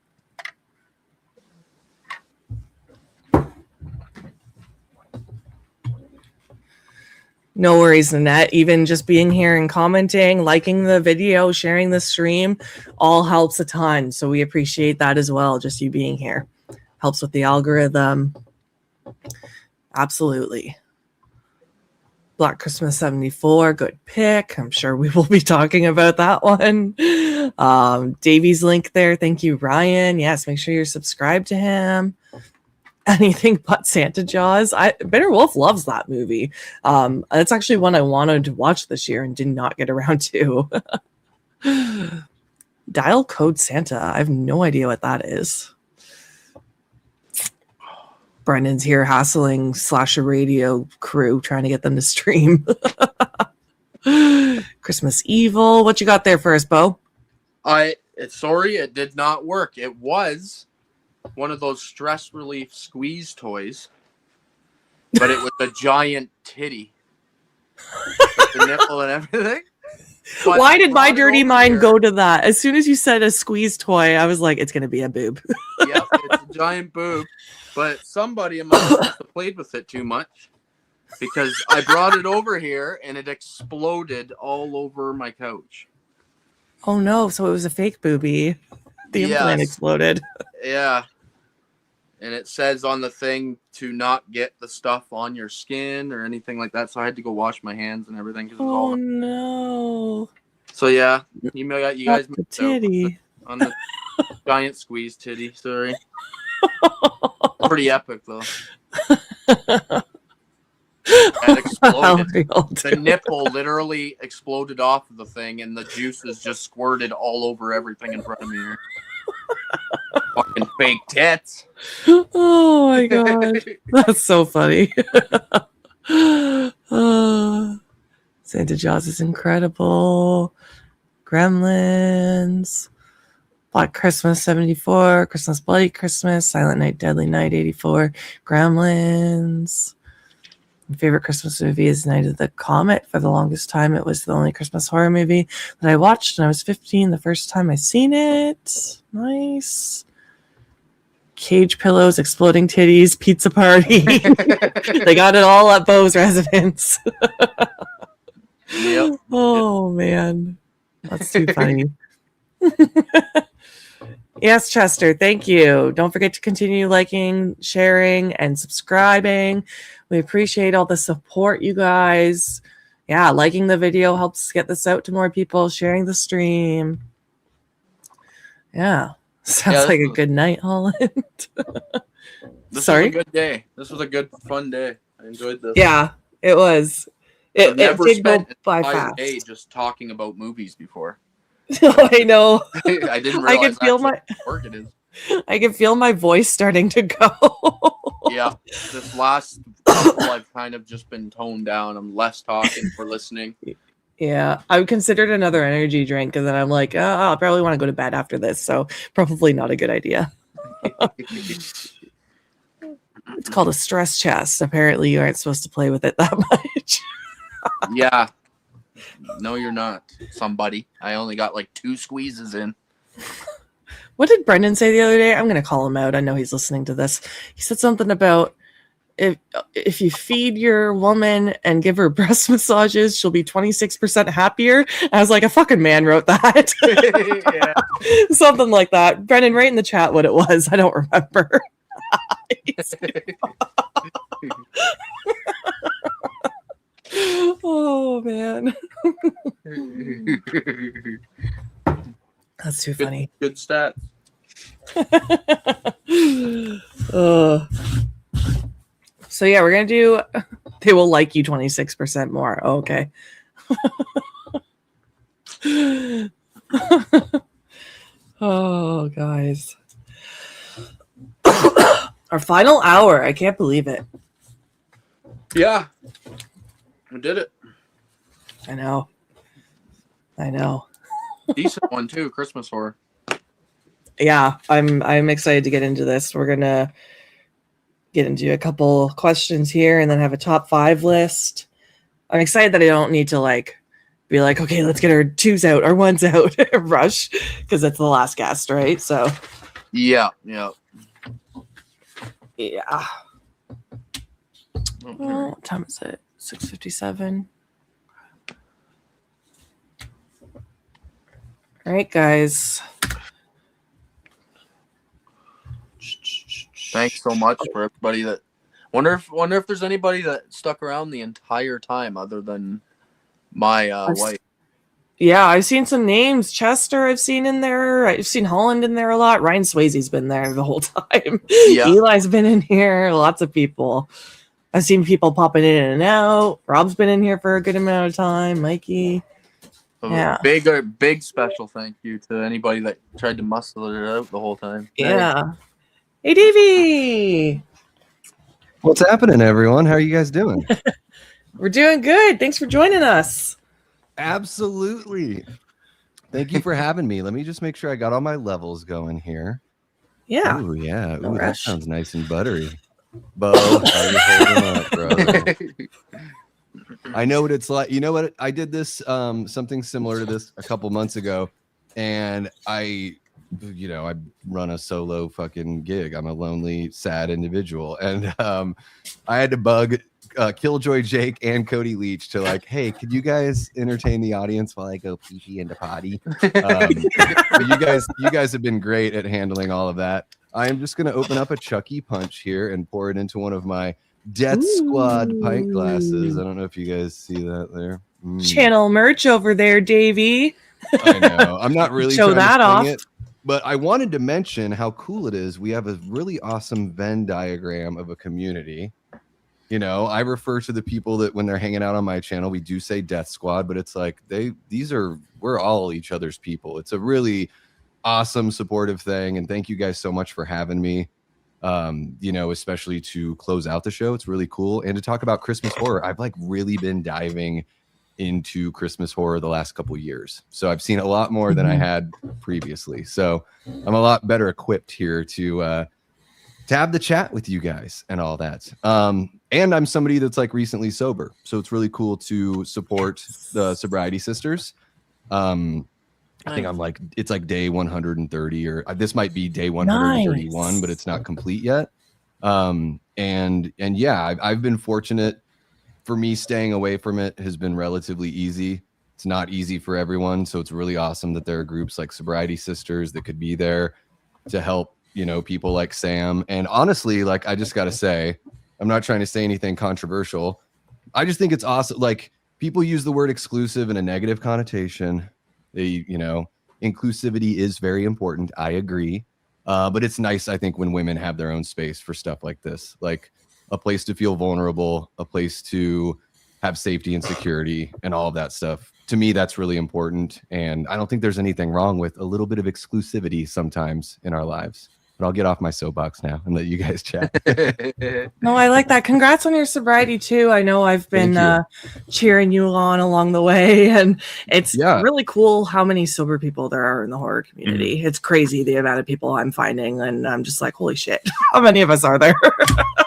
No worries, Nanette. Even just being here and commenting, liking the video, sharing the stream, all helps a ton. So we appreciate that as well. Just you being here helps with the algorithm. Absolutely. Black Christmas 74, good pick. I'm sure we will be talking about that one. Davey's link there. Thank you, Ryan. Yes, make sure you're subscribed to him. Anything but Santa Jaws. Bitter Wolf loves that movie. That's actually one I wanted to watch this year and did not get around to. Dial Code Santa. I have no idea what that is. Brendan's here hassling Slasher Radio crew, trying to get them to stream. Christmas Evil. What you got there for us, Beau? Sorry, it did not work. It was one of those stress relief squeeze toys, but it was a giant titty. With the nipple and everything. But why did my dirty mind go to that? As soon as you said a squeeze toy, I was like, it's going to be a boob. Yep, it's a giant boob. But somebody in my house played with it too much because I brought it over here and it exploded all over my couch. Oh no, so it was a fake boobie. The implant exploded. Yeah. And it says on the thing to not get the stuff on your skin or anything like that. So I had to go wash my hands and everything. Oh no. So yeah, you guys the titty. On the giant squeeze titty. Sorry. Pretty epic though. It exploded. The nipple literally exploded off of the thing, and the juices just squirted all over everything in front of me here. Fucking fake tits. Oh my god, that's so funny. Santa Jaws is incredible. Gremlins. Black Christmas 74, Christmas Bloody Christmas, Silent Night, Deadly Night 84, Gremlins. My favorite Christmas movie is Night of the Comet. For the longest time, it was the only Christmas horror movie that I watched when I was 15 the first time I seen it. Nice. Cage pillows, exploding titties, pizza party. They got it all at Beau's residence. Yep. Oh, man. That's too funny. Yes, Chester, thank you. Don't forget to continue liking, sharing, and subscribing. We appreciate all the support, you guys. Yeah, liking the video helps get this out to more people, sharing the stream. Yeah, sounds like a good night, Holland. This Sorry? was a good day. This was a good, fun day. I enjoyed this. Yeah, it was. I've never did go spent by an entire fast. day just talking about movies before. I know. I didn't I realize could feel actually my how work it is. I can feel my voice starting to go. Yeah, this last couple I've kind of just been toned down. I'm less talking for listening. Yeah, I considered another energy drink, and then I'm like, oh, I'll probably want to go to bed after this, so probably not a good idea. It's called a stress chest. Apparently, you aren't supposed to play with it that much. Yeah. No, you're not, somebody. I only got like 2 squeezes in. What did Brendan say the other day? I'm going to call him out. I know he's listening to this. He said something about if you feed your woman and give her breast massages, she'll be 26% happier. I was like, a fucking man wrote that. Yeah. Something like that. Brendan, write in the chat what it was. I don't remember. Oh, man. That's too funny. Good stats. So yeah, we're gonna do. They will like you 26% more. Oh, okay. Oh, guys. Our final hour. I can't believe it. Yeah. We did it. I know. Decent one too, Christmas horror. Yeah, I'm excited to get into this. We're gonna get into a couple questions here and then have a top 5 list. I'm excited that I don't need to be like, okay, let's get our 2s out, our 1s out, rush, because it's the last guest, right? So yeah. Well, what time is it? 6:57. All right, guys. Thanks so much for everybody that wonder if there's anybody that stuck around the entire time other than my wife. Yeah, I've seen some names. Chester, I've seen in there. I've seen Holland in there a lot. Ryan Swayze's been there the whole time. Yeah. Eli's been in here. Lots of people. I've seen people popping in and out. Rob's been in here for a good amount of time. Mikey. So Yeah. Big special thank you to anybody that tried to muscle it out the whole time. Yeah. Hey, Davey. What's happening, everyone? How are you guys doing? We're doing good. Thanks for joining us. Absolutely. Thank you for having me. Let me just make sure I got all my levels going here. Yeah. Oh, yeah. No Ooh, that rush. sounds nice and buttery. Beau, how you holding up, brother? I know what it's like. You know what? I did this, something similar to this a couple months ago, and I run a solo fucking gig. I'm a lonely, sad individual, and I had to bug Killjoy Jake and Cody Leach to hey, could you guys entertain the audience while I go pee into potty? You guys have been great at handling all of that. I am just going to open up a Chucky Punch here and pour it into one of my Death Squad pint glasses. I don't know if you guys see that there. Channel merch over there, Davey. I know. I'm not really Show trying that to off. sing it, but I wanted to mention how cool it is. We have a really awesome Venn diagram of a community. I refer to the people that when they're hanging out on my channel, we do say Death Squad, but it's like we're all each other's people. It's a really awesome, supportive thing. And thank you guys so much for having me. Especially to close out the show. It's really cool. And to talk about Christmas horror, I've really been diving into Christmas horror the last couple years. So I've seen a lot more than I had previously. So I'm a lot better equipped here to have the chat with you guys and all that. And I'm somebody that's recently sober. So it's really cool to support the Sobriety Sisters. I think I'm it's day 130 or this might be day 131, Nice. but it's not complete yet. And yeah, I've been fortunate. For me, staying away from it has been relatively easy. It's not easy for everyone. So it's really awesome that there are groups like Sobriety Sisters that could be there to help, people like Sam. And honestly, I just got to say, I'm not trying to say anything controversial. I just think it's awesome. People use the word exclusive in a negative connotation. Inclusivity is very important. I agree. But it's nice, I think, when women have their own space for stuff like this, a place to feel vulnerable, a place to have safety and security and all of that stuff. To me, that's really important. And I don't think there's anything wrong with a little bit of exclusivity sometimes in our lives. But I'll get off my soapbox now and let you guys chat. No, I like that. Congrats on your sobriety too. I know I've been cheering you on along the way, and it's really cool how many sober people there are in the horror community. It's crazy the amount of people I'm finding, and I'm just like, holy shit, how many of us are there?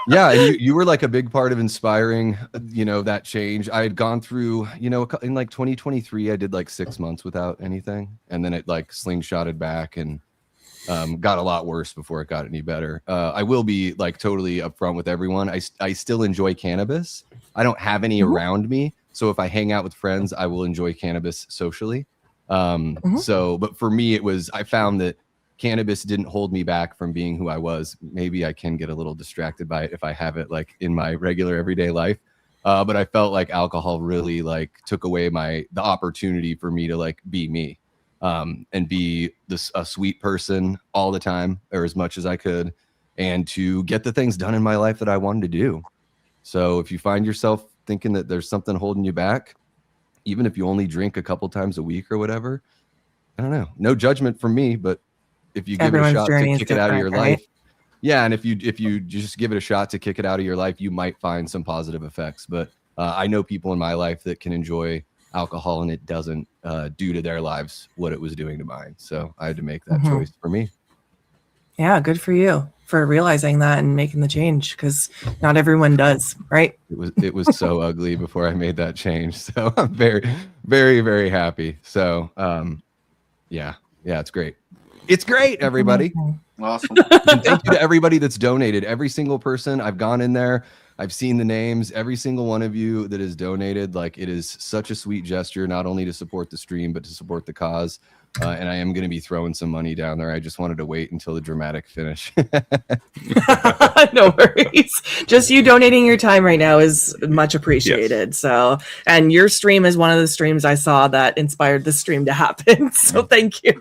Yeah, and you were like a big part of inspiring, that change. I had gone through, in like 2023, I did like 6 months without anything, and then it like slingshotted back and got a lot worse before it got any better. I will be like totally upfront with everyone. I still enjoy cannabis. I don't have any around me, so if I hang out with friends, I will enjoy cannabis socially. But for me, I found that cannabis didn't hold me back from being who I was. Maybe I can get a little distracted by it if I have it like in my regular everyday life. But I felt like alcohol really like took away the opportunity for me to like be me. And be a sweet person all the time, or as much as I could, and to get the things done in my life that I wanted to do. So if you find yourself thinking that there's something holding you back, even if you only drink a couple times a week or whatever, I don't know, no judgment from me, but if you give it a shot to kick it out of your life, and if you just give it a shot to kick it out of your life, you might find some positive effects. But I know people in my life that can enjoy alcohol and it doesn't do to their lives what it was doing to mine. So I had to make that choice for me. Yeah, good for you for realizing that and making the change, because not everyone does, right? It was so ugly before I made that change. So I'm very, very, very happy. So yeah, it's great. It's great, everybody. Awesome. And thank you to everybody that's donated. Every single person, I've gone in there, I've seen the names, every single one of you that has donated. Like, it is such a sweet gesture, not only to support the stream, but to support the cause. And I am going to be throwing some money down there. I just wanted to wait until the dramatic finish. No worries. Just you donating your time right now is much appreciated. Yes. So, and your stream is one of the streams I saw that inspired the stream to happen. So thank you.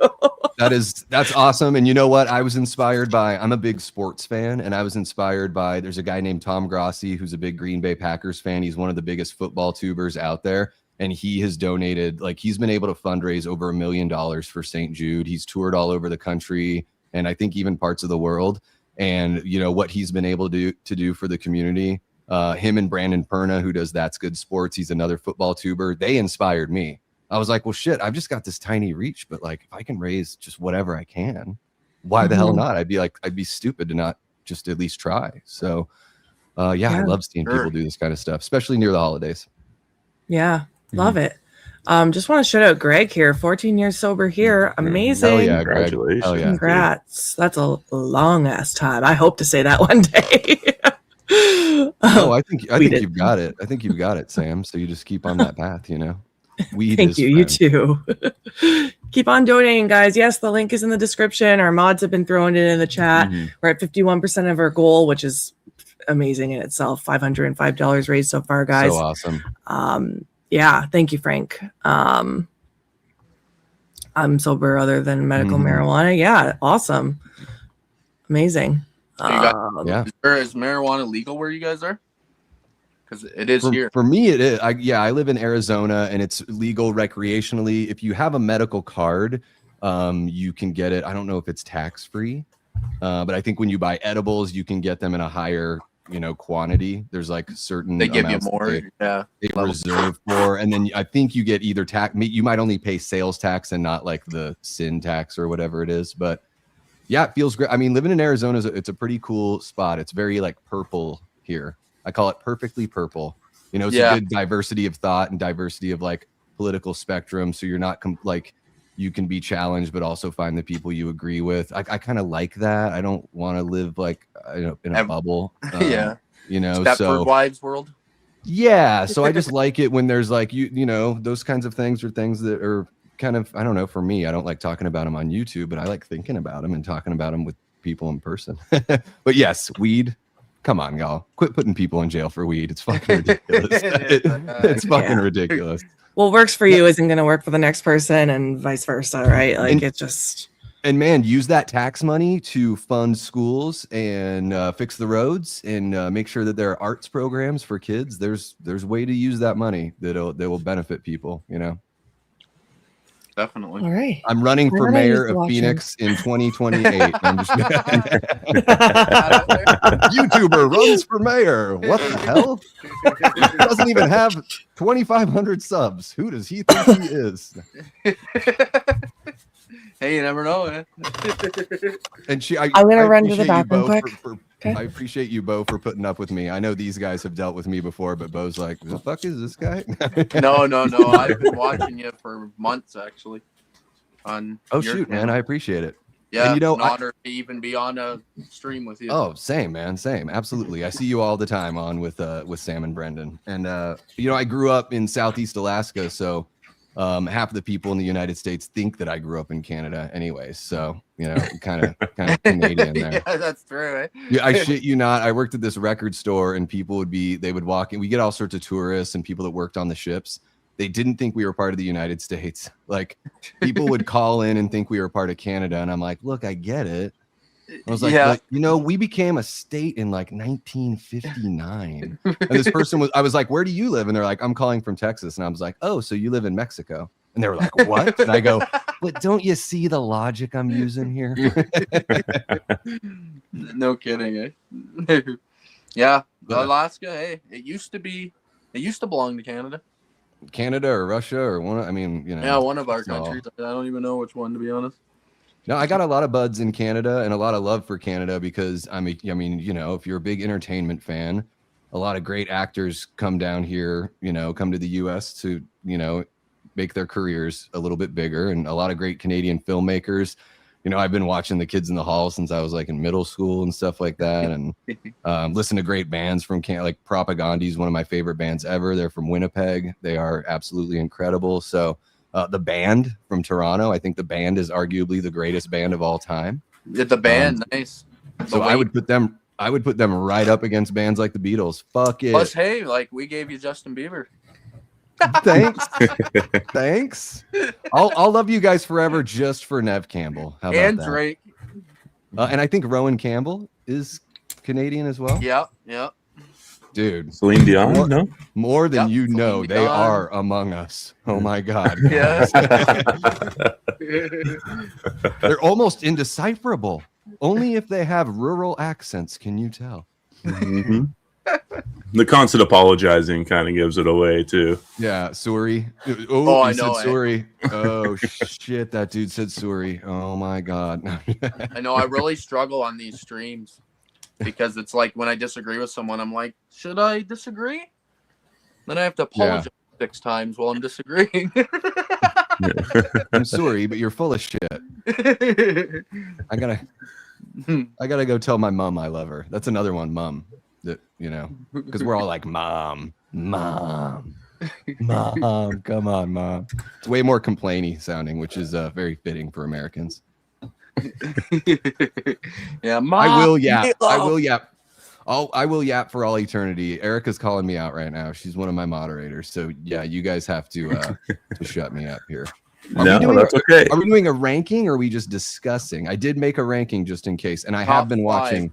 That's awesome. And you know what? I was inspired by, I'm a big sports fan, and I was inspired by, there's a guy named Tom Grossi who's a big Green Bay Packers fan. He's one of the biggest football tubers out there. And he has donated, like, he's been able to fundraise over $1 million for St. Jude. He's toured all over the country, and I think even parts of the world. And what he's been able to do for the community, him and Brandon Perna, who does That's Good Sports, he's another football tuber. They inspired me. I was like, well, shit, I've just got this tiny reach, but like, if I can raise just whatever I can, why the hell not? I'd be stupid to not just at least try. So I love seeing people do this kind of stuff, especially near the holidays. Yeah. Love it. Just want to shout out Greg here, 14 years sober here. Amazing. Oh yeah, congratulations. Oh, yeah. Congrats. That's a long ass time. I hope to say that one day. I think you've got it. I think you've got it, Sam. So you just keep on that path, Weed Thank you. You too. Keep on donating, guys. Yes, the link is in the description. Our mods have been throwing it in the chat. We're at 51% of our goal, which is amazing in itself. $505 raised so far, guys. So awesome. Yeah, thank you, Frank. I'm sober other than medical marijuana. Yeah, awesome. Amazing. Is marijuana legal where you guys are? Because it is here. For me, it is. I live in Arizona, and it's legal recreationally. If you have a medical card, you can get it. I don't know if it's tax-free, but I think when you buy edibles, you can get them in a higher quantity. There's like certain they give you more they reserve for, and then I think you get either tax, you might only pay sales tax and not like the sin tax or whatever it is. But yeah, it feels great. I mean, living in Arizona it's a pretty cool spot. It's very like purple here. I call it perfectly purple. It's a good diversity of thought and diversity of like political spectrum, so you're not you can be challenged, but also find the people you agree with. I kind of like that. I don't want to live like in a bubble. Stepford Wives world. Yeah, so I just like it when there's like those kinds of things, or things that are kind of, I don't know. For me, I don't like talking about them on YouTube, but I like thinking about them and talking about them with people in person. But yes, weed. Come on, y'all. Quit putting people in jail for weed. It's fucking ridiculous. It's fucking ridiculous. What works for you isn't going to work for the next person, and vice versa, right? Like, it's just. And man, use that tax money to fund schools and fix the roads and make sure that there are arts programs for kids. There's way to use that money that will benefit people. Definitely. All right. I'm running I for thought I used mayor to of watch Phoenix in 2028. I'm just YouTuber runs for mayor. What the hell? Doesn't even have 2,500 subs. Who does he think he is? Hey, you never know, man. And I'm gonna run to the appreciate you, bathroom Beau, quick. I appreciate you, Beau, for putting up with me. I know these guys have dealt with me before, but Beau's like, the fuck is this guy? No. I've been watching you for months, actually. On Oh, your shoot, man. channel. I appreciate it. Yeah, and, you know, an honor to even be on a stream with you. Oh, same, man. Same. Absolutely. I see you all the time on with Sam and Brendan. And, you know, I grew up in Southeast Alaska. So half of the people in the United States think that I grew up in Canada anyway. So, you know, kind of Canadian there. Yeah, that's true. Eh? Yeah, I shit you not. I worked at this record store and people they would walk in. We get all sorts of tourists and people that worked on the ships. They didn't think we were part of the United States. Like people would call in and think we were part of Canada. And I'm like, look, I get it. I was like, Yeah. but, you know, we became a state in like 1959. And this person I was like, where do you live? And they're like, I'm calling from Texas. And I was like, oh, so you live in Mexico? And they were like, what? And I go, but don't you see the logic I'm using here? No kidding, eh? Yeah, Alaska, hey, it used to belong to Canada. Canada or Russia or one, I mean, you know. Yeah, one of our so- countries. I don't even know which one, to be honest. No, I got a lot of buds in Canada and a lot of love for Canada because I mean, you know, if you're a big entertainment fan, a lot of great actors come down here, you know, come to the US to, you know, make their careers a little bit bigger, and a lot of great Canadian filmmakers. You know, I've been watching The Kids in the Hall since I was like in middle school and stuff like that, and listen to great bands from Canada. Like Propagandhi is one of my favorite bands ever. They're from Winnipeg. They are absolutely incredible. So the Band from Toronto, I think The Band is arguably the greatest band of all time. The Band, nice. So I would put them right up against bands like the Beatles. Fuck it. Plus, hey, like we gave you Justin Bieber. Thanks. Thanks. I'll love you guys forever just for Nev Campbell. How about And that? Drake. And I think Rowan Campbell is Canadian as well. Yeah. Dude. Celine Dion, more than you know. Celine They Dion. are among us. Oh my God. Yeah. They're almost indecipherable. Only if they have rural accents can you tell. Mm-hmm. The constant apologizing kind of gives it away too. Yeah, sorry. Oh, I he know, said eh? sorry. Oh shit, that dude said sorry. Oh my God. I know I really struggle on these streams because it's like when I disagree with someone, I'm like, should I disagree? Then I have to apologize 6 times while I'm disagreeing. I'm sorry, but you're full of shit. I gotta go tell my mom I love her. That's another one, mom. That, you know, because we're all like, mom, come on, mom. It's way more complainy sounding, which is very fitting for Americans. Yeah, Mom, I will yap. Milo. I will yap. I will yap for all eternity. Erica's calling me out right now. She's one of my moderators. So yeah, you guys have to shut me up here. No, that's okay. Are we doing a ranking or are we just discussing? I did make a ranking just in case, and I have been watching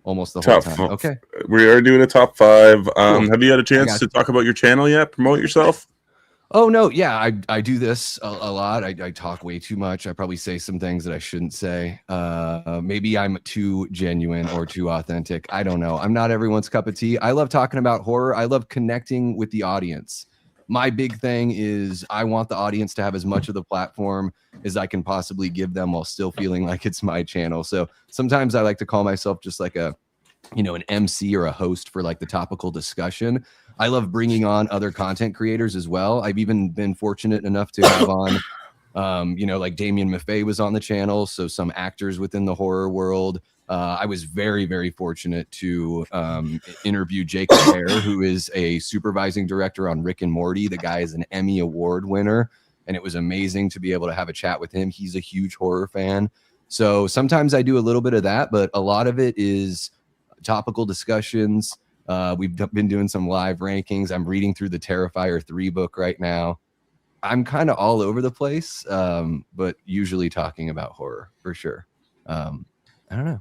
almost the whole time. Okay. We are doing a top 5. Have you had a chance to talk about your channel yet? Promote yourself? Oh no, yeah, I do this a lot. I talk way too much. I probably say some things that I shouldn't say. Maybe I'm too genuine or too authentic. I don't know. I'm not everyone's cup of tea. I love talking about horror. I love connecting with the audience. My big thing is I want the audience to have as much of the platform as I can possibly give them while still feeling like it's my channel. So sometimes I like to call myself just like an MC or a host for like the topical discussion. I love bringing on other content creators as well. I've even been fortunate enough to have on, like Damien Maffei was on the channel. So some actors within the horror world. I was very, very fortunate to interview Jacob Hare, who is a supervising director on Rick and Morty. The guy is an Emmy Award winner, and it was amazing to be able to have a chat with him. He's a huge horror fan. So sometimes I do a little bit of that, but a lot of it is topical discussions. We've been doing some live rankings. I'm reading through the Terrifier 3 book right now. I'm kind of all over the place, but usually talking about horror for sure. I don't know.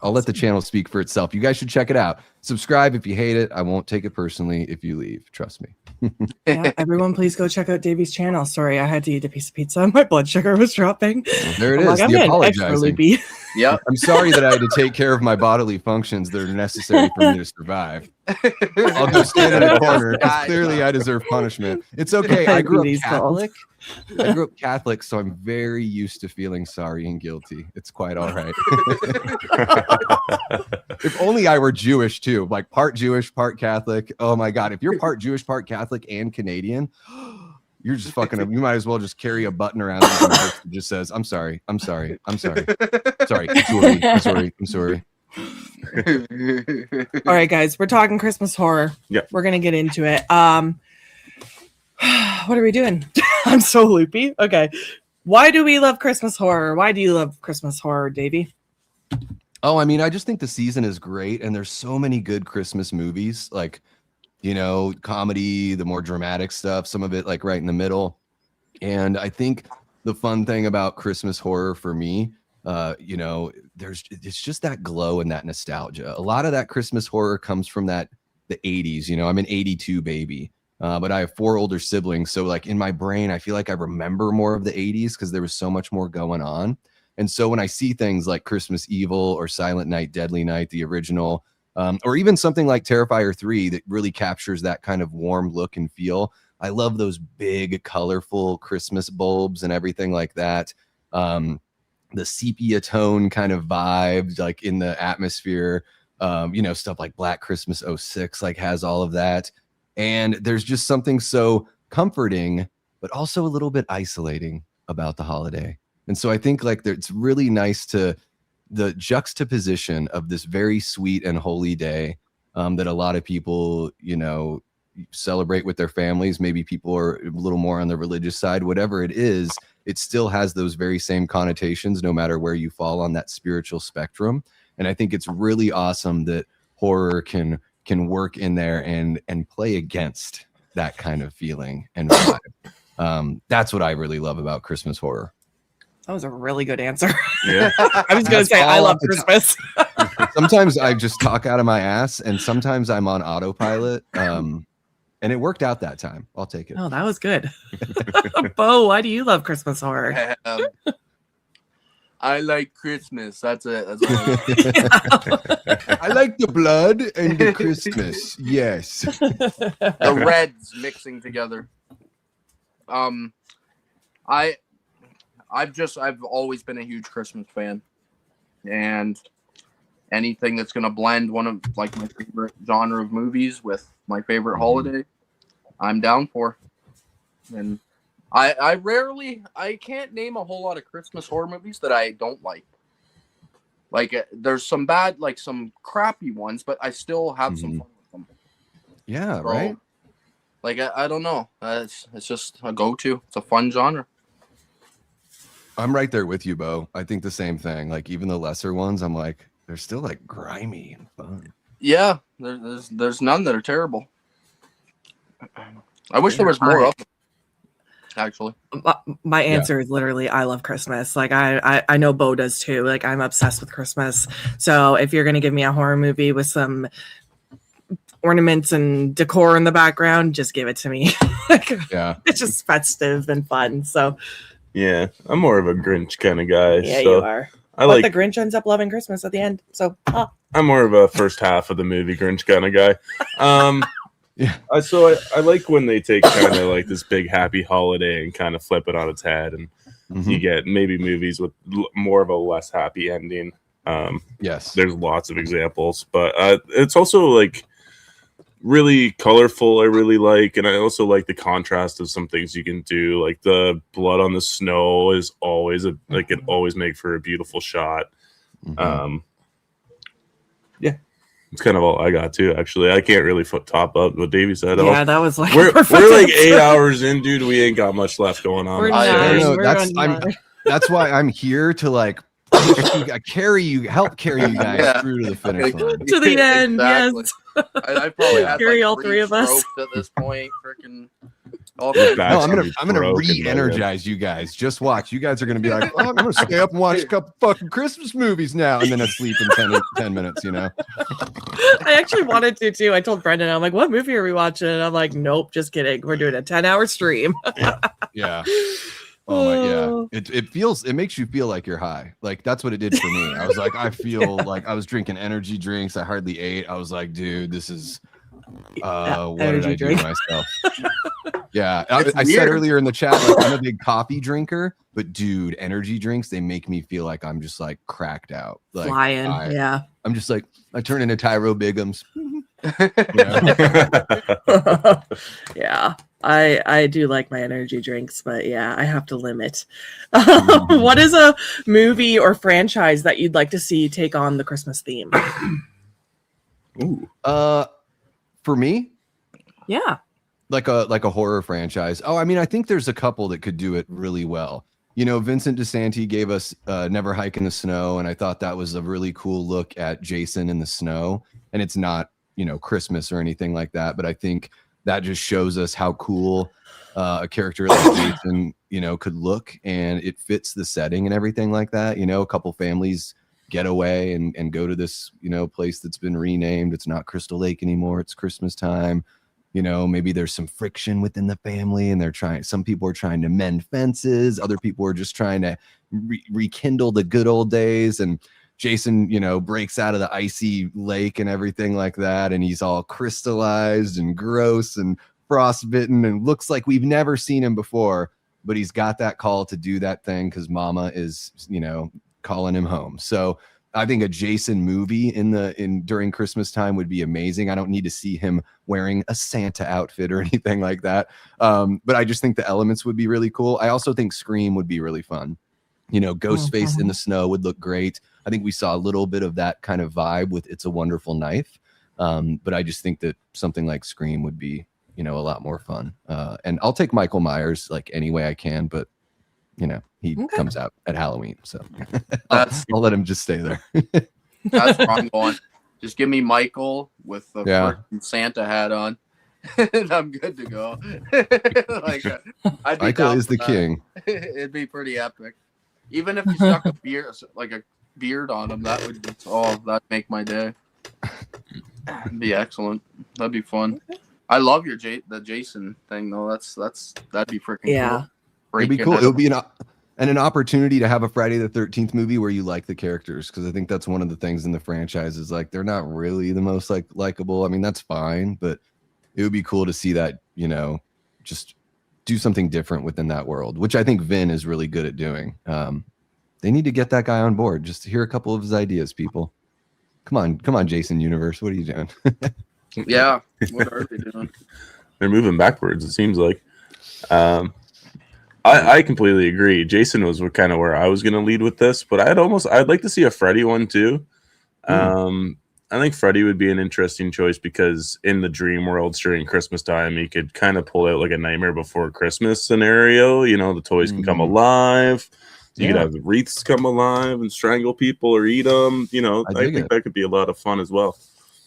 I'll let the channel speak for itself. You guys should check it out. Subscribe if you hate it. I won't take it personally if you leave. Trust me. Yeah, everyone, please go check out Davey's channel. Sorry, I had to eat a piece of pizza. My blood sugar was dropping. Well, there it I'm is. I'm The getting extra apologizing. loopy. Yep. I'm sorry that I had to take care of my bodily functions that are necessary for me to survive. I'll go stand in a corner because clearly I deserve punishment. It's okay. I grew up Diabetes fault. Catholic. I grew up Catholic, so I'm very used to feeling sorry and guilty. It's quite all right. If only I were Jewish too, like part Jewish, part Catholic. Oh my God. If you're part Jewish, part Catholic and Canadian, you're just fucking up. You might as well just carry a button around that just says, I'm sorry. I'm sorry. I'm sorry. Sorry. I'm sorry. I'm sorry. I'm sorry. All right, guys, we're talking Christmas horror. Yeah. We're gonna get into it. What are we doing? I'm so loopy. Okay. Why do we love Christmas horror? Why do you love Christmas horror, Davey? Oh, I mean, I just think the season is great, and there's so many good Christmas movies, like, you know, comedy, the more dramatic stuff, some of it like right in the middle. And I think the fun thing about Christmas horror for me, you know, it's just that glow and that nostalgia. A lot of that Christmas horror comes from the 80s. You know, I'm an 82 baby. But I have 4 older siblings. So like in my brain, I feel like I remember more of the 80s because there was so much more going on. And so when I see things like Christmas Evil or Silent Night, Deadly Night, the original, or even something like Terrifier 3 that really captures that kind of warm look and feel. I love those big, colorful Christmas bulbs and everything like that. The sepia tone kind of vibes like in the atmosphere, you know, stuff like Black Christmas 06 like has all of that. And there's just something so comforting, but also a little bit isolating about the holiday. And so I think like it's really nice to the juxtaposition of this very sweet and holy day that a lot of people, you know, celebrate with their families. Maybe people are a little more on the religious side, whatever it is, it still has those very same connotations, no matter where you fall on that spiritual spectrum. And I think it's really awesome that horror can work in there and play against that kind of feeling and vibe. That's what I really love about Christmas horror. That was a really good answer. Yeah. I was going to say, I love Christmas. Sometimes I just talk out of my ass and sometimes I'm on autopilot. And it worked out that time. I'll take it. Oh, that was good. Beau, why do you love Christmas horror? I like Christmas. That's it. That's I like the blood and the Christmas. Yes. The reds mixing together. I've always been a huge Christmas fan, and anything that's gonna blend one of like my favorite genre of movies with my favorite holiday, I'm down for. And I can't name a whole lot of Christmas horror movies that I don't like. Like there's some bad, like some crappy ones, but I still have some fun with them. Yeah, So, right. Like I don't know, it's just a go-to. It's a fun genre. I'm right there with you, Beau. I think the same thing. Like even the lesser ones, I'm like, they're still like grimy and fun. Yeah, there's none that are terrible. I wish there was more of them, actually. My answer is literally I love Christmas. Like I know Beau does too. Like I'm obsessed with Christmas. So if you're gonna give me a horror movie with some ornaments and decor in the background, just give it to me. Yeah, it's just festive and fun. So yeah, I'm more of a Grinch kind of guy. yeah, so you are. I But like the Grinch ends up loving Christmas at the end. So I'm more of a first half of the movie Grinch kind of guy. Yeah. So I like when they take kind of like this big happy holiday and kind of flip it on its head, and you get maybe movies with more of a less happy ending. Yes, there's lots of examples, but it's also like really colorful. I really like, and I also like the contrast of some things you can do. Like the blood on the snow is always it always make for a beautiful shot. Yeah. It's kind of all I got too. Actually, I can't really top up what Davey said. Yeah, that was like we're perfect like answer. 8 hours in, dude. We ain't got much left going on. We're I know, nine. that's why I'm here to like help carry you guys through to the finish line. To the end, Exactly. yes. I probably had Carry like all three of us. strokes at this point. Freaking Oh, No, I'm gonna re-energize you guys. Just watch. You guys are gonna be like, oh, I'm gonna stay up and watch a couple fucking Christmas movies now, and then asleep in 10 minutes. You know. I actually wanted to too. I told Brendan, I'm like, what movie are we watching? And I'm like, nope, just kidding. We're doing a 10-hour stream. Yeah. Oh my, yeah. It makes you feel like you're high. Like that's what it did for me. I was like, I feel like I was drinking energy drinks. I hardly ate. I was like, dude, this is what did I do to myself? Yeah. I said earlier in the chat, like, I'm a big coffee drinker, but dude, energy drinks, they make me feel like I'm just like cracked out. Like flying. Yeah. I'm just like, I turn into Tyro Biggums. Yeah. I do like my energy drinks, but yeah, I have to limit. What is a movie or franchise that you'd like to see take on the Christmas theme? Ooh. For me? Yeah. Like a horror franchise. Oh, I mean, I think there's a couple that could do it really well. You know, Vincent DeSanti gave us Never Hike in the Snow, and I thought that was a really cool look at Jason in the snow. And it's not, you know, Christmas or anything like that, but I think that just shows us how cool a character like Jason, you know, could look, and it fits the setting and everything like that. You know, a couple families get away and go to this, you know, place that's been renamed. It's not Crystal Lake anymore. It's Christmas time. You know, maybe there's some friction within the family, and some people are trying to mend fences. Other people are just trying to rekindle the good old days. And Jason, you know, breaks out of the icy lake and everything like that. And he's all crystallized and gross and frostbitten and looks like we've never seen him before, but he's got that call to do that thing because mama is, you know, calling him home. So I think a Jason movie during Christmas time would be amazing. I don't need to see him wearing a Santa outfit or anything like that. But I just think the elements would be really cool. I also think Scream would be really fun. You know, Ghostface in the snow would look great. I think we saw a little bit of that kind of vibe with It's a Wonderful Knife. But I just think that something like Scream would be, you know, a lot more fun. And I'll take Michael Myers like any way I can, but you know, he comes out at Halloween, so I'll let him just stay there. That's where I'm going. Just give me Michael with the freaking Santa hat on, and I'm good to go. Like, I'd be Michael down is for the that. king. It'd be pretty epic. Even if you stuck a beard on him, that'd make my day. It'd be excellent. That'd be fun. I love your the Jason thing though. That'd be freaking cool. It'd be cool. It would be an opportunity to have a Friday the 13th movie where you like the characters, because I think that's one of the things in the franchise is like they're not really the most likable. I mean, that's fine, but it would be cool to see that, you know, just do something different within that world, which I think Vin is really good at doing. They need to get that guy on board just to hear a couple of his ideas, people. Come on, Jason Universe. What are you doing? Yeah. What are they doing? They're moving backwards, it seems like. I completely agree. Jason was kind of where I was going to lead with this, but I'd like to see a Freddy one too. I think Freddy would be an interesting choice because in the dream worlds during Christmas time, you could kind of pull out like a Nightmare Before Christmas scenario. You know, the toys can come alive. You could have the wreaths come alive and strangle people or eat them. You know, I think that could be a lot of fun as well.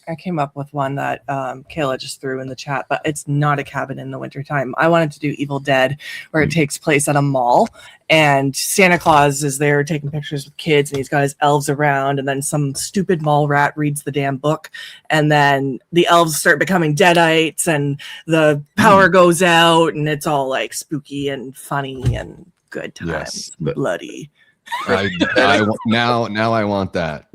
I came up with one that Kayla just threw in the chat, but it's not a cabin in the wintertime. I wanted to do Evil Dead, where it takes place at a mall, and Santa Claus is there taking pictures with kids, and he's got his elves around, and then some stupid mall rat reads the damn book, and then the elves start becoming deadites, and the power goes out, and it's all like spooky and funny and good times, bloody. Now I want that.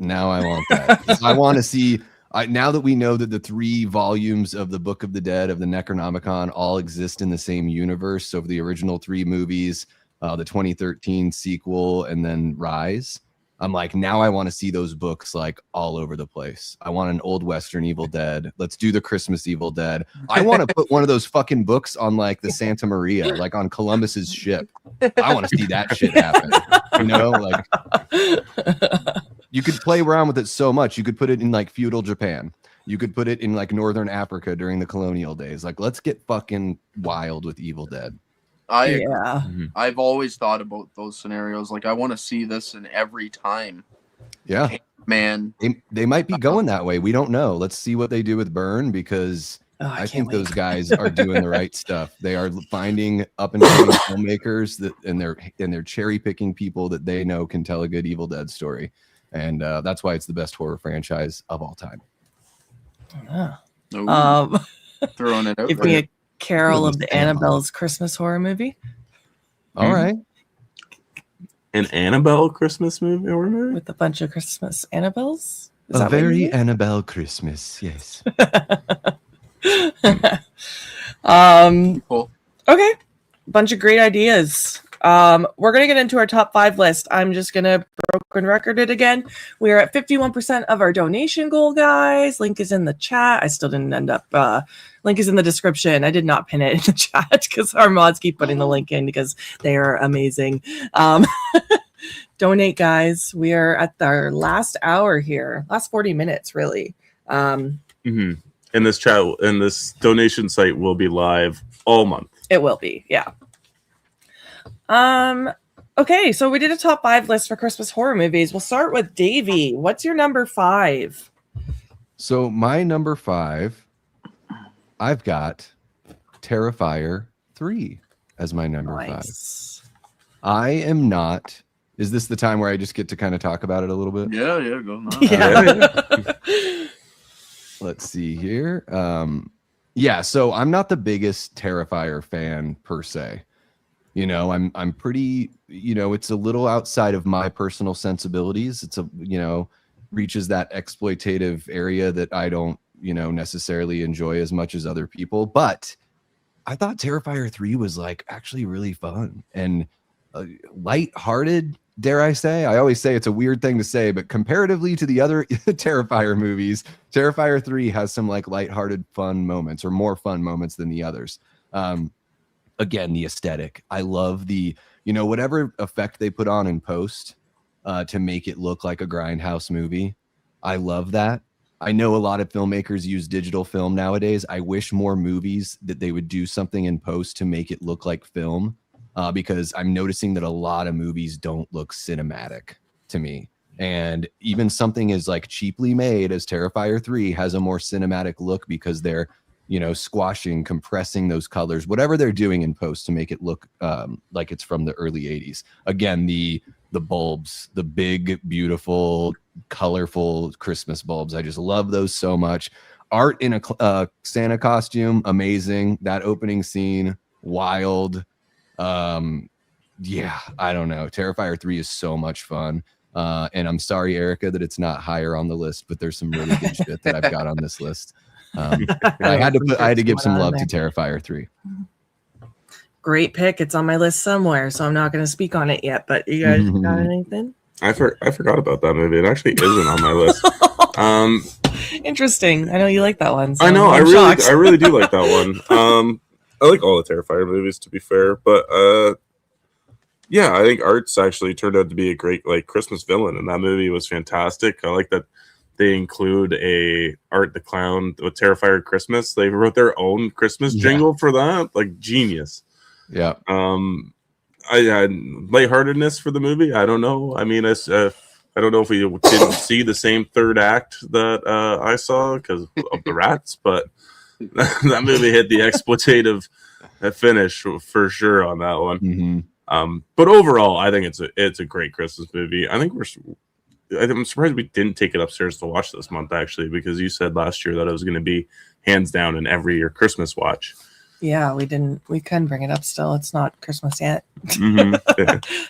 I want to see. Now that we know that the 3 volumes of the Book of the Dead of the Necronomicon all exist in the same universe, so the original 3 movies, the 2013 sequel, and then Rise, I'm like, now I want to see those books like all over the place. I want an old Western Evil Dead. Let's do the Christmas Evil Dead. I want to put one of those fucking books on like the Santa Maria, like on Columbus's ship. I want to see that shit happen. You know, like you could play around with it so much. You could put it in like feudal Japan. You could put it in like Northern Africa during the colonial days. Like, let's get fucking wild with Evil Dead. I've always thought about those scenarios. Like, I want to see this in every time. Yeah, man. They might be going that way. We don't know. Let's see what they do with Burn, because I think those guys are doing the right stuff. They are finding up and coming filmmakers and they're cherry picking people that they know can tell a good Evil Dead story, and that's why it's the best horror franchise of all time. Throwing it out. Give me a Carol of the Annabelle's Christmas horror movie. All right. An Annabelle Christmas movie horror movie with a bunch of Christmas Annabelles. Is A that what you very mean? Annabelle Christmas, yes. Cool. Okay, bunch of great ideas. We're gonna get into our top 5 list. I'm just gonna broken record it again. We are at 51% of our donation goal, guys. Link is in the chat. I still didn't end up. Link is in the description. I did not pin it in the chat because our mods keep putting the link in because they are amazing. Donate, guys. We are at our last hour here. Last 40 minutes, really. And this donation site will be live all month. It will be, yeah. Okay, so we did a top 5 list for Christmas horror movies. We'll start with Davey. What's your number 5? So my number 5, I've got Terrifier 3 as my number 5. I am not. Is this the time where I just get to kind of talk about it a little bit? Yeah, go on. Yeah. Let's see here. So I'm not the biggest Terrifier fan per se. You know, I'm pretty, it's a little outside of my personal sensibilities. It's reaches that exploitative area that I don't, necessarily enjoy as much as other people. But I thought Terrifier 3 was actually really fun and lighthearted, dare I say. I always say it's a weird thing to say, but comparatively to the other Terrifier movies, Terrifier 3 has some lighthearted fun moments, or more fun moments than the others. Again, the aesthetic. I love the, whatever effect they put on in post to make it look like a grindhouse movie. I love that. I know a lot of filmmakers use digital film nowadays. I wish more movies that they would do something in post to make it look like film. Because I'm noticing that a lot of movies don't look cinematic to me. And even something as cheaply made as Terrifier 3 has a more cinematic look because they're, squashing, compressing those colors, whatever they're doing in post to make it look like it's from the early 80s. Again, the bulbs, the big, beautiful, colorful Christmas bulbs. I just love those so much. Art in a Santa costume, amazing. That opening scene, wild. I don't know. Terrifier 3 is so much fun. And I'm sorry, Erica, that it's not higher on the list, but there's some really good shit that I've got on this list. I had to give some love to Terrifier 3. Great pick. It's on my list somewhere, so I'm not going to speak on it yet. But you guys got anything? I forgot about that movie. It actually isn't on my list. Interesting. I know you like that one. So I know. I shocked. really do like that one. I like all the Terrifier movies, to be fair, but I think Art's actually turned out to be a great Christmas villain, and that movie was fantastic. I like that they include a Art the Clown with Terrifier Christmas. They wrote their own Christmas jingle for that. Genius. Yeah. I had lightheartedness for the movie. I don't know. I mean, I don't know if we didn't see the same third act that I saw because of the rats, but that movie hit the exploitative finish for sure on that one. But overall, I think it's a great Christmas movie. I'm surprised we didn't take it upstairs to watch this month, actually, because you said last year that it was going to be hands down in every year Christmas watch. Yeah, we didn't. We couldn't bring it up still. It's not Christmas yet.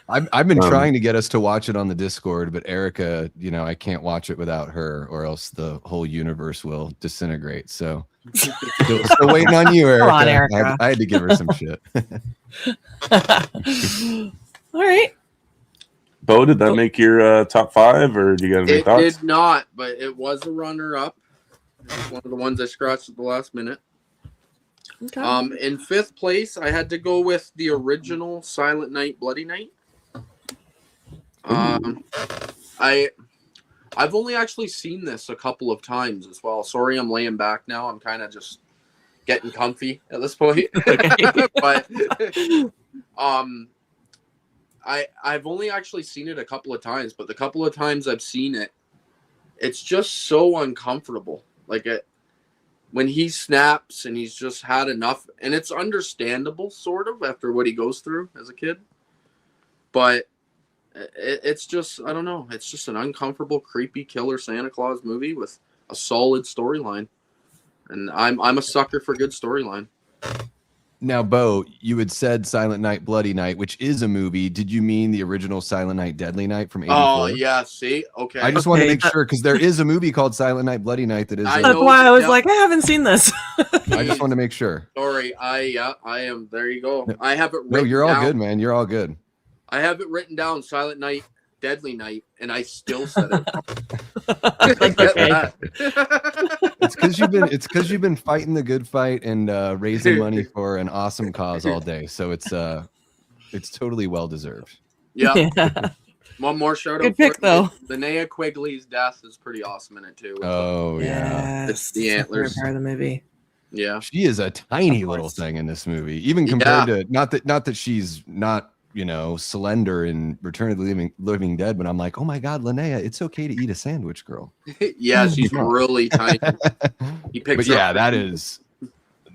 I've been trying to get us to watch it on the Discord, but Erica, I can't watch it without her, or else the whole universe will disintegrate. So still waiting on you, Erica. Come on, Erica. I had to give her some shit. All right. Beau, did that make your top 5, or do you got any thoughts? It did not, but it was a runner-up. It's one of the ones I scratched at the last minute. Okay. In 5th place, I had to go with the original Silent Night, Bloody Night. I've only actually seen this a couple of times as well. Sorry, I'm laying back now. I'm kind of just getting comfy at this point. But I've only actually seen it a couple of times, but the couple of times I've seen it, it's just so uncomfortable. when he snaps and he's just had enough, and it's understandable sort of after what he goes through as a kid, but it's just, I don't know, it's just an uncomfortable, creepy killer Santa Claus movie with a solid storyline, and I'm a sucker for good storyline. Now, Beau, you had said Silent Night, Bloody Night, which is a movie. Did you mean the original Silent Night, Deadly Night from '84? Oh, yeah, see? Okay. I just want to make sure, because there is a movie called Silent Night, Bloody Night that is... That's why I was like, I haven't seen this. I just want to make sure. Sorry, I am, there you go. I have it written No, you're all down. good, man. You're all good. I have it written down, Silent Night, Deadly Night, and I still said it. It's because you've been fighting the good fight and raising money for an awesome cause all day. So it's totally well deserved. Yeah. One more shout out. Good pick, though. Linnea Quigley's death is pretty awesome in it too. Oh yeah, it's the antlers. Part of the movie. Yeah, she is a tiny little thing in this movie, even compared to not that she's not, you know, slender in Return of the Living Dead, but I'm like, oh my God, Linnea, it's okay to eat a sandwich, girl. Yeah, she's really tiny. He picks But yeah, up.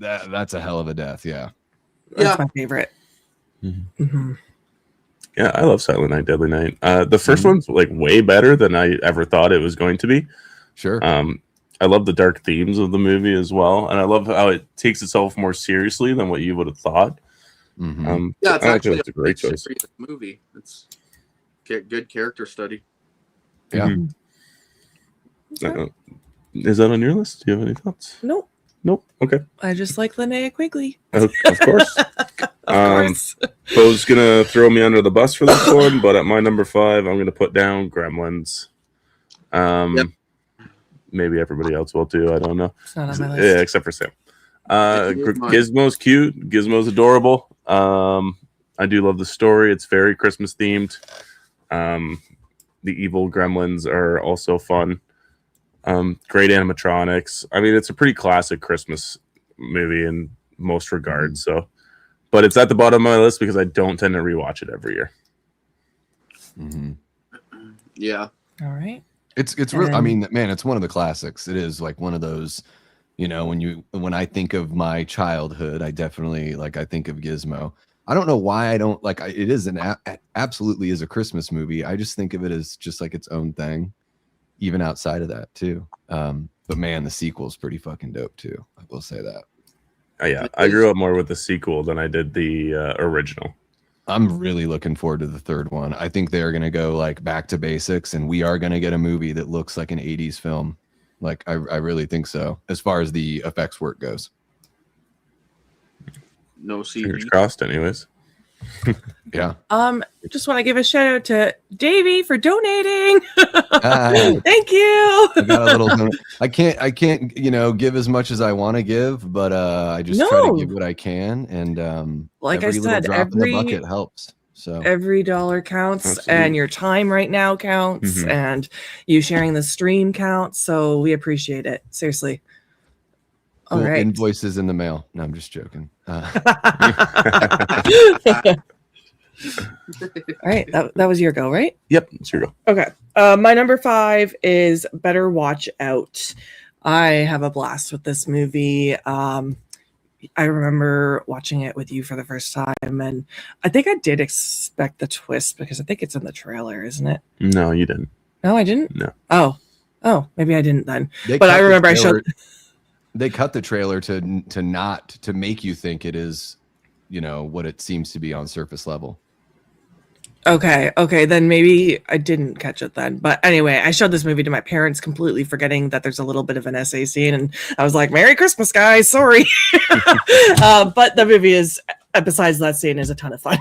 that's a hell of a death. Yeah. That's my favorite. Mm-hmm. Yeah, I love Silent Night, Deadly Night. The first one's like way better than I ever thought it was going to be. Sure. I love the dark themes of the movie as well, and I love how it takes itself more seriously than what you would have thought. Mm-hmm. Yeah, it's actually a great choice. Movie. It's good character study. Yeah. Is that on your list? Do you have any thoughts? Nope. Nope. Okay. I just like Linnea Quigley. Of course. Beau's gonna throw me under the bus for this one, but at my number 5, I'm gonna put down Gremlins. Maybe everybody else will too. I don't know. It's not on my list. Yeah, except for Sam. Gizmo's cute. Gizmo's adorable. I do love the story. It's very Christmas themed. The evil gremlins are also fun. Great animatronics. I mean, it's a pretty classic Christmas movie in most regards. So, but it's at the bottom of my list because I don't tend to rewatch it every year. Mm-hmm. Yeah. All right. It's really, I mean, man, it's one of the classics. It is like one of those, you know, when I think of my childhood, I definitely I think of Gizmo. I don't know why I don't like it is absolutely is a Christmas movie. I just think of it as just like its own thing, even outside of that too. But man, the sequel's pretty fucking dope too. I will say that. Yeah, I grew up more with the sequel than I did the original. I'm really looking forward to the third one. I think they're going to go like back to basics, and we are going to get a movie that looks like an 80s film. Like, I really think so, as far as the effects work goes. No CG. Fingers crossed, anyways. Yeah. Just want to give a shout out to Davey for donating. Thank you. I got a little. I can't, you know, give as much as I want to give, but I just try to give what I can, and like every I said, little drop in the bucket helps. So every dollar counts. Absolutely. And your time right now counts, and you sharing the stream counts. So we appreciate it. Seriously. All cool. right. Invoices in the mail. No, I'm just joking. All right, that was your go, right? Yep, it's your go. Okay. My number 5 is Better Watch Out. I have a blast with this movie. I remember watching it with you for the first time, and I think I did expect the twist because I think it's in the trailer, isn't it? No, you didn't. No, I didn't? No. Oh, maybe I didn't then. But I remember I showed... They cut the trailer to make you think it is, you know, what it seems to be on surface level. Okay, then maybe I didn't catch it then. But anyway, I showed this movie to my parents, completely forgetting that there's a little bit of an SA scene, and I was like, Merry Christmas, guys, sorry. But the movie is, besides that scene, is a ton of fun.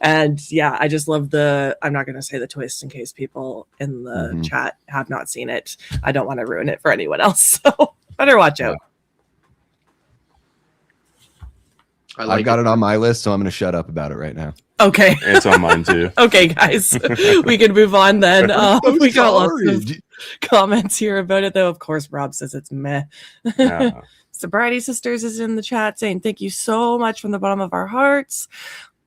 And yeah, I just love I'm not going to say the twist in case people in the chat have not seen it. I don't want to ruin it for anyone else, so better watch out. I've got it on my list, so I'm going to shut up about it right now. Okay. It's on mine too. Okay, guys, we can move on then. We got lots of comments here about it, though. Of course, Rob says it's meh. Sobriety Sisters is in the chat saying, thank you so much from the bottom of our hearts.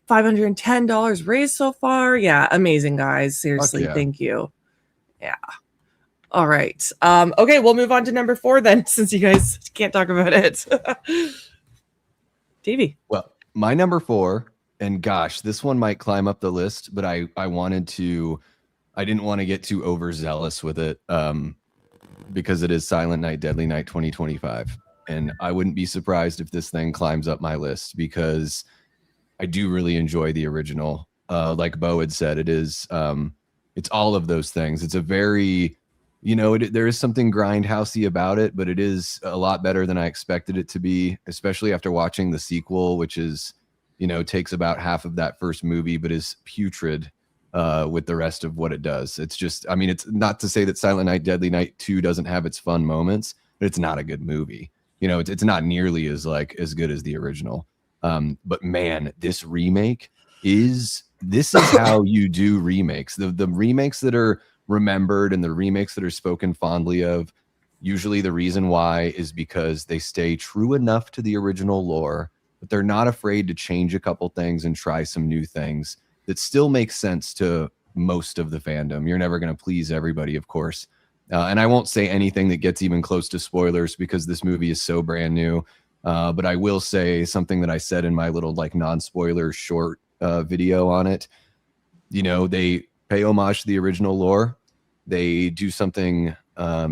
$510 raised so far. Yeah, amazing, guys. Seriously, thank you. Yeah. All right. Okay, we'll move on to number 4 then, since you guys can't talk about it. Davey. Well, my number 4, and gosh, this one might climb up the list, but I didn't want to get too overzealous with it because it is Silent Night, Deadly Night 2025. And I wouldn't be surprised if this thing climbs up my list because I do really enjoy the original. Like Beau had said, it's all of those things. It's a very, there is something grindhousey about it, but it is a lot better than I expected it to be, especially after watching the sequel, which is, takes about half of that first movie, but is putrid with the rest of what it does. It's just, it's not to say that Silent Night, Deadly Night 2 doesn't have its fun moments, but it's not a good movie. It's not nearly as good as the original. But man, this remake this is how you do remakes. The remakes that are remembered and the remakes that are spoken fondly of, usually the reason why is because they stay true enough to the original lore, but they're not afraid to change a couple things and try some new things that still make sense to most of the fandom. You're never going to please everybody, of course. And I won't say anything that gets even close to spoilers because this movie is so brand new. But I will say something that I said in my little non-spoiler short video on it. They pay homage to the original lore. They do something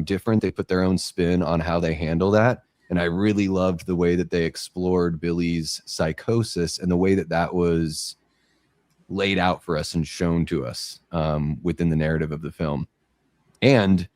different. They put their own spin on how they handle that. And I really loved the way that they explored Billy's psychosis and the way that was laid out for us and shown to us within the narrative of the film. And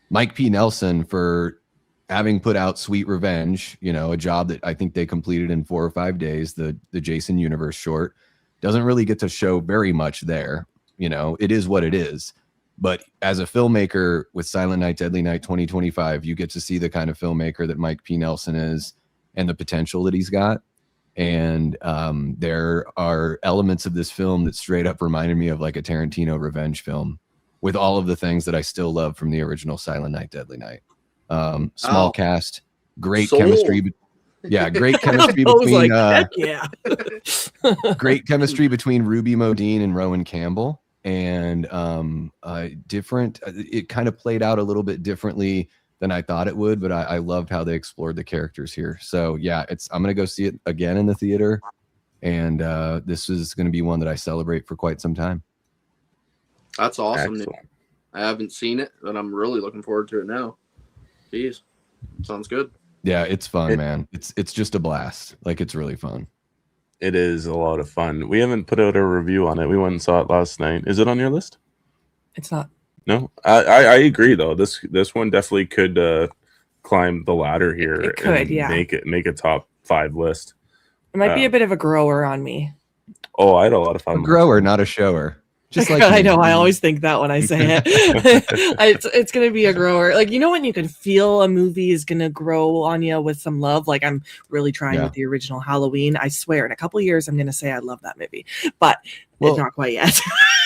Mike P. Nelson for having put out Sweet Revenge, a job that I think they completed in 4 or 5 days, the Jason Universe short, doesn't really get to show very much there. It is what it is. But as a filmmaker with Silent Night, Deadly Night 2025, you get to see the kind of filmmaker that Mike P. Nelson is and the potential that he's got. And there are elements of this film that straight up reminded me of like a Tarantino revenge film with all of the things that I still love from the original Silent Night, Deadly Night. Small cast, great chemistry. Great chemistry between great chemistry between Ruby Modine and Rowan Campbell. And different, it kind of played out a little bit differently than I thought it would, but I loved how they explored the characters here. So yeah, I'm gonna go see it again in the theater, and this is gonna be one that I celebrate for quite some time. That's awesome. Excellent. I haven't seen it, but I'm really looking forward to it now. Jeez, sounds good. Yeah, it's fun, man. It's just a blast. Like, it's really fun. It is a lot of fun. We haven't put out a review on it. We went and saw it last night. Is it on your list? It's not. No, I agree though. This one definitely could climb the ladder here. It could, yeah. Make a top 5 list. It might be a bit of a grower on me. Oh, I had a lot of fun. A grower, not a shower. Just like I know, I always think that when I say it. It's gonna be a grower. Like, when you can feel a movie is gonna grow on you with some love. Like, I'm really trying with the original Halloween. I swear, in a couple of years, I'm gonna say I love that movie, but it's not quite yet.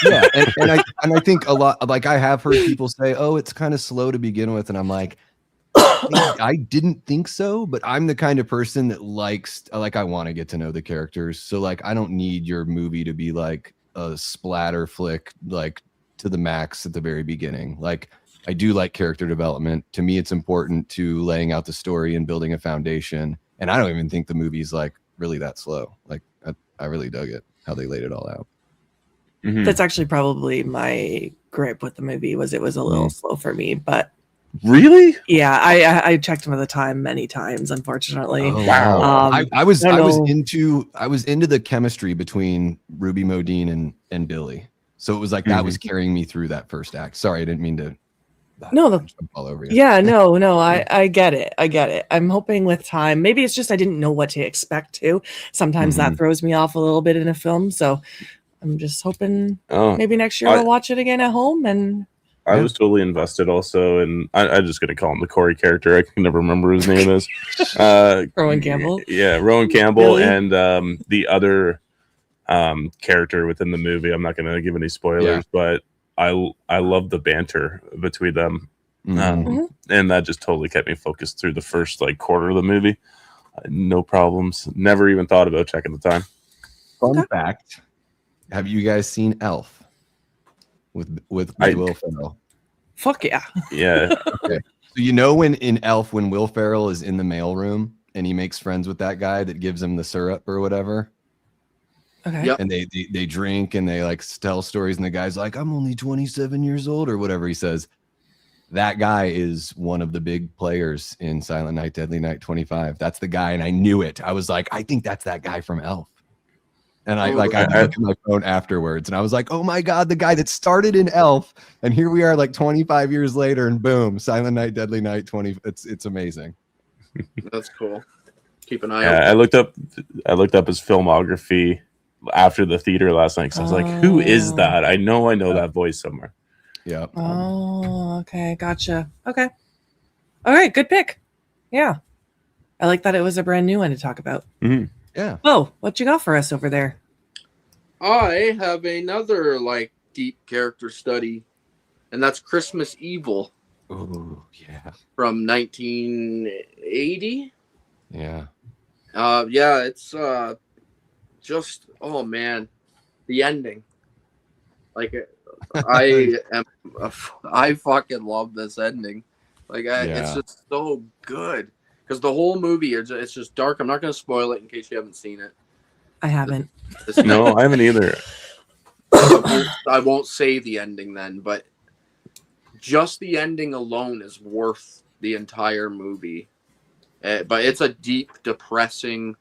Yeah, and I think a lot. Like, I have heard people say, "Oh, it's kind of slow to begin with," and I'm like, I didn't think so. But I'm the kind of person that I want to get to know the characters. So like, I don't need your movie to be like a splatter flick like to the max at the very beginning. Like, I do like character development. To me, it's important to laying out the story and building a foundation. And I don't even think the movie's like really that slow. Like, I really dug it how they laid it all out. Mm-hmm. That's actually probably my gripe with the movie was it was a little slow for me, but really, yeah, I checked by the time many times, unfortunately. Oh, wow. I was into the chemistry between Ruby Modine and Billy, so it was like that was carrying me through that first act. Sorry, I didn't mean to. All over you. Yeah, no, I get it. I'm hoping with time. Maybe it's just I didn't know what to expect to. Sometimes that throws me off a little bit in a film, so I'm just hoping maybe next year I'll watch it again at home. And I was totally invested also, and I'm just gonna call him the Corey character. I can never remember his name is Rowan Campbell. Yeah, Rowan Campbell, and the other character within the movie. I'm not gonna give any spoilers, but I love the banter between them, and that just totally kept me focused through the first quarter of the movie. No problems. Never even thought about checking the time. Fun fact: have you guys seen Elf with Will Ferrell? Fuck yeah. Yeah. Okay. So you know when in Elf, when Will Ferrell is in the mailroom and he makes friends with that guy that gives him the syrup or whatever. Okay. Yep. And they drink and they like tell stories, and the guy's like, I'm only 27 years old or whatever he says. That guy is one of the big players in Silent Night, Deadly Night 25. That's the guy, and I knew it. I was like, I think that's that guy from Elf. And I looked at my phone afterwards, and I was like, oh my God, the guy that started in Elf, and here we are like 25 years later, and boom, Silent Night, Deadly Night 20. It's amazing. That's cool. Keep an eye Yeah, out. I looked up his filmography after the theater last night because I was like, who is that? I know that voice somewhere. Yeah. Oh, okay. Gotcha. Okay. All right. Good pick. Yeah. I like that it was a brand new one to talk about. Mm-hmm. Yeah. Oh, what you got for us over there? I have another like deep character study, and that's Christmas Evil. Oh, yeah. From 1980. Yeah. Yeah, it's just, oh man, the ending. Like I fucking love this ending. Like it's just so good because the whole movie it's just dark. I'm not going to spoil it in case you haven't seen it. I haven't. No, I haven't either. I won't say the ending then, but just the ending alone is worth the entire movie. But it's a deep, depressing,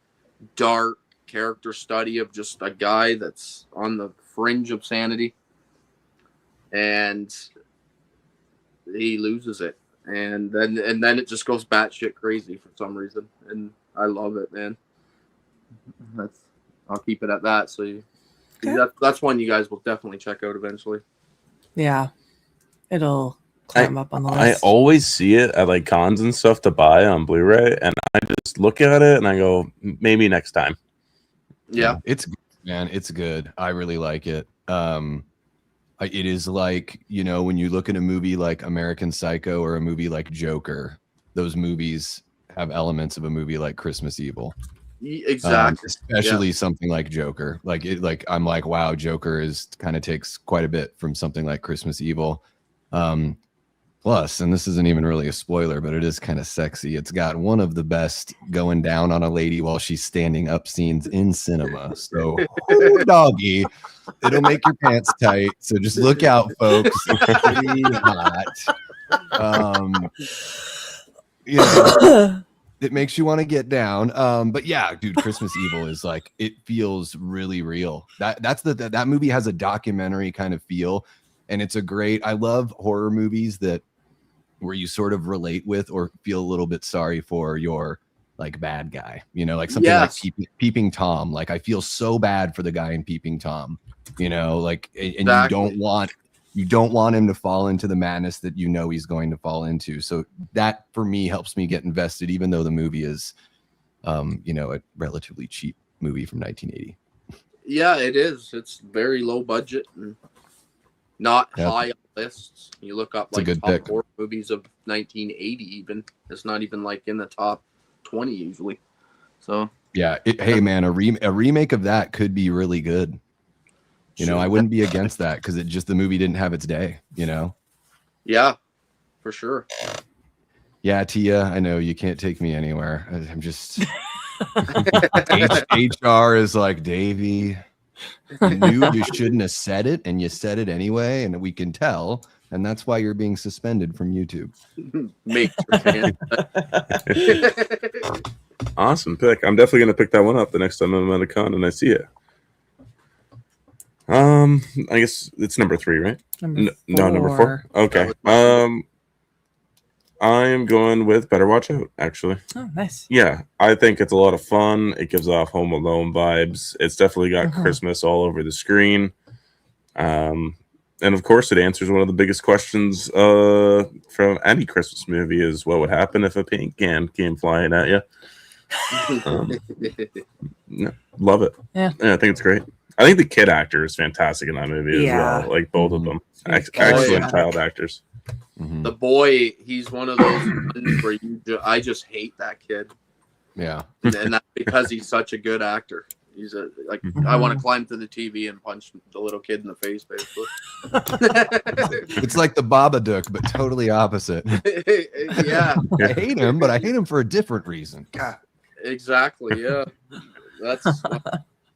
dark character study of just a guy that's on the fringe of sanity, and he loses it, and then it just goes batshit crazy for some reason, and I love it, man. I'll keep it at that. So that's one you guys will definitely check out eventually. Yeah. It'll climb up on the list. I always see it at like cons and stuff to buy on Blu-ray, and I just look at it and I go, maybe next time. Yeah, it's good, man. It's good. I really like it. It is like, you know, when you look at a movie like American Psycho or a movie like Joker, those movies have elements of a movie like Christmas Evil. Exactly. Especially something like Joker. Like I'm like, wow, Joker is kind of takes quite a bit from something like Christmas Evil. Plus, and this isn't even really a spoiler, but it is kind of sexy. It's got one of the best going down on a lady while she's standing up scenes in cinema. So, oh, doggy, it'll make your pants tight. So just look out, folks. It's pretty hot. You know, it makes you want to get down. But yeah, dude, Christmas Evil is like, it feels really real. That movie has a documentary kind of feel. And it's I love horror movies where you sort of relate with or feel a little bit sorry for your like bad guy, you know, like something like Peeping Tom. Like I feel so bad for the guy in Peeping Tom, you know, like, and you don't want him to fall into the madness that you know he's going to fall into. So that for me helps me get invested, even though the movie is, you know, a relatively cheap movie from 1980. Yeah, it is. It's very low budget and not high on lists. You look up like top horror movies of 1980, even it's not even like in the top 20 usually. So yeah, hey man, a remake of that could be really good. You know, I wouldn't be against that because the movie didn't have its day. You know. Yeah, for sure. Yeah, Tia, I know you can't take me anywhere. I'm just HR is like, Davey, you knew you shouldn't have said it, and you said it anyway, and we can tell, and that's why you're being suspended from YouTube. Awesome pick. I'm definitely gonna pick that one up the next time I'm at a con and I see it. I guess it's number 3, right? Number number 4. Okay. I am going with Better Watch Out, actually. Oh, nice. Yeah, I think it's a lot of fun. It gives off Home Alone vibes. It's definitely got Christmas all over the screen. And of course, it answers one of the biggest questions from any Christmas movie is what would happen if a paint can came flying at you. Love it. Yeah, I think it's great. I think the kid actor is fantastic in that movie as well. Like both of them. Excellent child actors. The boy, he's one of those ones where I just hate that kid. Yeah. And that's because he's such a good actor. He's I want to climb through the TV and punch the little kid in the face, basically. It's like the Babadook, but totally opposite. Yeah. I hate him, but I hate him for a different reason. God. Exactly. Yeah. That's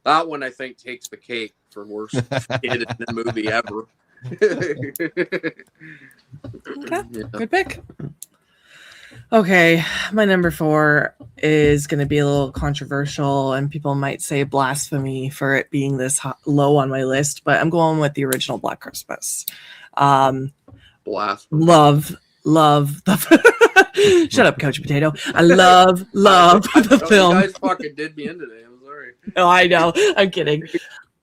that one I think takes the cake for worst kid in the movie ever. Okay. Good pick. Okay, my number 4 is going to be a little controversial, and people might say blasphemy for it being this low on my list, but I'm going with the original Black Christmas. Blasphemy. Love the shut up, Coach Potato. I love the film. You guys fucking did me in today. I'm sorry. No, I know. I'm kidding.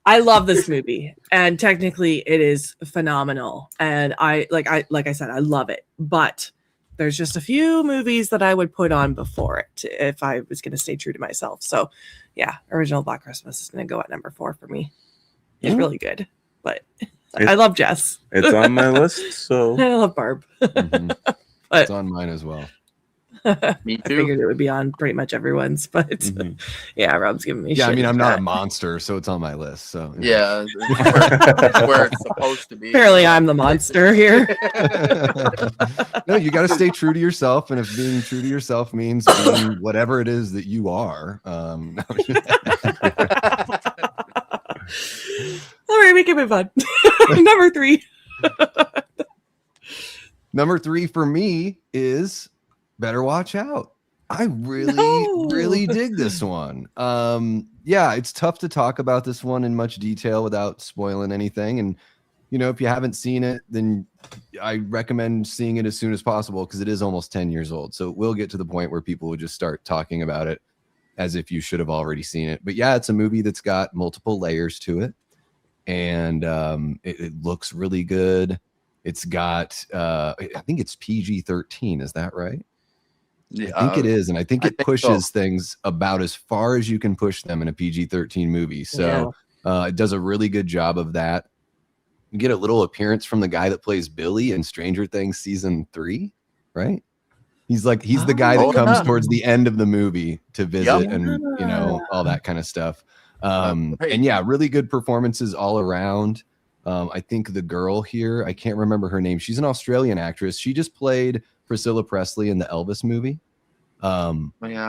I love this movie, and technically it is phenomenal. And I said, I love it, but there's just a few movies that I would put on before it if I was going to stay true to myself. So yeah, original Black Christmas is going to go at number 4 for me. It's really good, but I love Jess. It's on my list, so I love Barb. But it's on mine as well. Me too. I figured it would be on pretty much everyone's, but yeah, Rob's giving me shit. I mean, I'm not a monster, so it's on my list. So yeah, it's where it's supposed to be. Apparently, I'm the monster here. No, you got to stay true to yourself, and if being true to yourself means being whatever it is that you are, All right, we can move on. Number 3. Number 3 for me is Better Watch Out. I really dig this one. Yeah, it's tough to talk about this one in much detail without spoiling anything. And, you know, if you haven't seen it, then I recommend seeing it as soon as possible because it is almost 10 years old. So it will get to the point where people will just start talking about it as if you should have already seen it. But yeah, it's a movie that's got multiple layers to it. And it looks really good. It's got, I think it's PG-13. Is that right? Yeah, I think it is, and I think it pushes things about as far as you can push them in a PG-13 movie. So it does a really good job of that. You get a little appearance from the guy that plays Billy in Stranger Things season 3, right? He's the guy that comes towards the end of the movie to visit and you know all that kind of stuff. And yeah, really good performances all around. I think the girl here, I can't remember her name. She's an Australian actress. She just played Priscilla Presley in the Elvis movie.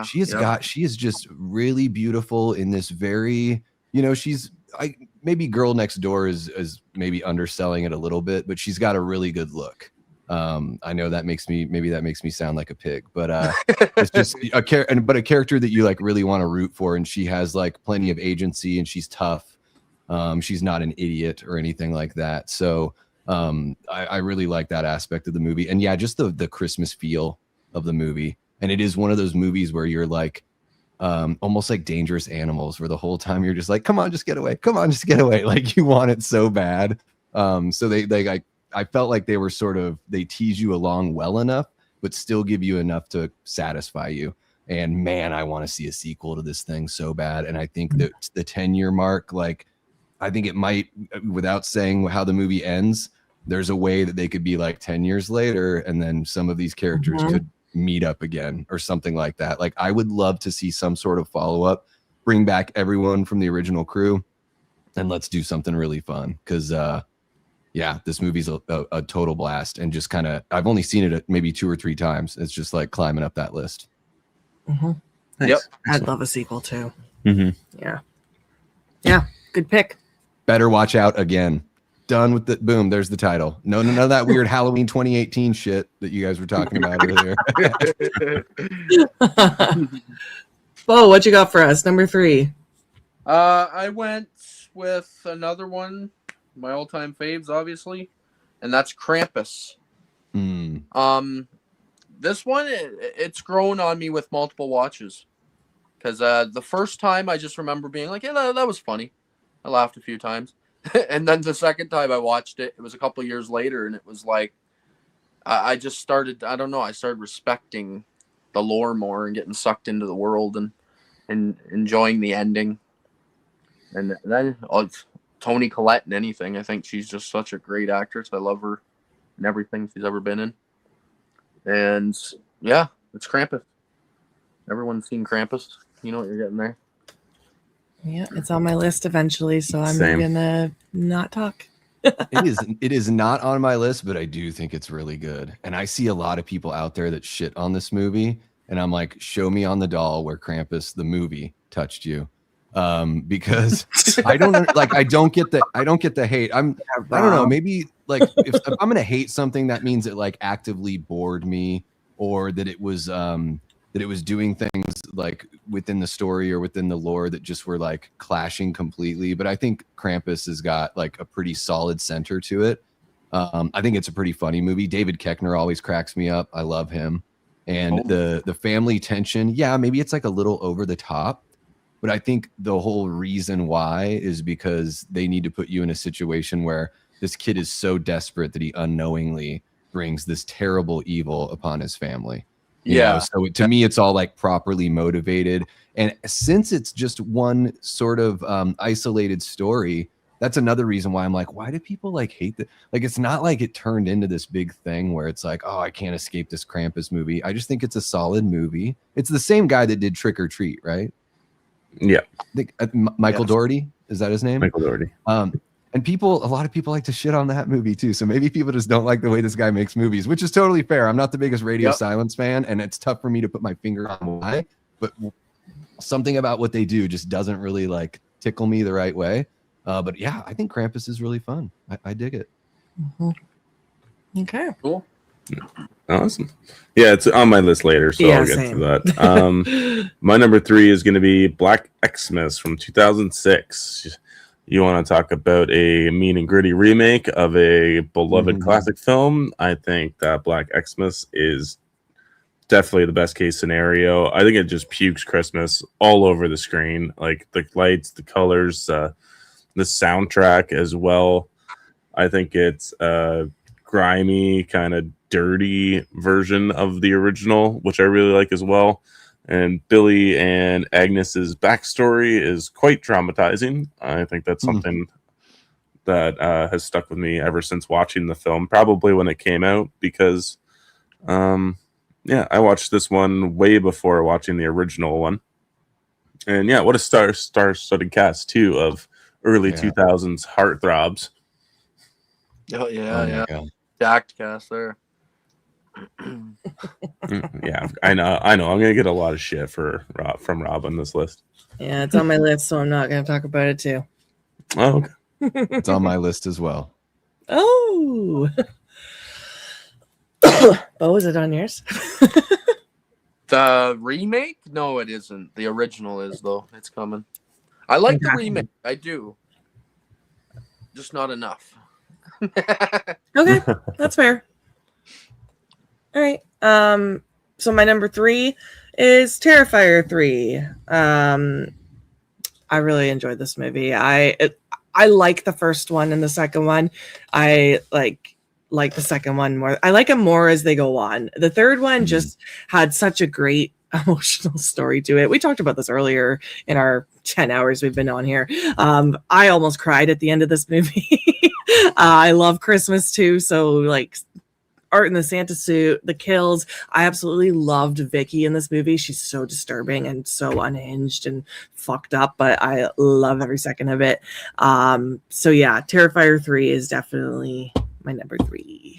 She is just really beautiful in this very, you know, maybe Girl Next Door is maybe underselling it a little bit, but she's got a really good look. I know that makes me sound like a pig, but it's just a character that you like really want to root for, and she has like plenty of agency and she's tough. She's not an idiot or anything like that. So I really like that aspect of the movie. And yeah, just the Christmas feel of the movie. And it is one of those movies where you're like almost like Dangerous Animals, where the whole time you're just like, come on, just get away. Come on, just get away. Like you want it so bad. So I felt like they were they tease you along well enough, but still give you enough to satisfy you. And man, I want to see a sequel to this thing so bad. And I think that the 10-year mark, like, I think it might, without saying how the movie ends, there's a way that they could be like 10 years later, and then some of these characters could meet up again or something like that. Like, I would love to see some sort of follow-up, bring back everyone from the original crew, and let's do something really fun. Because, yeah, this movie's a total blast, and just kind of, I've only seen it maybe 2 or 3 times. It's just like climbing up that list. Nice. Yep. I'd love a sequel too. Mm-hmm. Yeah, good pick. Better Watch Out again. Done with the boom. There's the title. No, none of that weird Halloween 2018 shit that you guys were talking about earlier. Beau, what you got for us? Number 3. I went with another one, my all-time faves, obviously, and that's Krampus. This one, it's grown on me with multiple watches, because the first time I just remember being like, yeah, that was funny. I laughed a few times. And then the second time I watched it, it was a couple of years later, and it was like, I just started, I don't know, I started respecting the lore more and getting sucked into the world and enjoying the ending. And then Toni Collette and anything. I think she's just such a great actress. I love her in everything she's ever been in. And yeah, it's Krampus. Everyone's seen Krampus. You know what you're getting there. Yeah, it's on my list eventually, so I'm Same. gonna not talk. It is not on my list, but I do think it's really good. And I see a lot of people out there that shit on this movie, and I'm like, show me on the doll where Krampus the movie touched you. Because I don't get the hate. I don't know, maybe like if I'm gonna hate something, that means it like actively bored me, or that it was doing things like within the story or within the lore that just were like clashing completely. But I think Krampus has got like a pretty solid center to it. I think it's a pretty funny movie. David Koechner always cracks me up. I love him. And the family tension, yeah, maybe it's like a little over the top, but I think the whole reason why is because they need to put you in a situation where this kid is so desperate that he unknowingly brings this terrible evil upon his family. You know? So to me, it's all like properly motivated. And since it's just one sort of isolated story, that's another reason why I'm like, why do people like hate that? Like, it's not like it turned into this big thing where it's like, oh, I can't escape this Krampus movie. I just think it's a solid movie. It's the same guy that did Trick or Treat, right? Yeah. I think Michael Dougherty, is that his name? Michael Dougherty. And a lot of people like to shit on that movie too. So maybe people just don't like the way this guy makes movies, which is totally fair. I'm not the biggest Radio Silence fan, and it's tough for me to put my finger on why, but something about what they do just doesn't really like tickle me the right way. But yeah, I think Krampus is really fun. I dig it. Mm-hmm. Okay. Cool. Awesome. Yeah, it's on my list later, so I'll get to that. My number 3 is going to be Black Xmas from 2006. You want to talk about a mean and gritty remake of a beloved classic film? I think that Black Xmas is definitely the best case scenario. I think it just pukes Christmas all over the screen, like the lights, the colors, the soundtrack as well. I think it's a grimy, kind of dirty version of the original, which I really like as well. And Billy and Agnes's backstory is quite traumatizing. I think that's something that has stuck with me ever since watching the film, probably when it came out, because I watched this one way before watching the original one. And yeah, what a star-studded cast too of early 2000s heartthrobs. Oh yeah. Stacked cast there. Yeah, I know. I'm gonna get a lot of shit from Rob on this list. Yeah, it's on my list, so I'm not gonna talk about it too. Oh, okay. It's on my list as well. Oh, Beau, is it on yours? The remake? No, it isn't. The original is though. It's coming. I like the remake. I do. Just not enough. Okay, that's fair. All right. So my number 3 is Terrifier 3. I really enjoyed this movie. I like the first one and the second one. I like the second one more. I like them more as they go on. The third one just had such a great emotional story to it. We talked about this earlier in our 10 hours we've been on here. I almost cried at the end of this movie. I love Christmas too, so like Art in the Santa suit, the kills. I absolutely loved Vicky in this movie. She's so disturbing and so unhinged and fucked up, but I love every second of it. So yeah, Terrifier 3 is definitely my number 3.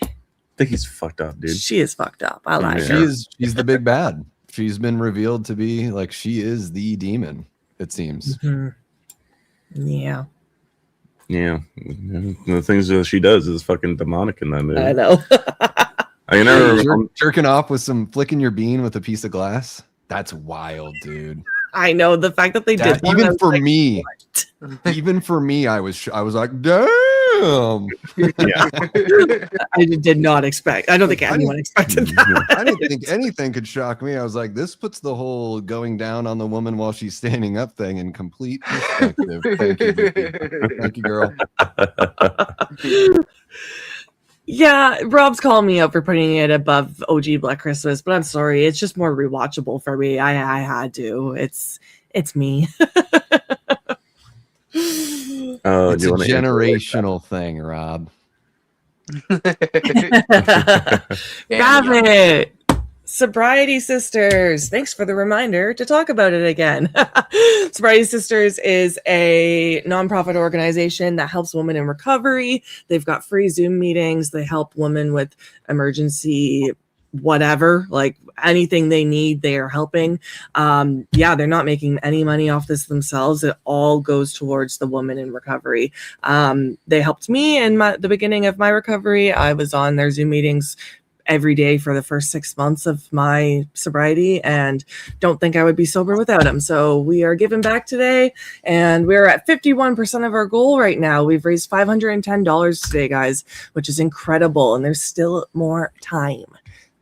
Vicky's fucked up, dude. She is fucked up. I like her. She's the big bad. She's been revealed to be like, she is the demon, it seems. Yeah. Yeah. The things that she does is fucking demonic in that movie. I know. I never jerking off with some flicking your bean with a piece of glass. That's wild, dude. I know the fact that they did even for me. Even for me, I was like, damn. Yeah. I did not expect. I don't think anyone expected that. I didn't think anything could shock me. I was like, this puts the whole going down on the woman while she's standing up thing in complete perspective. Thank you, Vicky. Thank you, girl. Yeah, Rob's calling me out for putting it above OG Black Christmas, but I'm sorry. It's just more rewatchable for me. I had to. It's me. It's a generational thing, Rob. Rabbit. Sobriety Sisters. Thanks for the reminder to talk about it again. Sobriety Sisters is a nonprofit organization that helps women in recovery. They've got free Zoom meetings. They help women with emergency whatever, like anything they need, they are helping. They're not making any money off this themselves. It all goes towards the woman in recovery. They helped me in the beginning of my recovery. I was on their Zoom meetings every day for the first 6 months of my sobriety, and don't think I would be sober without them. So we are giving back today, and we're at 51% of our goal right now. We've raised $510 today, guys, which is incredible, and there's still more time.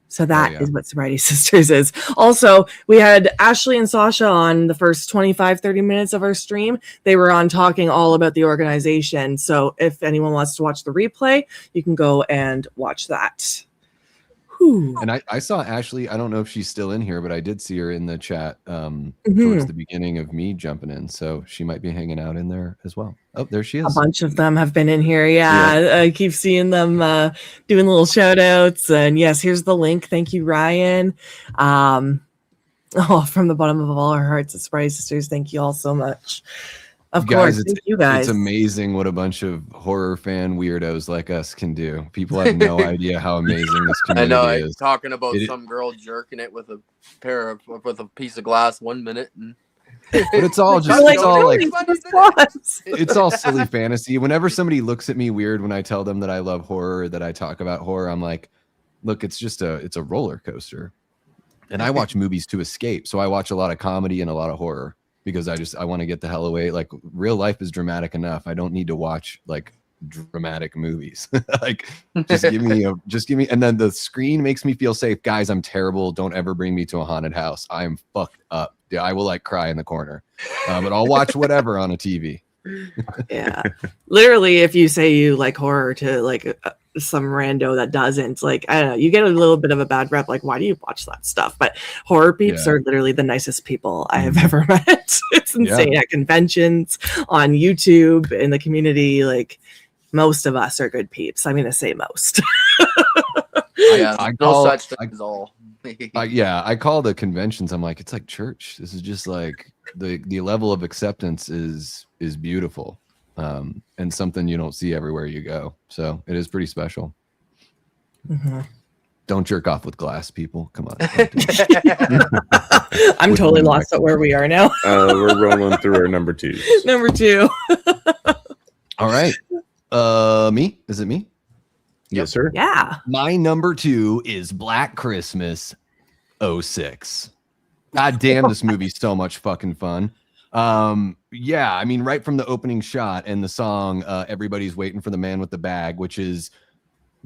So that is what Sobriety Sisters is. Also, we had Ashley and Sasha on the first 25-30 minutes of our stream. They were on talking all about the organization. So if anyone wants to watch the replay, you can go and watch that. Whew. And I saw Ashley. I don't know if she's still in here, but I did see her in the chat towards the beginning of me jumping in. So she might be hanging out in there as well. Oh, there she is. A bunch of them have been in here. Yeah. I keep seeing them doing little shout outs. And yes, here's the link. Thank you, Ryan. From the bottom of all our hearts, it's Sobriety Sisters. Thank you all so much. Of course, thank you guys. It's amazing what a bunch of horror fan weirdos like us can do. People have no idea how amazing this community is. Talking about some girl jerking it with a piece of glass 1 minute, but it's all just it's all silly fantasy. Whenever somebody looks at me weird when I tell them that I love horror, that I talk about horror, I'm like, look, it's a roller coaster, and I watch movies to escape. So I watch a lot of comedy and a lot of horror, because I want to get the hell away. Like, real life is dramatic enough. I don't need to watch like dramatic movies. Like, just give me, and then the screen makes me feel safe. Guys, I'm terrible. Don't ever bring me to a haunted house. I am fucked up. I will like cry in the corner, but I'll watch whatever on a TV. Yeah, literally, if you say you like horror to like some rando that doesn't, like, I don't know, you get a little bit of a bad rep. Like, why do you watch that stuff? But horror peeps are literally the nicest people I have ever met. It's insane. At conventions, on YouTube, in the community, like, most of us are good peeps. I'm gonna say most. I no such thing as all. I call the conventions, I'm like, it's like church. This is just like the level of acceptance is beautiful, and something you don't see everywhere you go. So it is pretty special. Don't jerk off with glass, people. Come on. I'm totally lost at where we are now. We're rolling through our number 2. Number 2. All right. Me? Is it me? Yes, sir. Yeah. My number 2 is Black Christmas 06. God damn, this movie's so much fucking fun. I mean, right from the opening shot and the song, Everybody's Waiting for the Man with the Bag, which is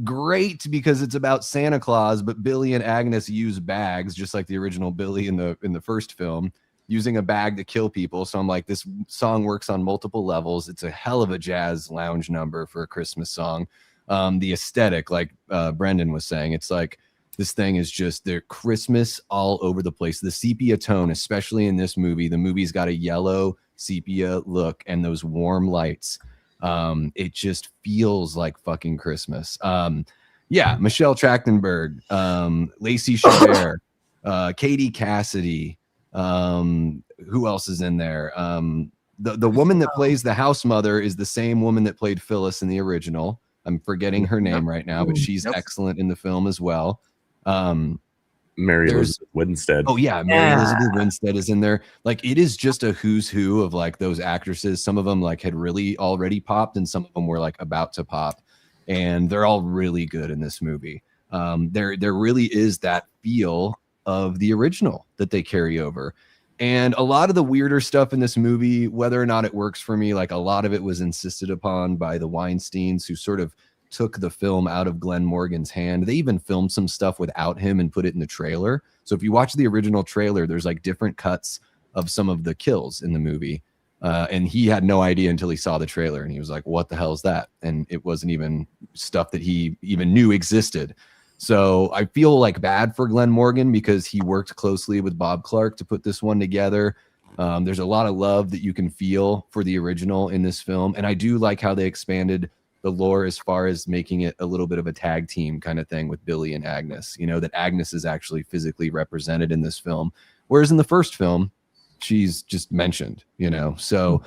great because it's about Santa Claus, but Billy and Agnes use bags, just like the original Billy in the first film, using a bag to kill people. So I'm like, this song works on multiple levels. It's a hell of a jazz lounge number for a Christmas song. The aesthetic, like Brendan was saying, it's like this thing is just the Christmas all over the place. The sepia tone, especially in this movie, the movie's got a yellow sepia look and those warm lights. It just feels like fucking Christmas. Michelle Trachtenberg, Lacey Chabert, Katie Cassidy. Who else is in there? The woman that plays the house mother is the same woman that played Phyllis in the original. I'm forgetting her name right now, but she's excellent in the film as well. Mary Elizabeth Winstead. Oh yeah, Mary Elizabeth Winstead is in there. Like, it is just a who's who of like those actresses. Some of them like had really already popped, and some of them were like about to pop, and they're all really good in this movie. There really is that feel of the original that they carry over. And a lot of the weirder stuff in this movie, whether or not it works for me, like a lot of it was insisted upon by the Weinsteins, who sort of took the film out of Glenn Morgan's hand. They even filmed some stuff without him and put it in the trailer. So if you watch the original trailer, there's like different cuts of some of the kills in the movie. And he had no idea until he saw the trailer, and he was like, what the hell is that? And it wasn't even stuff that he even knew existed. So I feel like bad for Glenn Morgan because he worked closely with Bob Clark to put this one together. There's a lot of love that you can feel for the original in this film. And I do like how they expanded the lore as far as making it a little bit of a tag team kind of thing with Billy and Agnes. You know, that Agnes is actually physically represented in this film, whereas in the first film, she's just mentioned. You know, so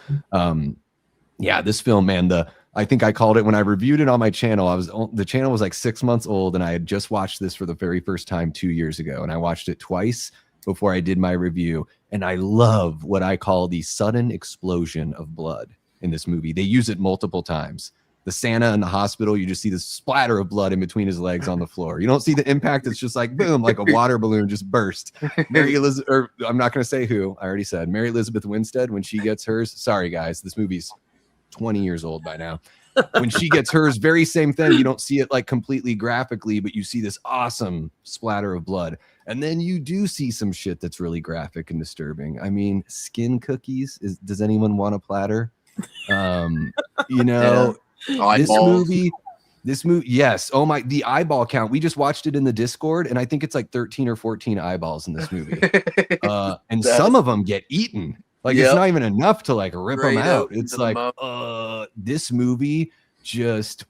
yeah, this film, man, I think I called it when I reviewed it on my channel. The channel was like 6 months old, and I had just watched this for the very first time 2 years ago, and I watched it twice before I did my review. And I love what I call the sudden explosion of blood in this movie. They use it multiple times. The Santa in the hospital, you just see this splatter of blood in between his legs on the floor. You don't see the impact. It's just like boom, like a water balloon just burst. Mary Elizabeth, or I'm not going to say who. I already said Mary Elizabeth Winstead when she gets hers. Sorry guys, this movie's 20 years old by now. When she gets hers, very same thing. You don't see it like completely graphically, but you see this awesome splatter of blood. And then you do see some shit that's really graphic and disturbing. I mean, skin cookies. Does anyone want a platter? You know, this movie, yes. Oh my, the eyeball count. We just watched it in the Discord, and I think it's like 13 or 14 eyeballs in this movie. And some of them get eaten. Like it's not even enough to like rip them out. It's like, this movie just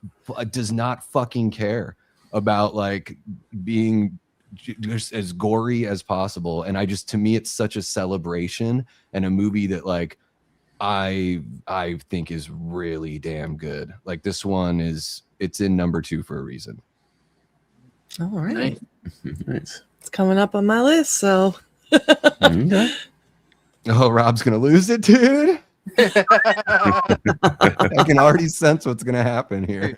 does not fucking care about like being just as gory as possible. And to me, it's such a celebration and a movie that like I think is really damn good. Like this one it's in number 2 for a reason. All right. Nice. It's coming up on my list, so Okay. Oh, Rob's gonna lose it, dude. I can already sense what's gonna happen here.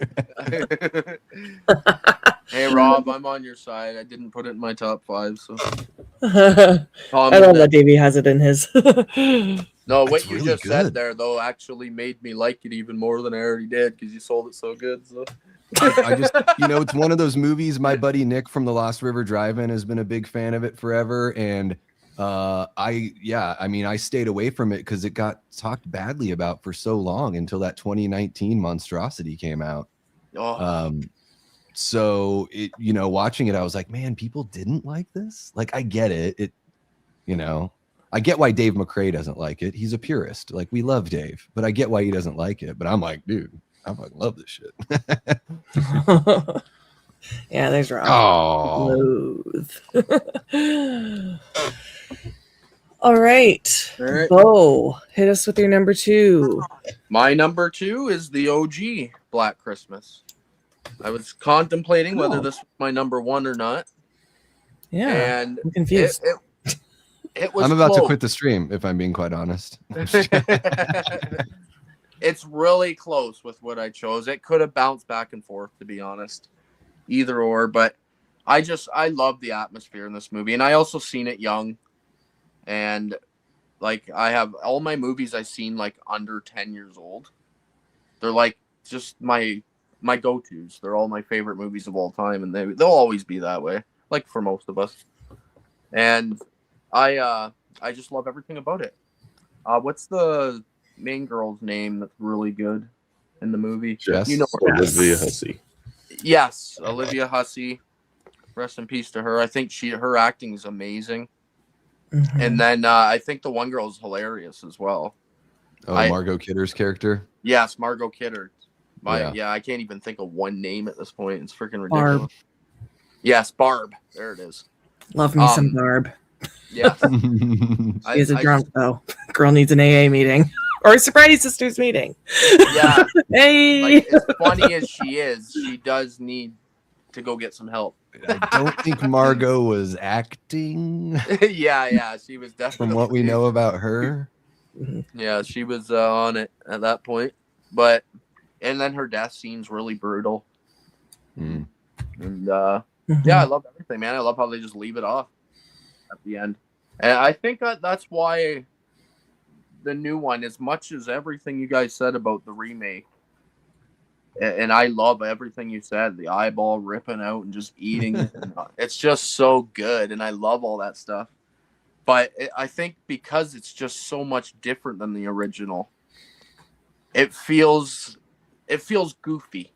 Hey Rob, I'm on your side. I didn't put it in my top 5, so I love that Davey has it in his. No, what It's you really just said good. there though actually made me like it even more than I already did because you sold it so good. So I just, it's one of those movies. My buddy Nick from the Lost River Drive-In has been a big fan of it forever, and I stayed away from it because it got talked badly about for so long until that 2019 monstrosity came out. So it, watching it, I was like, man, people didn't like this. Like, I get it. I get why Dave McCrae doesn't like it. He's a purist. Like, we love Dave, but I get why he doesn't like it. But I'm like, dude, I fucking love this shit. Yeah, there's Rob. Oh. All right. Beau, hit us with your number 2. my number 2 is the OG Black Christmas. I was contemplating whether this was my number 1 or not. Yeah, and I'm confused. It was I'm about close. to quit the stream, if I'm being quite honest. It's really close with what I chose. It could have bounced back and forth, to be honest. Either or, but I love the atmosphere in this movie. And I also seen it young. And like I have all my movies I've seen like under 10 years old. They're like just my go-tos. They're all my favorite movies of all time, and they'll always be that way, like for most of us. And I just love everything about it. What's the main girl's name that's really good in the movie? Jess, Olivia Hussey. Yes, Olivia Hussey. Rest in peace to her. I think her acting is amazing. Mm-hmm. And then I think the one girl is hilarious as well. Oh, Margot Kidder's character? Yes, Margot Kidder. Yeah. I can't even think of one name at this point. It's freaking ridiculous. Barb. Yes, Barb. There it is. Love me some Barb. Yeah. She is a drunk, though. Girl needs an AA meeting. Or a Sobriety Sisters meeting. Yeah. Hey. Like, as funny as she is, she does need to go get some help. I don't think Margot was acting. Yeah, she was definitely. From what we know about her. Yeah, she was on it at that point. And then her death scene's really brutal. And yeah, I love everything, man. I love how they just leave it off at the end. And I think that's why the new one, as much as everything you guys said about the remake, and I love everything you said, the eyeball ripping out and just eating it. It's just so good, and I love all that stuff. But I think because it's just so much different than the original, it feels goofy.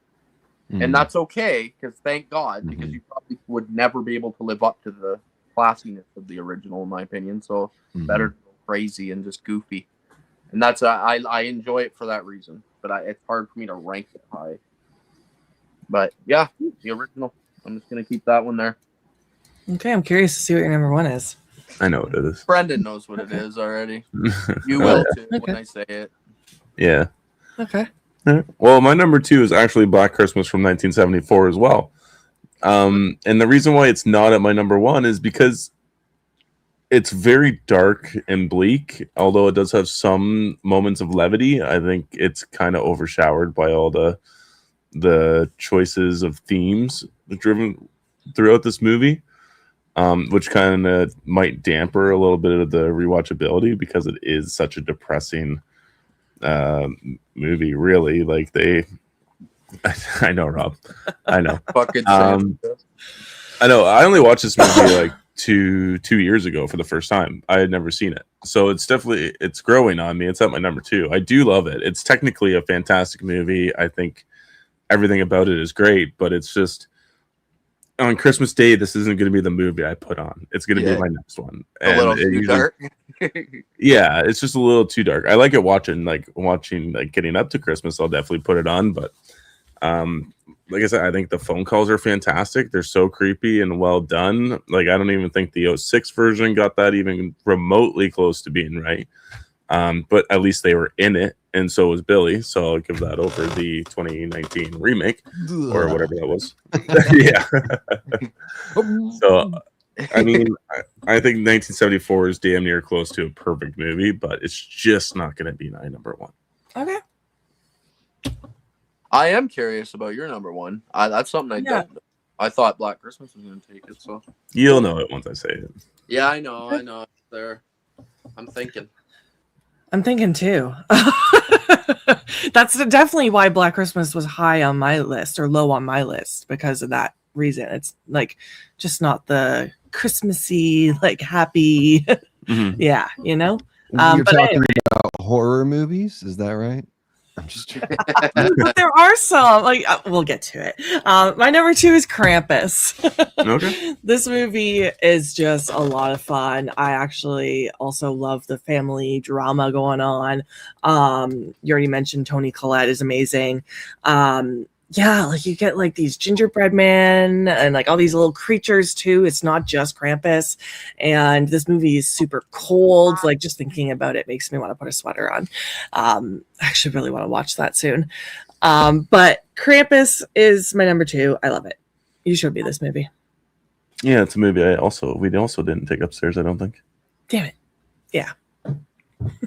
And that's okay, because thank God, because you probably would never be able to live up to the classiness of the original, in my opinion. So better to go crazy and just goofy. And that's I enjoy it for that reason. But it's hard for me to rank it high. But yeah, the original. I'm just gonna keep that one there. Okay, I'm curious to see what your number one is. I know what it is. Brendan knows what it is already. You will too when I say it. Yeah. Okay. Well, my number two is actually Black Christmas from 1974 as well. And the reason why it's not at my number one is because it's very dark and bleak, although it does have some moments of levity. I think it's kind of overshadowed by all the choices of themes driven throughout this movie, which kind of might damper a little bit of the rewatchability because it is such a depressing movie. Really, like I know, Rob. I know. Fucking I know. I only watched this movie like two years ago for the first time. I had never seen it, so it's growing on me. It's at my number two. I do love it. It's technically a fantastic movie. I think everything about it is great, but it's just on Christmas Day, this isn't going to be the movie I put on. It's going to be my next one. A little too dark. Yeah, it's just a little too dark. I like it watching getting up to Christmas. I'll definitely put it on, but like I said, I think the phone calls are fantastic. They're so creepy and well done. Like, I don't even think the 06 version got that even remotely close to being right. But at least they were in it, and so was Billy. So I'll give that over the 2019 remake or whatever that was. Yeah. So, I mean, I think 1974 is damn near close to a perfect movie, but it's just not going to be my number one. Okay. I am curious about your number one. That's something I don't know. I thought Black Christmas was going to take it, so you'll know it once I say it. Yeah, I know. There, I'm thinking too. That's definitely why Black Christmas was high on my list or low on my list, because of that reason. It's like just not the Christmassy, like happy. Mm-hmm. Yeah, you know. You're but talking anyway. about horror movies, is that right? I'm just But there are some, like, we'll get to it. My number two is Krampus. Okay. This movie is just a lot of fun. I actually also love the family drama going on. You already mentioned Toni Collette is amazing. Yeah, like you get like these gingerbread men and like all these little creatures too. It's not just Krampus. And this movie is super cold. Like just thinking about it makes me want to put a sweater on. I actually really want to watch that soon. But Krampus is my number two. I love it. You showed me this movie. Yeah, it's a movie we also didn't take upstairs, I don't think. Damn it. Yeah.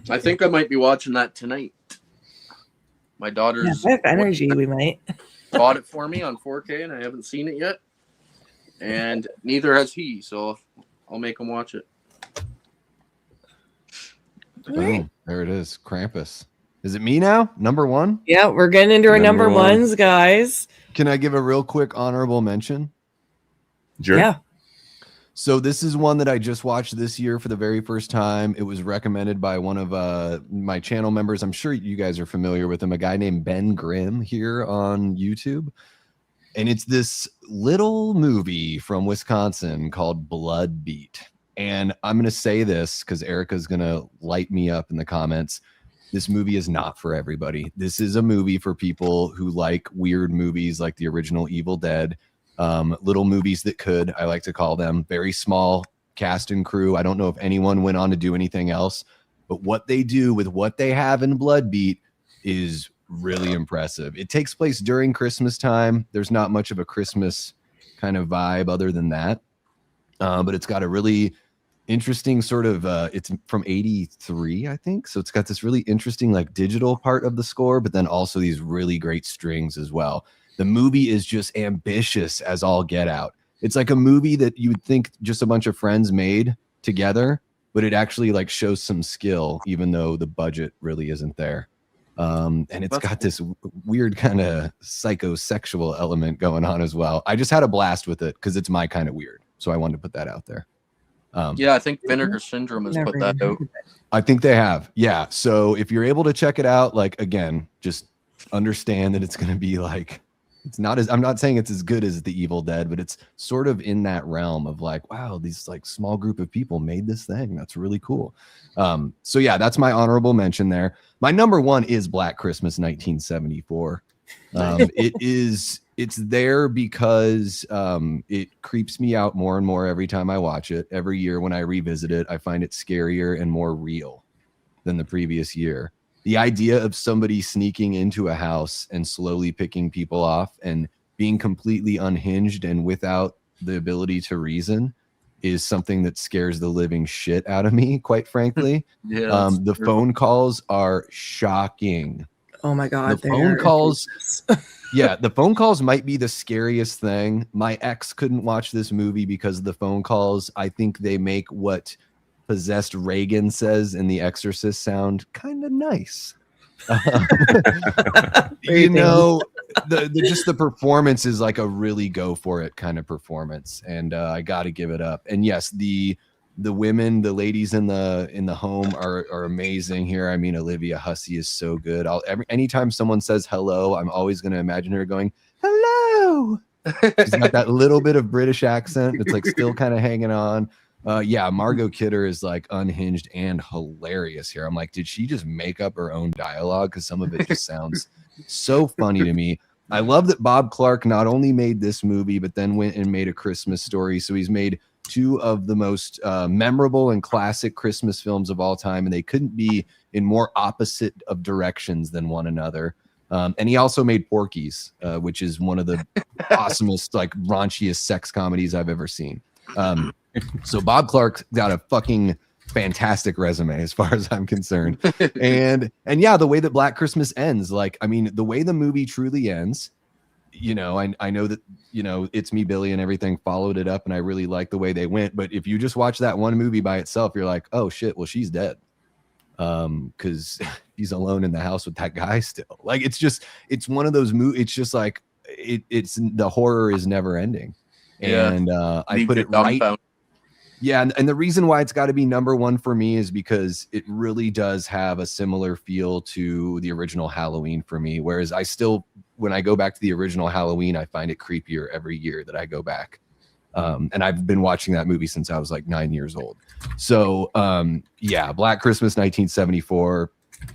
I think I might be watching that tonight. My daughter's energy, we might. bought it for me on 4K, and I haven't seen it yet. And neither has he, so I'll make him watch it. Oh, there it is. Krampus. Is it me now? Number one? Yeah, we're getting into our number ones, guys. Can I give a real quick honorable mention? Sure. Yeah. So this is one that I just watched this year for the very first time. It was recommended by one of my channel members. I'm sure you guys are familiar with him, a guy named Ben Grimm here on YouTube. And it's this little movie from Wisconsin called Blood Beat. And I'm going to say this because Erica's going to light me up in the comments. This movie is not for everybody. This is a movie for people who like weird movies like the original Evil Dead. Little movies that could, I like to call them, very small cast and crew. I don't know if anyone went on to do anything else, but what they do with what they have in Blood Beat is really impressive. It takes place during Christmas time. There's not much of a Christmas kind of vibe other than that. But it's got a really interesting sort of, it's from 83, I think. So it's got this really interesting like digital part of the score, but then also these really great strings as well. The movie is just ambitious as all get out. It's like a movie that you would think just a bunch of friends made together, but it actually like shows some skill, even though the budget really isn't there. And it's got this weird kind of psychosexual element going on as well. I just had a blast with it because it's my kind of weird. So I wanted to put that out there. Yeah, I think Vinegar Syndrome has put that out. I think they have. Yeah. So if you're able to check it out, like, again, just understand that it's going to be like, it's not as, I'm not saying it's as good as The Evil Dead, but it's sort of in that realm of like, wow, these like small group of people made this thing. That's really cool. So yeah, that's my honorable mention there. My number one is Black Christmas 1974. It it's there because it creeps me out more and more every time I watch it. Every year when I revisit it, I find it scarier and more real than the previous year. The idea of somebody sneaking into a house and slowly picking people off and being completely unhinged and without the ability to reason is something that scares the living shit out of me, quite frankly. The phone calls are shocking. Oh my God. The phone calls. Yeah, the phone calls might be the scariest thing. My ex couldn't watch this movie because of the phone calls. I think they make what possessed Reagan says in The Exorcist sound kind of nice. You know, just the performance is like a really go for it kind of performance, and I got to give it up. And yes, the women, the ladies in the home are amazing here. I mean, Olivia Hussey is so good. Anytime someone says hello, I'm always going to imagine her going hello. She's got that little bit of British accent that's like still kind of hanging on. Yeah, Margot Kidder is like unhinged and hilarious here. I'm like, did she just make up her own dialogue? Because some of it just sounds so funny to me. I love that Bob Clark not only made this movie, but then went and made A Christmas Story. So he's made two of the most memorable and classic Christmas films of all time, and they couldn't be in more opposite of directions than one another. And he also made Porky's, which is one of the awesomest, like raunchiest sex comedies I've ever seen. So Bob Clark's got a fucking fantastic resume as far as I'm concerned. And yeah, the way that Black Christmas ends, like, I mean, the way the movie truly ends, you know, I know that, you know, It's Me, Billy and everything followed it up, and I really like the way they went. But if you just watch that one movie by itself, you're like, oh shit, well, she's dead. Because he's alone in the house with that guy still. Like, it's one of those movies. It's just like, it's the horror is never ending. Yeah. And I put it right. Yeah, and the reason why it's got to be number one for me is because it really does have a similar feel to the original Halloween for me. Whereas I still, when I go back to the original Halloween, I find it creepier every year that I go back. And I've been watching that movie since I was like 9 years old. So yeah, Black Christmas 1974,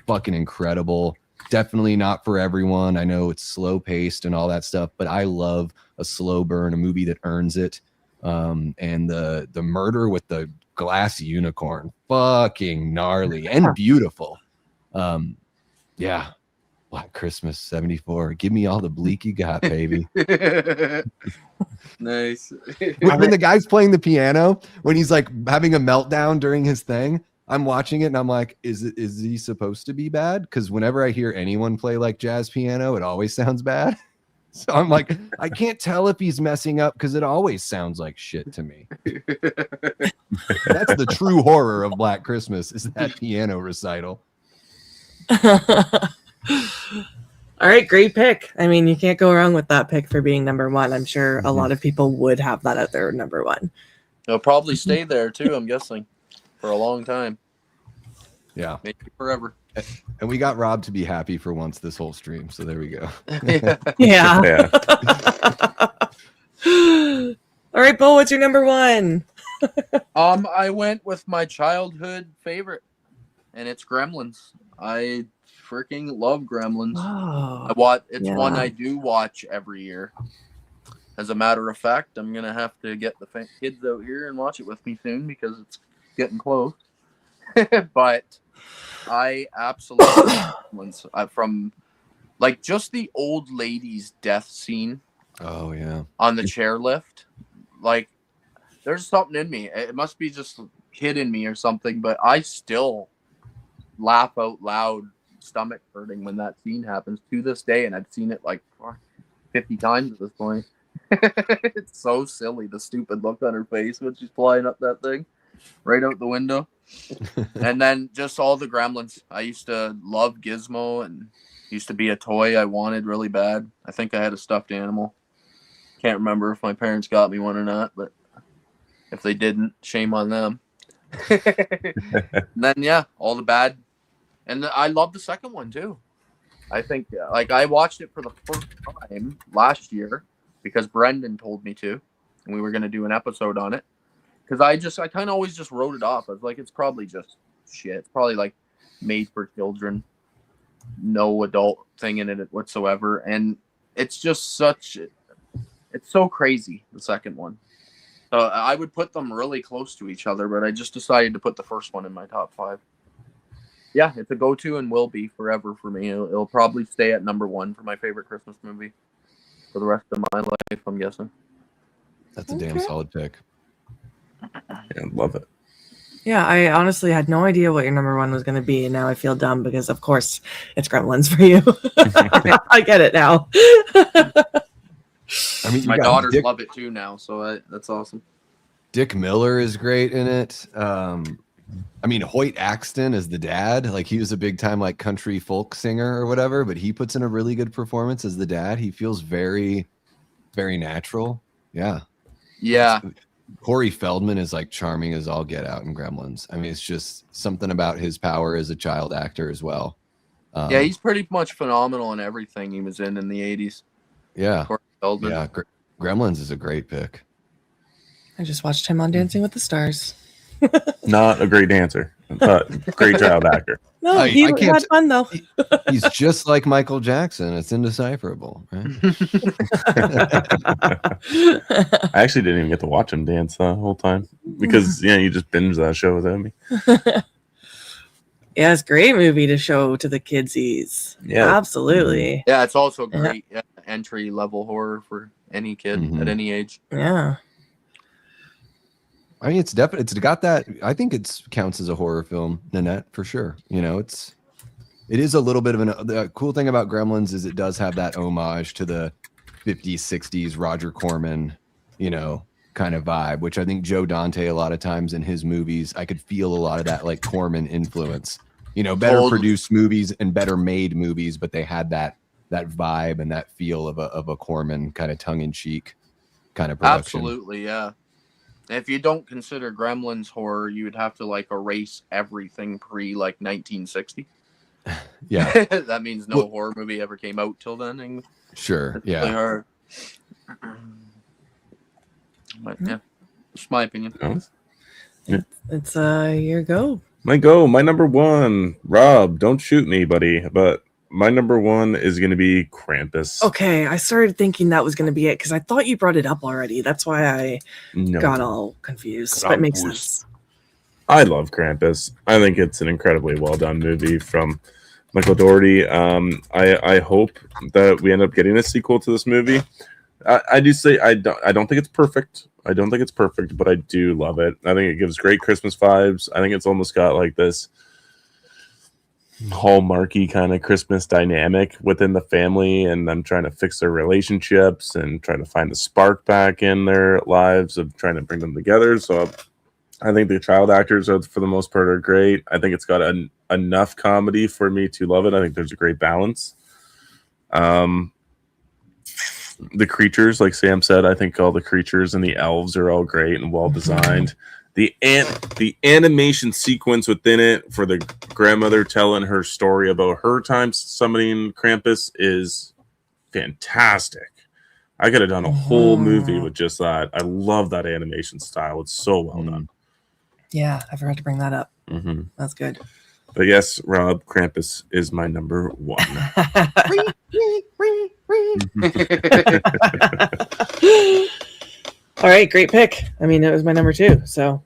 fucking incredible. Definitely not for everyone. I know it's slow paced and all that stuff, but I love a slow burn, a movie that earns it. And the murder with the glass unicorn, fucking gnarly and beautiful. Yeah, Black Christmas 74. Give me all the bleak you got, baby. Nice. When the guy's playing the piano, when he's like having a meltdown during his thing, I'm watching it and I'm like, is he supposed to be bad? Because whenever I hear anyone play like jazz piano, it always sounds bad. So I'm like, I can't tell if he's messing up because it always sounds like shit to me. That's the true horror of Black Christmas, is that piano recital. All right, great pick. I mean, you can't go wrong with that pick for being number one. I'm sure a lot of people would have that at their number one. It'll probably stay there too, I'm guessing, for a long time. Yeah. Maybe forever. And we got Rob to be happy for once this whole stream. So there we go. Yeah. All right, Beau, what's your number one? I went with my childhood favorite, and it's Gremlins. I freaking love Gremlins. Oh, It's one I do watch every year. As a matter of fact, I'm gonna have to get the kids out here and watch it with me soon because it's getting close. But I absolutely love from like just the old lady's death scene. Oh yeah, on the chairlift. Like, there's something in me. It must be just a kid in me or something, but I still laugh out loud, stomach hurting when that scene happens to this day, and I've seen it like 50 times at this point. It's so silly, the stupid look on her face when she's flying up that thing right out the window. And then just all the Gremlins. I used to love Gizmo, and used to be a toy I wanted really bad. I think I had a stuffed animal. Can't remember if my parents got me one or not, but if they didn't, shame on them. And then yeah, all the bad. And I love the second one too. I think like I watched it for the first time last year because Brendan told me to, and we were going to do an episode on it. Because I kind of always just wrote it off. I was like, it's probably just shit. It's probably like made for children, no adult thing in it whatsoever. And it's just such, it's so crazy, the second one. So I would put them really close to each other, but I just decided to put the first one in my top 5. Yeah, it's a go-to and will be forever for me. It'll probably stay at number 1 for my favorite Christmas movie for the rest of my life, I'm guessing. That's a damn solid pick. Yeah, love it. Yeah, I honestly had no idea what your number 1 was going to be, and now I feel dumb because, of course, it's Gremlins for you. I get it now. I mean, my daughters love it too now, so that's awesome. Dick Miller is great in it. I mean, Hoyt Axton is the dad. Like, he was a big time like country folk singer or whatever, but he puts in a really good performance as the dad. He feels very, very natural. Yeah. Yeah. Corey Feldman is like charming as all get out in Gremlins. I mean, it's just something about his power as a child actor as well. Yeah, he's pretty much phenomenal in everything he was in the 80s. Yeah. Corey Feldman. Yeah. Gremlins is a great pick. I just watched him on Dancing with the Stars. Not a great dancer, but great child actor. No, he had fun though. He's just like Michael Jackson. It's indecipherable, right? I actually didn't even get to watch him dance the whole time because you just binge that show without me. Yeah, it's a great movie to show to the kidsies. Yeah, absolutely. Yeah, it's also great entry level horror for any kid at any age. Yeah. I mean, it's definitely, it's got that. I think it counts as a horror film, Nanette, for sure. You know, it is a little bit of the cool thing about Gremlins is it does have that homage to the 50s, 60s Roger Corman, kind of vibe, which I think Joe Dante, a lot of times in his movies, I could feel a lot of that like Corman influence, better produced movies and better made movies, but they had that vibe and that feel of a Corman kind of tongue in cheek kind of production. Absolutely. Yeah. If you don't consider Gremlins horror, you would have to like erase everything pre like 1960. Yeah. That means no horror movie ever came out till then. And sure. Yeah. Really hard. But yeah, it's my opinion. It's your go. My number 1. Rob, don't shoot me, buddy, but my number 1 is going to be Krampus. Okay, I started thinking that was going to be it because I thought you brought it up already. That's why I got all confused. But it makes sense. I love Krampus. I think it's an incredibly well done movie from Michael Dougherty. I hope that we end up getting a sequel to this movie. I do say I don't think it's perfect. But I do love it. I think it gives great Christmas vibes. I think it's almost got like this hallmarky kind of Christmas dynamic within the family, and them trying to fix their relationships and trying to find the spark back in their lives of trying to bring them together. So I think the child actors are, for the most part, are great. I think it's got enough comedy for me to love it. I think there's a great balance. The creatures, like Sam said, I think all the creatures and the elves are all great and well designed. The animation sequence within it for the grandmother telling her story about her time summoning Krampus is fantastic. I could have done a whole movie with just that. I love that animation style. It's so well done. Yeah, I forgot to bring that up. Mm-hmm. That's good. But yes, Rob, Krampus is my number 1. All right, great pick. I mean, it was my number 2. So,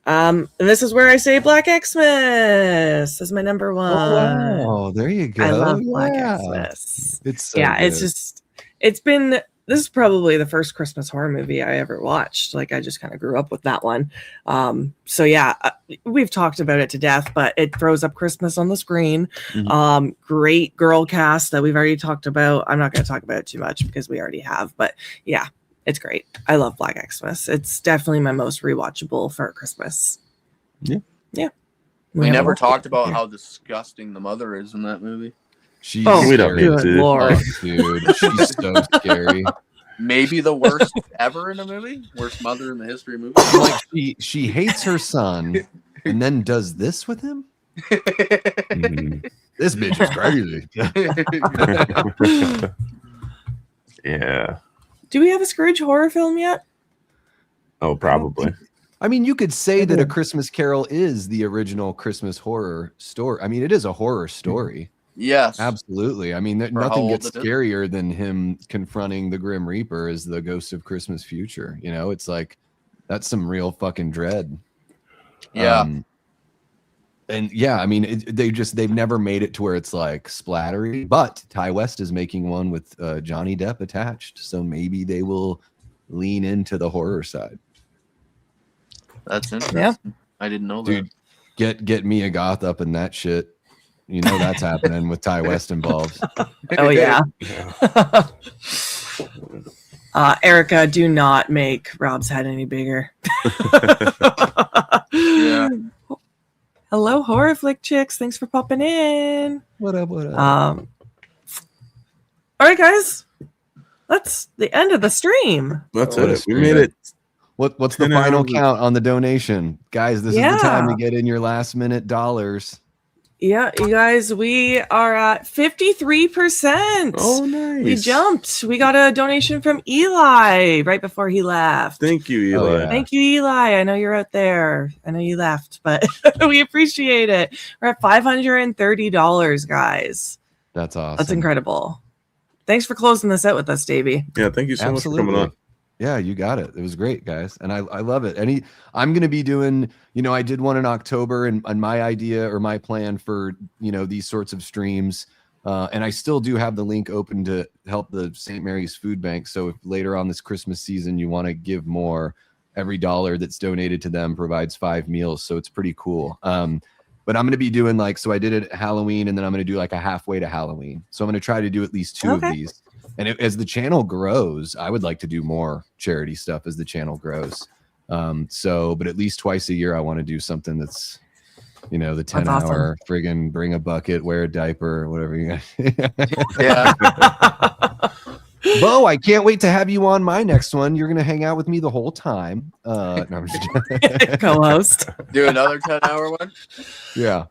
and this is where I say Black Xmas is my number 1. Oh, there you go. I love Black Xmas. It's so good. This is probably the first Christmas horror movie I ever watched. Like, I just kind of grew up with that one. So yeah, we've talked about it to death, but it throws up Christmas on the screen. Mm-hmm. Great girl cast that we've already talked about. I'm not going to talk about it too much because we already have, but yeah, it's great. I love Black Xmas. It's definitely my most rewatchable for Christmas. Yeah. Yeah. We never talked about how disgusting the mother is in that movie. She's we don't need to. Lord. Dude, she's so scary. Maybe the worst ever in a movie. Worst mother in the history of movies. Like she hates her son and then does this with him. This bitch is crazy. Yeah. Do we have a Scrooge horror film yet? Oh, probably. I mean, you could say that A Christmas Carol is the original Christmas horror story. I mean, it is a horror story. Yes, absolutely. I mean, For how nothing old gets it is. scarier than him confronting the Grim Reaper as the ghost of Christmas future. You know, it's like that's some real fucking dread. Yeah. And yeah, I mean, they've never made it to where it's like splattery, but Ty West is making one with Johnny Depp attached. So maybe they will lean into the horror side. That's interesting. Yeah. I didn't know Dude, get Mia Goth up in that shit. You know that's happening with Ty West involved. Oh yeah. Erica, do not make Rob's head any bigger. Yeah. Hello, horror flick chicks. Thanks for popping in. What up? What up? All right, guys. That's the end of the stream. That's What a it. We stream. made it. What's the 10 final hours. count on the donation? Guys, this is the time Yeah. to get in your last minute dollars. Yeah, you guys, we are at 53%. Oh, nice. We jumped. We got a donation from Eli right before he left. Thank you, Eli. Oh, yeah. Thank you, Eli. I know you're out there. I know you left, but we appreciate it. We're at $530, guys. That's awesome. That's incredible. Thanks for closing this out with us, Davey. Yeah, thank you so much for coming on. Yeah, you got it. It was great, guys. And I love it. I'm going to be doing, I did one in October and my idea or my plan for, these sorts of streams. And I still do have the link open to help the St. Mary's Food Bank. So if later on this Christmas season, you want to give more, every dollar that's donated to them provides 5 meals. So it's pretty cool. But I'm going to be doing so I did it at Halloween and then I'm going to do a halfway to Halloween. So I'm going to try to do at least 2 of these. And as the channel grows, I would like to do more charity stuff as the channel grows. But at least twice a year, I want to do something that's, the 10-hour friggin' bring a bucket, wear a diaper, whatever you got. Yeah. Beau, I can't wait to have you on my next one. You're going to hang out with me the whole time. No, I'm just Co-host. Do another 10-hour one? Yeah.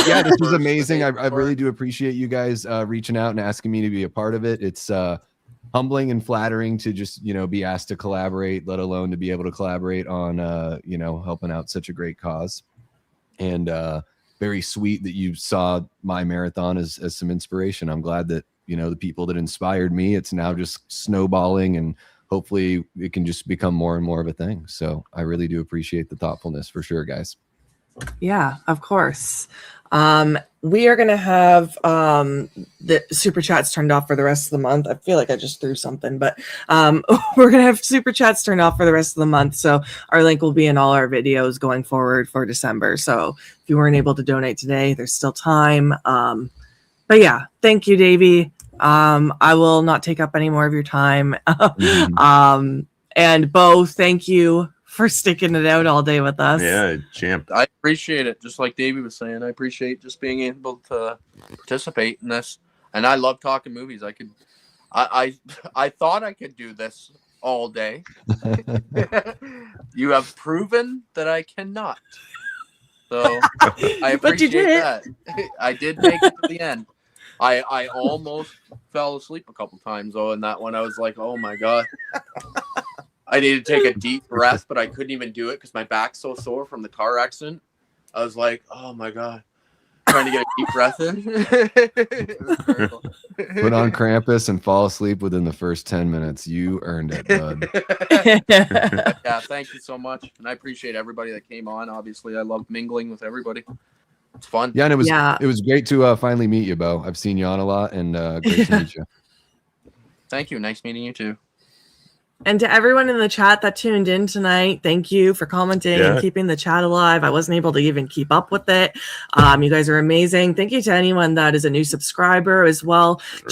Yeah, this was amazing. I really do appreciate you guys reaching out and asking me to be a part of it. It's humbling and flattering to just, be asked to collaborate, let alone to be able to collaborate on, helping out such a great cause. And very sweet that you saw my marathon as some inspiration. I'm glad that, the people that inspired me, it's now just snowballing and hopefully it can just become more and more of a thing. So I really do appreciate the thoughtfulness for sure, guys. Yeah, of course. We are going to have the super chats turned off for the rest of the month. I feel like I just threw something, but we're going to have super chats turned off for the rest of the month. So our link will be in all our videos going forward for December. So if you weren't able to donate today, there's still time. But yeah, thank you, Davey. I will not take up any more of your time. And Beau, thank you for sticking it out all day with us. Yeah, champ. I appreciate it. Just like Davey was saying, I appreciate just being able to participate in this. And I love talking movies. I thought I could do this all day. You have proven that I cannot. So I appreciate that. I did make it to the end. I almost fell asleep a couple times though in that one. I was like, oh my God. I needed to take a deep breath, but I couldn't even do it because my back's so sore from the car accident. I was like, oh my God. Trying to get a deep breath in. Put on Krampus and fall asleep within the first 10 minutes. You earned it, bud. Yeah, thank you so much. And I appreciate everybody that came on. Obviously, I love mingling with everybody. It's fun. Yeah, and it was great to finally meet you, Beau. I've seen you on a lot and great to meet you. Thank you. Nice meeting you too. And to everyone in the chat that tuned in tonight, thank you for commenting and keeping the chat alive. I wasn't able to even keep up with it. You guys are amazing. Thank you to anyone that is a new subscriber as well. That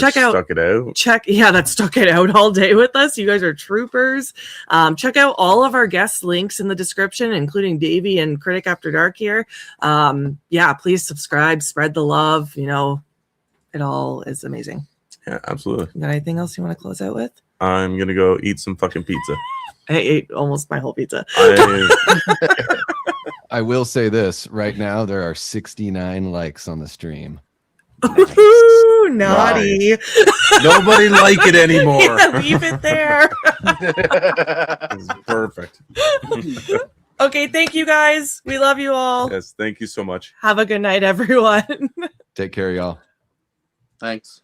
stuck it out all day with us. You guys are troopers. Check out all of our guest links in the description, including Davey and Critic After Dark here. Please subscribe, spread the love. It all is amazing. Yeah, absolutely. You got anything else you want to close out with? I'm gonna go eat some fucking pizza. I ate almost my whole pizza. I will say this right now: there are 69 likes on the stream. Ooh, naughty. Nice. Nobody like it anymore. Yeah, leave it there. Perfect. Okay, thank you guys. We love you all. Yes, thank you so much. Have a good night, everyone. Take care, y'all. Thanks.